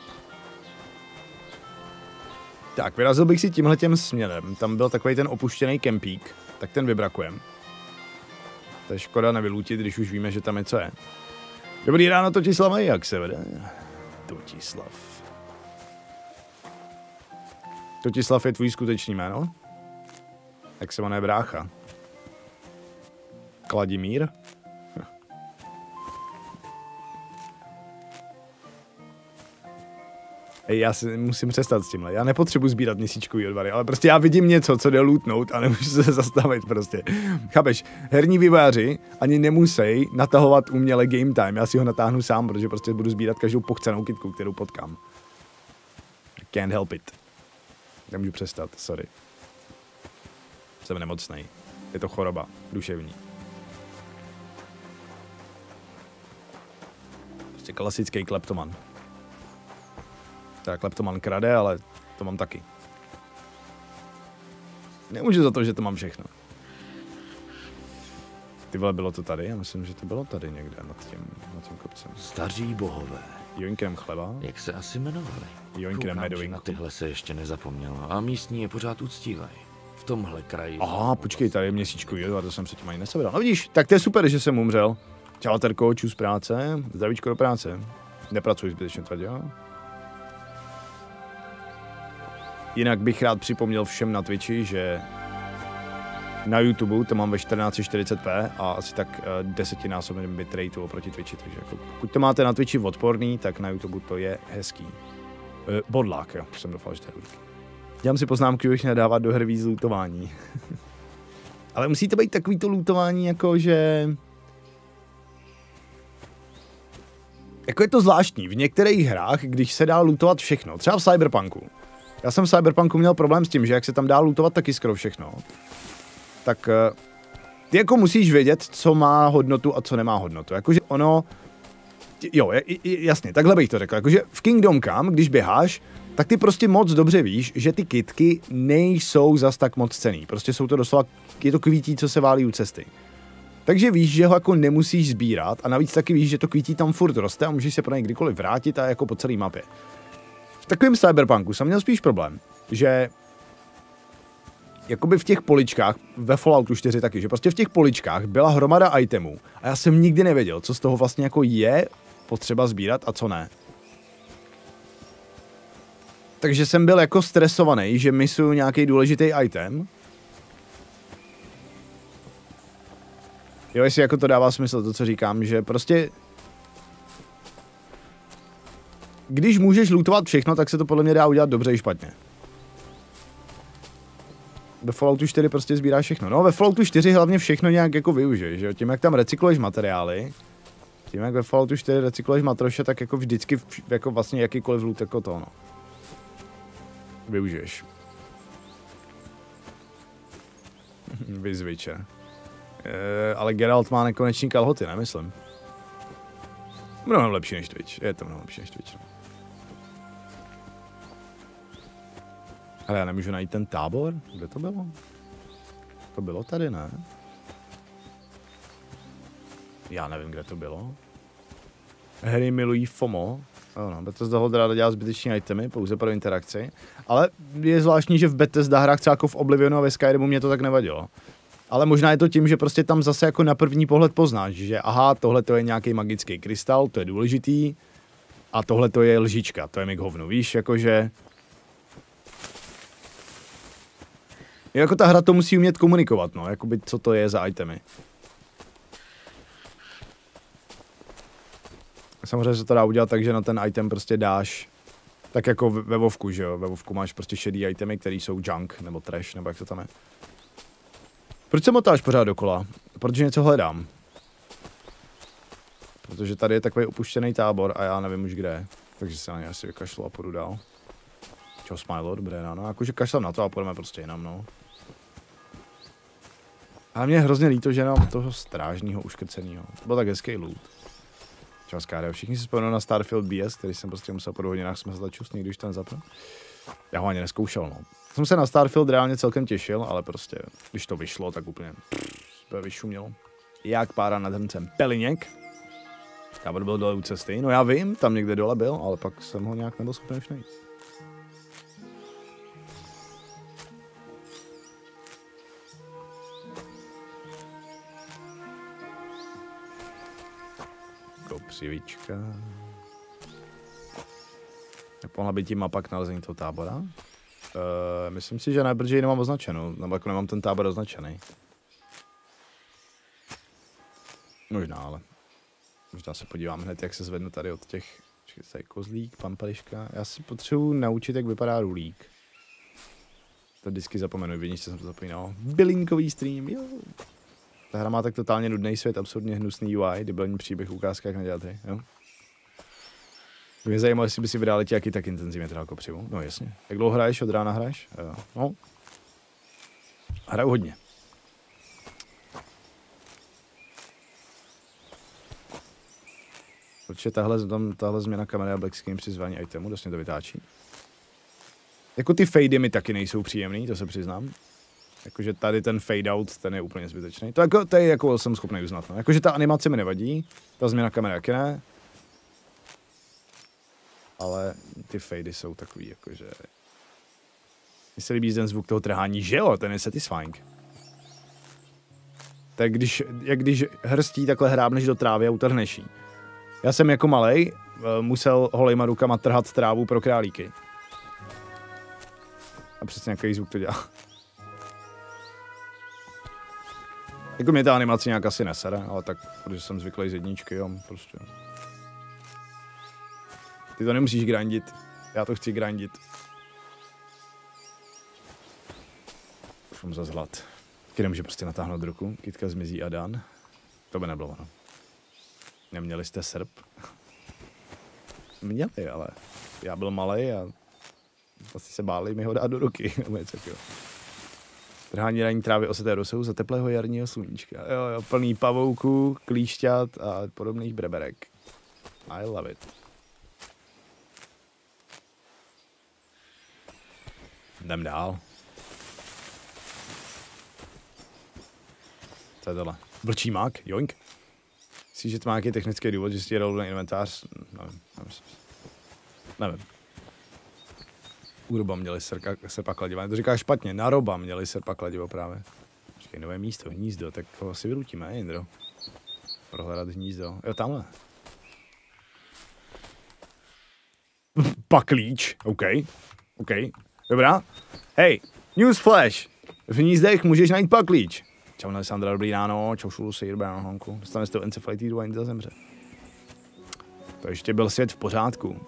Tak, vyrazil bych si tímhletěm směrem. Tam byl takový ten opuštěný kempík, tak ten vybrakujeme. To je škoda nevylútit, když už víme, že tam něco je. Dobrý ráno, Totislav, jak se vede? Totislav. Totislav je tvůj skutečný jméno? Jak se jmenuje brácha? Vladimír? Ej, já si musím přestat s tímhle. Já nepotřebuji sbírat měsíčkový odvary, ale prostě já vidím něco, co jde lootnout a nemůžu se zastavit prostě. Chápeš? Herní vývojáři ani nemusí natahovat uměle game time. Já si ho natáhnu sám, protože prostě budu sbírat každou pochcenou kytku, kterou potkám. Can't help it. Nemůžu přestat, sorry. Jsem nemocnej. Je to choroba duševní. Prostě klasický kleptoman. Tak kleptoman krade, ale to mám taky. Nemůžu za to, že to mám všechno. Ty vole, bylo to tady? Já myslím, že to bylo tady někde nad tím kopcem. Staří bohové. Joinkrem chleba. Jak se asi jmenovali? Joinkrem medovinku. Na tyhle se ještě nezapomnělo a místní je pořád uctívají. V tomhle kraji. Aha, počkej, tady je měsíčkový odvar, to jsem předtím ani nesevedal. No vidíš, tak to je super, že jsem umřel. Čau, Terko, čus práce, zdravíčko do práce. Nepracuji zbytečně tvrdě. Jinak bych rád připomněl všem na Twitchi, že na YouTube to mám ve 1440p a asi tak 10násobným bitrateu oproti Twitchi, takže jako, pokud to máte na Twitchi odporný, tak na YouTube to je hezký. Bodlák, jo, jsem doufal, že to je dobrý. Dělám si poznámky, už nedávat do her víc lootování. Ale musí to být takový to lootování, jako že... Jako je to zvláštní, v některých hrách, když se dá lootovat všechno, třeba v Cyberpunku. Já jsem v Cyberpunku měl problém s tím, že jak se tam dá lootovat taky skoro všechno, tak ty jako musíš vědět, co má hodnotu a co nemá hodnotu. Jakože ono, jo, jasně, takhle bych to řekl. Jakože v Kingdom Come, když běháš, tak ty prostě moc dobře víš, že ty kytky nejsou zas tak moc cenný. Prostě jsou to doslova, je to kvítí, co se válí u cesty. Takže víš, že ho jako nemusíš sbírat a navíc taky víš, že to kvítí tam furt roste a můžeš se pro něj kdykoliv vrátit a jako po celé mapě. V takovém Cyberpunku jsem měl spíš problém, že jakoby v těch poličkách, ve Falloutu 4 taky, že prostě v těch poličkách byla hromada itemů a já jsem nikdy nevěděl, co z toho vlastně jako je potřeba sbírat a co ne. Takže jsem byl jako stresovaný, že misuju nějaký důležitý item. Jo, jestli jako to dává smysl, to, co říkám, že prostě... Když můžeš lootovat všechno, tak se to podle mě dá udělat dobře i špatně. Ve Falloutu 4 prostě sbíráš všechno. No, ve Falloutu 4 hlavně všechno nějak jako využiješ, že jo? Tím, jak tam recykluješ materiály, tím, jak ve Falloutu 4 recykluješ matroše, tak jako vždycky, jako vlastně jakýkoliv loot jako to, no. Využiješ. Vyzviče. Ale Geralt má nekoneční kalhoty, nemyslím. Mnohem lepší než Twitch. Je to mnohem lepší než Twitch. Ale já nemůžu najít ten tábor? Kde to bylo? To bylo tady, ne? Já nevím, kde to bylo. Hry milují FOMO. No, Bethesda hodrá dělá zbyteční itemy, pouze pro interakci. Ale je zvláštní, že v Bethesda hrách třeba jako v Oblivionu a ve Skyrimu mě to tak nevadilo. Ale možná je to tím, že prostě tam zase jako na první pohled poznáš, že aha, tohle to je nějaký magický krystal, to je důležitý. A tohle to je lžička, to je mi k hovnu, víš, jakože... Jako ta hra to musí umět komunikovat, no, jakoby co to je za itemy. Samozřejmě se to dá udělat tak, že na ten item prostě dáš Tak jako ve Vovku, že jo? Ve Vovku máš prostě šedý itemy, které jsou junk, nebo trash, nebo jak to tam je. Proč se motáš pořád dokola? Protože něco hledám. Protože tady je takový opuštěný tábor a já nevím už kde je. Takže se na ně asi vykašlu a půjdu dál. Čau, Smilo, dobré ráno. Jakože kašlám na to a půjdeme prostě jinam, no. Ale mě je hrozně líto, že nám toho strážního uškrcenýho. To byl tak hezký loot. Čau, Skáre. Všichni si vzpomenou na Starfield BS, který jsem prostě musel po 2 hodinách smazat čustný, když ten zapl. Já ho ani nezkoušel, no. Jsem se na Starfield reálně celkem těšil, ale prostě, když to vyšlo, tak úplně vyšumělo. Jak pára nad hrncem Peliněk. Tábor byl dole u cesty. No já vím, tam někde dole byl, ale pak jsem ho nějak nebyl schopný už najít. Kopřivička. Nepohla by tím mapa k nalezení toho tábora? Myslím si, že ne, protože ji nemám označenou, nebo jako nemám ten tábor označený. Možná, ale možná se podívám hned, jak se zvednu tady od těch... Počkejte, tady kozlík, pampeliška. Já si potřebuji naučit, jak vypadá rulík. To vždycky zapomenu, vidíš, co jsem to zapomínal. Bylinkový stream, jo. Ta hra má tak totálně nudný svět, absurdně hnusný UI, debilní příběh, ukázka, jak nedělat hry, jo. Mě zajímalo, jestli by si vydali ti jaký tak intenzivně teda kopřivu. No jasně. Jak dlouho hraješ, od rána hraješ? No. Hraju hodně. Protože tahle změna kamery a black screen při zvání itemu dost mě to vytáčí. Jako ty fady mi taky nejsou příjemný, to se přiznám. Jakože tady ten fade out, ten je úplně zbytečný. To je jako jsem schopný uznat. No. Jakože ta animace mi nevadí, ta změna kamery taky ne. Ale ty fady jsou takový, jakože... Mně se líbí ten zvuk toho trhání, že jo, ten je satisfying. Tak jak když hrstí takhle hrábneš do trávy a utrhneš jí. Já jsem jako malej musel holejma rukama trhat trávu pro králíky. A přesně nějaký zvuk to dělá. Jako mě ta animace nějak asi nesere, ale tak, protože jsem zvyklý z jedničky, jo, prostě. Ty to nemusíš grindit, já to chci grindit. Už mám zas hlad. Taky nemůže prostě natáhnout ruku, kytka zmizí a dan. To by nebylo ono. Neměli jste srp? Měli, ale já byl malej a vlastně se báli mi ho dát do ruky. Trhání ranní trávy oseté rosou za teplého jarního sluníčka. Jo, plný pavouků, klíšťat a podobných breberek. I love it. Jdem dál. Co je tohle? Vlčí mák? Joink? Myslíš, že to má nějaký technický důvod, že si ti dal inventář? Nevím. U roba měli serpa kladiva. To říkáš špatně, na roba měli serpa kladivo právě. Počkej, nové místo, hnízdo, tak ho asi vyrutíme, Jindro. Prohledat hnízdo. Jo, tamhle. Paklíč, OK. Dobrá. Hej, newsflash. V hnízdech můžeš najít paklíč. Čau, Alessandra, dobrý ráno. Čau, Šulusi, dobrý ráno, Honku. Dostane z toho encefalitidu a Indra zemře. To ještě byl svět v pořádku.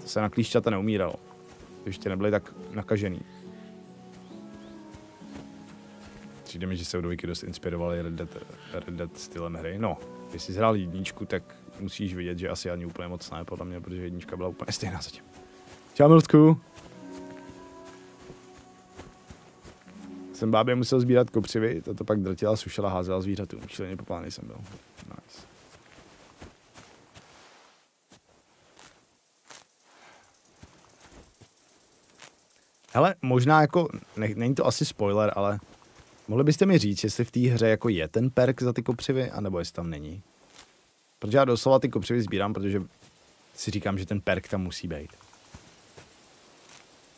To se na klíšťata neumíralo. To ještě nebyli tak nakažený. Přijde mi, že se u dvojky dost inspirovali Red Dead stylem hry. No, když jsi hrál jedničku, tak musíš vidět, že asi ani úplně moc ne, podle mě, protože jednička byla úplně stejná zatím. Čau, Milutku. Jsem bábě musel sbírat kopřivy, to pak drtila, sušila, házela zvířatům. Šíleně popálený jsem byl. Nice. Hele, možná jako, není to asi spoiler, ale mohli byste mi říct, jestli v té hře jako je ten perk za ty kopřivy, anebo jestli tam není. Protože já doslova ty kopřivy sbírám, protože si říkám, že ten perk tam musí být.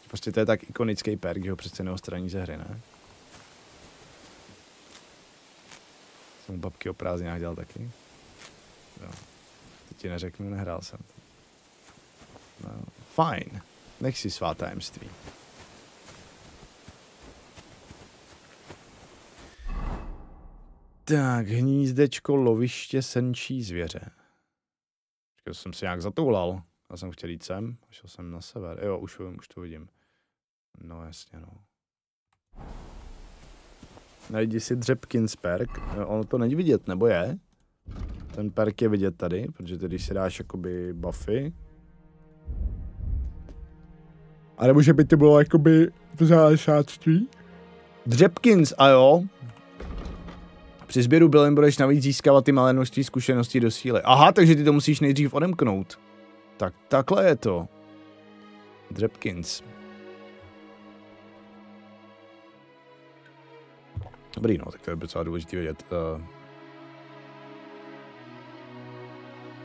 Prostě to je tak ikonický perk, že ho přece neostraní ze hry, ne? Jsem u babky o prázdninách dělal taky. Jo. Teď ti neřeknu, nehrál jsem. No, fajn. Nech si svá tajemství. Tak, hnízdečko, loviště, senčí zvěře. To jsem se nějak zatoulal. Já jsem chtěl jít sem, šel jsem na sever. Jo, už to vidím. No jasně, no. Najdi si Dřepkins perk. Ono to není vidět, nebo je? Ten perk je vidět tady, protože tady když si dáš jakoby buffy. A nebo že by to bylo jakoby v záležáctví. Dřepkins, a jo. Při sběru bylin budeš navíc získávat ty malé množství zkušeností do síly. Aha, takže ty to musíš nejdřív odemknout. Tak takhle je to. Dřepkins. Dobrý, no, tak to je docela důležitý vědět.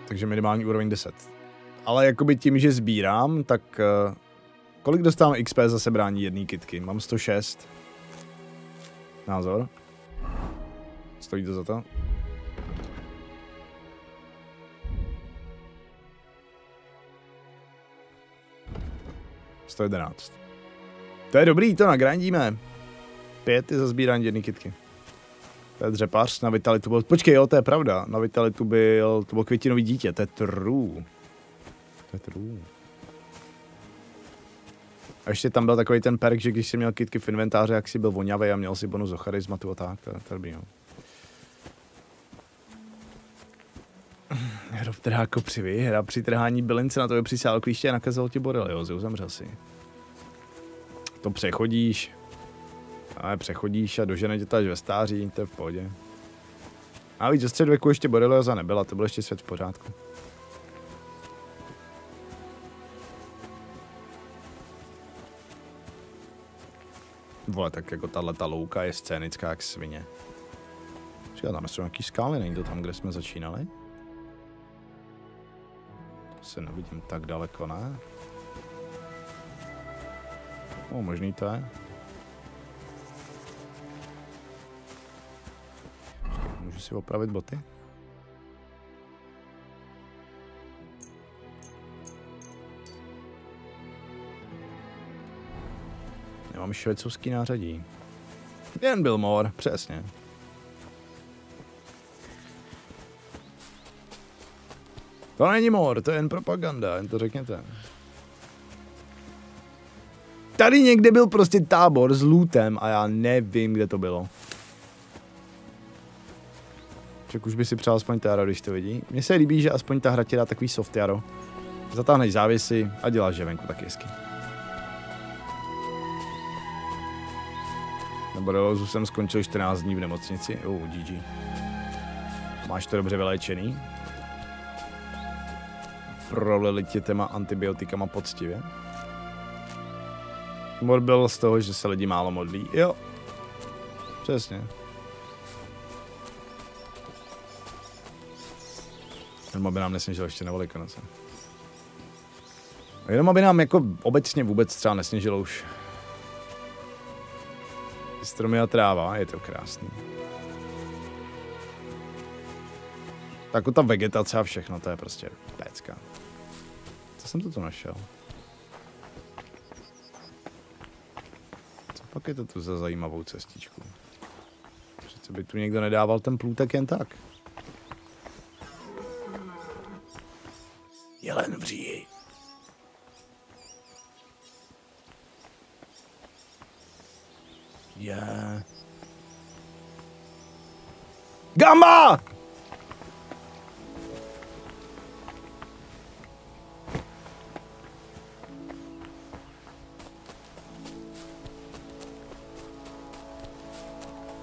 Takže minimální úroveň 10. Ale jakoby tím, že sbírám, tak kolik dostávám XP za sebrání jedné kitky? Mám 106. Názor? Stojí to za to? $111. To je dobrý, to nagrandíme. 5 je za sbírání jedné kitky. To je dřepař, na vitalitu byl... Počkej, jo, to je pravda. Na vitalitu to bylo květinový dítě, to je true. To je true. A ještě tam byl takový ten perk, že když jsi měl kitky v inventáři, jak si byl vonavý a měl si bonus o charizmatu a tak, to je dobrý, no. Hrob trhá kopřivy, hra při trhání bylince na to přisál klíště a nakazal ti boreliozu, zemřel si. To přechodíš. Ale přechodíš a dožene tě to až ve stáří, to je v pohodě. A víc, ze středověku ještě borelioza nebyla, to byl ještě svět v pořádku. Vole, tak jako tahleta louka je scénická jak svině. Počkej, tam jsou nějaký skály, není to tam, kde jsme začínali? To se nevidím tak daleko, ne? No, možný to je. Můžu si opravit boty? Nemám švecovský nářadí. Jen byl mor, přesně. To není mor, to je jen propaganda, jen to řekněte. Tady někde byl prostě tábor s lootem a já nevím, kde to bylo. Však už by si přál aspoň jaro, když to vidí. Mně se líbí, že aspoň ta hra ti dá takový soft jaro. Zatáhneš závěsy a děláš že venku tak hezky. Na boreliozu jsem skončil 14 dní v nemocnici. GG. Máš to dobře vyléčený? Prolili tě těma antibiotikama poctivě? Mor byl z toho, že se lidi málo modlí. Jo. Přesně. Jenom aby nám nesněžilo ještě na Velikonoce. Jenom aby nám jako obecně vůbec třeba nesněžilo už. Stromy a tráva, je to krásný. Tak ta vegetace a všechno, to je prostě pécka. Co jsem to tu našel? Co pak je to tu za zajímavou cestičku? Přece by tu někdo nedával ten plůtek jen tak. Jelen v říji. Gamba!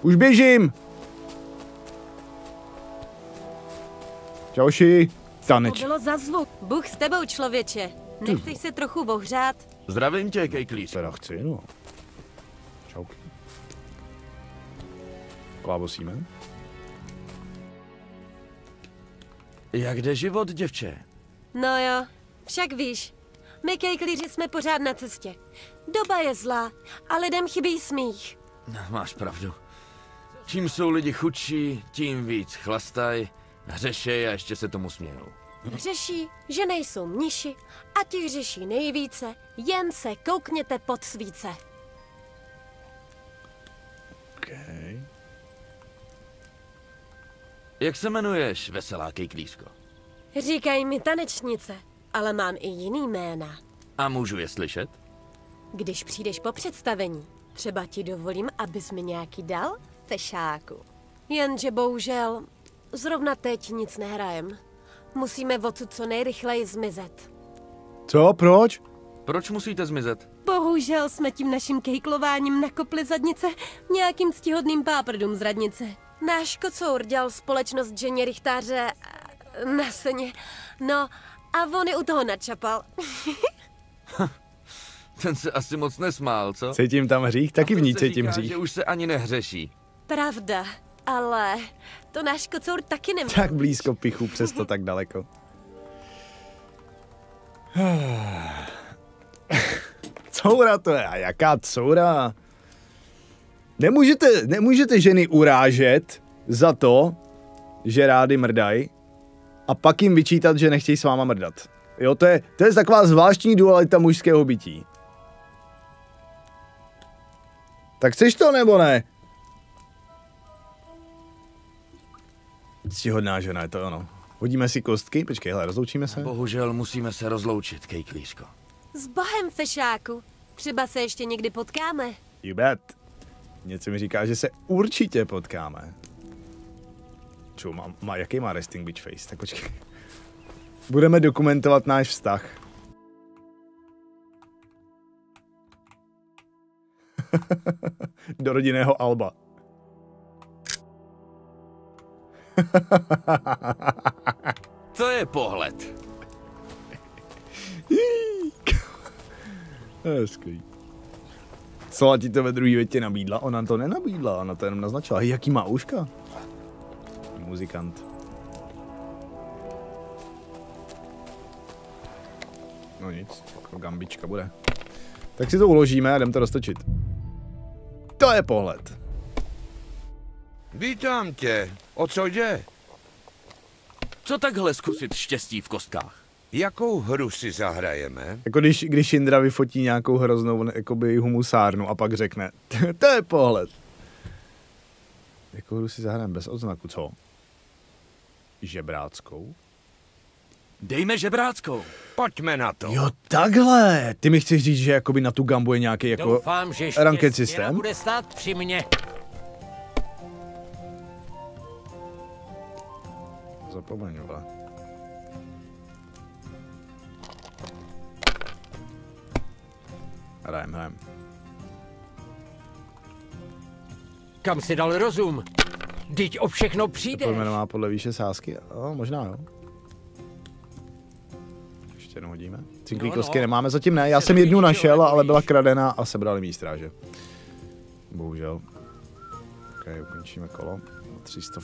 Už běžím! Čauši, taneč. To bylo za zvuk. Bůh s tebou, člověče. Nechceš se trochu ohřát? Zdravím tě, kejklíř. Teda chci, no. Čauky. Klávosíme. Jak jde život, děvče? No jo, však víš. My kejklíři jsme pořád na cestě. Doba je zlá a lidem chybí smích. No, máš pravdu. Čím jsou lidi chudší, tím víc chlastají, hřešej a ještě se tomu smějou. Řeší, že nejsou mniši a ti řeší nejvíce, jen se koukněte pod svíce. Okay. Jak se jmenuješ, veselá kejklířko? Říkají mi tanečnice. ale mám i jiný jména. A můžu je slyšet? Když přijdeš po představení, třeba ti dovolím, abys mi nějaký dal, fešáku. Jenže bohužel, zrovna teď nic nehrajem. Musíme odsud co nejrychleji zmizet. Co? Proč? Proč musíte zmizet? Bohužel jsme tím naším kejklováním nakopli zadnice nějakým ctihodným páprdům z radnice. Náš kocour dělal společnost ženě rychtáře na seně. No a on je u toho načapal. Ten se asi moc nesmál, co? Cítím tam hřích, taky v ní cítím hřích. Že už se ani nehřeší. Pravda, ale to náš kocour taky nemá. Tak blízko pichu, přesto tak daleko. Coura to je, a jaká coura? Nemůžete ženy urážet za to, že rády mrdají a pak jim vyčítat, že nechtějí s váma mrdat. Jo, to je taková zvláštní dualita mužského bytí. Tak chceš to, nebo ne? Ctihodná žena, je to ono. Hodíme si kostky, počkej, hele, rozloučíme se. Bohužel musíme se rozloučit, kejklířko. S bohem, fešáku. Třeba se ještě někdy potkáme. You bet. Něco mi říká, že se určitě potkáme. Čo, jaký má resting bitch face? Tak počkej. Budeme dokumentovat náš vztah. Do rodinného alba. To je pohled. Hezký. Co ti to ve druhé větě nabídla? Ona to nenabídla, ona to jenom naznačila. Jaký má uška? Muzikant. No nic, jako gambička bude. Tak si to uložíme a jdem to roztočit. To je pohled. Vítám tě. O co jde? Co takhle zkusit štěstí v kostkách? Jakou hru si zahrajeme? Jako když Indra vyfotí nějakou hroznou jakoby humusárnu a pak řekne, to je pohled. Jakou hru si zahrajeme bez odznaku, co? Žebráckou? Dejme žebráckou. Pojďme na to. Jo, takhle. Ty mi chceš říct, že jakoby na tu gambu je nějaký jako Doufám, že ranked systém? Bude stát při mně. Zapomeň, vole. Hrajem. Kam si dal rozum? Vždyť o všechno přijde. To má podle výše sázky? Jo, možná jo. Ještě jednou hodíme. Cinklí kostky nemáme, zatím ne. Já jsem jednu našel, ale byla kradená a sebrali mý stráže. Bohužel. Ok, ukončíme kolo. Na 300.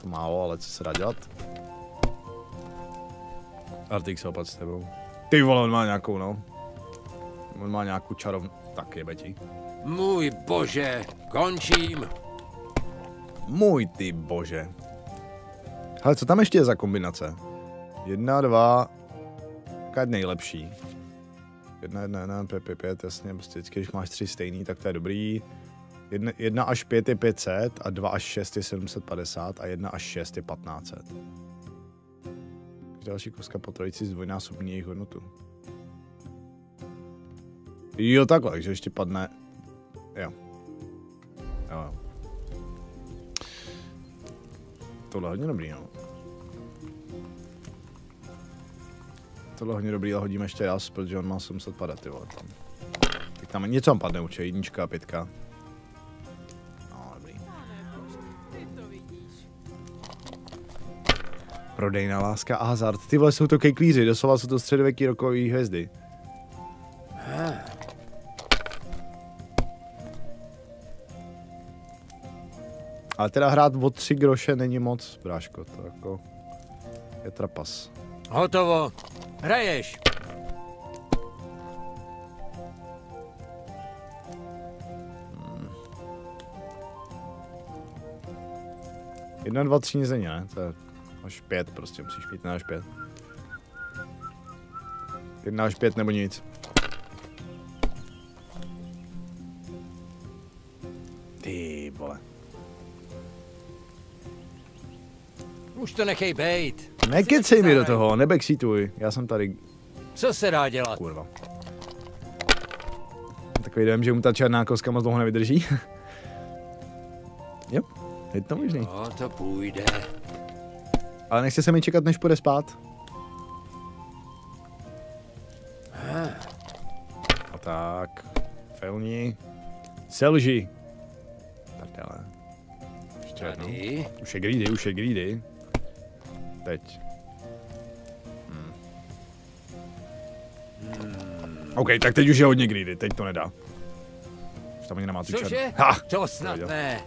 To málo, ale co se dá dělat? Artik se opad s tebou. Ty vole, on má nějakou, no. On má nějakou čarovnu. Tak jebe ti. Můj bože, končím. Můj ty bože. Hele, co tam ještě je za kombinace? 1, 2. Jaká je nejlepší? 1, 1, 1, 5, 5, 5, jasně, prostě vždycky, když máš 3 stejný, tak to je dobrý. 1 až 5 je 500 a 2 až 6 je 750 a 1 až 6 je 1500. Další kostka po trojici zdvojnásobní jejich hodnotu. Jo, takhle, takže ještě padne. Jo. Tohle hodně dobrý, no. Tohle hodně dobrý, ale hodíme ještě raz, protože on má 700 padat, ty vole. Tak tam něco tam padne určitě, 1 a 5. No, dobrý. Prodejná láska a hazard. Ty vole, jsou to kejklíři, doslova jsou to středověký rokový hvězdy. Ale teda hrát o 3 groše není moc, bráško, to jako je trapas. Hotovo. Hraješ. 1, 2, 3 nic není, ne? To je až 5 prostě, musíš mít 1 až 5. 1 až 5 nebo nic. Ty vole. Už to nechej bejt. Nekecej mi do toho, nebackseatuj. Já jsem tady. Co se dá dělat? Kurva. Takový dojem, že mu ta černá koska moc dlouho nevydrží. Jo, je to možný. No, to půjde. Ale nechce se mi čekat, než půjde spát. A tak. Felni. Selži. Tak dále. Ještě jednou. Už je greedy. Teď. OK, tak teď už je hodně greedy, teď to nedá. Už tam ani nemá tu černou. Ha! To snad ne.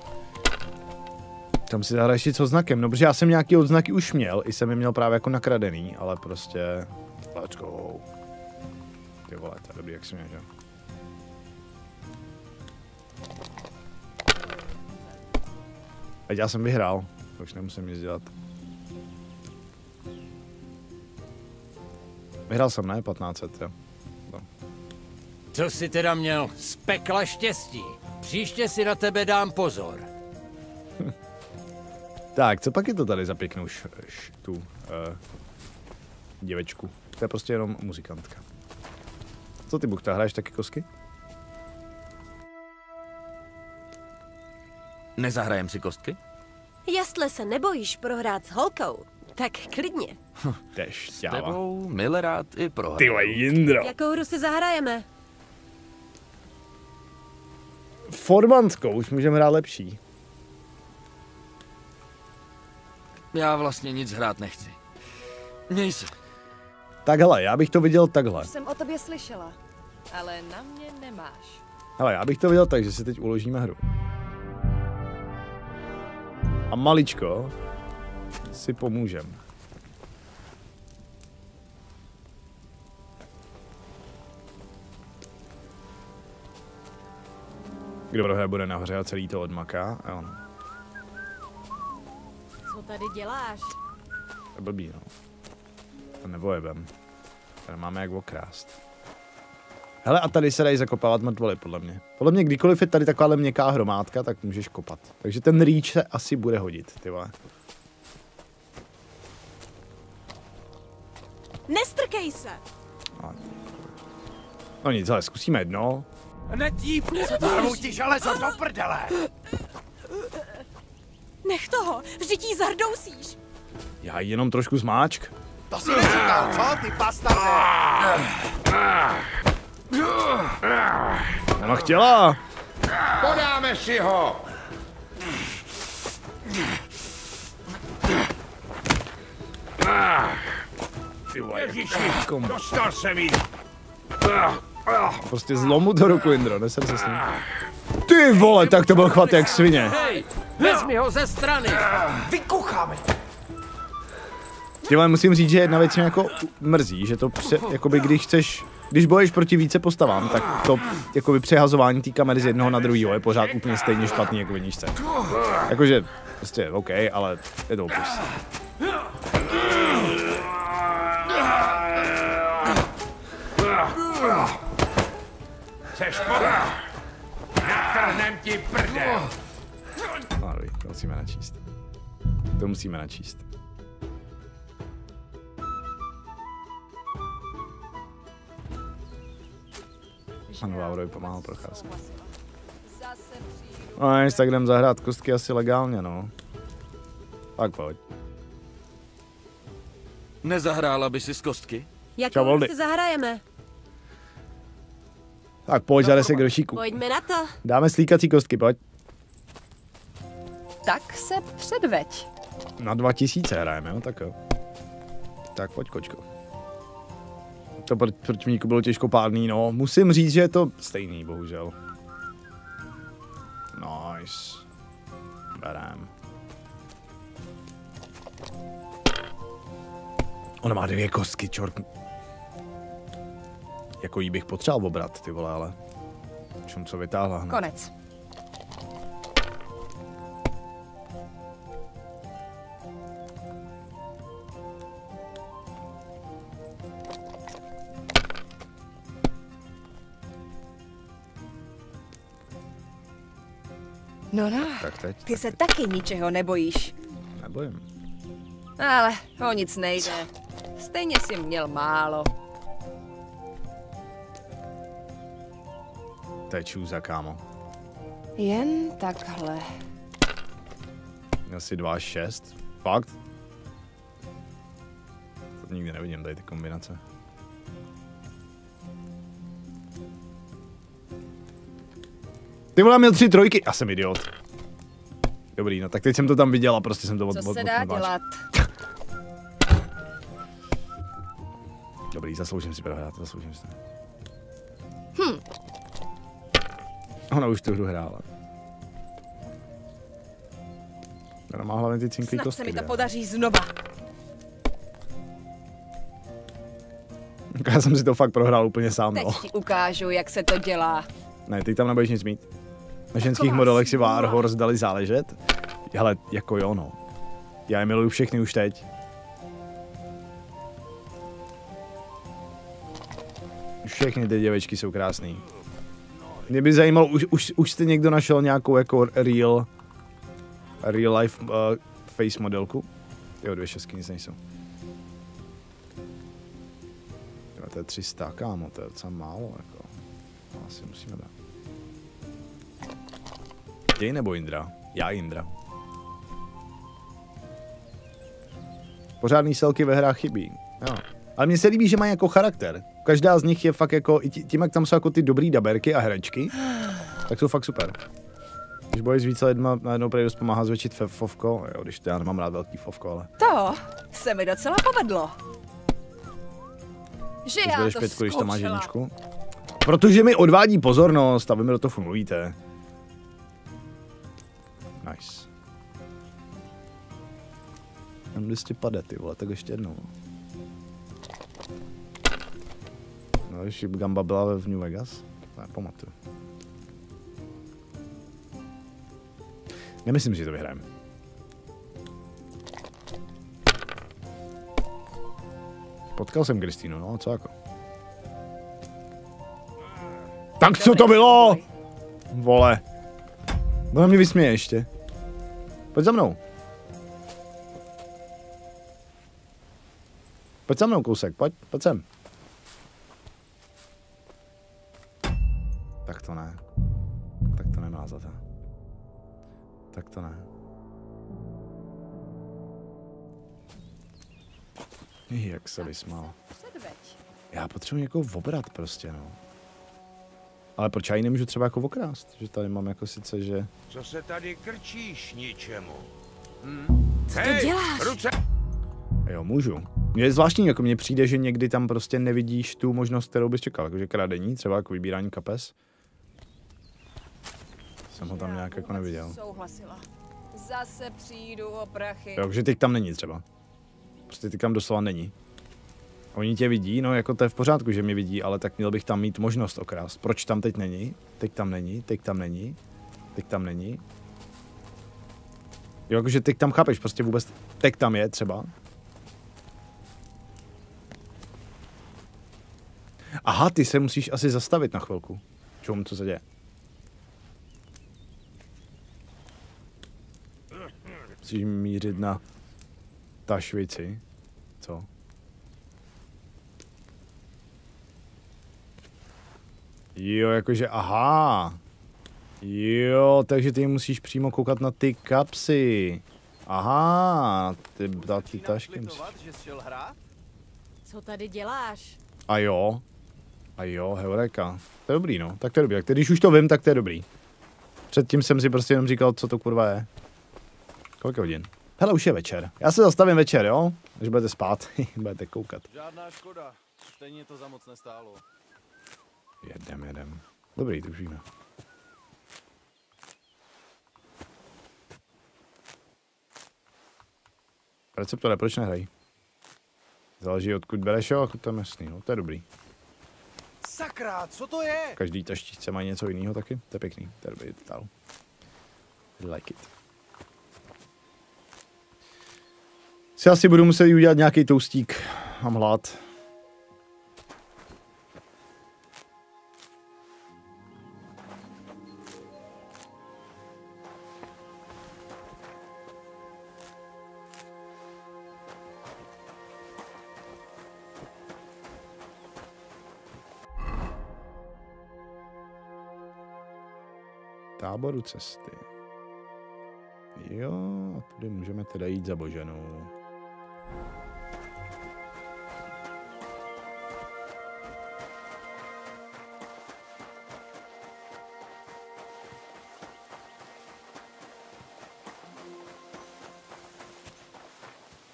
Tam si zahraješ co znakem, no protože já jsem nějaký odznaky už měl, i jsem je měl právě jako nakradený, ale prostě... Let's go. Ty vole, to je dobrý, jak jsi měl, že? Ať já jsem vyhrál, už nemusím nic dělat. Vyhrál jsem, ne? 1500, jo. No. Co jsi teda měl z pekla štěstí? Příště si na tebe dám pozor. Tak, co pak je to tady za pěknou děvečku? To je prostě jenom muzikantka. Co ty, Bukta, hraješ taky kosky? Nezahrajem si kostky? Jestli se nebojíš prohrát s holkou, tak klidně. To je šťáva. S tebou milerád i prohraju. Ty vole, Jindro. Jakou hru si zahrajeme? Formanskou, už můžeme hrát lepší. Já vlastně nic hrát nechci. Měj se. Tak hele, já bych to viděl takhle. Už jsem o tobě slyšela, ale na mě nemáš. Hele, já bych to viděl tak, že si teď uložíme hru. A maličko si pomůžem. Kdo prohraje, bude nahoře a celý to odmaká. Jo. Co tady děláš? To je blbý, no. To nebojebem. Tady máme jak okrást. Hele, a tady se dají zakopávat mrtvoly, podle mě. Podle mě, kdykoliv je tady takováhle měkká hromádka, tak můžeš kopat. Takže ten reach se asi bude hodit, ty vole. Nestrkej se! No nic, ale zkusíme jedno. Netípni, zarvou železo do prdele! Nech toho, vždyť jí zardousíš. Já jenom trošku zmáčk. To si neříkal, co, ty bastarde? Ona chtěla. Podáme si ho! Ty vole, Ježiši, dostal se mi! prostě zlomu do ruku, Indro, neser se s ním. Ty vole, tak to byl chvat jak svině. Hej, vezmi ho ze strany. Vykucháme! Ty vole, musím říct, že jedna věc mě jako mrzí, že to jakoby když bojuješ proti více postavám, tak to jakoby přehazování té kamery z jednoho na druhýho je pořád úplně stejně špatný jako v jedničce. Jakože, prostě OK, ale je to opus. Seš poda! Natrhnem ti prdel! No, to musíme načíst. To musíme načíst. Ano, Vávrovi pomáhal procházku. No, než tak jdem zahrát kostky asi legálně, no. Tak pojď. Nezahrála by si z kostky? Jakou si zahrajeme? Tak pojď, zadej se k rošíku. Pojďme na to. Dáme slíkací kostky, pojď. Tak se předveď. Na 2000 hrajeme, jo, tak jo. Tak pojď, kočko. To protivníku bylo těžkopádný, no. Musím říct, že je to stejný, bohužel. Nice. Berem. Ona má 2 kostky, čort. Jako jí bych potřeboval obrat, ty vole, ale... Čím co vytáhla hned. Konec. No, tak teď, ty se taky ničeho nebojíš. Nebojím. Ale o nic nejde. Stejně jsi měl málo. To je čůza, kámo. Jen takhle. Asi 2 až 6. Fakt? To nikdy nevidím, tady ty kombinace. Ty vole, měl 3 trojky. Já jsem idiot. Dobrý, no tak teď jsem to tam viděl a prostě jsem to Co se dá dělat? Dobrý, zasloužím si prohrát, zasloužím si. Ona už tu hru hrála. Ona má hlavně ty cinklý kostky. Snad se mi to podaří znova. Já jsem si to fakt prohrál úplně sám, Teď no. ti ukážu, jak se to dělá. Ne, ty tam nebudeš nic mít. Na ženských modelech si Warhorse dali záležet. Hele, jako jo, no. Já je miluju všechny už teď. Všechny ty děvečky jsou krásný. Mě by zajímalo, už jste někdo našel nějakou jako real life face modelku? Jo, 2 šestky nic nejsou. Jo, to je 300, kámo, to je docela málo, jako. Asi musíme dát. Děj nebo Indra? Já Indra. Pořádný selky ve hrách chybí. Jo. Ale mně se líbí, že mají jako charakter. Každá z nich je fakt jako, tím jak tam jsou jako ty dobrý daberky a herečky, tak jsou fakt super. Když bojíš s více lidma, najednou prý dost pomáhá zvětšit fovko. Jo, když to já nemám rád velký fovko, ale... To se mi docela povedlo. Že když já budeš to 5, když tam máš zkoušela. 1. Protože mi odvádí pozornost a vy mi do toho mluvíte. Nice. Tam 200 pade, ty vole, tak ještě jednou. No, když Gamba byla v New Vegas, to nepamatuju. Nemyslím, že to vyhrajeme. Potkal jsem Kristýnu, no, co jako? Tak co to bylo? Vole. Ona mě vysměje ještě. Pojď za mnou. Pojď za mnou, kousek, pojď sem. Tak to ne. Tak to nemá za to. Tak to ne. Jak se vysmál. Já potřebuji někoho obrat prostě, no. Ale proč já ji nemůžu třeba jako okrást? Že tady mám jako sice, že... Co se tady krčíš ničemu? Co to děláš? Ruce! Jo, můžu. Mně je zvláštní, jako mně přijde, že někdy tam prostě nevidíš tu možnost, kterou bys čekal. Jakože kradení, třeba jako vybírání kapes. Jsem ho tam nějak jako neviděl. Souhlasila. Zase přijdu o prachy. Jo, že teď tam není třeba. Prostě teď tam doslova není. Oni tě vidí, no jako to je v pořádku, že mě vidí, ale tak měl bych tam mít možnost okrást. Proč tam teď není? Teď tam není, teď tam není, teď tam není. Jo, jakože teď tam chápeš, prostě vůbec teď tam je třeba. Aha, ty se musíš asi zastavit na chvilku. Čemu, co se děje? Musíš mířit na ta Švici. Co? Jo, jakože aha. Jo, takže ty musíš přímo koukat na ty kapsy. Aha, ty tašky musíš. Co tady děláš? A jo, heureka. To je dobrý, no, tak to je dobrý. Tak když už to vím, tak to je dobrý. Předtím jsem si prostě jenom říkal, co to kurva je. Kolik hodin? Hele, už je večer. Já se zastavím večer, jo? Když budete spát, budete koukat. Žádná škoda, stejně to za moc nestálo. Jedem. Dobrý, to už víme. Receptore, proč nehrají? Záleží, odkud bereš, jo, to je jasný, no, to je dobrý. Sakra, co to je? Každý taštičce má něco jiného taky, to je pěkný, to je dobrý detail. Like it. Si asi budu muset udělat nějaký toustík, mám hlad. táboru cesty. Jo, a tady můžeme teda jít za Božanou.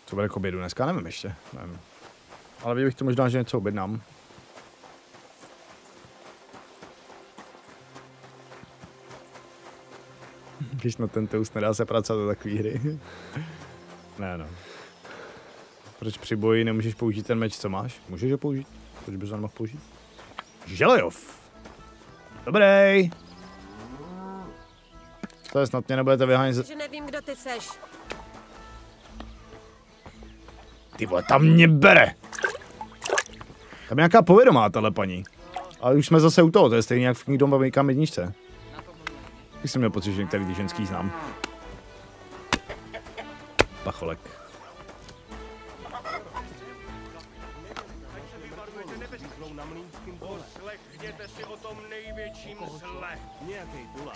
Co bude k obědu dneska? Nevím ještě. Nevím. Ale viděl bych to možná, že něco objednám. Když na ten toast nedá se pracovat do takové hry. Ne, no. Proč při boji nemůžeš použít ten meč, co máš? Můžeš ho použít? Proč bys ho nemohl použít? Želejov! Dobrý! To je snad mě nebudete vyhánět. Že nevím, kdo ty seš. Ty vole, tam mě bere! Tam je nějaká povědomá, tahle paní. Ale už jsme zase u toho, to je stejně jak v Kingdom of Come jedničce. Když jsem měl pocit, že některý ty ženský znám. Pacholek. Poslechněte si o tom největším zle,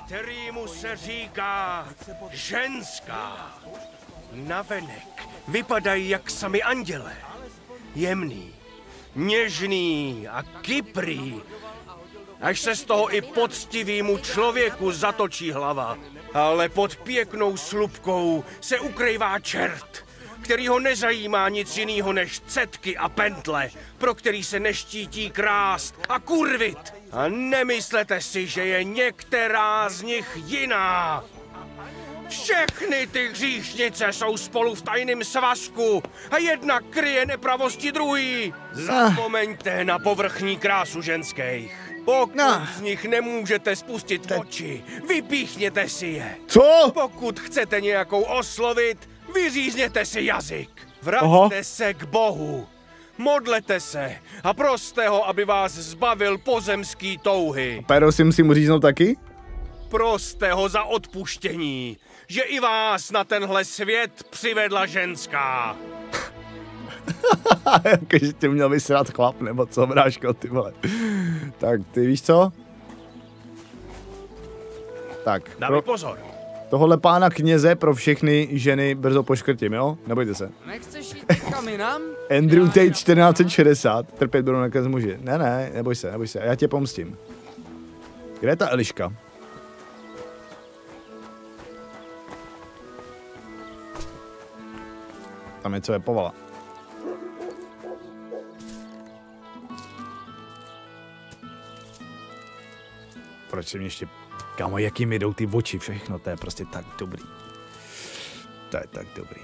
kterýmu se říká ženská. Navenek vypadají jak sami anděle. Jemný, něžný a kyprý. Až se z toho i poctivýmu člověku zatočí hlava. Ale pod pěknou slupkou se ukrývá čert, který ho nezajímá nic jinýho než cetky a pentle, pro který se neštítí krást a kurvit. A nemyslete si, že je některá z nich jiná. Všechny ty hříšnice jsou spolu v tajném svazku a jedna kryje nepravosti druhý. Zapomeňte na povrchní krásu ženských. Pokud z nich nemůžete spustit oči, vypíchněte si je. Co? Pokud chcete nějakou oslovit, vyřízněte si jazyk. Vraťte se k Bohu. Modlete se a proste ho, aby vás zbavil pozemský touhy. Pero si musím uříznout taky? Proste ho za odpuštění, že i vás na tenhle svět přivedla ženská. Jakože tě měl vysrat chlap, nebo co, bráško, ty vole. Tak, ty víš co? Tak. Dávej pozor. Tohle pána kněze pro všechny ženy brzo poškrtím, jo? Nebojte se. Nechceš jít kam jinam? Andrew Tate 1460, trpět budou nakaz muži. Ne, neboj se, já tě pomstím. Kde je ta Eliška? Tam něco je povala. Proč se mě ještě... Kámo, jaký mi jdou ty oči, všechno, to je prostě tak dobrý. To je tak dobrý.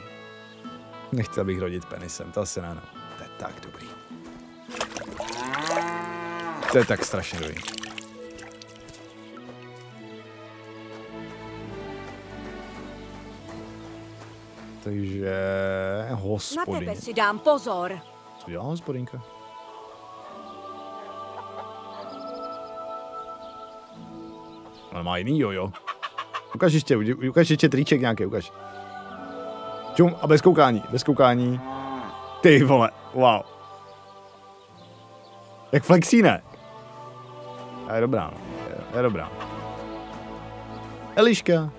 Nechtěl bych rodit penisem, to asi ne, no. To je tak dobrý. To je tak strašně dobrý. Takže... hospodyně. Na tebe si dám pozor. Co dělá hospodinka? Ale má jiný jojo. Ukaž ještě triček nějaký, ukaž. Čum, a bez koukání. Ty vole, wow. Jak flexí, ne? Je dobrá, no. Je dobrá. Eliška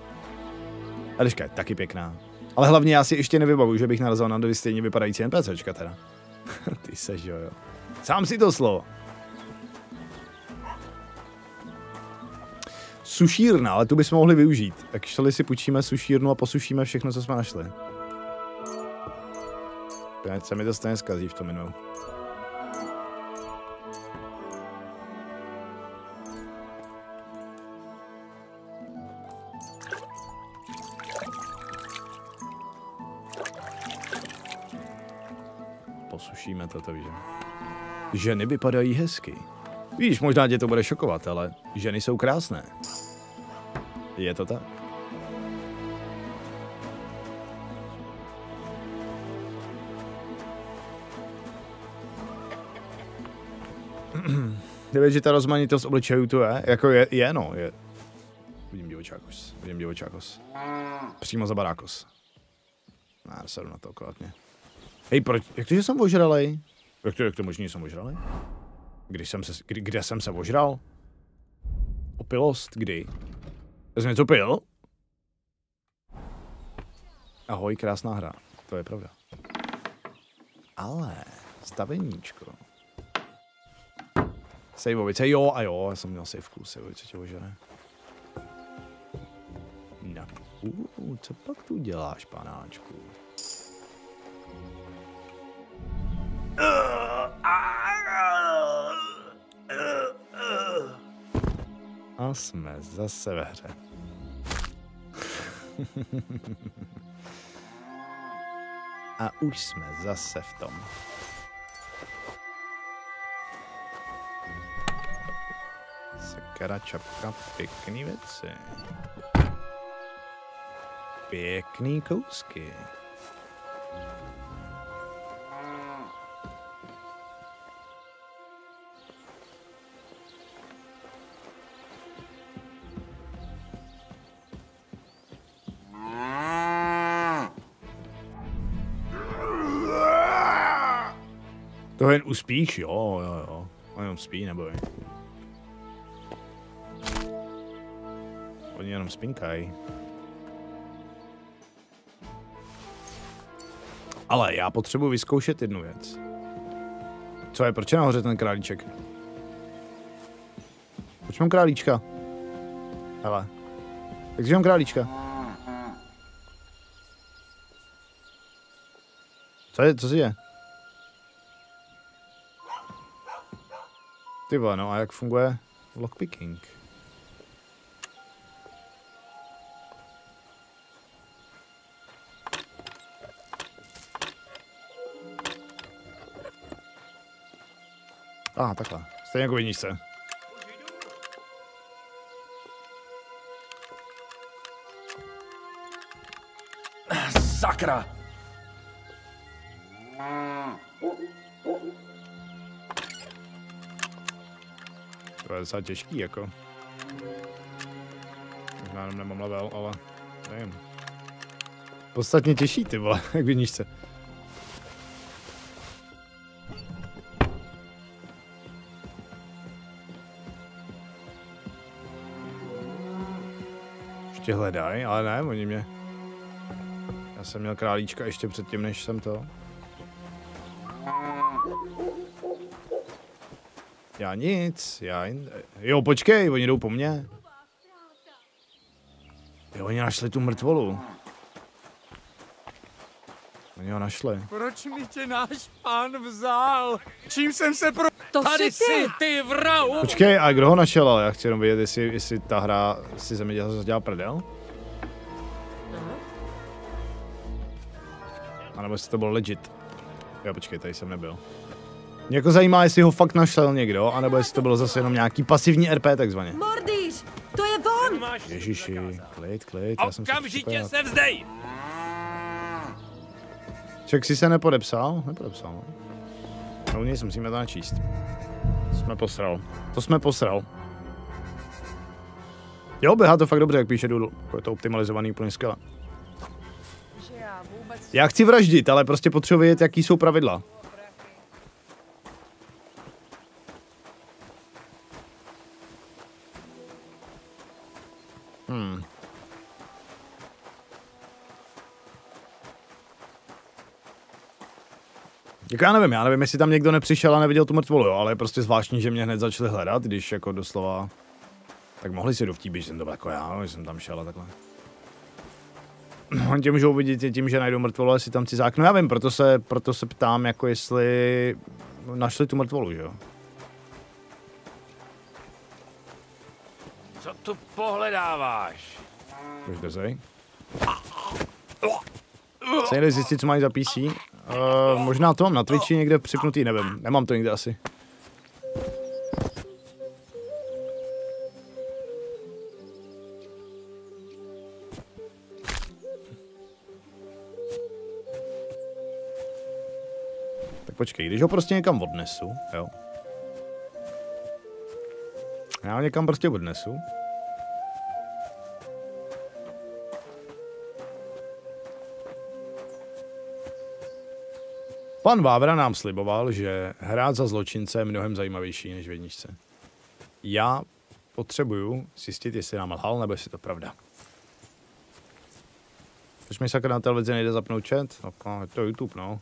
je taky pěkná. Ale hlavně já si ještě nevybavuju, že bych narazil na dvě stejně vypadající NPCčka teda. Ty seš jojo. Sám si to slovo. Sušírna, ale tu bychom mohli využít. Tak šli si půjčíme sušírnu a posušíme všechno, co jsme našli. Ať se mi to stejně zkazí v tom minulu. Posušíme to, víš. Ženy vypadají hezky. Víš, možná tě to bude šokovat, ale ženy jsou krásné. Je to tak? Víš, že ta rozmanitost obličejů tu je? Jako je, no, je. Vidím divočákos. Přímo za barákos. Já sedu na to akorátně. Hej, proč? Jak to, že jsem ožralej? Jak to možný, že jsem ožralej? Kde jsem se ožral? Opilost, kdy? To jsi něco pil? Ahoj, krásná hra. To je pravda. Ale staveníčko. Sejvovice, jo a jo, já jsem měl sejvku, sejvovice tě ožene. No. Co pak tu děláš, panáčku? A jsme zase ve hře. A už jsme zase v tom. Sekera, čapka, pěkný věci. Pěkný kousky. To jen uspíš, jo. On jenom spí, neboj. Oni jenom spinkají. Ale já potřebuji vyzkoušet jednu věc. Co je, proč je nahoře ten králíček? Proč mám králíčka? Hele. Takže mám králíčka. Co si je? Ty vole, no a jak funguje lockpicking? Takhle. Stejně jako viničce. Sakra! To je docela těžký, jako. Možná jenom nemám level, ale nevím. Podstatně těžší, ty vole, jak viničce. Ještě hledají, ale ne, oni mě... Já jsem měl králíčka ještě předtím, než jsem to... Já nic, Jo, počkej, oni jdou po mně. Jo, oni našli tu mrtvolu. Oni ho našli. Proč mi tě náš pán vzal? Čím jsem se To Tady jsi ty vrahu! Počkej, a kdo ho našel, ale já chci jenom vědět, jestli ta hra si ze mě dělá prdel? A nebo jestli to bylo legit. Jo, počkej, tady jsem nebyl. Mě jako zajímá, jestli ho fakt našel někdo, anebo jestli to bylo zase jenom nějaký pasivní RP takzvaně. Mordýř! To je on! Ježiši, klid, já jsem Okamžitě se vzdej! Ček si se nepodepsal? Nepodepsal, no. No nic, musíme to načíst. To jsme posral. Jo, běhá to fakt dobře, jak píše Doodle. Je to optimalizovaný úplně skvěle. Já chci vraždit, ale prostě potřebuji vědět, jaký jsou pravidla. Jako já nevím, jestli tam někdo nepřišel a neviděl tu mrtvolu, jo, ale je prostě zvláštní, že mě hned začali hledat, když jako doslova... Tak mohli si dovtíbit, že jsem to byl jako já, že jsem tam šel a takhle. Oni tě můžou vidět tím, že najdou mrtvolu, jestli tam cizák. No já vím, proto se ptám, jako jestli našli tu mrtvolu, že jo. Co tu pohledáváš? Už dozej. Chci někde zjistit, co mají za PC. Možná to mám na Twitchi někde připnutý, nevím. Nemám to nikde asi. Tak počkej, když ho prostě někam odnesu, jo. Já ho někam prostě odnesu. Pan Vávra nám sliboval, že hrát za zločince je mnohem zajímavější než v jedničce. Já potřebuju zjistit, jestli nám lhal, nebo jestli to pravda. Proč mi sakra na televizi nejde zapnout chat? No, to je YouTube, no.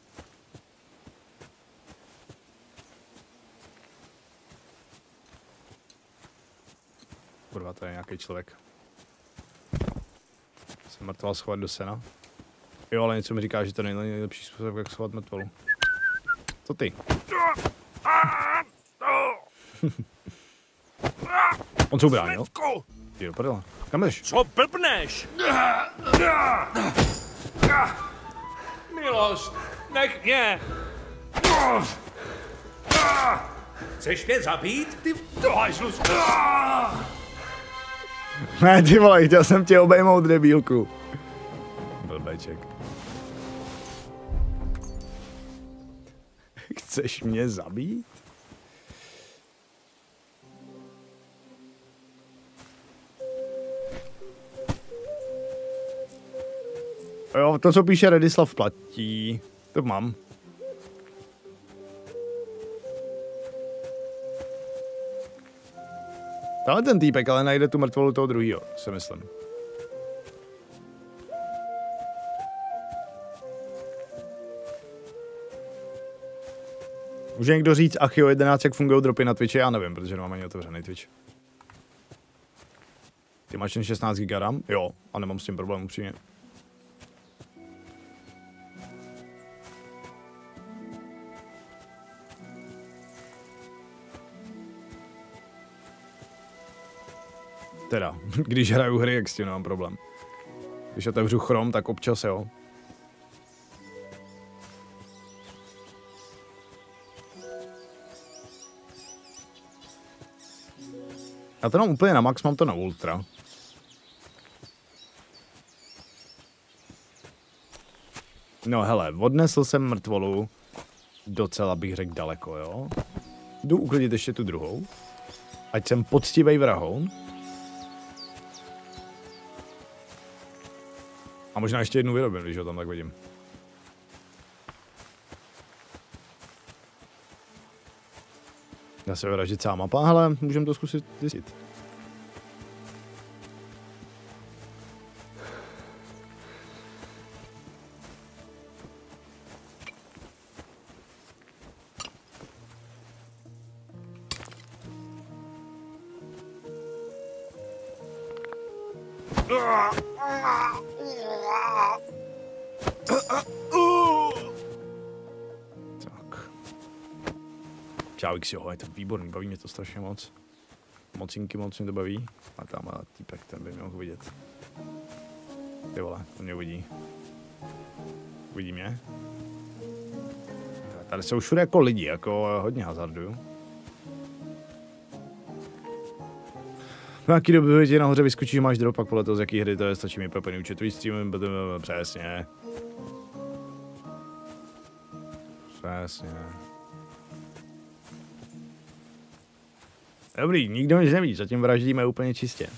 Kurva, to je nějaký člověk. Jsem mrtval schovat do sena. Jo, ale něco mi říká, že to není nejlepší způsob, jak schovat mrtvolu. Co ty? On se ubránil? Ty do prdele. Kam jdeš? Co blbneš? Milost, nech mě! Chceš mě zabít? Ty hajzlus! Ne, ty vole, chtěl jsem tě obejmout, debílku. Blbeček. Chceš mě zabít? Jo, to, co píše Redislav, platí. To mám. Tahle ten týpek ale najde tu mrtvolu toho druhýho, si myslím. Může někdo říct, ach jo, 11, jak fungují dropy na Twitchi? Já nevím, protože nemám ani otevřený Twitch. Ty máš jen 16 GB RAM? Jo, a nemám s tím problém upřímně. Teda, když hraju hry, jak s tím nemám problém. Když otevřu Chrome, tak občas jo. Já to mám úplně na max, mám to na ultra. No hele, odnesl jsem mrtvolu docela bych řekl daleko, jo. Jdu uklidit ještě tu druhou. Ať jsem poctivej vrahoun. A možná ještě jednu vyrobím, když ho tam tak vidím. Dá se vyražit celá mapa, ale můžeme to zkusit zjistit. Čávik, jo, je to výborný, baví mě to strašně moc. Mocinky moc mě to baví. A tam má týpek, ten by mě mohl vidět. Ty vole, to mě uvidí. Uvidí mě. Tady jsou všude jako lidi, jako hodně hazarduju. No jaký doby ti nahoře vyskočí, že máš drop, pak podle toho, z jaký hry to je, stačí mi proplný účetový stream, přesně. Přesně. Dobrý, nikdo nic neví, zatím vraždíme úplně čistě.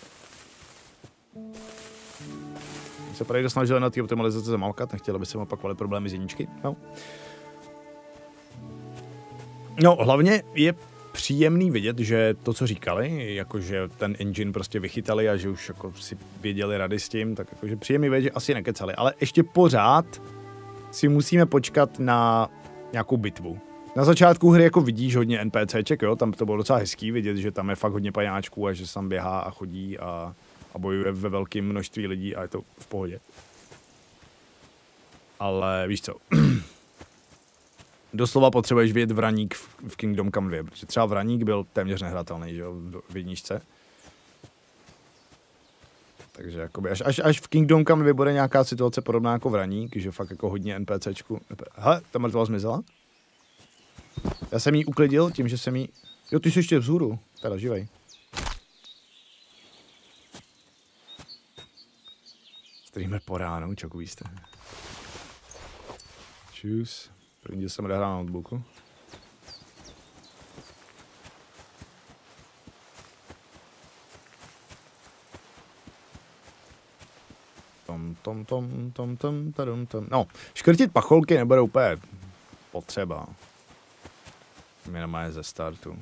Se právě dosnažili na té optimalizace zamalkat, nechtěli by se opakovat problémy z jedničky, no. No, hlavně je příjemný vidět, že to, co říkali, jakože ten engine prostě vychytali a že už jako si věděli rady s tím, tak jakože příjemný vidět, že asi nekecali, ale ještě pořád si musíme počkat na nějakou bitvu. Na začátku hry jako vidíš hodně NPCček, jo, tam to bylo docela hezký vidět, že tam je fakt hodně pajáčků a že se tam běhá a chodí a bojuje ve velkém množství lidí a je to v pohodě. Ale víš co, doslova potřebuješ vidět vraník v Kingdom Come 2, protože třeba vraník byl téměř nehratelný, že jo, v jedničce. Takže jakoby až v Kingdom Come 2 bude nějaká situace podobná jako vraník, že fakt jako hodně NPCčku. Hele, ta mrtvola zmizela? Já jsem jí uklidil tím, že jsem jí... Jo, ty jsi ještě vzhůru. Teda, živej. Streamer po ránu, čoku jste. Čus. První jsem odehrál na notebooku. No, škrtit pacholky nebude úplně potřeba. Mě nemá ze startu.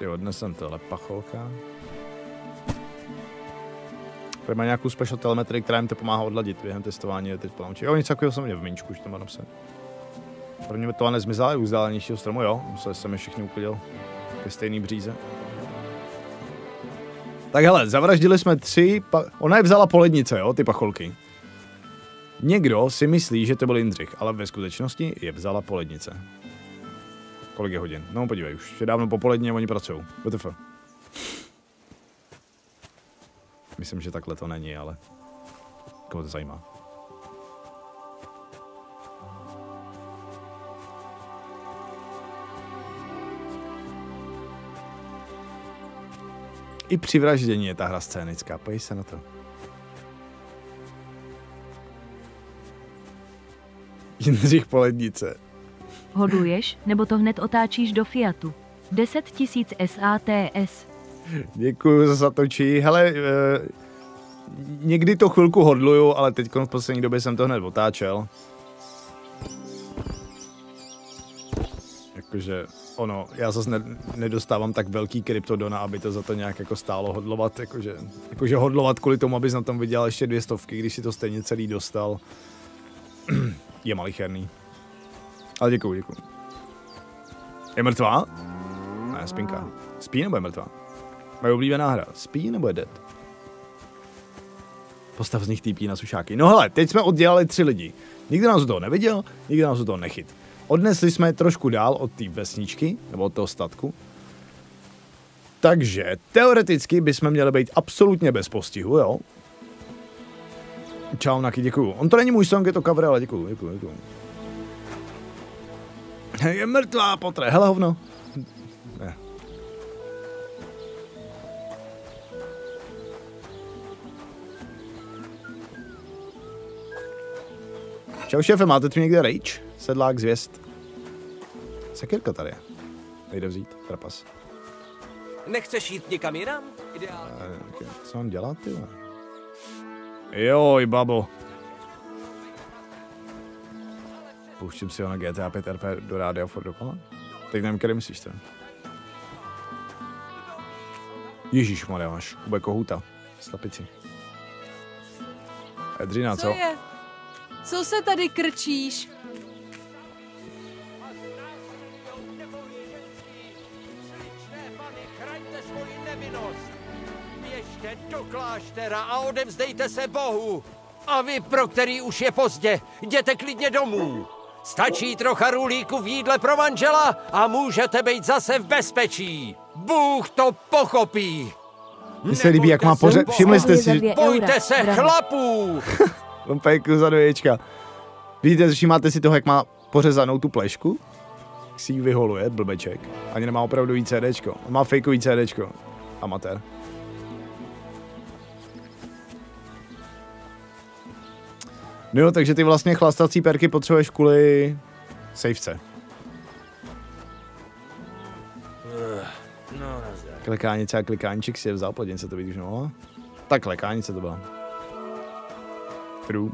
Jo, dnes jsem tohle pacholka. Tady má nějakou special telemetry, která jim to pomáhá odladit během testování teď plauči. Jo, něco takového jsem měl v míčku, už to má napsat. První mě to nezmizela, u vzdálenějšího stromu, jo. Musel jsem je všichni uklidil ke stejný bříze. Tak hele, zavraždili jsme 3, ona je vzala po lednice, jo, ty pacholky. Někdo si myslí, že to byl Jindřich, ale ve skutečnosti je vzala po lednice. Kolik je hodin? No podívej, už je dávno popolední a oni pracují. WTF. Myslím, že takhle to není, ale koho to zajímá. I při vraždění je ta hra scénická, pojď se na to. Jindřich po lednice. Hoduješ, nebo to hned otáčíš do Fiatu. 10 000 SATS. Děkuju za točí. Hele, někdy to chvilku hodluju, ale teď v poslední době jsem to hned otáčel. Jakože ono, já zase nedostávám tak velký kryptodona, aby to za to nějak jako stálo hodlovat, jakože hodlovat kvůli tomu, abys na tom vydělal ještě 200, když si to stejně celý dostal, je malicherný. Ale děkuju. Je mrtvá? Ne, spinka. Spí nebo je mrtvá? Moje oblíbená hra. Spí nebo je dead? Postav z nich týpí na sušáky. No hele, teď jsme oddělali 3 lidi. Nikdo nás do toho neviděl, nikdo nás do toho nechyt. Odnesli jsme trošku dál od té vesničky, nebo od toho statku. Takže teoreticky bychom měli být absolutně bez postihu, jo? Čau, Naky, děkuju. On to není můj song, je to cover, ale děkuju. Je mrtvá, Potre, hele hovno. Ne. Čau šéfe, máte tu někde rage? Sedlák zvěst. Sekirka tady je. Nejde vzít, trapas. Nechceš jít někam jinam? Ideálně. Co on dělá, ty? Joj, babo. Pouštím si ho na GTA 5 RP do rádia furt dokola. Teď nevím, který myslíš to. Ježišmarja, máš Kube Kohouta. Slapici. Edřina, co? Je? Co se tady krčíš? Běžte do kláštera a odevzdejte se Bohu. A vy, pro který už je pozdě, jděte klidně domů. Stačí trocha rulíku v jídle pro manžela a můžete být zase v bezpečí. Bůh to pochopí. Mně se líbí, jak má pořád. Všimli jste si, bojte se chlapů. Lumpejku za 2. Vidíte, všímáte si toho, jak má pořezanou tu plešku? Jak si ji vyholuje, blbeček. Ani nemá opravdový CDčko. On má fejkový CDčko. Amatér. No, takže ty vlastně chlastací perky potřebuješ kvůli sejvce. No, nazdar. Klekánice a klekáníček si je vzal, plodnice to vidíš, no. Tak klekánice to byla. True.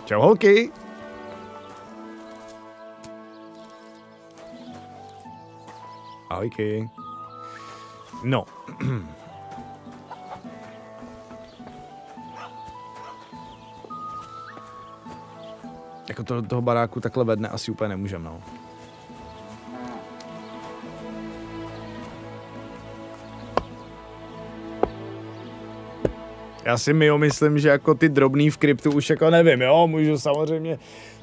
Čau holky. Ahojky. No. Jako toho baráku takhle ve dne asi úplně nemůžem, no. Já si myslím, že jako ty drobný v kryptu už jako nevím, jo, můžu samozřejmě,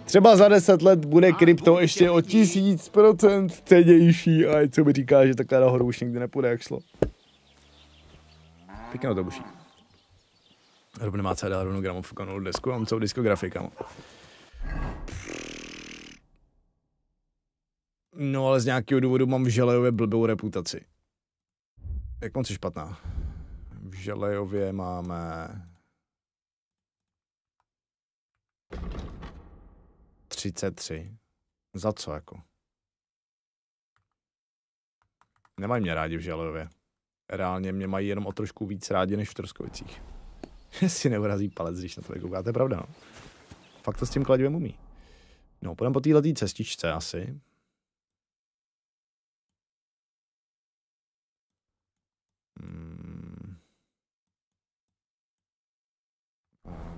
třeba za 10 let bude krypto ještě o 1000% cenější a co mi říká, že takhle nahoru už nikdy nepůjde, jak šlo. Pěkně to buší. Rob nemá CD, rovnou gramofonovou desku, mám celou diskografii, kamo. No ale z nějakého důvodu mám v Želejově blbou reputaci. Jak moc je špatná? V Želejově máme 33. Za co jako? Nemají mě rádi v Želejově. Reálně mě mají jenom o trošku víc rádi než v Troskovicích. Si neurazí palec, když na to kouká, to je pravda, no. Fakt to s tím kladivem umí. No, půjdeme po této cestičce asi.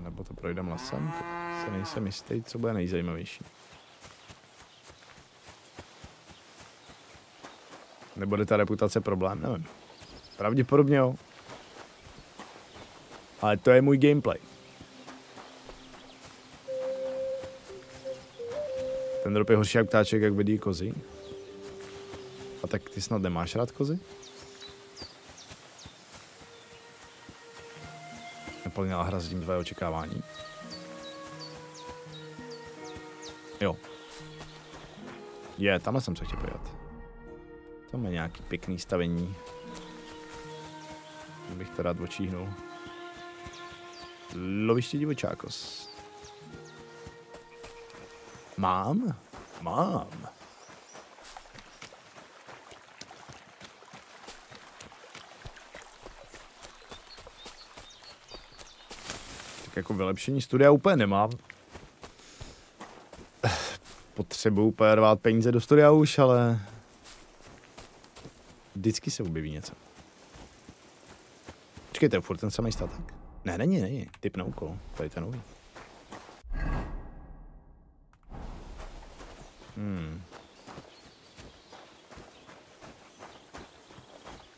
Nebo to projdem lesem? To se nejsem jistý, co bude nejzajímavější. Nebude ta reputace problém? Nevím. Pravděpodobně jo. Ale to je můj gameplay. Ten drop je horší jak ptáček, jak vidí kozy. A tak ty snad nemáš rád kozy? Neplnila hra s tím tvoje očekávání. Jo. Tamhle jsem se chtěl podívat. Tam je nějaký pěkný stavení. Bych to rád očíhnul. Loviště divočákos. Mám. Tak jako vylepšení studia úplně nemám. Potřebuji úplně dát peníze do studia už, ale vždycky se objeví něco. Počkejte, furt ten samý statek? Ne, není. Typ na úkol. Tady ten nový.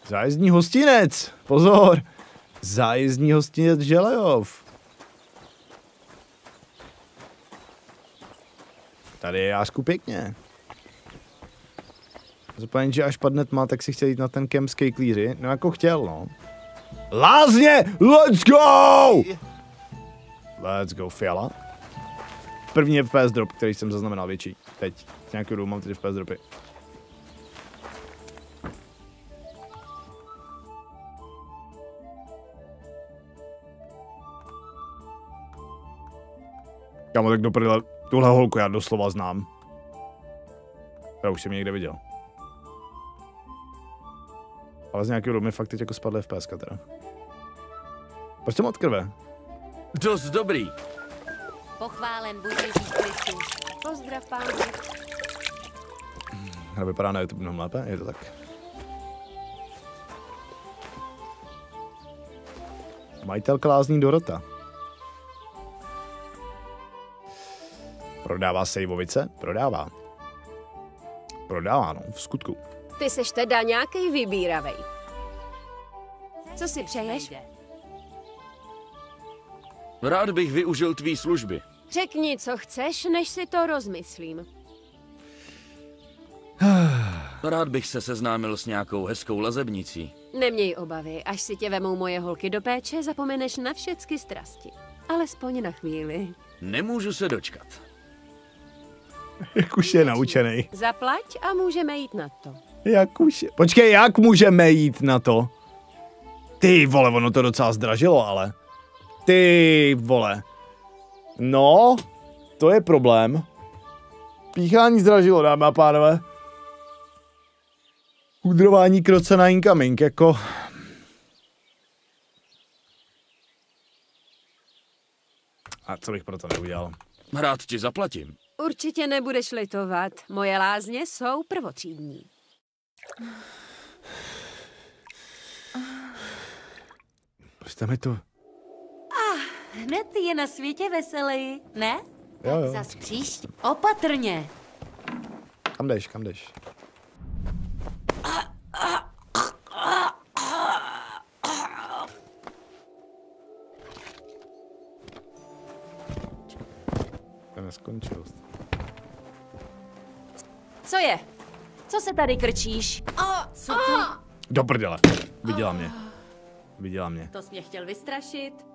Zájezdní hostinec! Pozor! Zájezdní hostinec Želejov. Tady je jářku pěkně. Zapomeň, že až padne tma, tak si chtěl jít na ten kemp s kejklíři. No jako chtěl, no. Lázně! Let's go! Let's go, fiala. První FPS drop, který jsem zaznamenal větší. Teď. Z nějakého důvodu mám teď FPS dropy. Kámo, tak do prdele, tuhle holku já doslova znám. Já už jsem ji někde viděl. Ale z nějakého důvodu mi fakt teď jako spadly FPS teda. Proč jsem od krve? Dost dobrý. Pochválen buď Ježíš Kristus. Pozdrav, pánu. Hra vypadá na YouTube mnohem lépe, je to tak. Majitelka lázní Dorota. Prodává sejvovice? Prodává. Prodává, no, v skutku. Ty seš teda nějakej vybíravej. Co si přeješ? Rád bych využil tvý služby. Řekni, co chceš, než si to rozmyslím. Rád bych se seznámil s nějakou hezkou lazebnicí. Neměj obavy, až si tě vemou moje holky do péče, zapomeneš na všecky strasti. Alespoň na chvíli. Nemůžu se dočkat. Jak už je naučený. Zaplať a můžeme jít na to. Jak už je... Počkej, jak můžeme jít na to? Ty vole, ono to docela zdražilo, ale. Ty vole. No, to je problém. Píchání zdražilo, dámy a pánové. Udrování kroce na incoming, jako... A co bych pro to neudělal? Rád ti zaplatím. Určitě nebudeš litovat. Moje lázně jsou prvotřídní. Prostě mi to... Hned je na světě veselý, ne? Jo, jo. Zas příště. Opatrně. Kam jdeš, kam jdeš? To neskončil. Co je? Co se tady krčíš? Co to? Do prdele. Viděla mě. Viděla mě. To jsi mě chtěl vystrašit.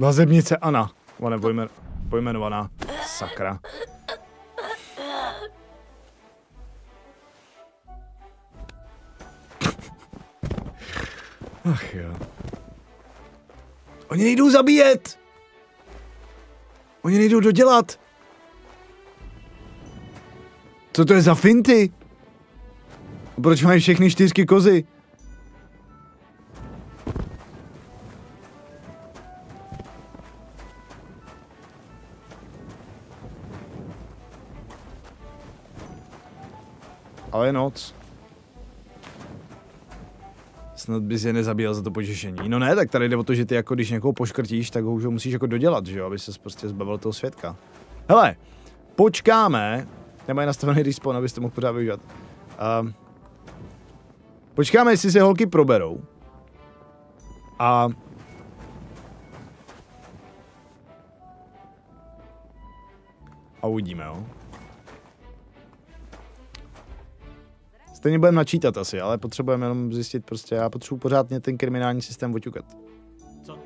Lazebnice Anna. Ona je pojmenovaná. Sakra. Ach jo. Oni nejdou zabíjet! Oni nejdou dodělat! Co to je za finty? Proč mají všechny 4 kozy? Ale je noc. Snad bys je nezabíjel za to potěšení. No ne, tak tady jde o to, že ty jako když někoho poškrtíš, tak ho už musíš jako dodělat, že jo, aby ses prostě zbavil toho svědka. Hele, počkáme, nemají nastavený respawn, abyste mohl pořád využívat. Počkáme, jestli se holky proberou. A uvidíme, jo. Stejně budeme načítat asi, ale potřebujeme jenom zjistit prostě, já potřebuji pořád mě ten kriminální systém oťukat. Co?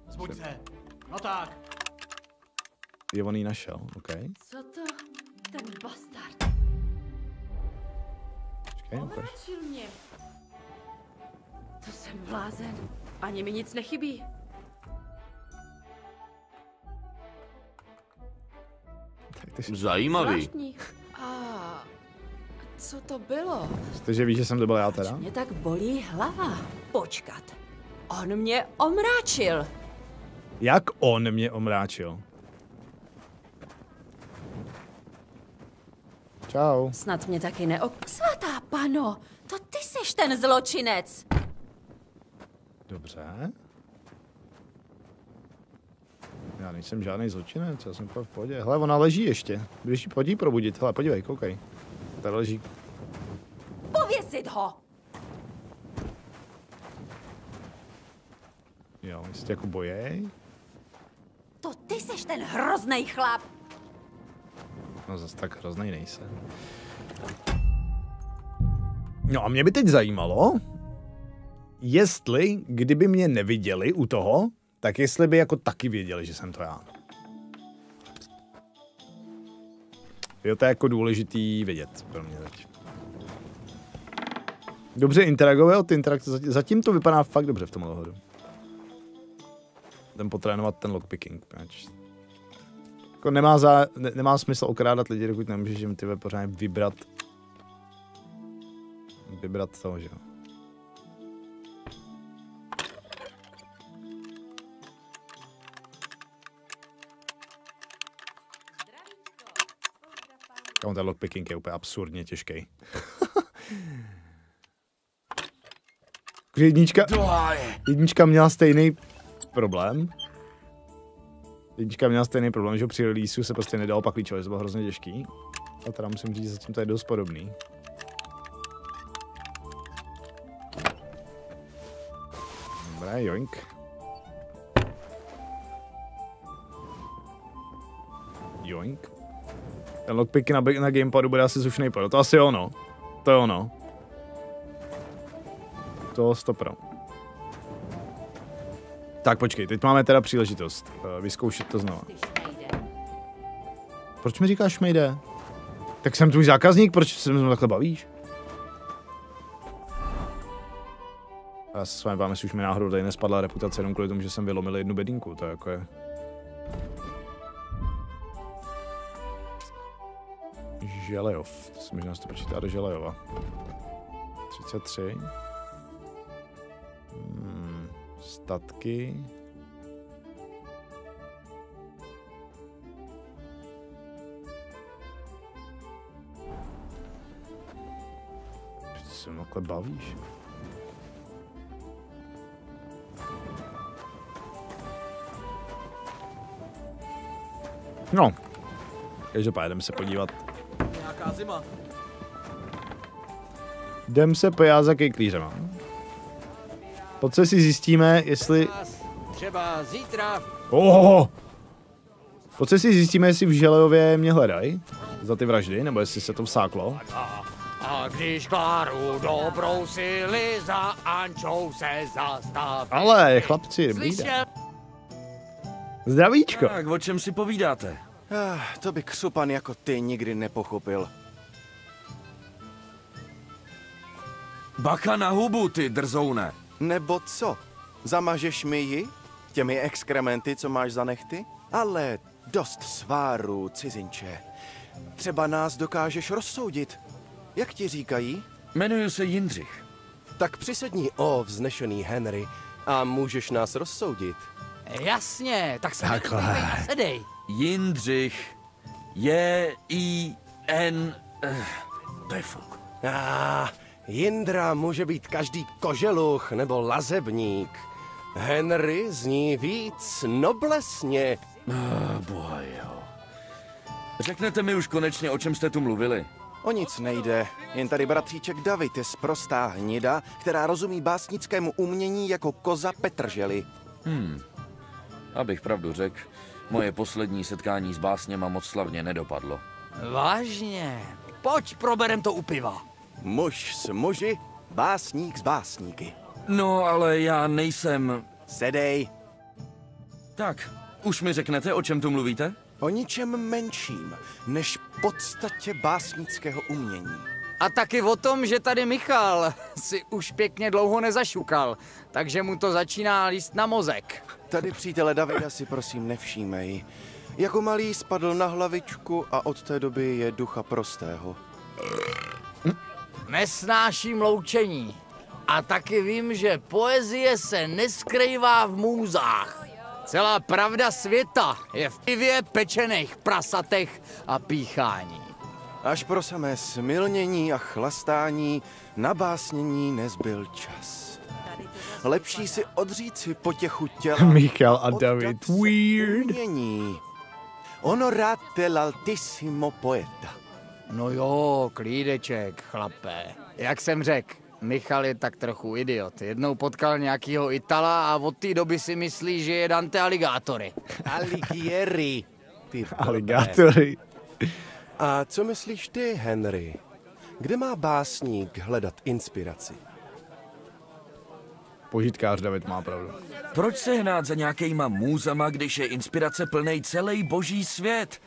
Zbuď se. No tak. Je on jí našel, OK. Co to? Ten bastard. Počkej, Omračil mě. To jsem blázen. Ani mi nic nechybí. Zajímavý. Zvláštní. A co to bylo? Protože víš, že jsem to byl já teda? Mě tak bolí hlava. Počkat. On mě omráčil. Jak on mě omráčil? Čau. Snad mě taky Svatá pano, to ty seš ten zločinec. Dobře. Já nejsem žádný zločinec, já jsem v pohodě. Hele, ona leží ještě. Když ji pojď probudit. Hele, podívej, koukej. Tady leží. Pověsit ho! Jo, jste jako bojej? To ty seš ten hrozný chlap. No zase tak hrozný nejsem. No a mě by teď zajímalo, jestli, kdyby mě neviděli u toho, tak jestli by jako taky věděli, že jsem to já. Je to jako důležitý vědět pro mě teď. Dobře interaguje, ty interakce, zatím to vypadá fakt dobře v tomhle hodu. Jdem potrénovat ten lockpicking, jako nemá smysl okrádat lidi, dokud nemůžeš jim ty pořádně vybrat toho, že jo. Ten lockpicking je úplně absurdně těžký. Jednička měla stejný problém. Že při releaseu se prostě nedalo pak klíčovat, že to bylo hrozně těžký. A teda musím říct, že zatím to je dost podobný. Dobré, joink. Joink. Ten lockpick na gamepadu bude asi zušnej pad. To asi ono. To je ono. To 100%. Tak počkej, teď máme teda příležitost vyzkoušet to znova. Proč mi říkáš šmejde? Tak jsem tvůj zákazník, proč se mnou takhle bavíš? Já se s vámi bavím, jestli už mi náhodou tady nespadla reputace jenom kvůli tomu, že jsem vylomil jednu bedínku, to jako je... Želejov, to si možná to počítá do Želejova. 33. Statky. Proč se mnou takhle bavíš? No. Každopádně jdeme se podívat. Nějaká zima. Jdem se poját za kejklířema. Pojď se si zjistíme, jestli... Třeba zítra... Pojď se si zjistíme, jestli v Želejově mě hledají za ty vraždy, nebo jestli se to vsáklo. A když Kláru dobrousili za Ančou se zastaví. Ale chlapci, dobrý den. Zdravíčko. Tak, o čem si povídáte? To by křupan jako ty nikdy nepochopil. Bacha na hubu, ty drzoune. Nebo co? Zamažeš mi ji? Těmi exkrementy, co máš za nechty? Ale dost sváru, cizinče. Třeba nás dokážeš rozsoudit. Jak ti říkají? Jmenuji se Jindřich. Tak přisedni, vznešený Henry, a můžeš nás rozsoudit. Jasně, tak se sedej. Jindřich. J-I-N... To je fuk. Jindra může být každý koželuch nebo lazebník. Henry zní víc noblesně. Boha jo. Řeknete mi už konečně, o čem jste tu mluvili? O nic nejde, jen tady bratříček David je sprostá hnida, která rozumí básnickému umění jako koza Petrželi. Abych pravdu řekl, moje poslední setkání s básněma moc slavně nedopadlo. Vážně? Pojď, proberem to u piva. Muž s muži, básník s básníky. No, ale já nejsem... Sedej. Tak, už mi řeknete, o čem tu mluvíte? O ničem menším, než podstatě básnického umění. A taky o tom, že tady Michal si už pěkně dlouho nezašukal, takže mu to začíná líst na mozek. Tady přítele Davida si prosím nevšímej. Jako malý spadl na hlavičku a od té doby je ducha prostého. Nesnáším loučení. A taky vím, že poezie se neskrývá v můzách. Celá pravda světa je v pivě, pečených prasatech a píchání. Až pro samé smilnění a chlastání na básnění nezbyl čas. Lepší si odříci potěchu těla. Michal a David. Weird. Umění. Honorate l'altissimo poeta. No jo, klídeček, chlapé. Jak jsem řekl, Michal je tak trochu idiot. Jednou potkal nějakýho Itala a od té doby si myslí, že je Dante Alligátory. Alighieri. Aligátory. A co myslíš ty, Henry? Kde má básník hledat inspiraci? Požitkář David má pravdu. Proč se hnát za nějakýma můzama, když je inspirace plnej celý boží svět?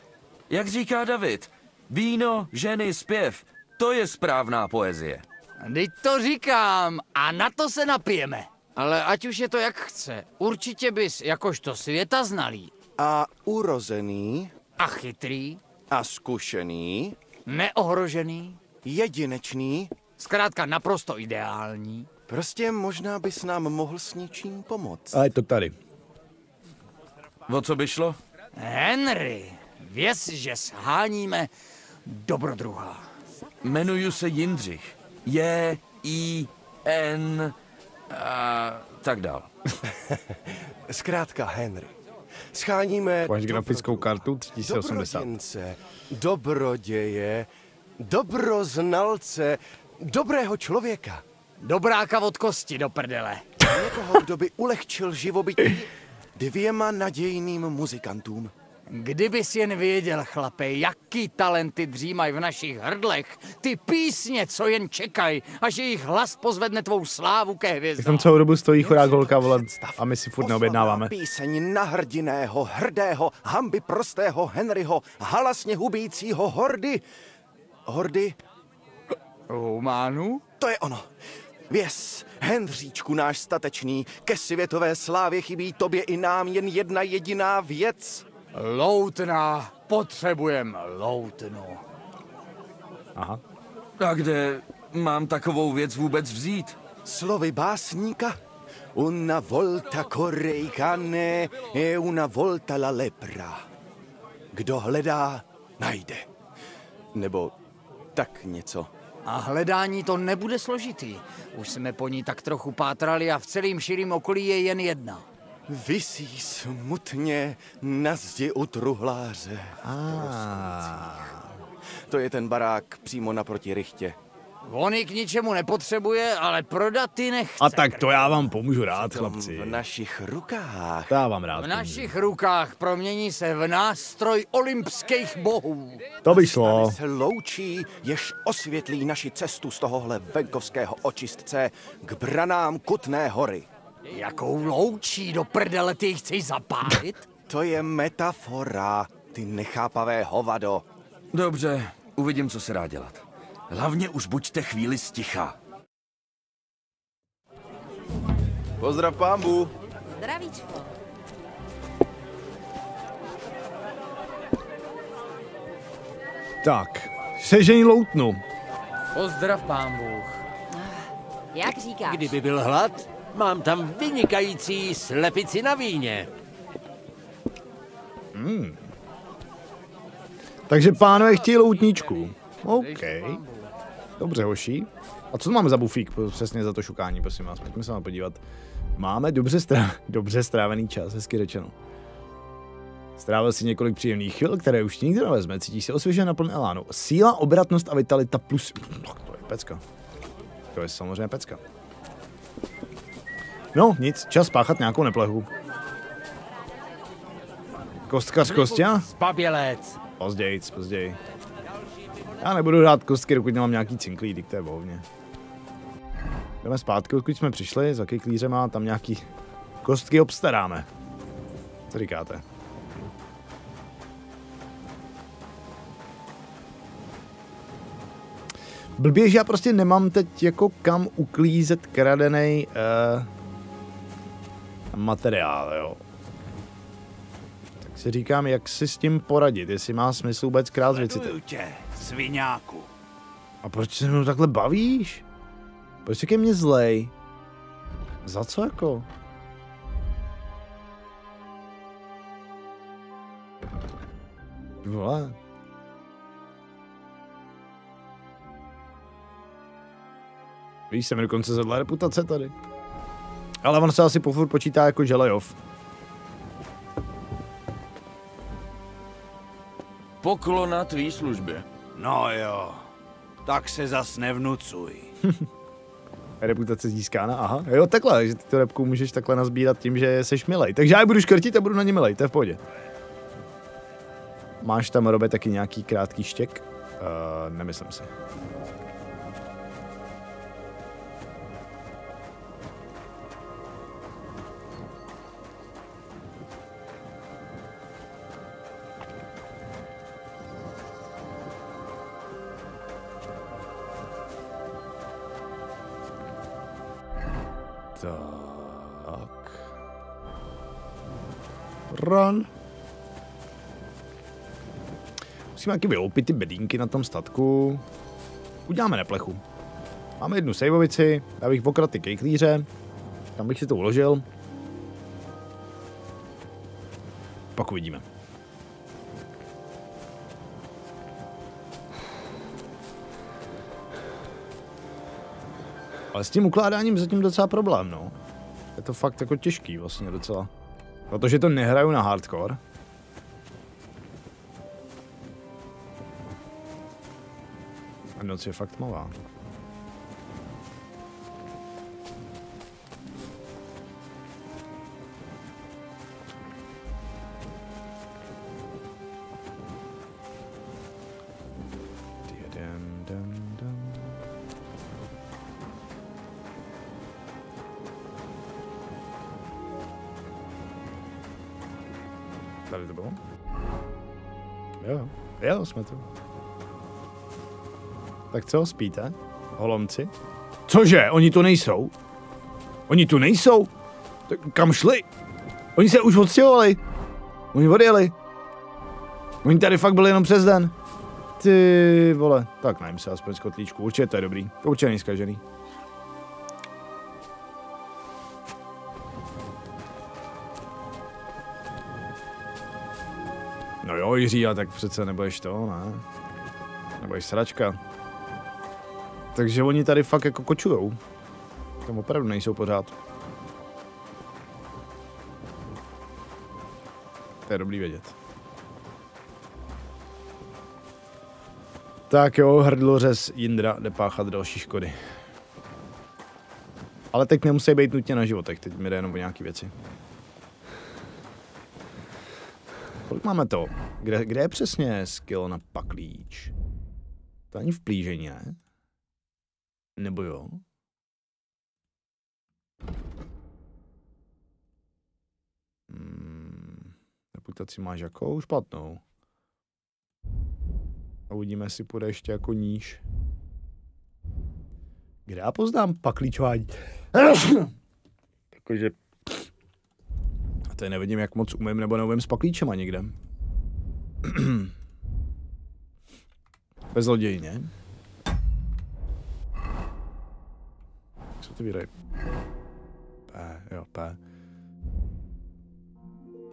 Jak říká David, víno, ženy, zpěv, to je správná poezie. Teď to říkám a na to se napijeme. Ale ať už je to jak chce, určitě bys jakožto světa znalý. A urozený. A chytrý. A zkušený. Neohrožený. Jedinečný. Zkrátka naprosto ideální. Prostě možná bys nám mohl s něčím pomoct. A je to tady. O co by šlo? Henry, věz, že sháníme dobrodruha. Jmenuju se Jindřich. J-I-N... a tak dál. Zkrátka Henry. Scháníme... Máš grafickou kartu 3080. Dobroděnce, dobroděje, dobroznalce, dobrého člověka. Dobráka od kosti do prdele. Někoho, kdo by ulehčil živobytí 2 nadějným muzikantům. Kdybys jen věděl, chlape, jaký talenty dřímají v našich hrdlech, ty písně, co jen čekají, až jejich hlas pozvedne tvou slávu ke hvězdám. Tam celou dobu stojí chudák holka, vole, a my si furt neobjednáváme. Píseň na hrdiného, hrdého, hanby prostého Henryho, halasně hubícího hordy. Hordy? Humánu? To je ono. Věz, Henříčku náš statečný, ke světové slávě chybí tobě i nám jen jedna jediná věc. Loutna, potřebujem loutnu. Aha. A kde mám takovou věc vůbec vzít? Slovy básníka. Una volta corre cane e una volta la lepra. Kdo hledá, najde. Nebo tak něco. A hledání to nebude složitý. Už jsme po ní tak trochu pátrali a v celém širým okolí je jen jedna. Visí smutně na zdi u truhláře. To je ten barák přímo naproti Richtě. On ji k ničemu nepotřebuje, ale prodat ty nechce. A tak to já vám pomůžu rád, chlapci. V našich rukách. To já vám rád V našich rukách promění se v nástroj olympských bohů. To by šlo. Se loučí, jež osvětlí naši cestu z tohohle venkovského očistce k branám Kutné hory. Jakou loučí do prdele ty chci zapálit? To je metafora, ty nechápavé hovado. Dobře, uvidím, co se dá dělat. Hlavně už buďte chvíli sticha. Pozdrav, pánbu. Zdravíčko. Tak, sežení loutnu. Pozdrav, pán Bůh. Jak říkáš? Kdyby byl hlad, mám tam vynikající slepici na víně. Takže pánové chtějí loutničku. OK. Dobře, hoší. A co to máme za bufík přesně za to šukání, prosím vás, pojďme se na podívat. Máme dobře strávený čas, hezky řečeno. Strávil si několik příjemných chvil, které už nikdy nevezme, cítíš se osvěžen na plný elánu. Síla, obratnost a vitalita plus... No, to je pecka. To je samozřejmě pecka. No, nic, čas spáchat nějakou neplehu. Kostkař Kostya? Zbabělec. Později. Já nebudu hrát kostky, dokud nemám nějaký cinklí, tak to je volně. Jdeme zpátky, odkud jsme přišli, za kejklířema, tam nějaký kostky obstaráme. Co říkáte? Blbě, že já prostě nemám teď jako kam uklízet kradenej materiál, jo. Tak si říkám, jak si s tím poradit, jestli má smysl vůbec krát věci. Sviňáku. A proč se mnou takhle bavíš? Proč je mě zlej? Za co jako? Vole. Víš, se mi dokonce zvedla reputace tady. Ale on se asi furt počítá jako želejov. Poklona tvý službě. No jo, tak se zas nevnucuj. Reputace získána, aha. Jo, takhle, že ty to repku můžeš takhle nazbírat tím, že seš milej. Takže já je budu škrtit a budu na ně milej, to je v pohodě. Máš tam, Robe, taky nějaký krátký štěk? Nemyslím si. Tak. Run. Musíme taky vyloupit ty bedínky na tom statku. Uděláme neplechu. Máme jednu sejvovici, já bych okradl ty kejklíře. Tam bych si to uložil. Pak uvidíme. Ale s tím ukládáním zatím docela problém, no. Je to fakt jako těžký vlastně docela. Protože to nehraju na hardcore. A noc je fakt malá. Tady to bylo? Jo, jsme tu. Tak co, spíte? Holomci? Cože? Oni tu nejsou? Oni tu nejsou? Tak kam šli? Oni se už odstěhovali. Oni odjeli. Oni tady fakt byli jenom přes den. Ty vole. Tak najím se aspoň z kotlíčku. Určitě to je dobrý. To určitě není zkažený. No jo, Jiří, ale tak přece nebudeš to, ne? Nebudeš sračka. Takže oni tady fakt jako kočujou. Tam opravdu nejsou pořád. To je dobrý vědět. Tak jo, hrdlořez Jindra jde páchat další škody. Ale teď nemusí být nutně na životech, teď mi jde jenom o nějaký věci. Kolik máme to? Kde je přesně skill na paklíč? To ani v plížení, ne? Nebo jo? Reputaci máš jakou? Špatnou. A uvidíme, jestli půjde ještě jako níž. Kde já poznám paklíčování? Takže... A tady nevidím, jak moc umím nebo neumím s paklíčema někde. Bez zlodějně. Co ty vydají? P.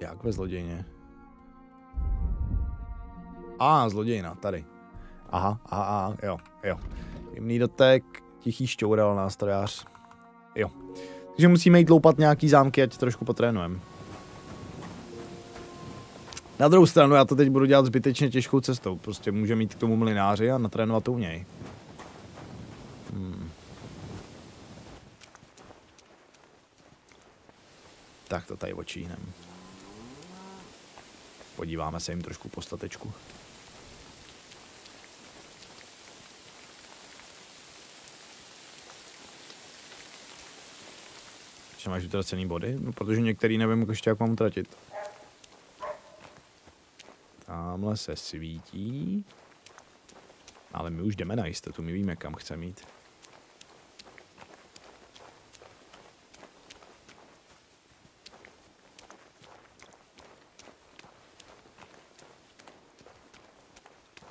Jak ve zlodějně? Zlodějna, tady. Aha, jo. Jemný dotek, tichý šťoural, nástrojář. Jo. Takže musíme jít loupat nějaký zámky, ať trošku potrénujeme. Na druhou stranu, já to teď budu dělat zbytečně těžkou cestou. Prostě můžeme jít k tomu mlynáři a natrénovat to u něj. Tak to tady očíhnem. Podíváme se jim trošku po statečku. Ještě máš utracený body? No, protože některý nevím ještě, jak mám utratit. Tamhle se svítí. Ale my už jdeme na jistotu, my víme, kam chceme jít.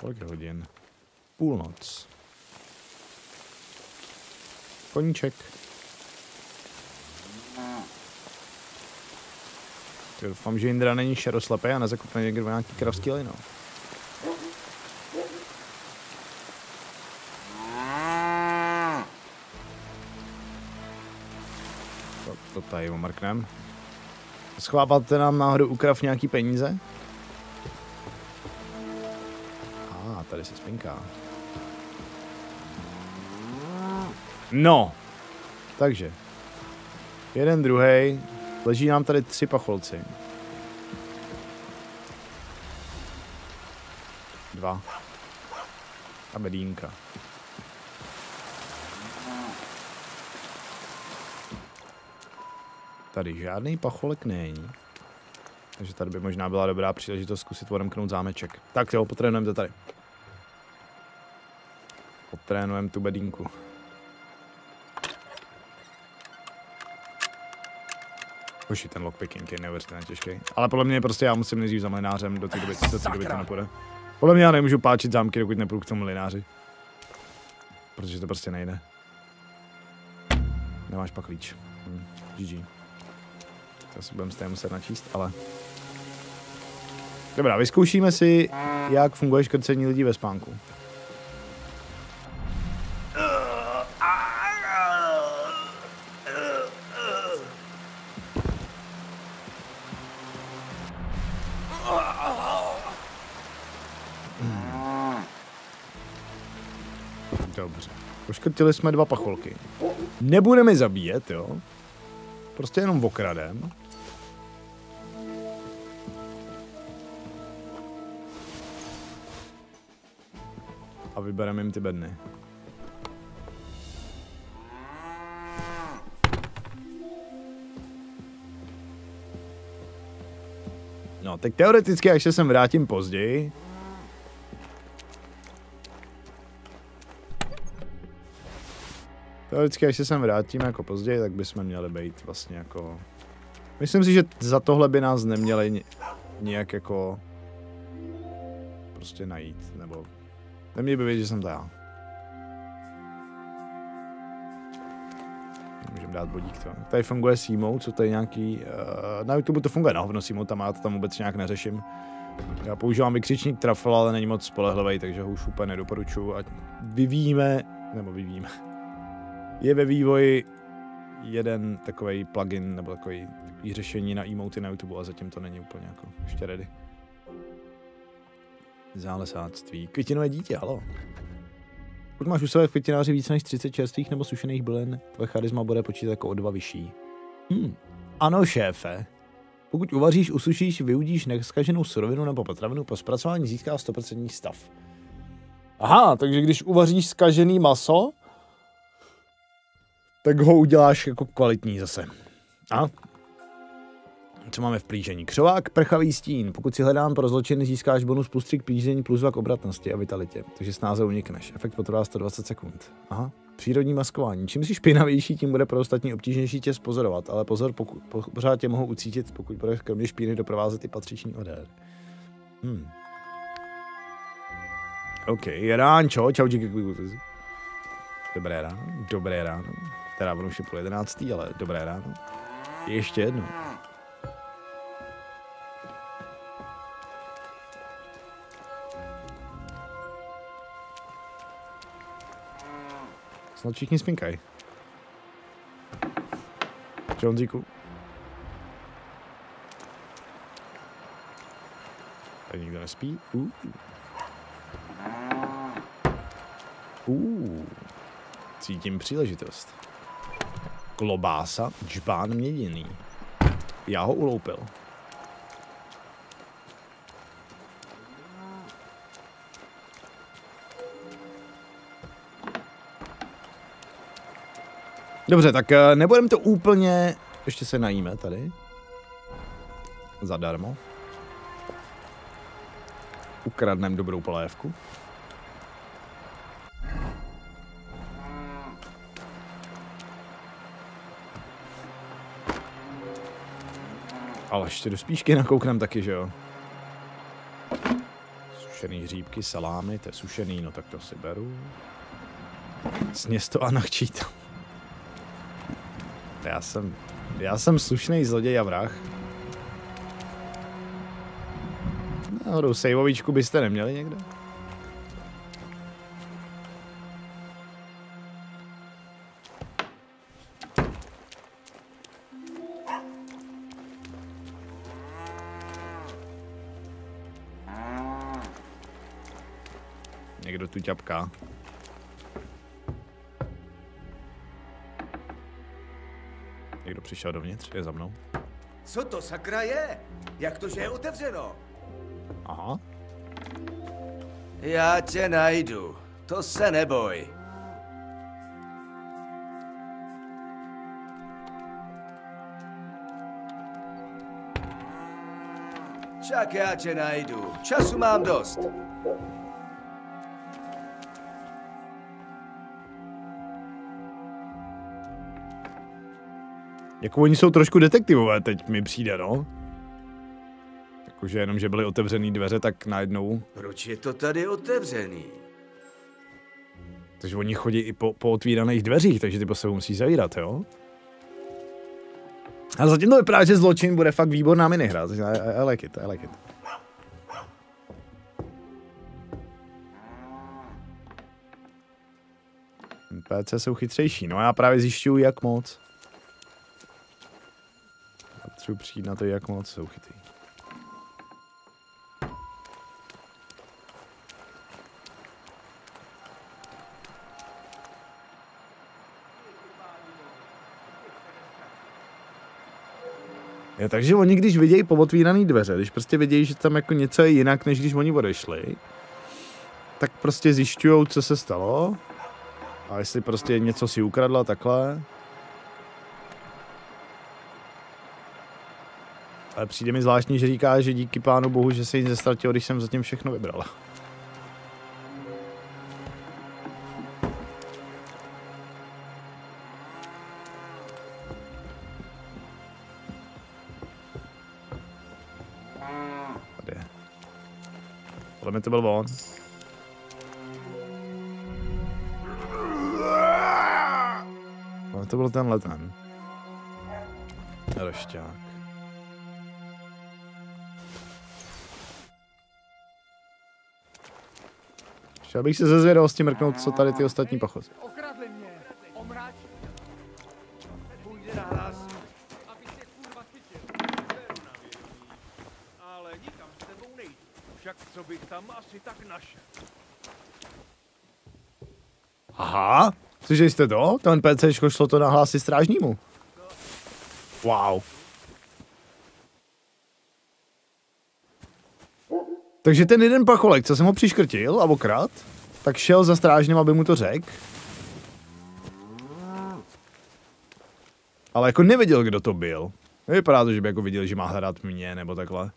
Kolik hodin? Půlnoc. Koníček. Doufám, že Indra není šeroslepý a nezakopne někdo nějaký kravský lino. To tady omrknem. Schováváte nám náhodou u krav nějaký peníze? Tady se spinká. No. Takže. Jeden, druhý. Leží nám tady 3 pacholci. 2. A bedínka. Tady žádný pacholek není. Takže tady by možná byla dobrá příležitost zkusit odemknout zámeček. Tak jo, potrénujeme to tady. Potrénujeme tu bedínku. Hoši, ten lockpicking je neuvěřitelně těžký. Ale podle mě prostě já musím nejdřív za mlynářem, do té doby to nepůjde. Podle mě já nemůžu páčit zámky, dokud nepůjdu k tomu mlynáři. Protože to prostě nejde. Nemáš pak klíč. GG. To si budeme stejně muset načíst, ale... Dobrá, vyzkoušíme si, jak funguje škrcení lidí ve spánku. Dobře. Poškrtili jsme 2 pacholky. Nebudeme zabíjet, jo? Prostě jenom okradem. A vybereme jim ty bedny. No, tak teoreticky, až se sem vrátím později, až se sem vrátíme jako později, tak bychom měli být vlastně jako... Myslím si, že za tohle by nás neměli nějak jako... prostě najít, nebo... Neměli by vědět, že jsem to já. Můžeme dát bodík to. Tady funguje Simo, co tady nějaký... na YouTube to funguje na hovno Simo, tam já to tam vůbec nějak neřeším. Já používám vykřičník Truffle, ale není moc spolehlivý, takže ho už úplně nedoporučuji. Ať vyvíjíme... Je ve vývoji jeden takový plugin nebo takový řešení na emoty na YouTube, a zatím to není úplně jako ještě ready. Zálesáctví. Květinové dítě, halo. Pokud máš u sebe v květináři více než 30 čerstvých nebo sušených bylin, tvoje charisma bude počítat jako o 2 vyšší. Ano, šéfe. Pokud uvaříš, usušíš, vyudíš neskaženou surovinu nebo potravinu, po zpracování získá 100% stav. Aha, takže když uvaříš zkažený maso, tak ho uděláš jako kvalitní zase. A? Co máme v plížení? Křovák, prchavý stín. Pokud si hledám pro zločiny, získáš bonus plus 3 k plížení plus 2 k obratnosti a vitalitě. Takže snáze unikneš. Efekt potrvá 120 sekund. Aha. Přírodní maskování. Čím jsi špinavější, tím bude pro ostatní obtížnější tě spozorovat. Ale pozor, pořád tě mohou ucítit, pokud bude kromě špíny doprovázet i patřičný odér. OK, ránčo. Čau, díky. Dobré ráno. Dobré ráno. Teda ono už je 10:30, ale dobré ráno. Ještě jedno. Snad všichni spinkají. Honzíku. Tady nikdo nespí? Cítím příležitost. Klobása, džbán měděný. Já ho uloupil. Dobře, tak nebudeme to úplně... Ještě se najíme tady. Zadarmo. Ukradneme dobrou polévku. Ale ještě do spíšky nakouknem taky, že jo? Sušený hříbky, salámy, to je sušený, no tak to si beru. Sněsto a nachčít. Já jsem slušný zloděj a vrah. Náhodou sejvovičku byste neměli někde? Někdo tu ťapká. Někdo přišel dovnitř, je za mnou. Co to sakra je? Jak to, že je otevřeno? Aha. Já tě najdu, to se neboj. Čak já tě najdu, času mám dost. Jako oni jsou trošku detektivové, teď mi přijde, no. Jakože jenom, že byly otevřený dveře, tak najednou... Proč je to tady otevřený? Takže oni chodí i po otvíraných dveřích, takže ty po sebe musí zavírat, jo? Ale zatím to vypadá, že zločin bude fakt výborná minihra, takže I like it, I like it. PC jsou chytřejší, no a já právě zjišťuju, jak moc. Potřebuji přijít na to, jak moc jsou chytrý. Takže oni, když vidějí pootvíraný dveře, když prostě vidějí, že tam jako něco je jinak, než když oni odešli, tak prostě zjišťujou, co se stalo a jestli prostě něco si ukradla takhle. Ale přijde mi zvláštní, že říká, že díky pánu bohu, že se jim zestratilo, když jsem zatím všechno vybral. Tady je. Podle mě to byl on. Ale to byl tenhle ten. Rošťák. Chtěl bych se ze zvědavosti mrknout, co tady ty ostatní pochody. Okradli mě, omráč. Půjde na hlas. Aby se kurva chytil. Ale nikam s tebou nejdu. Však co bych tam asi tak našel. Aha, slyšeli jste to? Ten PCčko šlo to nahlásit strážnímu. Wow. Takže ten jeden pacholek, co jsem ho přiškrtil a okrad, tak šel za strážním, aby mu to řekl. Ale jako nevěděl, kdo to byl. Nevypadá to, že by jako viděl, že má hledat mě, nebo takhle.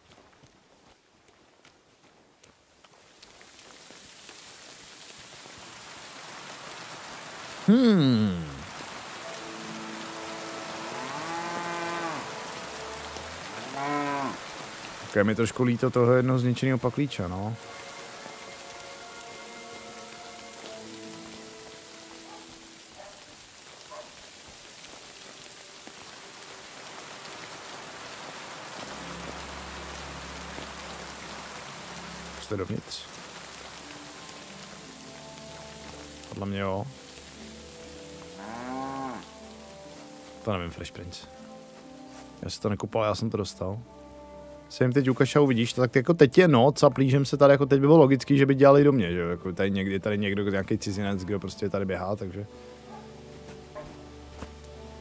Je mi trošku líto toho jednoho zničeného paklíča, no. Jste dovnitř? Podle mě jo. To nevím, Fresh Prince. Já si to nekupal, já jsem to dostal. Se jim teď u kašau vidíš, tak jako teď je noc a plížem se tady, jako teď by bylo logický, že by dělali do mě, že jo, jako tady někdo, nějaký cizinec, kdo prostě tady běhá, takže.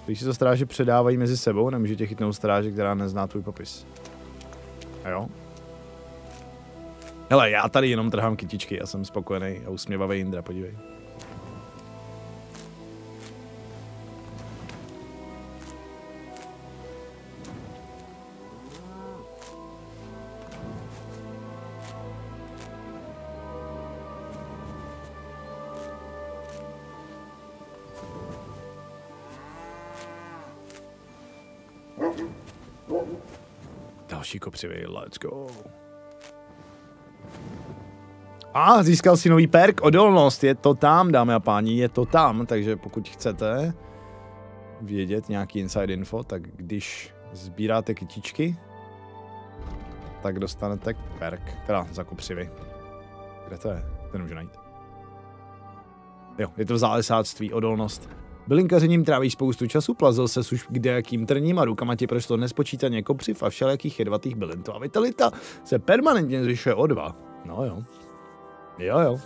Když si to stráže předávají mezi sebou, nemůže tě chytnout stráže, která nezná tvůj popis. A jo? Hele, já tady jenom trhám kytičky, já jsem spokojený a usměvavý Indra, podívej. Další kopřivý, let's go. A získal si nový perk, odolnost, je to tam, dámy a páni, je to tam, takže pokud chcete vědět nějaký inside info, tak když sbíráte kytičky, tak dostanete perk, teda za kopřivy. Kde to je? To nemůžu najít. Jo, je to v zálesáctví, odolnost. Bylinkařením trávíš spoustu času, plazil se už kdejakým trním a rukama ti prošlo nespočítaně kopřiv a všelijakých jedovatých bylin. Tvá vitalita se permanentně zvyšuje o 2. No jo. Jo.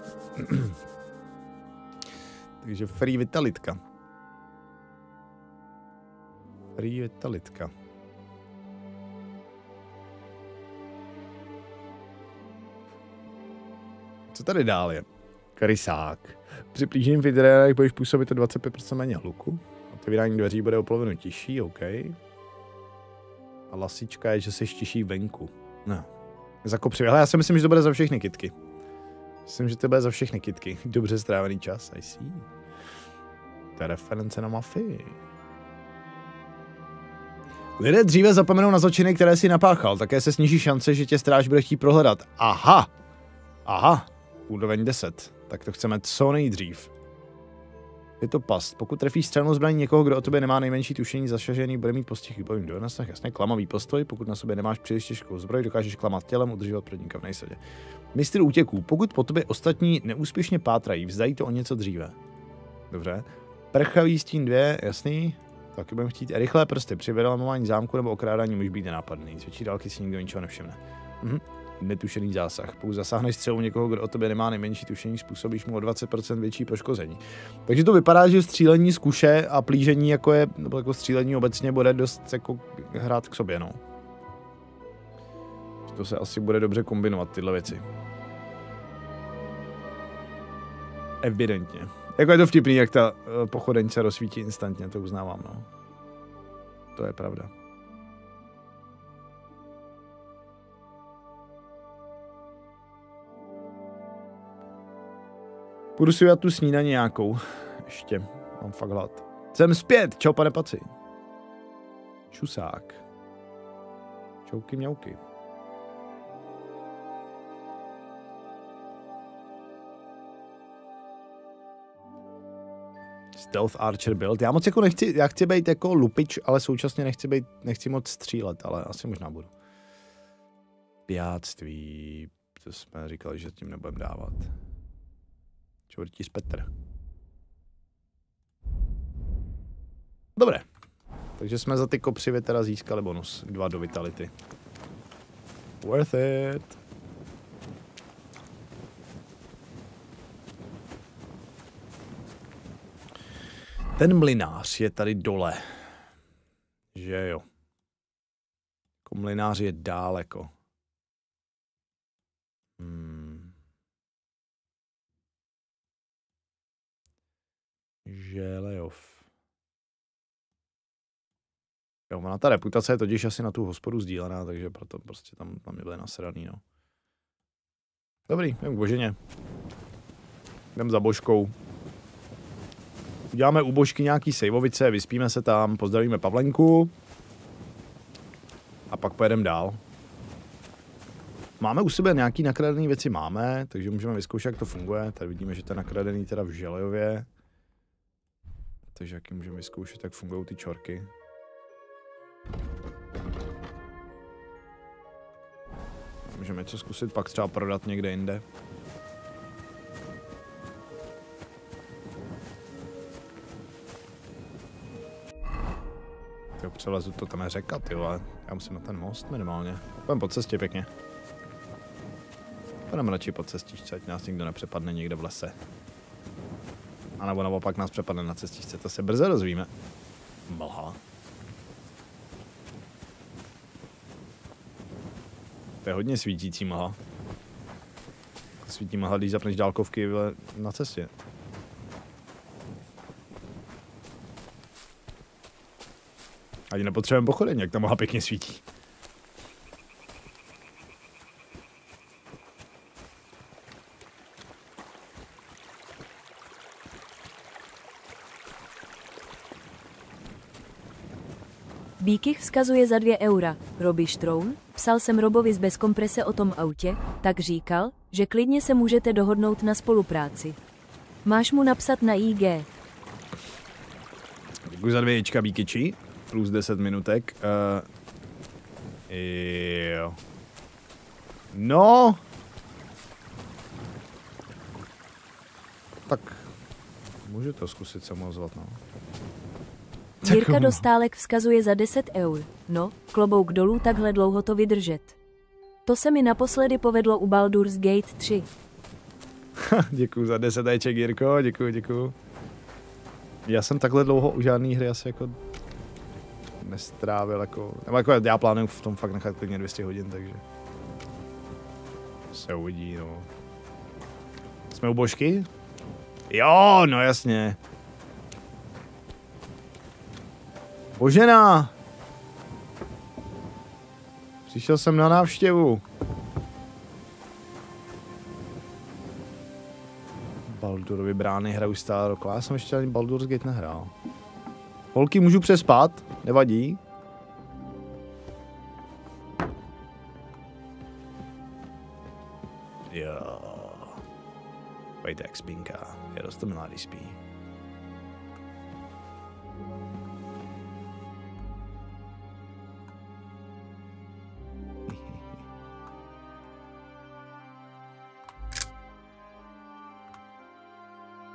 Takže free vitalitka. Free vitalitka. Co tady dál je? Krysák. Při plížení v ideálech budeš působit o 25% méně hluku. Otevírání dveří bude o polovinu tižší, OK. A lasička je, že se tiší venku. No. Za kopřivy. Ale já si myslím, že to bude za všechny kytky. Myslím, že to bude za všechny kytky. Dobře strávený čas, I see. To je reference na mafii. Lidé dříve zapomenou na zločiny, které si napáchal. Také se sníží šance, že tě stráž bude chtít prohledat. Aha. Úroveň 10. Tak to chceme co nejdřív. Je to past. Pokud trefíš střelnou zbraní někoho, kdo o tobě nemá nejmenší tušení, zašažený bude mít postih výbojím dovednostech. Jasně, klamavý postoj. Pokud na sobě nemáš příliš těžkou zbroj, dokážeš klamat tělem, udržovat protivníka v nejsadě. Mistr útěků. Pokud po tobě ostatní neúspěšně pátrají, vzdají to o něco dříve. Dobře. Prchavý stín 2, jasný. Taky budeme chtít rychlé prsty. Při vylamování zámku nebo okrádání může být nenápadný. Z větší dálky si nikdo ničeho nevšimne. Netušený zásah. Pokud zasáhneš střelou někoho, kdo o tobě nemá nejmenší tušení, způsobíš mu o 20% větší poškození. Takže to vypadá, že střílení z kuše a plížení nebo jako střílení obecně bude dost jako hrát k sobě, no. To se asi bude dobře kombinovat, tyhle věci. Evidentně. Jako je to vtipný, jak ta pochodeň se rozsvítí instantně, to uznávám, no. To je pravda. Půjdu si udělat tu snídaní nějakou. Ještě. Mám fakt hlad. Jsem zpět. Čau, pane Paci. Šusák. Čauky mňauky. Stealth Archer build. Já moc jako nechci, já chci být jako lupič, ale současně nechci moc střílet, ale asi možná budu. Pjáctví. To jsme říkali, že tím nebudeme dávat. Čtvrtíř Petr. Dobré. Takže jsme za ty kopřivy teda získali bonus. 2 do vitality. Worth it. Ten mlynář je tady dole. Že jo. Jako mlynář je dáleko. Želejov. Jo, ona ta reputace je totiž asi na tu hospodu sdílená, takže proto prostě tam nebyly nasraný, no. Dobrý, jdem k Boženě. Jdem za Božkou. Uděláme u Božky nějaký sejvovice, vyspíme se tam, pozdravíme Pavlenku. A pak pojedeme dál. Máme u sebe nějaký nakradený věci, máme, takže můžeme vyzkoušet, jak to funguje. Tady vidíme, že to je nakradený teda v Želejově. Takže jaký můžeme vyzkoušet, jak fungují ty čorky. Můžeme něco zkusit, pak třeba prodat někde jinde. To přelezu, to tam je řeka, ty vole. Já musím na ten most minimálně. Půjdem po cestě pěkně. Půjdeme radši po cestičce, ať nás nikdo nepřepadne někde v lese. A nebo naopak nás přepadne na cestičce, to se brzo dozvíme. Mlha. To je hodně svítící mlha. Svítí mlha, když zapneš dálkovky na cestě. Ani nepotřebujeme pochodeň, jak ta mlha pěkně svítí. Bíkych vzkazuje za 2 eura. Robi Štroun, psal jsem Robovi z Bezkomprese o tom autě, tak říkal, že klidně se můžete dohodnout na spolupráci. Máš mu napsat na IG. Děkuji za 2 ječka, Bíkyči, plus 10 minutek. Jo. No. Tak můžu to zkusit se mu ozvat, no. Jirka Dostálek vzkazuje za 10 eur. No, klobouk dolů takhle dlouho to vydržet. To se mi naposledy povedlo u Baldur's Gate 3. Děkuju za 10 eček, Jirko, děkuju. Já jsem takhle dlouho u žádný hry asi jako nestrávil, nebo jako já plánuju v tom fakt nechat klidně 200 hodin, takže se uvidí, no. Jsme u Božky? Jo, no jasně. Božena! Přišel jsem na návštěvu. Baldurovy brány hraju stále rokola. Já jsem ještě ani Baldur's Gate nehrál. Holky, můžu přespat? Nevadí. Jo. Pojďte jak spinka. Je roztomilá, když spí.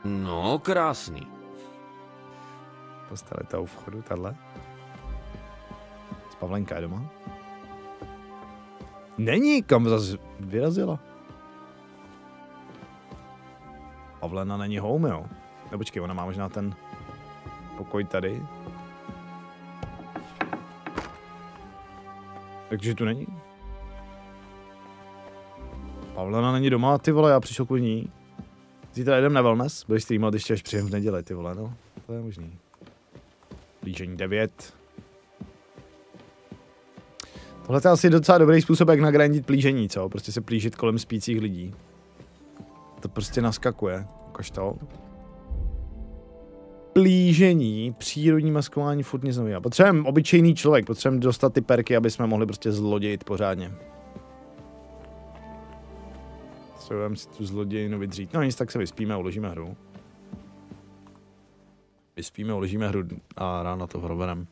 No, krásný. Postali to u vchodu, tahle. Pavlenka je doma? Není, kam zase vyrazila? Pavlena není home, jo? No počkej, ona má možná ten pokoj tady. Takže tu není? Pavlena není doma, ty vole, já přišel kvůli ní. Zítra jdem na wellness, budeš streamovat ještě až přijem v neděli, ty vole, no. To je možný. Plížení 9. Tohle je asi docela dobrý způsob, jak nagrandit plížení, co? Prostě se plížit kolem spících lidí. To prostě naskakuje. Ukaž to. Plížení, přírodní maskování, furt nic nového. Potřebujeme obyčejný člověk, potřebujeme dostat ty perky, aby jsme mohli prostě zlodějit pořádně. Potřebujeme si tu zlodějinu vydřít. No nic, tak se vyspíme a uložíme hru. Vyspíme, uložíme hru a ráno to probereme.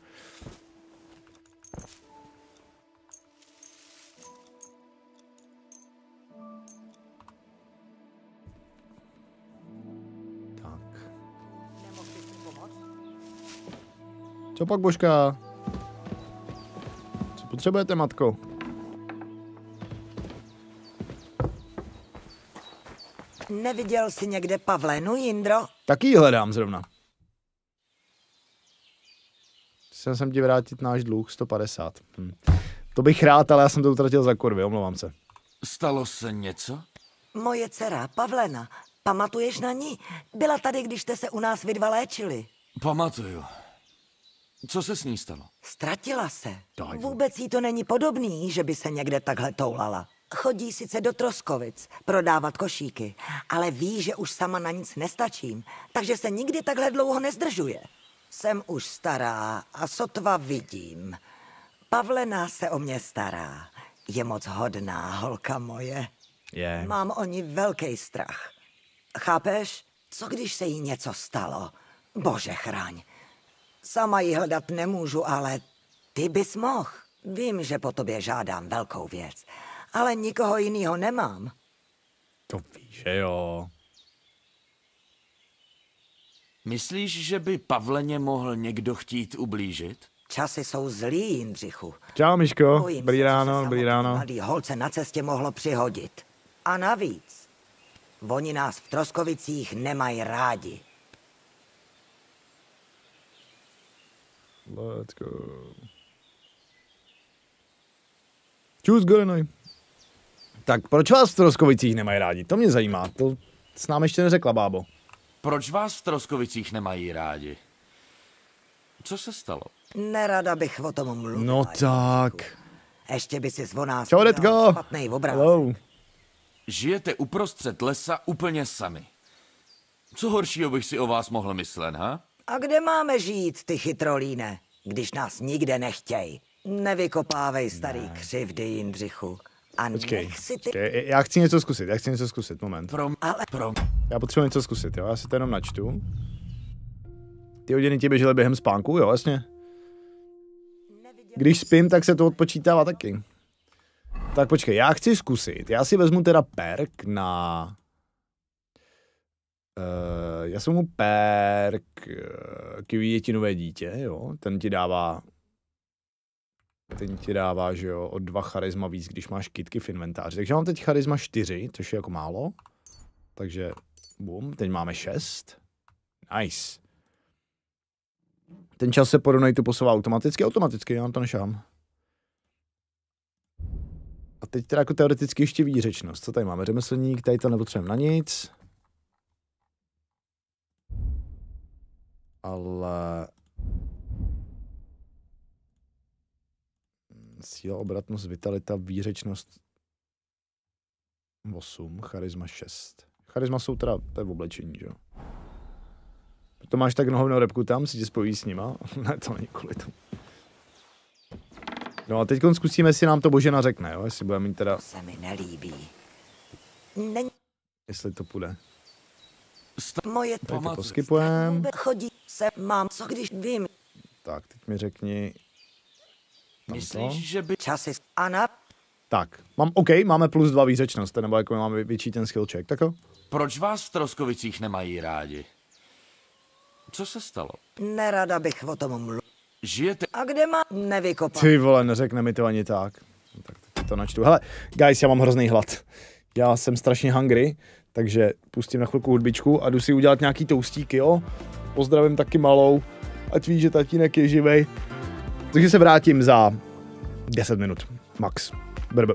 Tak. Co pak, Božka? Co potřebujete, matko? Neviděl jsi někde Pavlenu, Jindro? Taky ji hledám zrovna. Jsem ti vrátit náš dluh 150. To bych rád, ale já jsem to utratil za kurvy, omlouvám se. Stalo se něco? Moje dcera, Pavlena. Pamatuješ na ní? Byla tady, když jste se u nás vy dva léčili. Pamatuju. Co se s ní stalo? Ztratila se. Vůbec jí to není podobný, že by se někde takhle toulala. Chodí sice do Troskovic prodávat košíky, ale ví, že už sama na nic nestačím, takže se nikdy takhle dlouho nezdržuje. Jsem už stará a sotva vidím. Pavlena se o mě stará. Je moc hodná, holka moje. Yeah. Mám o ní velký strach. Chápeš? Co když se jí něco stalo? Bože chraň. Sama ji hledat nemůžu, ale ty bys mohl. Vím, že po tobě žádám velkou věc, ale nikoho jiného nemám. To víš, že jo. Myslíš, že by Pavleně mohl někdo chtít ublížit? Časy jsou zlý, Jindřichu. Čau, Miško. Bojím Dobrý se, ráno, co se dobrý samotný ráno. mladý holce na cestě mohlo přihodit. A navíc, oni nás v Troskovicích nemají rádi. Let's go. Čus, Gorenoj. Tak proč vás v Troskovicích nemají rádi? To mě zajímá. To s námi ještě neřekla, bábo. Proč vás v Troskovicích nemají rádi? Co se stalo? Nerada bych o tom mluvila. No tak. Ještě by si o nás Čau, Detko. špatnej obrázek. Hello. Žijete uprostřed lesa úplně sami. Co horšího bych si o vás mohl myslet, ha? A kde máme žít, ty chytrolíne, když nás nikde nechtěj? Nevykopávej starý křivdy, Jindřichu. A Počkej, nech si ty... počkej, já chci něco zkusit, moment. Ale... Já potřebuji něco zkusit, jo, já si to jenom načtu. Ty hodiny ti běžely během spánku, jo, jasně. Když spím, tak se to odpočítává taky. Tak počkej, já chci zkusit, já si vezmu teda perk na... já si vezmu perk k větinové dítě, jo, ten ti dává, že jo, o 2 charisma víc, když máš kytky v inventáři. Takže mám teď charisma 4, což je jako málo. Takže, bum, teď máme 6. Nice. Ten čas se po donatu posouvá automaticky, já na to nešám. A teď teda jako teoreticky ještě výřečnost. Co tady máme? Řemeslník, tady to nepotřebujeme na nic. Ale... Síla, obratnost, vitalita, výřečnost 8, charisma 6. Charisma jsou teda, to je v oblečení, že jo? To máš tak nohovnou repku tam, si tě spojí s nima? Ne, to není kvůli tomu. No a teď zkusíme, jestli nám to Božena řekne, jo? Jestli budeme mít teda... Se mi nelíbí. Jestli to půjde. Moje tady to poskypujem. Chodí se, mám, co když vím. Tak, teď mi řekni... Myslíš, že by... Časy Ana? Tak, máme plus 2 výřečnost, nebo jako máme větší ten skill check, tak jo? Proč vás v Troskovicích nemají rádi? Co se stalo? Nerada bych o tom mluvil. Žijete... A kde má nevykopal? Ty vole, neřekne mi to ani tak. No, tak teď to načtu. Hele, guys, já mám hrozný hlad. Já jsem strašně hungry, takže pustím na chvilku hudbičku a jdu si udělat nějaký toustíky, jo? Pozdravím taky malou, ať ví, že tatínek je živej. Takže se vrátím za 10 minut, max. Brb.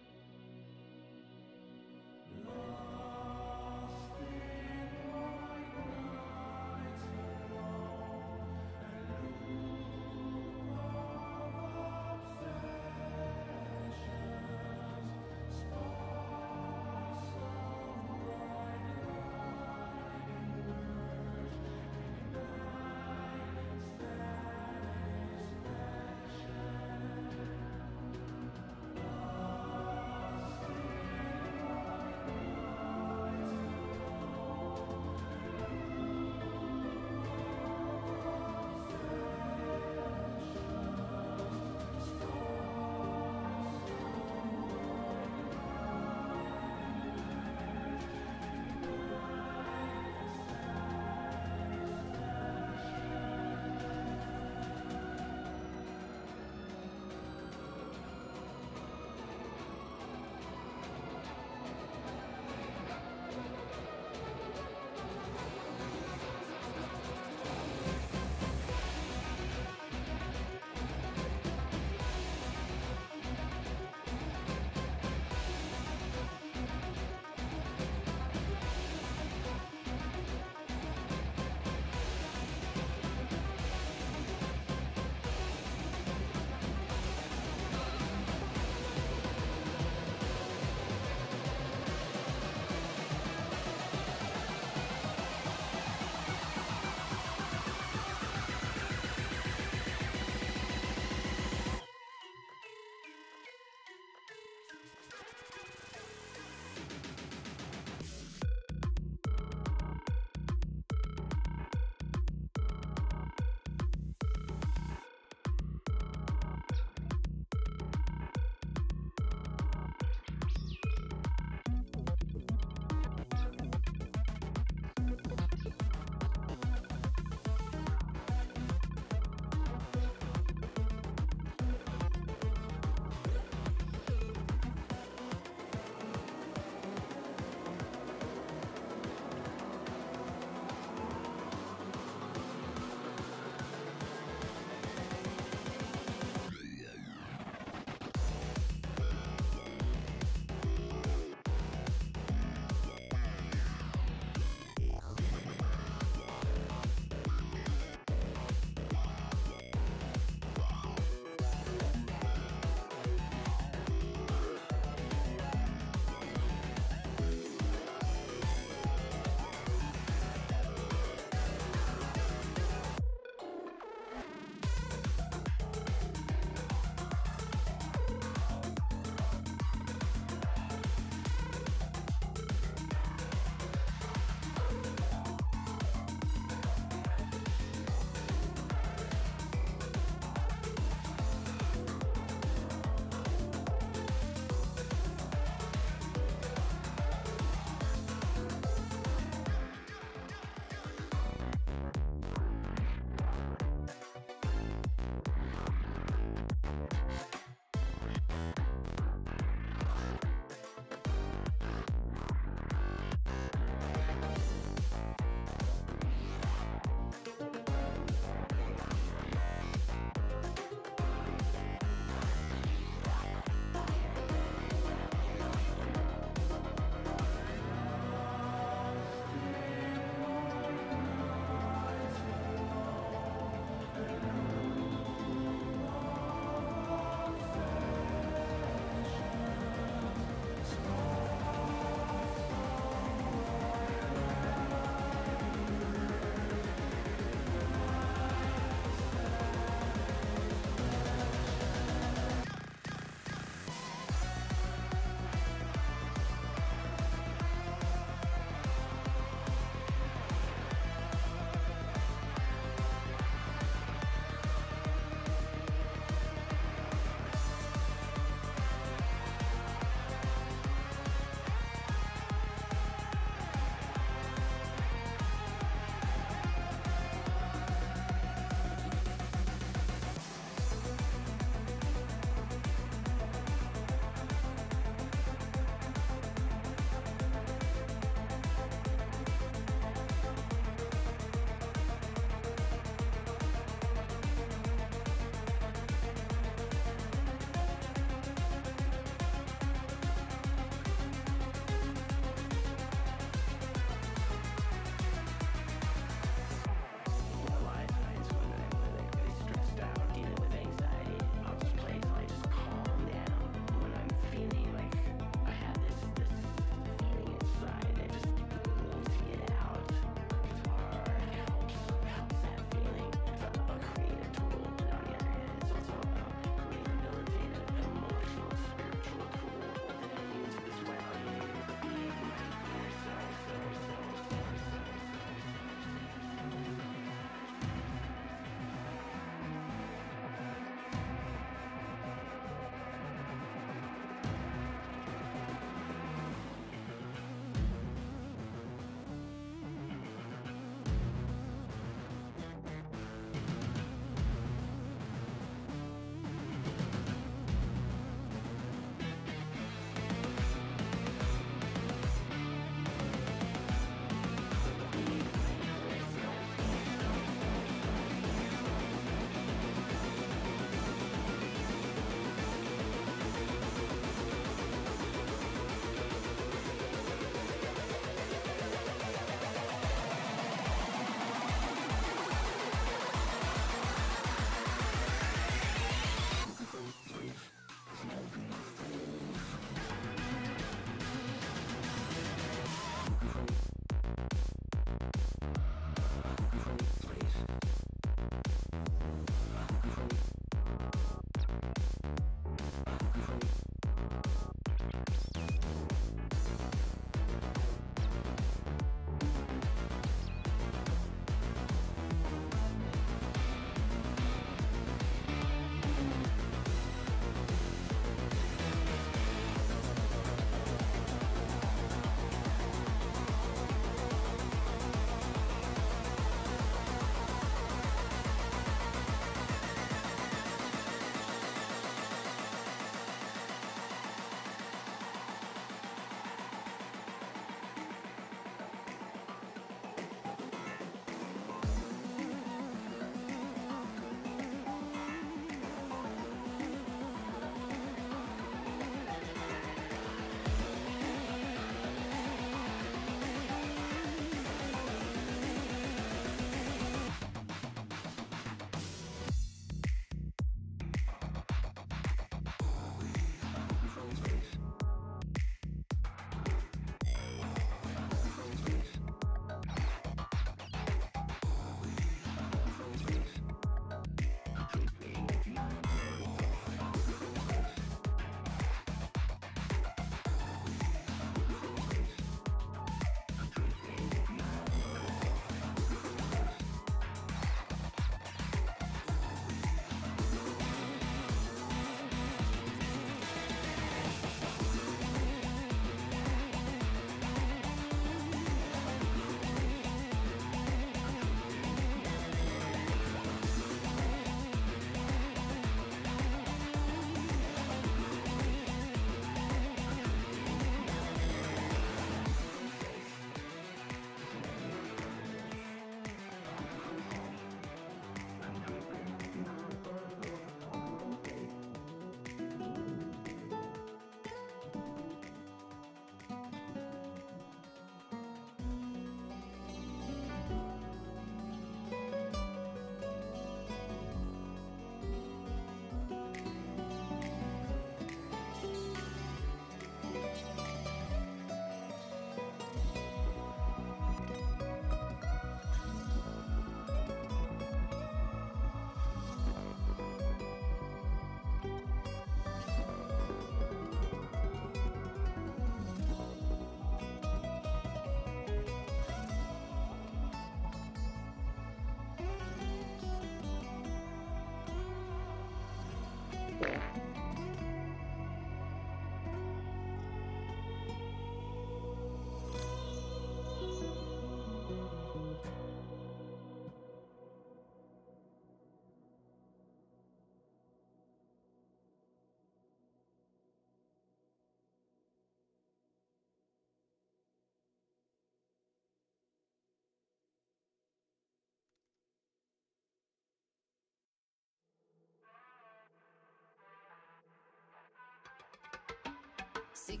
Let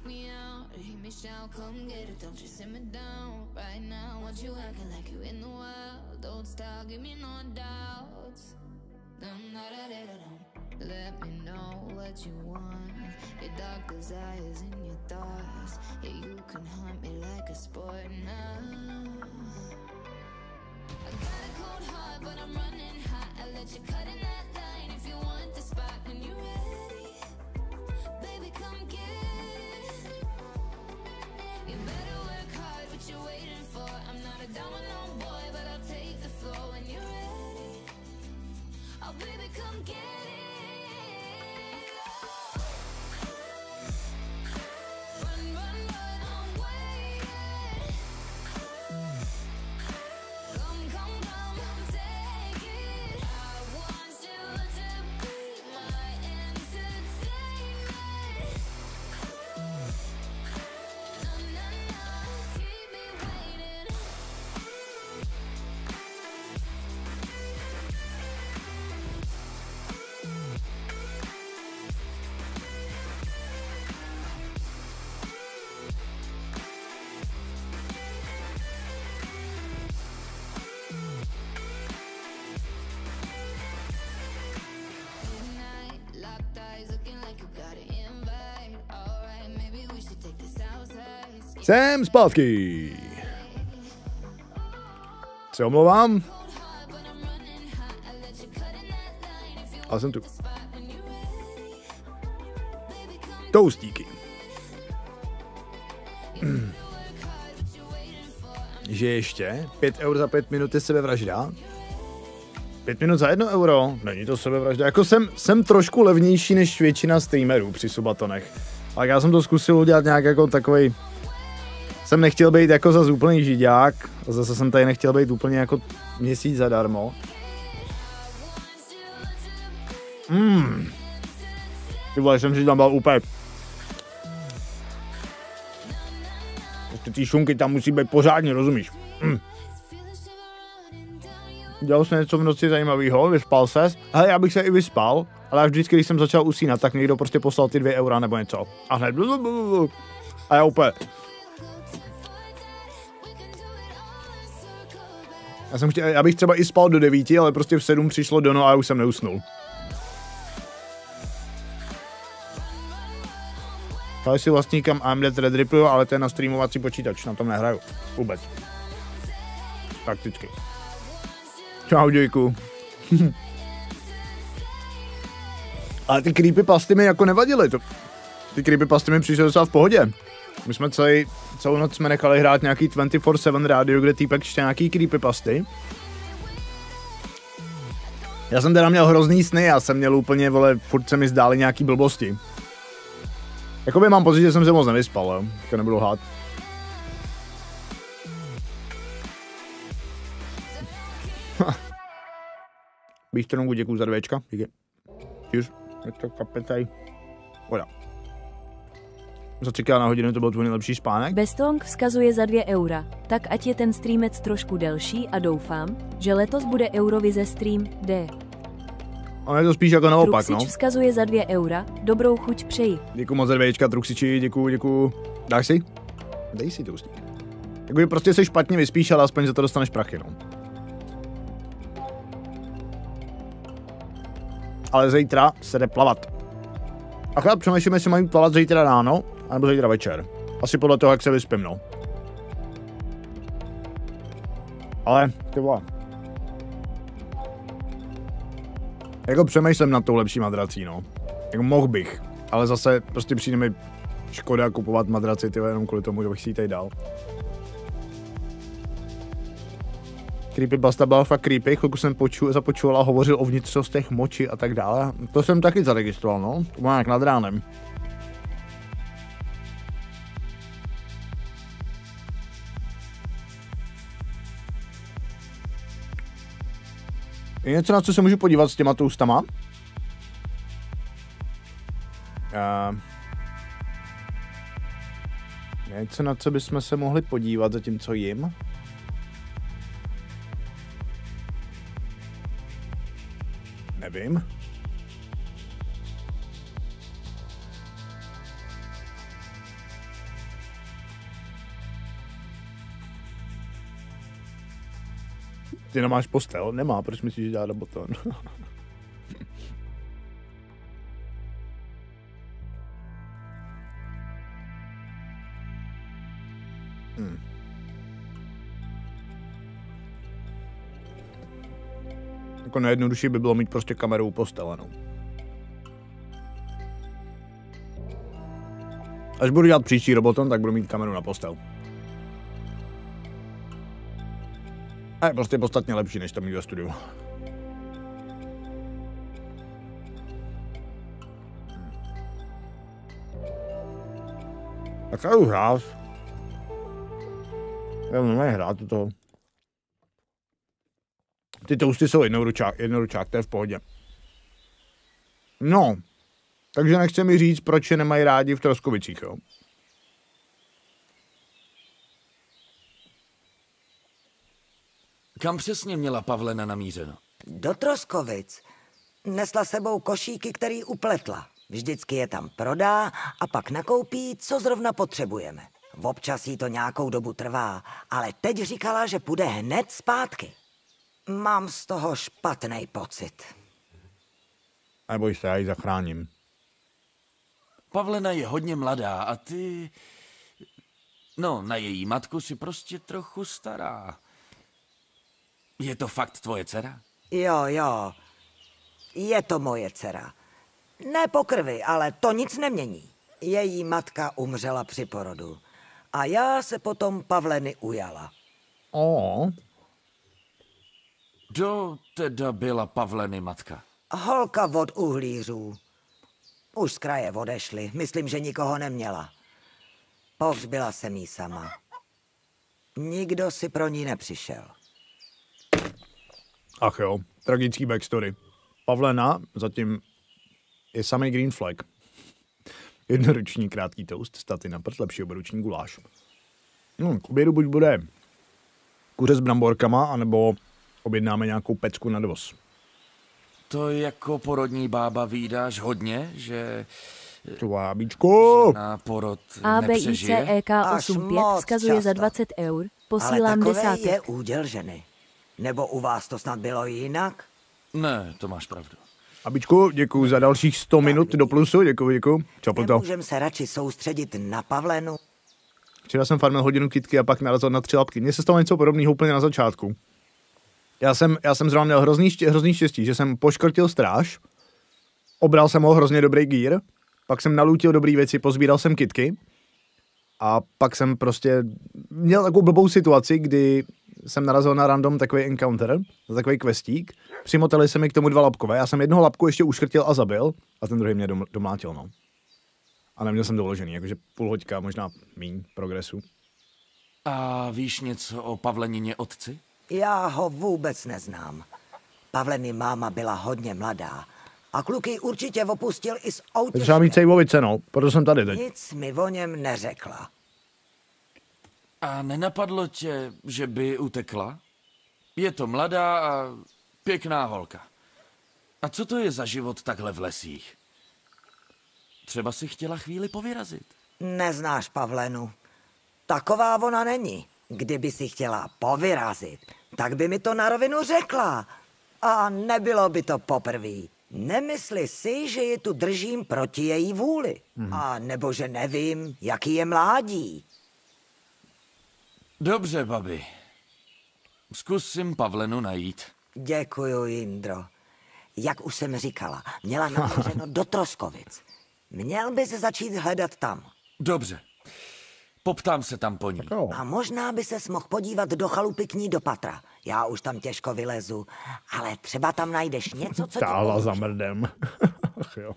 me know what you want. Your dark desires and your thoughts. Yeah, you can hunt me like a sport now. I got a cold heart, but I'm running hot. I let you cut in that line if you want the spot. When you're ready, baby, come get it. You better work hard, what you waiting for? I'm not a domino boy, but I'll take the floor. When you're ready, oh baby, come get it. Jsem zpátky. Se omlouvám. Ale jsem tu. Toustíky. Že ještě 5 eur za 5 minut je sebevražda. 5 minut za 1 euro? Není to sebevražda. Jako jsem trošku levnější než většina streamerů při subatonech. Ale já jsem to zkusil udělat nějak jako takovej... Jsem nechtěl být jako zas úplný žiďák. A zase jsem tady nechtěl být úplně jako měsíc zadarmo. Ty vole, jsem si tam dal úplně... Prostě ty šunky tam musí být pořádně, rozumíš? Dělal jsem něco v noci zajímavého, vyspal ses. Hele, já bych se i vyspal, ale já vždycky, když jsem začal usínat, tak někdo prostě poslal ty 2 eura nebo něco. A hned... A já úplně... Já bych třeba i spal do 9, ale prostě v 7 přišlo dono a já už jsem neusnul. Tady si vlastníkem AMD Threadripple, ale to je na streamovací počítač, na tom nehraju. Vůbec. Prakticky. Čau, dějku. Ale ty creepypasty mi jako nevadily. Ty creepypasty mi přišly docela v pohodě. My jsme celou noc jsme nechali hrát nějaký 24/7 rádio, kde týpek čte nějaký creepypasty. Já jsem teda měl hrozný sny, já jsem měl úplně, vole, furt se mi zdály nějaký blbosti. Jakoby mám pocit, že jsem se moc nevyspal, jo, to nebudu lhát. Bíštronku, děkuju za 2, díky. Cheers, je to kapetaj. Voda. Za 3krát na hodinu to byl tvůj nejlepší spánek. Bestong vzkazuje za 2 eura. Tak ať je ten streamec trošku delší a doufám, že letos bude Eurovize stream D. Ale je to spíš jako naopak, no. Truxič vzkazuje za 2 eura. Dobrou chuť přeji. Děkuju moc za 2, Truxiči, děkuju. Dáš si? Dej si toustík. Jakoby prostě se špatně vyspíš, ale aspoň za to dostaneš prachy, no. Ale zítra se jde plavat. A chlap, přemýšlím, jestli mají plavat zítra ráno, anebo zítra večer. Asi podle toho, jak se vyspím, no. Ale, ty vole. Jako přemýšlím nad tou lepší madrací, no. Jako mohl bych, ale zase prostě přijde mi škoda kupovat madraci, tyhle, jenom kvůli tomu, že bych si ji tady dal. Creepypasta byla fakt creepy, chvilku jsem započul a hovořil o vnitřnostech moči a tak dále. To jsem taky zaregistroval, no. To bylo nějak nad ránem. Je něco, na co se můžu podívat s těma toustama? Je něco, na co bychom se mohli podívat za tím, co jim? Nevím. Ty nemáš postel? Nemá, proč myslíš, že dělá do boton? Jako nejjednodušší by bylo mít prostě kameru u postele, no. Až budu dělat příští roboton, tak budu mít kameru na postel. A je prostě podstatně lepší, než to mít ve studiu. Tak já jdu hrát. Já nemám hrát do toho. Ty toasty jsou jednoručák, to je v pohodě. No, takže nechce mi říct, proč je nemají rádi v Troskovicích, jo? Kam přesně měla Pavlena namířeno? Do Troskovic. Nesla sebou košíky, který upletla. Vždycky je tam prodá a pak nakoupí, co zrovna potřebujeme. Občas jí to nějakou dobu trvá, ale teď říkala, že půjde hned zpátky. Mám z toho špatný pocit. Neboj se, já ji zachráním. Pavlena je hodně mladá a ty... No, na její matku si prostě trochu stará. Je to fakt tvoje dcera? Jo. Je to moje dcera. Ne po krvi, ale to nic nemění. Její matka umřela při porodu. A já se potom Pavleny ujala. Kdo teda byla Pavleny matka? Holka od uhlířů. Už z kraje odešli, myslím, že nikoho neměla. Pohřbila jsem jí sama. Nikdo si pro ní nepřišel. Ach jo, tragický backstory. Pavlena zatím je samý green flag. Jednoruční krátký toast, staty na prd, lepší oberuční guláš. K obědu buď bude kuře s bramborkama, anebo objednáme nějakou pecku na dovoz. To jako porodní bába vídáš hodně, že... To bábičko! Na porod nepřežije? ABICEK85 vzkazuje za 20 €, posílám ale desátek. je úděl ženy. Nebo u vás to snad bylo jinak? Ne, to máš pravdu. Babičku, děkuju za dalších 100 minut do plusu, děkuju. Čau, to. Nemůžem se radši soustředit na Pavlenu? Včera jsem farmil hodinu kytky a pak narazil na 3 lapky. Mně se stalo něco podobného úplně na začátku. Já jsem zrovna měl hrozný štěstí, že jsem poškrtil stráž, obral jsem ho hrozně dobrý gír, pak jsem nalutil dobrý věci, pozbíral jsem kytky a pak jsem prostě měl takovou blbou situaci, kdy jsem narazil na random takový encounter, takový questík, přimotali se mi k tomu 2 lapkové, já jsem jednoho lapku ještě uškrtil a zabil a ten druhý mě domlátil, no. A neměl jsem doložený, jakože půl hoďka, možná míň progresu. A víš něco o Pavlenině otci? Já ho vůbec neznám. Pavleny máma byla hodně mladá a kluk ji určitě opustil i s outěžkem. Třeba mít sejvovice, no, proto jsem tady teď. Nic mi o něm neřekla. A nenapadlo tě, že by utekla? Je to mladá a pěkná holka. A co to je za život takhle v lesích? Třeba si chtěla chvíli povyrazit. Neznáš Pavlenu. Taková ona není. Kdyby si chtěla povyrazit, tak by mi to na rovinu řekla. A nebylo by to poprvé. Nemysli si, že ji tu držím proti její vůli. A nebo že nevím, jaký je mládí. Dobře, babi. Zkusím Pavlenu najít. Děkuju, Jindro. Jak už jsem říkala, měla namířeno do Troskovic. Měl bys začít hledat tam. Dobře. Poptám se tam po ní. A možná by ses mohl podívat do chalupy k ní do patra. Já už tam těžko vylezu, ale třeba tam najdeš něco, co táhla za mrdem. Ach jo.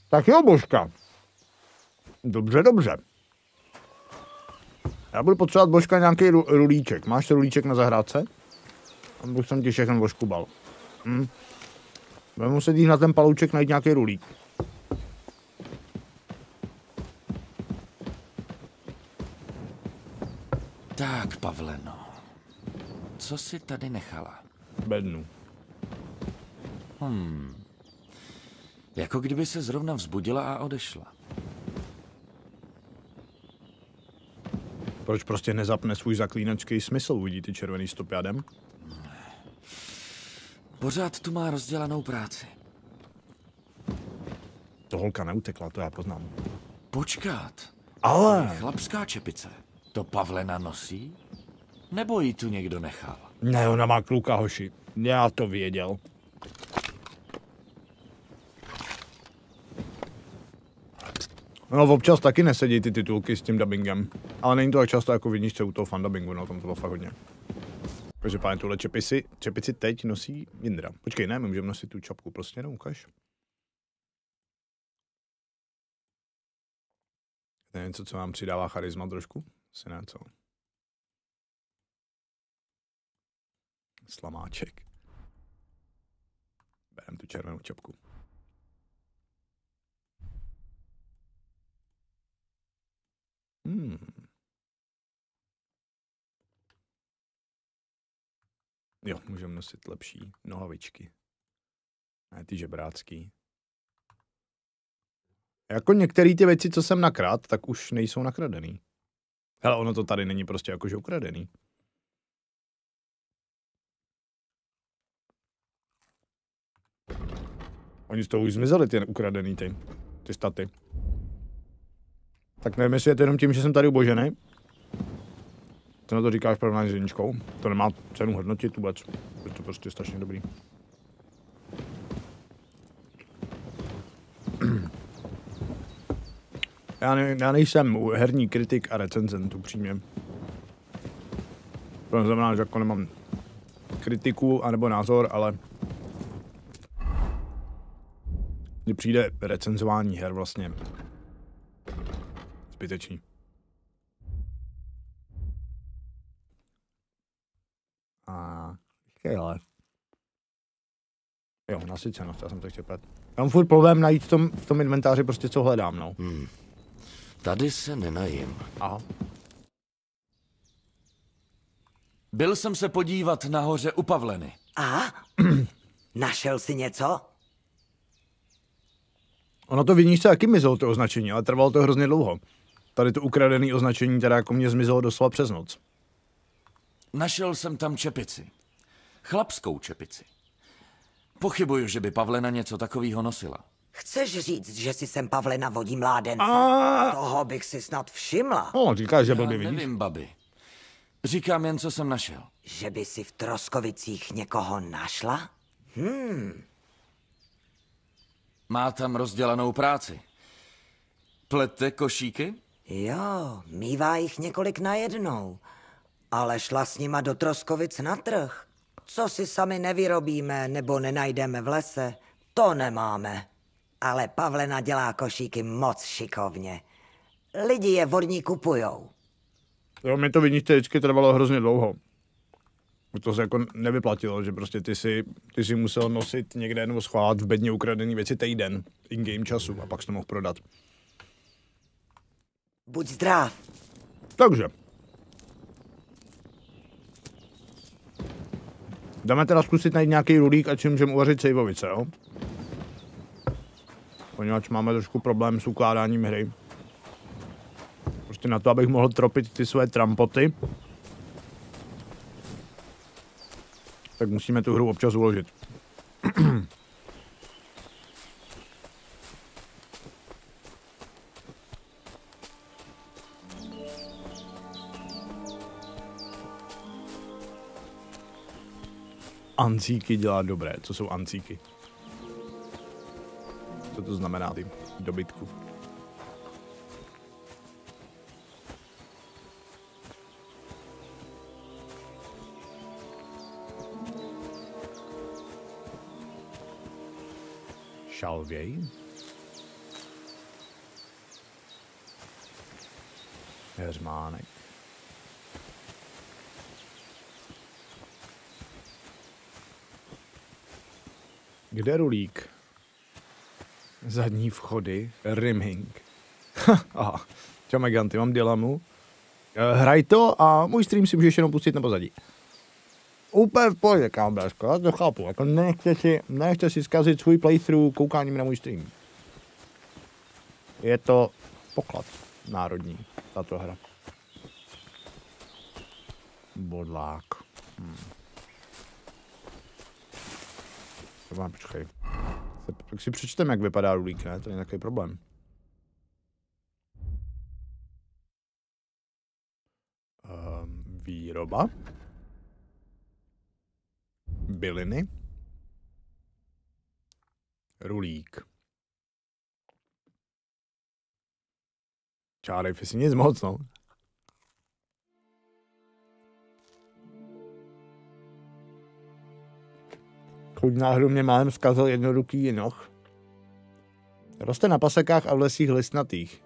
Tak jo, Božka. Dobře. Já budu potřebovat, Božka, nějaký rulíček. Máš rulíček na zahrádce? Nebo jsem ti všechno oškubal. Budu muset jít na ten palouček najít nějaký rulík. Tak, Pavleno. Co jsi tady nechala? Bednu. Jako kdyby se zrovna vzbudila a odešla. Proč prostě nezapne svůj zaklínačský smysl, uvidí ty červený stopy jadem? Pořád tu má rozdělanou práci. To holka neutekla, to já poznám. Počkat. Ale... Chlapská čepice. To Pavlena nosí? Nebo ji tu někdo nechal? Ne, ona má kluka, hoši. Já to věděl. No, občas taky nesedí ty titulky s tím dubbingem. Ale není to tak často jako vidíš u toho fandubbingu, no tam to bylo fakt hodně. Takže páně, tuhle čepici teď nosí Jindra. Počkej, ne, my můžeme nosit tu čapku, prostě jenom ukaž. To je něco, co vám přidává charisma trošku? Asi ne, co? Slamáček. Berem tu červenou čapku. Jo, můžeme nosit lepší nohavičky. Ne, ty žebrácký. Jako některé ty věci, co jsem nakrát, tak už nejsou nakradený. Hele, ono to tady není prostě jakože ukradený. Oni z toho už zmizeli, ty ukradený ty staty. Tak nevím, jestli je to jenom tím, že jsem tady ubožený. Co na to říkáš porovnání s jedničkou? To nemá cenu hodnotit vůbec. Je to prostě strašně dobrý. Já nejsem herní kritik a recenzent, upřímně. To neznamená, že jako nemám kritiku anebo názor, ale mně přijde recenzování her vlastně zbytečný. Ale. Jo, nasycenost, já jsem to chtěl pět. Já mám furt problém najít v tom inventáři prostě, co hledám, no. Tady se nenajím. Aha. Byl jsem se podívat nahoře u Pavleny. Aha, našel jsi něco? Ono to vidíš, taky mizelo to označení, ale trvalo to hrozně dlouho. Tady to ukradené označení teda jako mě zmizelo doslova přes noc. Našel jsem tam čepici. Chlapskou čepici. Pochybuju, že by Pavlena něco takového nosila. Chceš říct, že si sem Pavlena vodí mládence? Toho bych si snad všimla. No, říkáš, že blbě vidíš. Nevím, babi. Říkám jen, co jsem našel. Že by si v Troskovicích někoho našla? Má tam rozdělanou práci. Plete košíky? Jo, mívá jich několik najednou. Ale šla s nima do Troskovic na trh. Co si sami nevyrobíme nebo nenajdeme v lese, to nemáme. Ale Pavlena dělá košíky moc šikovně. Lidi je od ní kupujou. Jo, mi to vidíš, vždycky trvalo hrozně dlouho. To se jako nevyplatilo, že prostě ty si musel nosit někde nebo schovávat v bedně ukradený věci týden in-game času a pak jsi to mohl prodat. Buď zdrav. Takže. Dáme teda zkusit najít nějaký rulík, ať si můžeme uvařit sejvovice, jo? Poněvadž máme trošku problém s ukládáním hry. Prostě na to, abych mohl tropit ty své trampoty, tak musíme tu hru občas uložit. Ancíky dělá dobré. Co jsou ancíky? Co to znamená, ty dobytku? Šalvěj? Heřmánek. Kde je rulík? Zadní vchody, rimming. Aha, čau Meganty, mám dilamu. Hraj to a můj stream si můžeš jenom pustit na pozadí. Úplně v pohodě, kámoško, já to chápu. Jako nechce si zkazit svůj playthrough koukáním na můj stream. Je to poklad národní, tato hra. Bodlák. Počkej. Tak si přečteme, jak vypadá rulík, ne? To není takový problém. Výroba. Byliny. Rulík. Čárej, si nic moc, no. Chuť náhodou mě málem zkazil jednoruký jinoch. Roste na pasekách a v lesích listnatých.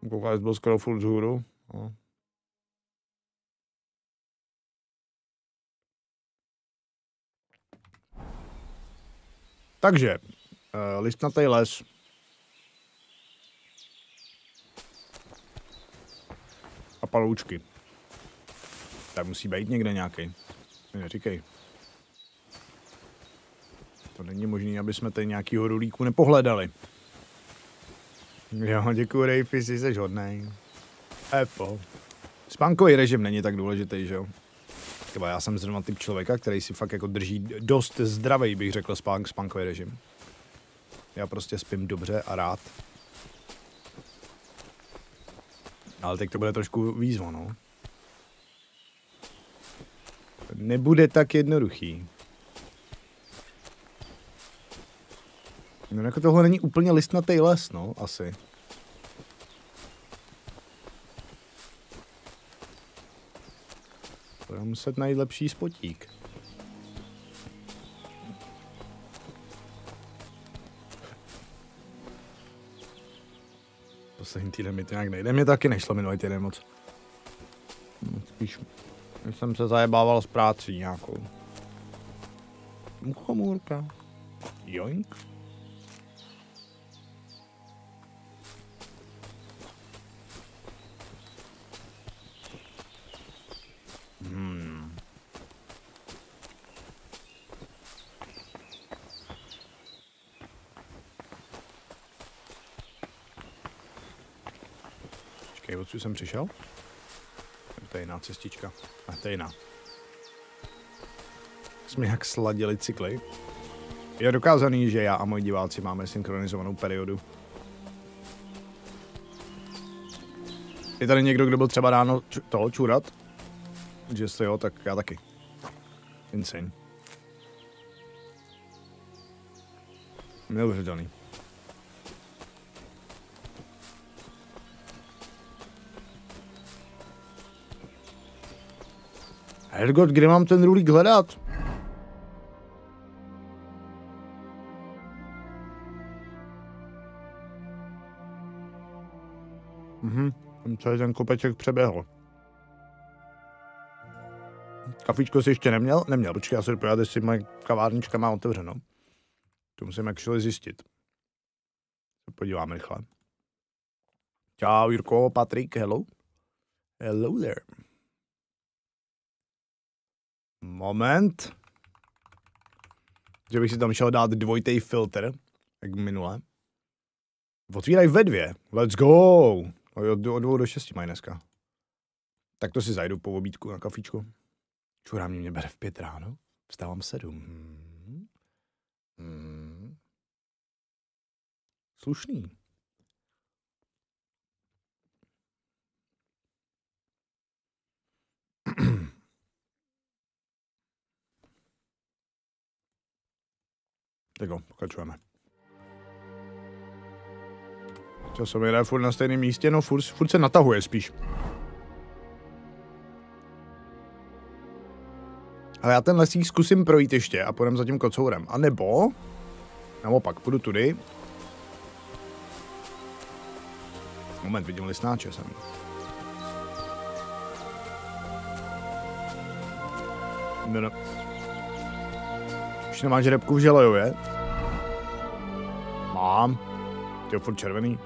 Koukal, byl skoro furt vzhůru. No. Takže, listnatý les. A paloučky. Tak musí být někde nějaký. Neříkej. To není možné, aby jsme tady nějakýho rulíku nepohledali. Jo, děkuji, Rejfi, jsi seš hodnej. Epo. Spánkový režim není tak důležitý, že jo? Třeba já jsem zrovna typ člověka, který si fakt jako drží dost zdravý, bych řekl, spánkový režim. Já prostě spím dobře a rád. Ale teď to bude trošku výzva, no. Nebude tak jednoduchý. No jako tohle není úplně listnatý les, no, asi. Budeme muset najít lepší spotík. Poslední týden mi to nějak nejde. Mě taky nešlo minulý týden moc. Spíš jsem se zajebával s prácí nějakou. Muchomůrka. Joink. Počkej, odsud jsem přišel? To je jiná cestička. To je jiná. Jsme jak sladili cykly. Je dokázaný, že já a moji diváci máme synchronizovanou periodu. Je tady někdo, kdo byl třeba ráno toho čurat? Že jste jo, tak já taky. Insane. Neuvěřitelný. Hergot, kde mám ten rulík hledat? Celý ten kopeček přeběhl. Kafíčko jsi ještě neměl? Neměl, počkej, já se jdu podívat, jestli moje kavárnička má otevřeno. To musím actually zjistit. Podíváme rychle. Čau, Jirko, Patrik, hello. Hello there. Moment. Že bych si tam šel dát dvojitý filtr, jak minule. Otvírají ve 2. Let's go. Od 2 do 6 mají dneska. Tak to si zajdu po obídku na kafíčku. Čurá mě bere v 5 ráno. Vstávám 7. Slušný. Tak jo, pokračujeme. Časově jde furt na stejném místě, no furt se natahuje spíš. Ale já ten lesík zkusím projít ještě a půjdem za tím kocourem. A nebo naopak, půjdu tudy. Moment, vidím listnáče sem. No. Už nemáš řepku v želejově? Mám. Ty je furt červený.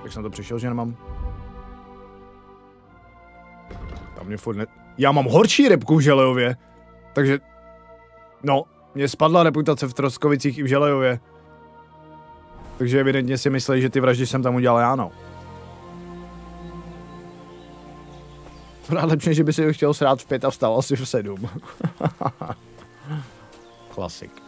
Jak jsem na to přišel, že nemám? Tam mě furt ne... Já mám horší repku v Želejově. Takže... No, mě spadla reputace v Troskovicích i v Želejově. Takže evidentně si mysleli, že ty vraždy jsem tam udělal já, no. Pořád lepší, že by si ho chtěl srát v 5 a vstal asi v 7. Klasik.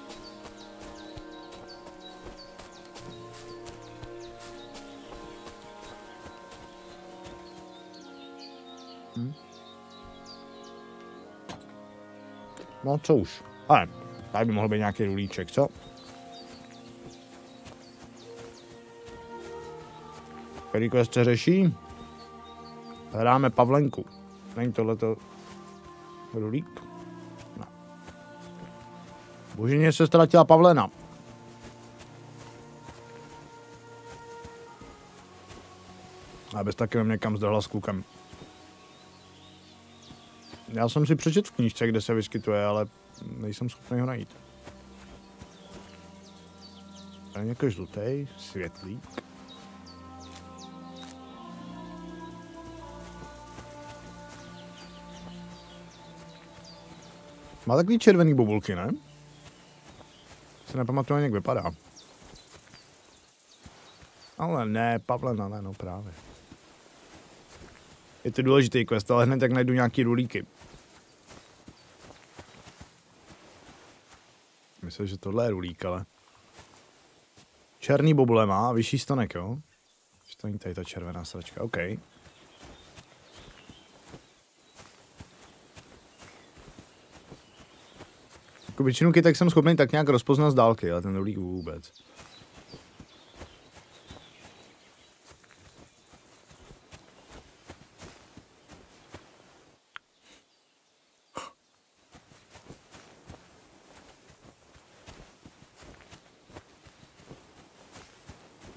No co už. Ale tady by mohl být nějaký rulíček, co? Který quest se řeší? Hráme Pavlenku. Není tohleto rulík? No. Božině se ztratila Pavlena. A bez taky mě kam zdrhla s klukem. Já jsem si přečetl v knížce, kde se vyskytuje, ale nejsem schopný ho najít. A nějaký žlutý, světlík. Má takový červený bobulky, ne? Se nepamatuju, jak vypadá. Ale ne, Pavlena, ne, no právě. Je to důležitý quest, ale hned tak najdu nějaký rulíky. Myslím, že tohle je rulík, ale... Černý bobule má, vyšší stonek, jo? To není tady ta červená sračka, OK. Jako většinu kytek jsem schopný tak nějak rozpoznat z dálky, ale ten rulík vůbec.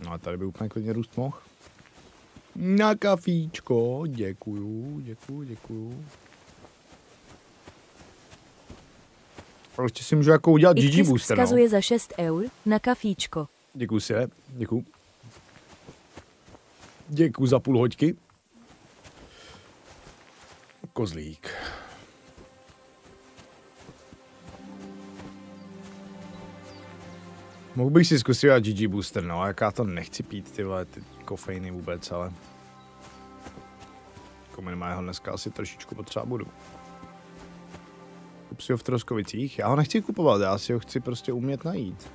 No a tady by úplně klidně růst mohl. Na kafíčko, děkuju. A ještě si můžu jako udělat GG booster, no. Vzkazuje za 6 eur na kafíčko. Děkuju si, děkuju. Děkuju za půl hoďky. Kozlík. Mohl bych si zkusit dělat GG booster, no, jak já to nechci pít, ty vole, ty kofeiny vůbec, ale... Jako minimálně ho dneska asi trošičku potřeba budu. Kup si ho v Troskovicích, já ho nechci kupovat, já si ho chci prostě umět najít.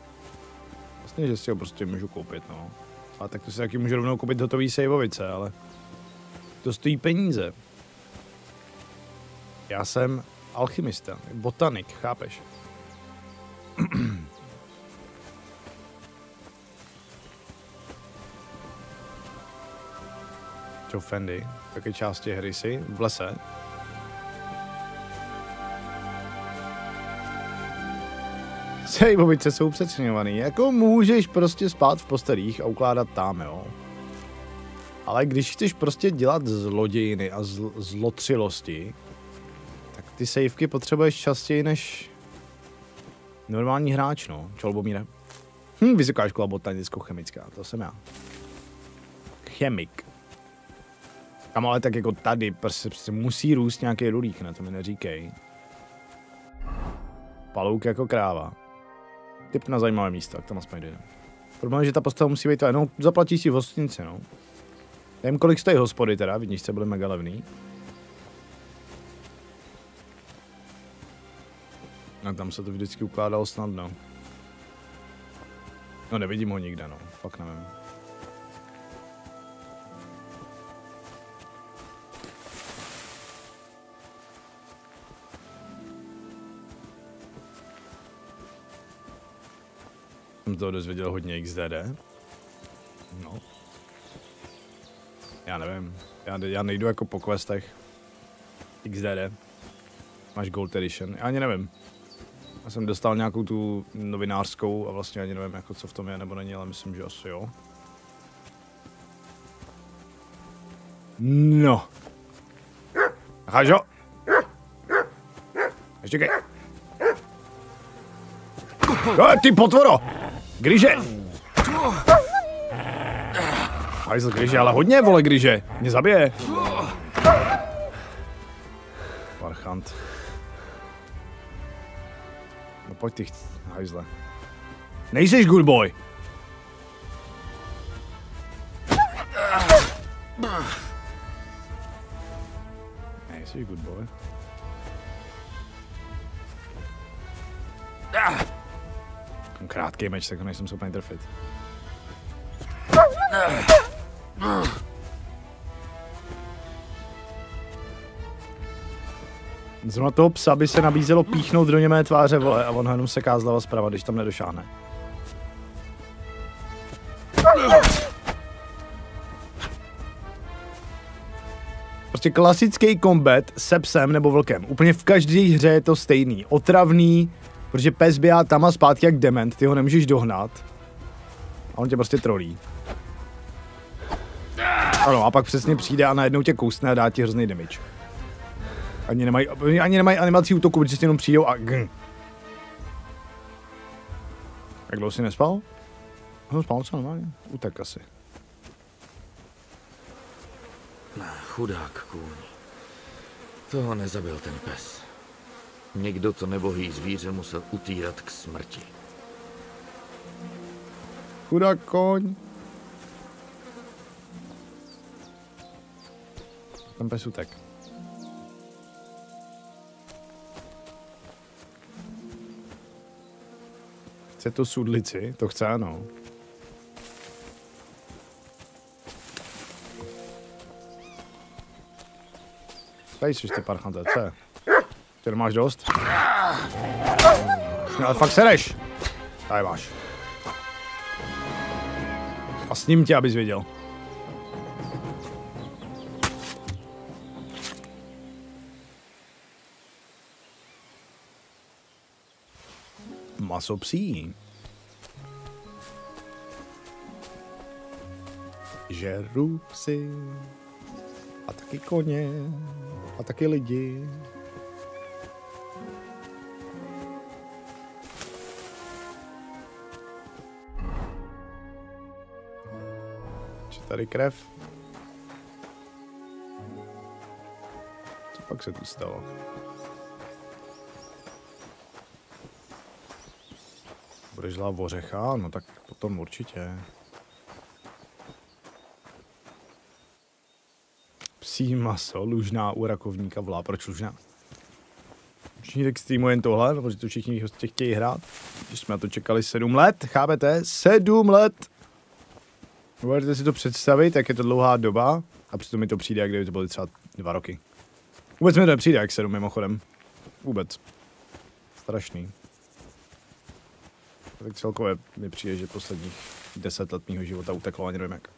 Vlastně, že si ho prostě můžu koupit, no. A tak to si taky můžu rovnou koupit hotový sejvovice, ale... To stojí peníze. Já jsem alchymista, botanik, chápeš? Čo Fendi, v jaké části hry jsi? V lese? Sejvovice jsou přeceňovaný, jako můžeš prostě spát v postelích a ukládat tam, jo. Ale když chceš prostě dělat zlodějiny a zlotřilosti, tak ty sejvky potřebuješ častěji než normální hráč, no. Čo, Lubomíre? Vysoká škola botanicko-chemická, to jsem já. Chemik. Kam ale tak jako tady, prostě musí růst nějaký rulík, ne, to mi neříkej. Palouk jako kráva. Tip na zajímavé místo, tak tam aspoň jde. Problém je, že ta postava musí být, no zaplatíš si v hostinci, no. Nevím, kolik stojí hospody teda, vidíš, že byly mega levný. A tam se to vždycky ukládalo snadno. No nevidím ho nikde, no, fakt nevím. Jsem toho dozvěděl hodně XDD. No. Já nevím. Já nejdu jako po questech. XDD. Máš Gold Edition. Já ani nevím. Já jsem dostal nějakou tu novinářskou a vlastně ani nevím, jako co v tom je nebo není, ale myslím, že asi jo. No. Hážo. Ještě kej. Ty potvoro! Gryže! Hajzl, gryže, ale hodně, vole, gryže. Mě zabije. parchant. No pojď ty, hajzle. Nejseš good boy. Nejseš good boy. Krátký meč, tak ho nejsem schopný trefit. Zrovna toho psa by se nabízelo píchnout do němé tváře, vole, a on ho jenom seká zleva zprava, když tam nedošáhne. Prostě klasický kombat se psem nebo vlkem. Úplně v každé hře je to stejný. Otravný, protože pes běhá tam a zpátky jak dement, ty ho nemůžeš dohnat. A on tě prostě trolí. Ano, a pak přesně přijde a najednou tě kousne a dá ti hrozný damage. Ani nemají animací útoku, protože jenom přijdou a gng. Jak dlouho jsi nespal? No, spal co normálně? Utek asi. Chudák kůň. Toho nezabil ten pes. Někdo to nebohý zvíře musel utírat k smrti. Chudák koň. Ten pes utek. Chce to sudlici? To chce, ano. Tady jsi ty parchante, co je? Ty nemáš dost? No, ale fakt sereš. Tady máš. A s ním tě, abys věděl. Maso psí. Žeru psy. A taky koně. A taky lidi. Je tady krev? Co pak se tu stalo? Budeš žlát ořecha? No tak potom určitě. Psí maso, lužná u rakovníka vlá. Proč lužná? Všichni tak streamují jen tohle, protože to všichni hostě chtějí hrát. Když jsme na to čekali 7 let, chápete? 7 let! Můžete si to představit, jak je to dlouhá doba a přitom mi to přijde, jak kdyby to byly třeba 2 roky. Vůbec mi to nepřijde jak 7 mimochodem. Vůbec. Strašný. Tak celkově mi přijde, že posledních 10 let mýho života uteklo, ani nevím jak.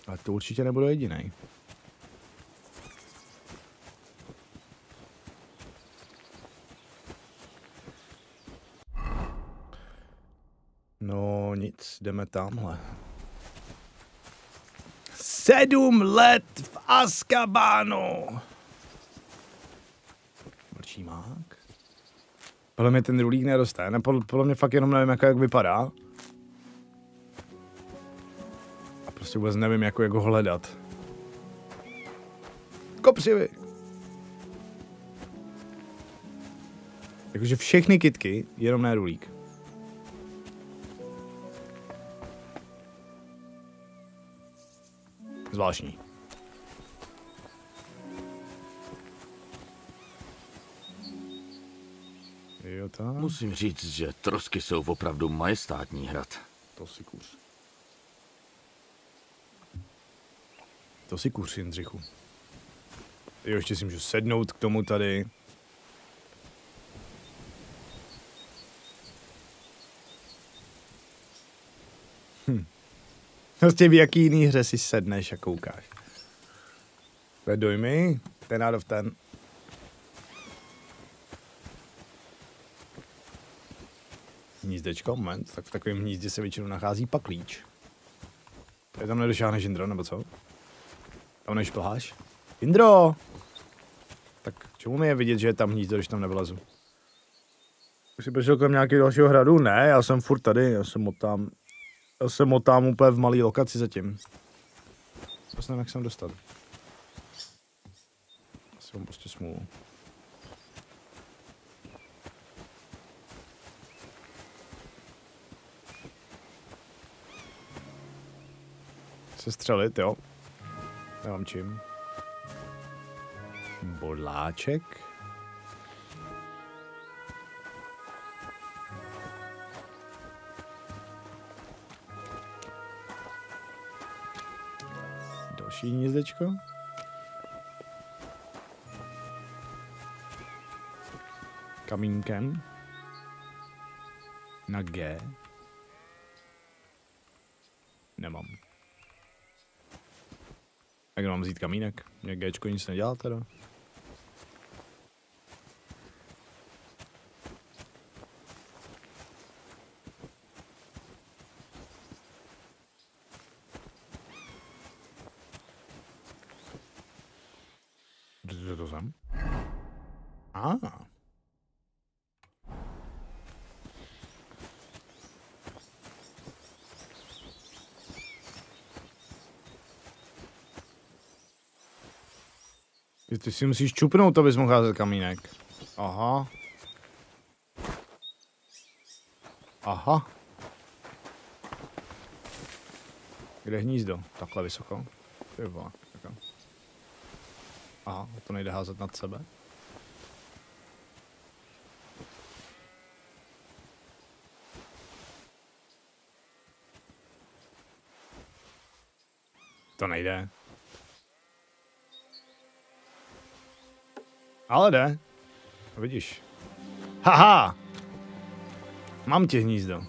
Ale to určitě nebudu jedinej. No nic, jdeme tamhle. 7 let v Azkabánu! Mlčí mák? Podle mě ten rulík neroste, ne? Podle mě fakt jenom nevím, jak vypadá. A prostě vůbec nevím, jak ho hledat. Kopřivy! Jakože všechny kytky, jenom ne rulík. Zvláštní. Jo, tak. Musím říct, že trosky jsou opravdu majestátní hrad. To si kůř. To si kůř, Jindřichu. Jo, ještě si můžu sednout k tomu tady. Prostě v jaký jiný hře si sedneš a koukáš. Tvé dojmy, 10 out of 10. Hnízdečko, moment, tak v takovém hnízdě se většinou nachází paklíč. Tady tam nedošáhneš, Jindro, nebo co? Tam nešplháš? Jindro! Tak k čemu mi je vidět, že je tam hnízdo, když tam nevylezu? Už jsi přišel kolem nějakého dalšího hradu? Ne, já jsem furt tady, já se motám úplně v malý lokaci zatím. Prostě nevím, jak jsem dostat. Jsem prostě smůlu. Se střelit, jo. Nemám čím. Bodláček. Další hnízdečko. Kamínkem. Na G. Nemám. Jak mám vzít kamínek? Mě Gčko nic nedělá teda. Co to jsem? Ty si musíš čupnout, abys mohl házet kamínek. Aha. Aha. Kde je hnízdo? Takhle vysoko. Tyba. Aha, to nejde házet nad sebe. To nejde. Ale jde. Vidíš. Haha! Mám tě hnízdo.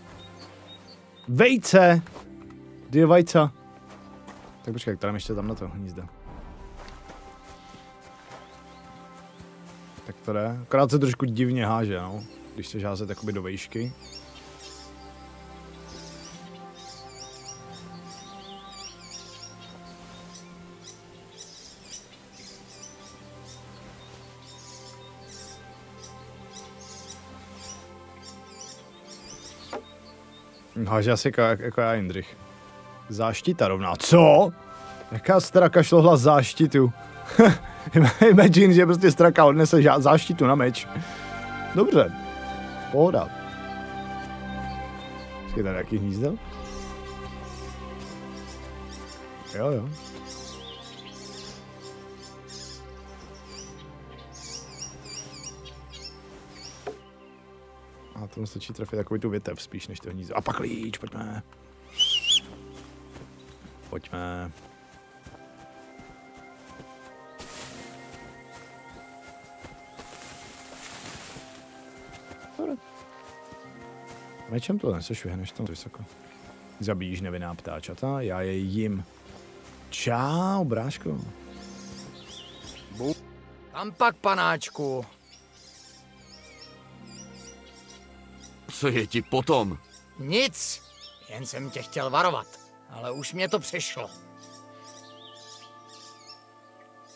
Vejce! Kde je vajca? Tak počkej, která ještě tam na to hnízdo. Tak to jde. Akorát se trošku divně háže, no. Když se házet jakoby do vejšky. Háže asi jako já, Jindřich. Záštita rovná. Co? Jaká straka šlohla záštitu? Imagine, že prostě straka odnese záštitu na meč. Dobře. Pohoda. Je tady nějaký hnízdo? Jo. A tomu stačí trefit takový tu větev spíš než to hnízdo. A pak klíč, pojďme. Pojďme. Dobre. Mečem to nesešvihneš tam vysoko. Zabíjíš nevinná ptáčata, já je jim. Čau, bráško. Kam pak, panáčku? Co je ti potom? Nic, jen jsem tě chtěl varovat, ale už mě to přešlo.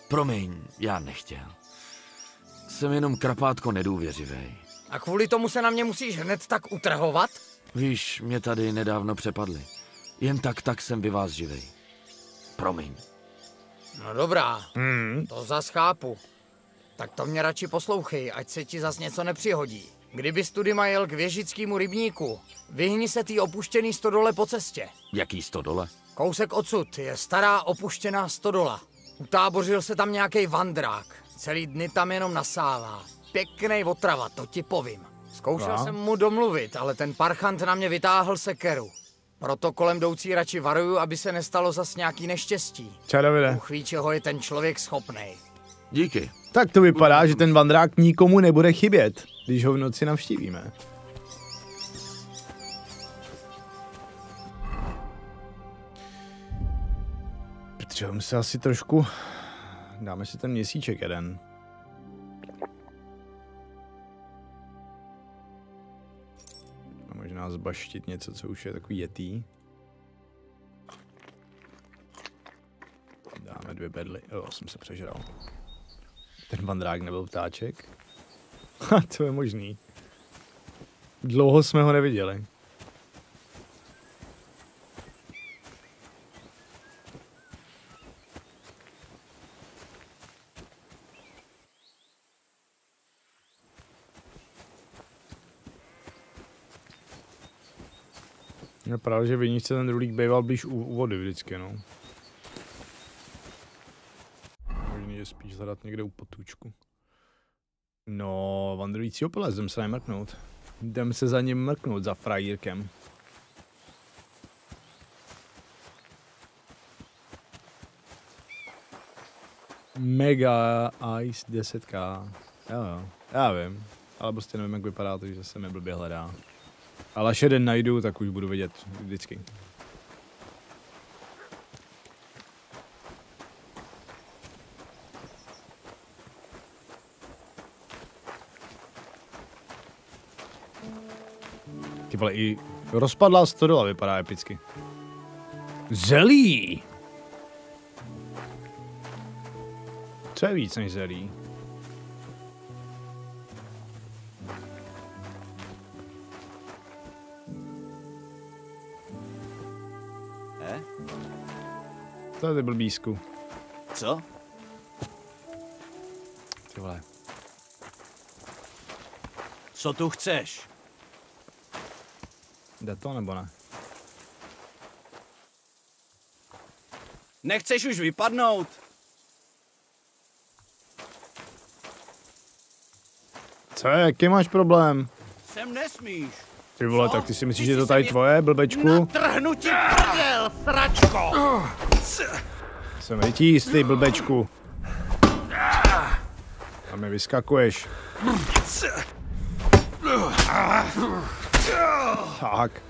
Promiň, já nechtěl. Jsem jenom krapátko nedůvěřivej. A kvůli tomu se na mě musíš hned tak utrhovat? Víš, mě tady nedávno přepadli. Jen tak jsem by vás živej. Promiň. No dobrá, to zas chápu. Tak to mě radši poslouchej, ať se ti zas něco nepřihodí. Kdybys tudy jel k věžickému rybníku, vyhni se tý opuštěný stodole po cestě. Jaký stodole? Kousek odsud je stará opuštěná stodola. Utábořil se tam nějaký vandrák. Celý dny tam jenom nasává. Pěknej otrava, to ti povím. Zkoušel jsem mu domluvit, ale ten parchant na mě vytáhl sekeru. Proto kolem jdoucí radši varuju, aby se nestalo zas nějaký neštěstí. Čau, Davide. Bůh ví, čeho je ten člověk schopnej. Díky. Tak to vypadá, že ten vandrák nikomu nebude chybět, když ho v noci navštívíme. Potřebujeme se asi trošku... Dáme si ten měsíček jeden. A možná zbaštit něco, co už je takový jetý. Dáme 2 bedly. Jo, jsem se přežral. Ten vandrák nebyl ptáček? Ha, to je možný. Dlouho jsme ho neviděli. Je pravda, že viničce ten rulík býval blíž u vody vždycky, no. Možný je spíš hledat někde u potůčku. No, vandrující opilec, jdem se nemrknout. Jdem se za ním mrknout, za frajírkem. Mega Ice 10K. Jo, já vím. Ale prostě nevím, jak vypadá, takže se mi blbě hledá. Ale až jeden najdu, tak už budu vidět vždycky. Ty vole, i rozpadlá stodola vypadá epicky. Zelí! Co je víc než zelí? Co je ty blbísku? Co? Ty vole. Co tu chceš? Jde to nebo ne? Nechceš už vypadnout? Co je, jaký máš problém? Sem nesmíš. Ty vole, tak ty si myslíš, že to tady tvoje, blbečku? Trhnu ti prdel, sračko! Jsem rytíst, ty blbečku. A mi vyskakuješ. Tak.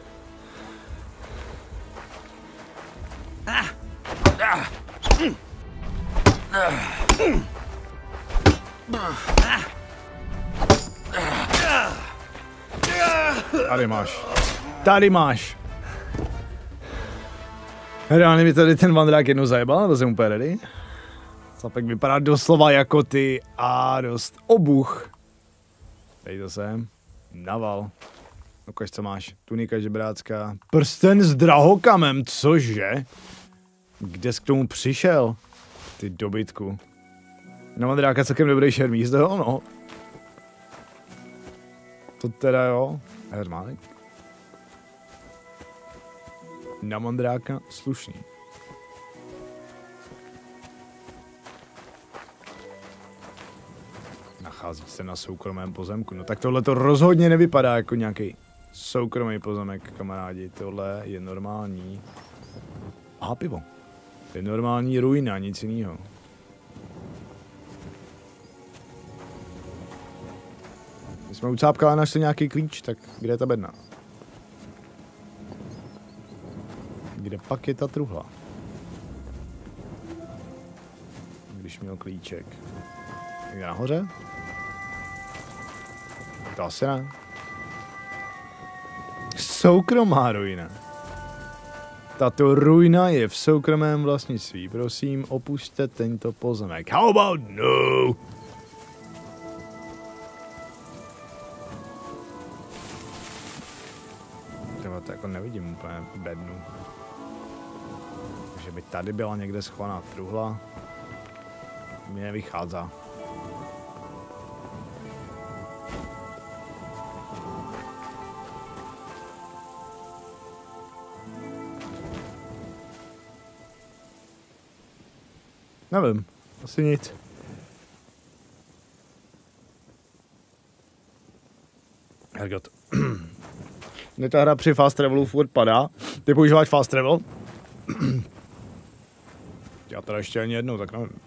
Tady máš. Tady máš. Reálně mi tady ten vandrák jednou zajebal, nebo jsem úplně ready? Slapek vypadá doslova jako ty a dost obuch. Dej to sem. Naval. Ukaž, co máš. Tunika žebrácká. Prsten s drahokamem, cože? Kde jsi k tomu přišel? Ty dobytku. Na vandráka celkem dobrý šermíz, to jo, no. To teda jo. Hermánek. Na mandráka slušný. Nachází se na soukromém pozemku. No tak tohle to rozhodně nevypadá jako nějaký soukromý pozemek, kamarádi. Tohle je normální. Aha, pivo. To je normální ruina, nic jiného. My jsme ucápkali našli nějaký klíč, tak kde je ta bedna? Kde pak je ta truhla? Když měl klíček. Někde nahoře? To asi ne. Soukromá ruina. Tato ruina je v soukromém vlastnictví. Prosím, opuste tento pozemek. How about no? Třeba to jako nevidím úplně bednu. Že by tady byla někde schovaná truhla. Mi nevychází. Nevím, asi nic. Hergot. Mně ta hra při fast travelu furt padá. Ty používáš fast travel? Já teda ještě ani jednou, tak nevím.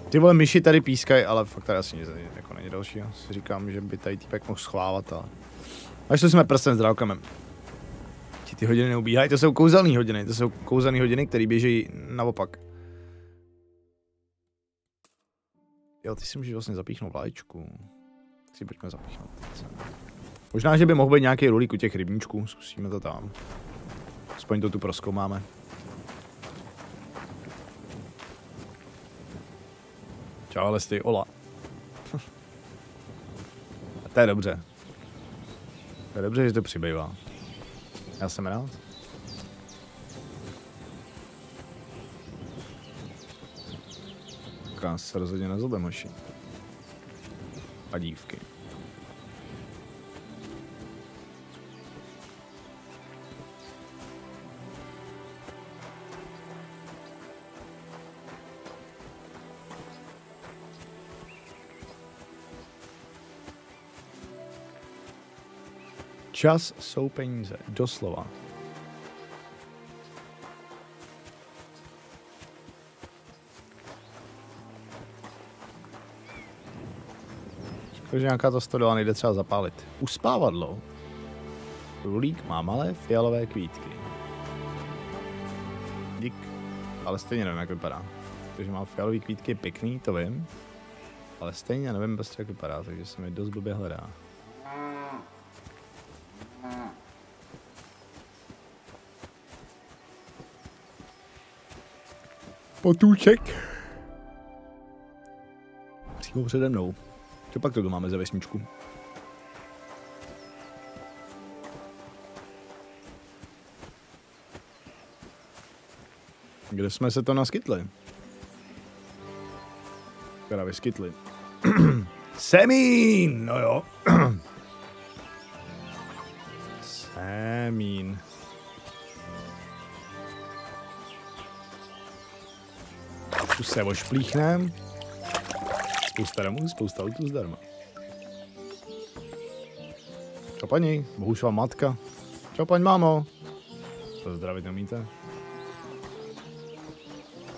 Ty vole myši tady pískají, ale fakt tady asi nic jako není dalšího. Si říkám, že by tady týpek mohl schvávat, ale... Až to jsme prsten s drákamem. Ty hodiny neubíhají, to jsou kouzelné hodiny, které běží naopak. Jo, ty si můžeš vlastně zapíchnout vlaječku. Tak si pojďme zapíchnout. Možná, že by mohl být nějaký rulík u těch rybníčků, zkusíme to tam. Aspoň to tu prozkoumáme. Čau, Lesty, ola. A to je dobře. To je dobře, že to přibývá. Já jsem rád. Krás se rozhodně nezlobím, hoši. A dívky. Čas jsou peníze, doslova. Takže nějaká to stodola nejde třeba zapálit. Uspávadlo. Rulík má malé fialové kvítky. Dík. Ale stejně nevím, jak vypadá. Takže má fialové kvítky, pěkný, to vím. Ale stejně nevím prostě, jak vypadá, takže se mi dost blbě hledá. Potůček. Přímo přede mnou. Co pak to máme za vesničku? Kde jsme se to naskytli? Teda vyskytli. Semín! No jo. Semín. Tu se ošplíchnem. Spousta domů, spousta autů zdarma. Čau paní, bohužel matka. Čau paň mámo. Pozdravit nemíte?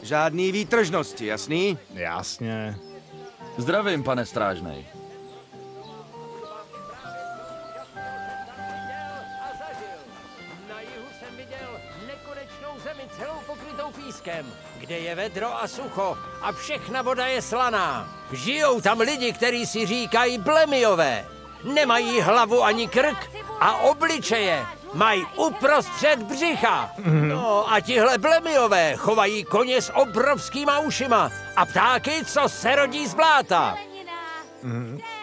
Žádný výtržnosti, jasný? Jasně. Zdravím, pane strážnej. Na jihu jsem viděl nekonečnou zemi celou pokrytou pískem, kde je vedro a sucho a všechna voda je slaná. Žijou tam lidi, kteří si říkají Blemiové. Nemají hlavu ani krk a obličeje mají uprostřed břicha. No a tihle Blemiové chovají koně s obrovskýma ušima a ptáky, co se rodí z bláta.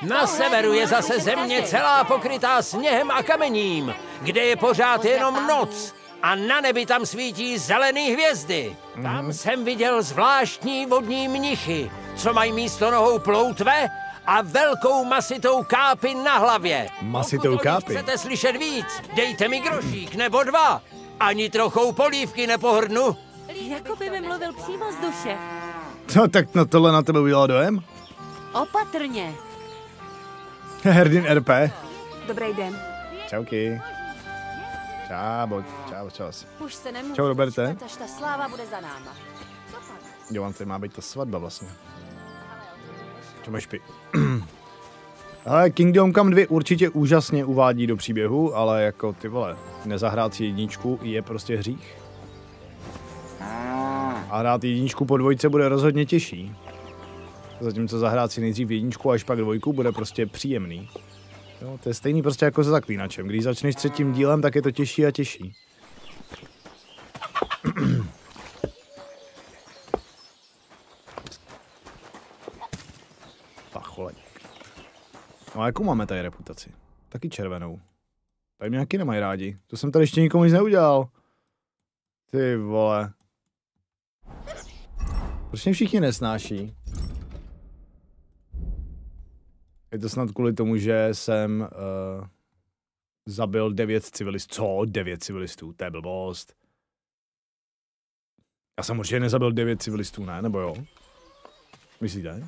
Na severu je zase země celá pokrytá sněhem a kamením, kde je pořád jenom noc a na nebi tam svítí zelený hvězdy. Tam jsem viděl zvláštní vodní mnichy, co mají místo nohou ploutve a velkou masitou kápi na hlavě. Masitou kápi? Chcete slyšet víc? Dejte mi grošík nebo dva. Ani trochou polívky nepohrdnu. Jako by mi mluvil přímo z duše. No tak no tohle na tebe udělalo dojem? Opatrně. Herdin RP. Dobrý den. Čauky. Čau. Už se nemůžu. Čau, Roberte. Až ta sláva bude za náma. Co pak? Jo, vám tady má být ta svatba vlastně. Co máš pi? Ale Kingdom Come 2 určitě úžasně uvádí do příběhu, ale jako ty vole, nezahrát si jedničku je prostě hřích. A hrát jedničku po dvojce bude rozhodně těžší. Zatímco zahrát si nejdřív jedničku a až pak dvojku bude prostě příjemný. Jo, to je stejný prostě jako se Zaklínačem. Když začneš třetím dílem, tak je to těžší a těžší. Pacholek. No a jakou máme tady reputaci? Taky červenou. Tady mě nějaký nemají rádi. To jsem tady ještě nikomu nic neudělal. Ty vole. Proč mě všichni nesnáší? Je to snad kvůli tomu, že jsem zabil 9 civilistů. Co? 9 civilistů? To je blbost. Já jsem určitě nezabil 9 civilistů, ne? Nebo jo? Myslíte?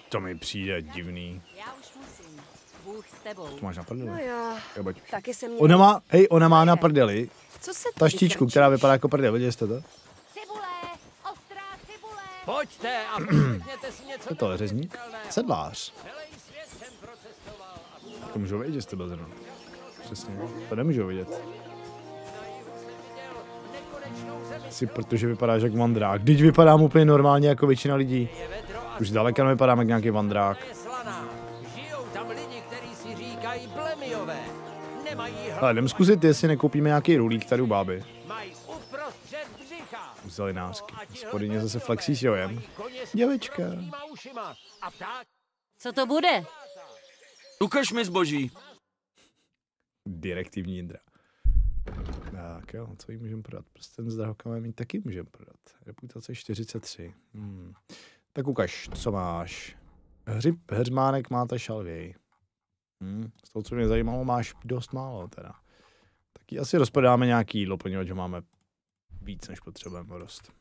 To mi přijde divný. Já už musím. Bůh s tebou. To máš na prdeli? No jo. Taky se mě... Ona má na prdeli Co se taštičku, která vypadá jako prdel. Viděli jste to? Pojďte a poslechněte si něco. Co to je řezník? Sedlář. To můžou vidět, že jste byl zrovna. Přesně. To nemůžou vidět. Si protože vypadáš jak vandrák. Když vypadám úplně normálně jako většina lidí. Už zdaleka nevypadám jak nějaký vandrák. Žijou tam lidi, kteří si říkají Blemiové. Nemají Ale jdem zkusit, jestli nekoupíme nějaký rulík tady u báby. mají uprostřed břicha. Zelenářky. Spodně zase flexí s jojem. Děvečka. Co to bude? Ukaž mi zboží. Direktivní Jindra. Tak jo, co jí můžeme prodat? Prsten s drahokami taky můžeme prodat. Reputace 43. Tak ukaž, co máš. Heřmánek máte šalvěj. Z toho, co mě zajímalo, máš dost málo teda. Tak ji asi rozprodáme nějaký jídlo, poněvadž máme víc, než potřebujeme rost.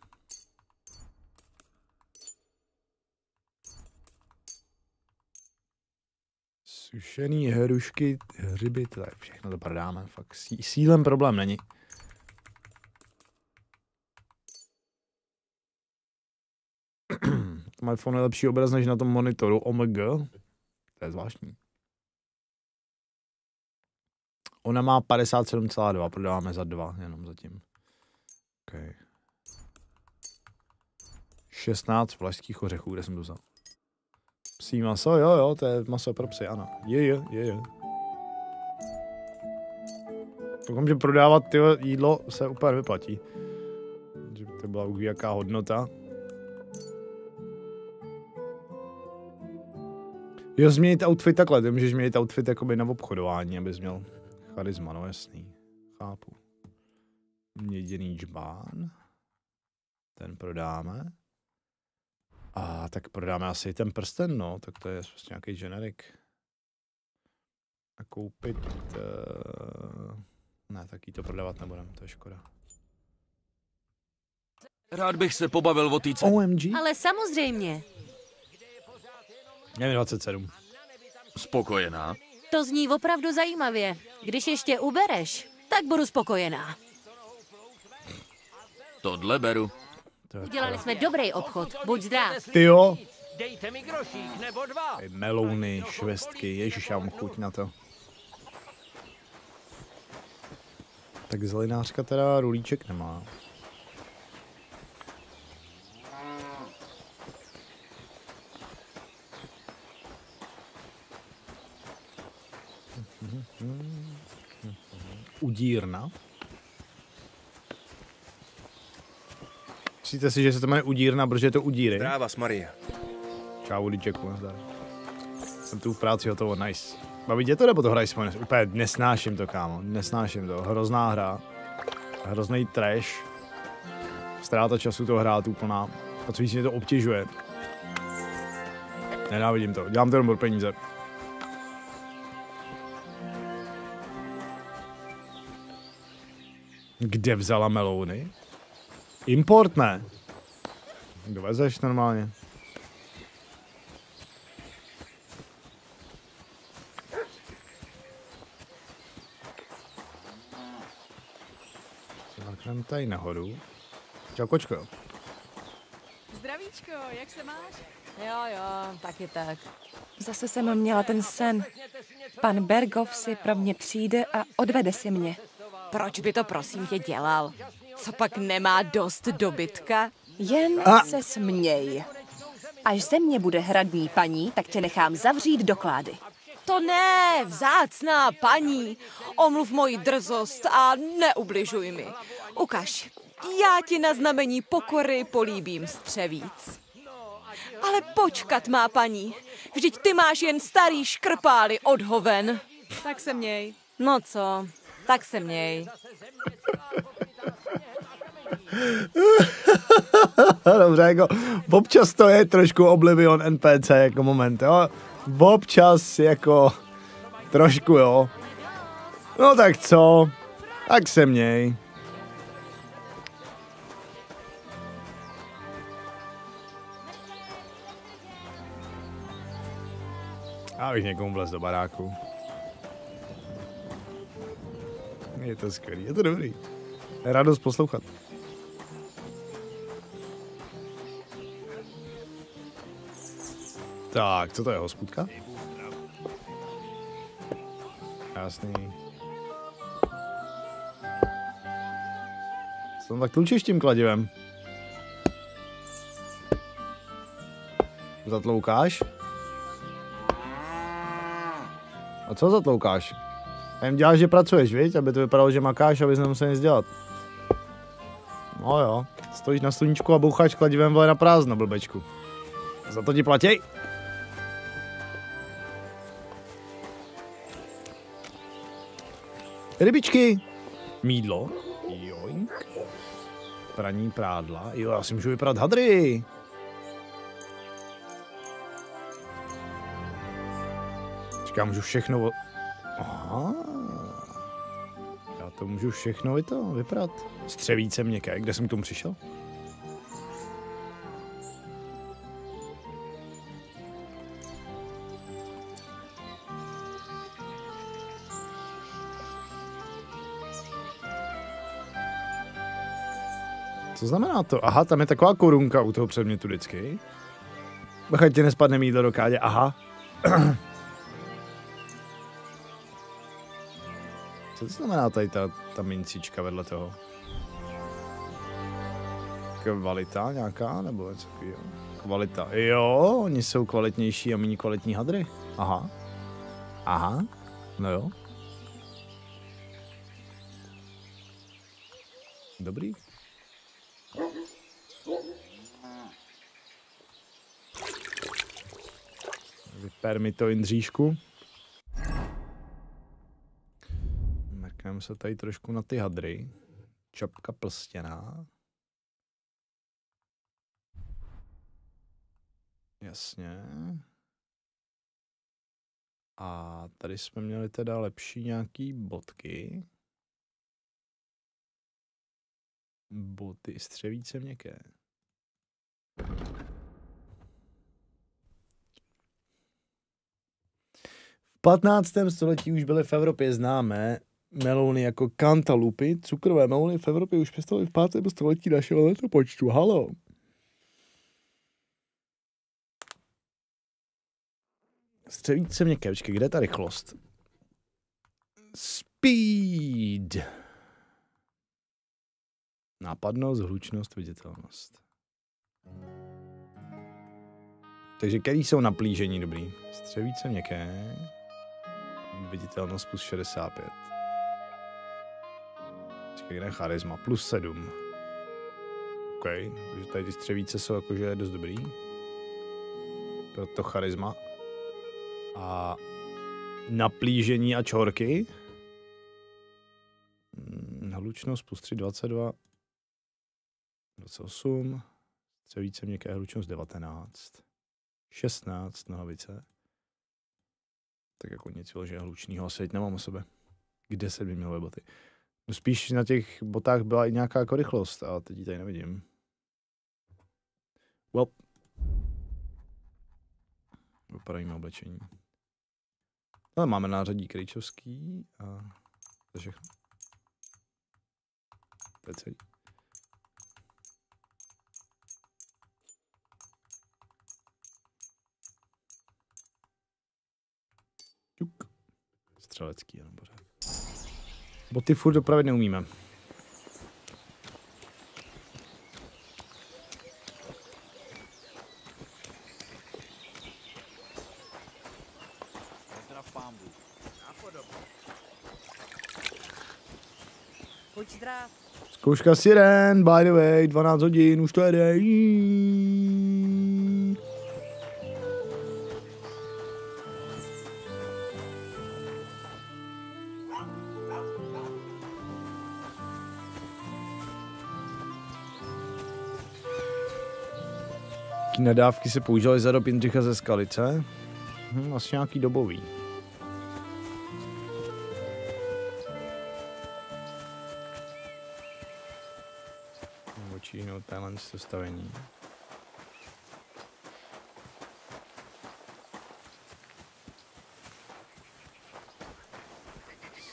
Sušený hrušky, hřiby, to je všechno to prodáme. Fakt sílem problém není. Má iPhone je lepší obraz než na tom monitoru. OMG. To je zvláštní. Ona má 57,2, prodáváme za 2, jenom zatím. Okay. 16 vlašských ořechů, kde jsem to vzal. Psí maso, jo, to je maso pro psy, ano. Je. Pokud že prodávat tyhle jídlo se úplně vyplatí. Že to byla už jaká hodnota. Jo, změnit outfit takhle, ty můžeš změnit outfit jakoby na obchodování, abys měl charisma, no jasný. Chápu. Měděný džbán. Ten prodáme. A tak prodáme asi ten prsten, no, tak to je prostě nějaký generic. A koupit... Ne, taky to prodávat nebudem, to je škoda. Rád bych se pobavil o týce. OMG? Ale samozřejmě. Je mi 27. Spokojená? To zní opravdu zajímavě. Když ještě ubereš, tak budu spokojená. Tohle beru. Udělali jsme dobrý obchod, buď zdrav. Ty jo. Dejte mi grošík nebo 2. Melouny, švestky, ježiš, já mám chuť na to. Tak zelinářka teda rulíček nemá. Udírna. Myslíte si, že se to jmenuje udírna, protože je to udíry? Zdráva, Maria. Čau, Lidčeku, nazdar. Jsem tu v práci, hotovo, nice. Baví tě to, nebo to hraj spolu? Úplně nesnáším to, kámo, nesnáším to. Hrozná hra. Hrozný trash. Ztráta času to hrát úplná. A co víc mě to obtěžuje. Nenávidím to, dělám to jenom pro peníze. Kde vzala melouny? Import ne. Dovezeš normálně. Zaknem tady nahoru. Čau, kočko. Zdravíčko, jak se máš? Jo, taky tak. Zase jsem měla ten sen. Pan Bergov si pro mě přijde a odvede si mě. Proč by to prosím tě dělal? Co pak nemá dost dobytka? Jen se směj. Až ze mě bude hradní paní, tak tě nechám zavřít do klády. To ne, vzácná paní. Omluv moji drzost a neubližuj mi. Ukaž, já ti na znamení pokory políbím střevíc. Ale počkat má paní, vždyť ty máš jen starý škrpály od hoven. Tak se měj. No co, tak se měj. Dobře, jako občas to je trošku Oblivion NPC jako moment, jo. Občas jako trošku, jo. No tak co? Tak se měj. Já bych někomu vlez do baráku. Je to skvělý, je to dobrý. Radost poslouchat. Tak, co to je, hospůdka? Jasný. Jsem tak tlučíš tím kladivem. Zatloukáš? A co zatloukáš? A jim děláš, že pracuješ, viď? Aby to vypadalo, že makáš, abys nemusel nic dělat. No jo, stojíš na sluníčku a boucháš kladivem, vole, na prázdno, blbečku. Za to ti platí? Rybičky. Mídlo. Joink. Praní prádla. Jo, já si můžu vyprat hadry. Čeká, můžu všechno... Aha. Já to můžu všechno vyprat. Střevíce měkké. Kde jsem k tomu přišel? Co znamená to? Aha, tam je taková korunka u toho předmětu vždycky. Bachaj, tě nespadne jídlo do kádě. Aha. Co to znamená tady ta mincíčka vedle toho? Kvalita nějaká, nebo něco takového? Kvalita. Jo, oni jsou kvalitnější a méně kvalitní hadry. Aha. Aha. No jo. Dobrý. Vyper mi to, Jindříšku. Mrkneme se tady trošku na ty hadry. Čapka plstěná. Jasně. A tady jsme měli teda lepší nějaký bodky. Boty střevíce měkké. V 15. století už byly v Evropě známé melouny jako kantalupy. Cukrové melouny v Evropě už pěstovali v 5. století našeho letopočtu. Halo. Střevíce měkké. Počkej, kde je ta rychlost? Speed. Nápadnost, hlučnost, viditelnost. Takže který jsou na plížení dobrý? Střevíce měkké. Viditelnost plus 65. Počkej, kde je charisma? Plus 7. OK, takže tady ty střevíce jsou jakože dost dobrý. Proto charisma. A naplížení a čorky. Hlučnost plus 3, 22. 28. Střevíce měkké, hlučnost 19. 16 nohavice. Tak jako nic vyloženého hlučného asi teď nemám o sebe. Kde se by měly boty? No spíš na těch botách byla i nějaká jako rychlost, ale teď ji tady nevidím. Well. Vypadají na oblečení. Ale máme nářadí krejčovský a to je všechno. To je celý. Střelecký, jenom pořád. Boty furt dopravit neumíme. Pozdrav pámbu. Napodobně. Buď zdrav. Zkouška siren, by the way, 12 hodin, už to jede. Nadávky se používaly za dob Jindřicha ze Skalice. Asi nějaký dobový. Očíhnout téhle sestavení.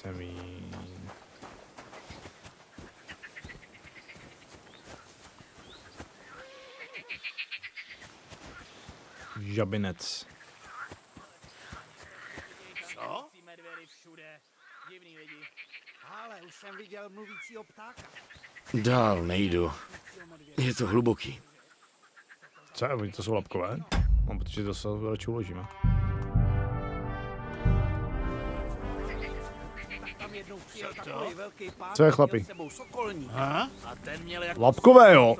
Semín. Žabinec. Co? Divný lidi. Ale už jsem viděl mluvícího ptáka. Dál nejdu. Je to hluboký. Co? To jsou labkové? Mám pocit, že to se radši uložíme. Co je chlapi? Labkové, jo?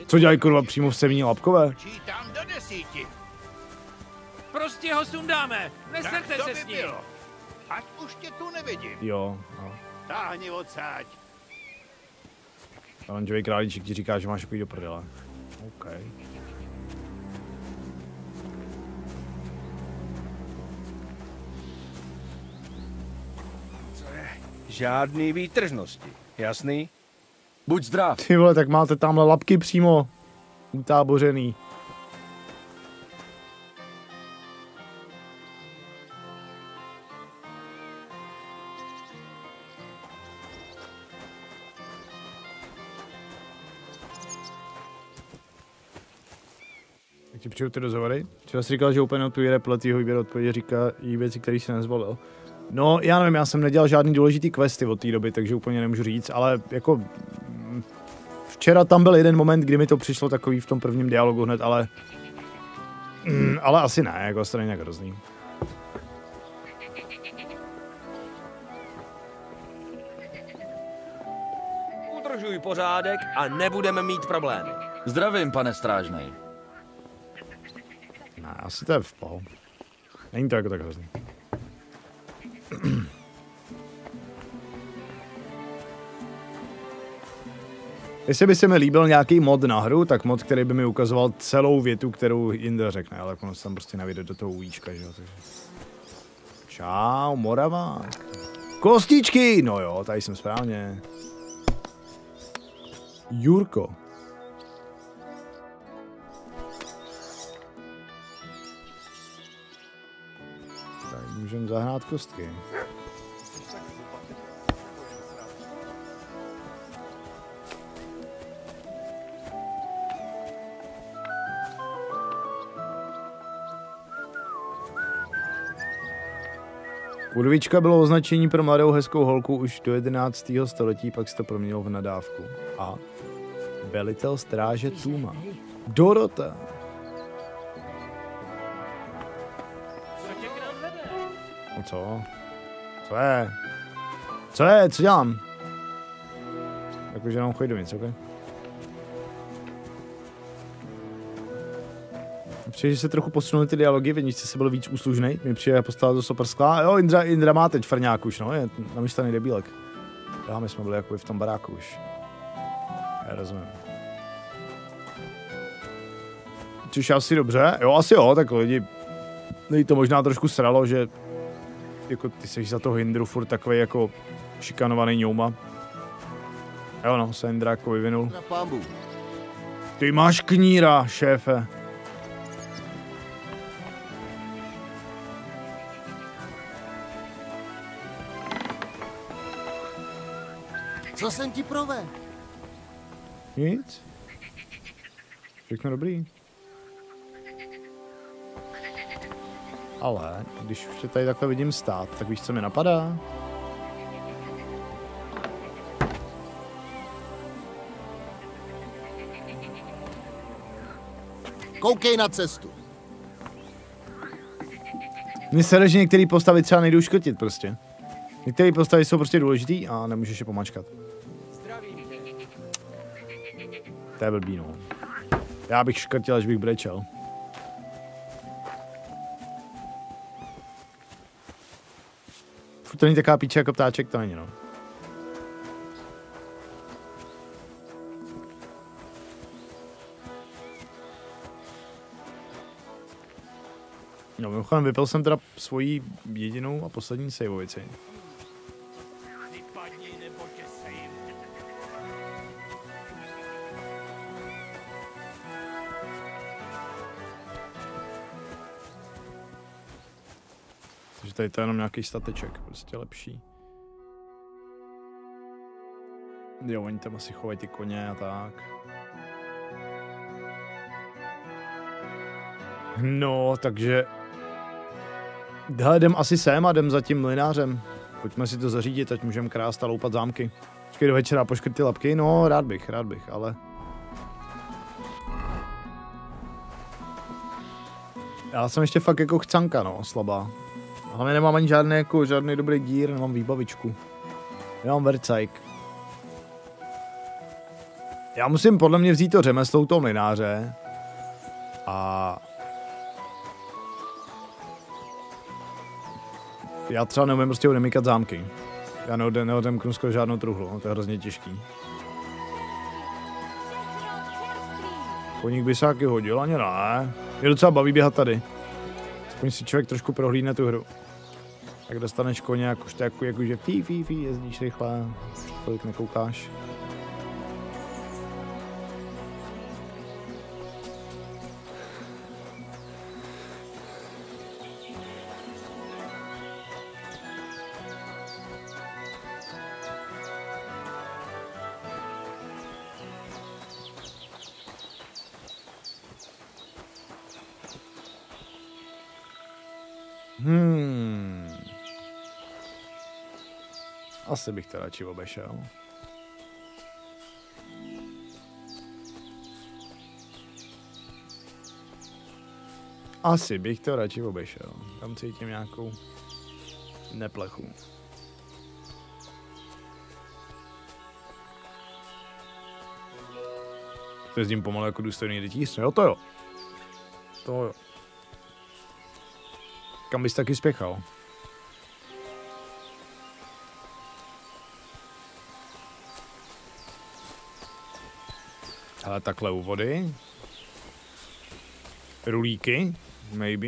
Co dělají kurva přímo v semení labkové? Čítám do 10. Prostě ho sundáme. Neserte se s ním. Ať už tě tu nevidím. Jo. No. Táhni odsáď. Oranžový králíček ti říká, že máš takový do prdele. OK. Co je? Žádný výtržnosti. Jasný? Buď zdrav. Ty vole, tak máte tamhle labky přímo utábořený. ti přijdu ty rozhovory? Včera jsi říkal, že úplně odpovíde podle tvýho výběru odpovědi, říká i věci, které jsi nezvolil. No, já nevím, já jsem nedělal žádný důležitý questy od té doby, takže úplně nemůžu říct, ale jako... Včera tam byl jeden moment, kdy mi to přišlo takový v tom prvním dialogu hned, ale asi ne, jako to není nějak hrozný. Udržuj pořádek a nebudeme mít problémy. Zdravím, pane strážnej. Ne, asi to je v pohodě. Není to jako tak hrozný. Jestli by se mi líbil nějaký mod na hru, tak mod, který by mi ukazoval celou větu, kterou Jindra řekne, ale ono se tam prostě nevyjde do toho ujíčka, že jo, takže... Čau, Moravák. Kostičky! No jo, tady jsem správně. Jurko. Tak můžeme zahrát kostky. Kurvička bylo označení pro mladou hezkou holku už do 11. století, pak se to proměnilo v nadávku. A velitel stráže Tuma. Dorota. No co? Co je? Co je? Co dělám? Jakože nám chodí do nic, okej? Přijde, že se trochu posunuly ty dialogy, v se byl víc úslužnej, mi přijde postavit do soperskla. Jo, Indra má teď frňák už, no, je namyšlený debílek. Já, my jsme byli jakoby v tom baráku už. Já rozumím. Což asi dobře, jo, asi jo, tak lidi to možná trošku sralo, že jako ty seš za toho Indru furt takovej jako šikanovaný ňouma. Jo no, se Indra jako vyvinul. Ty máš kníra, šéfe. Co jsem ti provedl? Nic. Všechno dobrý. Ale když už tě tady takhle vidím stát, tak víš, co mi napadá? Koukej na cestu. Mně se že některé postavy třeba nejdou škrtit prostě. Některé postavy jsou prostě důležitý a nemůžeš je pomačkat. To je blbý, no. Já bych škrtil, až bych brečel. Furt to není taková píče jako ptáček, to není, no. No, mimochodem vypil jsem teda svoji jedinou a poslední saveovici. Takže tady to je jenom nějaký stateček, prostě lepší. Jo, oni tam asi chovají ty koně a tak. No, takže... Hele, jdem asi sem a jdem za tím mlynářem. Pojďme si to zařídit, ať můžeme krást a loupat zámky. Počkej do večera poškrt ty lapky, no rád bych, ale... Já jsem ještě fakt jako chcanka, no, slabá. Hlavně nemám ani žádný dobrý dír, nemám výbavičku. Nemám vercajk. Já musím podle mě vzít to řemeslo u toho mlynáře. A... Já třeba neumím prostě odemykat zámky. Já neodemknu skoro žádnou truhlu, no, to je hrozně těžký. Koník by se taky hodil, ani ne. Mě docela baví běhat tady. Aspoň si člověk trošku prohlídne tu hru. Tak dostaneš koně, jakož to jakože fí, jezdíš rychle, tolik nekoukáš. Asi bych to radši obešel. Asi bych to radši obešel. Tam cítím nějakou neplechu. To jezdím pomalu jako důstojný rytíř. Jo, to jo. To jo. Kam bys taky spěchal? Ale takhle u vody. Rulíky, maybe.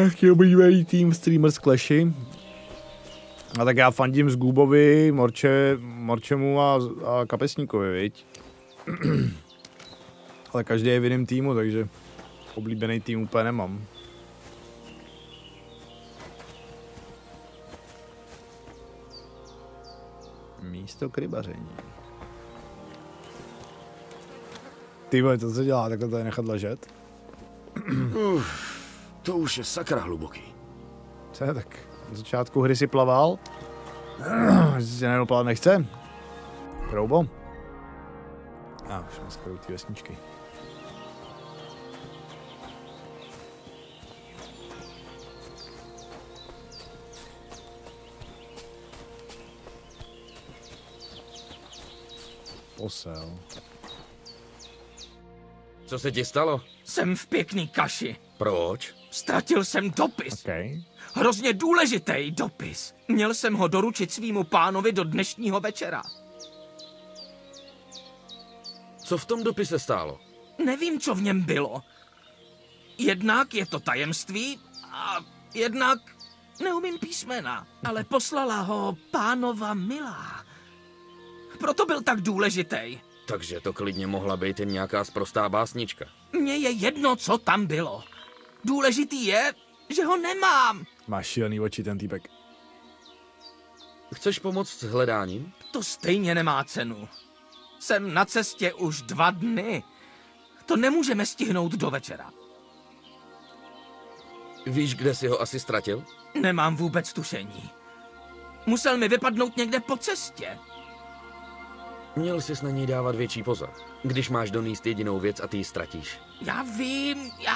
Chtěl bývalý tým Streamers Clashy. A tak já fandím Zgubovi, Morčemu a Kapesníkovi, viď? Ale každý je v jiném týmu, takže oblíbený tým úplně nemám. Místo k rybaření. Ty vole, to co dělá, takhle tady nechat ležet? To už je sakra hluboký. Co je, tak na začátku hry si plaval? Si najednou plavat nechce? Roubo? Už jsme skoro ty vesničky. Posel. Co se ti stalo? Jsem v pěkný kaši. Proč? Ztratil jsem dopis. Okay. Hrozně důležitý dopis. Měl jsem ho doručit svýmu pánovi do dnešního večera. Co v tom dopise stálo? Nevím, co v něm bylo. Jednak je to tajemství a jednak neumím písmena, ale poslala ho pánova milá. Proto byl tak důležitý. Takže to klidně mohla být jen nějaká sprostá básnička. Mně je jedno, co tam bylo. Důležitý je, že ho nemám. Máš šílený oči, ten týpek. Chceš pomoct s hledáním? To stejně nemá cenu. Jsem na cestě už 2 dny. To nemůžeme stihnout do večera. Víš, kde jsi ho asi ztratil? Nemám vůbec tušení. Musel mi vypadnout někde po cestě. Měl jsi na něj dávat větší pozor, když máš donést jedinou věc a ty ji ztratíš. Já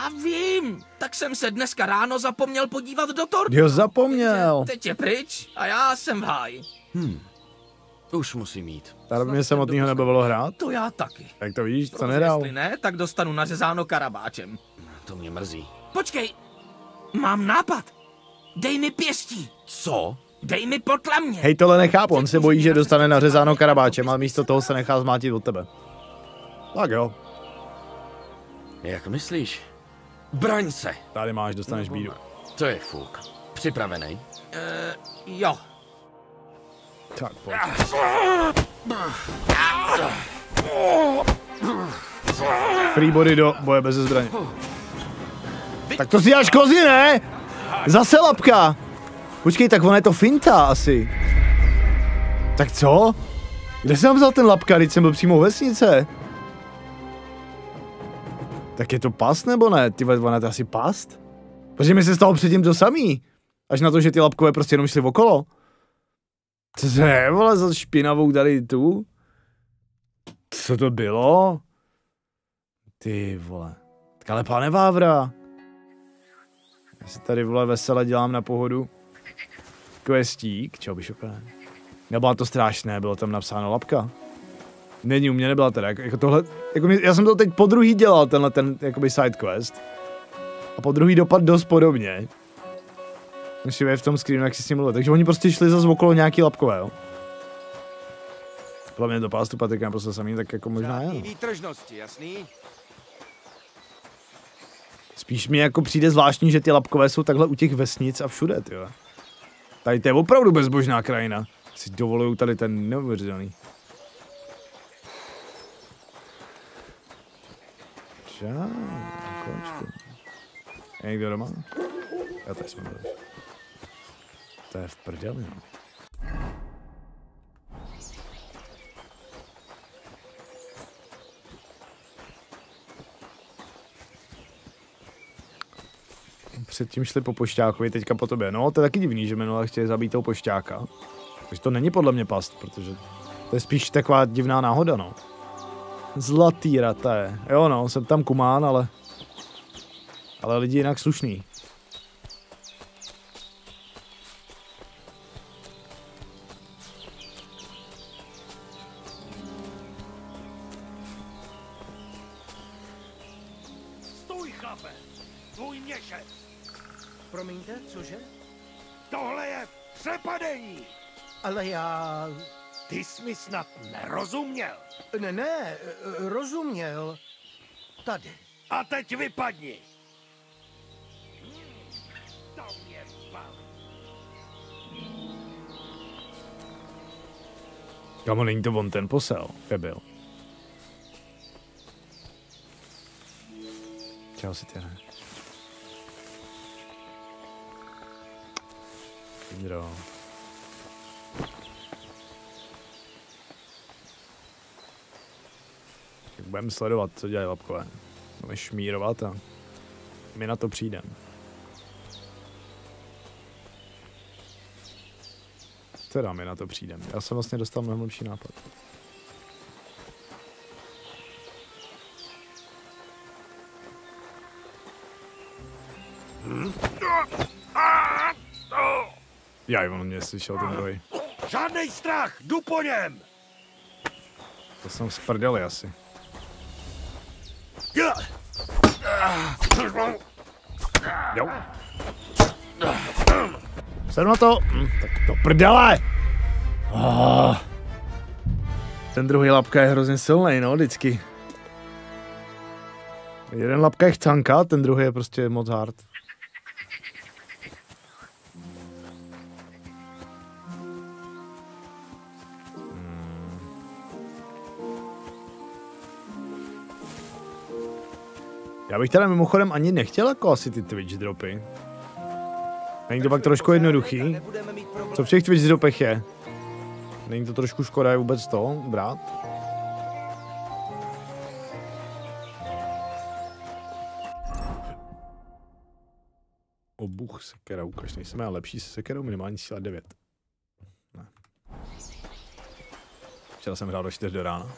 vím. Tak jsem se dneska ráno zapomněl podívat do tortu. Jo, zapomněl. Teď je pryč a já jsem v háji. Už musím jít. Tady mě samotného nebavilo hrát? To já taky. Tak to víš, co nedal. Jestli ne, tak dostanu nařezáno karabáčem. To mě mrzí. Počkej, mám nápad. Dej mi pěstí. Co? Dej mi potlamě. Hej, tohle nechápu, on se bojí, že dostane nařezáno karabáčem, ale místo toho se nechá zmátit od tebe. Tak jo. Jak myslíš? Braň se. Tady máš, dostaneš bídu. To je fuk. Připravený? Jo. Tak pojď. Free body do boje bez zbraně. Tak to si děláš kozy, ne? Zase lapka. Počkej, tak ona je to finta asi. Tak co? Kde jsem vzal ten lapka, když jsem byl přímo u vesnice? Tak je to past nebo ne? Ty ona je to asi past? Protože mi se stalo předtím to samý. Až na to, že ty lapkové prostě jenom šly okolo. Co to je, vole, za špinavou tady tu? Co to bylo? Ty vole. Tak ale pane Vávra. Já si tady, vole, vesele dělám na pohodu. Questík, čeho by šokané. Nebylo to strašné, bylo tam napsáno lapka. Není, u mě nebyla teda, jako tohle, jako já jsem to teď po druhý dělal, tenhle ten, jakoby side quest. A po druhý dopad dost podobně. Myslím, je v tom screenu, jak si s ním mluvil. Takže oni prostě šli zase okolo nějaký lapkové, jo. Hlavně do pástu Patrika prostě samý, tak jako možná je. Výtržnosti, jasný? Spíš mi jako přijde zvláštní, že ty lapkové jsou takhle u těch vesnic a všude, tyjo. Tady to je opravdu bezbožná krajina. Si dovolují tady ten neuvěřitelný. Kočku. Je někdo doma? Já tady jsme byli. To je v prdeli, no. Předtím šli po pošťákovi, teďka po tobě. No, to je taky divný, že minule chtěli zabít toho pošťáka. Takže to není podle mě past, protože to je spíš taková divná náhoda, no. Zlatý raté. Jo, no, jsem tam kumán, ale lidi jinak slušný. Stůj, chlape! Tvůj měšec! Promiňte, cože? Tohle je přepadení! Ale já... Ty jsi mi snad nerozuměl. Ne, rozuměl. Tady. A teď vypadni. To mě baví. Kamo, není to on ten posel, kde byl. Čau si tě, ne? Indro. Tak budeme sledovat, co dělají lapkové. Budeme šmírovat a my na to přijdeme. Teda my na to přijdeme. Já jsem vlastně dostal mnohem lepší nápad. Jaj, on mě slyšel ten druhý. Žádnej strach, jdu po něm! To jsem sprdeli asi. Jo. Jsem na to. Tak to prdele! Ten druhý lapka je hrozně silný, no, vždycky. Jeden lapka je chcanka, ten druhý je prostě moc hard. Já bych teda mimochodem ani nechtěl jako asi ty Twitch dropy. Není to pak trošku jednoduchý? Co v těch Twitch dropech je? Není to trošku škoda je vůbec to brát? Obuch sekera, ukaž, nejsem já lepší se sekerou, minimální síla 9. Ne. Včera jsem hrál do 4 do rána.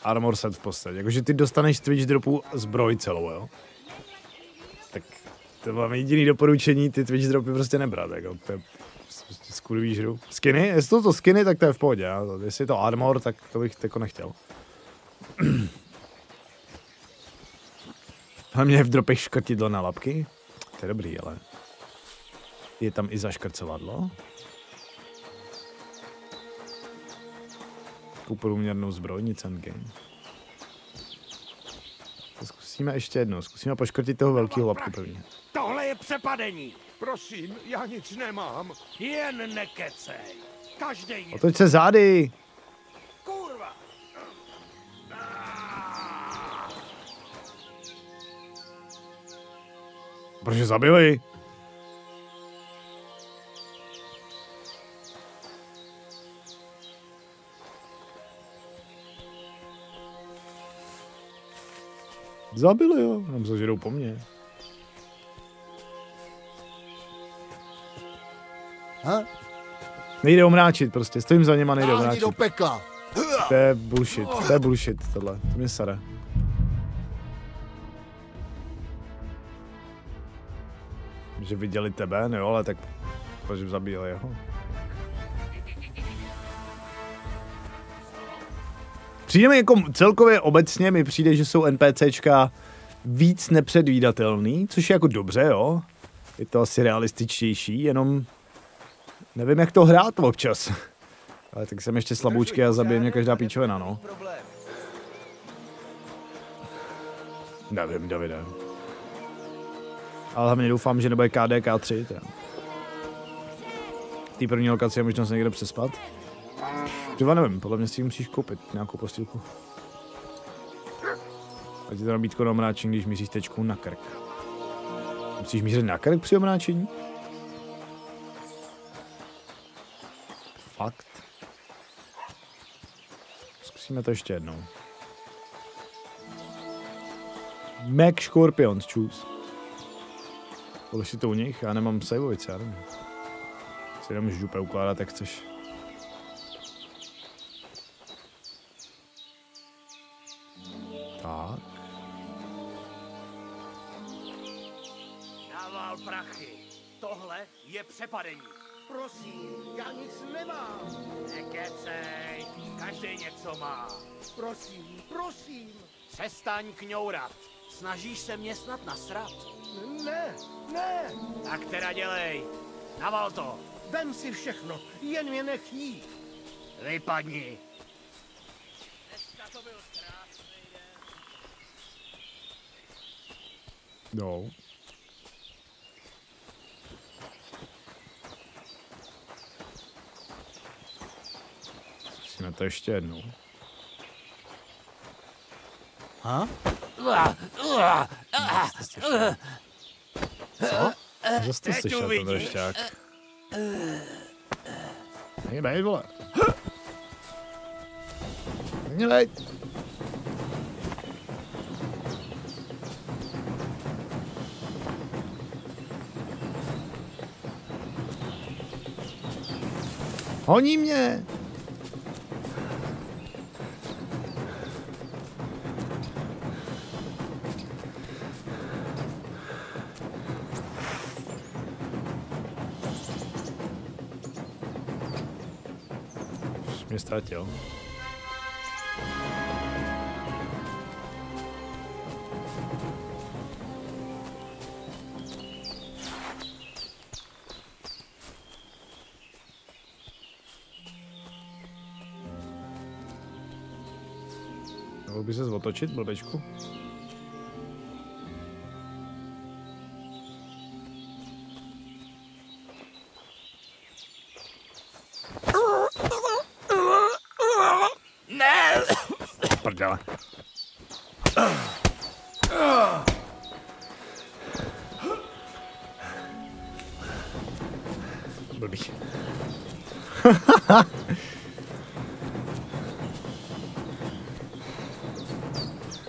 Armor set v podstatě, jakože ty dostaneš z Twitch dropů zbroj celou, jo? Tak to mám jediný doporučení, ty Twitch dropy prostě nebrat, jako to je prostě skurvý žru. Skiny? Jestli to skiny, tak to je v pohodě, já? Jestli je to armor, tak to bych jako nechtěl. A mě v dropech škrtidlo na lapky? To je dobrý, ale je tam i zaškrcovadlo? Takovou průměrnou zbroj, nic endgame. To zkusíme ještě jednou, zkusíme poškrtit toho velkého lapku první. Tohle je přepadení. Prosím, já nic nemám. Jen nekecej. Každej. Otoč se zády. Kurva. Proč je zabili? Zabili, jo. Nám zažerou po mně. Ha? Nejde omráčit prostě, stojím za něma, nejde omráčit. do pekla. To je bullshit tohle, to mě sere. Že viděli tebe, no jo, ale tak proč zabíjeli jeho? Přijde mi jako celkově obecně mi přijde, že jsou NPCčka víc nepředvídatelný, což je jako dobře, jo. Je to asi realističtější, jenom nevím, jak to hrát občas. Ale tak jsem ještě slaboučky a zabije mě každá píčovina, no. Nevím, Davide. Ale hlavně doufám, že nebude KDK3. V té první lokaci je možnost někde přespat. Třeba nevím, podle mě si musíš koupit nějakou postýlku. Ať je to nabídko na omráčení, když míříš tečkou na krk. Musíš mířit na krk při omráčení? Fakt? Zkusíme to ještě jednou. Mac Scorpions, choose. Polož si to u nich, já nemám saveovice, já nevím. Si nemůžu úplně ukládat, jak chceš. Tak. Nával prachy. Tohle je přepadení. Prosím, já nic nemám. Nekecej, každý něco má. Prosím, prosím. Přestaň kňourat. Snažíš se mě snad nasrat? Ne, ne. Tak teda dělej. Naval to. Vem si všechno, jen mě nech jít. Vypadni. No. Zkusíme to ještě jednou. Ha? Co? Zase to slyšel ten drošťák. Hejbej, vole. Hejbej. Honí mě! Už mě ztratil. Mohl by se otočit, blbečku? Ne! Prdele. Blbý.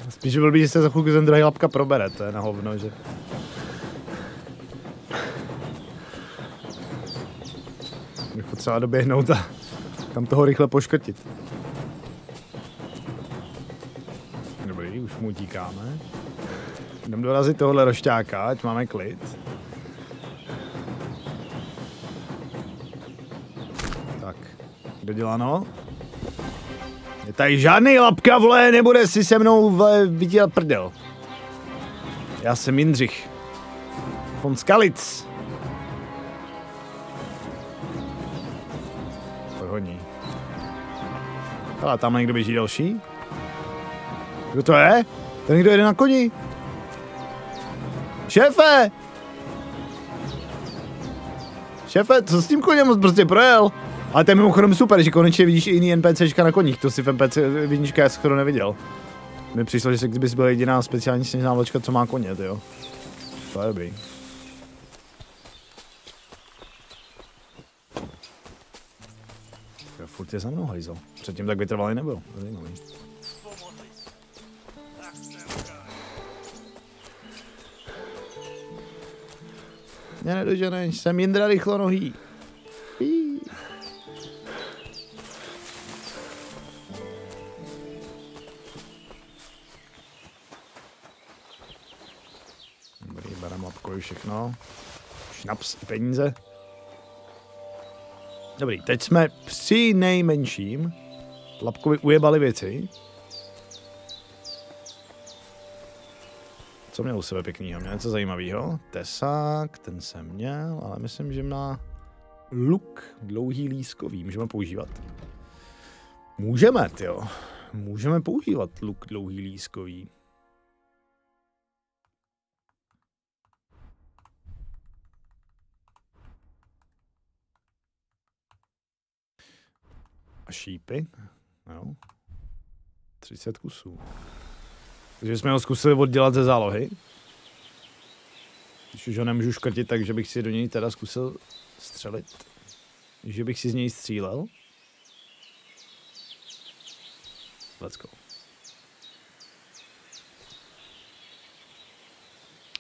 Spíš blbý, že se za chvilku ten druhý lapka probere, to je na hovno, že... Bych potřeba doběhnout a tam toho rychle poškrtit. Dobrý, už mu utíkáme. Jdem dorazit tohle rošťáka, ať máme klid. Tak, doděláno. Je tady žádný lapka, vole, nebude si se mnou, vole, vydělat prdel. Já jsem Jindřich. Von Skalic. Pohodní. Hele, tam někdo běží další. Kdo to je? Ten někdo jede na koni. Šéfe! Šéfe, co s tím koněm moc prostě projel? Ale to je mimochodem super, že konečně vidíš i jiný NPCčka na koních. To si v NPC vidíčka já skoro neviděl. Mi přišlo, že kdybys byla jediná speciální sněžná vločka, co má koně, tyjo. To je dobrý. Furt je za mnou hajzel. Předtím tak vytrvalý nebyl. Zajímavý. Mě nedoženeš, jsem Jindra rychlonohý. Dobrý, bereme lapkovi všechno. Šnaps i peníze. Dobrý, teď jsme při nejmenším lapkovi ujebali věci. Co měl u sebe pěknýho? Měl něco zajímavého? Tesák, ten jsem měl, ale myslím, že má luk dlouhý lískový. Můžeme používat? Můžeme, tyjo. Můžeme používat luk dlouhý lískový. A šípy? No. 30 kusů. Takže jsme ho zkusili oddělat ze zálohy. Když už ho nemůžu škrtit, takže bych si do něj teda zkusil střelit. Že bych si z něj střílel. Let's go.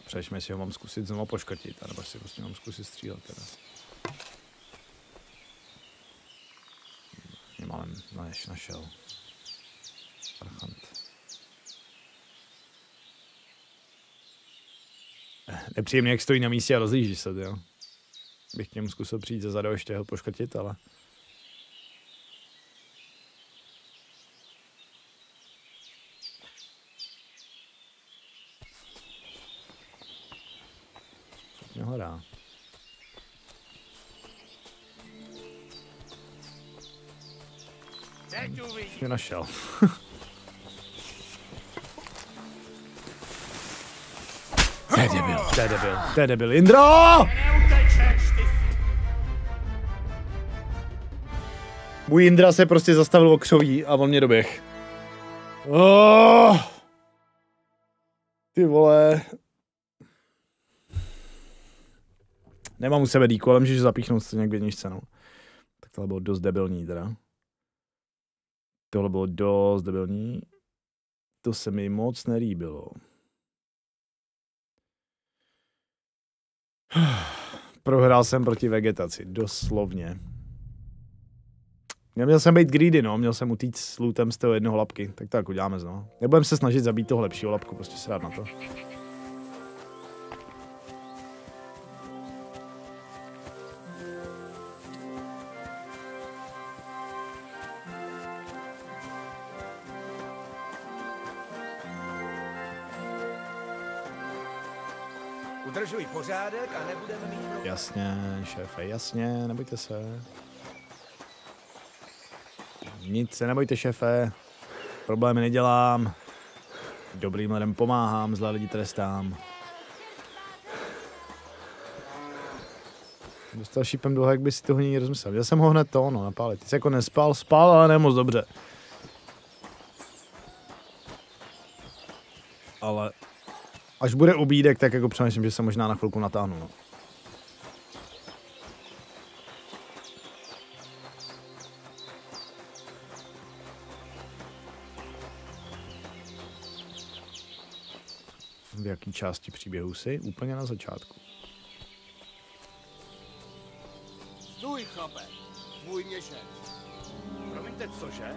Přešme, jestli ho mám zkusit znovu poškrtit, anebo si prostě mám zkusit střílet teda. Mě málem našel. Parchant. Nepříjemně, jak stojí na místě a rozlíží se, jo. Bych k němu zkusil přijít ze zadu ještě ho poškrtit, ale... Mě hledá. Mě našel. To je debil. Indro! Můj Indra se prostě zastavil okřoví a on mě doběh. Oh! Ty vole. Nemám u sebe díku, ale můžeš zapíchnout se nějak vědničce, no. Tak tohle bylo dost debilní teda. Tohle bylo dost debilní. To se mi moc nelíbilo. Prohrál jsem proti vegetaci, doslovně. Měl jsem být greedy, no, měl jsem utíct s lootem z toho jednoho lapky, tak to jako uděláme znovu. Nebudem se snažit zabít toho lepšího lapku, prostě se dát na to. Udržuj pořádek a nebudeme mít problém. Jasně, šéfe, jasně, nebojte se. Nic se nebojte, šéfe. Problémy nedělám. Dobrým lidem pomáhám, zlé lidi trestám. Dostal šípem dlouho, jak by si toho nikdy rozmyslel. Já jsem ho hned to, no, napálit. Ty jsi jako spal, ale ne moc dobře. Ale až bude obídek, tak jako přemýšlím, že se možná na chvilku natáhnu, no. V jaký části příběhu jsi? Úplně na začátku. Stůj, chlape, můj měšec. Promiňte, cože?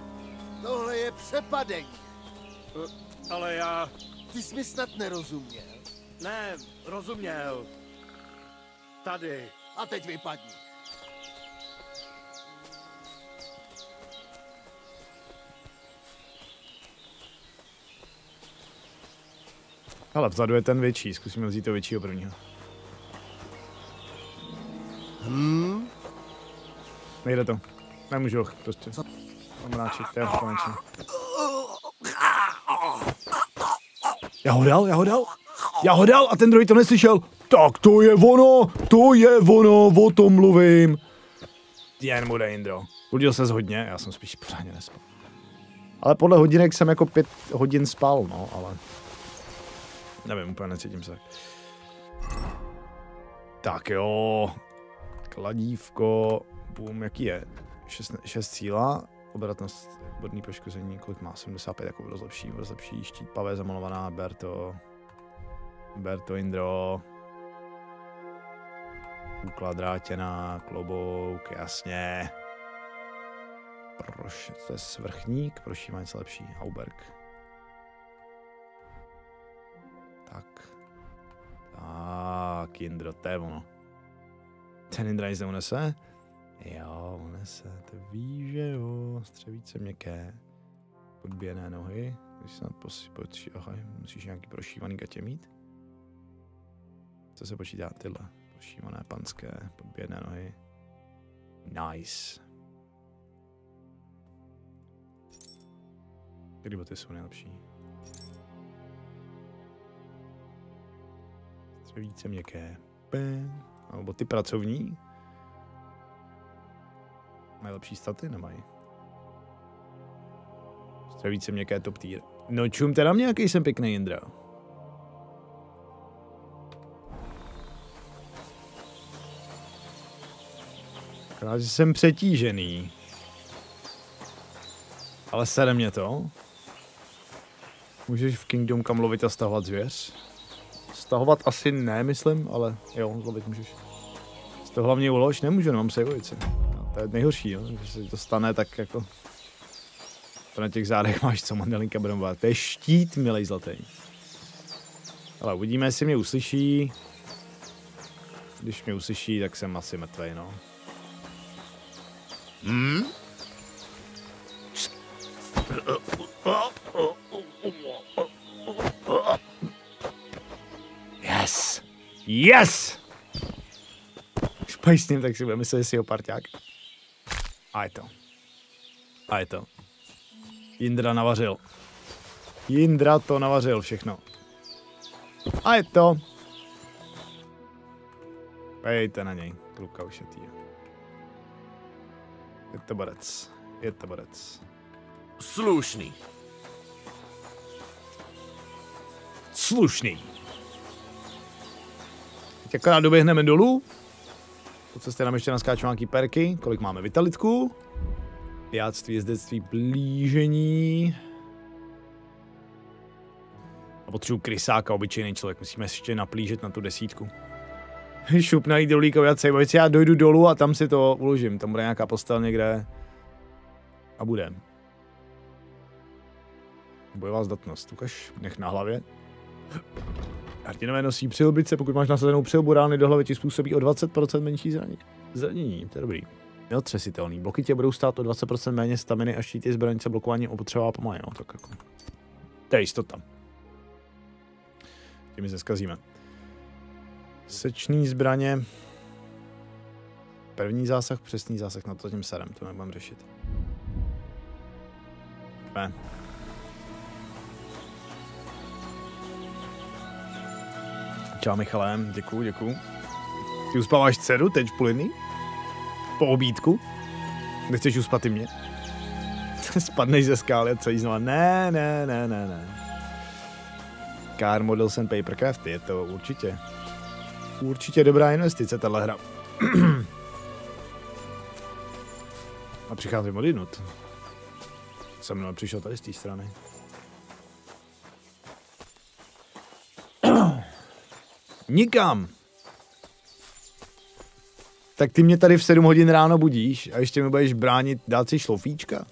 Tohle je přepadení. Ale já... Ty jsi mi snad nerozuměl. Ne, rozuměl. Tady. A teď vypadni. Ale vzadu je ten větší, zkusíme vzít to většího prvního. Nejde to. Nemůžu ho prostě. Omráčit, to je konečně. Já ho dal a ten druhý to neslyšel. Tak to je ono, o tom mluvím. Jen bude Indro. Budil ses hodně, já jsem spíš pořádně nespal. Ale podle hodinek jsem jako 5 hodin spal, no, ale... Nevím, úplně necítím se. Tak jo. Kladívko. Boom, jaký je? 6 síla. Obratnost, bodný poškození, kolik má? 75, jako rozlepší, štít, pavé zamalovaná, ber to Indro. Kukla drátěná, klobouk, jasně. To je svrchník, proší má něco lepší, Auberg. Tak, Indro, to je ono. Ten Indra nic neunese? Jo, unese, to ví, že jo. Střevíce měkké, podběné nohy. Když se musíš nějaký prošívaný gatě mít. Co se počítá? Tyhle. Prošívané panské, podběné nohy. Nice. Které boty jsou nejlepší? Střevíce měkké. Nebo boty pracovní. Mají lepší staty? Nemají. Střevíce měkké top tier. No čum teda mě, jaký jsem pěkný, Jindra. Akorát, že jsem přetížený. Ale sere mě to. Můžeš v Kingdom Come lovit a stahovat zvěř? Stahovat asi ne, myslím, ale jo, lovit můžeš. Z toho hlavně ulož nemůžu, nemám saveovici. No, to je nejhorší, jo, že se to stane tak jako... To na těch zádech máš, co mandelinka budeme bát. To je štít, milej zlatý. Ale uvidíme, jestli mě uslyší. Když mě uslyší, tak jsem asi mrtvej, no. Yes! Yes! Špaj s ním, tak si budeme myslet, jestli ho parťák. A je to. A je to. Jindra navařil. Jindra to navařil všechno. A je to. Pejte na něj, kluka ušetý. Je to borec. Je to borec. Slušný. Slušný. Teď akorát doběhneme dolů. Po cestě nám ještě naskáču nějaký perky. Kolik máme vitalitku? Jáctví, jezdectví, blížení. A potřebuji krysáka, obyčejný člověk. Musíme ještě naplížet na tu 10. Šup najít dolíkovi a cejvovici. Já dojdu dolů a tam si to uložím. Tam bude nějaká postel někde. A bude. Bojová zdatnost. Ukaž, nech na hlavě. Hrdinové nosí přilbice, pokud máš nasazenou přilbu, rány do hlavy ti způsobí o 20% menší zranění. To je dobrý. Neotřesitelný. Bloky tě budou stát o 20% méně staminy a štíty zbranice blokování opotřebová pomaly. No, tak jako. To je jistota. Těmi se zkazíme. Sečný zbraně. První zásah, přesný zásah, na to tím serem, to nebudeme řešit. Ne. Čau Michale, děkuju. Ty uspáváš dceru, teď v půl jedný? Po obídku? Nechceš uspat i mě? Spadneš ze skály a celý znova. Ne. Car Models and Papercraft, je to určitě. Určitě dobrá investice, tahle hra. A přicházím odinut. Jsem mnou přišel tady z té strany. Nikam! Tak ty mě tady v 7 hodin ráno budíš a ještě mi budeš bránit dát si šlofíčka?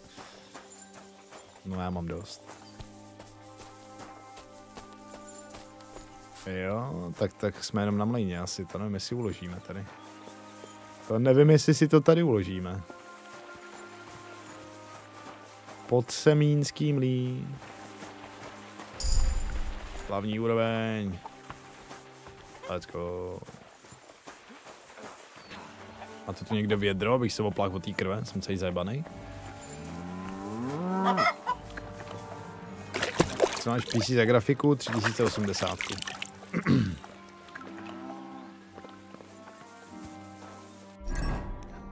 No já mám dost. Jo, tak jsme jenom na mlejně asi, to nevím, jestli uložíme tady. To nevím, jestli si to tady uložíme. Podsemínský mlýn. Hlavní úroveň. Let's go. A to tu někde vědro, abych se oplák od té krve, jsem celý zajebanej. Co máš PC za grafiku? 3080.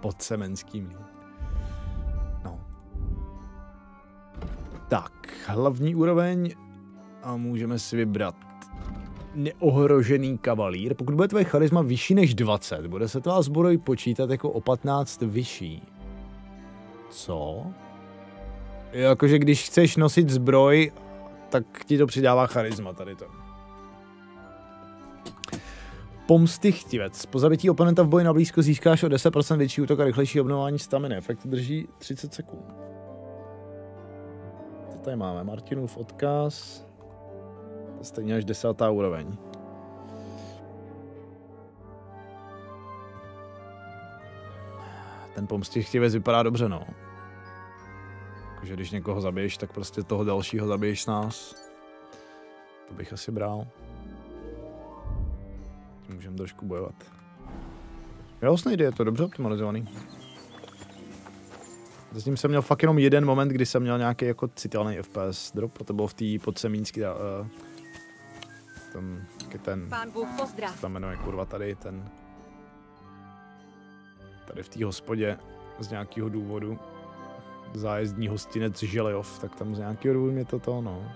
Podsemenský mlýn. No. Tak, hlavní úroveň a můžeme si vybrat neohrožený kavalír. Pokud bude tvoje charisma vyšší než 20, bude se tvá zbroj počítat jako o 15 vyšší. Co? Jakože když chceš nosit zbroj, tak ti to přidává charisma tady to. Pomstychtivec. Po zabití oponenta v boji na blízko získáš o 10% větší útok a rychlejší obnovování staminy. Efekt drží 30 sekund. Co tady máme? Martinův odkaz. Stejně až 10. úroveň. Ten pomstychtivec vypadá dobře, no. Jakože když někoho zabiješ, tak prostě toho dalšího zabiješ s nás. To bych asi bral. Můžeme trošku bojovat. Jo, snejde, je to dobře optimalizovaný. Zatím jsem měl fakt jenom jeden moment, kdy jsem měl nějaký jako citelný FPS drop, a to bylo v té podsemínský ten, Pán Bůh pozdrav. Tam jmenuje kurva tady v té hospodě z nějakého důvodu zájezdní hostinec Želejov, tak tam z nějakého důvodu mě to no.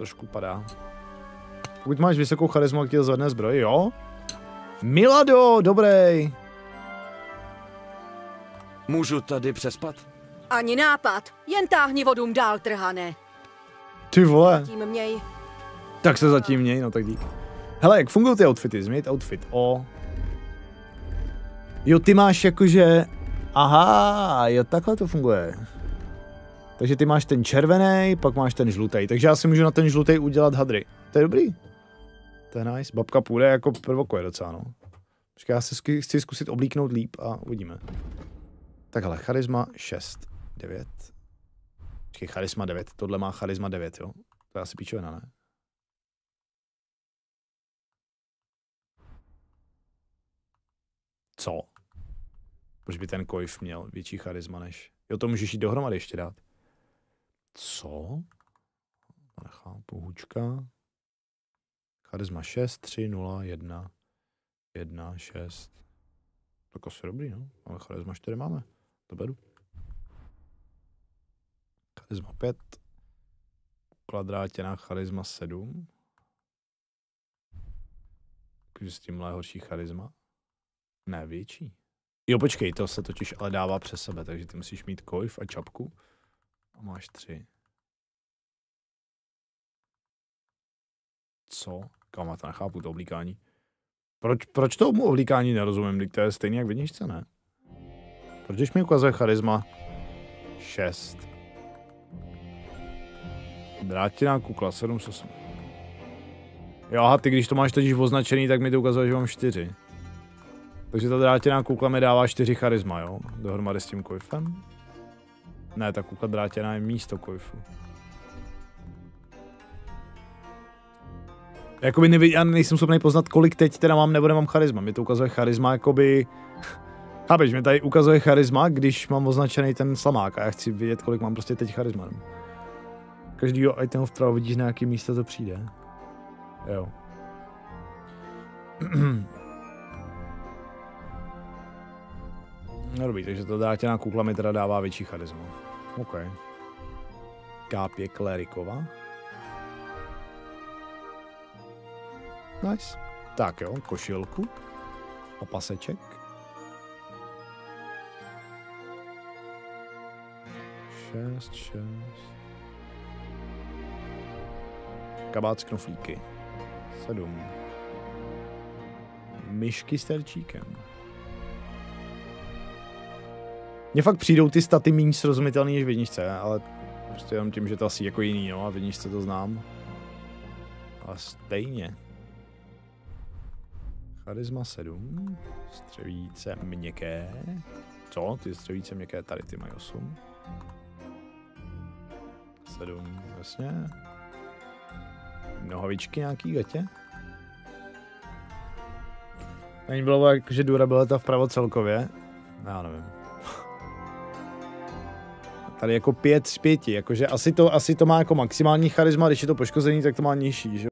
trošku padá. Pokud máš vysokou charismu, tak ti to zvedne zbroj, jo? Milado, dobrý. Můžu tady přespat? Ani nápad, jen táhni vodům dál, trhane. Ty vole. Zatím měj. Tak se zatím měj, no tak dík. Hele, jak fungují ty outfity? Změnit outfit o... Jo, ty máš jakože... Aha, jo, takhle to funguje. Takže ty máš ten červený, pak máš ten žlutý. Takže já si můžu na ten žlutý udělat hadry. To je dobrý. To je nice. Babka půjde jako provokuje docela, no. Počkej, já si chci zkusit oblíknout líp a uvidíme. Tak hele, charisma 6, 9. Počkej, charisma 9. Tohle má charisma 9, jo. To je asi píčovina, ne? Co? Proč by ten kojf měl větší charisma než... Jo, to můžeš jít dohromady ještě dát. Co? Nechápu, hůčka. Charisma 6, 3, 0, 1, 1, 6. Tak asi dobrý, no. Ale charisma 4 máme. To beru. Charisma 5. Kvadrátěná charisma 7. Takže s tímhle je horší charisma. Ne, větší. Jo, počkej, to se totiž ale dává přes sebe, takže ty musíš mít kojf a čapku. A máš 3. Co? Kam to nechápu, to oblíkání. Proč tomu oblíkání nerozumím? Když to je stejný jak v jedničce, ne? Proč mi ukazuje charisma 6? Drátěná kukla 7 z 8. Jo, aha, ty když to máš totiž označený, tak mi to ukazuje, že mám 4. Takže ta drátěná kukla mi dává 4 charisma, jo? Dohromady s tím kojfem. Ne, ta kukla drátěná je místo kojfu. Jakoby já nejsem schopný poznat, kolik teď teda mám nebo nemám charisma. Mi to ukazuje charisma, jakoby... Chápeš, mi tady ukazuje charisma, když mám označený ten slamák a já chci vědět, kolik mám prostě teď charisma. Každýho itemu vpravo vidíš, na jaký místo to přijde. Jo. No dobrý, takže to drátěná kukla mi teda dává větší charisma. OK. Kápě Klérikova. Nice. Tak jo, košilku. A paseček. 6. Kabát s knoflíky. 7. Myšky s terčíkem. Mně fakt přijdou ty staty méně srozumitelný než v jedničce, ale prostě jenom tím, že to asi jako jiný, no, a v jedničce to znám. Ale stejně. Charisma 7. Střevíce měkké. Co? Ty střevíce měkké tady, ty mají 8. 7, jasně. Nohavičky nějaký gatě. Ani bylo jako, že durabilita vpravo celkově. Já nevím. Tady jako 5 z 5, jakože asi to má jako maximální charisma, když je to poškozený, tak to má nižší, že?